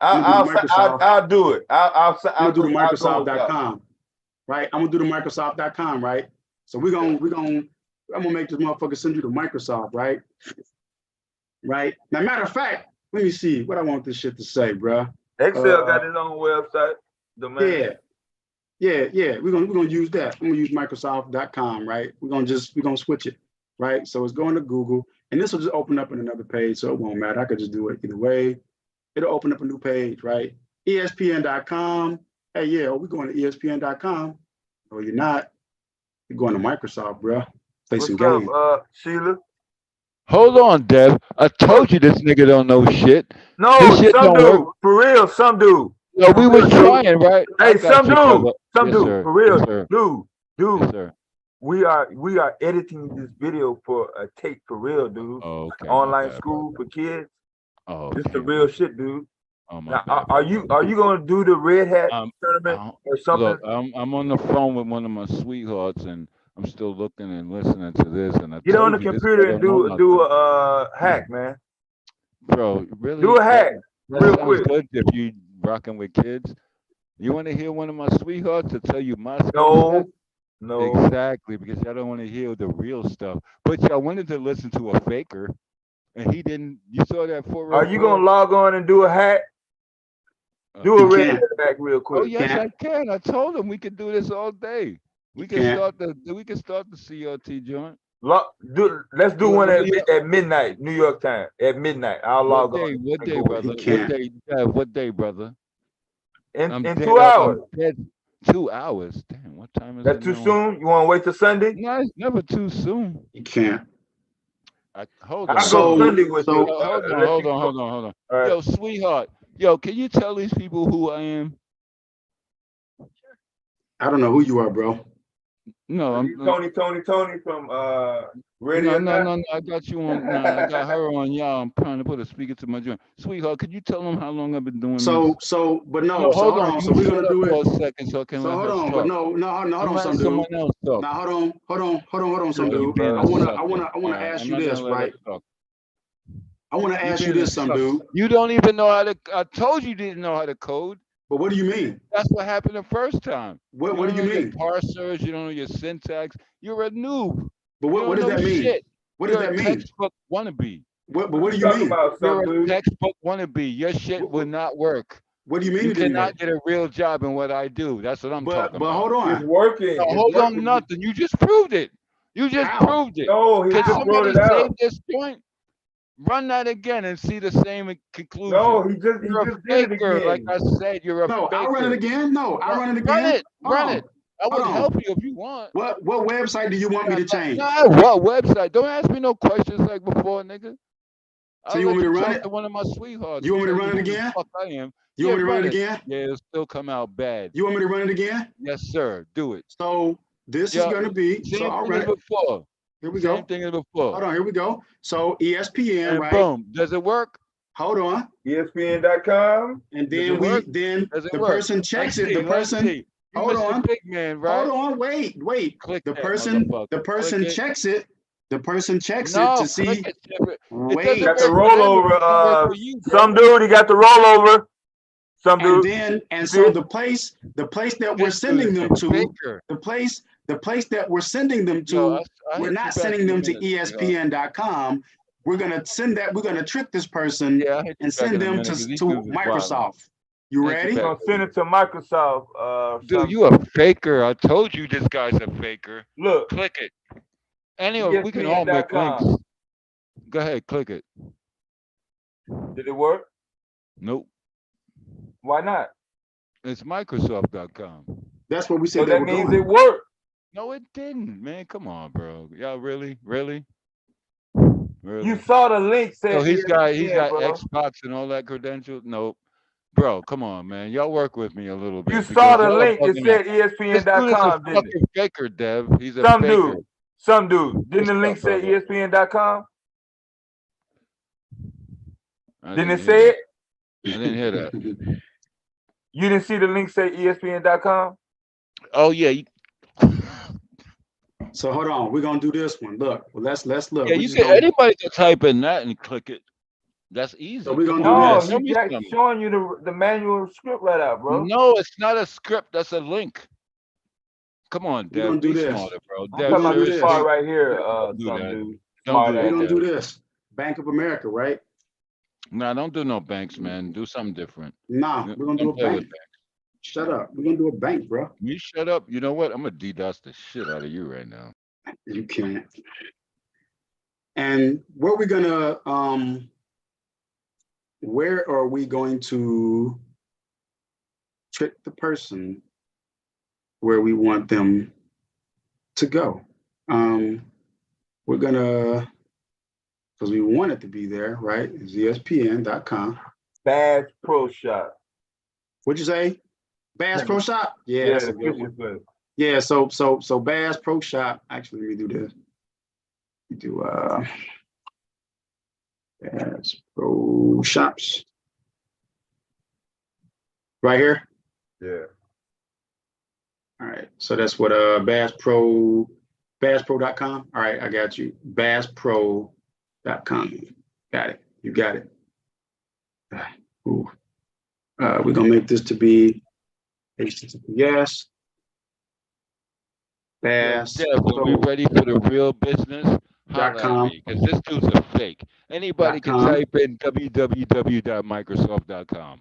I'm gonna do the Microsoft. I'll do it. I'm gonna do the I'll go with y'all. Microsoft.com, right? I'm gonna do the Microsoft.com, right? So I'm gonna make this motherfucker send you to Microsoft, right? Right. Now, matter of fact, let me see what I want this shit to say, bro. Excel got its own website. Domain. Yeah. We're gonna use that. I'm gonna use Microsoft.com, right? We're gonna switch it, right? So it's going to Google, and this will just open up in another page, so it won't matter. I could just do it either way. It'll open up a new page, right? ESPN.com. Hey, yeah, we're going to ESPN.com. No, you're not. You're going to Microsoft, bro. Play some games. Sheila? Hold on, Dev. I told you this nigga don't know shit. No, This shit some don't dude. work. For real, some dude. No, we was trying, right? I Hey, got some you, dude. brother. Some Yes, dude. sir. For real, Yes, sir. dude. Yes, sir. We are editing this video for a tape for real, dude. Oh, okay. Online school for kids. Oh, This okay. the real shit, dude. Oh, my Now, bad. are you gonna do the red hat tournament or something? Look, I'm on the phone with one of my sweethearts, and I'm still looking and listening to this. And I Get on told the you this computer guy and don't know do nothing. a hack, man. Bro, really? Do a hack That real sounds quick. good if you rocking with kids. You want to hear one of my sweethearts to tell you my skill set? No. Exactly, because y'all don't want to hear the real stuff. But y'all wanted to listen to a faker, and he didn't. You saw that 404? Are you gonna log on and do a hack? Do a red hat hack real quick. Oh yes, I can. I told him we could do this all day. We can start the CRT joint. Let's do one at midnight, New York time. At midnight, I'll log on. What day, brother? What day? What day, brother? In 2 hours. I'm dead. 2 hours. Damn, what time is it? That's too soon. You want to wait till Sunday? No, it's never too soon. You can't. Hold on. I'll go Sunday with you. Hold on. Right. Yo, sweetheart. Yo, can you tell these people who I am? I don't know who you are, bro. No, I'm Tony from Radio. No. I got you on. I got her on. Y'all. I'm trying to put a speaker to my joint. Sweetheart, could you tell them how long I've been doing this? Hold on. So we're gonna do it for a second, so I can. So hold on, talk. but no, hold on, some dude. Someone else talk. Now hold on, some dude. I wanna ask you this, right? I wanna ask you this, some dude. You don't even know how to. I told you didn't know how to code. But what do you mean? That's what happened the first time. What do you mean? Parsers, you don't know your syntax. You're a noob. But what does that mean? Shit. What does that mean? Textbook wannabe. What do you mean? You're a textbook wannabe. Your shit would not work. What do you mean? You cannot get a real job in what I do. That's what I'm talking about. But hold on. It's working. No, hold on, nothing. You just proved it. You just proved it. No, he Can just brought somebody it out. save this joint? Run that again and see the same conclusion. No, he just you're did a it faker. again. Like I said, you're a faker. I'll run it again. No, I'll run it again. Run it. I would help you if you want. What website do you want me to change? Nah, what website? Don't ask me no questions like before, nigga. So you want me to run talk it? to one of my sweethearts. You want me to run it again? Fuck I am. You want me to run it again? Yeah, it'll still come out bad. You want me to run it again? Yes, sir. Do it. So this is gonna be. So I'll run it before. Here we go. Same thing as before. Hold on. Here we go. So ESPN, and right? Boom. Does it work? Hold on. ESPN.com. And then the person checks it. The person. Hold on. Big man, right? Hold on. Wait. The person checks it. The person checks it to see. Wait. Got the rollover. Some dude. He got the rollover. Some dude. And so the place that we're sending them to. The place that we're sending them to, we're not sending them to ESPN.com. We're gonna trick this person and send them to Microsoft. You ready? We're gonna send it to Microsoft. Dude, you a faker. I told you this guy's a faker. Look. Click it. Anyway, we can all make links. Go ahead, click it. Did it work? Nope. Why not? It's Microsoft.com. That's what we said. So that means it worked. No, it didn't, man. Come on, bro. Y'all really? You saw the link. So he's got Xbox and all that credentials. Nope. Bro, come on, man. Y'all work with me a little bit. You saw the link. It said ESPN.com. This dude is a fucking faker, Dev. He's a faker. Some dude. Didn't the link say ESPN.com? Didn't it say it? I didn't hear that. You didn't see the link say ESPN.com? Oh yeah. So hold on, we're gonna do this one. Look, well, let's look. Yeah, anybody can type in that and click it. That's easy. So we're gonna do this. He's showing you the manual script right out, bro. No, it's not a script. That's a link. Come on, Dev. We're gonna do Be this. smarter, bro. I'm talking about this part right here. We're gonna do this. Bank of America, right? Nah, don't do no banks, man. Do something different. Nah, we're gonna do a bank. Shut up. We're gonna do a bank, bro. You shut up. You know what? I'm gonna DDoS the shit out of you right now. You can't. And where we gonna where are we going to trick the person where we want them to go? We're gonna, because we want it to be there, right? It's ESPN.com. Bass Pro Shop. What'd you say? Bass Pro Shop? Yeah, that's a good one. Yeah, so Bass Pro Shop. Actually, let me do this. We do Bass Pro Shops. Right here? Yeah. All right. So that's what BassPro.com. All right, I got you. BassPro.com. Got it. You got it. Ooh. We're gonna make this to be HTTPS. Bass. Yeah, when we're ready for the real business, because this dude's a fake. Anybody can type in www.microsoft.com.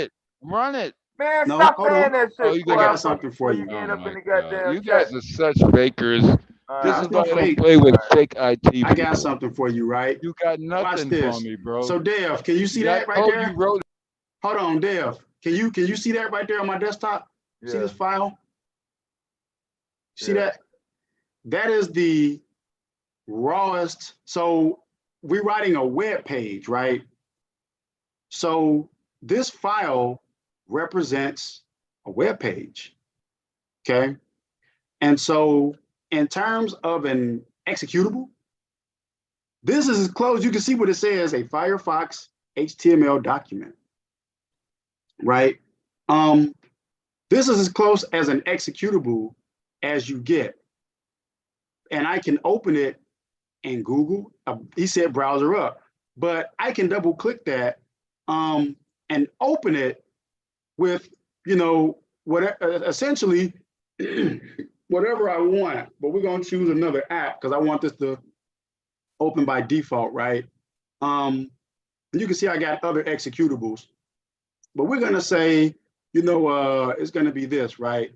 it. Run it. Man, No, stop hold saying on. that shit, I boy. got something for Before you. you end Oh up in my the God. goddamn You chat. guys are such fakers. This Alright. is That's not why I don't fake. play with fake IT I got people. something for you, right? You got Watch nothing for this. me, bro. So Dev, can you see I that right told there? you wrote Hold on, Dev. Can you see that right there on my desktop? See Yeah. this file? See Yeah. that? That is the rawest. So we're writing a web page, right? So this file represents a web page, okay? And so in terms of an executable, this is as close, you can see what it says, a Firefox HTML document, right? This is as close as an executable as you get. And I can open it in Google. He said browser up, but I can double click that and open it with, you know, whatever, essentially whatever I want, but we're gonna choose another app because I want this to open by default, right? You can see I got other executables, but we're gonna say, you know, it's gonna be this, right?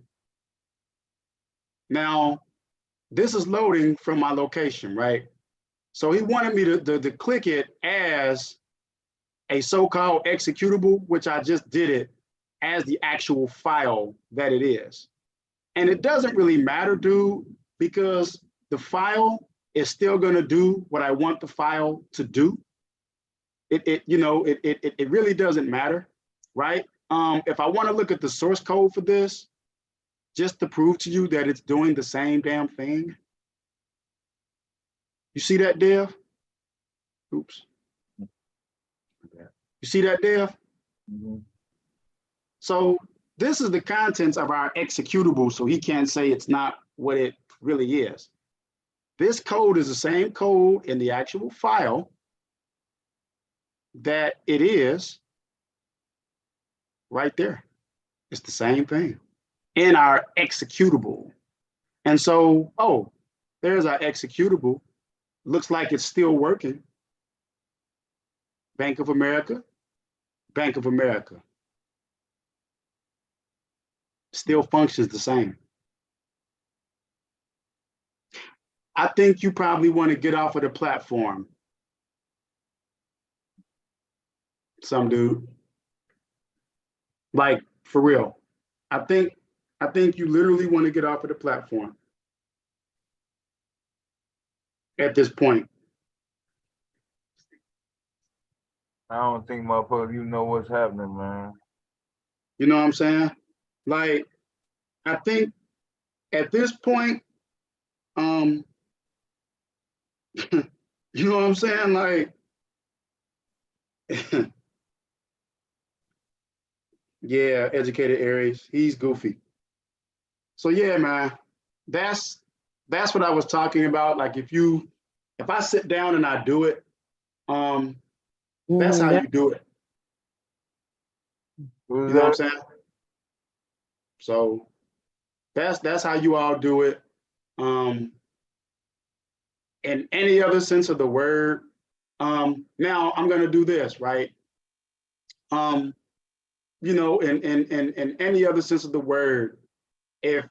Now, this is loading from my location, right? So he wanted me to click it as a so-called executable, which I just did it as the actual file that it is. And it doesn't really matter, dude, because the file is still gonna do what I want the file to do. It really doesn't matter, right? If I want to look at the source code for this, just to prove to you that it's doing the same damn thing. You see that, Dev? Oops. You see that, Dev? Mm-hmm. So this is the contents of our executable, so he can't say it's not what it really is. This code is the same code in the actual file that it is right there. It's the same thing in our executable. And so, oh, there's our executable. Looks like it's still working. Bank of America, Bank of America. Still functions the same. I think you probably want to get off of the platform. Some dude. Like, for real. I think you literally want to get off of the platform at this point. I don't think motherfucker, you know what's happening, man. You know what I'm saying? Like, I think at this point, you know what I'm saying? Like, yeah, educated Aries, he's goofy. So yeah, man, that's what I was talking about. Like, if I sit down and I do it, that's how you do it. You know what I'm saying? So that's how you all do it. In any other sense of the word. Now I'm gonna do this, right? You know, in any other sense of the word, if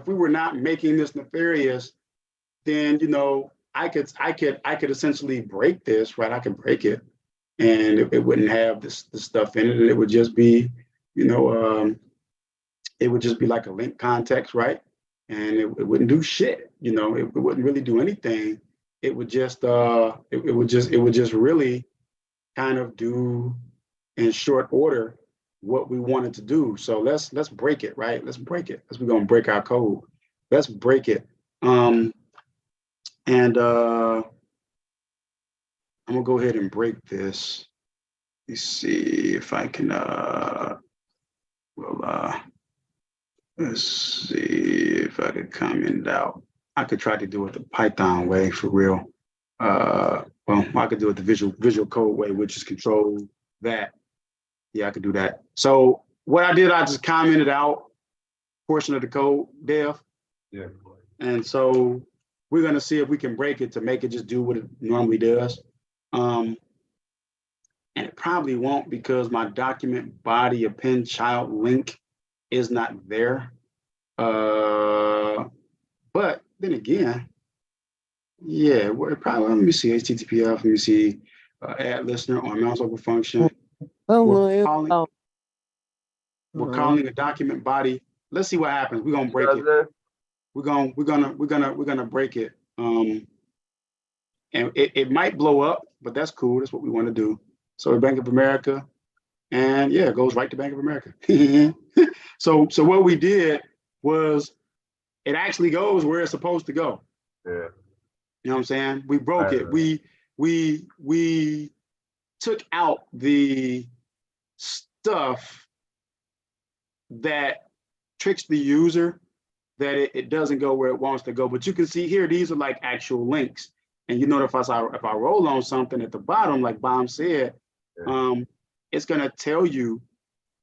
we were not making this nefarious, then I could essentially break this, right? I could break it, and it wouldn't have this stuff in it, and it would just be, it would just be like a link context, right? And it wouldn't do shit, it wouldn't really do anything. It would just it would just really kind of do in short order what we wanted to do. So let's break it, right? Let's break it. We're gonna break our code. Let's break it. And I'm gonna go ahead and break this. Let's see if I can let's see if I could comment out. I could try to do it the Python way for real. Well, I could do it the visual code way, which is control that. Yeah, I could do that. So what I did, I just commented out portion of the code, Dev. Yeah. And so we're gonna see if we can break it to make it just do what it normally does. And it probably won't because my document body append child link is not there. But then again, yeah, we're probably, let me see, HTTPF, let me see, add listener on mouse over function. We're calling a document body. Let's see what happens. We're gonna break it. We're gonna break it. And it might blow up, but that's cool. That's what we want to do. So Bank of America, and yeah, it goes right to Bank of America. So what we did was it actually goes where it's supposed to go. Yeah. You know what I'm saying? We broke it. We took out the stuff that tricks the user that it doesn't go where it wants to go. But you can see here, these are like actual links. And you notice if I roll on something at the bottom, like Bomb said, it's gonna tell you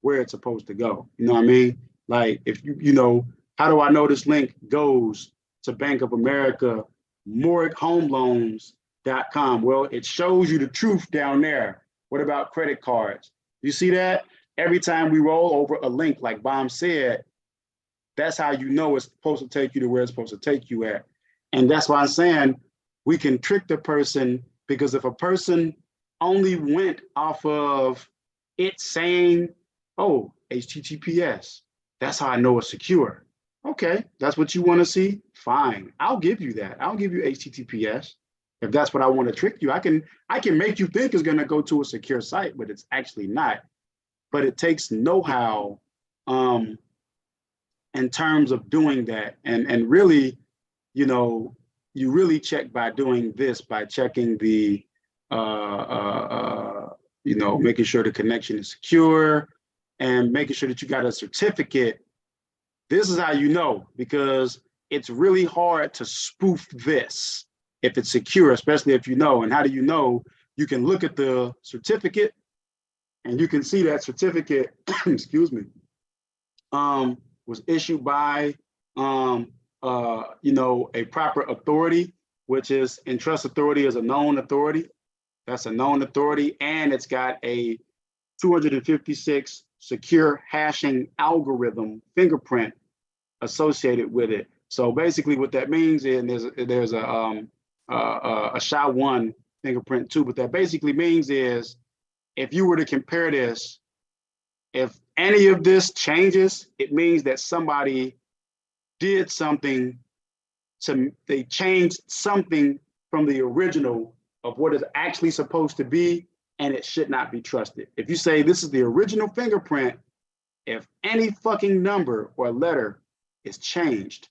where it's supposed to go. You know what I mean? Like if you know, how do I know this link goes to Bank of America, mortgagehomeloans.com? Well, it shows you the truth down there. What about credit cards? You see that? Every time we roll over a link, like Bomb said, that's how you know it's supposed to take you to where it's supposed to take you at. And that's why I'm saying we can trick the person, because if a person only went off of it saying, oh, HTTPS, that's how I know it's secure. Okay, that's what you want to see? Fine, I'll give you that. I'll give you HTTPS. If that's what I want to trick you, I can make you think it's going to go to a secure site, but it's actually not. But it takes know-how in terms of doing that. And really, you know, you really check by doing this, by checking the, you know, making sure the connection is secure and making sure that you got a certificate. This is how you know, because it's really hard to spoof this if it's secure, especially if you know. And how do you know? You can look at the certificate and you can see that certificate, excuse me, was issued by, you know, a proper authority, which is Entrust Authority is a known authority. That's a known authority, and it's got a 256 secure hashing algorithm fingerprint associated with it. So basically, what that means is there's a SHA-1 fingerprint too. What that basically means is, if you were to compare this, if any of this changes, it means that somebody did something they changed something from the original of what is actually supposed to be, and it should not be trusted. If you say this is the original fingerprint, if any fucking number or letter is changed,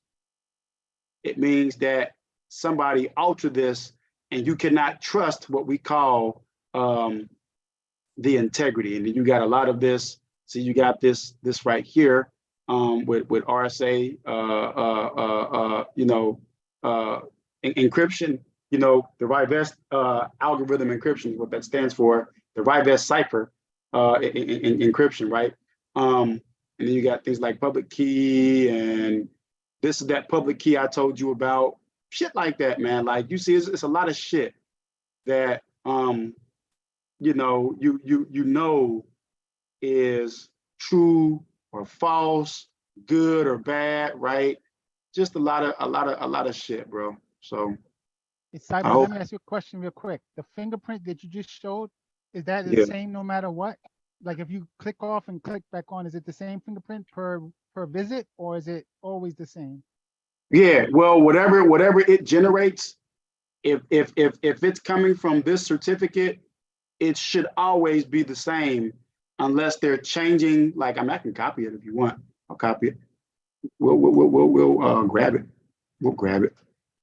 it means that somebody altered this, and you cannot trust what we call the integrity. And then you got a lot of this. So you got this right here with RSA, you know, encryption. You know, the Rivest algorithm encryption is what that stands for. The Rivest cipher encryption, right? And then you got things like public key, and this is that public key I told you about. Shit like that, man. Like, you see, it's a lot of shit that you know, you know is true or false, good or bad, right? Just a lot of shit, bro. So It's Cyber, let me ask you a question real quick. The fingerprint that you just showed, is that the same no matter what? Like if you click off and click back on, is it the same fingerprint per visit, or is it always the same? Yeah, well, whatever it generates, if it's coming from this certificate, it should always be the same, unless they're changing. Like, I can copy it if you want. I'll copy it. We'll grab it. We'll grab it,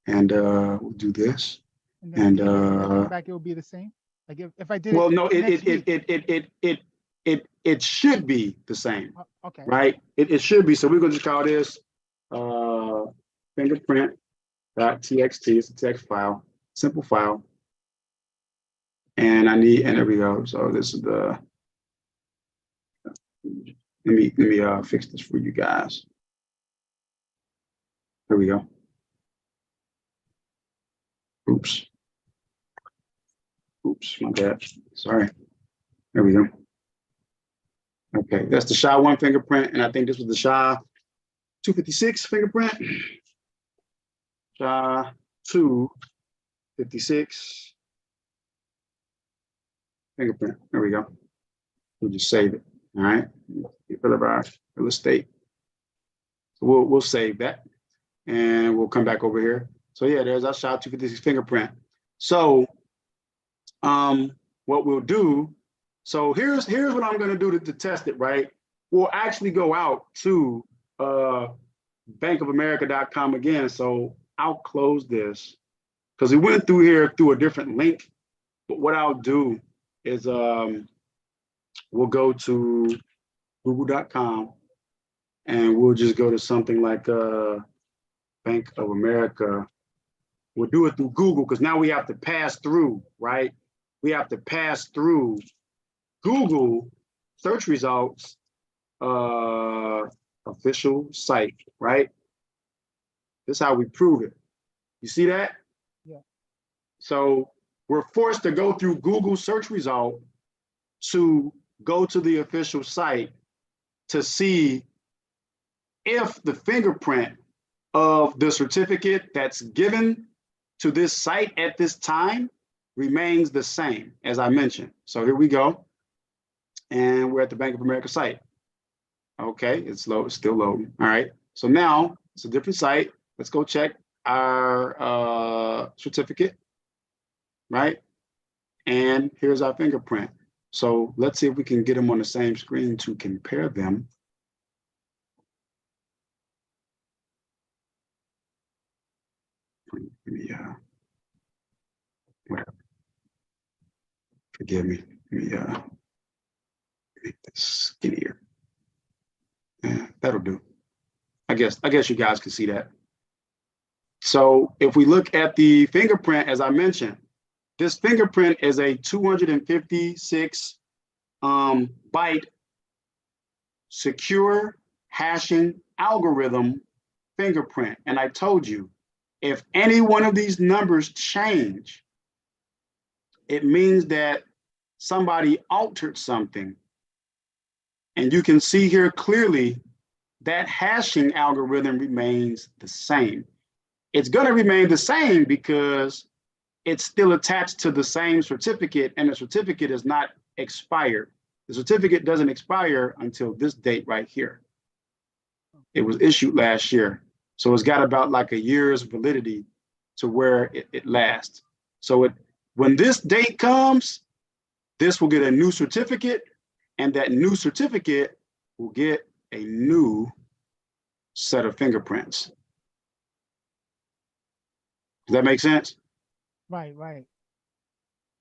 and we'll do this. And back, it will be the same. Like if I did. Well, no, it should be the same. Okay. Right. It should be. So we're gonna just call this fingerprint.txt. It's a text file, simple file. And there we go. So this is the, let me fix this for you guys. There we go. Oops, my bad. Sorry. There we go. Okay, that's the SHA-1 fingerprint, and I think this was the SHA-256 fingerprint. SHA-256 fingerprint. There we go. We'll just save it. All right. Real estate. So we'll save that, and we'll come back over here. So yeah, there's our SHA-256 fingerprint. So what we'll do So here's what I'm going to do to test it, right? We'll actually go out to bankofamerica.com again. So I'll close this because we went through here through a different link. But what I'll do is we'll go to google.com and we'll just go to something like Bank of America. We'll do it through Google because now we have to pass through, right? We have to pass through Google search results official site, right? This is how we prove it. You see that? Yeah. So we're forced to go through Google search result to go to the official site to see if the fingerprint of the certificate that's given to this site at this time remains the same, as I mentioned. So here we go. And we're at the Bank of America site. Okay, it's low, it's still loading. All right. So now it's a different site. Let's go check our certificate, right? And here's our fingerprint. So let's see if we can get them on the same screen to compare them. Whatever. Forgive me. Let me make this skinnier. Yeah, that'll do. I guess you guys can see that. So if we look at the fingerprint, as I mentioned, this fingerprint is a 256 byte secure hashing algorithm fingerprint. And I told you, if any one of these numbers change, it means that somebody altered something. And you can see here clearly that hashing algorithm remains the same. It's going to remain the same because it's still attached to the same certificate, and the certificate is not expired. The certificate doesn't expire until this date right here. It was issued last year. So it's got about like a year's validity to where it lasts. So when this date comes, this will get a new certificate, and that new certificate will get a new set of fingerprints. Does that make sense? Right.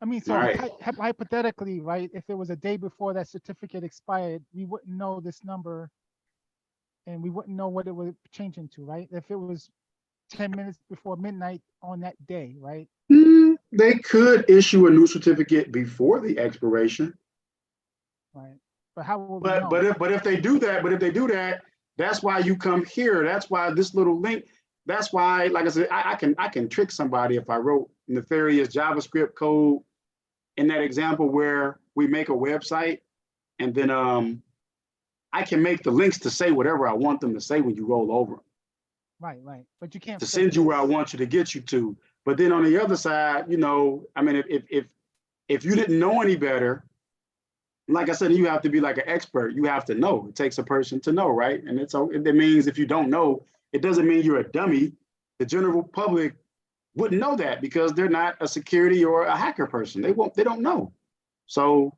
I mean, so right. Hypothetically, right, if it was a day before that certificate expired, we wouldn't know this number and we wouldn't know what it would change into, right? If it was 10 minutes before midnight on that day, right? They could issue a new certificate before the expiration. Right. But how will we know? But if they do that, that's why you come here. That's why this little link. That's why, like I said, I can trick somebody if I wrote nefarious JavaScript code in that example where we make a website, and then I can make the links to say whatever I want them to say when you roll over them. Right. But you can't to send you where I want you to get you to. But then on the other side, I mean, if you didn't know any better, like I said, you have to be like an expert. You have to know. It takes a person to know, right? And it means if you don't know, it doesn't mean you're a dummy. The general public wouldn't know that because they're not a security or a hacker person. They don't know. So,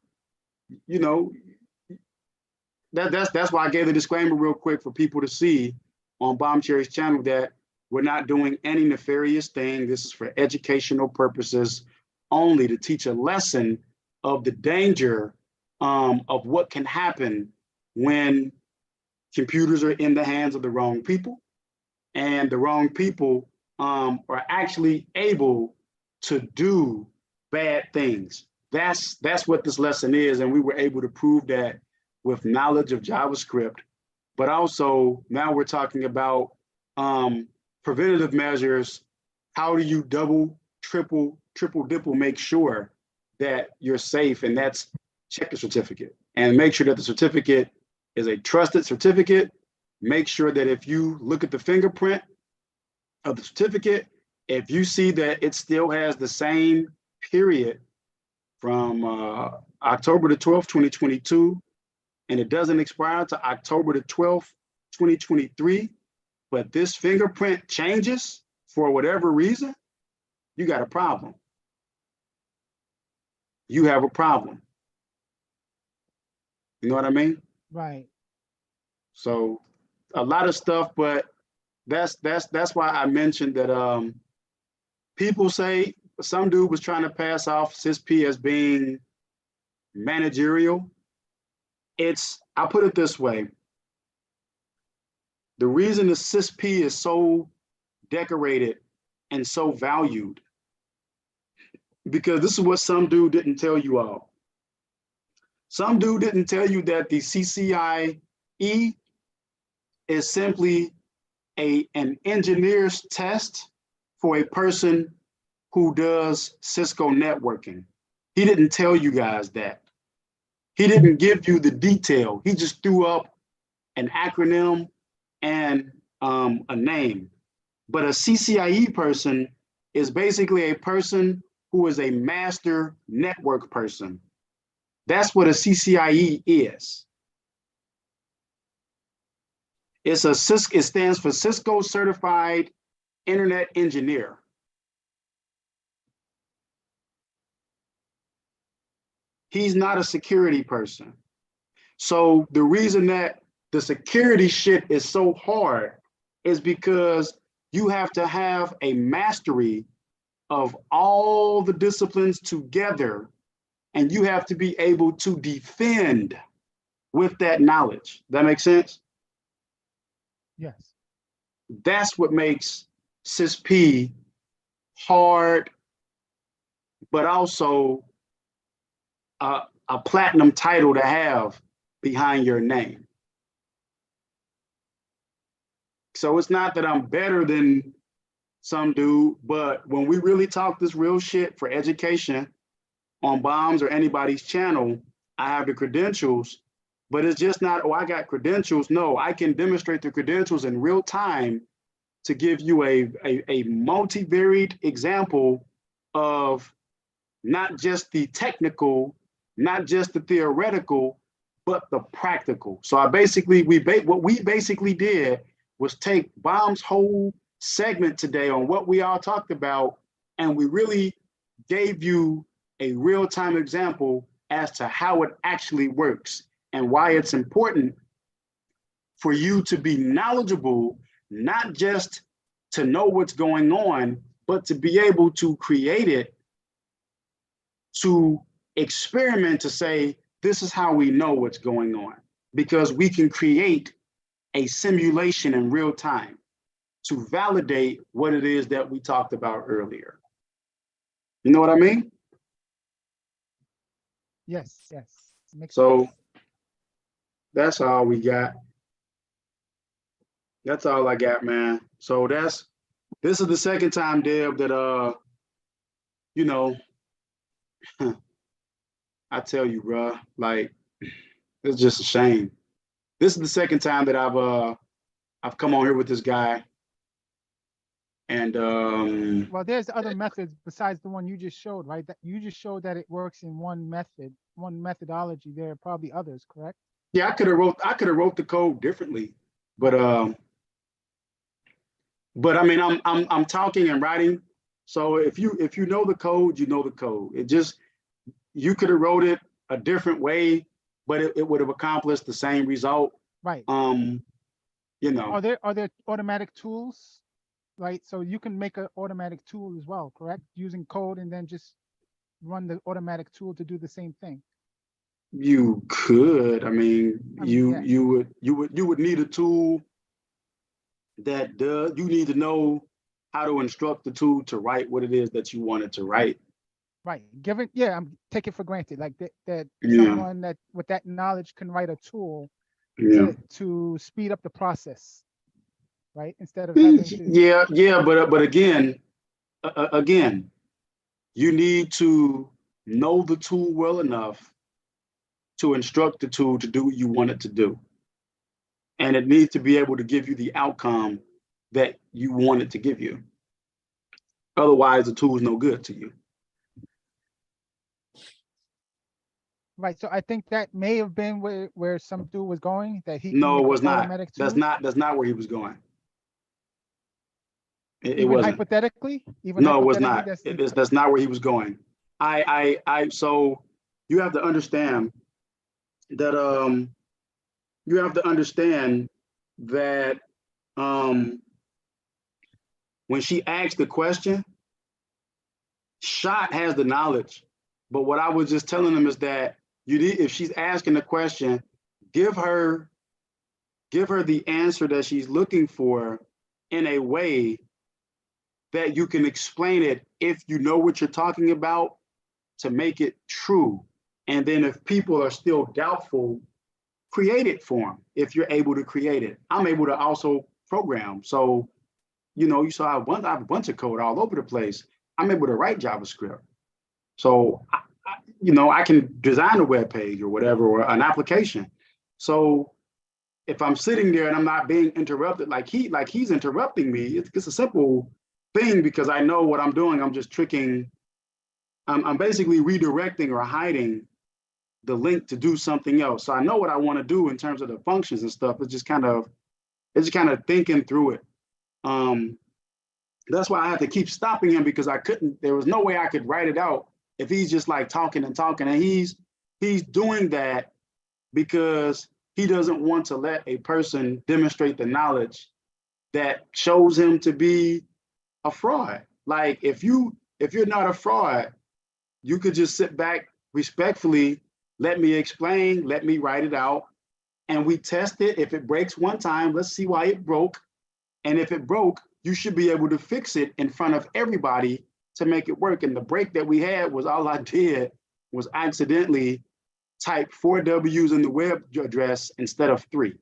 that's why I gave the disclaimer real quick for people to see on Bomb Cherry's channel that we're not doing any nefarious thing. This is for educational purposes only, to teach a lesson of the danger of what can happen when computers are in the hands of the wrong people, and the wrong people are actually able to do bad things. That's what this lesson is, and we were able to prove that with knowledge of JavaScript. But also now we're talking about preventative measures. How do you double, triple dipple make sure that you're safe? And that's check the certificate and make sure that the certificate is a trusted certificate. Make sure that if you look at the fingerprint of the certificate, if you see that it still has the same period from October the 12th, 2022, and it doesn't expire to October the 12th, 2023, but this fingerprint changes for whatever reason, you got a problem. You have a problem. You know what I mean? Right. So a lot of stuff, but that's why I mentioned that people say some dude was trying to pass off CISP as being managerial. I'll put it this way. The reason the CISP is so decorated and so valued, because this is what some dude didn't tell you all. Some dude didn't tell you that the CCIE is simply an engineer's test for a person who does Cisco networking. He didn't tell you guys that. He didn't give you the detail. He just threw up an acronym and a name. But a CCIE person is basically a person who is a master network person. That's what a CCIE is. It stands for Cisco Certified Internet Engineer. He's not a security person. So the reason that the security shit is so hard is because you have to have a mastery of all the disciplines together, and you have to be able to defend with that knowledge. That makes sense? Yes. That's what makes CISP hard, but also a platinum title to have behind your name. So it's not that I'm better than some dude, but when we really talk this real shit for education on Bombs or anybody's channel, I have the credentials, but it's just not, oh, I got credentials. No, I can demonstrate the credentials in real time to give you a multivariate example of not just the technical, not just the theoretical, but the practical. So what we basically did was take Bomb's whole segment today on what we all talked about, and we really gave you a real-time example as to how it actually works and why it's important for you to be knowledgeable, not just to know what's going on, but to be able to create it, to experiment, to say, this is how we know what's going on, because we can create a simulation in real time to validate what it is that we talked about earlier. You know what I mean? Yes, yes. So that's all we got. That's all I got, man. So this is the second time, Deb, that you know, I tell you, bro, like, it's just a shame. This is the second time that I've come on here with this guy. And well, there's other methods besides the one you just showed, right? That you just showed that it works in one method, one methodology. There are probably others, correct? Yeah, I could have wrote the code differently, but I mean, I'm talking and writing. So if you know the code, you know the code. It just, you could have wrote it a different way, but it would have accomplished the same result. Right. You know. Are there automatic tools? Right, so you can make an automatic tool as well, correct? Using code and then just run the automatic tool to do the same thing. You could. I mean, you would need a tool that does. You need to know how to instruct the tool to write what it is that you want it to write. Right. I'm take it for granted, like that someone that with that knowledge can write a tool to speed up the process. Right, instead of having to... but again, you need to know the tool well enough to instruct the tool to do what you want it to do, and it needs to be able to give you the outcome that you want it to give you. Otherwise, the tool is no good to you. Right, so I think that may have been where some dude was going. That he no, it was not. That's not where he was going. It wasn't. Hypothetically? No, it was not. That's not where he was going. So you have to understand, that you have to understand that when she asked the question, Shot has the knowledge. But what I was just telling them is that if she's asking the question, give her the answer that she's looking for in a way that you can explain it if you know what you're talking about to make it true. And then if people are still doubtful, create it for them if you're able to create it. I'm able to also program. So, you saw I have a bunch of code all over the place. I'm able to write JavaScript. So, I can design a web page or whatever, or an application. So if I'm sitting there and I'm not being interrupted, like he's interrupting me, it's a simple thing because I know what I'm doing. I'm just tricking. I'm basically redirecting or hiding the link to do something else. So I know what I want to do in terms of the functions and stuff. It's just kind of thinking through it. That's why I had to keep stopping him because there was no way I could write it out if he's just like talking and talking. And he's doing that because he doesn't want to let a person demonstrate the knowledge that shows him to be a fraud. Like if you're not a fraud, you could just sit back respectfully, let me explain, let me write it out, and we test it. If it breaks one time, let's see why it broke. And if it broke, you should be able to fix it in front of everybody to make it work. And the break that we had was all I did was accidentally type 4 W's in the web address instead of 3.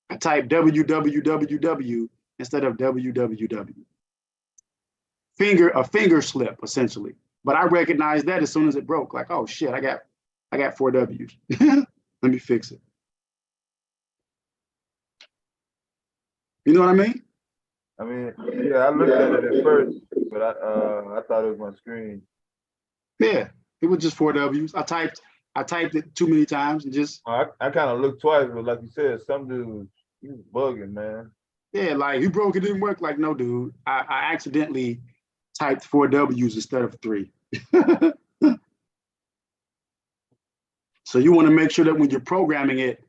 I typed www instead of www. A finger slip, essentially. But I recognized that as soon as it broke, like, oh shit, I got 4 W's. Let me fix it. You know what I mean? I mean, yeah, I looked at it at first, but I thought it was my screen. Yeah, it was just 4 W's. I typed it too many times and just. I kind of looked twice, but like you said, some dude, he was bugging, man. Yeah, like he broke, it didn't work. Like, no, dude, I accidentally typed 4 W's instead of 3. So you want to make sure that when you're programming it,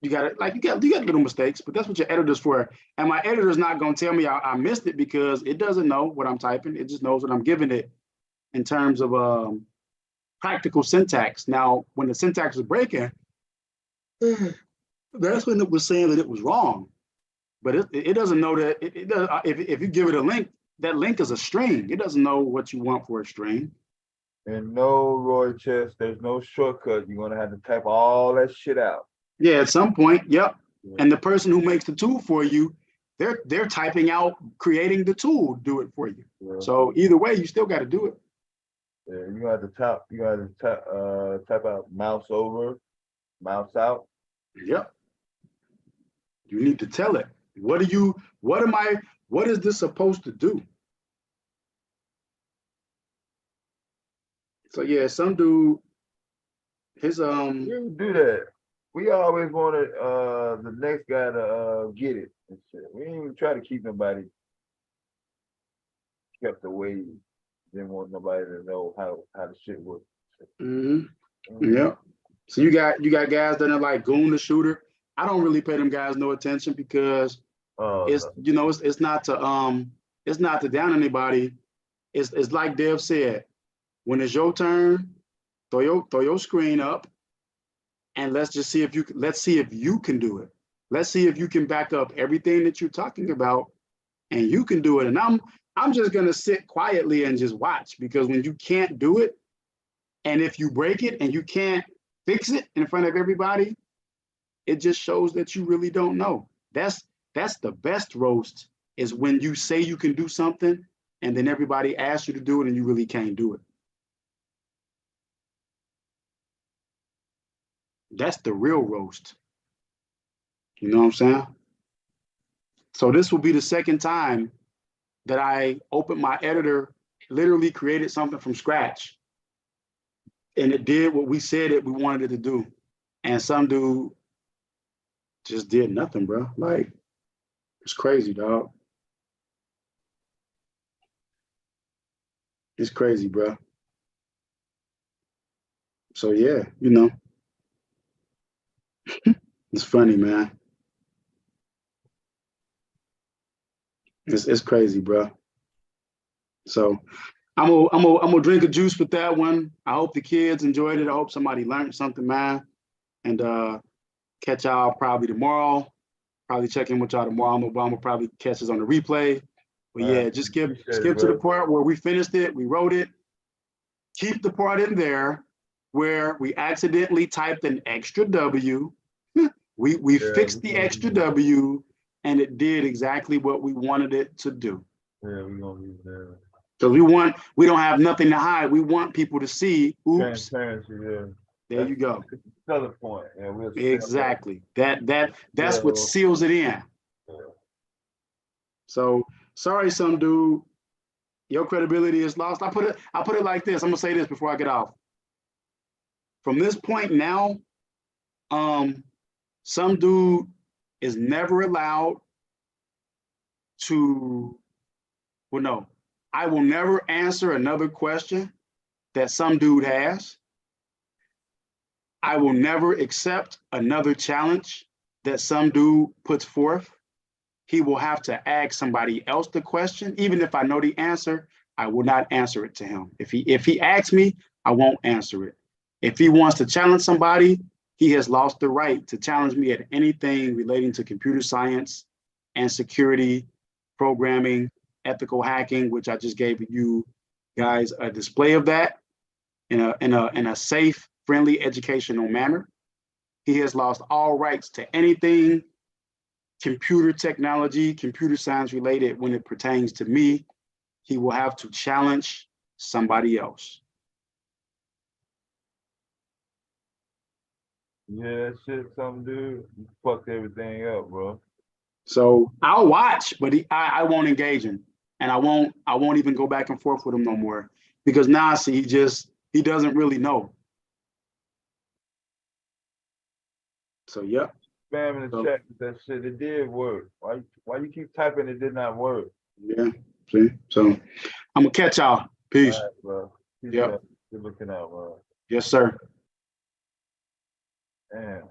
you got little mistakes, but that's what your editor's for. And my editor's not going to tell me I missed it because it doesn't know what I'm typing. It just knows what I'm giving it in terms of practical syntax. Now, when the syntax was breaking, that's when it was saying that it was wrong. But it doesn't know that it does. If you give it a link, that link is a string. It doesn't know what you want for a string. And no, Roy Chess, there's no shortcut. You're gonna have to type all that shit out. Yeah, at some point, yep. Yeah. And the person who makes the tool for you, they're typing out, creating the tool to do it for you. Yeah. So either way, you still got to do it. Yeah, you got to type out mouse over, mouse out. Yep. You need to tell it. What is this supposed to do? So yeah, some dude, his You do that. We always wanted the next guy to get it and shit. We didn't even try to keep nobody kept away. Didn't want nobody to know how the shit works. Yeah. So you got guys that are like Goon the Shooter. I don't really pay them guys no attention because it's not to down anybody. It's like Dev said, when it's your turn, throw your screen up. And let's see if you can do it. Let's see if you can back up everything that you're talking about, and you can do it. And I'm just gonna sit quietly and just watch, because when you can't do it, and if you break it and you can't fix it in front of everybody, it just shows that you really don't know. That's the best roast, is when you say you can do something and then everybody asks you to do it and you really can't do it. That's the real roast. You know what I'm saying? So this will be the second time that I opened my editor, literally created something from scratch, and it did what we said that we wanted it to do. And some dude just did nothing, bro. Like, it's crazy, dog. It's crazy, bro. So yeah, It's funny, man. It's crazy, bro. So I'm gonna drink a juice with that one. I hope the kids enjoyed it. I hope somebody learned something, man. And catch y'all probably tomorrow. Probably check in with y'all tomorrow. I'm gonna probably catch us on the replay. But yeah, just skip to the part where we finished it. We wrote it. Keep the part in there where we accidentally typed an extra W. We fixed the extra W, and it did exactly what we wanted it to do. Yeah, we're gonna be there. So we don't have nothing to hide. We want people to see. Oops. Transparency, yeah. There you go. Another point. Yeah, Exactly. That's what seals it in. Yeah. So sorry, some dude. Your credibility is lost. I put it like this. I'm gonna say this before I get off. From this point now, some dude is never allowed to, well, no, I will never answer another question that some dude has. I will never accept another challenge that some dude puts forth. He will have to ask somebody else the question. Even if I know the answer, I will not answer it to him. If he asks me, I won't answer it. If he wants to challenge somebody, he has lost the right to challenge me at anything relating to computer science and security, programming, ethical hacking, which I just gave you guys a display of that in a safe, friendly, educational manner. He has lost all rights to anything computer technology, computer science related when it pertains to me. He will have to challenge somebody else. Yeah, that shit, some dude, you fucked everything up, bro. So I'll watch, but I won't engage him, and I won't even go back and forth with him no more, because now I see he doesn't really know. So yep. Spam in the chat with that shit. It did work. Why you keep typing? It did not work. Yeah. See. So I'm gonna catch y'all. Peace. All right, bro. Yep. Good looking out, bro. Yes, sir. Damn.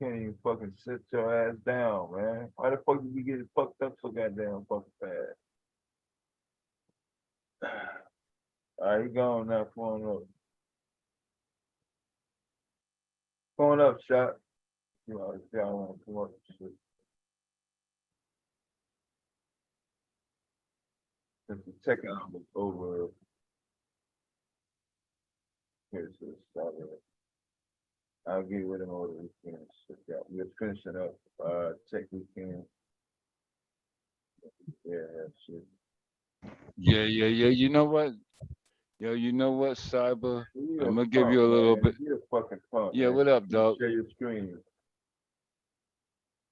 Can't even fucking sit your ass down, man. Why the fuck did we get fucked up so goddamn fucking fast? All right, he gone now. Come on up. Going up, shot. You know, if y'all want to come up and shit. Since the checking out was over. Here's this. I'll get rid of all the weekends. We're finishing up tech weekend. Yeah, shit. Yeah. You know what? Yo, you know what, Cyber? I'm gonna give you a little bit. You're a fucking punk. Yeah, man. what up, dog? Share your screen.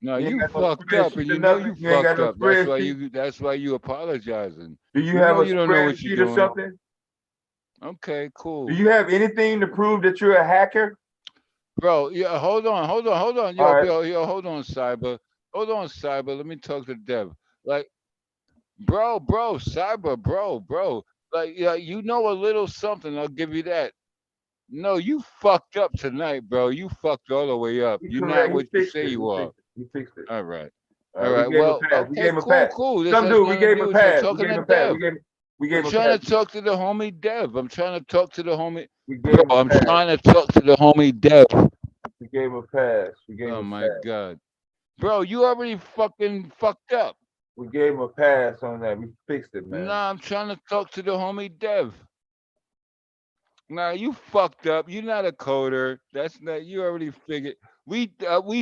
No, You ain't you got no fucked up, and spreadsheet or you know nothing? you You ain't got fucked no up. spreadsheet? That's why you apologizing. Do you You have know a you don't know what you're spreadsheet or doing. something? Okay, cool. Do you have anything to prove that you're a hacker? Bro, yeah, hold on. Yo, All right. yo, hold on, Cyber. Hold on, Cyber. Let me talk to Dev. Like, bro, Cyber, bro. Like, yeah, you know a little something. I'll give you that. No, you fucked up tonight, bro. You fucked all the way up. He's You're correct. not He what you fixed say it. you are. He fixed it. All right. All right. We gave him Well, a pass. We okay, gave him a cool, pass. cool. This Some has dude, we nothing to gave him do a with you. I'm pass. We talking gave him to a pass. Dev. We gave I'm him a trying pass. to talk to the homie Dev. I'm trying to talk to the homie. We gave Bro, him a I'm pass. trying to talk to the homie Dev. We gave him a pass. We gave him Oh a my pass. God. Bro, you already fucking fucked up. We gave him a pass on that. We fixed it, man. Nah, I'm trying to talk to the homie Dev. Nah, you fucked up. You're not a coder. That's not. You already figured. We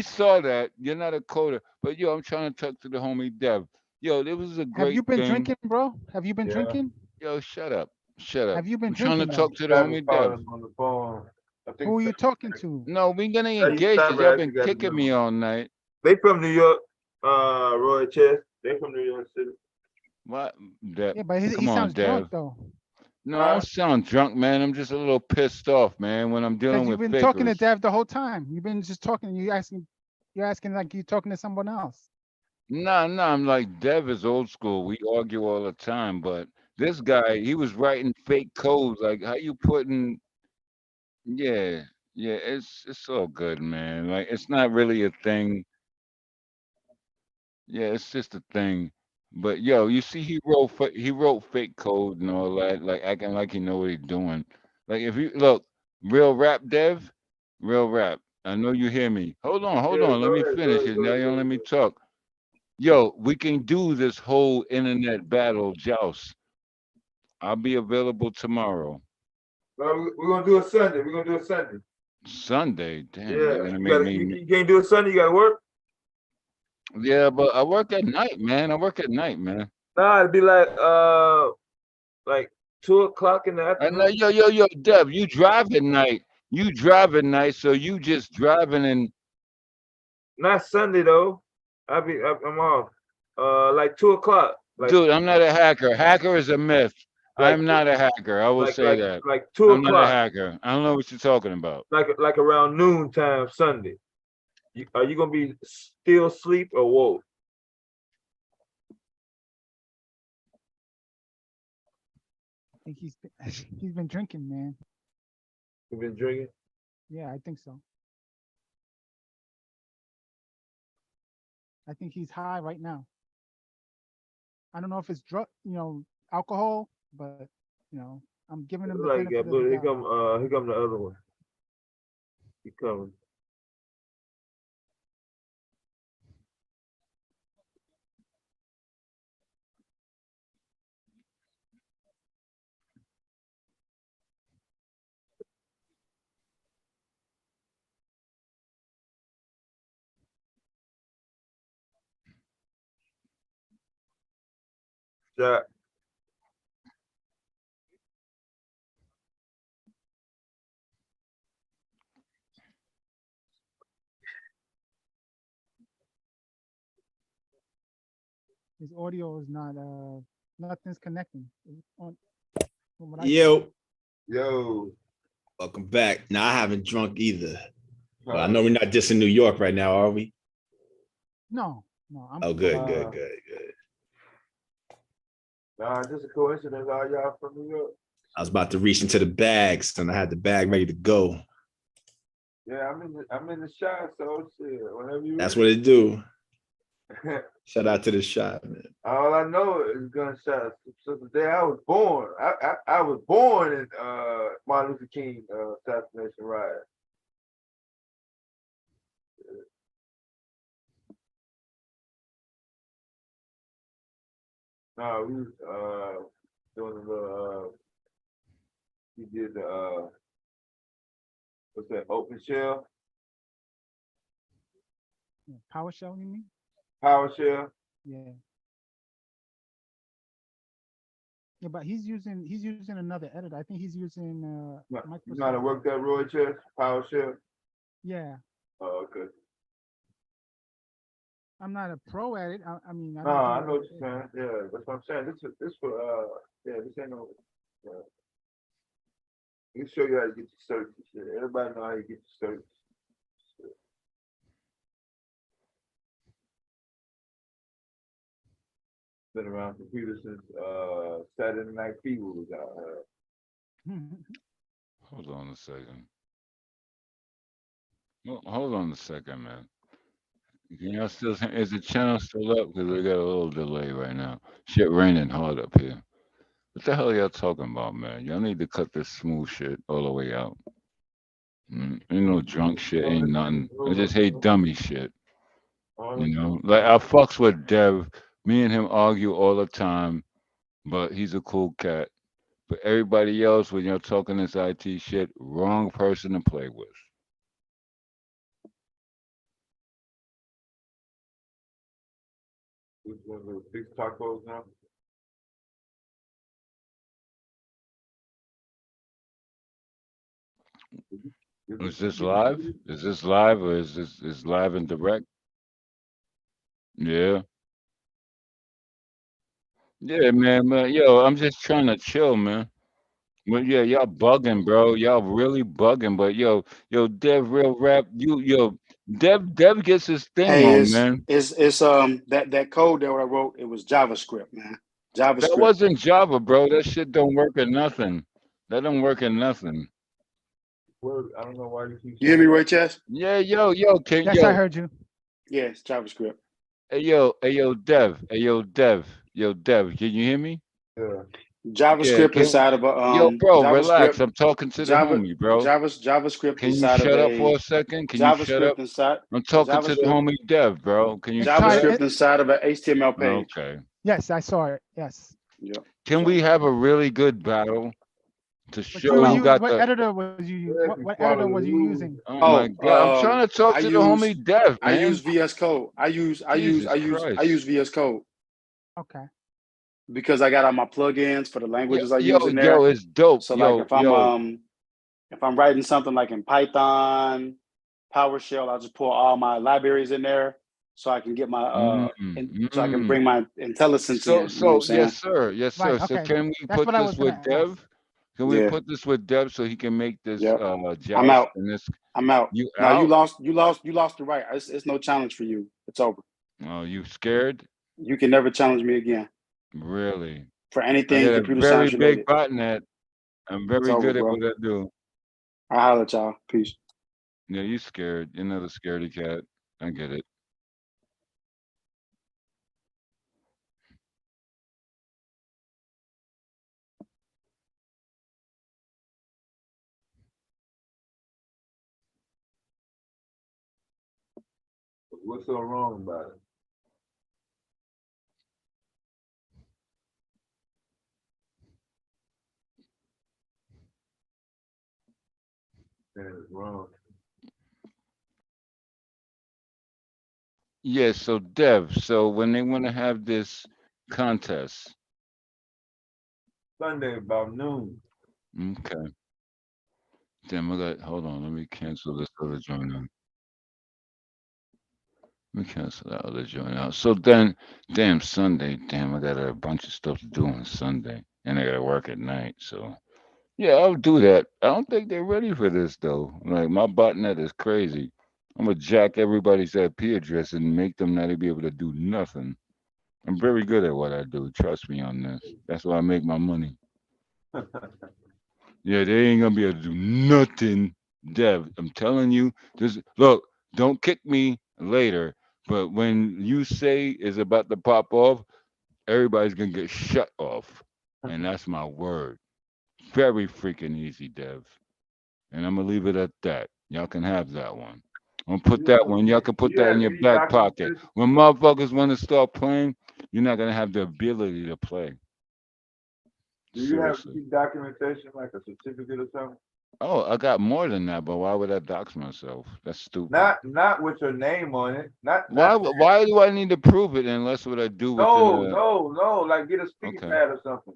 saw that. You're not a coder. But yo, I'm trying to talk to the homie Dev. Yo, this was a Have great you been thing. drinking, bro? Have you been drinking? Yo, shut up. Have you been I'm trying to drinking though? talk to the homie Dev. On the phone. I think Who are you talking to? No, we gonna engage because y'all been kicking me all night. They from New York, Roy Chess. They from New York City. What? Dev. Yeah, but he Come on, sounds Dev. drunk though. No, I don't sound drunk, man. I'm just a little pissed off, man, when I'm dealing Because you've with been talking to fakers. Dev the whole time. You've been just talking. You're asking like you're talking to someone else. Nah, I'm like, Dev is old school. We argue all the time, but this guy, he was writing fake codes. Like, how you putting, yeah, Yeah, it's all good, man. Like it's not really a thing. Yeah, it's just a thing. But yo, you see, he wrote fake code and all that, like acting like he know what he's doing. Like if you look, real rap dev, real rap. I know you hear me. Hold Yeah, on. Let go me ahead, go finish ahead, it. go Now ahead, you go don't let ahead. me talk. Yo, we can do this whole internet battle joust. I'll be available tomorrow. Well, we're gonna do it Sunday. We're gonna do it Sunday. Sunday, damn, Yeah, you're gonna you make gotta. me. You can't do it Sunday. You gotta work. Yeah, but I work at night, man. I work at night, man. Nah, it'd be like 2 o'clock in the I know, afternoon. yo, Deb, you drive at night. You drive at night, so you just driving and Not Sunday though. I'm off. Like 2 o'clock. dude, I'm not a hacker. Hacker is a myth. Like I'm not a hacker. I will like say like that. like two I'm not a o'clock. hacker. I don't know what you're talking about. Like around noon time Sunday. Are you gonna be still asleep or woke? I think he's been drinking, man. You been drinking? Yeah, I think so. I think he's high right now. I don't know if it's drug, alcohol, but I'm giving him the Like benefit of but the here doubt. come the other one. He coming. Shot. His audio is not nothing's connecting. From what I see. Yo, Yo. welcome back. Now I haven't drunk either. But I know we're not just in New York right now, are we? No. I'm Oh, good. Nah, just a coincidence. All y'all from New York. I was about to reach into the bags and I had the bag ready to go. Yeah, I'm in the shot, so shit. Whenever you That's ready. what it do. Shout out to the shot, man. All I know is gunshots. Since the day I was born, I was born in Martin Luther King assassination riot. No, we was doing a little. We did the what's that? Open shell, PowerShell, you mean? PowerShell. Yeah. Yeah, but he's using another editor. I think he's using Microsoft. You know how to work that Roy chest, PowerShell? Yeah. Oh, okay. I'm not a pro at it. I mean, I No, don't I do know it. what you're saying. Yeah, that's what I'm saying. This for this ain't no. We can show you how to get your search and shit. Everybody know how you get your search. Been around computers since Saturday Night Fever was out. Hold on a second. Hold on a second, man. Can y'all still is the channel still up? Because we got a little delay right now. Shit raining hard up here. What the hell y'all talking about, man? Y'all need to cut this smooth shit all the way out. Ain't no drunk shit, ain't nothing. I just hate dummy shit. Like I fucks with Dev. Me and him argue all the time, but he's a cool cat. But everybody else, when you're talking this IT shit, wrong person to play with. Which one of those big tacos now? Is this live? Is this live or is this live and direct? Yeah. Yeah, man. Yo, I'm just trying to chill, man. But yeah, y'all bugging, bro. Y'all really bugging. But yo, Dev real rap. Dev gets his thing Hey, on, man. it's that code that I wrote, it was JavaScript, man. That JavaScript. wasn't Java, bro. That shit don't work at nothing. That don't work at nothing. word. I don't know why you keep You hear me, saying Roy that. Chess? Yeah, can Yes, I heard you. Yeah, it's JavaScript. Hey Dev, Dev, can you hear me? Yeah. Yeah, JavaScript inside of a bro, relax. JavaScript I'm talking to the homie, bro. JavaScript Can you inside of shut up for a a second? Can you shut up? JavaScript inside I'm talking to the JavaScript homie Dev, bro. Can you shut up? JavaScript inside of an HTML page. Okay. Yes, I saw it. Yes. Yeah. Can we have a really good battle to But show you were who got what the? editor was you? What editor was you using? Oh my God! I'm trying to talk I to the use homie Dev, I use man. VS Code. I use VS Code Okay. because I got all my plugins for the languages I use in Yo, there. it's dope. So like if I'm writing something like in Python, PowerShell, I'll just pull all my libraries in there so I can get my so I can bring my IntelliSense in. You know what I'm saying? Yes, sir. Yes, sir. Right, So okay. can we That's put what I this was with gonna ask. Dev? Can we Yeah. put this with Dev so he can make this Yep. joust I'm out. and this? I'm out. You No, out? you lost the right. It's no challenge for you. It's over. Oh, you scared? You can never challenge me again Really? for I anything got a computer very science big related. botnet. I'm It's very over, good at bro. what I do. I holler at y'all. Peace. Yeah, you scared. You're not a scaredy cat. I get it. What's so wrong about it? That is wrong. Yeah, so Dev, so when they want to have this contest, Sunday about noon. okay. Damn, hold on, let me cancel this other joint out. Let me cancel that other joint out. So then, damn, Sunday, damn, I got a bunch of stuff to do on Sunday, and I gotta work at night, so. Yeah, I'll do that. I don't think they're ready for this, though. Like, my botnet is crazy. I'm gonna jack everybody's IP address and make them not be able to do nothing. I'm very good at what I do. Trust me on this. That's why I make my money. Yeah, they ain't gonna be able to do nothing, Dev. I'm telling you. Just look. Don't kick me later. But when you say is about to pop off, everybody's gonna get shut off, and that's my word. Very freaking easy, Dev. And I'm gonna leave it at that. Y'all can have that one. I'm gonna put that one. Y'all can put that in your back pocket. When motherfuckers want to start playing, you're not gonna have the ability to play. Do you have Seriously. documentation like a certificate or something? Oh, I got more than that, but why would I dox myself? That's stupid. Not with your name on it. Why do I need to prove it unless what I do with No. Like get a sticky pad or something.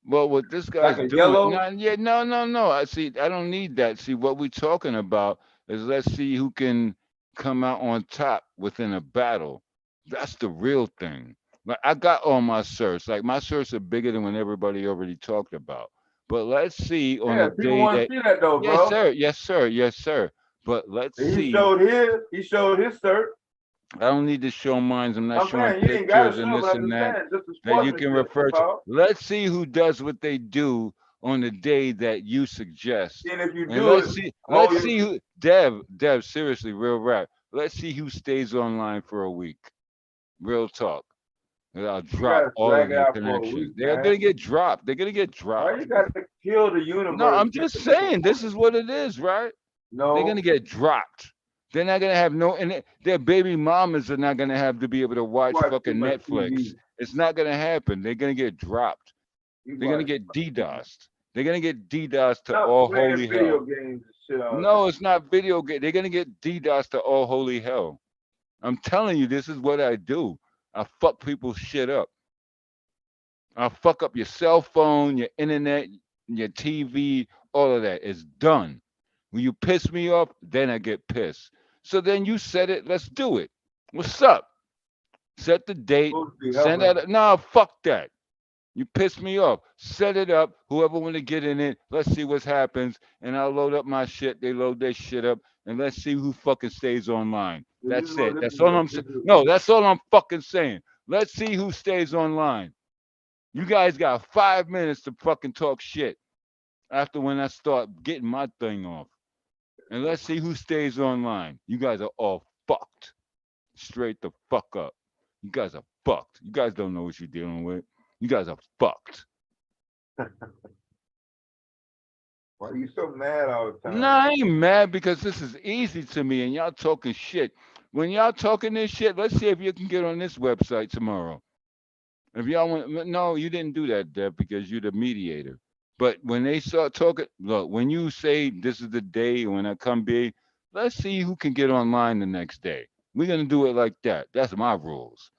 Well, what this guy's Like a doing, yellow? no. I see. I don't need that. See, what we're talking about is let's see who can come out on top within a battle. That's the real thing. Like I got all my certs. Like my certs are bigger than what everybody already talked about. But let's see on Yeah, the people day want that. to see that though, Yes, bro. sir. Yes, sir. Yes, sir. But let's see. He showed his cert. I don't need to show mines. I'm not I'm showing saying you ain't gotta pictures and show, this but I'm and just that saying, just the that you can sportsmanship, refer that's to. all. Let's see who does what they do on the day that you suggest. And if you And do it, let's see who Dev, seriously, real rap. Let's see who stays online for a week. Real talk. And I'll you drop gotta all of drag it their out for a connections. week, They're man. gonna get dropped. They're gonna get Why dropped. you gotta kill the universe? No, I'm just saying this is what it is, right? No. They're gonna get dropped. They're not gonna have their baby mamas are not gonna have to be able to watch watch too fucking much Netflix. TV. It's not gonna happen. They're gonna get dropped. You They're gonna watch get DDoSed. They're gonna get DDoSed to Stop all playing holy video hell. games and shit all No, day. it's not video game. They're gonna get DDoSed to all holy hell. I'm telling you, this is what I do. I fuck people's shit up. I fuck up your cell phone, your internet, your TV, all of that. It's done. When you piss me off, then I get pissed. So then you said it, let's do it. What's up? Set the date, send out no, fuck that. You piss me off. Set it up. Whoever want to get in it, let's see what happens. And I'll load up my shit. They load their shit up. And let's see who fucking stays online. That's it. That's all I'm saying. No, that's all I'm fucking saying. Let's see who stays online. You guys got 5 minutes to fucking talk shit after when I start getting my thing off. and let's see who stays online. You guys are all fucked. Straight the fuck up. You guys are fucked. You guys don't know what you're dealing with. You guys are fucked. Why are you so mad all the time? Nah, I ain't mad because this is easy to me and y'all talking shit. When y'all talking this shit, let's see if you can get on this website tomorrow. If y'all want, no, you didn't do that, Deb, because you're the mediator. But when they start talking, look, when you say this is the day when I come big, let's see who can get online the next day. We're gonna do it like that. That's my rules.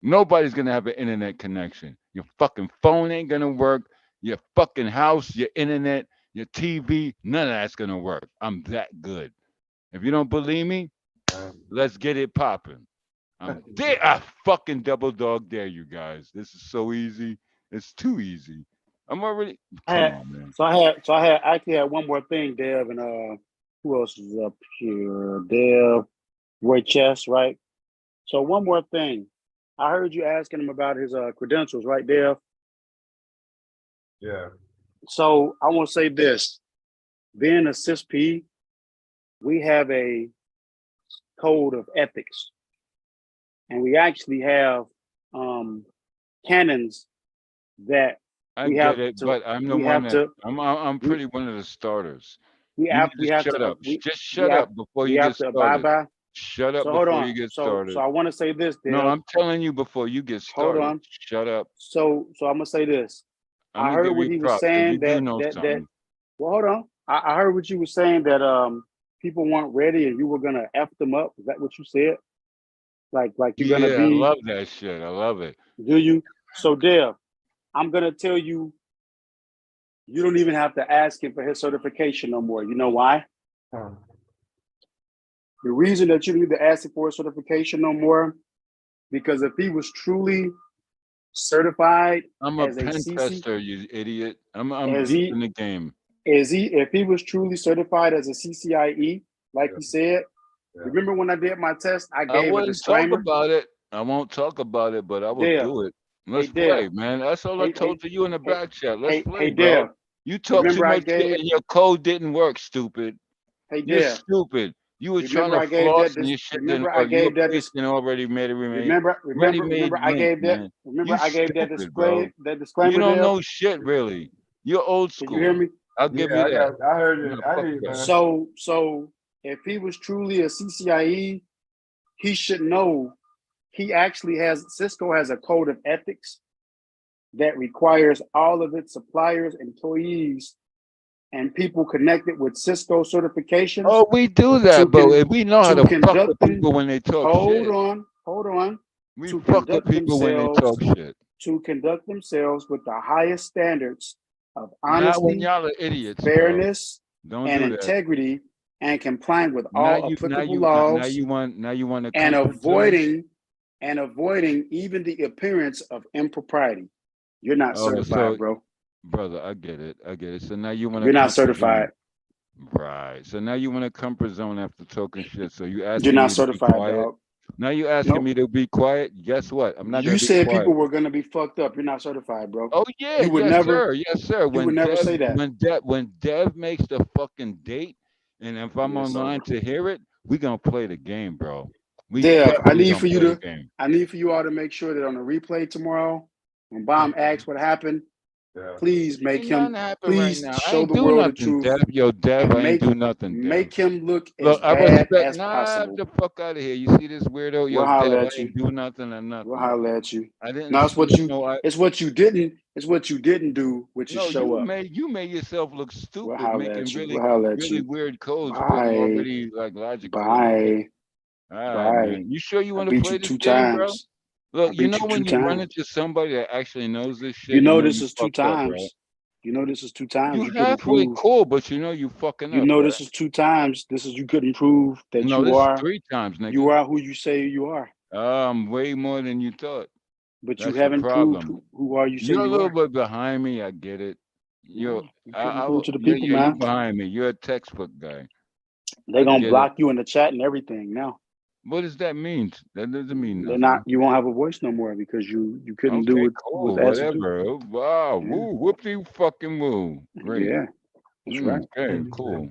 Nobody's gonna have an internet connection. Your fucking phone ain't gonna work. Your fucking house, your internet, your TV, none of that's gonna work. I'm that good. If you don't believe me, let's get it popping. I fucking double dog dare you guys. This is so easy. It's too easy. I'm already. Come on, man. I actually had one more thing, Dev, and who else is up here? Dev, Roy Chess, right? So one more thing. I heard you asking him about his credentials, right, Dev? Yeah. So I want to say this: being a CISP, we have a code of ethics, and we actually have canons that I we get have it, to. but I'm the We one have that to. I'm pretty one of the starters. We You have. need We to have shut to. up. Just We shut have. up before We you have get to abide started. by. Shut up So hold before on. you get So started. I want to say this, No, Dev. I'm telling you before you get Hold started. on. Shut up. So I'm gonna say this. I'm I gonna heard give what you he was props because you saying do that know that that. something. Well, hold on. I heard what you were saying that people weren't ready and you were gonna f them up. Is that what you said? Like you're gonna Yeah, I be? love that shit. I love it. Do you? So Dev, I'm gonna tell you. You don't even have to ask him for his certification no more. You know why? Huh. The reason that you don't need to ask him for his certification no more, because if he was truly certified I'm a as a pen CC, tester, you idiot. I'm as deep he in the game. if he was truly certified as a CCIE, like you said, remember when I did my test, I I gave a wouldn't talk disclaimer. about it. I won't talk about it, but I will Dev, do it. hey Let's Dev, play, man. That's all I hey told you in the hey back chat. Let's play, hey bro. Dev. You talk too Remember I much shit gave and your code didn't work, stupid. hey You're Dev. stupid. You were trying Remember to I gave floss that and this. your shit didn't Remember I work. You gave were that this. pasting already Remember I link, gave that. man. Remember You I gave that stupid, bro. display that You disclaimer, don't Dev. know shit, really. You're old Can you hear school. me? I'll give you that. I heard you. No, I fuck hear you, that. man. So if he was truly a CCIE, he should know. He actually has Cisco has a code of ethics that requires all of its suppliers, employees, and people connected with Cisco certifications. Oh, we do that, but we know how to fuck with people when they talk Hold shit. on. We To fuck with conduct people when they themselves talk shit. to conduct themselves with the highest standards of Not when honesty, y'all are idiots, bro. fairness, Don't and do that. integrity, and complying with Now all you applicable laws, now you want to and comfort zone? avoiding even the appearance of impropriety. You're not Oh, so certified, bro. brother, I get it. I get it. So now you want to You're not comfort certified. zone. Right. So now you want to comfort zone after talking shit. So you You're asking not me to be certified, quiet. dog. Now you asking me to be quiet. Guess what? I'm not You gonna be said quiet. people were gonna be fucked up. You're not certified, bro. Oh yeah, You would yes never. sir, yes sir. You would never say that. When Dev makes the fucking date, and if I'm Yes, sir. online to hear it, we gonna play the game, bro. We Dev, definitely gonna play the game. I need for you all to make sure that on the replay tomorrow, when Bomb asks what happened, please make Ain't nothing him. happen right Please now. I show ain't the do world the nothing, truth. Dev. Yo, Dev, And I ain't do nothing, Dev. make him look as Look, I bad respect. as Nah, possible. the fuck out of here. You see this weirdo? We'll Yo, Dev, holler I at you. ain't do nothing or nothing. We'll holler at you. I didn't. No, it's what you. know, It's what you didn't. It's what you didn't do, which is No, show up. you made yourself look We'll stupid, holler making at you. really We'll holler at really you. weird codes, putting Bye. already like logic codes. Bye. All right, Bye. man. You sure you I want to beat play you this 2 game, bro? times. Look, I you beat know you 2 when you run times. into somebody that actually knows this shit, You know you this is 2 fucked up, bro. times. You know this is 2 times. You You couldn't halfway prove. cool, but you know you fucking You up, know right? this is 2 times. This is you couldn't prove that No, you this is are. 3 times, nigga. You are who you say you are. I'm way more than you thought. But That's you haven't your proved problem. who are you say You're a you little are. bit behind me. I get it. You couldn't prove to the people, you're man. behind me. You're a textbook guy. They're gonna block you in the chat and everything now. What does that mean? That doesn't mean They're nothing. not. You won't have a voice no more because you couldn't do what Cool, was asked to do. whatever. Wow, Yeah. woo, whoopty fucking woo. Great. Yeah, that's right. Okay, cool.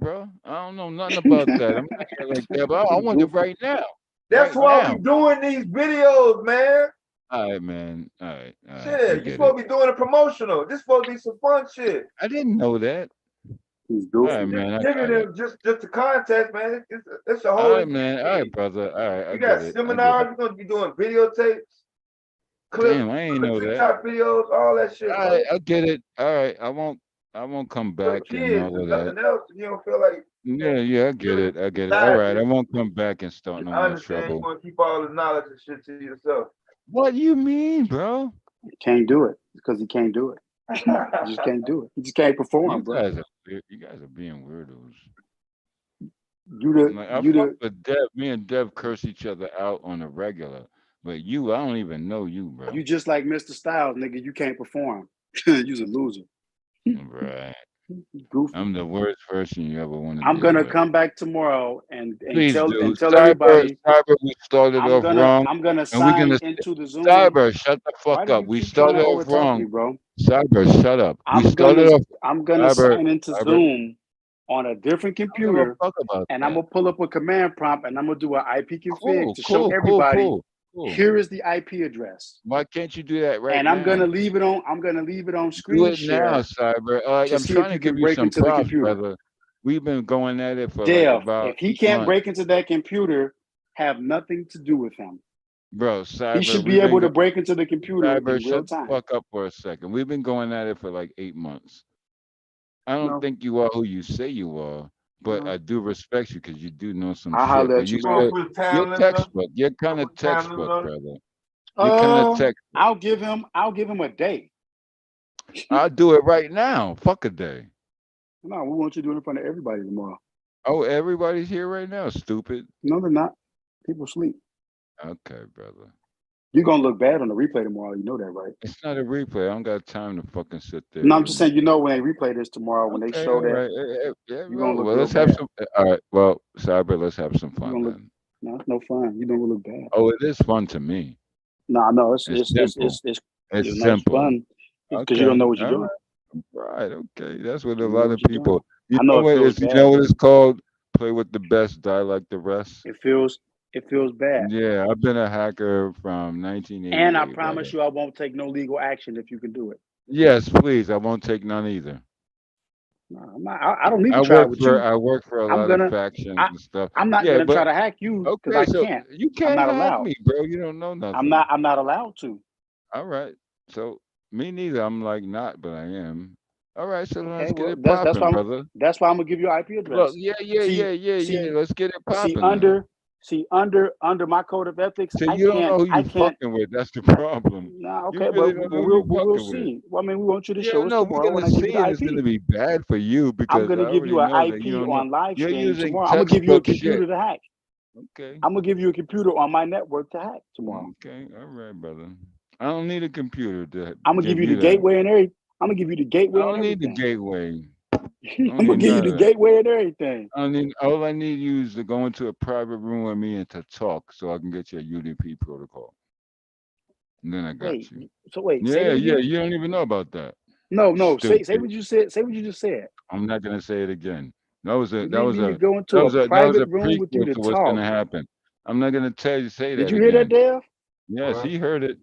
bro. I don't know nothing about that. I'm not like that, but I want it right now. That's Right why now. we doing these videos, man. All right, man. All right. I Shit, you get it. supposed to be doing a promotional. This supposed to be some fun shit. I didn't know that. He's All goofy. right, man. I Giving got it. them just a contest, man. It's a All whole right, man. All right, thing. brother. All right, I You get got it. I get seminars. it. You're gonna be doing videotapes, clips, Damn, I ain't know that. TikTok videos, all that shit, All bro. right, I get it. All right, I won't come For the back and kids, all there's of that. nothing else. You don't feel like Yeah, I get it. I get it. All besides right, I this. won't come back and start no I more understand you trouble. want to keep all the knowledge and shit to yourself. What do you mean, bro? Can't do it because he can't do it. He just can't do it. He just can't perform, bro. You guys are being weirdos. You Like, I the fuck with Dev. Me and Dev curse each other out on a regular. But you, I don't even know you, bro. you just like Mr. Styles, nigga. You can't perform. You's a loser. Right. Goofy. I'm the worst person you ever want to I'm deal gonna with. come back tomorrow and Please tell do. everybody Cyber, we started off wrong. I'm gonna And we're sign gonna into the Zoom. Cyber, shut the Why fuck do up. you We keep trying started to off overtalk me, wrong. bro? Cyber, shut up. We I'm started off gonna Cyber, sign into Cyber. Zoom on a different I don't give a computer, fuck about and that. I'm gonna pull up a command prompt, and I'm gonna do an IP config to show Cool. everybody. Here is the IP address, Why can't you do that right and now? I'm gonna leave it on Do screen it now, share Cyber. to I'm see if trying to you can give you break some into the props, computer. brother. We've been going at it for like Dev, about if he 8 can't months. break into that computer, have nothing to do with him. Bro, He Cyber, should be able to break into the computer Cyber, in real shut the time. fuck up for a second. We've been going at it for like 8 months. I don't No. think you are who you say you are, but No. I do respect you because you do know some I'll shit. holler But at you, you man. still, you're textbook. You're kind of textbook, brother. You're kind of textbook. I'll give him a day. I'll do it right now. Fuck a day. No, we want you to do it in front of everybody tomorrow. Oh, everybody's here right now, stupid. No, they're not. People sleep. Okay, brother. You're gonna look bad on the replay tomorrow. You know that, right? It's not a replay. I don't got time to fucking sit there. No, I'm just saying. You know when they replay this tomorrow, when they show all that, right. you're gonna look Well, real let's have bad. some. All right. Well, Cyber, let's have some You're fun gonna look. then. No, it's no fun. You don't look bad. Oh, it is fun to me. No, It's simple. It's it's simple. fun because you don't know what you're doing. Right. Okay. That's what a You don't know lot what of you're doing. people. You I know know it what feels is? You bad. know what it's called? Play with the best, die like the rest. It feels bad. Yeah, I've been a hacker from 1988. And I promise you, I won't take no legal action if you can do it. Yes, please. I won't take none either. No, I'm not. I don't need to try with you. I work for a lot of factions and stuff. I'm not Yeah, gonna but try to hack you because okay, I so can't. you I'm can't not hack allowed. me, bro. You don't know nothing. I'm not allowed to. All right. So me neither. I'm like not, but I am. All right. So let's Okay, get well, it that's popping, why brother. that's why I'm gonna give you an IP address. Look, yeah. Let's get it popping. Under my code of ethics, So I you don't know who you can't. fucking with. That's the problem. Nah, You okay, really but don't know who you we'll fucking with. see. Well, I mean, we want you to Yeah, show us no, we're tomorrow when gonna I give you see the it. It's IP. gonna be bad for you I'm because gonna I give already you an know that you IP don't know. on live You're stream using tomorrow. I'm gonna give you a textbook computer shit. to hack. Okay. I'm gonna give you a computer on my network to hack tomorrow. Okay. All right, brother. I don't need a computer to I'm gonna give you the that. gateway and everything. I'm gonna give you the I gateway and don't need the everything. gateway. I'm gonna give you the gateway and everything. All I need you is to go into a private room with me and to talk so I can get your UDP protocol. And then I got you. So wait, Yeah, say that again? you don't even know about that. No, say Stupid. what you said. Say what you just said. I'm not gonna say it again. That was a You that need was me to a go into that a was a private room with you prequel to to what's talk. gonna happen. I'm not gonna say Did that you hear that, again. Dev? Yes, he heard it.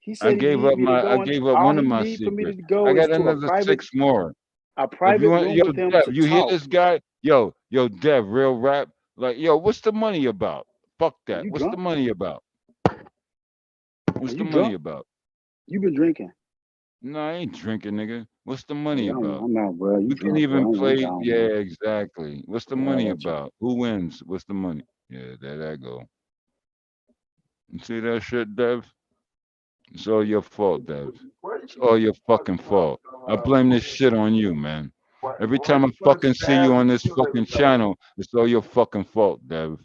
He said he needs me to go I in. gave up All one of he my needs for me to secrets. go I is got to another 6 more. a If you private want, room yo, with him Dev, to you hear talk. this guy? Yo, Dev, real rap. Like, yo, what's the money about? Fuck that. You What's the drunk? money about? What's Are the you money drunk? about? You been drinking? No, I ain't drinking, nigga. What's the money Yeah, about? I'm not, bro. You We can drunk, bro. even I ain't play. down, Yeah, man. exactly. What's the Yeah, money I got you. about? Who wins? What's the money? Yeah, there I go. You see that shit, Dev? It's all your fault, Dev. It's all your fucking fault. I blame this shit on you, man. Every time I fucking see you on this fucking channel, it's all your fucking fault, Dev.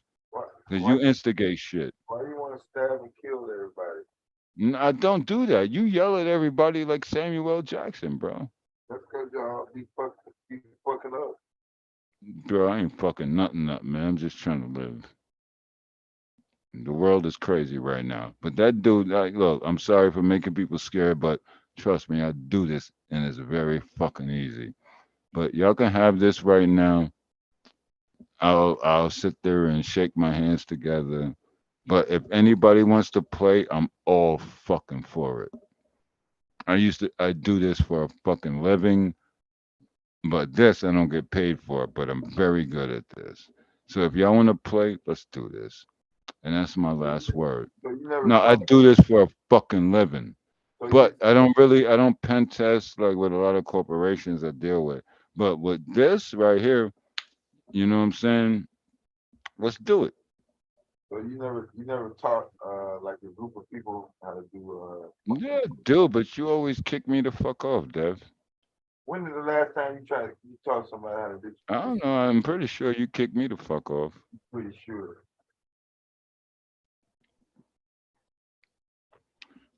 Because you instigate shit. Why do you want to stab and kill everybody? I don't do that. You yell at everybody like Samuel L. Jackson, bro. That's because y'all be fucking up. Bro, I ain't fucking nothing up, man. I'm just trying to live. The world is crazy right now. But that dude, like, look, I'm sorry for making people scared, but trust me, I do this and it's very fucking easy. But y'all can have this right now. I'll sit there and shake my hands together But if anybody wants to play, I'm all fucking for it. I do this for a fucking living, but this I don't get paid for, but I'm very good at this. So if y'all want to play, let's do this. And that's my last word. So you never No, I talk. do this for a fucking living. So But I don't pen test like with a lot of corporations I deal with. But with this right here, you know what I'm saying? Let's do it. you never taught like a group of people how to do Yeah, do, but you always kick me the fuck off, Dev. when is the last time you taught somebody how to do I don't know. I'm pretty sure you kicked me the fuck off. pretty sure.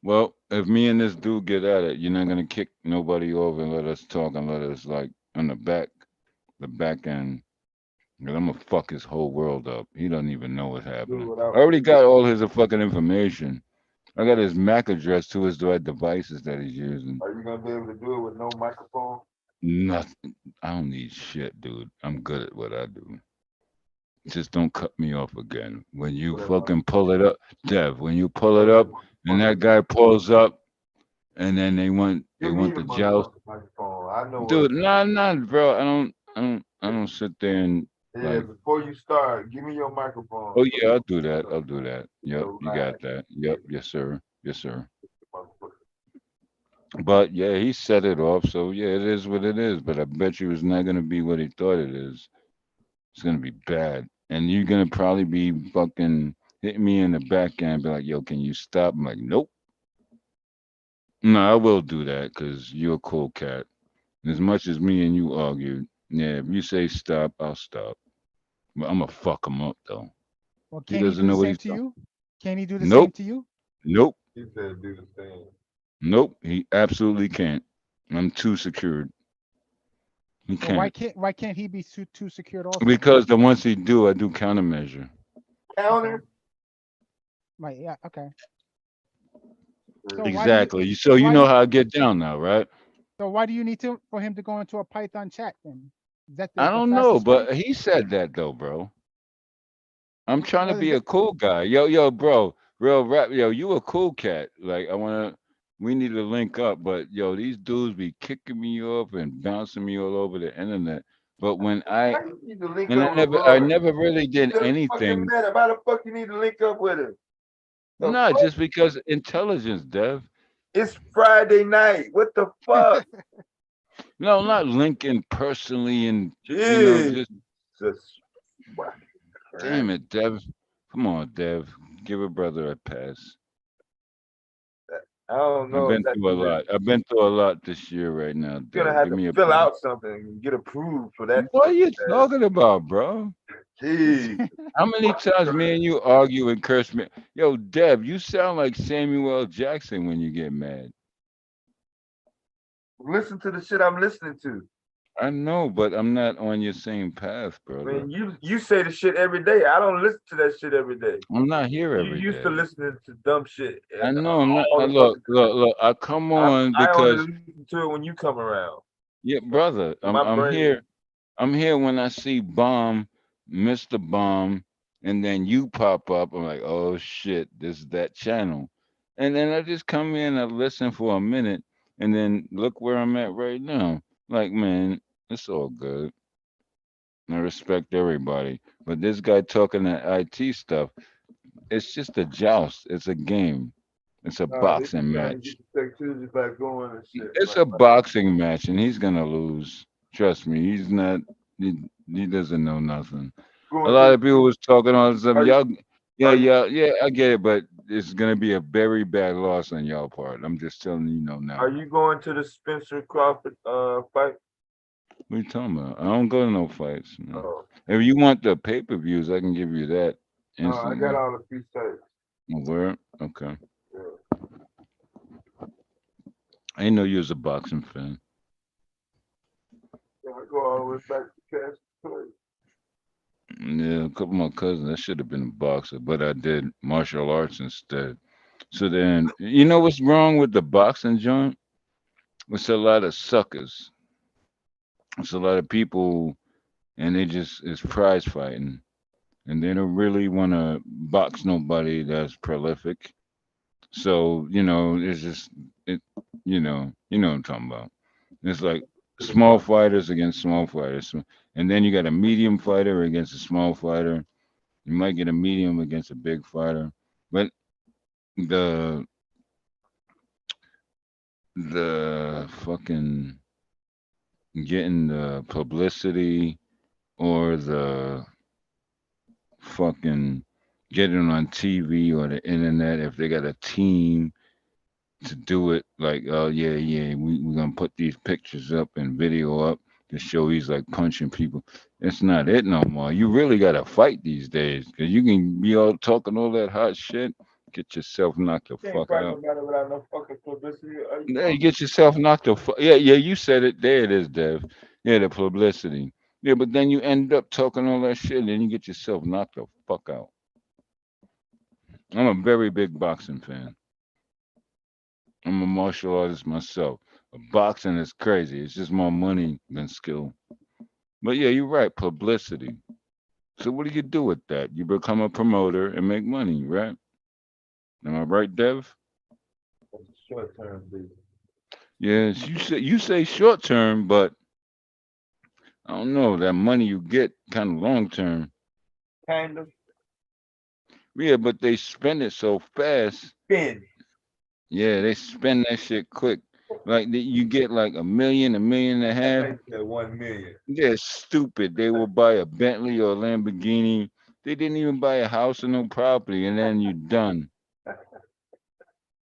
Well, if me and this dude get at it, you're not gonna kick nobody over and let us talk and let us like on the back end. Cause I'm gonna fuck his whole world up. He doesn't even know what's Do happening. it I without already got all his fucking information. I got his MAC address to his right devices that he's using. are you gonna be able to do it with no microphone? Nothing. I don't need shit, dude. I'm good at what I do. Just don't cut me off again. When you Whatever. fucking pull it up, Dev, when you pull it up and Motherfucker, that guy pulls up and then they give me want the the joust. motherfucking microphone. I know what. Dude, nah, bro. I don't sit there and Yeah, like, before you start, give me your microphone. oh yeah, I'll do that. I'll do that. Yep, So you I got that. Yep, yes, sir. Yes, sir. But yeah, he set it off, so yeah, it is what it is. But I bet you it's not gonna be what he thought it is. It's gonna be bad. And you're gonna probably be fucking hitting me in the back end, be like, yo, can you stop? I'm like, nope. No, I will do that because you're a cool cat. As much as me and you argued, yeah, if you say stop, I'll stop. But I'm gonna fuck him up though. Well, He can he doesn't do the know what same he's to doing. you? Can he do the same Nope. to you? Nope. he said do the thing. Nope. He absolutely can't. I'm too secured. He So why can't. can't he be too secured also? Because the ones he do, I do countermeasure. Counter. Right. Yeah. Okay. So Exactly. So you why know do how I get down now, right? so why do you need to for him to go into a Python chat then? Is that I the don't know, fastest way? but he said that though, bro. I'm trying to Well, is be that, a cool guy. Yo, bro, real rap. Yo, you a cool cat. Like we need to link up. But yo, these dudes be kicking me off and bouncing me all over the internet. But when Why I you need to link and up with I bro? never really You did just fucking anything. met him. Why the fuck you need to link up with him? The Not fuck? just because intelligence, Dev. It's Friday night. What the fuck? No, not linking personally, and Jeez. just What? damn it, Dev. Come on, Dev. Give a brother a pass. I don't I've know if been that's through a even. lot. I've been through a lot this year right now, You're gonna Dev. have Give to me a fill pass. out something and get approved for that What are you fucking ass. talking about, bro? Jeez. How many times me and you argue and curse me? Yo, Dev, you sound like Samuel L. Jackson when you get mad. Listen to the shit I'm listening to. I know, but I'm not on your same path, I brother. mean, you say the shit every day. I don't listen to that shit every day. I'm not here You every used to day. listening to dumb shit I know I'm not. all the Look, fucking time. look. I come on I only because listen to it when you come around. yeah, brother. My I'm brain. here. I'm here when I see Bomb, Mr. Bomb, and then you pop up. I'm like, oh shit, this is that channel. And then I just come in, I listen for a minute, and then look where I'm at right now. Like, man, it's all good. I respect everybody. But this guy talking that IT stuff, it's just a joust. It's a game. It's a They just boxing trying to get match. the activity back going and shit. It's a boxing match, and he's gonna lose. Trust me, he's not. He doesn't know nothing. A Going lot to of people was talking all this stuff. are you, Y'all, are you yeah, I get it, but it's gonna be a very bad loss on y'all part. I'm just telling you, are now. you going to the Spencer Crawford fight? What you talking about? I don't go to no fights. No. Oh, If you want the pay-per-views, I can give you that no, I got instantly. all the free sites. Where? Okay. Yeah. I didn't know you was a boxing fan. Yeah, I go all the way back to Cash Play. Yeah, a couple of my cousins. I should have been a boxer, but I did martial arts instead. So then, you know what's wrong with the boxing joint? It's a lot of suckers. It's a lot of people, and they just it's prize fighting. and they don't really want to box nobody that's prolific. So it's just it. You know what I'm talking about. It's like small fighters against small fighters, and then you got a medium fighter against a small fighter. You might get a medium against a big fighter, but the the fucking getting the publicity or the fucking getting on TV or the internet if they got a team to do it like, oh yeah, we're gonna put these pictures up and video up to show he's like punching people. It's not it no more. You really gotta fight these days because you can be all talking all that hot shit, get yourself knocked the Can't fuck fight out. nobody without no fucking publicity. Yeah, you get yourself knocked the fuck. Yeah, you said it. There it is, Dev. Yeah, the publicity. Yeah, but then you end up talking all that shit and then you get yourself knocked the fuck out. I'm a very big boxing fan. I'm a martial artist myself. Boxing is crazy. It's just more money than skill. But yeah, you're right. Publicity. So what do you do with that? You become a promoter and make money, right? Am I right, Dev? Short term business. Yes, you say short term, but I don't know that money you get kind of long term. Kind of. Yeah, but they spend it so fast. Spend. Yeah, they spend that shit quick. Like you get like a million and a half. Make that 1 million. They're stupid. They will buy a Bentley or a Lamborghini. They didn't even buy a house or no property, and then you done.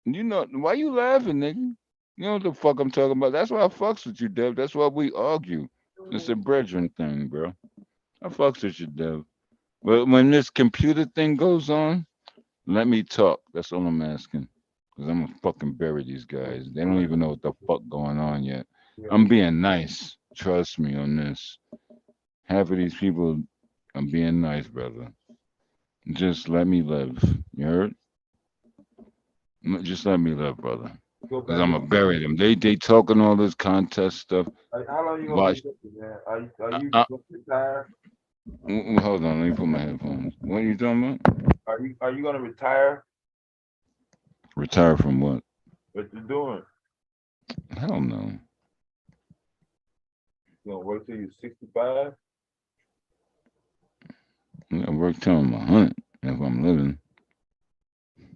You know why you laughing, nigga? You know what the fuck I'm talking about. That's why I fucks with you, Dev. That's why we argue. It's a brethren thing, bro. I fucks with you, Dev. But when this computer thing goes on, let me talk. That's all I'm asking. Cause I'm gonna fucking bury these guys. They don't even know what the fuck going on yet. I'm being nice. Trust me on this. Half of these people, I'm being nice, brother. Just let me live. You heard? Just let me live, brother. Go Cause back I'm up. gonna bury them. They talking all this contest stuff. How long you gonna Watch. be looking, man? Are you Uh, gonna retire? Hold on. Let me put my headphones. What are you talking about? Are you gonna retire? Retire from what? What you doing? Hell no. You gonna work till you're 65? I work till I'm 100 if I'm living. You're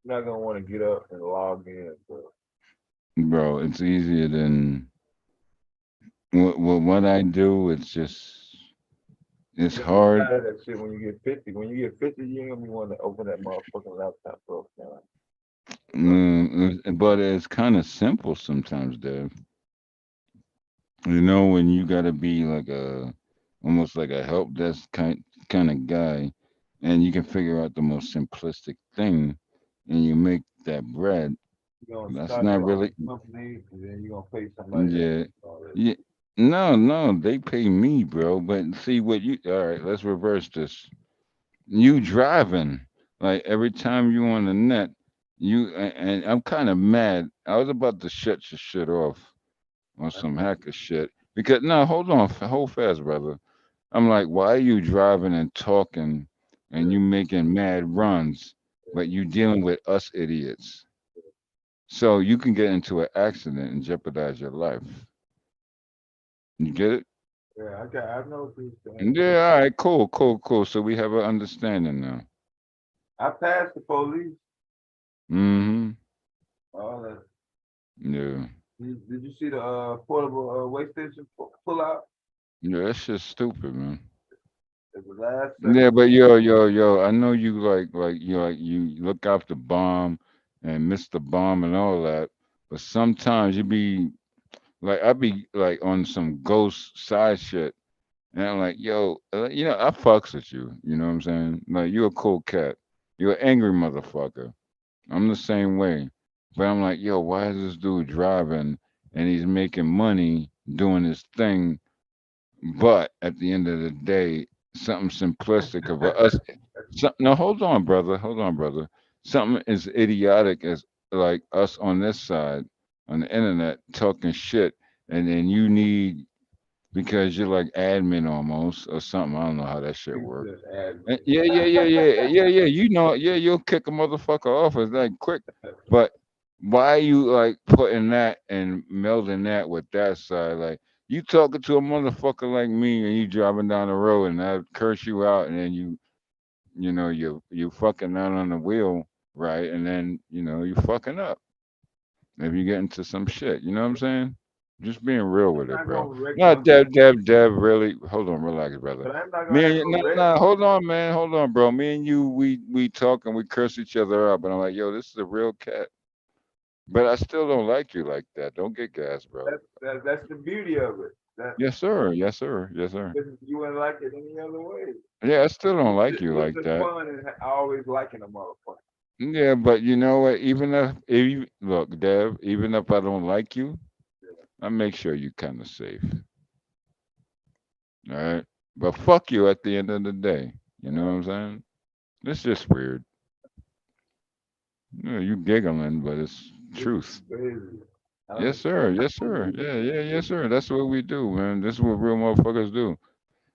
not gonna want to get up and log in, bro. Bro, it's easier than what I do. It's You're gonna be hard. tired of that shit when you get 50. When you get 50, you ain't gonna be wanting to open that motherfucking laptop, bro. But it's kind of simple sometimes, Dev. You know, when you gotta be like almost like a help desk kind of guy, and you can figure out the most simplistic thing, and you make that bread. You're gonna That's start not your really. own company, and then you're gonna pay somebody else. Yeah, to do all that. yeah. No, they pay me, bro. But see what you. All right, let's reverse this. You driving like every time you on the net, and I'm kind of mad. I was about to shut your shit off on some hacker shit because no, hold on, hold fast, brother. I'm like, why are you driving and talking, and you making mad runs, but you dealing with us idiots? So you can get into an accident and jeopardize your life. You get it? Yeah, I know what you're saying. Yeah, all right, cool. So we have an understanding now. I passed the police. Mm-hmm. All that. Yeah. Did you see the portable weigh station pull out? Yeah, that's just stupid, man. At the last Yeah, second. but yo, I know you you look out the bomb and miss the bomb and all that, but sometimes you be like I be like on some ghost side shit, and I'm like, yo, I fucks with you. You know what I'm saying? Like you a cool cat. You're an angry motherfucker. I'm the same way. But I'm like, yo, why is this dude driving and he's making money doing his thing? But at the end of the day, something simplistic of us. No, hold on, brother. Something as idiotic as like us on this side on the internet talking shit, and then you need because you're like admin almost or something. I don't know how that shit He works. said Yeah. You know, yeah, you'll kick a motherfucker off as like quick. But why are you like putting that and melding that with that side? Like you talking to a motherfucker like me and you driving down the road and I curse you out and then you know, you fucking out on the wheel, right? And then, you know, you fucking up. If you get into some shit, you know what I'm saying? Just being real with I'm it, not bro. gonna wreck Not your Dev, really. Hold on, relax, brother. but I'm not Me gonna and have you, no wreck. no, hold on, man, hold on, bro. Me and you, we talk and we curse each other out, but I'm like, yo, this is a real cat. But I still don't like you like that. Don't get gas, bro. That's the beauty of it. That Yes, sir. Yes, sir. Yes, sir. you wouldn't like it any other way. Yeah, I still don't like you It's like just that. fun and always liking a motherfucker. Yeah, but you know what? If you look, Dev, even if I don't like you, I make sure you kind of safe. All right. But fuck you at the end of the day. You know what I'm saying? It's just weird. You giggling, but it's This is truth. crazy. I Yes, don't sir. Yes, sir. Yes, sir. That's what we do, man. This is what real motherfuckers do.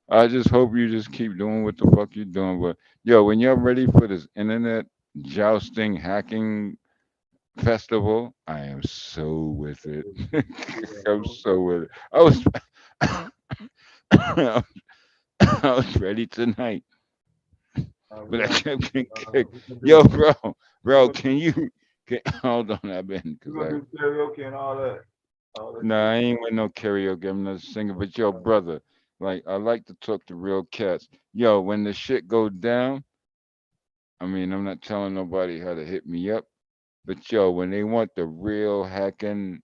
I just hope you just keep doing what the fuck you're doing. But yo, when you're ready for this internet jousting hacking festival, I am so with it. I'm so with it. I was ready tonight. But I kept getting kicked. we can Yo, do bro, can you hold on? I've been we because gonna do karaoke and all that. All that nah, shit. I ain't with no karaoke. I'm not singing. But yo, brother, like I like to talk to real cats. Yo, when the shit goes down, I mean, I'm not telling nobody how to hit me up. But yo, when they want the real hacking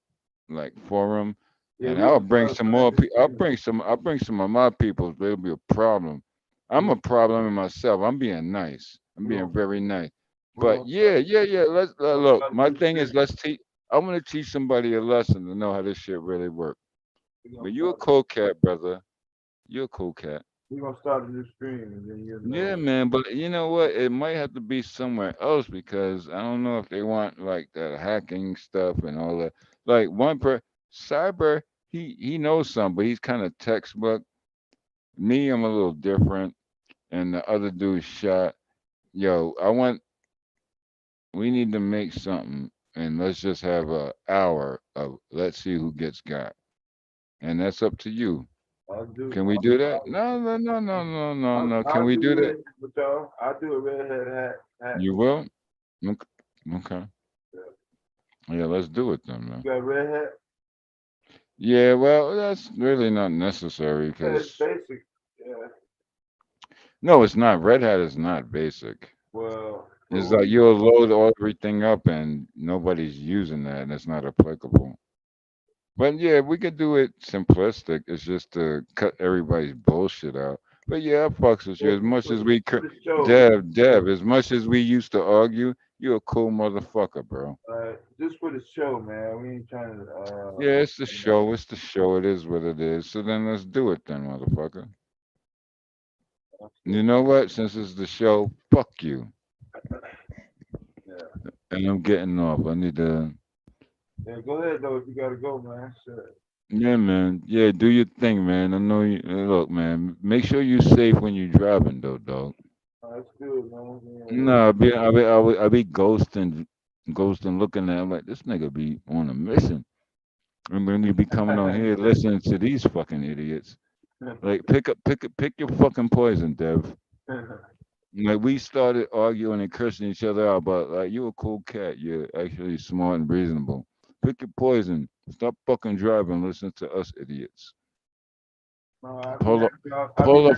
like forum, Yeah, and we I'll gonna bring start some more finding people. I'll bring some of my people. But it'll be a problem. I'm a problem in myself. I'm being nice. I'm we being gonna very nice. we But gonna start yeah. Let's we gonna look. start a My new thing is series. let's teach. I want to teach somebody a lesson to know how this shit really works. We gonna But you a start cool cat, brother. You a cool cat. we gonna start a new stream and then you'll Yeah, know. man. But you know what? It might have to be somewhere else because I don't know if they want like that hacking stuff and all that. Like cyber, he knows some, but he's kind of textbook. Me, I'm a little different, and the other dude shot. Yo, we need to make something, and let's just have a hour of let's see who gets got, and that's up to you. I'll do Can we do that? No. Can I'll we do do that? it with y'all. I'll do a redhead hat. You will? Ok- Okay. Yeah. Yeah, let's do it then, You man. got red hat? Yeah, well, that's really not necessary Yeah, it's because basic. Yeah. no, it's not. Red Hat is not basic. Well, It's what like we you'll load everything up and nobody's using that and it's not applicable. But yeah, we could do it simplistic. It's just to cut everybody's bullshit out. But yeah, I fucks with you as just much as we for could. the show. Dev, as much as we used to argue, you a cool motherfucker, bro. Just for the show, man. We ain't trying to Yeah, it's the you know. show. It's the show. It is what it is. So then let's do it then, motherfucker. You know what? Since it's the show, fuck you. Yeah. And I'm getting off. I need to. Yeah, go ahead though if you gotta go, man. Sure. Yeah, man. Yeah, do your thing, man. I know you. Look, man. Make sure you safe when you're driving, though, dog. That's good, man. Yeah. No, I be ghosting, looking at. I'm like, this nigga be on a mission. And then you be coming on here listening to these fucking idiots. Like, pick your fucking poison, Dev. Like we started arguing and cursing each other out, but like you a cool cat. You're actually smart and reasonable. Pick your poison. Stop fucking driving. Listen to us idiots. No, I'll be Pull up, having y'all pull up,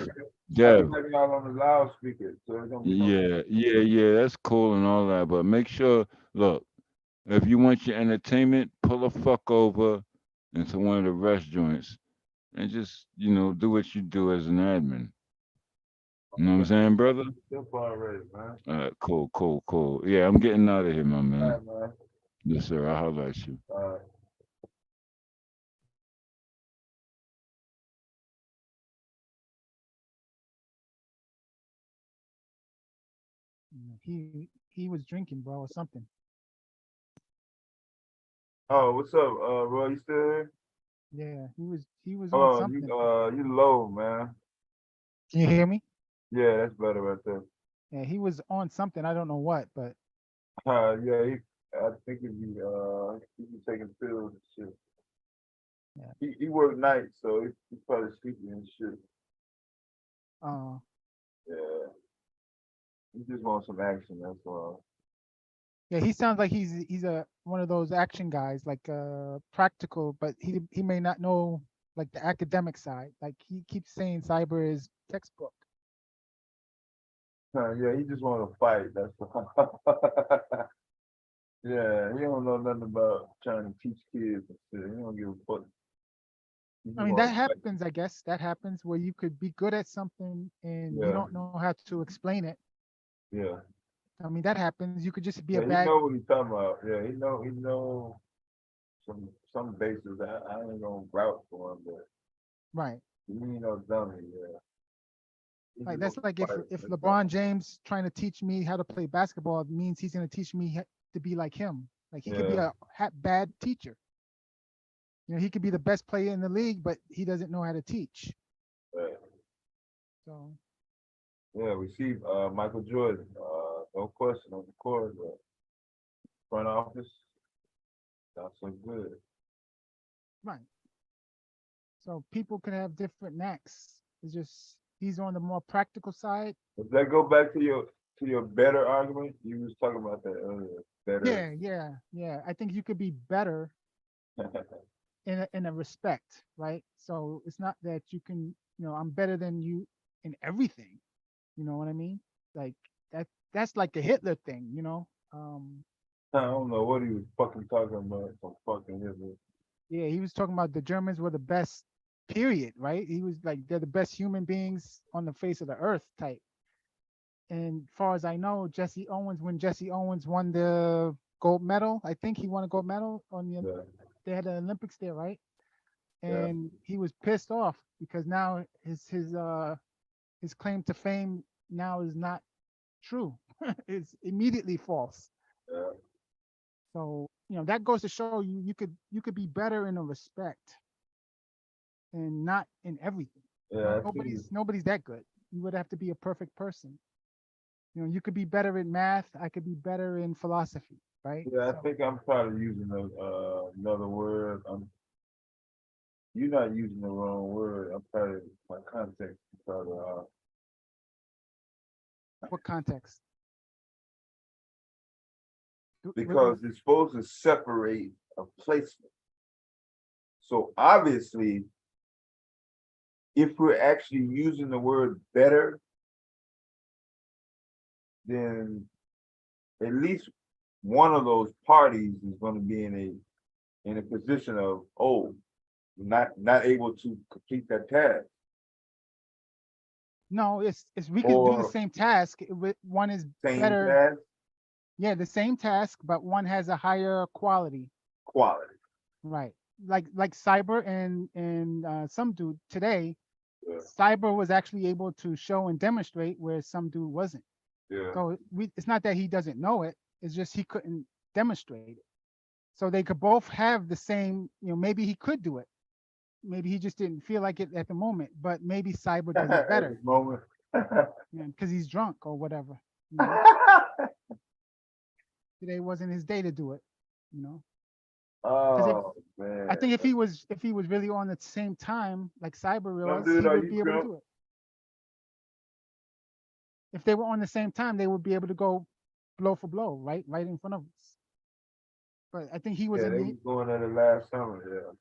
Dev. on the loudspeaker, so it's gonna be no. Yeah. That's cool and all that, but make sure. Look, if you want your entertainment, pull the fuck over into one of the rest joints and just do what you do as an admin. You know what I'm saying, brother? Simple already, man. Cool. Yeah, I'm getting out of here, my All man. right, man. Yes, sir. I'll holler at you. All right. He was drinking, bro, or something. Oh, what's up, Roy? You still here? Yeah, he was on Oh, something. you low, man. Can you hear me? Yeah, that's better right there. Yeah, he was on something. I don't know what, but Yeah, I think he be taking pills and shit. yeah. He worked nights, so he probably sleeping and shit. Uh, Yeah, he just wants some action. That's all. yeah, he sounds like he's a one of those action guys, like practical, but he may not know like the academic side. Like he keeps saying cyber is textbook. Yeah, he just want to fight. That's all. Yeah, he don't know nothing about trying to teach kids and shit. He don't give a fuck. He I just mean, want that to fight. happens, I guess. That happens where you could be good at something and you Yeah, don't know how to explain it. yeah. I mean, that happens. You could just be a Yeah, he bad, know what he talking about. Yeah, he know some bases. I ain't gonna vouch for him, but right? he ain't no dummy. Yeah, he Like just that's want to like fight. if That's all. LeBron James trying to teach me how to play basketball means he's going to teach me to be like him. Like he could be Yeah, a bad teacher. You know, he could be the best player in the league, but he doesn't know how to teach. right. So Yeah, we see Michael Jordan. No question on the court, but front office not so good. right. So people can have different knacks. It's just he's on the more practical side. Does that go back to your better argument? You was talking about that earlier. Better. Yeah. I think you could be better in a respect, right? So it's not that you can, I'm better than you in everything. You know what I mean? Like that's like the Hitler thing, I don't know what he was fucking talking about. Some fucking Hitler. Yeah, he was talking about the Germans were the best, period, right? He was like they're the best human beings on the face of the earth type. And far as I know, when Jesse Owens won the gold medal, I think he won a gold medal on the Yeah, they had the Olympics there, right? yeah, And he was pissed off because now his claim to fame now is not true. It's immediately false. yeah. So, that goes to show you could be better in a respect and not in everything. Yeah, I see. Nobody's that good. You would have to be a perfect person. You could be better in math. I could be better in philosophy, right? Yeah, I So think I'm probably using another word. You're not using the wrong word. I'm probably my context is probably what context? because it's supposed to separate a placement. So obviously, if we're actually using the word better, then at least one of those parties is going to be in a position of, oh, not able to complete that task. No, it's we could do the Or same task. One is same better. task, Yeah, the same task, but one has a higher quality. quality. Right. Like Cyber and some dude today, Yeah, Cyber was actually able to show and demonstrate where some dude wasn't. yeah. So it's not that he doesn't know it, it's just he couldn't demonstrate it. So they could both have the same, maybe he could do it. Maybe he just didn't feel like it at the moment, but maybe Cyber does it At better, this moment. because he's drunk or whatever. Today wasn't his day to do it, you know. Oh man. I think if he was really on at the same time, like Cyber Some was, dude, he are would you be able to drunk? do it. If they were on the same time, they would be able to go blow for blow, right in front of us. But I think he was Yeah, in they the. was going at it last summer.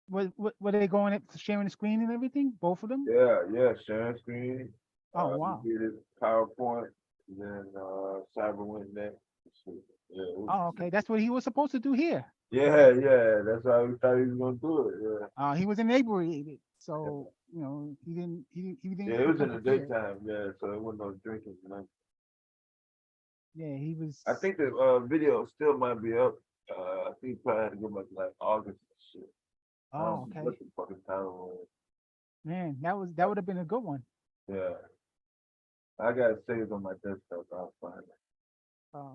Were they going at sharing the screen and everything? Both of them? Yeah, sharing screen. Oh wow. We did it PowerPoint, and then Cyber went next. Yeah, Oh okay, that's what he was supposed to do here. yeah. That's how we thought he was gonna do it. Yeah. He was inebriated, so he didn't Yeah, it was come in the prepared. daytime. Yeah, so it wasn't no drinking tonight. Yeah, he was. I think the video still might be up. I think he probably had to go back to like August and shit. Oh okay. What the fucking time was. Man, that would have been a good one. Yeah. I got it saved on my desktop. I'll find it.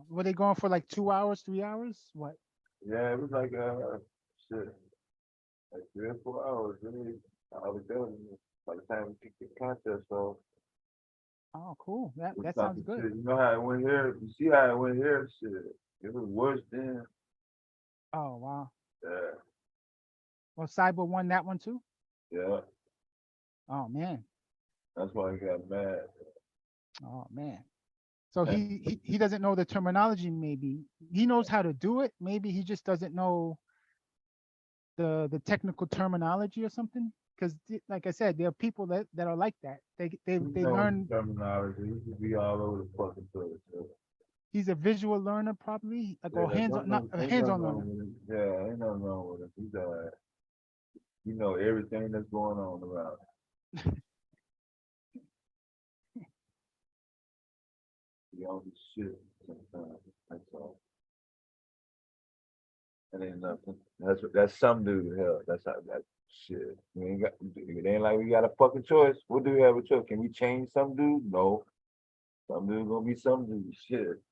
Were they going for like 2 hours, 3 hours? What? Yeah, it was like shit. Like 3 or 4 hours, really. I was done by the time we picked the contest. So Oh, cool. That we sounds talking good. shit. You know how it went here? You see how it went here? Shit. It was worse then. Oh, wow. Yeah. Well, Cyber won that one too? Yeah. Oh, man. That's why he got mad. Oh, man. So he doesn't know the terminology, maybe. He knows how to do it. Maybe he just doesn't know the technical terminology or something. Because like I said, there are people that are like that. They learn. Terminology. He could be all over the fucking place. So. He's a visual learner, probably, like, or Yeah, hands-on, not a ain't hands-on nothing wrong learner. with him. Yeah, ain't nothing wrong with him. He's you know everything that's going on around. He owns his shit sometimes. That's all. That ain't nothing. That's some dude. Hell, that's how that shit. We ain't got. It ain't like we got a fucking choice. What do we have a choice? Can we change some dude? No. Some dude gonna be some dude. Shit.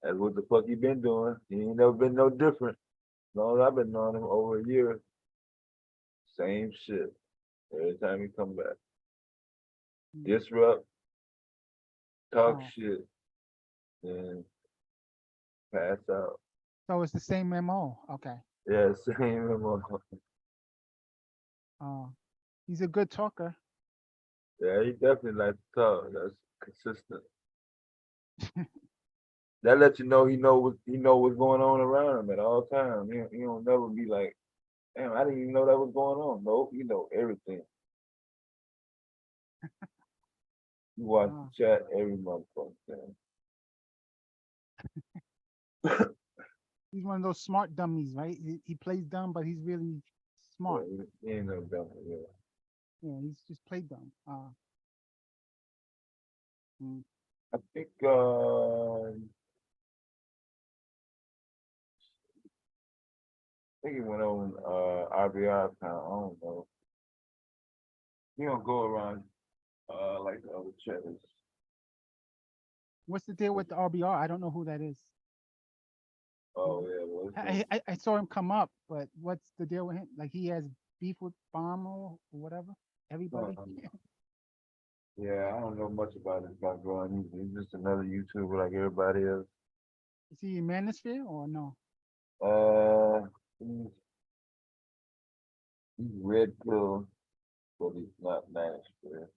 That's what the fuck he been doing. He ain't never been no different. As long as I've been knowing him over a year. Same shit. Every time he come back. Disrupt, talk shit, and pass out. So it's the same MO. Okay. Yeah, same MO. He's a good talker. Yeah, he definitely likes to talk. That's consistent. That lets you know he know what's going on around him at all times. He don't never be like, damn, I didn't even know that was going on. Nope, he know everything. You watch the chat every motherfucker. He's one of those smart dummies, right? He plays dumb, but he's really smart. Yeah, he ain't no dumb. Yeah. Yeah, he's just played dumb. I think he went on RBR account. I don't know. He don't go around like the other chatters. What's the deal with the RBR? I don't know who that is. Oh yeah, well, I saw him come up, but what's the deal with him? Like, he has beef with Bomb or whatever? Everybody? yeah, I don't know much about his background. He's just another YouTuber like everybody else. Is he in Manosphere or no? He's red pill, but he's not Manosphere.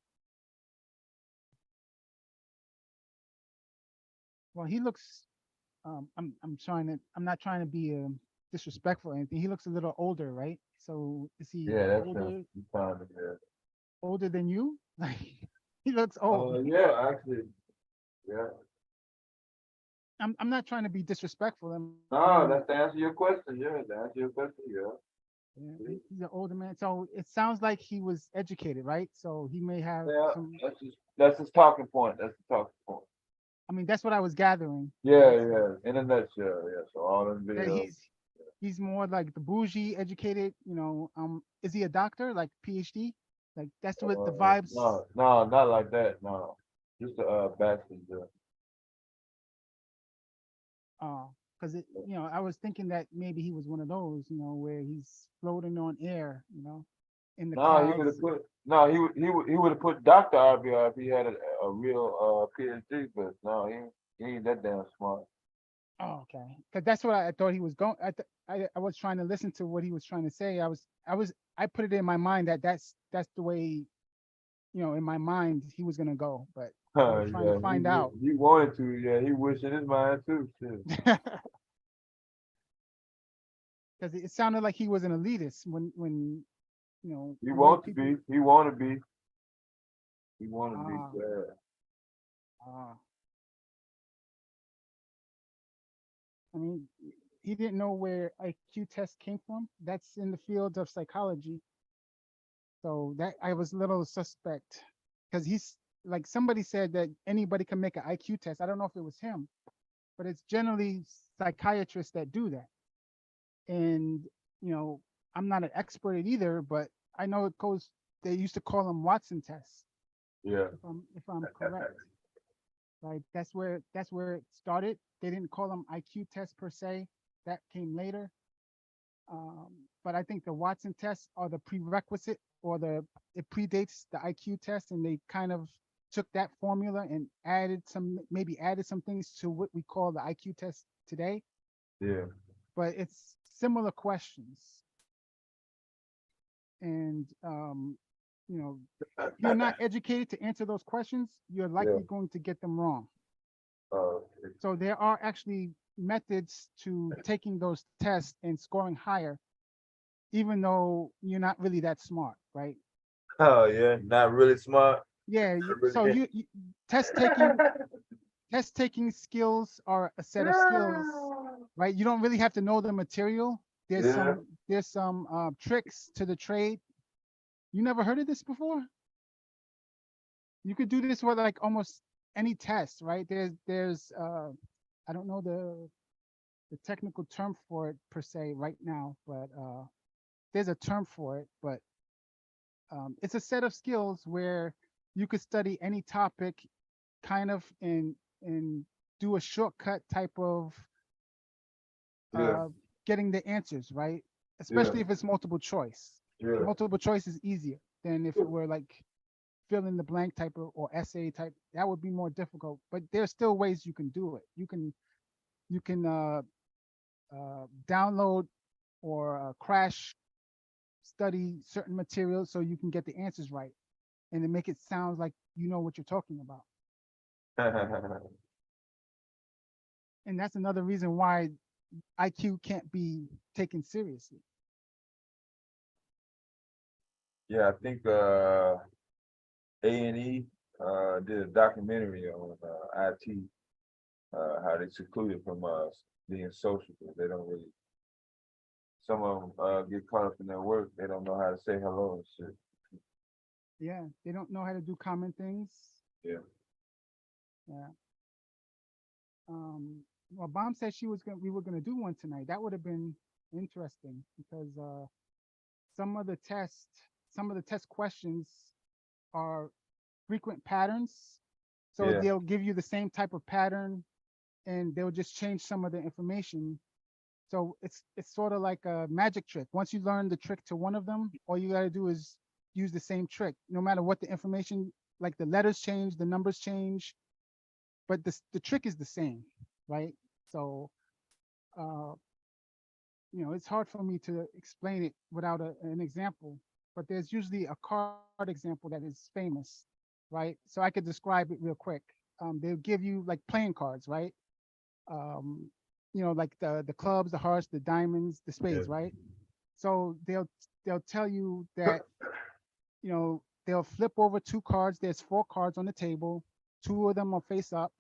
Well, he looks. I'm not trying to be disrespectful or anything. He looks a little older, right? So is he older? He found it there. Older than you? Like, he looks old. Yeah, actually, yeah. I'm not trying to be disrespectful. No, that's to answer your question. Yeah, to answer your question. Yeah. Yeah, he's an older man. So it sounds like he was educated, right? So he may have some. That's his talking point. That's the talking point. I mean, that's what I was gathering. Yeah. In a nutshell, yeah. So all them That videos. he's more like the bougie, educated. Is he a doctor, like PhD? Like, that's what the vibes. No, not like that. No, just a bachelor's. Because I was thinking that maybe he was one of those, where he's floating on air, in the No, he would clouds. have put. No, he would have put Dr. RBR if he had a real PhD, but no, he ain't that damn smart. Oh, okay. Because that's what I thought he was going. I was trying to listen to what he was trying to say. I put it in my mind that's the way, in my mind he was gonna go. But I was trying to find out. He wanted to, yeah. He wished in his mind too. Because it sounded like he was an elitist when He want to be. He want to be. He want to be. Yeah. I mean, he didn't know where IQ test came from. That's in the field of psychology. So that I was a little suspect, because he's like, somebody said that anybody can make an IQ test. I don't know if it was him, but it's generally psychiatrists that do that. And I'm not an expert at either, but I know it goes. They used to call them Watson tests. Yeah. If I'm correct. Like, that's where it started. They didn't call them IQ tests per se. That came later. but I think the Watson tests are the prerequisite, or it predates the IQ test, and they kind of took that formula and maybe added some things to what we call the IQ test today. Yeah. But it's similar questions. And if you're not educated to answer those questions, you're likely going to get them wrong. So there are actually methods to taking those tests and scoring higher, even though you're not really that smart, right? Oh yeah, not really smart. Yeah. So you test taking skills are a set of skills, right? You don't really have to know the material. There's some tricks to the trade. You never heard of this before? You could do this with like almost any test, right? There's I don't know the technical term for it per se right now, but there's a term for it. But it's a set of skills where you could study any topic, kind of and do a shortcut type of getting the answers, right? Especially if it's multiple choice. Multiple choice is easier than if it were like fill in the blank type or essay type. That would be more difficult, but there's still ways you can do it. You can download or crash study certain materials so you can get the answers right, and then make it sound like you know what you're talking about. And that's another reason why IQ can't be taken seriously. Yeah, I think A&E did a documentary on IT, how they secluded from being social, because they don't really. Some of them get caught up in their work. They don't know how to say hello and shit. Yeah, they don't know how to do common things. Yeah. Yeah. Well, Bomb said we were gonna do one tonight. That would have been interesting because some of the test questions are frequent patterns. So they'll give you the same type of pattern, and they'll just change some of the information. So it's sort of like a magic trick. Once you learn the trick to one of them, all you gotta do is use the same trick, no matter what the information, like the letters change, the numbers change, but the trick is the same, right? So, it's hard for me to explain it without an example, but there's usually a card example that is famous, right? So I could describe it real quick. They'll give you like playing cards, right? Like the clubs, the hearts, the diamonds, the spades, right? So they'll tell you that, they'll flip over 2 cards. There's 4 cards on the table. 2 of them are face up,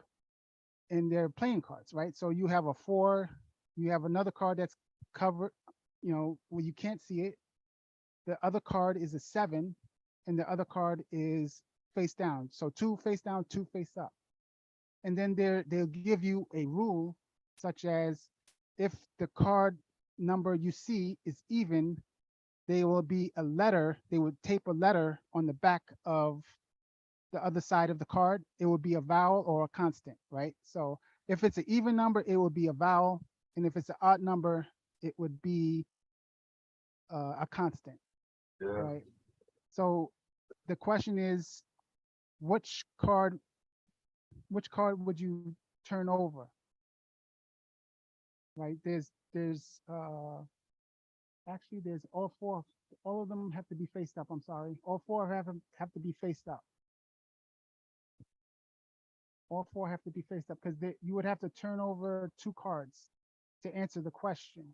and they're playing cards, right? So you have a 4, you have another card that's covered, where you can't see it. The other card is a 7, and the other card is face down. So 2 face down, 2 face up. And then they'll give you a rule, such as if the card number you see is even, they will be a letter. They would tape a letter on the back of the other side of the card. It would be a vowel or a constant, right? So if it's an even number, it would be a vowel. And if it's an odd number, it would be a constant, right? So the question is, which card would you turn over, right? There's actually there's all 4. All of them have to be faced up. I'm sorry. All 4 have to be faced up. All 4 have to be faced up because you would have to turn over 2 cards to answer the question.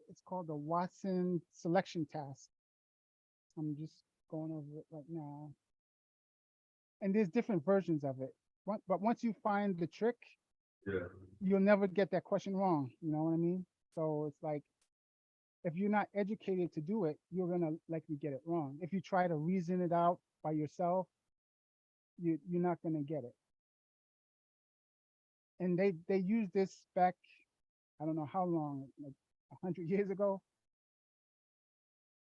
It's called the Watson selection task. I'm just going over it right now. And there's different versions of it. But once you find the trick, you'll never get that question wrong. You know what I mean? So it's like, if you're not educated to do it, you're gonna likely get it wrong. If you try to reason it out by yourself, you're not gonna get it. And they used this back, I don't know how long, like 100 years ago.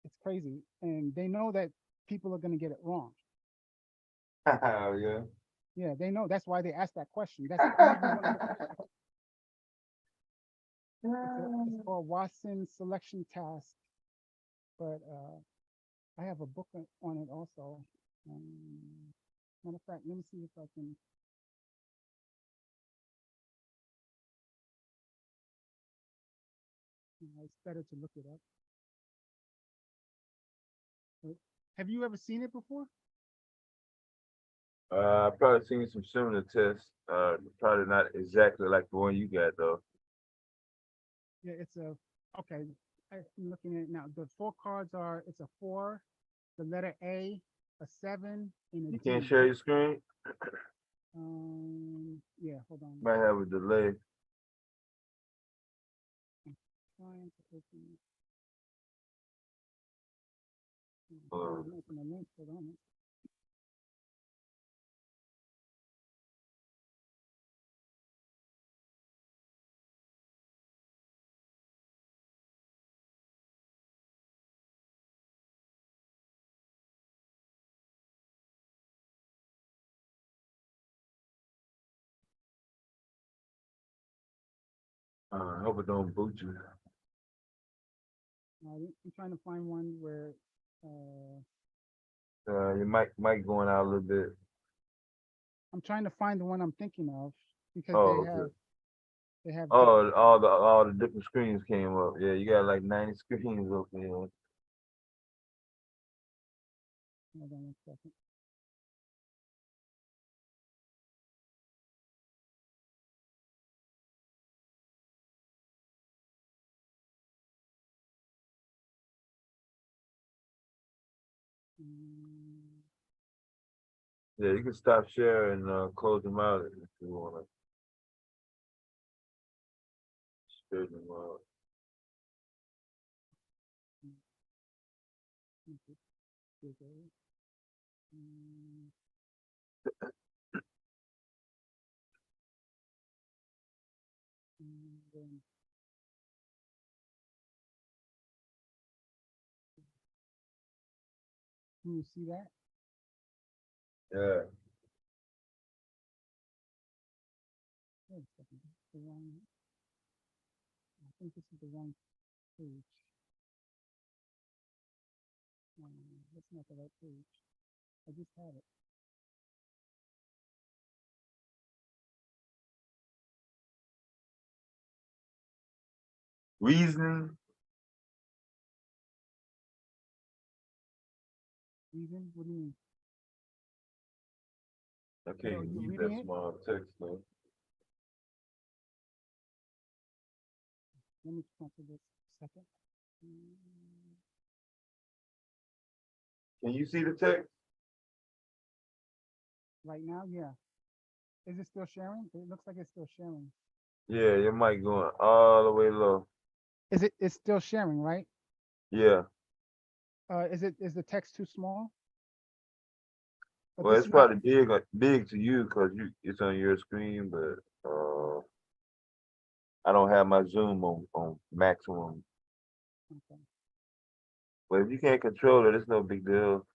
It's crazy, and they know that people are going to get it wrong. Yeah. Yeah, they know. That's why they asked that question. That's maybe one of the questions. It's called Watson Selection Task, but I have a book on it also. Matter of fact, let me see if I can. It's better to look it up. Have you ever seen it before? I've probably seen some similar tests. Probably not exactly like the one you got though. Yeah, it's a okay. I'm looking at it now. The 4 cards are it's a 4, the letter A, a 7, and a You D. can't share your screen? Yeah, hold on. Might have a delay. I'm trying to open it. Open the link, hold on. I hope it don't boot you. I'm trying to find one where Your mic going out a little bit. I'm trying to find the one I'm thinking of because Oh, they have all the different screens came up. Yeah, you got like 90 screens open here. Hold on 1 second. Yeah, you can stop sharing and close them out if you want to. Straighten them out. Can you see that? Yeah. Wait a second. This is the wrong. I think this is the wrong page. That's not the right page. I just had it. Reasoning. Reason? What do you mean? I Oh, can't you read reading that it? small text though. Let me cancel this a second. Can you see the text? Right now, yeah. Is it still sharing? It looks like it's still sharing. Yeah, your mic going all the way low. It's still sharing, right? Yeah. Is the text too small? But Well, this it's is not probably big to you because it's on your screen, but I don't have my Zoom on maximum. okay. But if you can't control it, it's no big deal.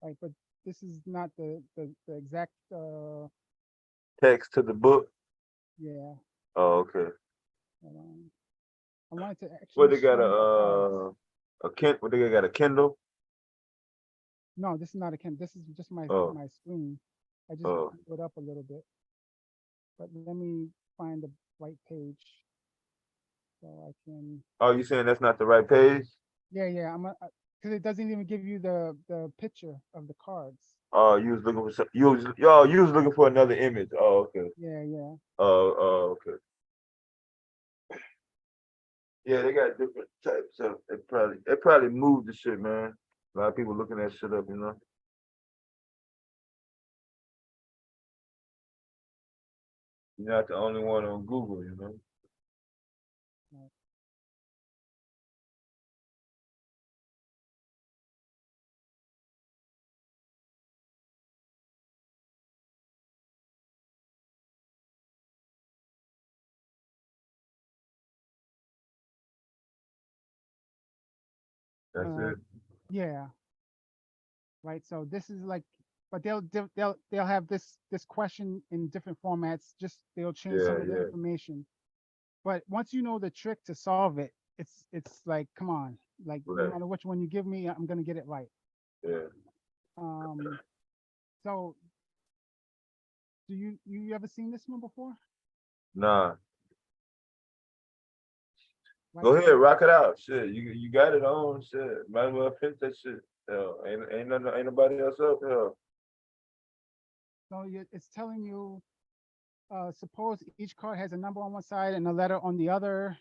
Right, but this is not the exact Text to the book. yeah. Oh, okay. I wanted to What actually they got show you what they got a Kindle? No, this is not a Kindle. This is just my Oh. my screen. I just Oh. blew it up a little bit. But let me find the right page so I can. Oh, you saying that's not the right page? Yeah. Because it doesn't even give you the picture of the cards. Oh, you was looking for you was looking for another image. Oh, okay. Yeah. Oh, okay. Yeah, they got different types of. They probably moved the shit, man. A lot of people looking that shit up, you know. You're not the only one on Google, you know. That's it. Yeah. Right. So this is like, but they'll have this question in different formats. Just they'll change some of the information. But once you know the trick to solve it, it's like, come on, like no matter which one you give me, I'm gonna get it right. Yeah. So do you ever seen this one before? Nah. Right. Go ahead, rock it out. Shit, you got it on. Shit, might as well finish that shit. Hell, ain't nobody else up here. So it's telling you, suppose each card has a number on one side and a letter on the other.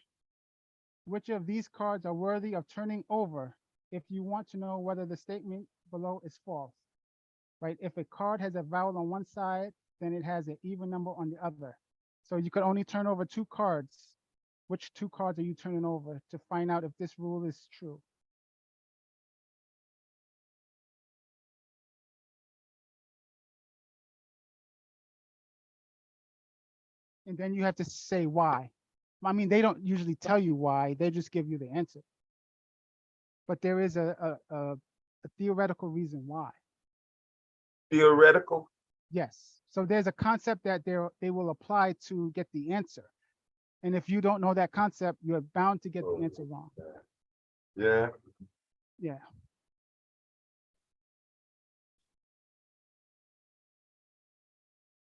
Which of these cards are worthy of turning over if you want to know whether the statement below is false? Right? If a card has a vowel on one side, then it has an even number on the other. So you could only turn over 2 cards. Which 2 cards are you turning over to find out if this rule is true? And then you have to say why. I mean, they don't usually tell you why, they just give you the answer. But there is a theoretical reason why. Theoretical? Yes. So there's a concept that they will apply to get the answer. And if you don't know that concept, you're bound to get the answer wrong. Yeah. Yeah.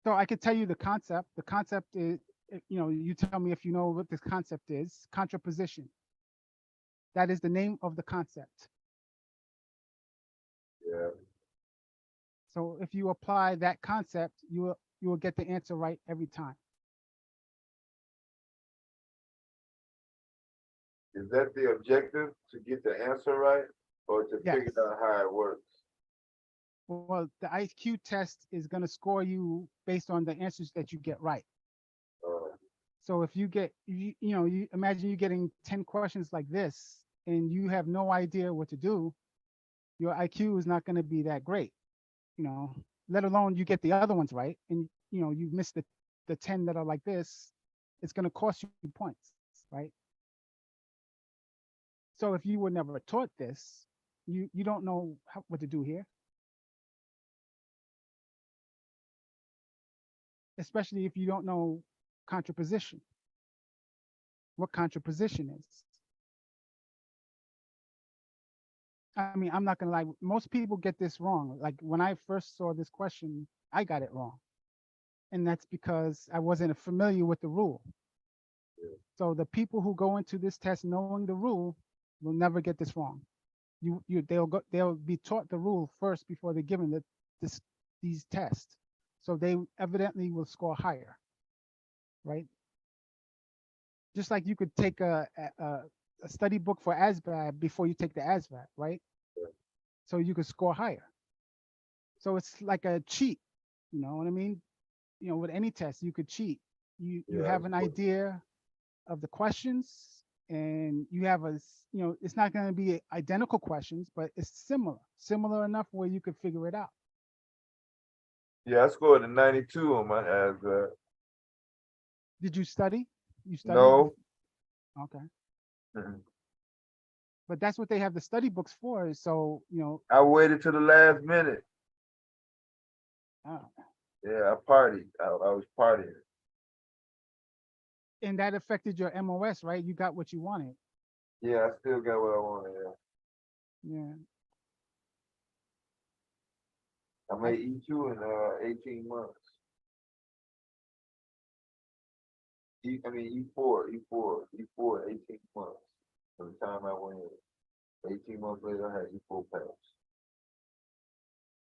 So I could tell you the concept. The concept is, you tell me if you know what this concept is. Contraposition. That is the name of the concept. Yeah. So if you apply that concept, you will get the answer right every time. Is that the objective, to get the answer right, or to Yes. figure out how it works? Well, the IQ test is going to score you based on the answers that you get right. So if you get, you imagine you getting 10 questions like this, and you have no idea what to do, your IQ is not going to be that great, let alone you get the other ones right, and you miss the 10 that are like this, it's going to cost you points, right? So if you were never taught this, you don't know what to do here. Especially if you don't know contraposition, what contraposition is. I mean, I'm not gonna lie, most people get this wrong. Like when I first saw this question, I got it wrong. And that's because I wasn't familiar with the rule. So the people who go into this test knowing the rule will never get this wrong. They'll be taught the rule first before they're given these tests. So they evidently will score higher, right? Just like you could take a study book for ASVAB before you take the ASVAB, right? So you could score higher. So it's like a cheat, you know what I mean? With any test, you could cheat. You have an idea of the questions, and you have it's not going to be identical questions, but it's similar enough where you could figure it out. Yeah, I scored a 92 on my ASVAB. Did you study? You studied? No. Okay. But that's what they have the study books for. So, I waited to the last minute. Oh. Yeah, I partied. I was partying. And that affected your MOS, right? You got what you wanted. Yeah, I still got what I wanted. Yeah. I made E2 in 18 months. E4, 18 months. From the time I went in. 18 months later, I had E4 pass.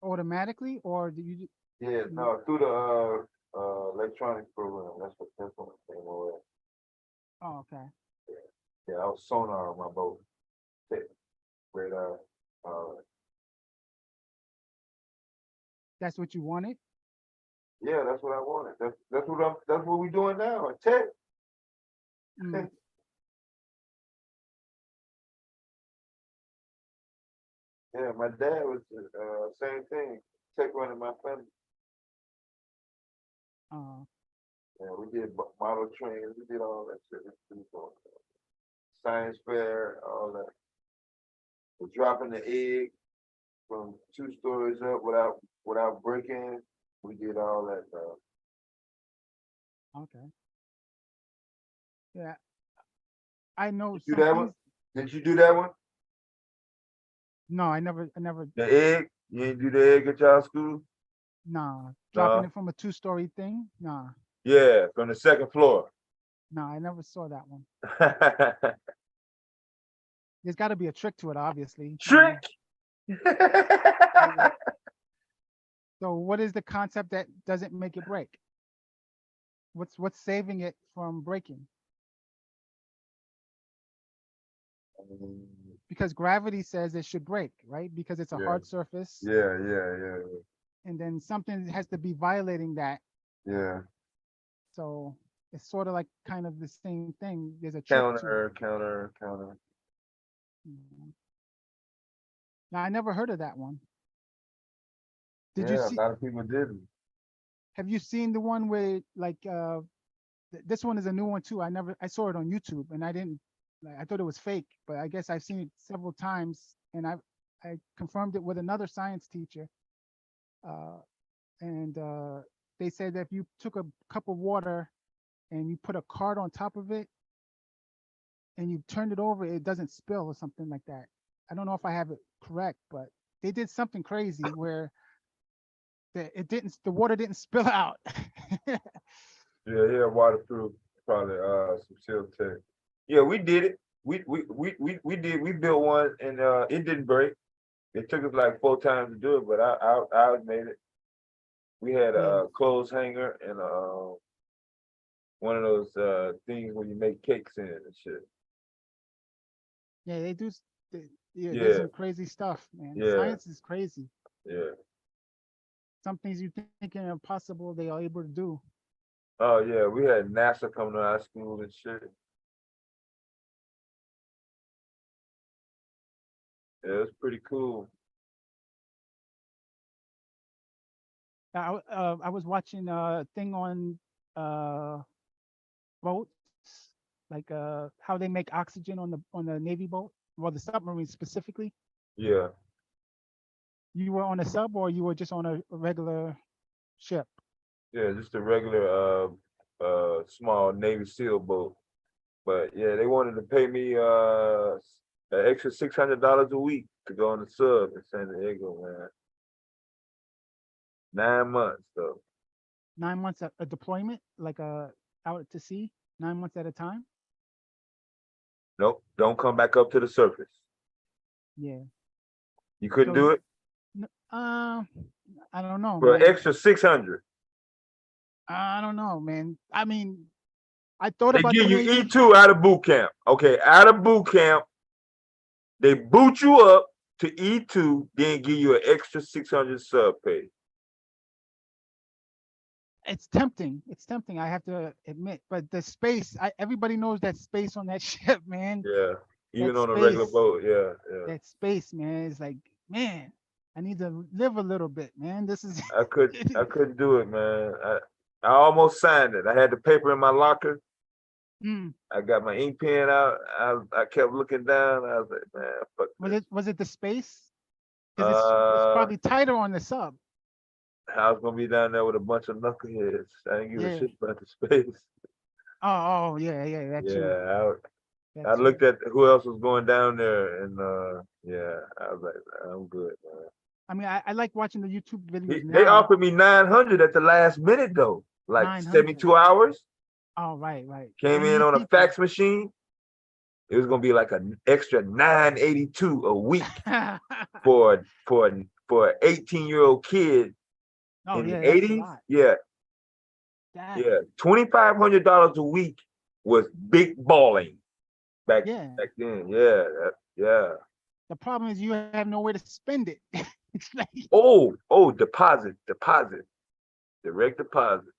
Automatically, or do you? Yeah, no, through the electronic program. That's what I came away. Oh, okay. Yeah, I was sonar on my boat. Radar. That's what you wanted? Yeah, that's what I wanted. That's what we're doing now. Tech. Yeah, my dad was same thing. Tech running my family. Yeah, we did model trains. We did all that shit. Science fair, all that. for dropping the egg from 2 stories up without breaking. We did all that stuff. Okay. Yeah. I know You do that one? Did you do that one? No, I never, The egg? You didn't do the egg at y'all school? nah, dropping No. it from a 2-story thing. Nah, Yeah, from the 2nd floor. nah, I never saw that one. There's got to be a trick to it, obviously. Trick. So what is the concept that doesn't make it break? What's saving it from breaking? Because gravity says it should break, right? Because it's a hard surface. Yeah. And then something has to be violating that. Yeah. So it's sort of like kind of the same thing. There's a trick to it. Counter. Now I never heard of that one. Did you Yeah, see? a lot of people didn't. Have you seen the one where like this one is a new one too? I saw it on YouTube and I didn't I thought it was fake, but I guess I've seen it several times and I confirmed it with another science teacher. And they said that if you took a cup of water and you put a card on top of it and you turned it over, it doesn't spill or something like that. I don't know if I have it correct, but they did something crazy where the water didn't spill out. Yeah, waterproof, probably some seal tech. Yeah, we did it. We built one and it didn't break. It took us like 4 times to do it, but I made it. We had a clothes hanger and one of those things where you make cakes in and shit. Yeah, they do. Yeah. There's some crazy stuff, man. Yeah. Science is crazy. Yeah. Some things you think are impossible, they are able to do. Oh yeah, we had NASA coming to our school and shit. Yeah, it's pretty cool. I was watching a thing on boats, like how they make oxygen on the Navy boat, well the submarine specifically. Yeah. You were on a sub or you were just on a regular ship? Yeah, just a regular small Navy SEAL boat. But yeah, they wanted to pay me an extra $600 a week to go on the sub in San Diego, man. 9 months though. 9 months a deployment, like out to sea, 9 months at a time? Nope, don't come back up to the surface. Yeah. You couldn't do it? I don't know. For an man. extra 600. I don't know, man. I mean, I thought They about give you doing it. E2 out of boot camp. Okay, out of boot camp, they boot you up to E2, then give you an extra 600 sub pay. It's tempting. It's tempting. I have to admit, but the space. Everybody knows that space on that ship, man. Yeah, even That on a regular space. boat. Yeah. That space, man. Is like, man, I need to live a little bit, man. This is. I couldn't do it, man. I almost signed it. I had the paper in my locker. I got my ink pen out. I kept looking down. I was like, man, fuck. Was it the space? Because it's probably tighter on the sub. I was gonna be down there with a bunch of knuckleheads. I didn't give a shit about the space. Oh, yeah. That's true. I looked at who else was going down there, and yeah, I was like, I'm good, man. I mean, I like watching the YouTube videos. They now. offered me 900 at the last minute though, like 900. 72 hours. Oh, right. Came in on a fax machine. It was gonna be like an extra 982 a week for an 18-year-old kid in the 80s. Yeah. Yeah. $2,500 a week was big balling back then. Yeah. The problem is you have nowhere to spend it. It's like, deposit, direct deposit.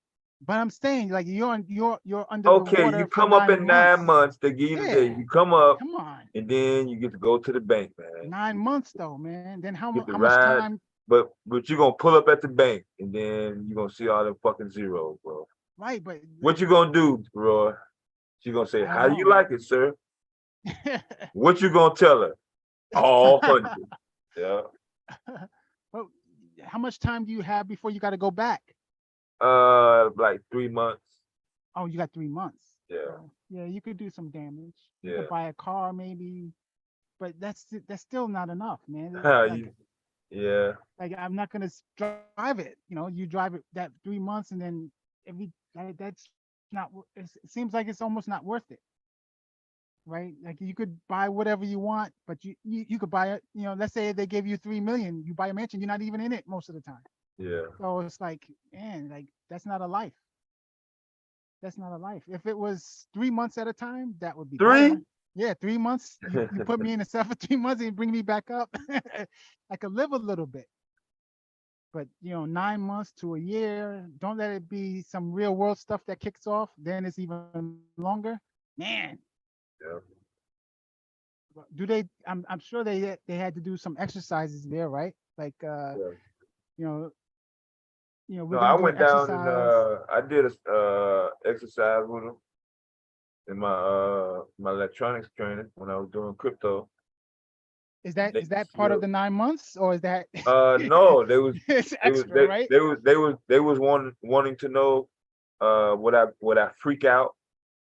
but I'm saying, like, you're under Okay, the water you for come up in 9 months. They give you the day. You come up, come on, and then you get to go to the bank, man. 9 months though, man. Then how Get to much ride, time? But you're gonna pull up at the bank, and then you're gonna see all them fucking zeros, bro. Right, but What you gonna do, bro? She gonna say, I "How don't do you know. like it, sir?" What you gonna tell her? All 100. Yeah. Well, how much time do you have before you got to go back? Like 3 months. Oh, you got 3 months. Yeah. Yeah, you could do some damage. You Yeah. could buy a car maybe, but that's still not enough, man. Yeah. Like I'm not gonna drive it. You drive it that 3 months, and then that's not. It seems like it's almost not worth it, right? Like you could buy whatever you want, but you could buy it. Let's say they gave you 3 million, you buy a mansion, you're not even in it most of the time. Yeah. So it's like, man, like that's not a life. That's not a life. If it was 3 months at a time, that would be 3? better. Yeah, 3 months. You put me in a cell for 3 months and bring me back up. I could live a little bit. But 9 months to a year, don't let it be some real world stuff that kicks off. Then it's even longer. Man. Yeah. Do they? I'm sure they had to do some exercises there, right? Like we're No, I gonna do an went down and exercise. I did a exercise with them in my electronics training when I was doing crypto. Is that part of the 9 months, or is that No, they was it's they was extra, right? they was wanting to know would I freak out,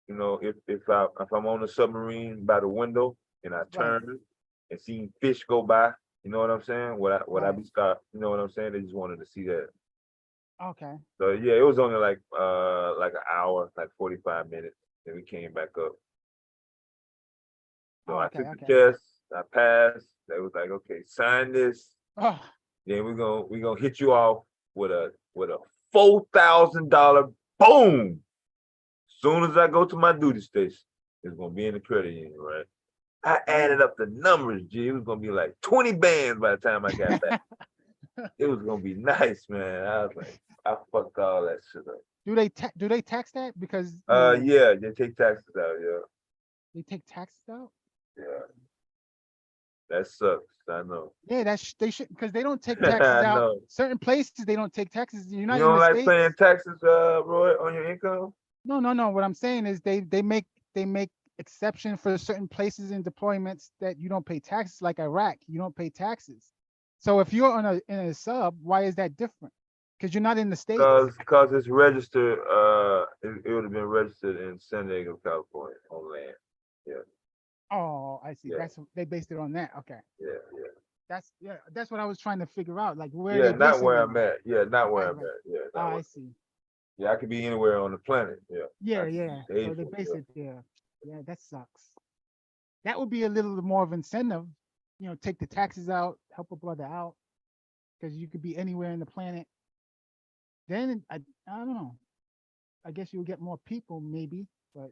if I'm on a submarine by the window and I turned and seen fish go by, you know what I'm saying? Would I be stopped? You know what I'm saying? They just wanted to see that. Okay. So yeah, it was only like an hour, like 45 minutes, and we came back up. So I took the test, I passed. They was like, okay, sign this. Oh. Then we're gonna hit you off with a $4,000 boom. Soon as I go to my duty station, it's gonna be in the credit union, right? I added up the numbers, G. It was gonna be like 20 bands by the time I got back. It was gonna be nice, man. I was like, I fucked all that shit up. Do they tax that? Because Yeah, they take taxes out, yeah. they take taxes out. Yeah. That sucks. I know. Yeah, they should, because they don't take taxes I out. know. Certain places they don't take taxes. You're not You in don't the like States. paying taxes, Roy, on your income? No. What I'm saying is they make exception for certain places and deployments that you don't pay taxes, like Iraq. You don't pay taxes. So if you're in a sub, why is that different? Because you're not in the States. Because it's registered. It would have been registered in San Diego, California, on land. Yeah. Oh, I see. Yeah. They based it on that. Okay. Yeah. That's what I was trying to figure out. Like where Yeah, they not basing where it I'm on. at. Yeah, not where Right, I'm right. at. Yeah. Oh, I see. Yeah, I could be anywhere on the planet. Yeah. Yeah. So they base it there. Yeah, that sucks. That would be a little more of incentive. Take the taxes out, help a brother out, because you could be anywhere in the planet. Then I don't know. I guess you'll get more people maybe, but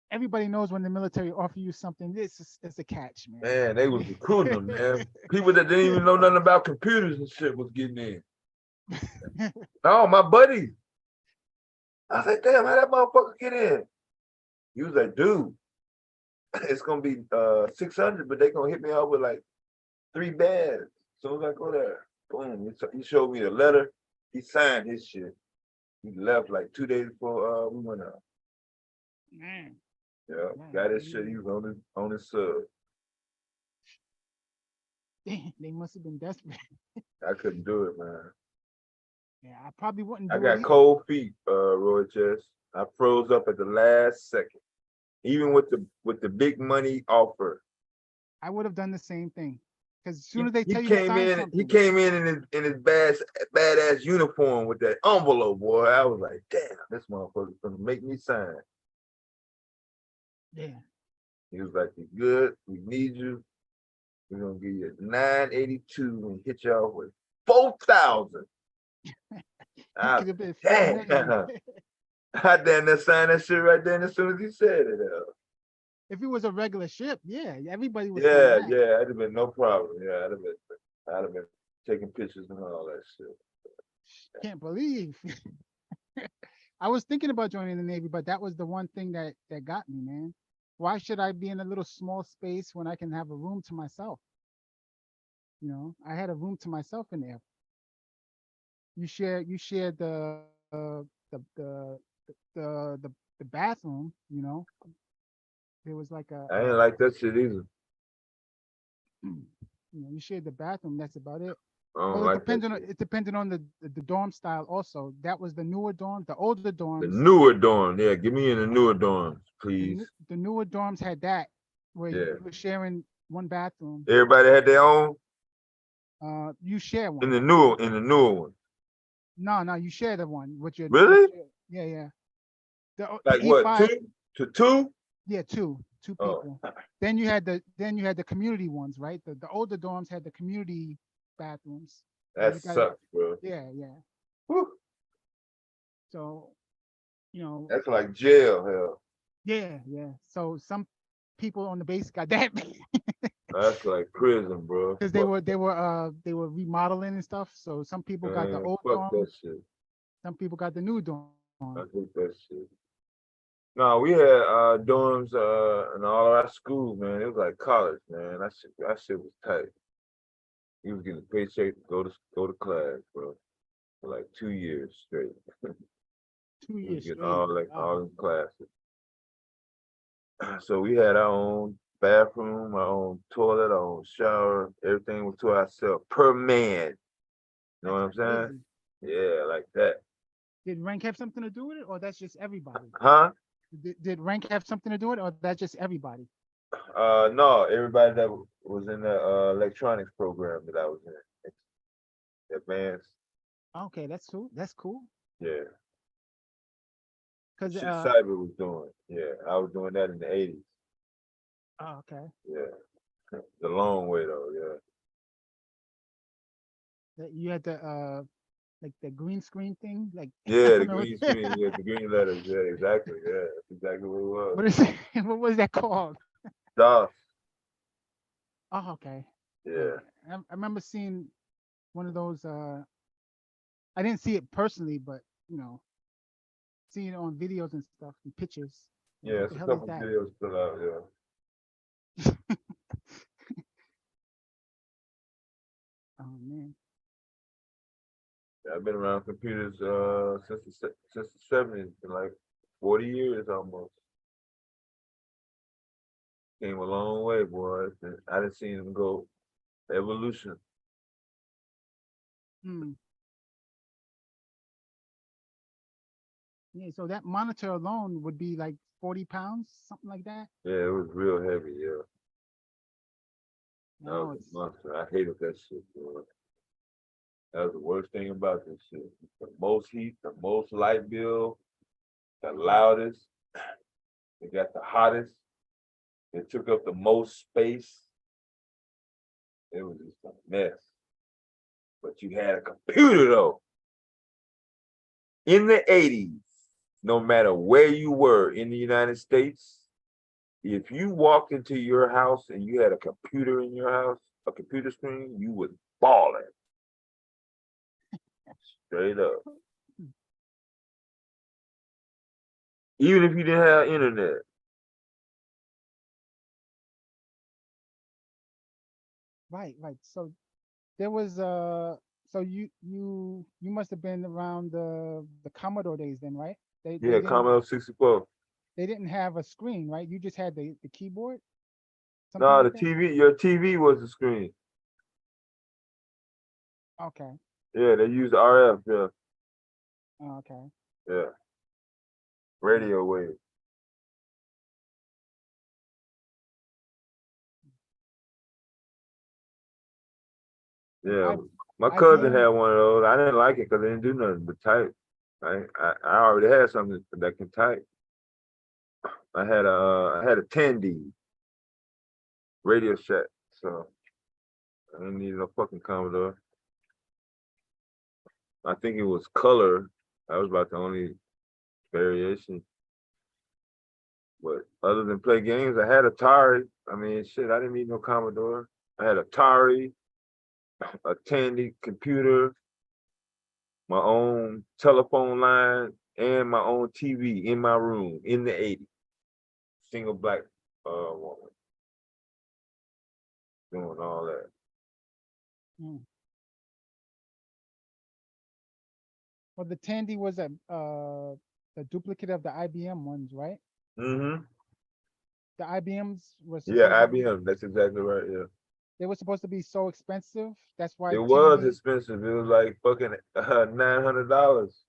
everybody knows when the military offer you something, it's a catch, man. Man, they was recruiting them, man. People that didn't even know nothing about computers and shit was getting in. No, my buddy. I was like, damn, how that motherfucker get in? He was like, dude, it's gonna be 600, but they gonna hit me out with like 3 bands. As soon as I go there, boom. He showed me the letter. He signed his shit. He left like 2 days before we went out. Man. Yeah, got his shit. He was on his sub. They must have been desperate. I couldn't do it, man. Yeah, I probably wouldn't do I it got either. cold feet, Roy Chess. I froze up at the last second, even with the big money offer. I would have done the same thing, because as soon as they tell He you to came sign in. something, He came in his badass uniform with that envelope, boy. I was like, damn, this motherfucker's gonna make me sign. Yeah. He was like, you good? We need you. We're gonna give you 982 and hit you off with 4,000. He could have been 4 Damn. million. I damn near signed that shit right then as soon as he said it. If it was a regular ship, yeah, everybody would sign Yeah, that. yeah, it'd have been no problem. Yeah, I'd have been taking pictures and all that shit. Can't believe. I was thinking about joining the Navy, but that was the one thing that got me, man. Why should I be in a little small space when I can have a room to myself? I had a room to myself in there. You share the bathroom. There was like I ain't like that shit either. You shared the bathroom. That's about it. I don't Well, like that shit. it depended on the dorm style also. That was the newer dorm. The older The dorms, newer dorm, yeah. Give me in the newer dorms, please. the newer dorms had that where Yeah. you were sharing one bathroom. Everybody had their own You share in one. the newer one. No, you share the one with your. Really? Yeah. The Like what? E5. Two? Yeah, two Oh. people. Then you had the community ones, right? The older dorms had the community bathrooms. where That you got- sucks, bro. Yeah. Whew. So, That's like jail, hell. yeah. So some people on the base got that That's like prison, bro. because they were remodeling and stuff. So some people got the Man, old fuck that dorm, shit. some people got the new dorm. I hate that shit. No, we had dorms in all of our schools, man. It was like college, man. That shit was tight. You was getting a paycheck to go to class, bro, for like 2 years straight. 2 You was years getting straight. all in classes. So we had our own bathroom, our own toilet, our own shower, everything was to ourselves per man. You know what I'm saying? Yeah, like that. Did rank have something to do with it, or that's just everybody? Huh? Did rank have something to do with it, or that's just everybody? No, everybody that was in the electronics program that I was in, advanced. Okay, that's cool. That's cool. Yeah, Because shit Cyber was doing. Yeah, I was doing that in the 80s. oh, okay. Yeah, the long way though. Yeah. That you had the like the green screen thing, like I Yeah, don't the know. green screen, yeah, the green letters. Yeah, exactly. Yeah, that's exactly what it was. What is it? What was that called? DOS. Oh, okay. Yeah. I remember seeing one of those. I didn't see it personally, but seeing it on videos and stuff and pictures. Yeah, What it's the a hell is couple that? videos still out. Yeah. Oh man. Yeah, I've been around computers since the 70s, in like 40 years almost. Came a long way, boy. I didn't see them go evolution. Hmm. Yeah, so that monitor alone would be like 40 pounds, something like that. Yeah, it was real heavy. Yeah, that Now was it's a monster. I hated that shit, boy. That was the worst thing about this shit. The most heat, the most light bill, the loudest. They got the hottest. It took up the most space. It was just a mess. But you had a computer though. In the 80s, no matter where you were in the United States, if you walked into your house and you had a computer in your house, a computer screen, you was balling. Straight up. Even if you didn't have internet. right. So there was so you must have been around the Commodore days then, right? Yeah, Commodore 64. They didn't have a screen, right? You just had the keyboard, something No, like the that? TV, your TV was the screen. Okay. Yeah, they used RF, yeah. Oh, okay. Yeah. Radio wave. Yeah. My cousin IBM had one of those. I didn't like it because it didn't do nothing but type. I already had something that can type. I had a Tandy Radio Shack, so I didn't need no fucking Commodore. I think it was color. That was about the only variation. But other than play games, I had Atari. I mean, shit, I didn't need no Commodore. I had Atari, a Tandy computer, my own telephone line, and my own TV in my room in the 80s. Single black woman doing all that. Hmm. Well, the Tandy was a duplicate of the IBM ones, right? Mm-hmm. The IBMs was Yeah, supposedly IBM. That's exactly right. Yeah. They were supposed to be so expensive. That's why It was Tandy. expensive. It was like fucking $900.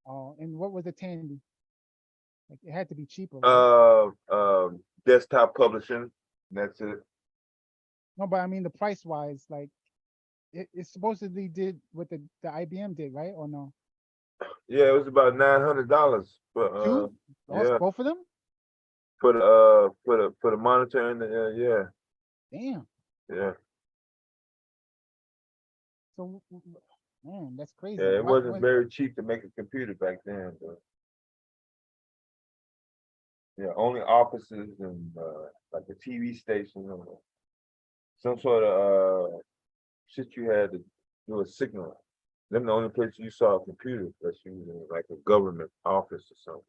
Oh, and what was the Tandy? Like it had to be cheaper, right? Desktop publishing. That's it. No, but I mean the price wise, like it supposedly did what the IBM did, right? Or no? Yeah, it was about $900. But Two? yeah, Both of them? for the monitor and the Damn. yeah. So man, that's crazy. Yeah, it Why- wasn't when- very cheap to make a computer back then. But yeah, only offices and like a TV station or some sort of shit you had to do a signal. Them the only place you saw a computer unless you was in like a government office or something.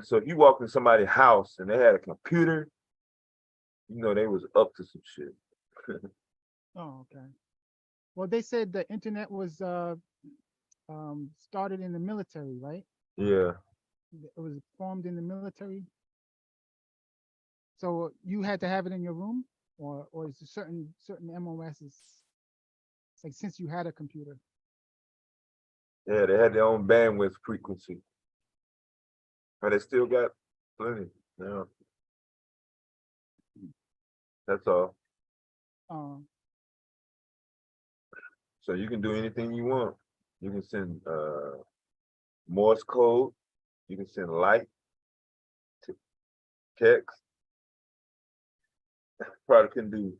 So if you walked in somebody's house and they had a computer, you know they was up to some shit. Oh, okay. Well, they said the internet was started in the military, right? Yeah. It was formed in the military. So you had to have it in your room, or is it certain MOSs? Like since you had a computer. Yeah, they had their own bandwidth frequency. But they still got plenty. Yeah. That's all. So you can do anything you want. You can send Morse code. You can send light, text. Probably couldn't do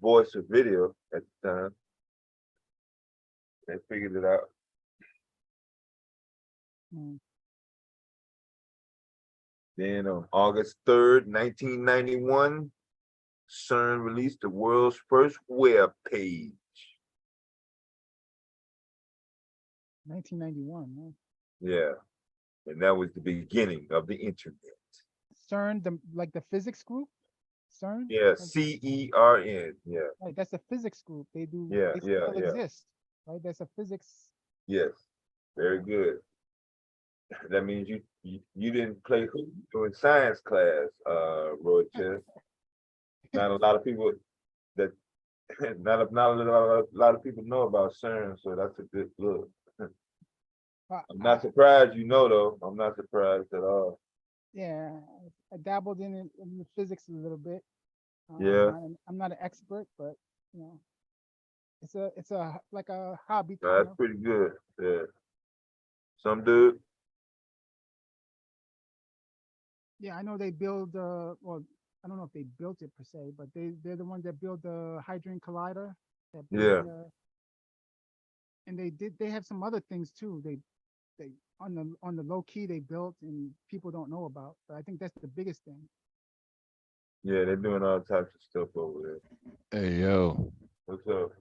voice or video at the time. They figured it out. Then on August 3rd, 1991, CERN released the world's first web page. 1991. Huh? Yeah. And that was the beginning of the internet. CERN, like the physics group? CERN? Yeah, CERN. Yeah. Right, that's a physics group. They do. Yeah, They yeah, still yeah. exist. Right, that's a physics. Yes. Very good. That means you didn't play hoop during science class, Roy Chess. Not a lot of people that not a lot of people know about CERN, so that's a good look. I'm not surprised you know though. I'm not surprised at all. Yeah, I dabbled in the physics a little bit. Yeah. I'm not an expert, but you know, it's a like a hobby. That's pretty good. Yeah. Some dude. Yeah, I know they build. Well, I don't know if they built it per se, but they're the ones that build the Hadron Collider. Yeah. And they have some other things too. They on the low key they built and people don't know about. But I think that's the biggest thing. Yeah, they're doing all types of stuff over there. Hey, yo. What's up?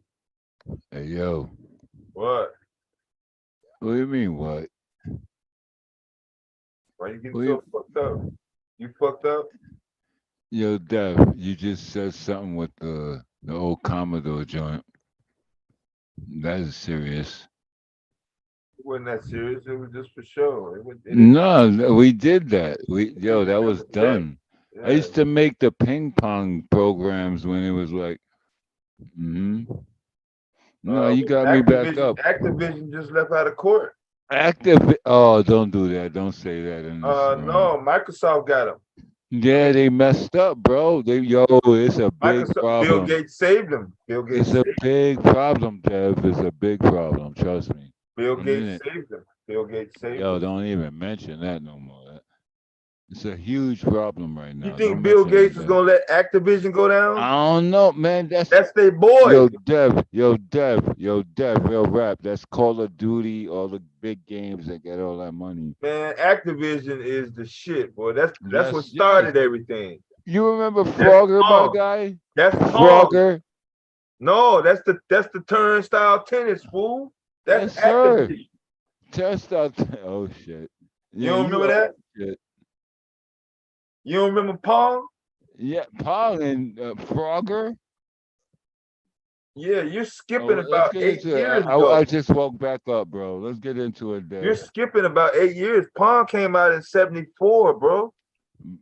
Hey, yo. What? What do you mean, what? Why you getting so fucked up? You fucked up? Yo, Dev, you just said something with the old Commodore joint. That is serious. It wasn't that serious. It was just for show. No, we did that. That was done. Yeah. I used to make the ping pong programs when it was like, No, you got me back up. Activision just left out of court. Oh, don't do that. Don't say that in this room. No, Microsoft got them. Yeah, they messed up, bro. It's a big problem. Bill Gates saved them. It's a big problem, Dev. It's a big problem. Trust me. Bill Gates saved them. Bill Gates saved them. Don't even mention that no more. It's a huge problem right now. You think Bill Gates is gonna let Activision go down? I don't know, man. That's their boy. Yo, Dev, real rap. That's Call of Duty, all the big games that get all that money. Man, Activision is the shit, boy. That's what started everything. You remember Frogger, my guy? That's Frogger. No, that's the turnstile tennis, fool. That's Yes, sir. Activision. Turnstile. Oh shit. You don't remember that? Shit. You don't remember Pong? Yeah, Pong and Frogger. Yeah, you're skipping about 8 years I ago. just woke back up, bro. Let's get into it, Dave. You're skipping about 8 years. Pong came out in '74, bro.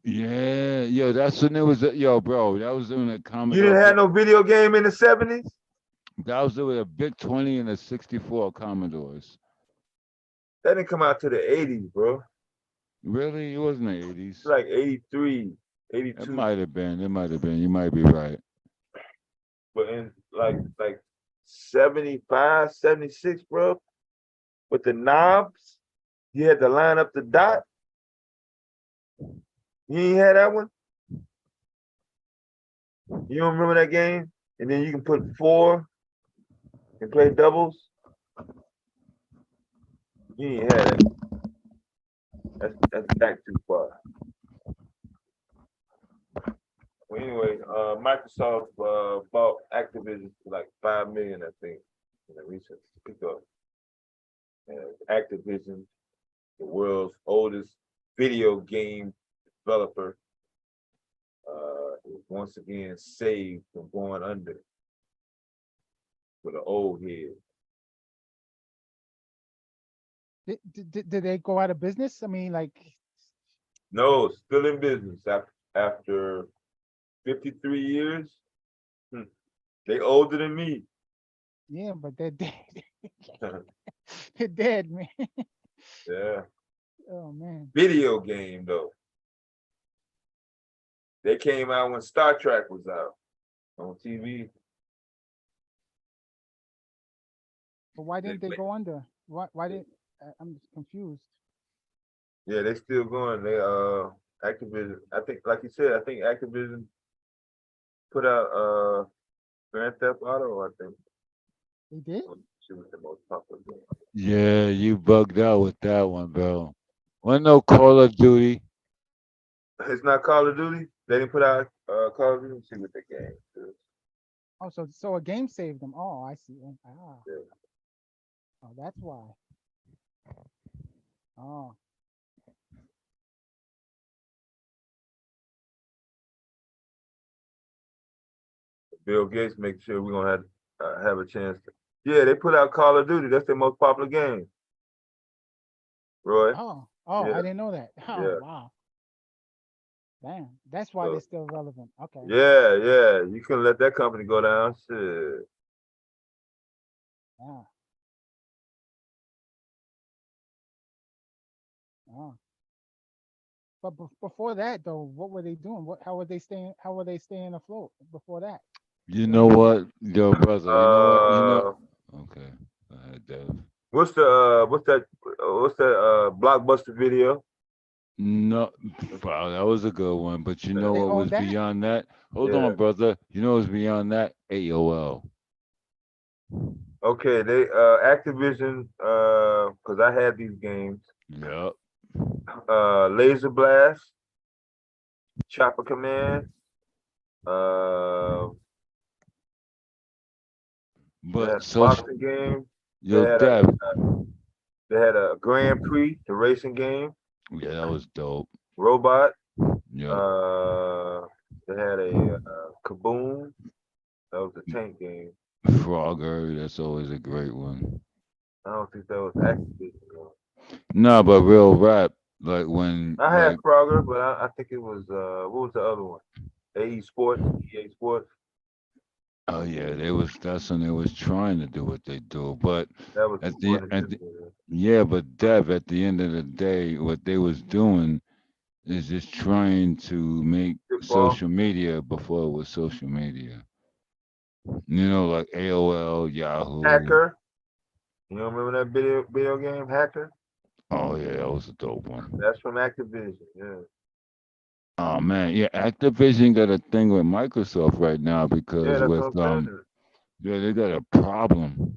Yeah, yo, that's when it was. Yo, bro, that was doing a You didn't Commodore. have no video game in the 70s? That was with a big 20 and a 64 Commodores. That didn't come out to the 80s, bro. Really? It wasn't the 80s. Like 83, 82. It might have been. It might have been. You might be right. But in like 75, 76, bro, with the knobs, you had to line up the dot. You ain't had that one? You don't remember that game? And then you can put 4 and play doubles. You ain't had it. That's back too far. Well, anyway, Microsoft bought Activision for like $5 million, I think, in the recent pickup. And Activision, the world's oldest video game developer, is once again saved from going under with an old head. Did they go out of business? I mean, like. No, still in business after 53 years. They older than me. Yeah, but they're dead. They're dead, man. Yeah. Oh man. Video game though. They came out when Star Trek was out on TV. But why didn't they go under? Why did I'm just confused. Yeah, they still going. They Activision. I think, like you said, I think Activision put out Grand Theft Auto. I think they did. She was the most popular game. Yeah, you bugged out with that one, bro. Wasn't no Call of Duty. It's not Call of Duty. They didn't put out Call of Duty. See what the game is. Oh, so a game saved them. Oh, I see. Ah. Yeah. Oh, that's why. Oh. Bill Gates make sure we're gonna have a chance to. Yeah, they put out Call of Duty. That's their most popular game. Roy. Oh, Yeah. I didn't know that. Oh, Yeah. wow. Damn, that's why they're still relevant. Okay. Yeah. You couldn't let that company go down. Shit. Yeah. Oh. But before that, though, what were they doing? How were they staying afloat before that? You know what, yo, brother? You know what? You know. Okay. Go ahead, Dev. What's that Blockbuster video? No, wow, that was a good one. But you know what was beyond that? Hold Yeah. on, brother. You know what's beyond that? AOL. Okay, they Activision, because I had these games. Yep. Laser Blast, Chopper Command, but boxing game. Yo, Dev. They had a Grand Prix, the racing game. Yeah, that was dope. Robot. Yeah. They had a Kaboom. That was a tank game. Frogger, that's always a great one. I don't think that was Activision. No, but real rap, like when I had Frogger, but I think it was what was the other one? EA Sports. Oh yeah, that's when they was trying to do what they do, but that was but Dev, at the end of the day, what they was doing is just trying to make social media before it was social media. You know, like AOL, Yahoo. Hacker. You don't remember that video game, Hacker? Oh yeah, that was a dope one. That's from Activision, yeah. Oh man, yeah, Activision got a thing with Microsoft right now because they got a problem.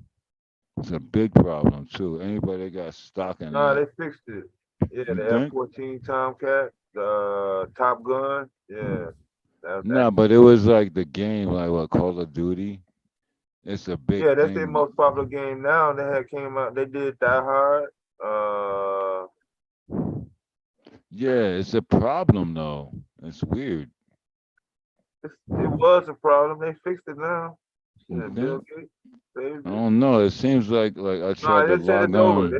It's a big problem too. Anybody that got stock in No, that? they fixed it. Yeah, the F-14 Tomcat, the Top Gun, yeah. No, but it was like the game, like what, Call of Duty. It's a big Yeah, that's thing. their most popular game now. They did Die Hard. Yeah, it's a problem though. It's weird. It was a problem. They fixed it now. Okay. Bill Gates saved I it. don't know. It seems like I tried to They said log it's over. on.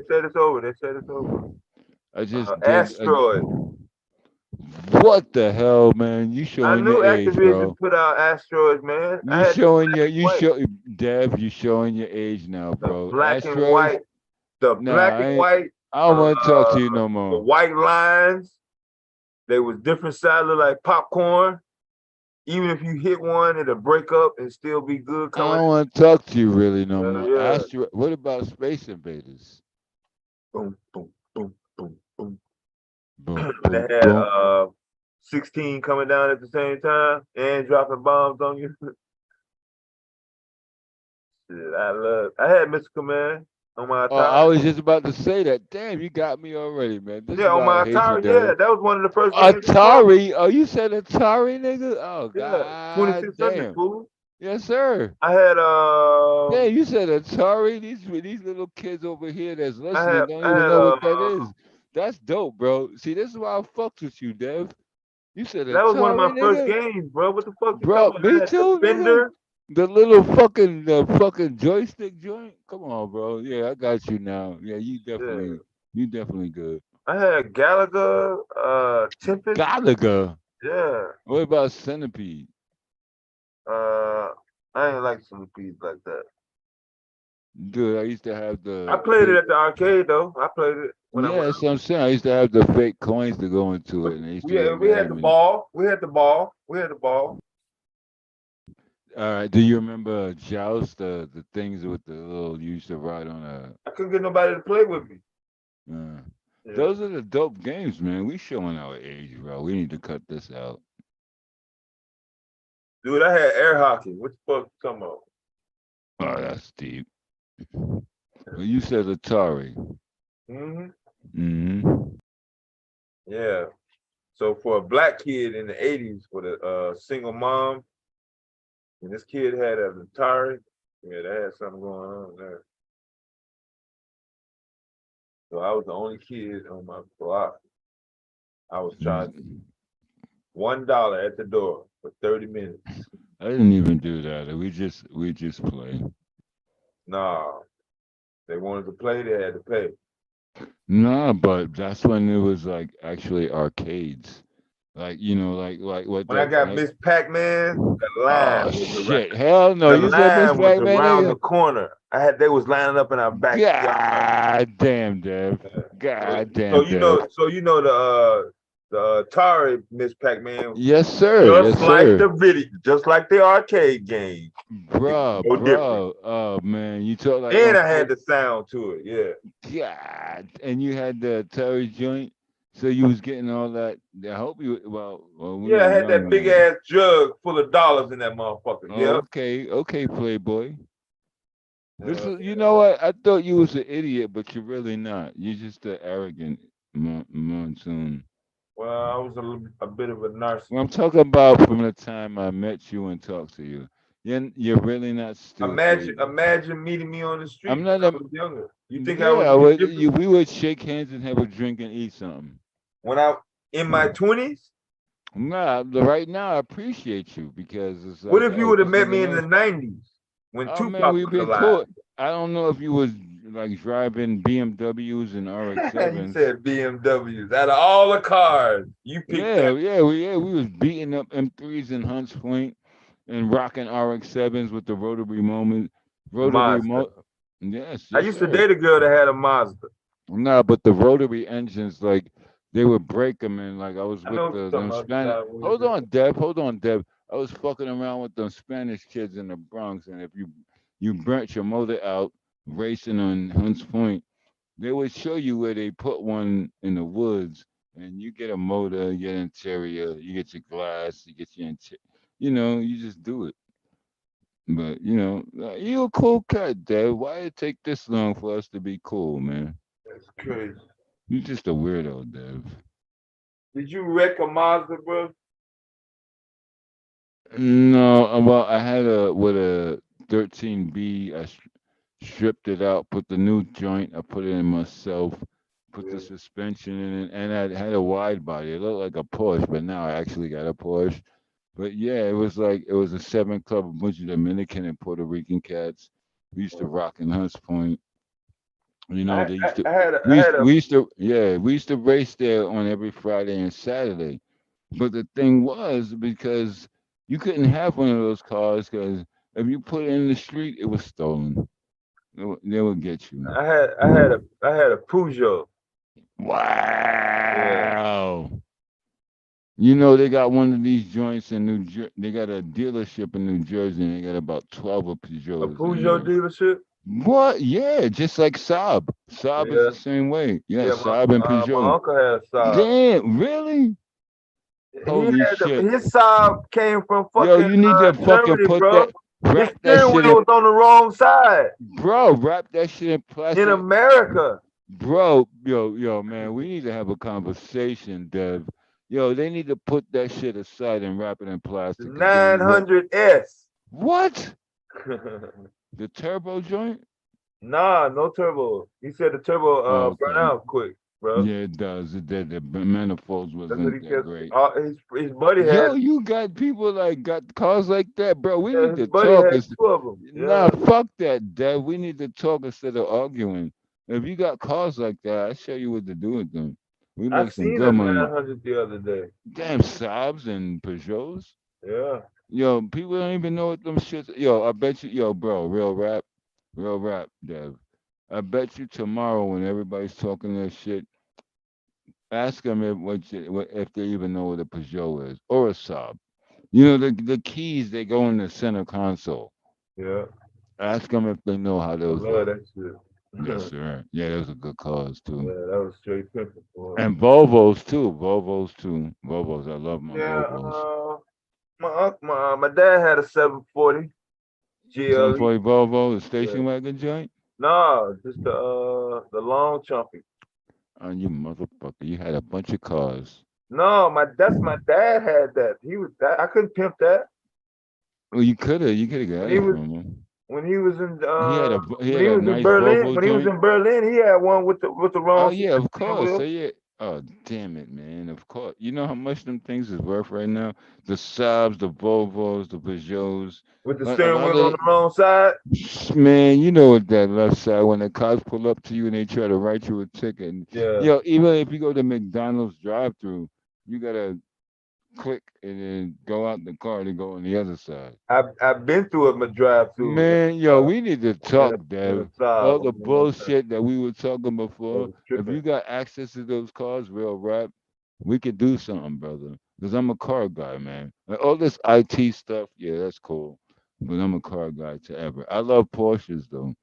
They said it's over. I just Asteroid. What the hell, man? You I showing knew your age, Activision bro. put out asteroids, man. I You had showing your white, Dev, you showing your age now, the bro. black and Asteroids? white, the Nah, black and white, I don't want to talk to you no the more. white lines. They was different size, look like popcorn. Even if you hit one, it'll break up and still be good I coming. don't want to talk to you really no more. Yeah. What about Space Invaders? Boom, boom, boom, boom, boom. Boom, They boom, had boom. 16 coming down at the same time and dropping bombs on you. Shit, I had Mr. Command on my Oh, I Atari. was just about to say that. Damn, you got me already, man. This is Yeah, on why I my hate you, Atari. Yeah, Dev. that was one of the first games. Atari? Oh, you said Atari, nigga? Oh, Yeah, god 2600, damn. fool. Yes, sir. I had Yeah, you said Atari. These little kids over here that's listening don't I even had know what that is. That's dope, bro. See, this is why I fucked with you, Dev. You said that was one of my Atari, first nigga? games, bro. What the fuck you Bro, talking about? I me had too, nigga. Defender. The fucking joystick joint. Come on, bro. Yeah, I got you now. Yeah, you Yeah. definitely good. I had Galaga, Tempest. Galaga. Yeah. What about Centipede? I ain't like centipedes like that. Dude, I used to have I the played it fake. at the arcade though. I played it when Yeah, that's what I'm saying. I used to have the fake coins to go into it, and they used to get we mad had at the me. ball. We had the ball. We had the ball. All right, do you remember Joust, the things with the little you used to ride on a? I couldn't get nobody to play with me. Uh, Yeah. those are the dope games, man. We showing our age, bro. We need to cut this out. Dude, I had air hockey. What the fuck you talking about? Oh, that's deep. Well, you said Atari. hmm Mm-hmm. Yeah. So for a black kid in the 80s with a single mom, and this kid had an Atari, yeah, that had something going on there. So I was the only kid on my block. I was charging $1 at the door for 30 minutes. I didn't even do that. We just play. Nah, they wanted to play, they had to pay. Nah, but that's when it was like actually arcades. Like, like what When I that got like, Miss Pac-Man, the line oh was around. shit. Hell no. The You said Miss line was Pac-Man, around the nigga? corner. They was lining up in our backyard. God damn, Dev. God So damn, Dev. The Atari Miss Pac-Man, Yes, sir. Yes, just like sir. the video, just like the arcade game. Bro, No different. Oh man, you talk like And on I had four. the sound to it, yeah. God, and you had the Atari joint, so you was getting all that. I hope you. Well, we Yeah, were I had young that big then. ass jug full of dollars in that motherfucker. Oh, Yeah. okay, Playboy. You know what? I thought you was an idiot, but you're really not. You're just an arrogant monsoon. Well, I was a bit of a narcissist. Well, I'm talking about from the time I met you and talked to you. You're really not stupid. Imagine meeting me on the I'm street not when a. I was younger. You think I Yeah, would I be would. different We would shake hands and have a drink and eat something. when I in my 20s? Nah, right now I appreciate you because it's What like, if you oh, would have this met nigga me in the knows. 90s when Oh man, Tupac we've was been alive? cool. I don't know if you was like driving BMWs and You RX-7s. said BMWs. Out of all the cars, you picked that. We was beating up M3s in Hunts Point and rocking RX-7s with the The Mazda. Yes, I yes, used to sir. date a girl that had a Mazda. Nah, but the rotary engines, like they would break them, and like I was I with know what you're talking them about. Spanish. Hold on, Deb. Hold on, Deb. I was fucking around with them Spanish kids in the Bronx, and if you burnt your motor out racing on Hunts Point, they would show you where they put one in the woods, and you get a motor, you get interior, you get your glass, you get your you just do it. But you a cool cat, Deb. Why it take this long for us to be cool, man? That's crazy. You just a weirdo, Dev. Did you wreck a Mazda, bro? No, well, I had with a 13B. I stripped it out, put the new joint. I put it in myself, put the suspension in it, and I had a wide body. It looked like a Porsche, but now I actually got a Porsche. But yeah, it was a 7 club, a bunch of Dominican and Puerto Rican cats. We used to rock in Hunts Point. They used to. I had a We used to race there on every Friday and Saturday. But the thing was because you couldn't have one of those cars because if you put it in the street, it was stolen. They would get you. I had a Peugeot. Yeah. Wow. You know, they got one of these joints in New Jersey. They got a dealership in New Jersey, and they got about 12 of A Peugeots in Peugeot there. dealership? What? Yeah, just like Saab. Saab is Yeah. the same way. Yeah, Yeah, Saab and my Peugeot. uncle had a Saab. Damn, really? He Holy had shit. his Saab came from Yo, fucking you need to fucking Germany, put bro. that, His wrap that steering shit wheel in, was on the wrong side bro, wrap that shit in in plastic. America. Bro, yo, man, we need to have a conversation, Dev. Yo, they need to put that shit aside and wrap it in The plastic because they ain't work. 900S. What? The turbo joint? Nah, no turbo. He said the turbo Oh, burn okay. out quick, bro. Yeah, it does. It did. The manifolds That's what he wasn't that kept. great. His buddy Yo, had. you got people like got cars like that, bro. We Yeah, need his to buddy talk. had two of them. Nah, Yeah. fuck that, Dev. We need to talk instead of arguing. If you got cars like that, I'll show you what to do with them. We I make some seen a good money. 900 the other day. Damn, Saabs and Peugeots. Yeah. Yo, people don't even know what them shits. Yo, I bet you, yo, bro, real rap, Dev. I bet you tomorrow when everybody's talking that shit, ask them if they even know what a Peugeot is or a Saab. You know the keys they go in the center console. Yeah. Ask them if they know how I those love work. that shit. Yes, sir. Yeah, those are good cars too. Yeah, that was straight pimping for him. And Volvos too. Volvos too. Volvos. I love my Yeah. Volvos. My dad had a 740 GLE. 740 Volvo, the Yeah. station wagon joint. No, just the long chumpy. Oh, you motherfucker! You had a bunch of cars. No, my dad had that. He was that I couldn't pimp that. Well, you could have got When he it was from him. when he was in He when had he a was in nice Berlin, Volvo when he was joint. in Berlin, he had one with the Oh wrong yeah, of steering course. So wheel. yeah. Oh damn it, man. Of course. You know how much them things is worth right now? The Saabs, the Volvos, the Peugeots. With the Like a steering lot wheel on of the wrong side. man, you know what that left side when the cops pull up to you and they try to write you a ticket. And, Yeah. yo, even if you go to McDonald's drive-through, you gotta click and then go out the car to go on the other side. I've been through a drive through Man, yo, we need to talk, in a Dev. All Saab. the bullshit that we were talking before. If Tripping. you got access to those cars, real rap, we could do something, brother. Because I'm a car guy, man. Like, all this IT stuff, yeah, that's cool. But I'm a car guy to ever. I love Porsches though.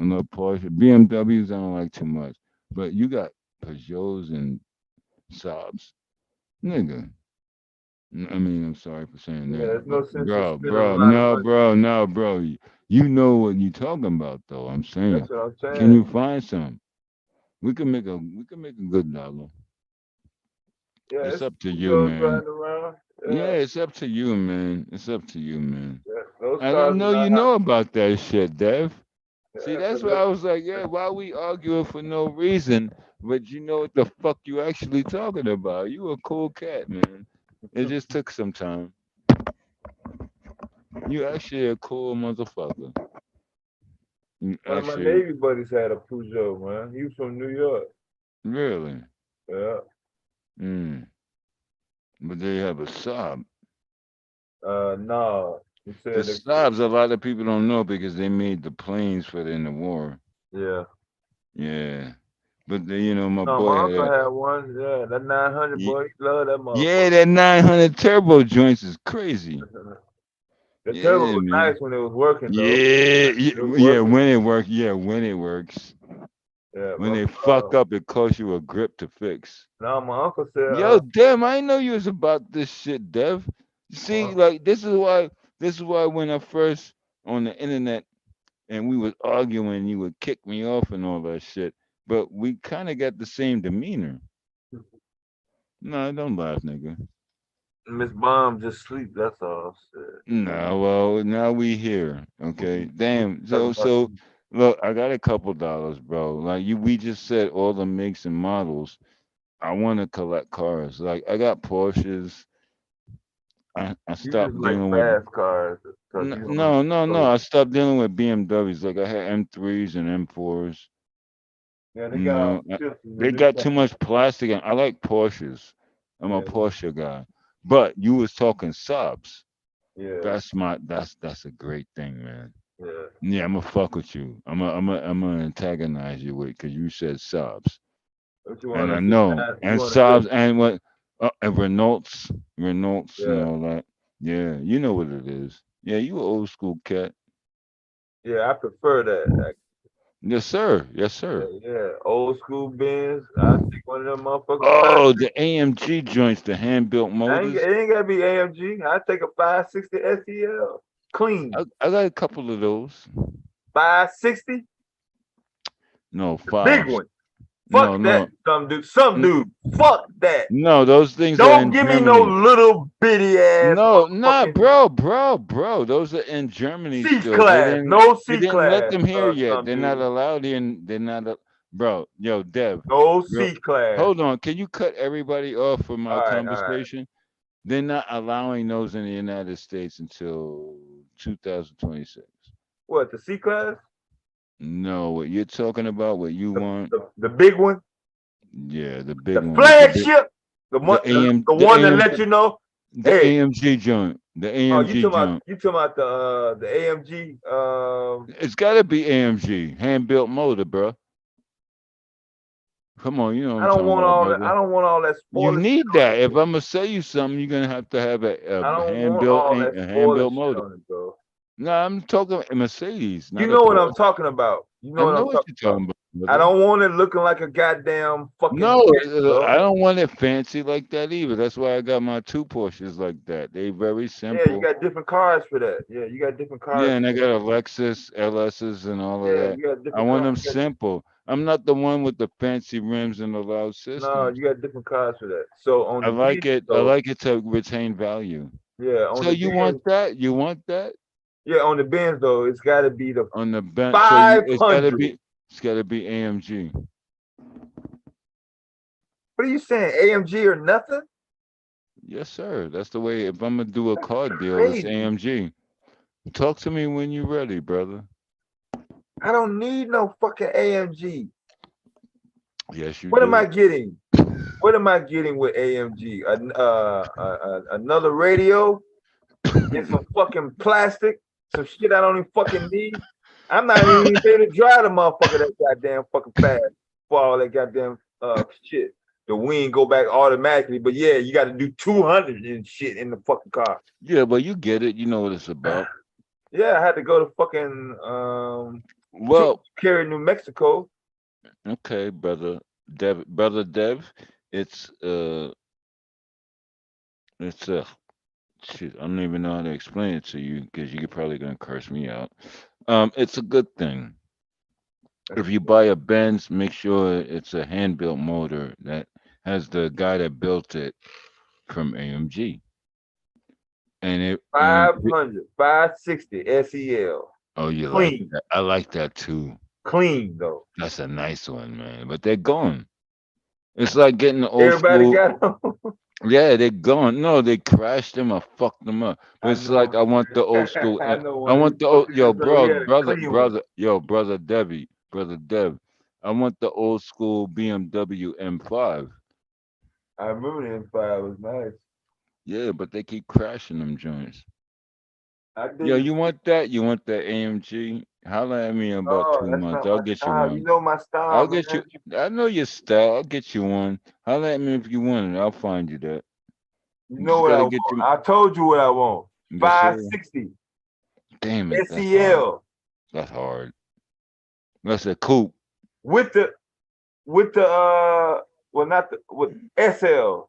I love Porsche. BMWs I don't like too much. But you got Peugeots and Saabs. Nigga. I mean, I'm sorry for saying Yeah, that. there's no But sense in spending a bro, lot of no, money. bro, no, bro. You know what you talking about though. I'm saying. That's what I'm saying. Can you find some? We can make a good dollar. Yeah, It's it's up to you, Peugeots man. riding around. Yeah, Yeah, it's up to you, man. It's up to you, man. yeah. Those I cars are know you not. know about that shit, Dev. See, Yeah, that's why I was like, yeah, why we arguing for no reason? But you know what the fuck you actually talking about. You a cool cat, man. It just took some time. You actually a cool motherfucker. You One of my actually, Navy buddies had a Peugeot, man. He was from New York. really. Yeah. Mm. But they have a Saab. No. He The said that. Saabs, a lot of people don't know because they made the planes for in the war. Yeah. Yeah. But my No, boy my had uncle a had one. Yeah, that 900 Ye- boy. He loved that yeah, motherfucker. that 900 turbo joints is crazy. The turbo Yeah, was man. nice when it was working though. Yeah, It was yeah, working. when it works. Yeah, when it works. Yeah, When but they fuck up, it costs you a grip to fix. no, my uncle said, Yo, damn, I didn't know you was about this shit, Dev. See, like this is why when I first on the internet and we was arguing, you would kick me off and all that shit. But we kind of got the same demeanor. No, don't laugh, nigga. Miss Bomb just sleep. That's all. Shit. No, well, now we here. Okay. Damn. Talk So about so look, I got a couple dollars, bro. Like we just said all the makes and models. I want to collect cars. Like I got Porsches. I you just stopped like dealing with fast cars because you don't. no. I stopped dealing with BMWs. Like I had M3s and M4s. Yeah, they You got all know, the chips in the they new got car. too much plastic. And I like Porsches. I'm a Yeah, Porsche guy. But you was talking subs. Yeah. That's a great thing, man. Yeah. Yeah, I'm gonna fuck with you. I'm gonna antagonize you with because you said subs, What you and want I to sit know down? You and want to sit? subs and what and Renaults and Yeah. all that. Yeah, you know what it is. Yeah, you an old school cat. Yeah, I prefer that. Yes, sir. Yes, Yeah, sir. yeah. Old school Benz. I take one of them motherfuckers. Oh, the AMG joints, the hand built motors. It ain't gotta be AMG. I take a 560 SEL. Clean. I got a couple of those. 560? No, Big five. one. No, Fuck that. no, Some dude. Fuck that. no. Those things are Don't in give me no Germany. little bitty ass No, nah, motherfucking bro. Those are in Germany C still. They class. didn't. No They C didn't let class. them here yet. Some They're not dude. allowed in. They're not. Bro, yo, Dev. No Bro, C class. hold on. Can you cut everybody off from All our right, all right. conversation? They're not allowing those in the United States until 2026. What, the C class? No, what you're talking about, what you want? The big one? Yeah, the big The one. flagship? The The one that AM, let you know, the hey, AMG joint. The oh, AMG joint. you talking about the AMG It's got to be AMG, hand built motor, bro. Come on, you know what I I'm don't talking want about, all that. brother. I don't want all that You spoiler shit need on that. it, If bro. I'm gonna sell you something, you're gonna have I a don't hand want built all that a hand spoiler built shit motor. on it, bro. No, I'm talking a Mercedes, You not a know what I'm Porsche. talking about. You know I what know I'm what talking you're about. talking about, I brother. don't want it looking like a goddamn fucking No, jet, bro. I don't want it fancy like that either. That's why I got my two Porsches like that. They very Yeah, you simple. got different cars for that. Yeah, you got different cars Yeah, and for I that. got a Lexus LSs and all of Yeah, that. you got I different want cars. them simple. I'm not the one with the fancy rims and the loud No, systems. you got different cars for that. So on I the like Benz, it. I though, like it to retain value. yeah, on So the you want Benz, that? You want that yeah, on the Benz though, it's got to be the on the bench? So it's got to 500. be. It's got to be AMG. What are you saying? AMG or nothing? Yes, sir. That's the way. If I'm gonna do a car deal, it's Crazy. AMG. Talk to me when you're ready, brother. I don't need no fucking AMG. Yes, you What am I do. getting? What am I getting with AMG? Another radio and some fucking plastic, some shit I don't even fucking need. I'm not even able to drive the motherfucker that goddamn fucking fast for all that goddamn shit. The wing go back automatically, but yeah, you got to do 200 and shit in the fucking car. Yeah, but you get it. You know what it's about. Yeah, I had to go to fucking Well, Cary, New Mexico. okay, brother Dev. It's it's shit. I don't even know how to explain it to you because you're probably gonna curse me out. It's a good thing. If you buy a Benz, make sure it's a hand built motor that has the guy that built it from AMG. And it and 500, 560 SEL. oh, you like Clean. that? I like that too. Clean though. That's a nice one, man. But they're gone. It's like getting the old Everybody school. got them. Yeah, they're gone. No, they crashed them or fucked them up. But I it's like know. I want the old school. I know I one of want these the old, fuckers yo, just so he bro, had a clean one. brother Debbie, brother Dev. I want the old school BMW M5. I remember the M5 was nice. Yeah, but they keep crashing them joints. I Yo, did. you want that? You want that AMG? Holla at me in about Oh, 2 months. that's not I'll my get you style. You one. know my style, I'll get man. you. I know your style. I'll get you one. Holla at me if you want it. I'll find you that. You You know just what I gotta want. get you. I told you what I want. Yes, sir. 560 Damn it, that's hard. SEL That's hard. That's a coupe. with the well, not the with SL.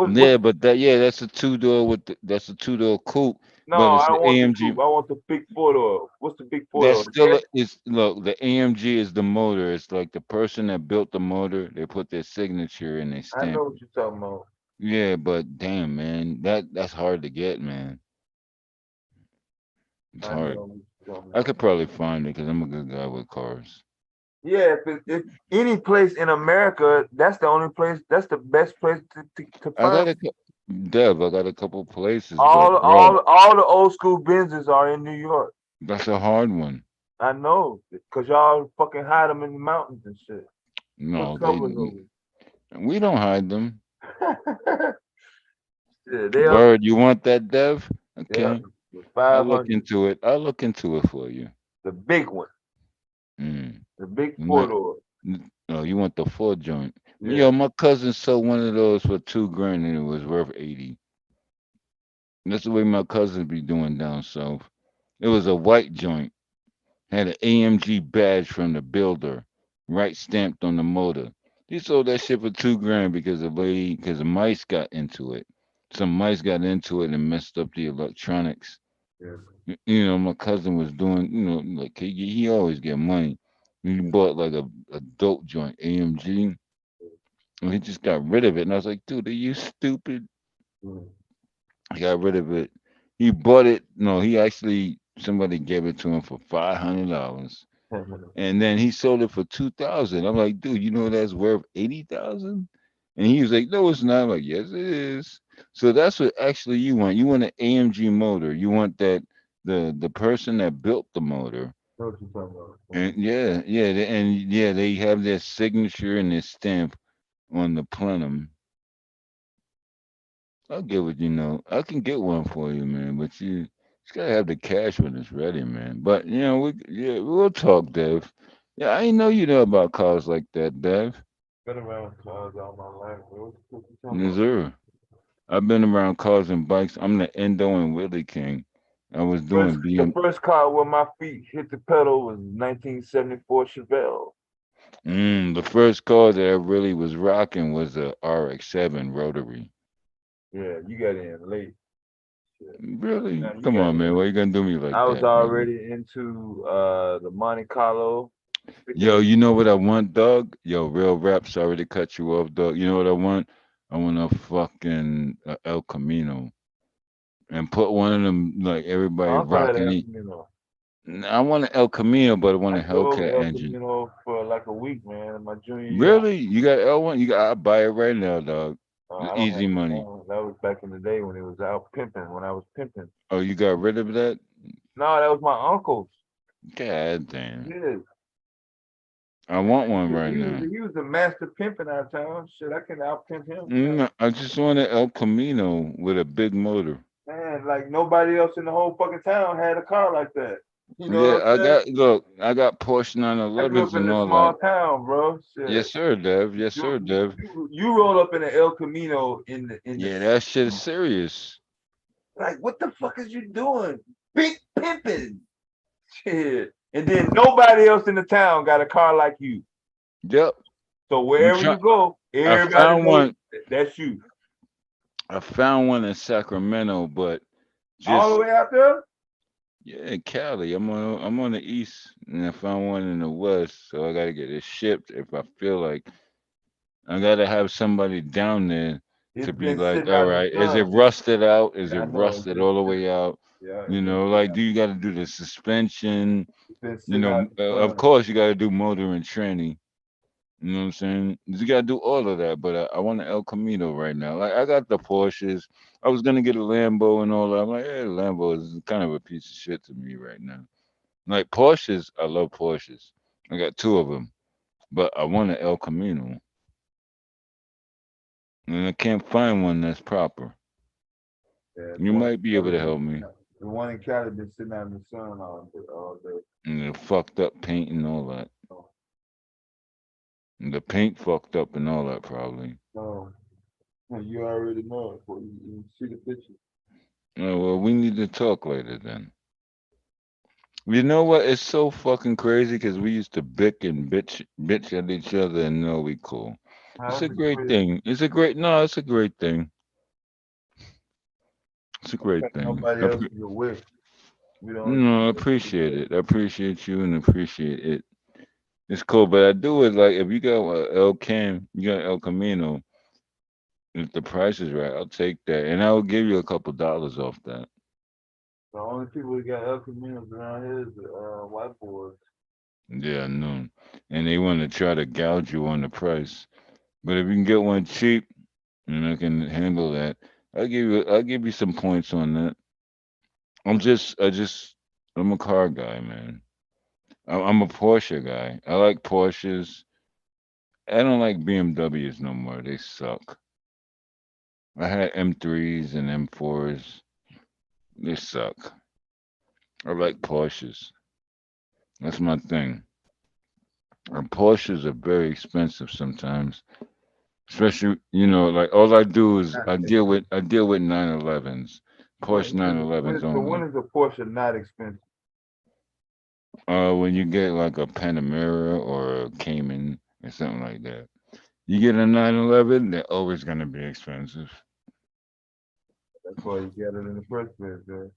Yeah, but that's a two-door that's a two-door coupe, No, but I it's don't the want the AMG. coupe. I want the big four door. What's the big four That's door? still Yes, it's look, the AMG is the motor. It's like the person that built the motor, they put their signature and they I stamp know it. what you're talking about. Yeah, but damn man, that's hard to get, man. It's I hard. know what you're talking I about. could probably find it because I'm a good guy with cars. Yeah, if any place in America, that's the only place. That's the best place to I got find. a Dev, I got a couple places, but All bro, all all the old school Benzes are in New York. that's a hard one. I know, cause y'all fucking hide them in the mountains and shit. Put No, covers over. we don't hide them. Yeah, they are. Word, you want that, Dev? Yeah, Okay. the I'll look 500, into it. I'll look into it for you. the big one, Mm. the big You four want, door. no, you want the four joint. Yeah. Yo, my cousin sold one of those for $2,000 and it was worth 80. That's the way my cousins be doing down south. It was a white joint, had an AMG badge from the builder, right stamped on the motor. He sold that shit for $2,000 because the mice got into it. Some mice got into it and messed up the electronics. Yeah. You know, my cousin was doing, like he always get money. He bought like a dope joint, AMG, and he just got rid of it. And I was like, dude, are you stupid? Mm. He got rid of it. He bought it. No, he actually somebody gave it to him for $500, and then he sold it for 2,000. I'm like, dude, you know that's worth 80,000? And he was like, no, it's not. I'm like, yes, it is. So that's what actually you want. You want an AMG motor. You want that the person that built the motor. Know what you're talking about. And yeah, they have their signature and their stamp on the plenum. I'll get what you know. I can get one for you, man. But you just gotta have the cash when it's ready, man. But we'll talk, Dev. Yeah, I didn't know you know about cars like that, Dev. Been around cars all my life. What you talking Yes, about? sir. I've been around cars and bikes. I'm the Endo and Willie King. I was doing The BM. first car where my feet hit the pedal was 1974 Chevelle. The first car that I really was rocking was a RX-7 rotary. Yeah, you got in late. Really? Yeah, you Come got on, man. in. Why you gonna do me like I was that, brother? already into the Monte Carlo. Yo, you know what I want, dog? Yo, real rap. Sorry to cut you off, dog. You know what I want? I want a fucking El Camino and put one of them like My everybody uncle had an rocking El it. Camino. I want an El Camino, but I want I a drove Hellcat El engine. Camino for like a week, man, in my junior year. Really? You got L1? You got? I'll buy it right now, dog. I don't have Easy it money. now. That was back in the day when it was out pimping, when I was pimping. Oh, you got rid of that? No, that was my uncle's. God damn. Yeah. I want one right He was now. he was the master pimp in our town. Shit, I can out pimp him. I just want an El Camino with a big motor. Man, like nobody else in the whole fucking town had a car like that. You know Yeah, what I'm saying? I got Porsche I grew 911s up in and a all small that. town, bro. Shit. Yes, sir, Dev. Yes, You, sir, Dev. you roll up in an El Camino in the Yeah, that shit is serious. like what the fuck is you doing? Big pimping. Shit. And then nobody else in the town got a car like you. Yep. So wherever you go, I everybody found knows one. that's you. I found one in Sacramento, but All the just way out there? yeah, Cali. I'm on the east, and I found one in the west, so I gotta get it shipped. If I feel like I gotta have somebody down there It's to be been like, sitting all out in right, the is it sun. rusted out? Is Yeah, it I know. It's rusted been all the sitting, way out? yeah, You know, like, do you got to do the suspension? it's been sitting out in the Of sun. course, you got to do motor and tranny. You know what I'm saying? You got to do all of that, but I want an El Camino right now. Like, I got the Porsches. I was gonna get a Lambo and all that. I'm like, the Lambo is kind of a piece of shit to me right now. Like Porsches, I love Porsches. I got two of them, but I want an El Camino, and I can't find one that's proper. Yeah, You might be able to help me. the one in Cali been sitting out in the sun all day. And the fucked up paint and all that. And the paint fucked up and all that probably. No, you already know it. You see the picture. Oh, well, we need to talk later then. You know what? It's so fucking crazy because we used to bick and bitch at each other and know we cool. It's a great thing. It's a great It's a great thing. It's a great thing. Nobody else is with. We don't. No, I appreciate it. I appreciate you and appreciate it. It's cool, but I do it like if you got El Cam, you got El Camino. If the price is right, I'll take that, and I will give you a couple dollars off that. The only people who got El Caminos around here is the white boys. Yeah, no, and they want to try to gouge you on the price. But if you can get one cheap, and I can handle that, I'll give you some points on that. I'm a car guy, man. I'm a Porsche guy. I like Porsches. I don't like BMWs no more. They suck. I had M3s and M4s. They suck. I like Porsches. That's my thing. And Porsches are very expensive sometimes. Especially, like all I do is I deal with 911s. Porsche 911s So when only. is a Porsche not expensive? When you get like a Panamera or a Cayman or something like that. You get a 911, they're always gonna be expensive. That's why you get it in the first place, man.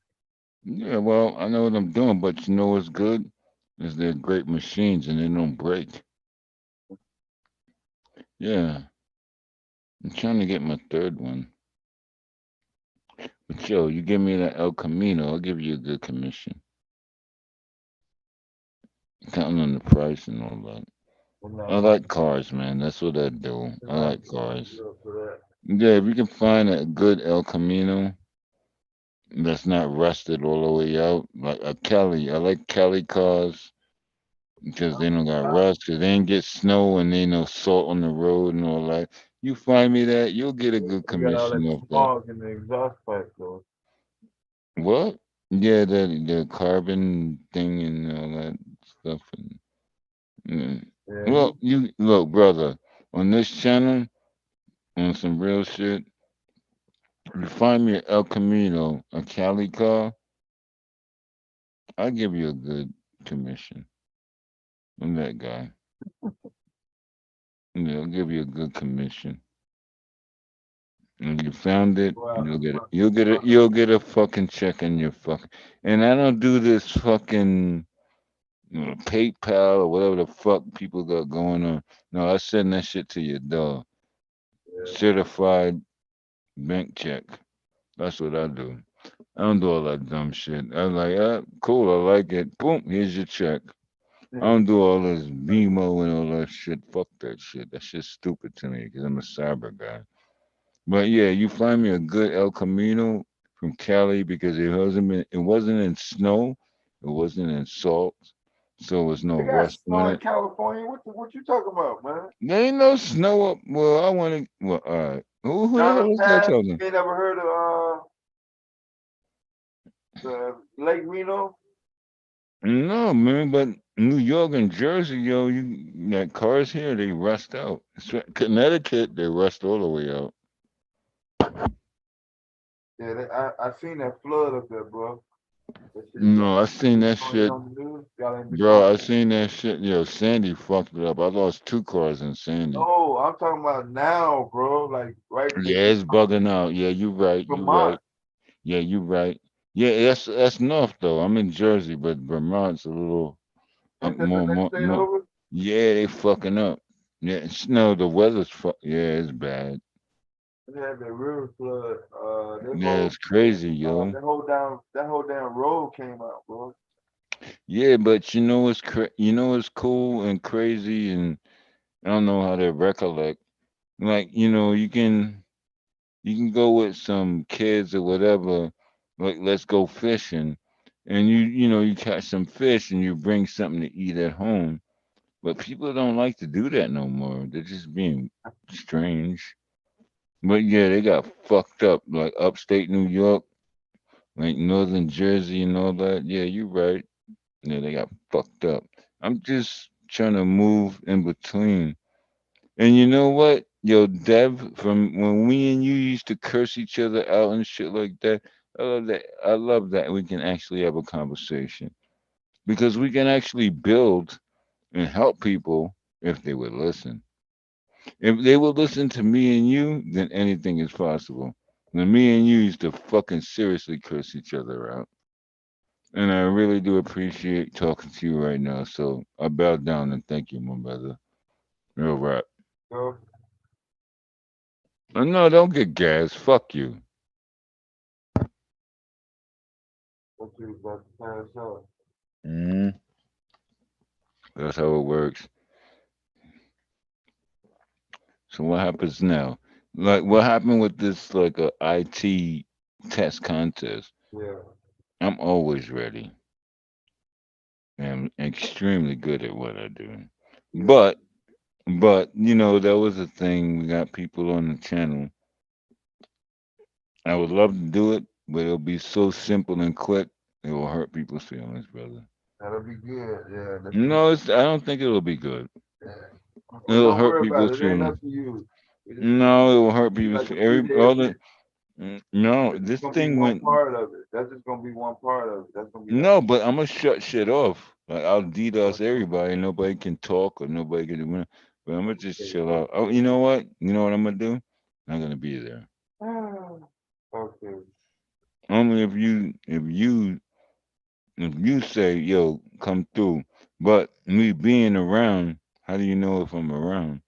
Yeah, well, I know what I'm doing, but you know what's good? Is they're great machines and they don't break. Yeah. I'm trying to get my third one. But yo, you give me that El Camino, I'll give you a good commission. Counting on the price and all that. I like cars, man. That's what I do. I like cars. Yeah, if you can find a good El Camino that's not rusted all the way out, like a Cali. I like Cali cars because they don't got rust, because they ain't get snow and they no salt on the road and all that. You find me that, you'll get a good You got all commission that off that. smog in the exhaust pipe, though. What? Yeah, the carbon thing and all that stuff. And, Yeah, well, you look, brother, on this channel, on some real shit, you find me at El Camino, a Cali car, I'll give you a good commission. I'm that guy. Yeah, I'll give you a good commission. And you found it, you'll get it. You'll get a fucking check in your fucking. And I don't do this fucking PayPal or whatever the fuck people got going on. No, I send that shit to your door. Certified bank check. That's what I do. I don't do all that dumb shit. I'm like, cool, I like it. Boom, here's your check. I don't do all this BMO and all that shit. Fuck that shit. That shit's stupid to me because I'm a cyber guy. But yeah, you find me a good El Camino from Cali because it wasn't in snow, it wasn't in salt, so it was no They got rust snow on in it. California. What you talking about, man? There ain't no snow up. Well, I want to. Well, all right. Who the hell Donald is that Pass. talking? You ain't never heard of the Lake Reno? No, man, but New York and Jersey, yo, you got cars here, they rust out. Connecticut, they rust all the way out. Yeah, I seen that flood up there, bro. That shit No, I seen that going shit, on the news. Y'all ain't been on. bro. I seen that shit. Yo, Sandy fucked it up. I lost two cars in Sandy. No, I'm talking about now, bro. Like right Yeah, it's bugging out. Yeah, you right. You Vermont. right. Yeah, you right. Yeah, that's north though. I'm in Jersey, but Vermont's a little Ain't that the more, next more, state more. over? Yeah, they fucking up. Yeah, no, the weather's Yeah, it's bad. They had the river flood. Yeah, it's crazy, yo. That whole damn road came out, bro. Yeah, but you know what's cool and crazy, and I don't know how to recollect. Like, you can go with some kids or whatever, like let's go fishing, and you catch some fish and you bring something to eat at home. But people don't like to do that no more. They're just being strange. But yeah, they got fucked up, like upstate New York, like northern Jersey and all that. Yeah, you're right. Yeah, they got fucked up. I'm just trying to move in between. And you know what? Yo, Dev, from when we and you used to curse each other out and shit like that, I love that. I love that we can actually have a conversation because we can actually build and help people if they would listen. If they would listen to me and you, then anything is possible. When me and you used to fucking seriously curse each other out. And I really do appreciate talking to you right now. So I bow down and thank you, my brother. Real rap. So No, don't get gas. Fuck you. what you about to pass out? Mm, that's how it works. So what happens now? Like what happened with this like a IT test contest? Yeah. I'm always ready. And I'm extremely good at what I do. But that was the thing. We got people on the channel I would love to do it, but it'll be so simple and quick. It will hurt people's feelings, brother. That'll be good. Yeah. No, I don't think it'll be good. Yeah. Well, It'll don't hurt worry about people's it. It ain't feelings. nothing to you. No, it will hurt It's people's like a feelings. three-day event. No, That's this just gonna be thing one went. part of it. That's just gonna be one part of it. That's gonna be No, but I'm gonna shut shit off. Like I'll DDoS everybody. Nobody can talk or nobody can do nothing. But I'm gonna just chill out. Oh, you know what? You know what I'm gonna do? I'm gonna be there. okay. Only if you say, yo, come through. But me being around, how do you know if I'm around?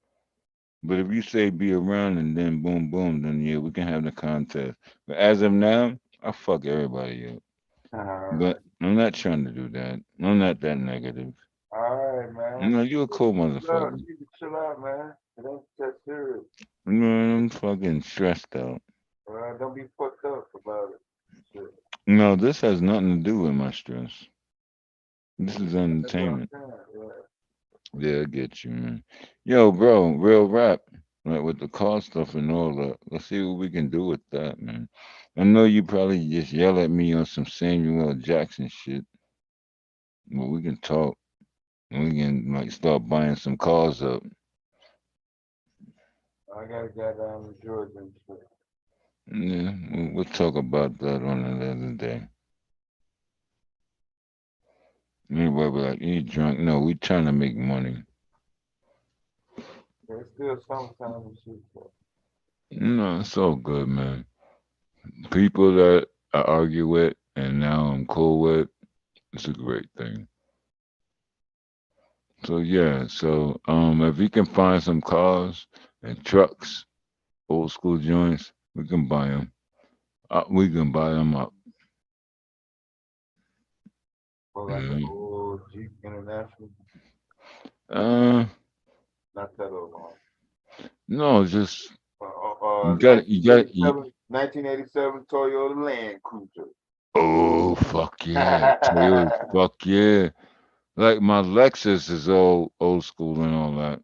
But if you say be around and then boom boom, then yeah, we can have the contest. But as of now, I fuck everybody up. But I'm not trying to do that. I'm not that negative. All right, You man. know, you a cool Chill out. motherfucker. You need to chill out, man. It ain't that serious. You know, I'm fucking stressed out. Don't be fucked up about it. Shit. No, this has nothing to do with my stress. This is That's what I'm entertainment. saying. Yeah. Yeah, I get you, man. Yo, bro, real rap. Like with the car stuff and all that. Let's see what we can do with that, man. I know you probably just yell at me on some Samuel L. Jackson shit, but we can talk. We can like start buying some cars up. I gotta get down to Georgia and shit. Yeah, we'll talk about that on another day. Anybody be like, you drunk? No, we trying to make money. There's still summertime and shit. So. No, it's all good, man. People that I argue with and now I'm cool with, it's a great thing. So yeah, so if we can find some cars and trucks, old school joints, we can buy them. We can buy them up. Or like an Mhm. old Jeep International. Uh, Not that old one. no, just you got you got. 1987, 1987 Toyota Land Cruiser. Oh fuck yeah, Toyota, fuck yeah. Like my Lexus is old school and all that.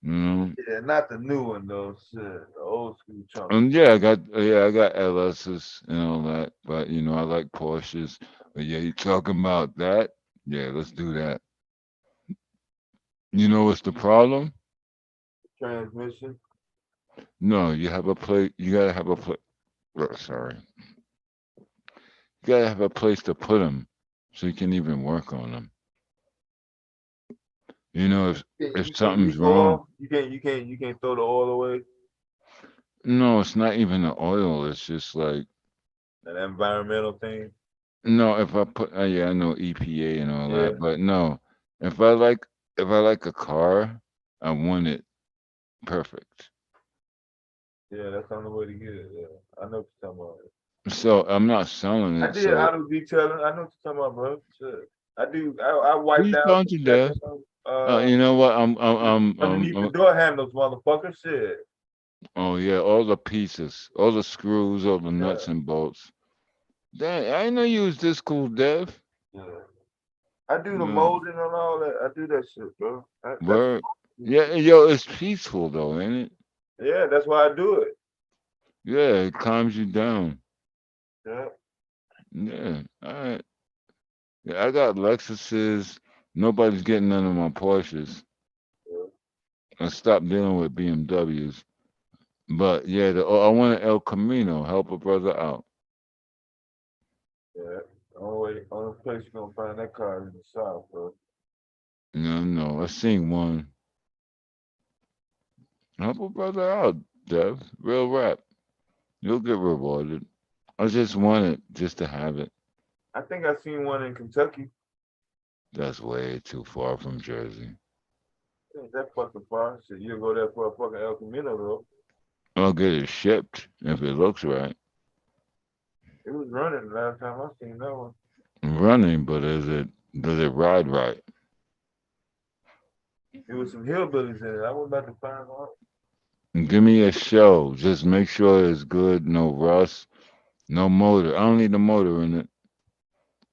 You know. Yeah, not the new one though. Shit, the old school chunk. And yeah, I got LSs and all that, but you know, I like Porsches. But yeah, you talking about that? Yeah, let's do that. You know what's the problem? Transmission. No, you have a place. You gotta have a place. Oh, sorry, you gotta have a place to put them, so you can even work on them. You know, if You can't something's leak wrong, oil. You can't throw the oil away. no, it's not even the oil. It's just like That environmental thing. no. If I put, yeah, I know EPA and all Yeah, that, but no, if I like a car, I want it perfect. yeah, that's the only way to get it. Yeah, I know what you're talking about. So I'm not selling I it. did So auto detailing. I know what you're talking about, bro. Shit. I do. I who wiped you out talking the to, Dev? goddamn, You know what? underneath the door handles, motherfucker. Shit. Oh yeah, all the pieces, all the screws, all the Yeah, nuts and bolts. Dang, I didn't know you was this cool, Dev. yeah. I do the No, molding and all that. I do that shit, bro. That's word. Yeah, yo, it's peaceful though, ain't it? yeah. That's why I do it. Yeah, it calms you down. Yeah. Yeah, all right. Yeah, I got Lexuses. Nobody's getting none of my Porsches. I stopped dealing with BMWs. But yeah, I want an El Camino. Help a brother out. Yeah. Only place you're gonna find that car is in the south, bro. No, no, I seen one. Help a brother out, Dev. Real rap. You'll get rewarded. I just want it just to have it. I think I seen one in Kentucky. That's way too far from Jersey. Ain't that fucking far? Shit, you go there for a fucking El Camino though. I'll get it shipped if it looks right. It was running the last time I seen that one. Running, but does it ride right? There was some hillbillies in it. I was about to find one. Give me a show. Just make sure it's good, no rust, no motor. I don't need the motor in it.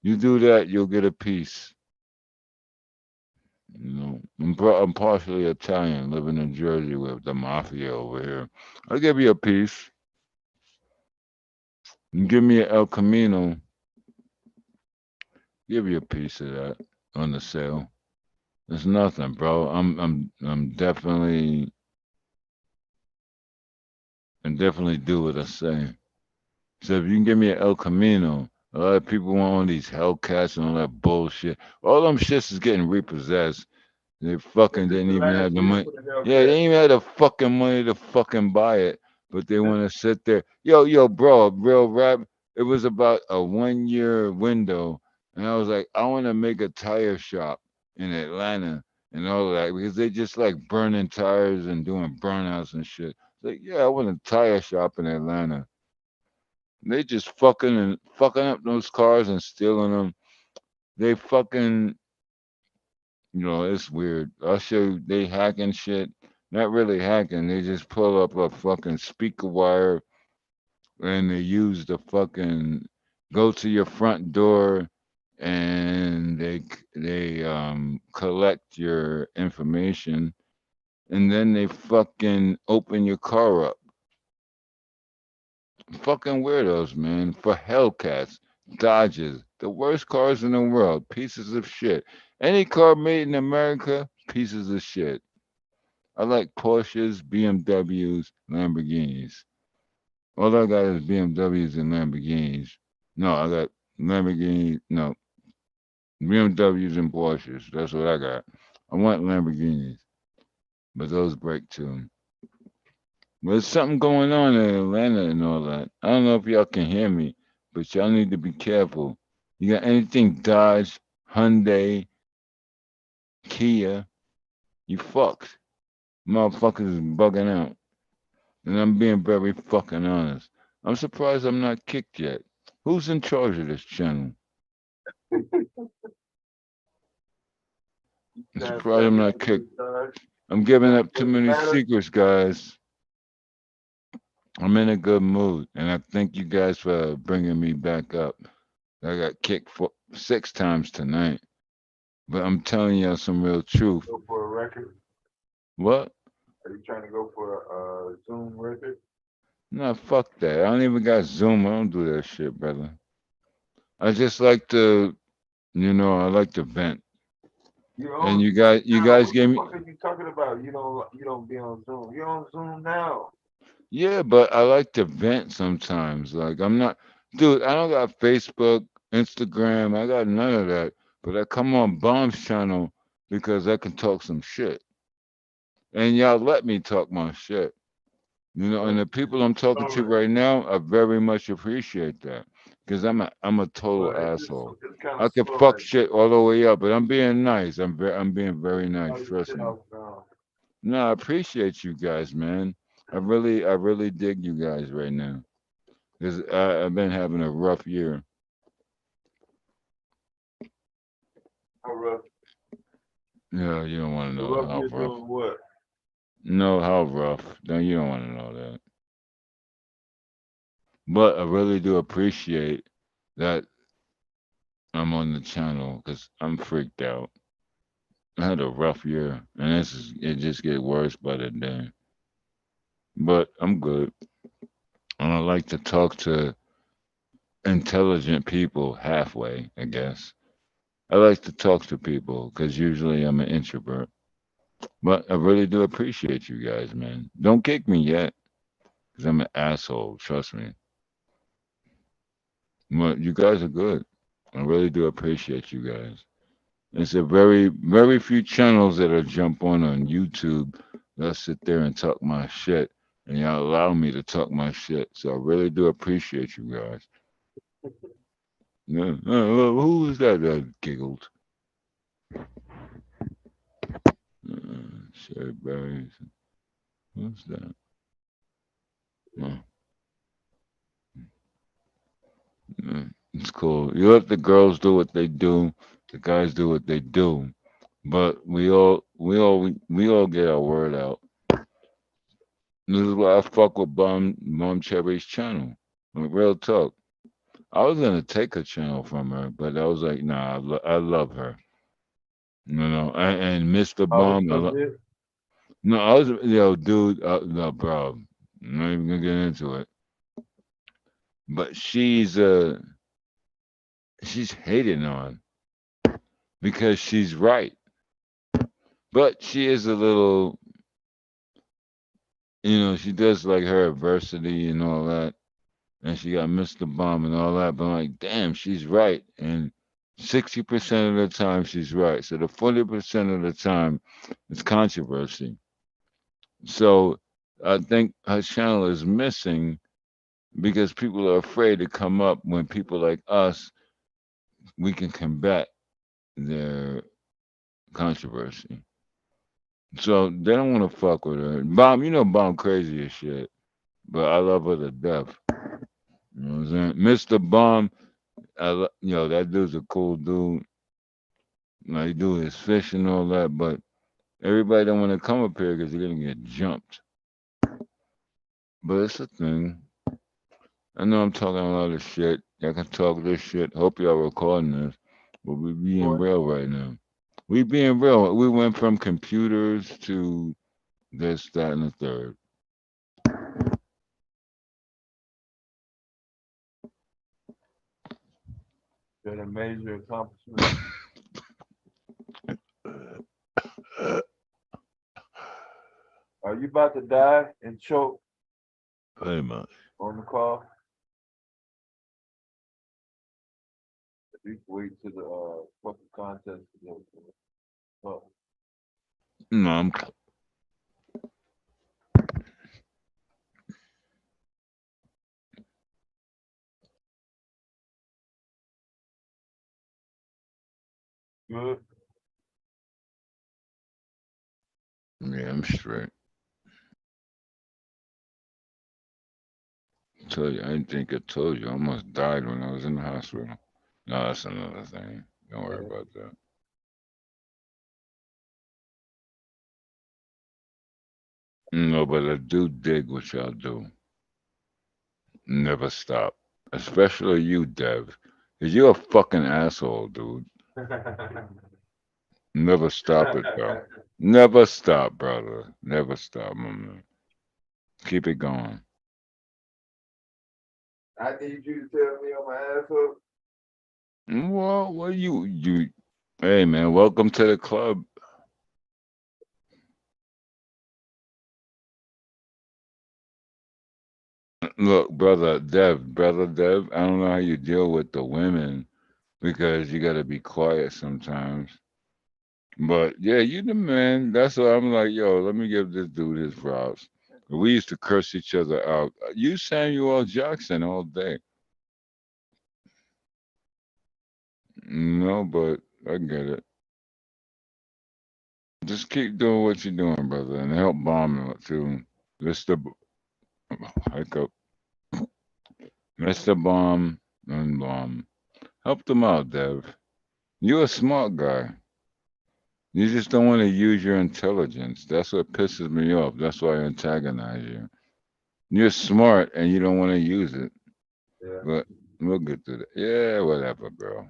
You do that, you'll get a piece. You know, I'm partially Italian, living in Jersey with the mafia over here. I'll give you a piece. You give me an El Camino, give you a piece of that on the sale. It's nothing, bro. I'm definitely do what I say. So if you can give me an El Camino, a lot of people want all these Hellcats and all that bullshit. All them shits is getting repossessed. They fucking didn't even have the money. Yeah, they didn't even have the fucking money to fucking buy it, but they want to sit there. Yo, bro, real rap. It was about a 1 year window, and I was like, I want to make a tire shop in Atlanta and all of that because they just like burning tires and doing burnouts and shit. Like, yeah, I want a tire shop in Atlanta. They just fucking up those cars and stealing them. They fucking, it's weird. I'll show you. They hacking shit. Not really hacking. They just pull up a fucking speaker wire and they use the fucking go to your front door and they collect your information and then they fucking open your car up. Fucking weirdos, man. For Hellcats, Dodges, the worst cars in the world, pieces of shit. Any car made in America, pieces of shit. I like Porsches, BMWs, Lamborghinis. All I got is BMWs and Lamborghinis. No, I got Lamborghini. No, BMWs and Porsches. That's what I got. I want Lamborghinis, but those break too. There's something going on in Atlanta and all that. I don't know if y'all can hear me, but y'all need to be careful. You got anything Dodge, Hyundai, Kia, you fucked. Motherfuckers is bugging out. And I'm being very fucking honest. I'm surprised I'm not kicked yet. Who's in charge of this channel? I'm surprised I'm not kicked. I'm giving up too many secrets, guys. I'm in a good mood, and I thank you guys for bringing me back up. I got kicked 6 times tonight, but I'm telling y'all some real truth. Go for a record? What? Are you trying to go for a Zoom record? No, fuck that. I don't even got Zoom. I don't do that shit, brother. I just like to, I like to vent. And you guys gave me. What are you talking about? You don't be on Zoom. You're on Zoom now. Yeah, but I like to vent sometimes. Like I'm not, dude. I don't got Facebook, Instagram. I got none of that. But I come on Bomb's channel because I can talk some shit, and y'all let me talk my shit. And the people I'm talking to right now, I very much appreciate that because I'm a total asshole. I can fuck shit all the way up, but I'm being nice. I'm being very nice. Trust me. No, I appreciate you guys, man. I really dig you guys right now because I've been having a rough year. How rough? Yeah, you don't want to know how rough. Doing what? No, how rough? No, you don't want to know that. But I really do appreciate that I'm on the channel because I'm freaked out. I had a rough year, and it just get worse by the day. But I'm good, and I like to talk to intelligent people halfway, I guess. I like to talk to people because usually I'm an introvert. But I really do appreciate you guys, man. Don't kick me yet because I'm an asshole. Trust me. But you guys are good. I really do appreciate you guys. It's a very few channels that'll jump on YouTube. They'll sit there and talk my shit, and y'all allow me to talk my shit. So I really do appreciate you guys. Yeah. Who was that giggled? Sherry Berries. Who's that? It's cool. You let the girls do what they do, the guys do what they do, but we all get our word out. This is why I fuck with Mom Cherry's channel. Like, real talk. I was gonna take her channel from her, but I was like, nah, I love her. And Mr. Bomb. No, I was dude. No, bro. I'm not even gonna get into it. but she's hated on because she's right. But she is a little, she does like her adversity and all that. And she got Mr. Bomb and all that. But I'm like, damn, she's right. And 60% of the time she's right. So the 40% of the time it's controversy. So I think her channel is missing because people are afraid to come up when people like us, we can combat their controversy. So they don't want to fuck with her. Bomb, Bomb crazy as shit, but I love her to death. You know what I'm saying? Mr. Bomb, that dude's a cool dude. He do his fish and all that, but everybody don't want to come up here because they're gonna get jumped. But it's a thing. I know I'm talking a lot of shit. Y'all can talk this shit. Hope y'all recording this, but we being real right now. We being real. We went from computers to this, that, and the third. Been a major accomplishment. Are you about to die and choke Pretty much. on the call? We can wait to the fucking contest. Oh. No, I'm. Good. Yeah, I'm straight. Tell you, I didn't think I told you. I almost died when I was in the hospital. No, that's another thing. Don't worry about that. No, but I do dig what y'all do. Never stop. Especially you, Dev. Cause you're a fucking asshole, dude. Never stop it, though. Never stop, brother. Never stop, my man. Keep it going. I need you to tell me I'm an asshole. Well, hey, man, welcome to the club. Look, brother Dev, I don't know how you deal with the women because you got to be quiet sometimes. But yeah, you the man. That's why I'm like, yo, let me give this dude his props. We used to curse each other out. You Samuel L. Jackson all day. No, but I get it. Just keep doing what you're doing, brother, and help Bomb too. Mr. Hiccup. Mr. Bomb and Bomb. Help them out, Dev. You're a smart guy. You just don't want to use your intelligence. That's what pisses me off. That's why I antagonize you. You're smart and you don't want to use it. Yeah. But we'll get to that. Yeah, whatever, bro.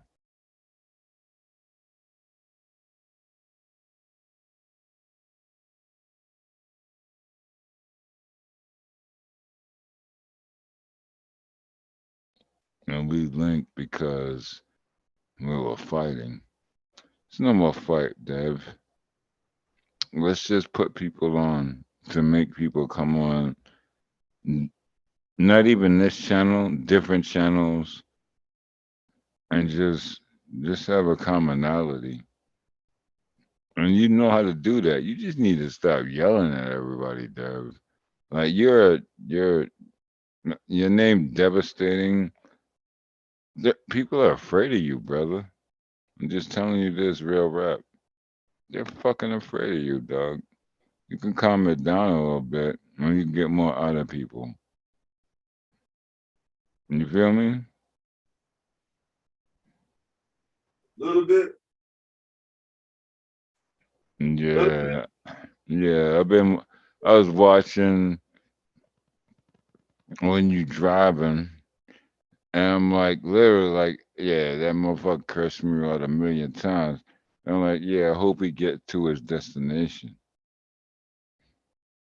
And we linked because we were fighting. It's no more fight, Dev. Let's just put people on to make people come on. Not even this channel, different channels, and just have a commonality. And you know how to do that. You just need to stop yelling at everybody, Dev. Like your name devastating. People are afraid of you, brother. I'm just telling you this real rap. They're fucking afraid of you, dog. You can calm it down a little bit and you can get more out of people. You feel me? Little bit. Yeah. Yeah. I was watching when you driving and I'm like literally like, yeah, that motherfucker cursed me out 1,000,000 times. And I'm like, yeah, I hope he get to his destination.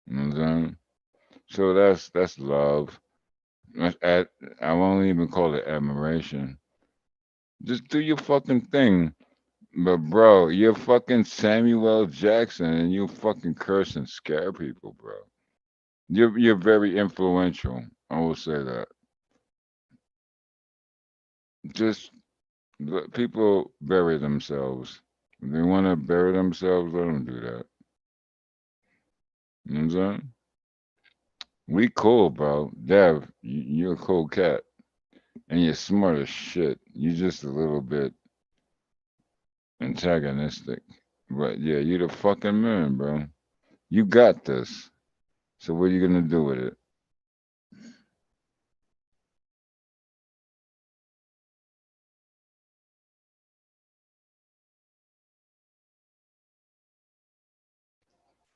You know what I'm saying? So that's love. I won't even call it admiration. Just do your fucking thing. But bro, you're fucking Samuel L. Jackson and you fucking curse and scare people, bro. You're very influential. I will say that. Just let people bury themselves. If they want to bury themselves, let them do that. You know what I'm saying? We cool, bro. Dev, you're a cool cat. And you're smart as shit. You just a little bit antagonistic. But yeah, you the fucking man, bro. You got this. So what are you gonna do with it?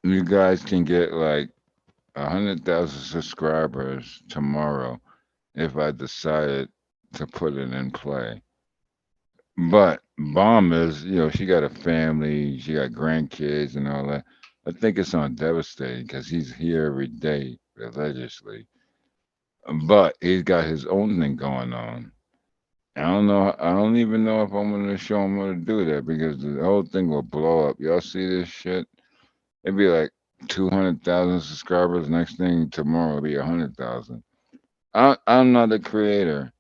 You guys can get like 100,000 subscribers tomorrow if I decided to put it in play. But Bomb is, she got a family, she got grandkids and all that. I think it's on devastating because he's here every day religiously. But he's got his own thing going on. I don't know. I don't even know if I'm gonna show him how to do that because the whole thing will blow up. Y'all see this shit? It'd be like 200,000 subscribers. Next thing tomorrow will be 100,000. I'm not the creator.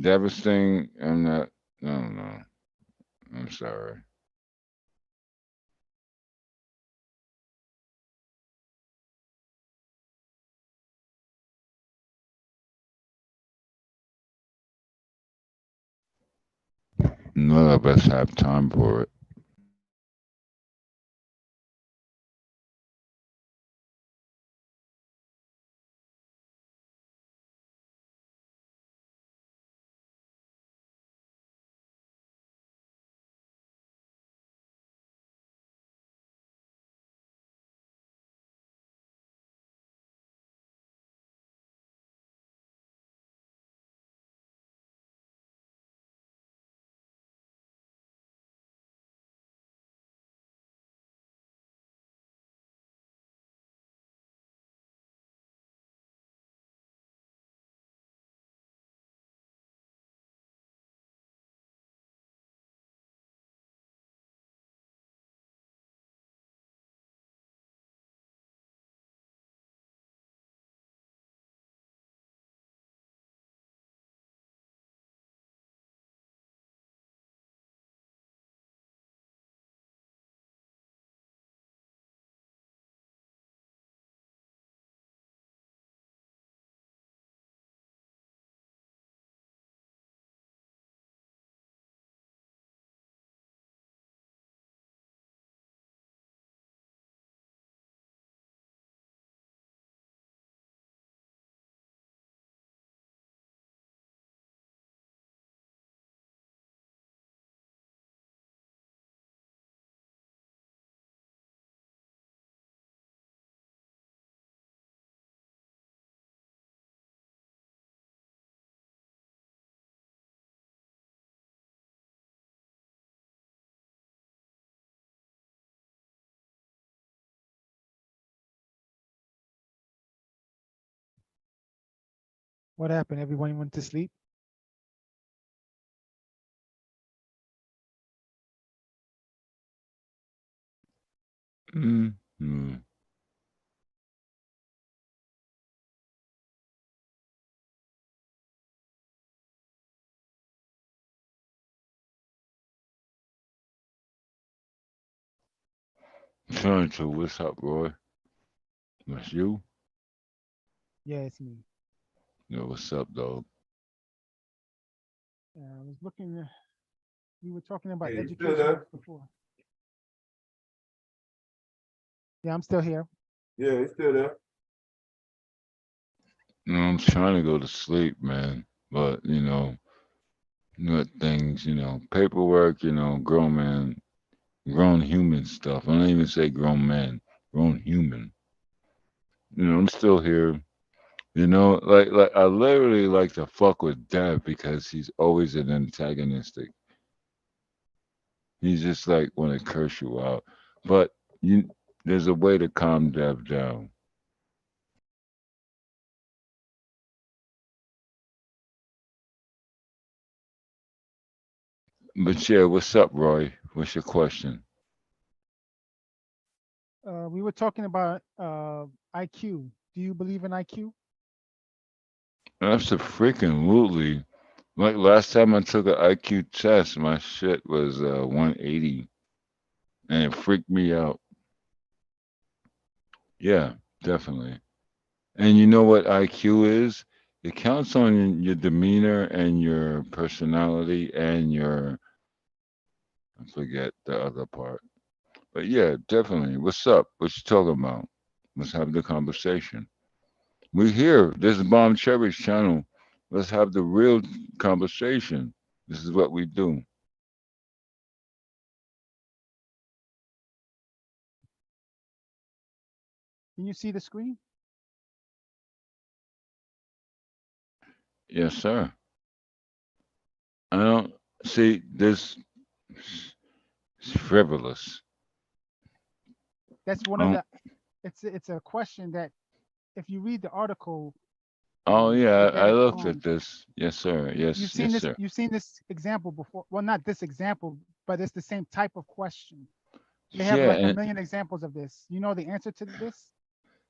Devastating. I'm not. I don't know. I'm sorry. None of us have time for it. What happened? Everyone went to sleep? Mm-hmm. Turn to what's up, Roy? That's you? Yeah, it's me. Yo, what's up, dog? I was looking. We were talking about Hey, you still education there? before. Yeah, I'm still here. Yeah, he's still there. I'm trying to go to sleep, man. But, things, paperwork, grown human stuff. I don't even say grown man, grown human. I'm still here. Like I literally like to fuck with Dev because he's always an antagonistic. He's just like want to curse you out. But there's a way to calm Dev down. But yeah, what's up, Roy? What's your question? We were talking about IQ. Do you believe in IQ? That's a freaking lootly. Like last time I took an IQ test, my shit was 180, and it freaked me out. Yeah, definitely. And you know what IQ is? It counts on your demeanor and your personality and your, I forget the other part. But yeah, definitely. What's up? What you talking about? Let's have the conversation. We here. This is Bomb Cherry's channel. Let's have the real conversation. This is what we do. Can you see the screen? Yes, sir. I don't see this. It's frivolous. That's one of Oh, the. It's a question that if you read the article, oh you yeah, get I it looked wrong. at this. Yes, sir. You've Yes, seen yes, this. sir. You've seen this example before. Well, not this example, but it's the same type of question. They have Yeah, like a and million examples of this. You know the answer to this?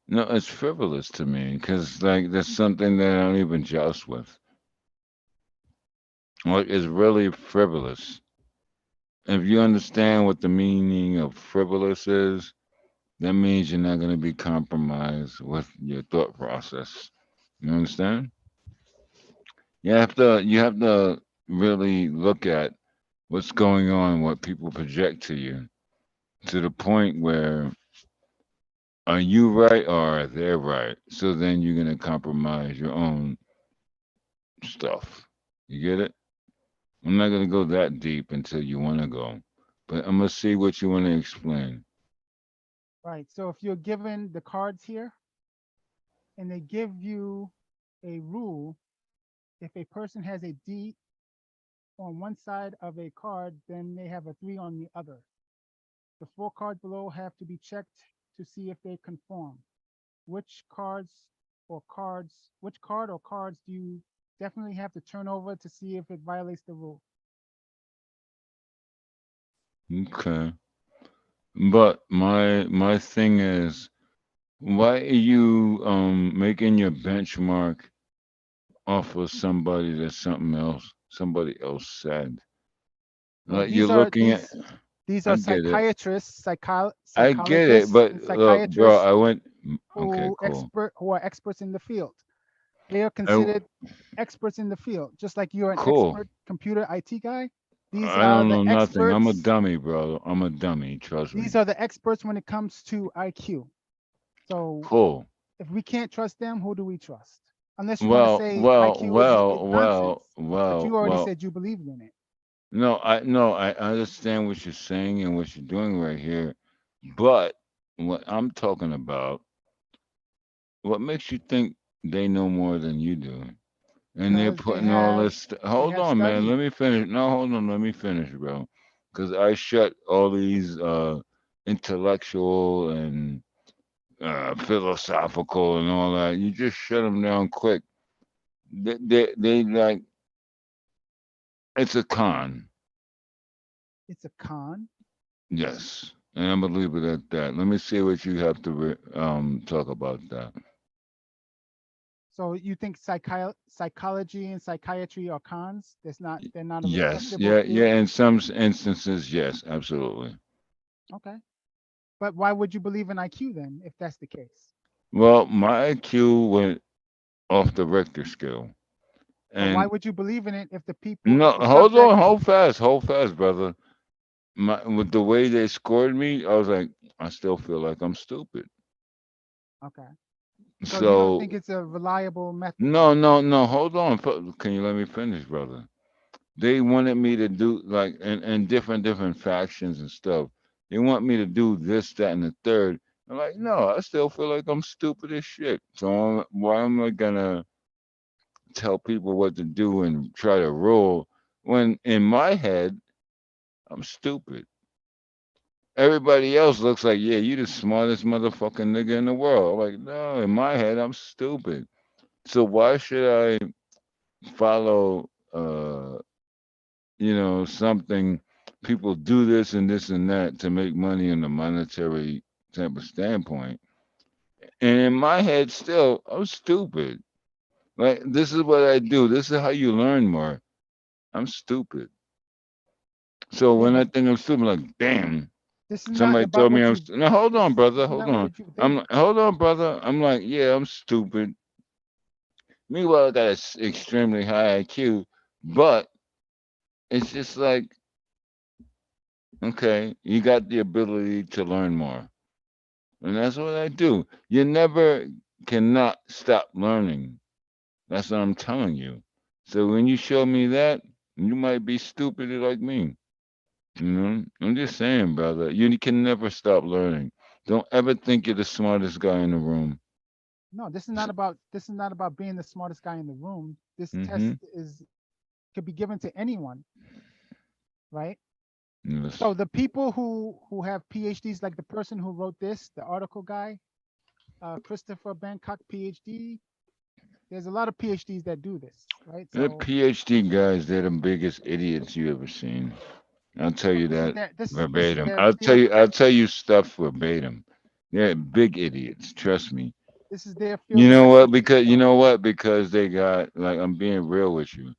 no, it's frivolous to me because like there's something that I don't even joust with. Like it's really frivolous. If you understand what the meaning of frivolous is, that means you're not going to be compromised with your thought process. You understand? You have to really look at what's going on, what people project to you, to the point where are you right or are they right? So then you're going to compromise your own stuff. You get it? I'm not going to go that deep until you want to go, but I'm going to see what you want to explain. Right. So if you're given the cards here and they give you a rule, if a person has a D on one side of a card, then they have a 3 on the other. The 4 cards below have to be checked to see if they conform. Which which card or cards do you definitely have to turn over to see if it violates the rule? Okay. But my thing is, why are you making your benchmark off of somebody that somebody else said? Well, Like you're looking at, these I are get it. psychiatrists, I get it, psychologists, but and look, bro, psychiatrists I went. Okay, cool. who are experts in the field. They are I considered experts in the field, just like you're an cool. expert computer IT guy. These I are don't the know nothing. I'm a experts. dummy, bro. I'm a dummy. Trust These me. are the experts when it comes to IQ. So Cool. if we can't trust them, who do we trust? Unless you want to Well, say well, IQ is well, nonsense, well, but well, you already well. said you believed in it. No, I understand what you're saying and what you're doing right here, but what I'm talking about, what makes you think they know more than you do? And they're Because putting all this. they Hold have on, man. studied. Let me finish. No, hold on. Let me finish, bro. Because I shut all these intellectual and philosophical and all that. You just shut them down quick. They like it's a con. It's a con. Yes, and I'm gonna leave it at that. Let me see what you have to talk about that. So you think psychology and psychiatry are cons? They're not a Yes, respectable yeah, field. yeah. In some instances, yes, absolutely. Okay. But why would you believe in IQ then, if that's the case? Well, my IQ went off the Richter scale, But why and would you believe in it no, if the subject hold fast, brother. With the way they scored me, I was like, I still feel like I'm stupid. okay. So you don't think So it's a reliable method? no. Hold on. Can you let me finish, brother? They wanted me to do like and different factions and stuff. They want me to do this, that, and the third. I'm like, no, I still feel like I'm stupid as shit. So why am I gonna tell people what to do and try to rule when in my head I'm stupid? Everybody else looks like, yeah, you the smartest motherfucking nigga in the world. I'm like, no, in my head I'm stupid. So why should I follow you know, something people do this and this and that to make money in a monetary type of standpoint. And in my head, still, I'm stupid. Like, this is what I do. This is how you learn more. I'm stupid. So Yeah, when I but think I'm stupid, I'm like, damn, this is not somebody about told me what I'm you. stu- No, hold on, This brother. is Hold not on. what you think. Hold on, brother. I'm like, yeah, I'm stupid. Meanwhile, I got an extremely high IQ, but it's just like, okay, you got the ability to learn more. And that's what I do. You never cannot stop learning. That's what I'm telling you. So when you show me that, you might be stupid like me. You know, I'm just saying, brother. You can never stop learning. Don't ever think you're the smartest guy in the room. No, this is not about being the smartest guy in the room. This test Mm-hmm. is could be given to anyone, right? Yes. So the people who have PhDs, like the person who wrote this, the article guy, Christopher Bangkok, PhD. There's a lot of PhDs that do this, right? The So, PhD guys, they're the biggest idiots you ever seen. I'll tell so you this is that their this is verbatim. their I'll tell you stuff verbatim. They're big idiots, trust me. this is their You field of know what? expertise. Because you So know what? Because they got like I'm being real with you.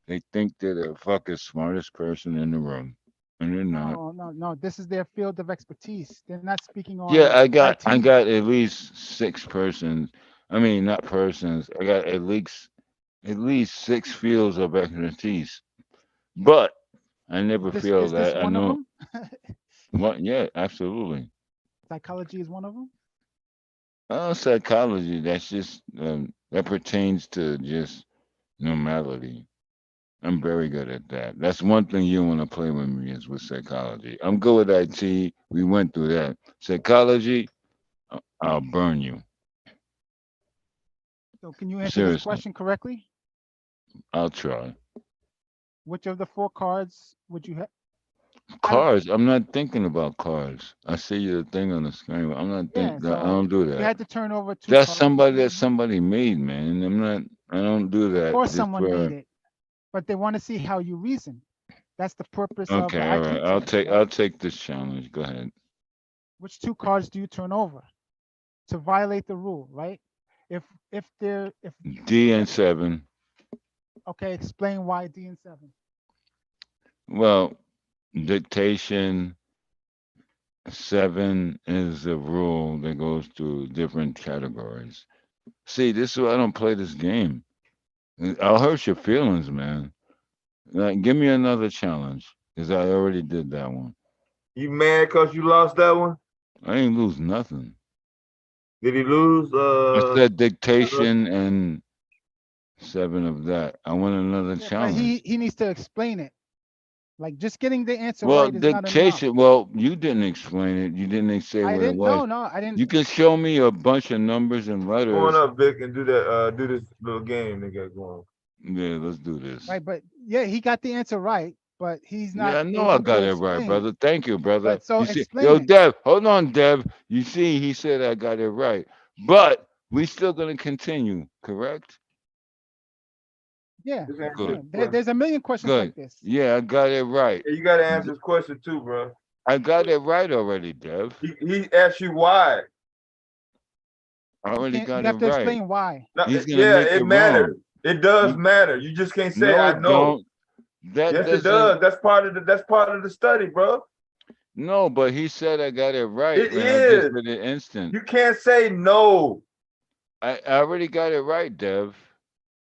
They think they're the fucking smartest person in the room. And they're not. no. This is their field of expertise. They're not speaking Yeah, on I IT. got at least six persons. I mean not persons. I got at least six fields of expertise. But I never feel Is this that I one of know them? what yeah, absolutely. Psychology is one of them. Psychology, that's just that pertains to just normality. I'm very good at that. That's one thing you want to play with me is with psychology. I'm good with IT. We went through that. Psychology, I'll burn you. So can you answer this Seriously, question correctly? I'll try. Which of the four cards would you have? I don't. Cars, I'm not thinking about cars. I see your thing on the screen. I'm not Yeah. thinking that. I So don't do you that. had to turn over two That's cards. somebody that somebody made, man. I'm not. I don't do Of that course, just someone made for. it, but they want to see how you reason. That's the purpose of the Okay, all IQ right. I'll test, take. right? I'll take this challenge. Go ahead. Which two cards do you turn over to violate the rule, right? If if D if and 7. okay, explain why D and 7. Well, dictation 7 is a rule that goes through different categories. See, this is why I don't play this game. I'll hurt your feelings, man. Like, give me another challenge, because I already did that one. You mad cause you lost that one? I ain't lose nothing. Did he lose? I said dictation and 7 of that. I want another Yeah, but challenge. he needs to explain it. Like just getting the answer Well, right is not enough. dictation, well, you didn't explain it. You didn't say I what it didn't. was. No, I didn't. You can show me a bunch of numbers and Go on letters. up, Vic, and do that. Do this little game they got going. Yeah, let's do this. Right, but yeah, he got the answer right, but he's not Yeah, I know I able to got it right, explain. brother. Thank you, brother. But so You see, explain yo, it. Dev, hold on, Dev. You see, he said I got it right, but we still gonna continue, correct? Yeah, Just answer Good, this yeah. question. There's a million questions good. like this. Yeah, I got it right. Yeah, you got to answer this question too, bro. I got it right already, Dev. He asked you why. I You already can't. got You it have to right. explain why. No, He's gonna yeah, make it it wrong. matters. It does You, matter. You just can't say no, I it know. don't. That Yes, it doesn't. does. That's part of the study, bro. No, but he said I got it right It when I just is. did it instant. You can't say no. I already got it right, Dev.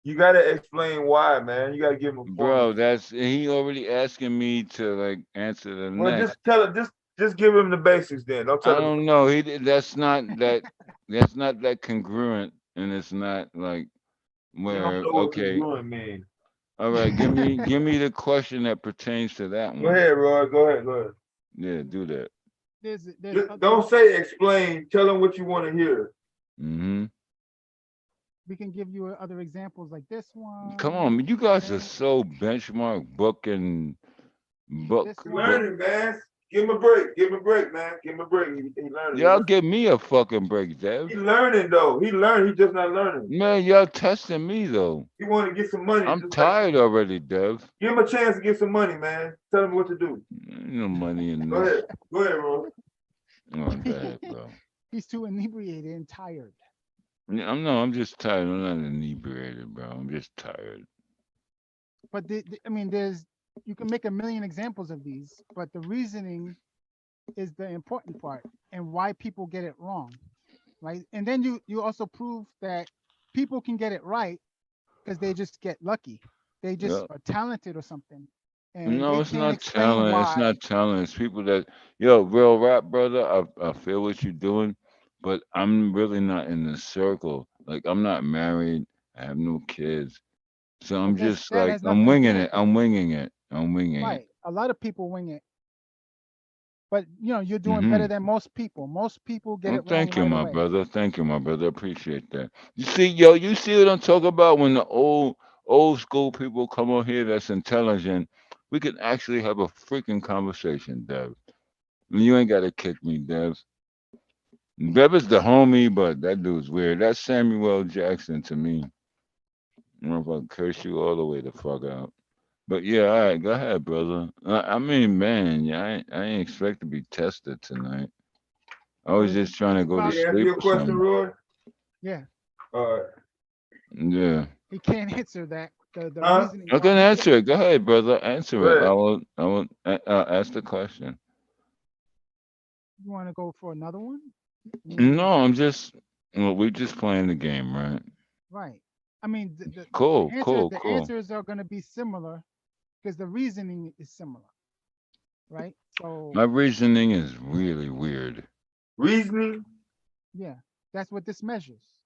You got to explain why, man. You got to give him a Bro, formula. that's he already asking me to like answer the Well, next. just tell it. Just give him the basics then. Don't I tell him. don't know. That's not that that's not that congruent, and it's not like You don't where know what okay, congruent means. all right. Give me the question that pertains to that Go one. ahead, Roy. Go ahead. Go ahead. Yeah, do that. There's Just other. don't say explain. Tell him what you want to hear. Mm-hmm. We can give you other examples like this Come one. on, you guys are Okay, so benchmark book and this book. Learn one. it, man. Give him a break. Give him a break, man. Give him a break. He learning. Y'all give me a fucking break, Dev. He learning though. He learned. He just not learning. Man, y'all testing me though. He want to get some money. I'm tired already, Dev. Give him a chance to get some money, man. Tell him what to do. No money in Go this. ahead. Go ahead, bro. Oh, bad, bro. He's too inebriated and tired. Yeah, I'm just tired. I'm not inebriated, bro. I'm just tired. But I mean, you can make a million examples of these, but the reasoning is the important part and why people get it wrong, right? And then you also prove that people can get it right because they just get lucky. They just are talented or something. And No, they it's can't not explain talent. why. It's not talent. It's people that, real rap, brother. I feel what you're doing, but I'm really not in the circle. Like, I'm not married. I have no kids. So I'm just That like, has I'm nothing to do winging with it. I'm winging it. I'm winging it. Right. A lot of people wing it. But you're doing better than most people. Most people get Well, it wrong thank you, right my away. brother. Thank you, my brother. Appreciate that. You see what I'm talking about? When the old school people come on here that's intelligent, we can actually have a freaking conversation, Dev. And you ain't gotta kick me, Dev. Dev is the homie, but that dude's weird. That's Samuel Jackson to me. I don't know if I curse you all the way the fuck out. But yeah, all right, go ahead, brother. I mean, man, yeah, I ain't expect to be tested tonight. I was just trying to go to Can you answer sleep your or question, something. Roy? Yeah. All right. Yeah. He can't answer that. The reasoning. I can answer it. Go ahead, brother. Answer Go it. ahead. I will ask the question. You want to go for another one? No, we're just playing the game, right? Right. I mean, the Cool, answer, cool, the cool. answers are going to be similar because the reasoning is similar, right? So My reasoning is really weird. Reasoning? yeah, that's what this measures.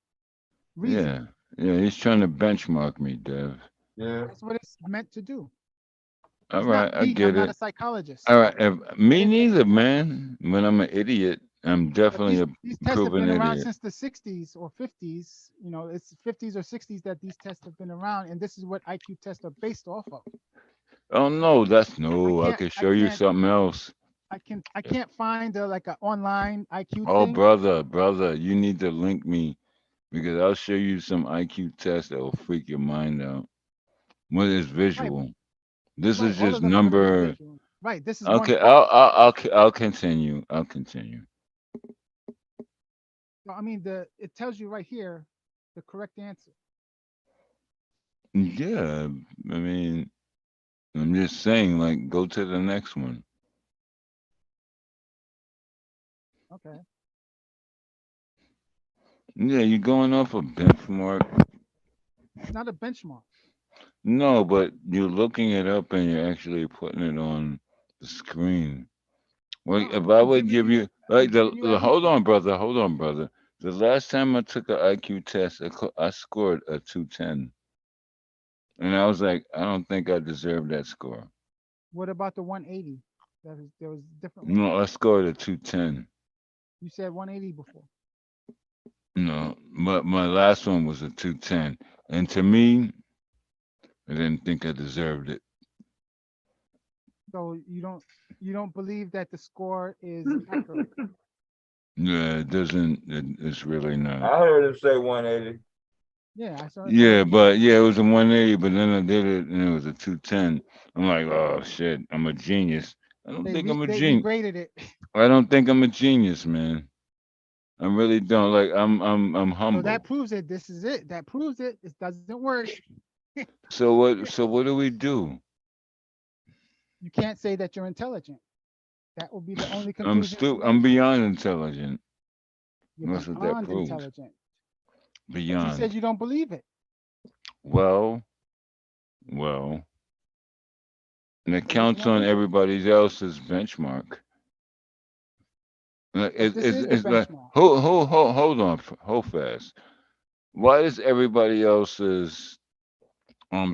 Reasoning. Yeah, he's trying to benchmark me, Dev. Yeah. That's what it's meant to do. All It's right, not I me. I'm get not a it. psychologist. All right, me neither, man. When I'm an idiot, I'm But definitely a these tests have proven been around idiot. since the 60s or 50s. It's 50s or 60s that these tests have been around, and this is what IQ tests are based off of. Oh no, I I can show you can't something else. I can't find like an online IQ Oh, thing. brother, you need to link me because I'll show you some IQ tests that will freak your mind out. What is visual? This Right, is all just of them are going to be number. visual. Right, this is one Okay, part. I'll continue. I'll continue. So, I mean, it tells you right here the correct answer. Yeah, I mean, I'm just saying, like, go to the next one. Okay. Yeah, you're going off a benchmark. It's not a benchmark. No, but you're looking it up and you're actually putting it on the screen. Well, if I would give you like hold on, brother, hold on, brother. The last time I took an IQ test, I scored a 210, and I was like, I don't think I deserve that score. What about the 180? There was different ones. No, I scored a 210. You said 180 before. No, but my last one was a 210, and to me, I didn't think I deserved it. So you don't believe that the score is accurate. Yeah, it doesn't. It's really not. I heard him say 180. Yeah, I saw. Yeah, but yeah, it was a 180, but then I did it and it was a 210. I'm like, oh shit, I'm a genius. I don't think I'm a They genius. regraded it. I don't think I'm a genius, man. I really don't. Like, I'm So humble. that proves it. This is it. That proves it. It doesn't work. So what? So what do we do? You can't say that you're intelligent. That will be the only conclusion. I'm beyond intelligent. You're That's what that beyond proves. intelligent. But you Beyond. said you don't believe it. Well, and it counts on everybody else's benchmark. This is the It's like benchmark. hold on, hold fast. Why is everybody else's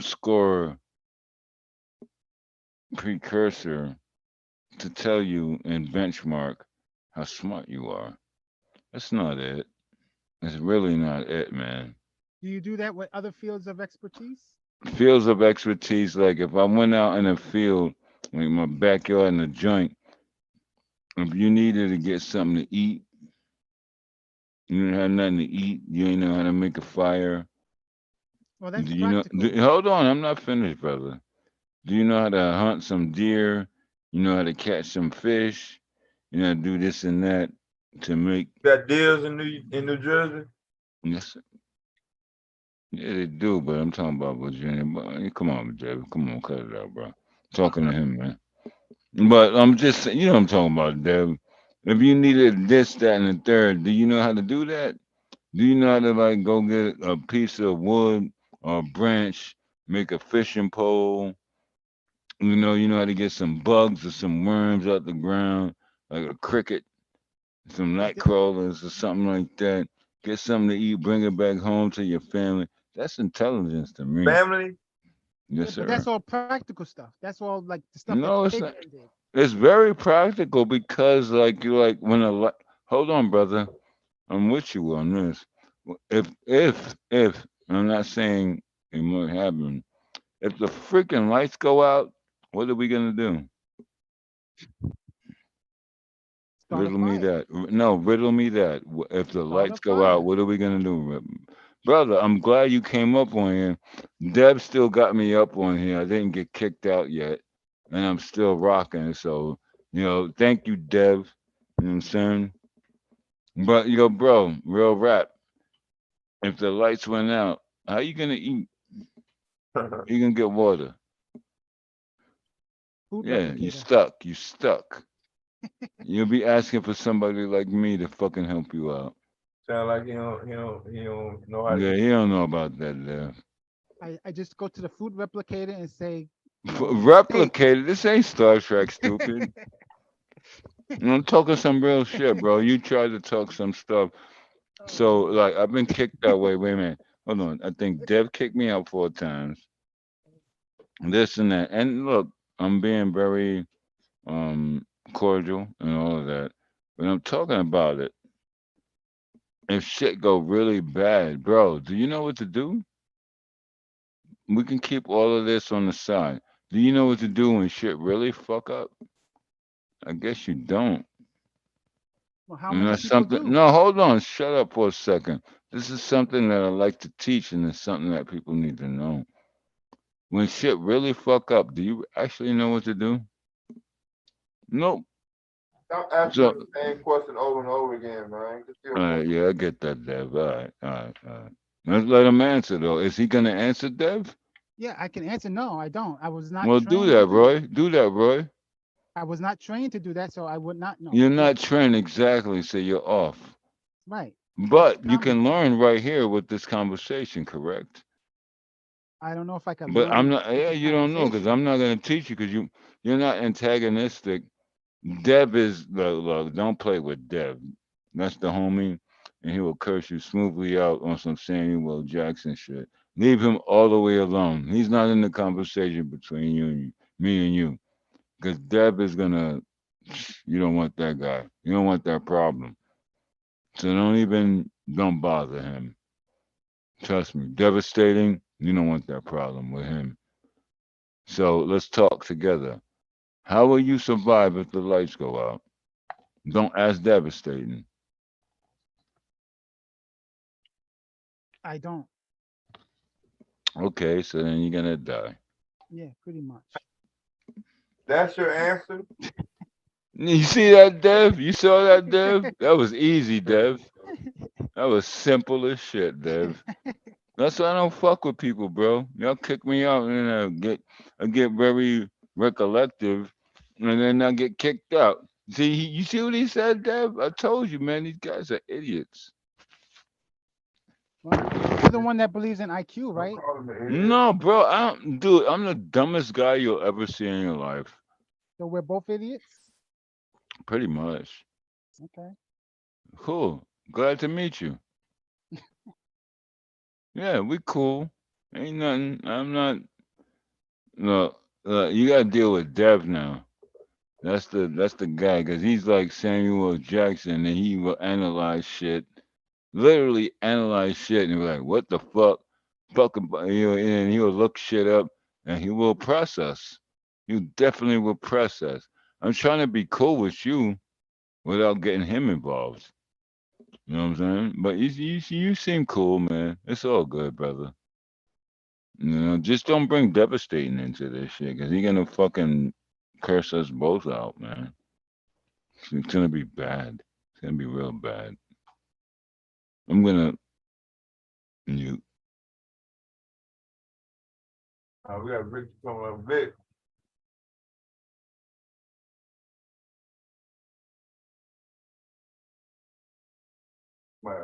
score precursor to tell you and benchmark how smart you are? That's not it. It's really not it, man. Do you do that with other fields of expertise? Fields of expertise, like if I went out in a field, like my backyard in a joint, If you needed to get something to eat, you didn't have nothing to eat, you ain't know how to make a fire. Well, that's Do you know? practical. Hold on, I'm not finished, brother. Do you know how to hunt some deer? You know how to catch some fish? You know how to do this and that to make. Got deals in New Jersey. Yes, yeah, they do, but I'm talking about Virginia. But, come on, Jeb. Come on, cut it out, bro. Talking to him, man. But I'm just saying, you know what I'm talking about, Deb. If you needed this, that, and the third, do you know how to do that? Do you know how to like go get a piece of wood or a branch, make a fishing pole? You know how to get some bugs or some worms out the ground, like a cricket, some night crawlers or something like that. Get something to eat, bring it back home to your family. That's intelligence to me. Family. Yes, But that's sir. all practical stuff. That's all like the stuff that No, it's not. cavemen did. It's very practical because, like, you like when a hold on, brother. I'm with you on this. If I'm not saying it might happen. If the freaking lights go out, what are we gonna do? Start a Riddle me fire. that. No, riddle me that. If the Start a lights go out, fire. what are we gonna do, brother? I'm glad you came up on here. Deb still got me up on here. I didn't get kicked out yet, and I'm still rocking. So, thank you, Deb. You know what I'm saying? But bro, real rap. If the lights went out, how you gonna eat? You gonna get water? Food Yeah, you replicator. stuck. You stuck. You'll be asking for somebody like me to fucking help you out. Sound like he don't know how to Yeah, eat. he don't know about that there. I just go to the food replicator and say, steak. Replicated. This ain't Star Trek, stupid. I'm talking some real shit, bro. You tried to talk some stuff. So, like, I've been kicked that way. Wait a minute. Hold on. I think Dev kicked me out 4 times. This and that. And look, I'm being very cordial and all of that. But I'm talking about it. If shit go really bad, bro, do you know what to do? We can keep all of this on the side. Do you know what to do when shit really fuck up? I guess you don't. Well, how And many that's people something. do? No, hold on. Shut up for a second. This is something that I like to teach, and it's something that people need to know. When shit really fuck up, do you actually know what to do? Nope. Stop asking So, the same question over and over again, man. Just give all one. right, yeah, I get that, Dev. All right, all right, all right. Let's let him answer though. Is he gonna answer, Dev? Yeah, I can answer. No, I don't. I was not Well, do trained to that, do that. Roy. Do that, Roy. I was not trained to do that, so I would not know. You're Yes, not trained exactly, so you're off. right. That's But you common. can learn right here with this conversation, correct? I don't know if I could But I'm learn not. with Yeah, this you don't know because conversation. I'm not going to teach you because you're not antagonistic. Deb is look. Don't play with Deb. That's the homie, and he will curse you smoothly out on some Samuel Jackson shit. Leave him all the way alone. He's not in the conversation between me and you, because Deb is gonna. You don't want that guy. You don't want that problem. So don't bother him. Trust me, devastating. You don't want that problem with him. So let's talk together. How will you survive if the lights go out? Don't ask devastating. I don't. Okay, so then you're gonna die. Yeah, pretty much. That's your answer. You see that, Dev? You saw that, Dev? That was easy, Dev. That was simple as shit, Dev. That's why I don't fuck with people, bro. Y'all kick me out and I get very recollective, and then I get kicked out. See, you see what he said, Dev? I told you, man. These guys are idiots. Well, you're the one that believes in IQ, Don't right? call him an idiot. No, bro. Dude, I'm the dumbest guy you'll ever see in your life. So we're both idiots. Pretty much. Okay. Cool. Glad to meet you. Yeah, we cool. Ain't nothing. I'm not. No, you gotta deal with Dev now. That's the guy, cause he's like Samuel Jackson, and he will analyze shit, literally analyze shit, and be like, "What the fuck, and he will look shit up, and he will press us. You definitely will press us. I'm trying to be cool with you. without getting him involved. You know what I'm saying? But you seem cool, man. It's all good, brother. You know, just don't bring devastating into this shit, cause he's gonna fucking curse us both out, man. It's gonna be bad. It's gonna be real bad. I'm gonna mute. We got Rick coming up. Vic. My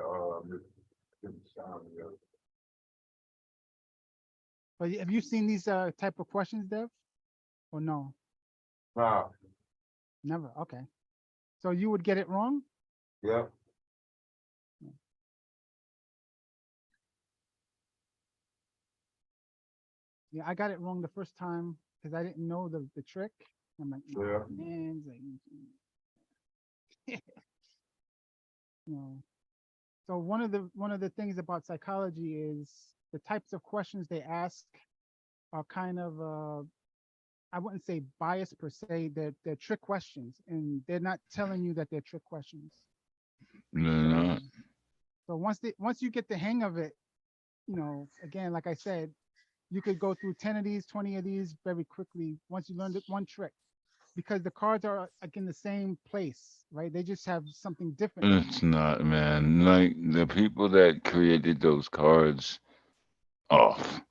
But have you seen these type of questions, Dev? Or no? Nah. Never. Okay. So you would get it wrong? Yeah. Yeah, I got it wrong the first time because I didn't know the trick. I'm like, oh, Yeah. man, it's like, you know. So one of the things about psychology is the types of questions they ask are kind of I wouldn't say biased per se. They're trick questions, and they're not telling you that they're trick questions. No. So once you get the hang of it, you know, again, like I said, you could go through 10 of these, 20 of these very quickly once you learn one trick, because the cards are like in the same place, right? They just have something different. It's not, man. Like the people that created those cards, off,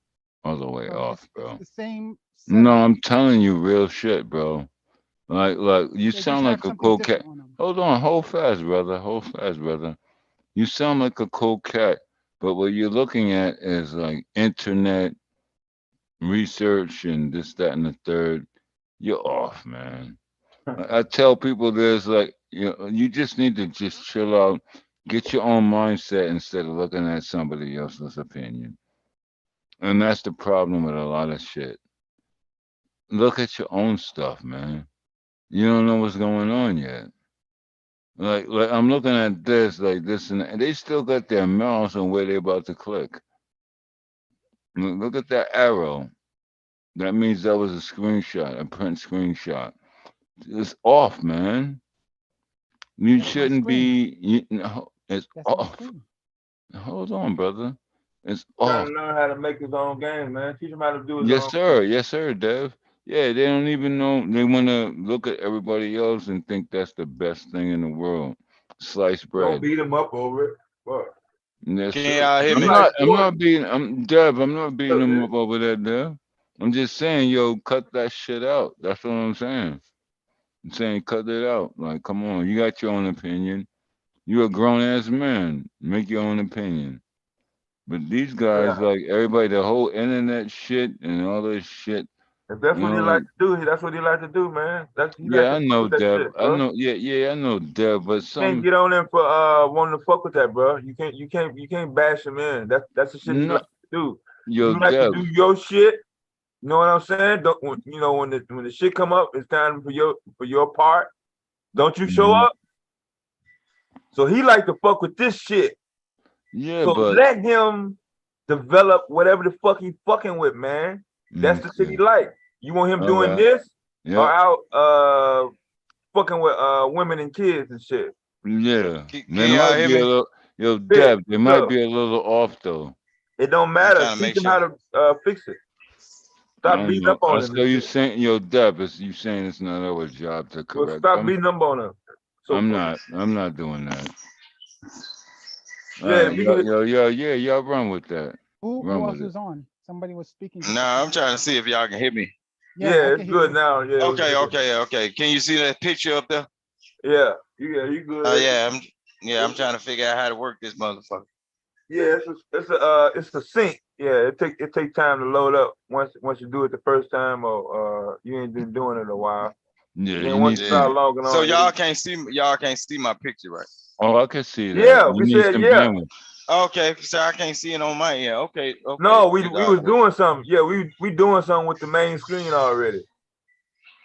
all the way So off, bro. it's the same. No, I'm telling you real shit, bro. Like you They just sound have like a something cool different cat. on them. Hold on, hold fast, brother. Hold fast, brother. You sound like a cool cat, but what you're looking at is like internet research and this, that, and the third. You're off, man. I tell people there's like you just need to just chill out, get your own mindset instead of looking at somebody else's opinion. And that's the problem with a lot of shit. Look at your own stuff, man. You don't know what's going on yet. Like I'm looking at this, like this, and they still got their mouse on where they're about to click. Look at that arrow. That means that was a screenshot, a print screenshot. It's off, man. You shouldn't be. No, it's off. Hold on, brother. It's Trying off. to learn how to make his own game, man. Teach him how to do his Yes, own sir. Yes, sir, Dev. Yeah, they don't even know. They want to look at everybody else and think that's the best thing in the world. Sliced Don't bread. beat him up over it. Fuck. Yes, Can sir. y'all hear me? I'm not beating. I'm not beating them up over that, Dev. I'm just saying, yo, cut that shit out. That's what I'm saying. I'm saying, cut it out. Like, come on, you got your own opinion. You're a grown ass man. Make your own opinion. But these guys, Yeah. like everybody, the whole internet shit and all this shit. If that's You what he know, like like, to do, that's what he like to do, man. He like yeah, to I fuck know with that Deb. shit, I bro. know, yeah, I know Deb. But Can't some get on him for wanting to fuck with that, bro. You can't bash him in. That's the shit he no, like to do. yo, You like to Deb. do your shit. You know what I'm saying? Don't when the shit come up, it's time for your part. Don't you show Mhm. up? So he like to fuck with this shit. Yeah, So but let him develop whatever the fuck he fucking with, man. That's the shit he okay, like. You want him all doing right, this or yeah, out fucking with women and kids and shit. yeah. They Can y'all might hear be a me? little, yo, Big, Deb. They what's might up? be a little off though. It don't I'm matter. trying to Teach make him how sure. to fix it. I Stop don't beating know. up on I him so and you shit. saying, yo, Deb, is you saying it's not our job to Well, correct stop them? beating up on him. So I'm forth. not. I'm not doing that. All Yeah, right, yeah, y'all run with that. Who Run else with it. was on? Somebody was speaking. Nah, I'm trying to see if y'all can hear me. Yeah, I it's can hear good you. now. Yeah, it was Okay, good. okay. Can you see that picture up there? Yeah, you good. I'm trying to figure out how to work this motherfucker. Yeah, it's a sync. Yeah, it take time to load up once you do it the first time or you ain't been doing it in a while. Yeah, And you then once need you some. start logging So on, y'all can't see my picture, right? Oh, I can see that. yeah, You we need said some yeah. bandwidth. Okay, so I can't see it on my end. Okay, No, we good. was doing something. Yeah, we doing something with the main screen already.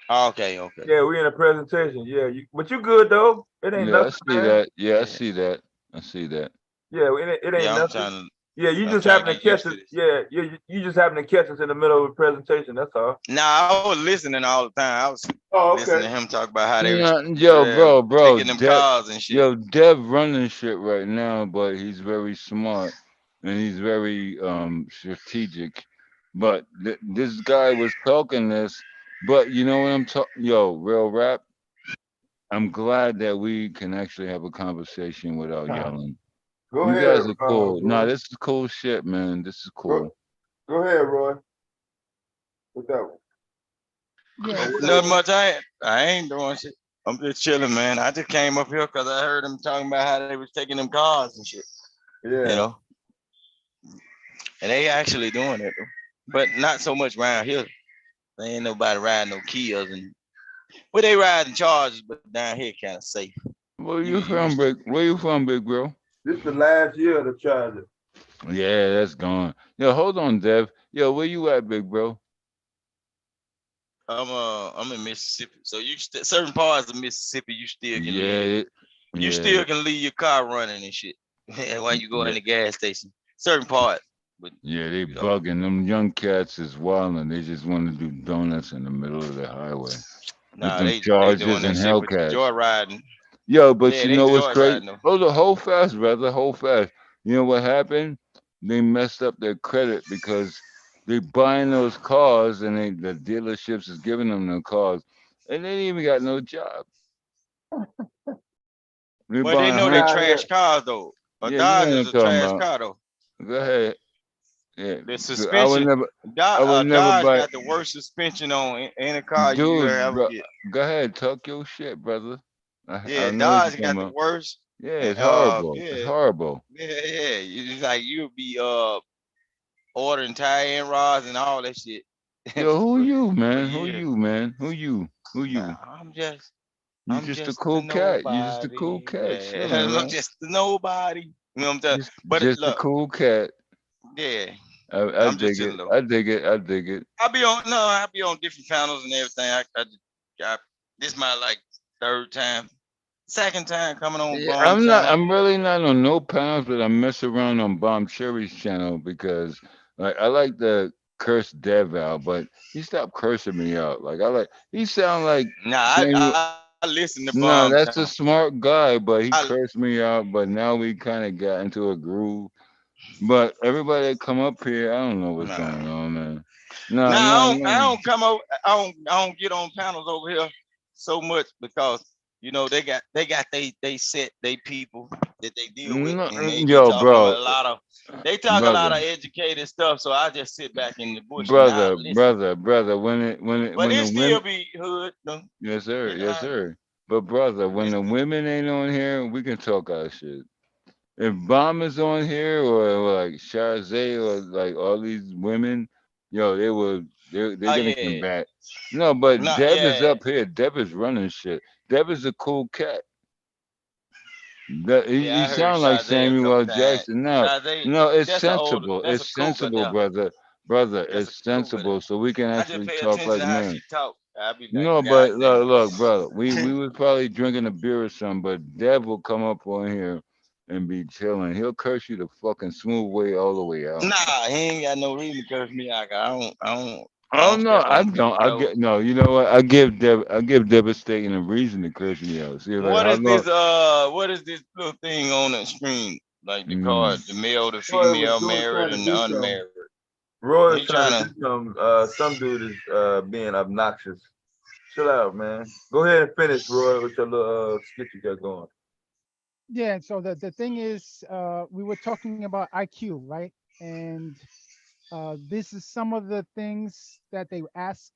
Okay. Yeah, we in a presentation. Yeah, but you good though. It ain't Yeah, I nothing, see man. that. Yeah, I see that. I see that. Yeah, it ain't Yeah, I'm nothing. trying to. Yeah, you I'm just trying to happen to get catch used to us. this. Yeah, you just happen to catch us in the middle of a presentation. That's all. Nah, I was listening all the time. I was Oh, listening okay. to him talk about how they was Nah, yo, bro, taking them Dev, cars and shit. yo, Dev running shit right now, but he's very smart and he's very strategic. But this guy was talking this, but you know what I'm talking? Yo, real rap. I'm glad that we can actually have a conversation without yelling. Go You ahead, guys are cool. Nah, Roy. this is cool shit, man. This is cool. Go ahead, Roy. With that one. Yeah. Not So much. I ain't doing shit. I'm just chilling, man. I just came up here because I heard them talking about how they was taking them cars and shit. Yeah. You know, and they actually doing it, though. But not so much around here. There ain't nobody riding no Kias and well, they riding Chargers, but down here kind of safe. Where you from, big? Where you from, big bro? This is the last year of the Charger. Yeah, that's gone. Yo, hold on, Dev. Yo, where you at, big bro? I'm in Mississippi, so you certain parts of Mississippi you still can leave. You Yeah, still can leave your car running and shit while you go in the gas station. Certain part, but yeah, they bugging. Them young cats is wild and they just want to do donuts in the middle of the highway. With nah, them they Chargers doing that and shit with Hellcats. joyriding. Yo, but Yeah, you they know what's crazy? joyriding though. Hold fast, brother. Hold fast. You know what happened? They messed up their credit because they buying those cars and the dealerships is giving them the cars and they ain't even got no job. They But they buying know they hundreds. trash cars though. A Yeah, you know Dodge what is I'm a talking trash about. car though. Go ahead. Yeah, The 'cause I would suspension, never, I would never Dodge buy. got the worst suspension on any car you Dude, ever bro, get. go ahead, talk your shit, brother. I Yeah, know what you're Dodge talking got the about. worst. Yeah, And it's horrible. It's yeah, horrible. yeah. It's like you'll be ordering tire end rods and all that shit. Yo, who you, for man? Who years. you, man? Who you? Who Nah, you? You I'm just a just a cool cat. You just a cool nobody. cat Yeah, chilling, I'm right? just a nobody. You know what I'm saying? But Just a look, cool cat. yeah, I I'm just dig it. chilling though. I dig it. I dig it. I'll be on different panels and everything. This is my like third time, second time coming on Yeah, Bomb channel. I'm really not on no pounds, but I mess around on Bomb Cherry's channel because like I like the curse Dev out, but he stopped cursing me out. Like he sound like Nah, Samuel. I listen to No, Bomb that's a channel. smart guy, but he I, cursed me out. But now we kind of got into a groove. But everybody that come up here, I don't know what's nah. going on, man. Nah, No, no, I no. don't come over. I don't get on panels over here so much because you know they set they people that they deal with, No, and they be yo, talking bro, a lot of brother, educated stuff. So I just sit back in the bush and I brother, listen. brother. But When the it still women, be hood. Though. yes sir, You yes know, sir. But brother, when it's, the women ain't on here, we can talk our shit. If Bomb is on here or like Shazay or like all these women, yo, they're oh gonna yeah, combat. No, but not Deb is yeah, up here. Deb is running shit. Deb is a cool cat. yeah. He I heard sound like Sade a Samuel couple L. times. Jackson. No, Sade, no, it's sensible. that's a It's cougar sensible, there. brother. That's a It's cougar there. sensible. So we can I just actually pay talk attention like to how men. she talk. I be like, No, God but damn. look, brother. We was probably drinking a beer or something, but Dev will come up on here and be chilling. He'll curse you the fucking smooth way all the way out. Nah, he ain't got no reason to curse me out. I Oh don't no, step I on don't. people's I toes. get no. You know what? I give devastating a reason to curse me out. See, like how long? What is this little thing on the screen? Like the card, Mm. the male, the Roy was female, married, trying to and the do something. unmarried. Roy He is trying trying to to. do something. Some dude is being obnoxious. Chill out, man. Go ahead and finish, Roy, with your little skit you got going. yeah. So the thing is, we were talking about IQ, right? And this is some of the things that they ask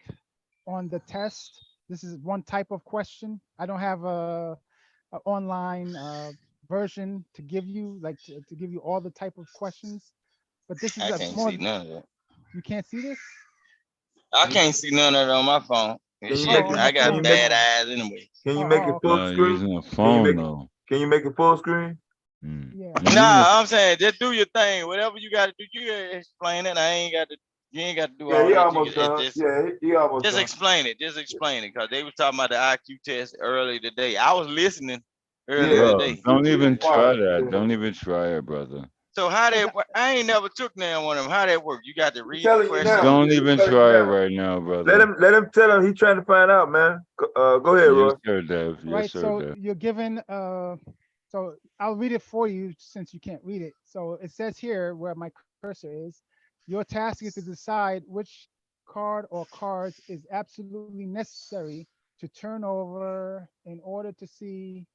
on the test. This is one type of question. I don't have a online version to give you, like to give you all the type of questions. But this is I a can't more. see none of that. You can't see this? I can't see none of it on my phone. And Can you shit, make Oh, it? on the I Can got you phone. make? bad Oh, eyes anyway. Can you oh, make oh, it okay. full No, you're screen? using a Can you phone make it? though. Can you make it full screen? Yeah. You're using Nah, I'm saying just do your thing. Whatever you got to do, you explain it. I ain't got to. You ain't got to do Yeah, all he that. almost done. Yeah, he almost Just done. explain it. Just explain it, cause they was talking about the IQ test earlier today. I was listening earlier Yeah, Bro, today. don't he was even try quiet. that. Yeah. Don't even try it, brother. So how that work? I ain't never took none one of them. How that work? You got to read the telling you question. now. Don't even Telling you try it now. right now, brother. Let him tell him. He's trying to find out, man. Go ahead, Roy. Yes, sir, Dev. Yes, Right. sir, So Dev. you're given so I'll read it for you since you can't read it. So it says here where my cursor is, your task is to decide which card or cards is absolutely necessary to turn over in order to see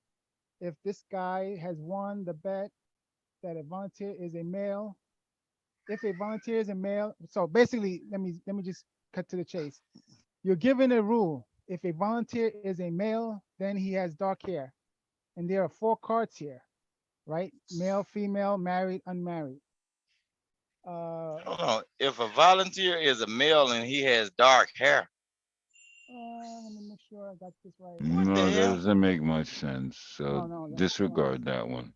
if this guy has won the bet that a volunteer is a male. If a volunteer is a male, so basically, let me just cut to the chase. You're given a rule. If a volunteer is a male, then he has dark hair. And there are 4 cards here, right? Male, female, married, unmarried. Hold on. If a volunteer is a male and he has dark hair. Let me make sure I got this right. No, that doesn't make much sense. So No, disregard that one.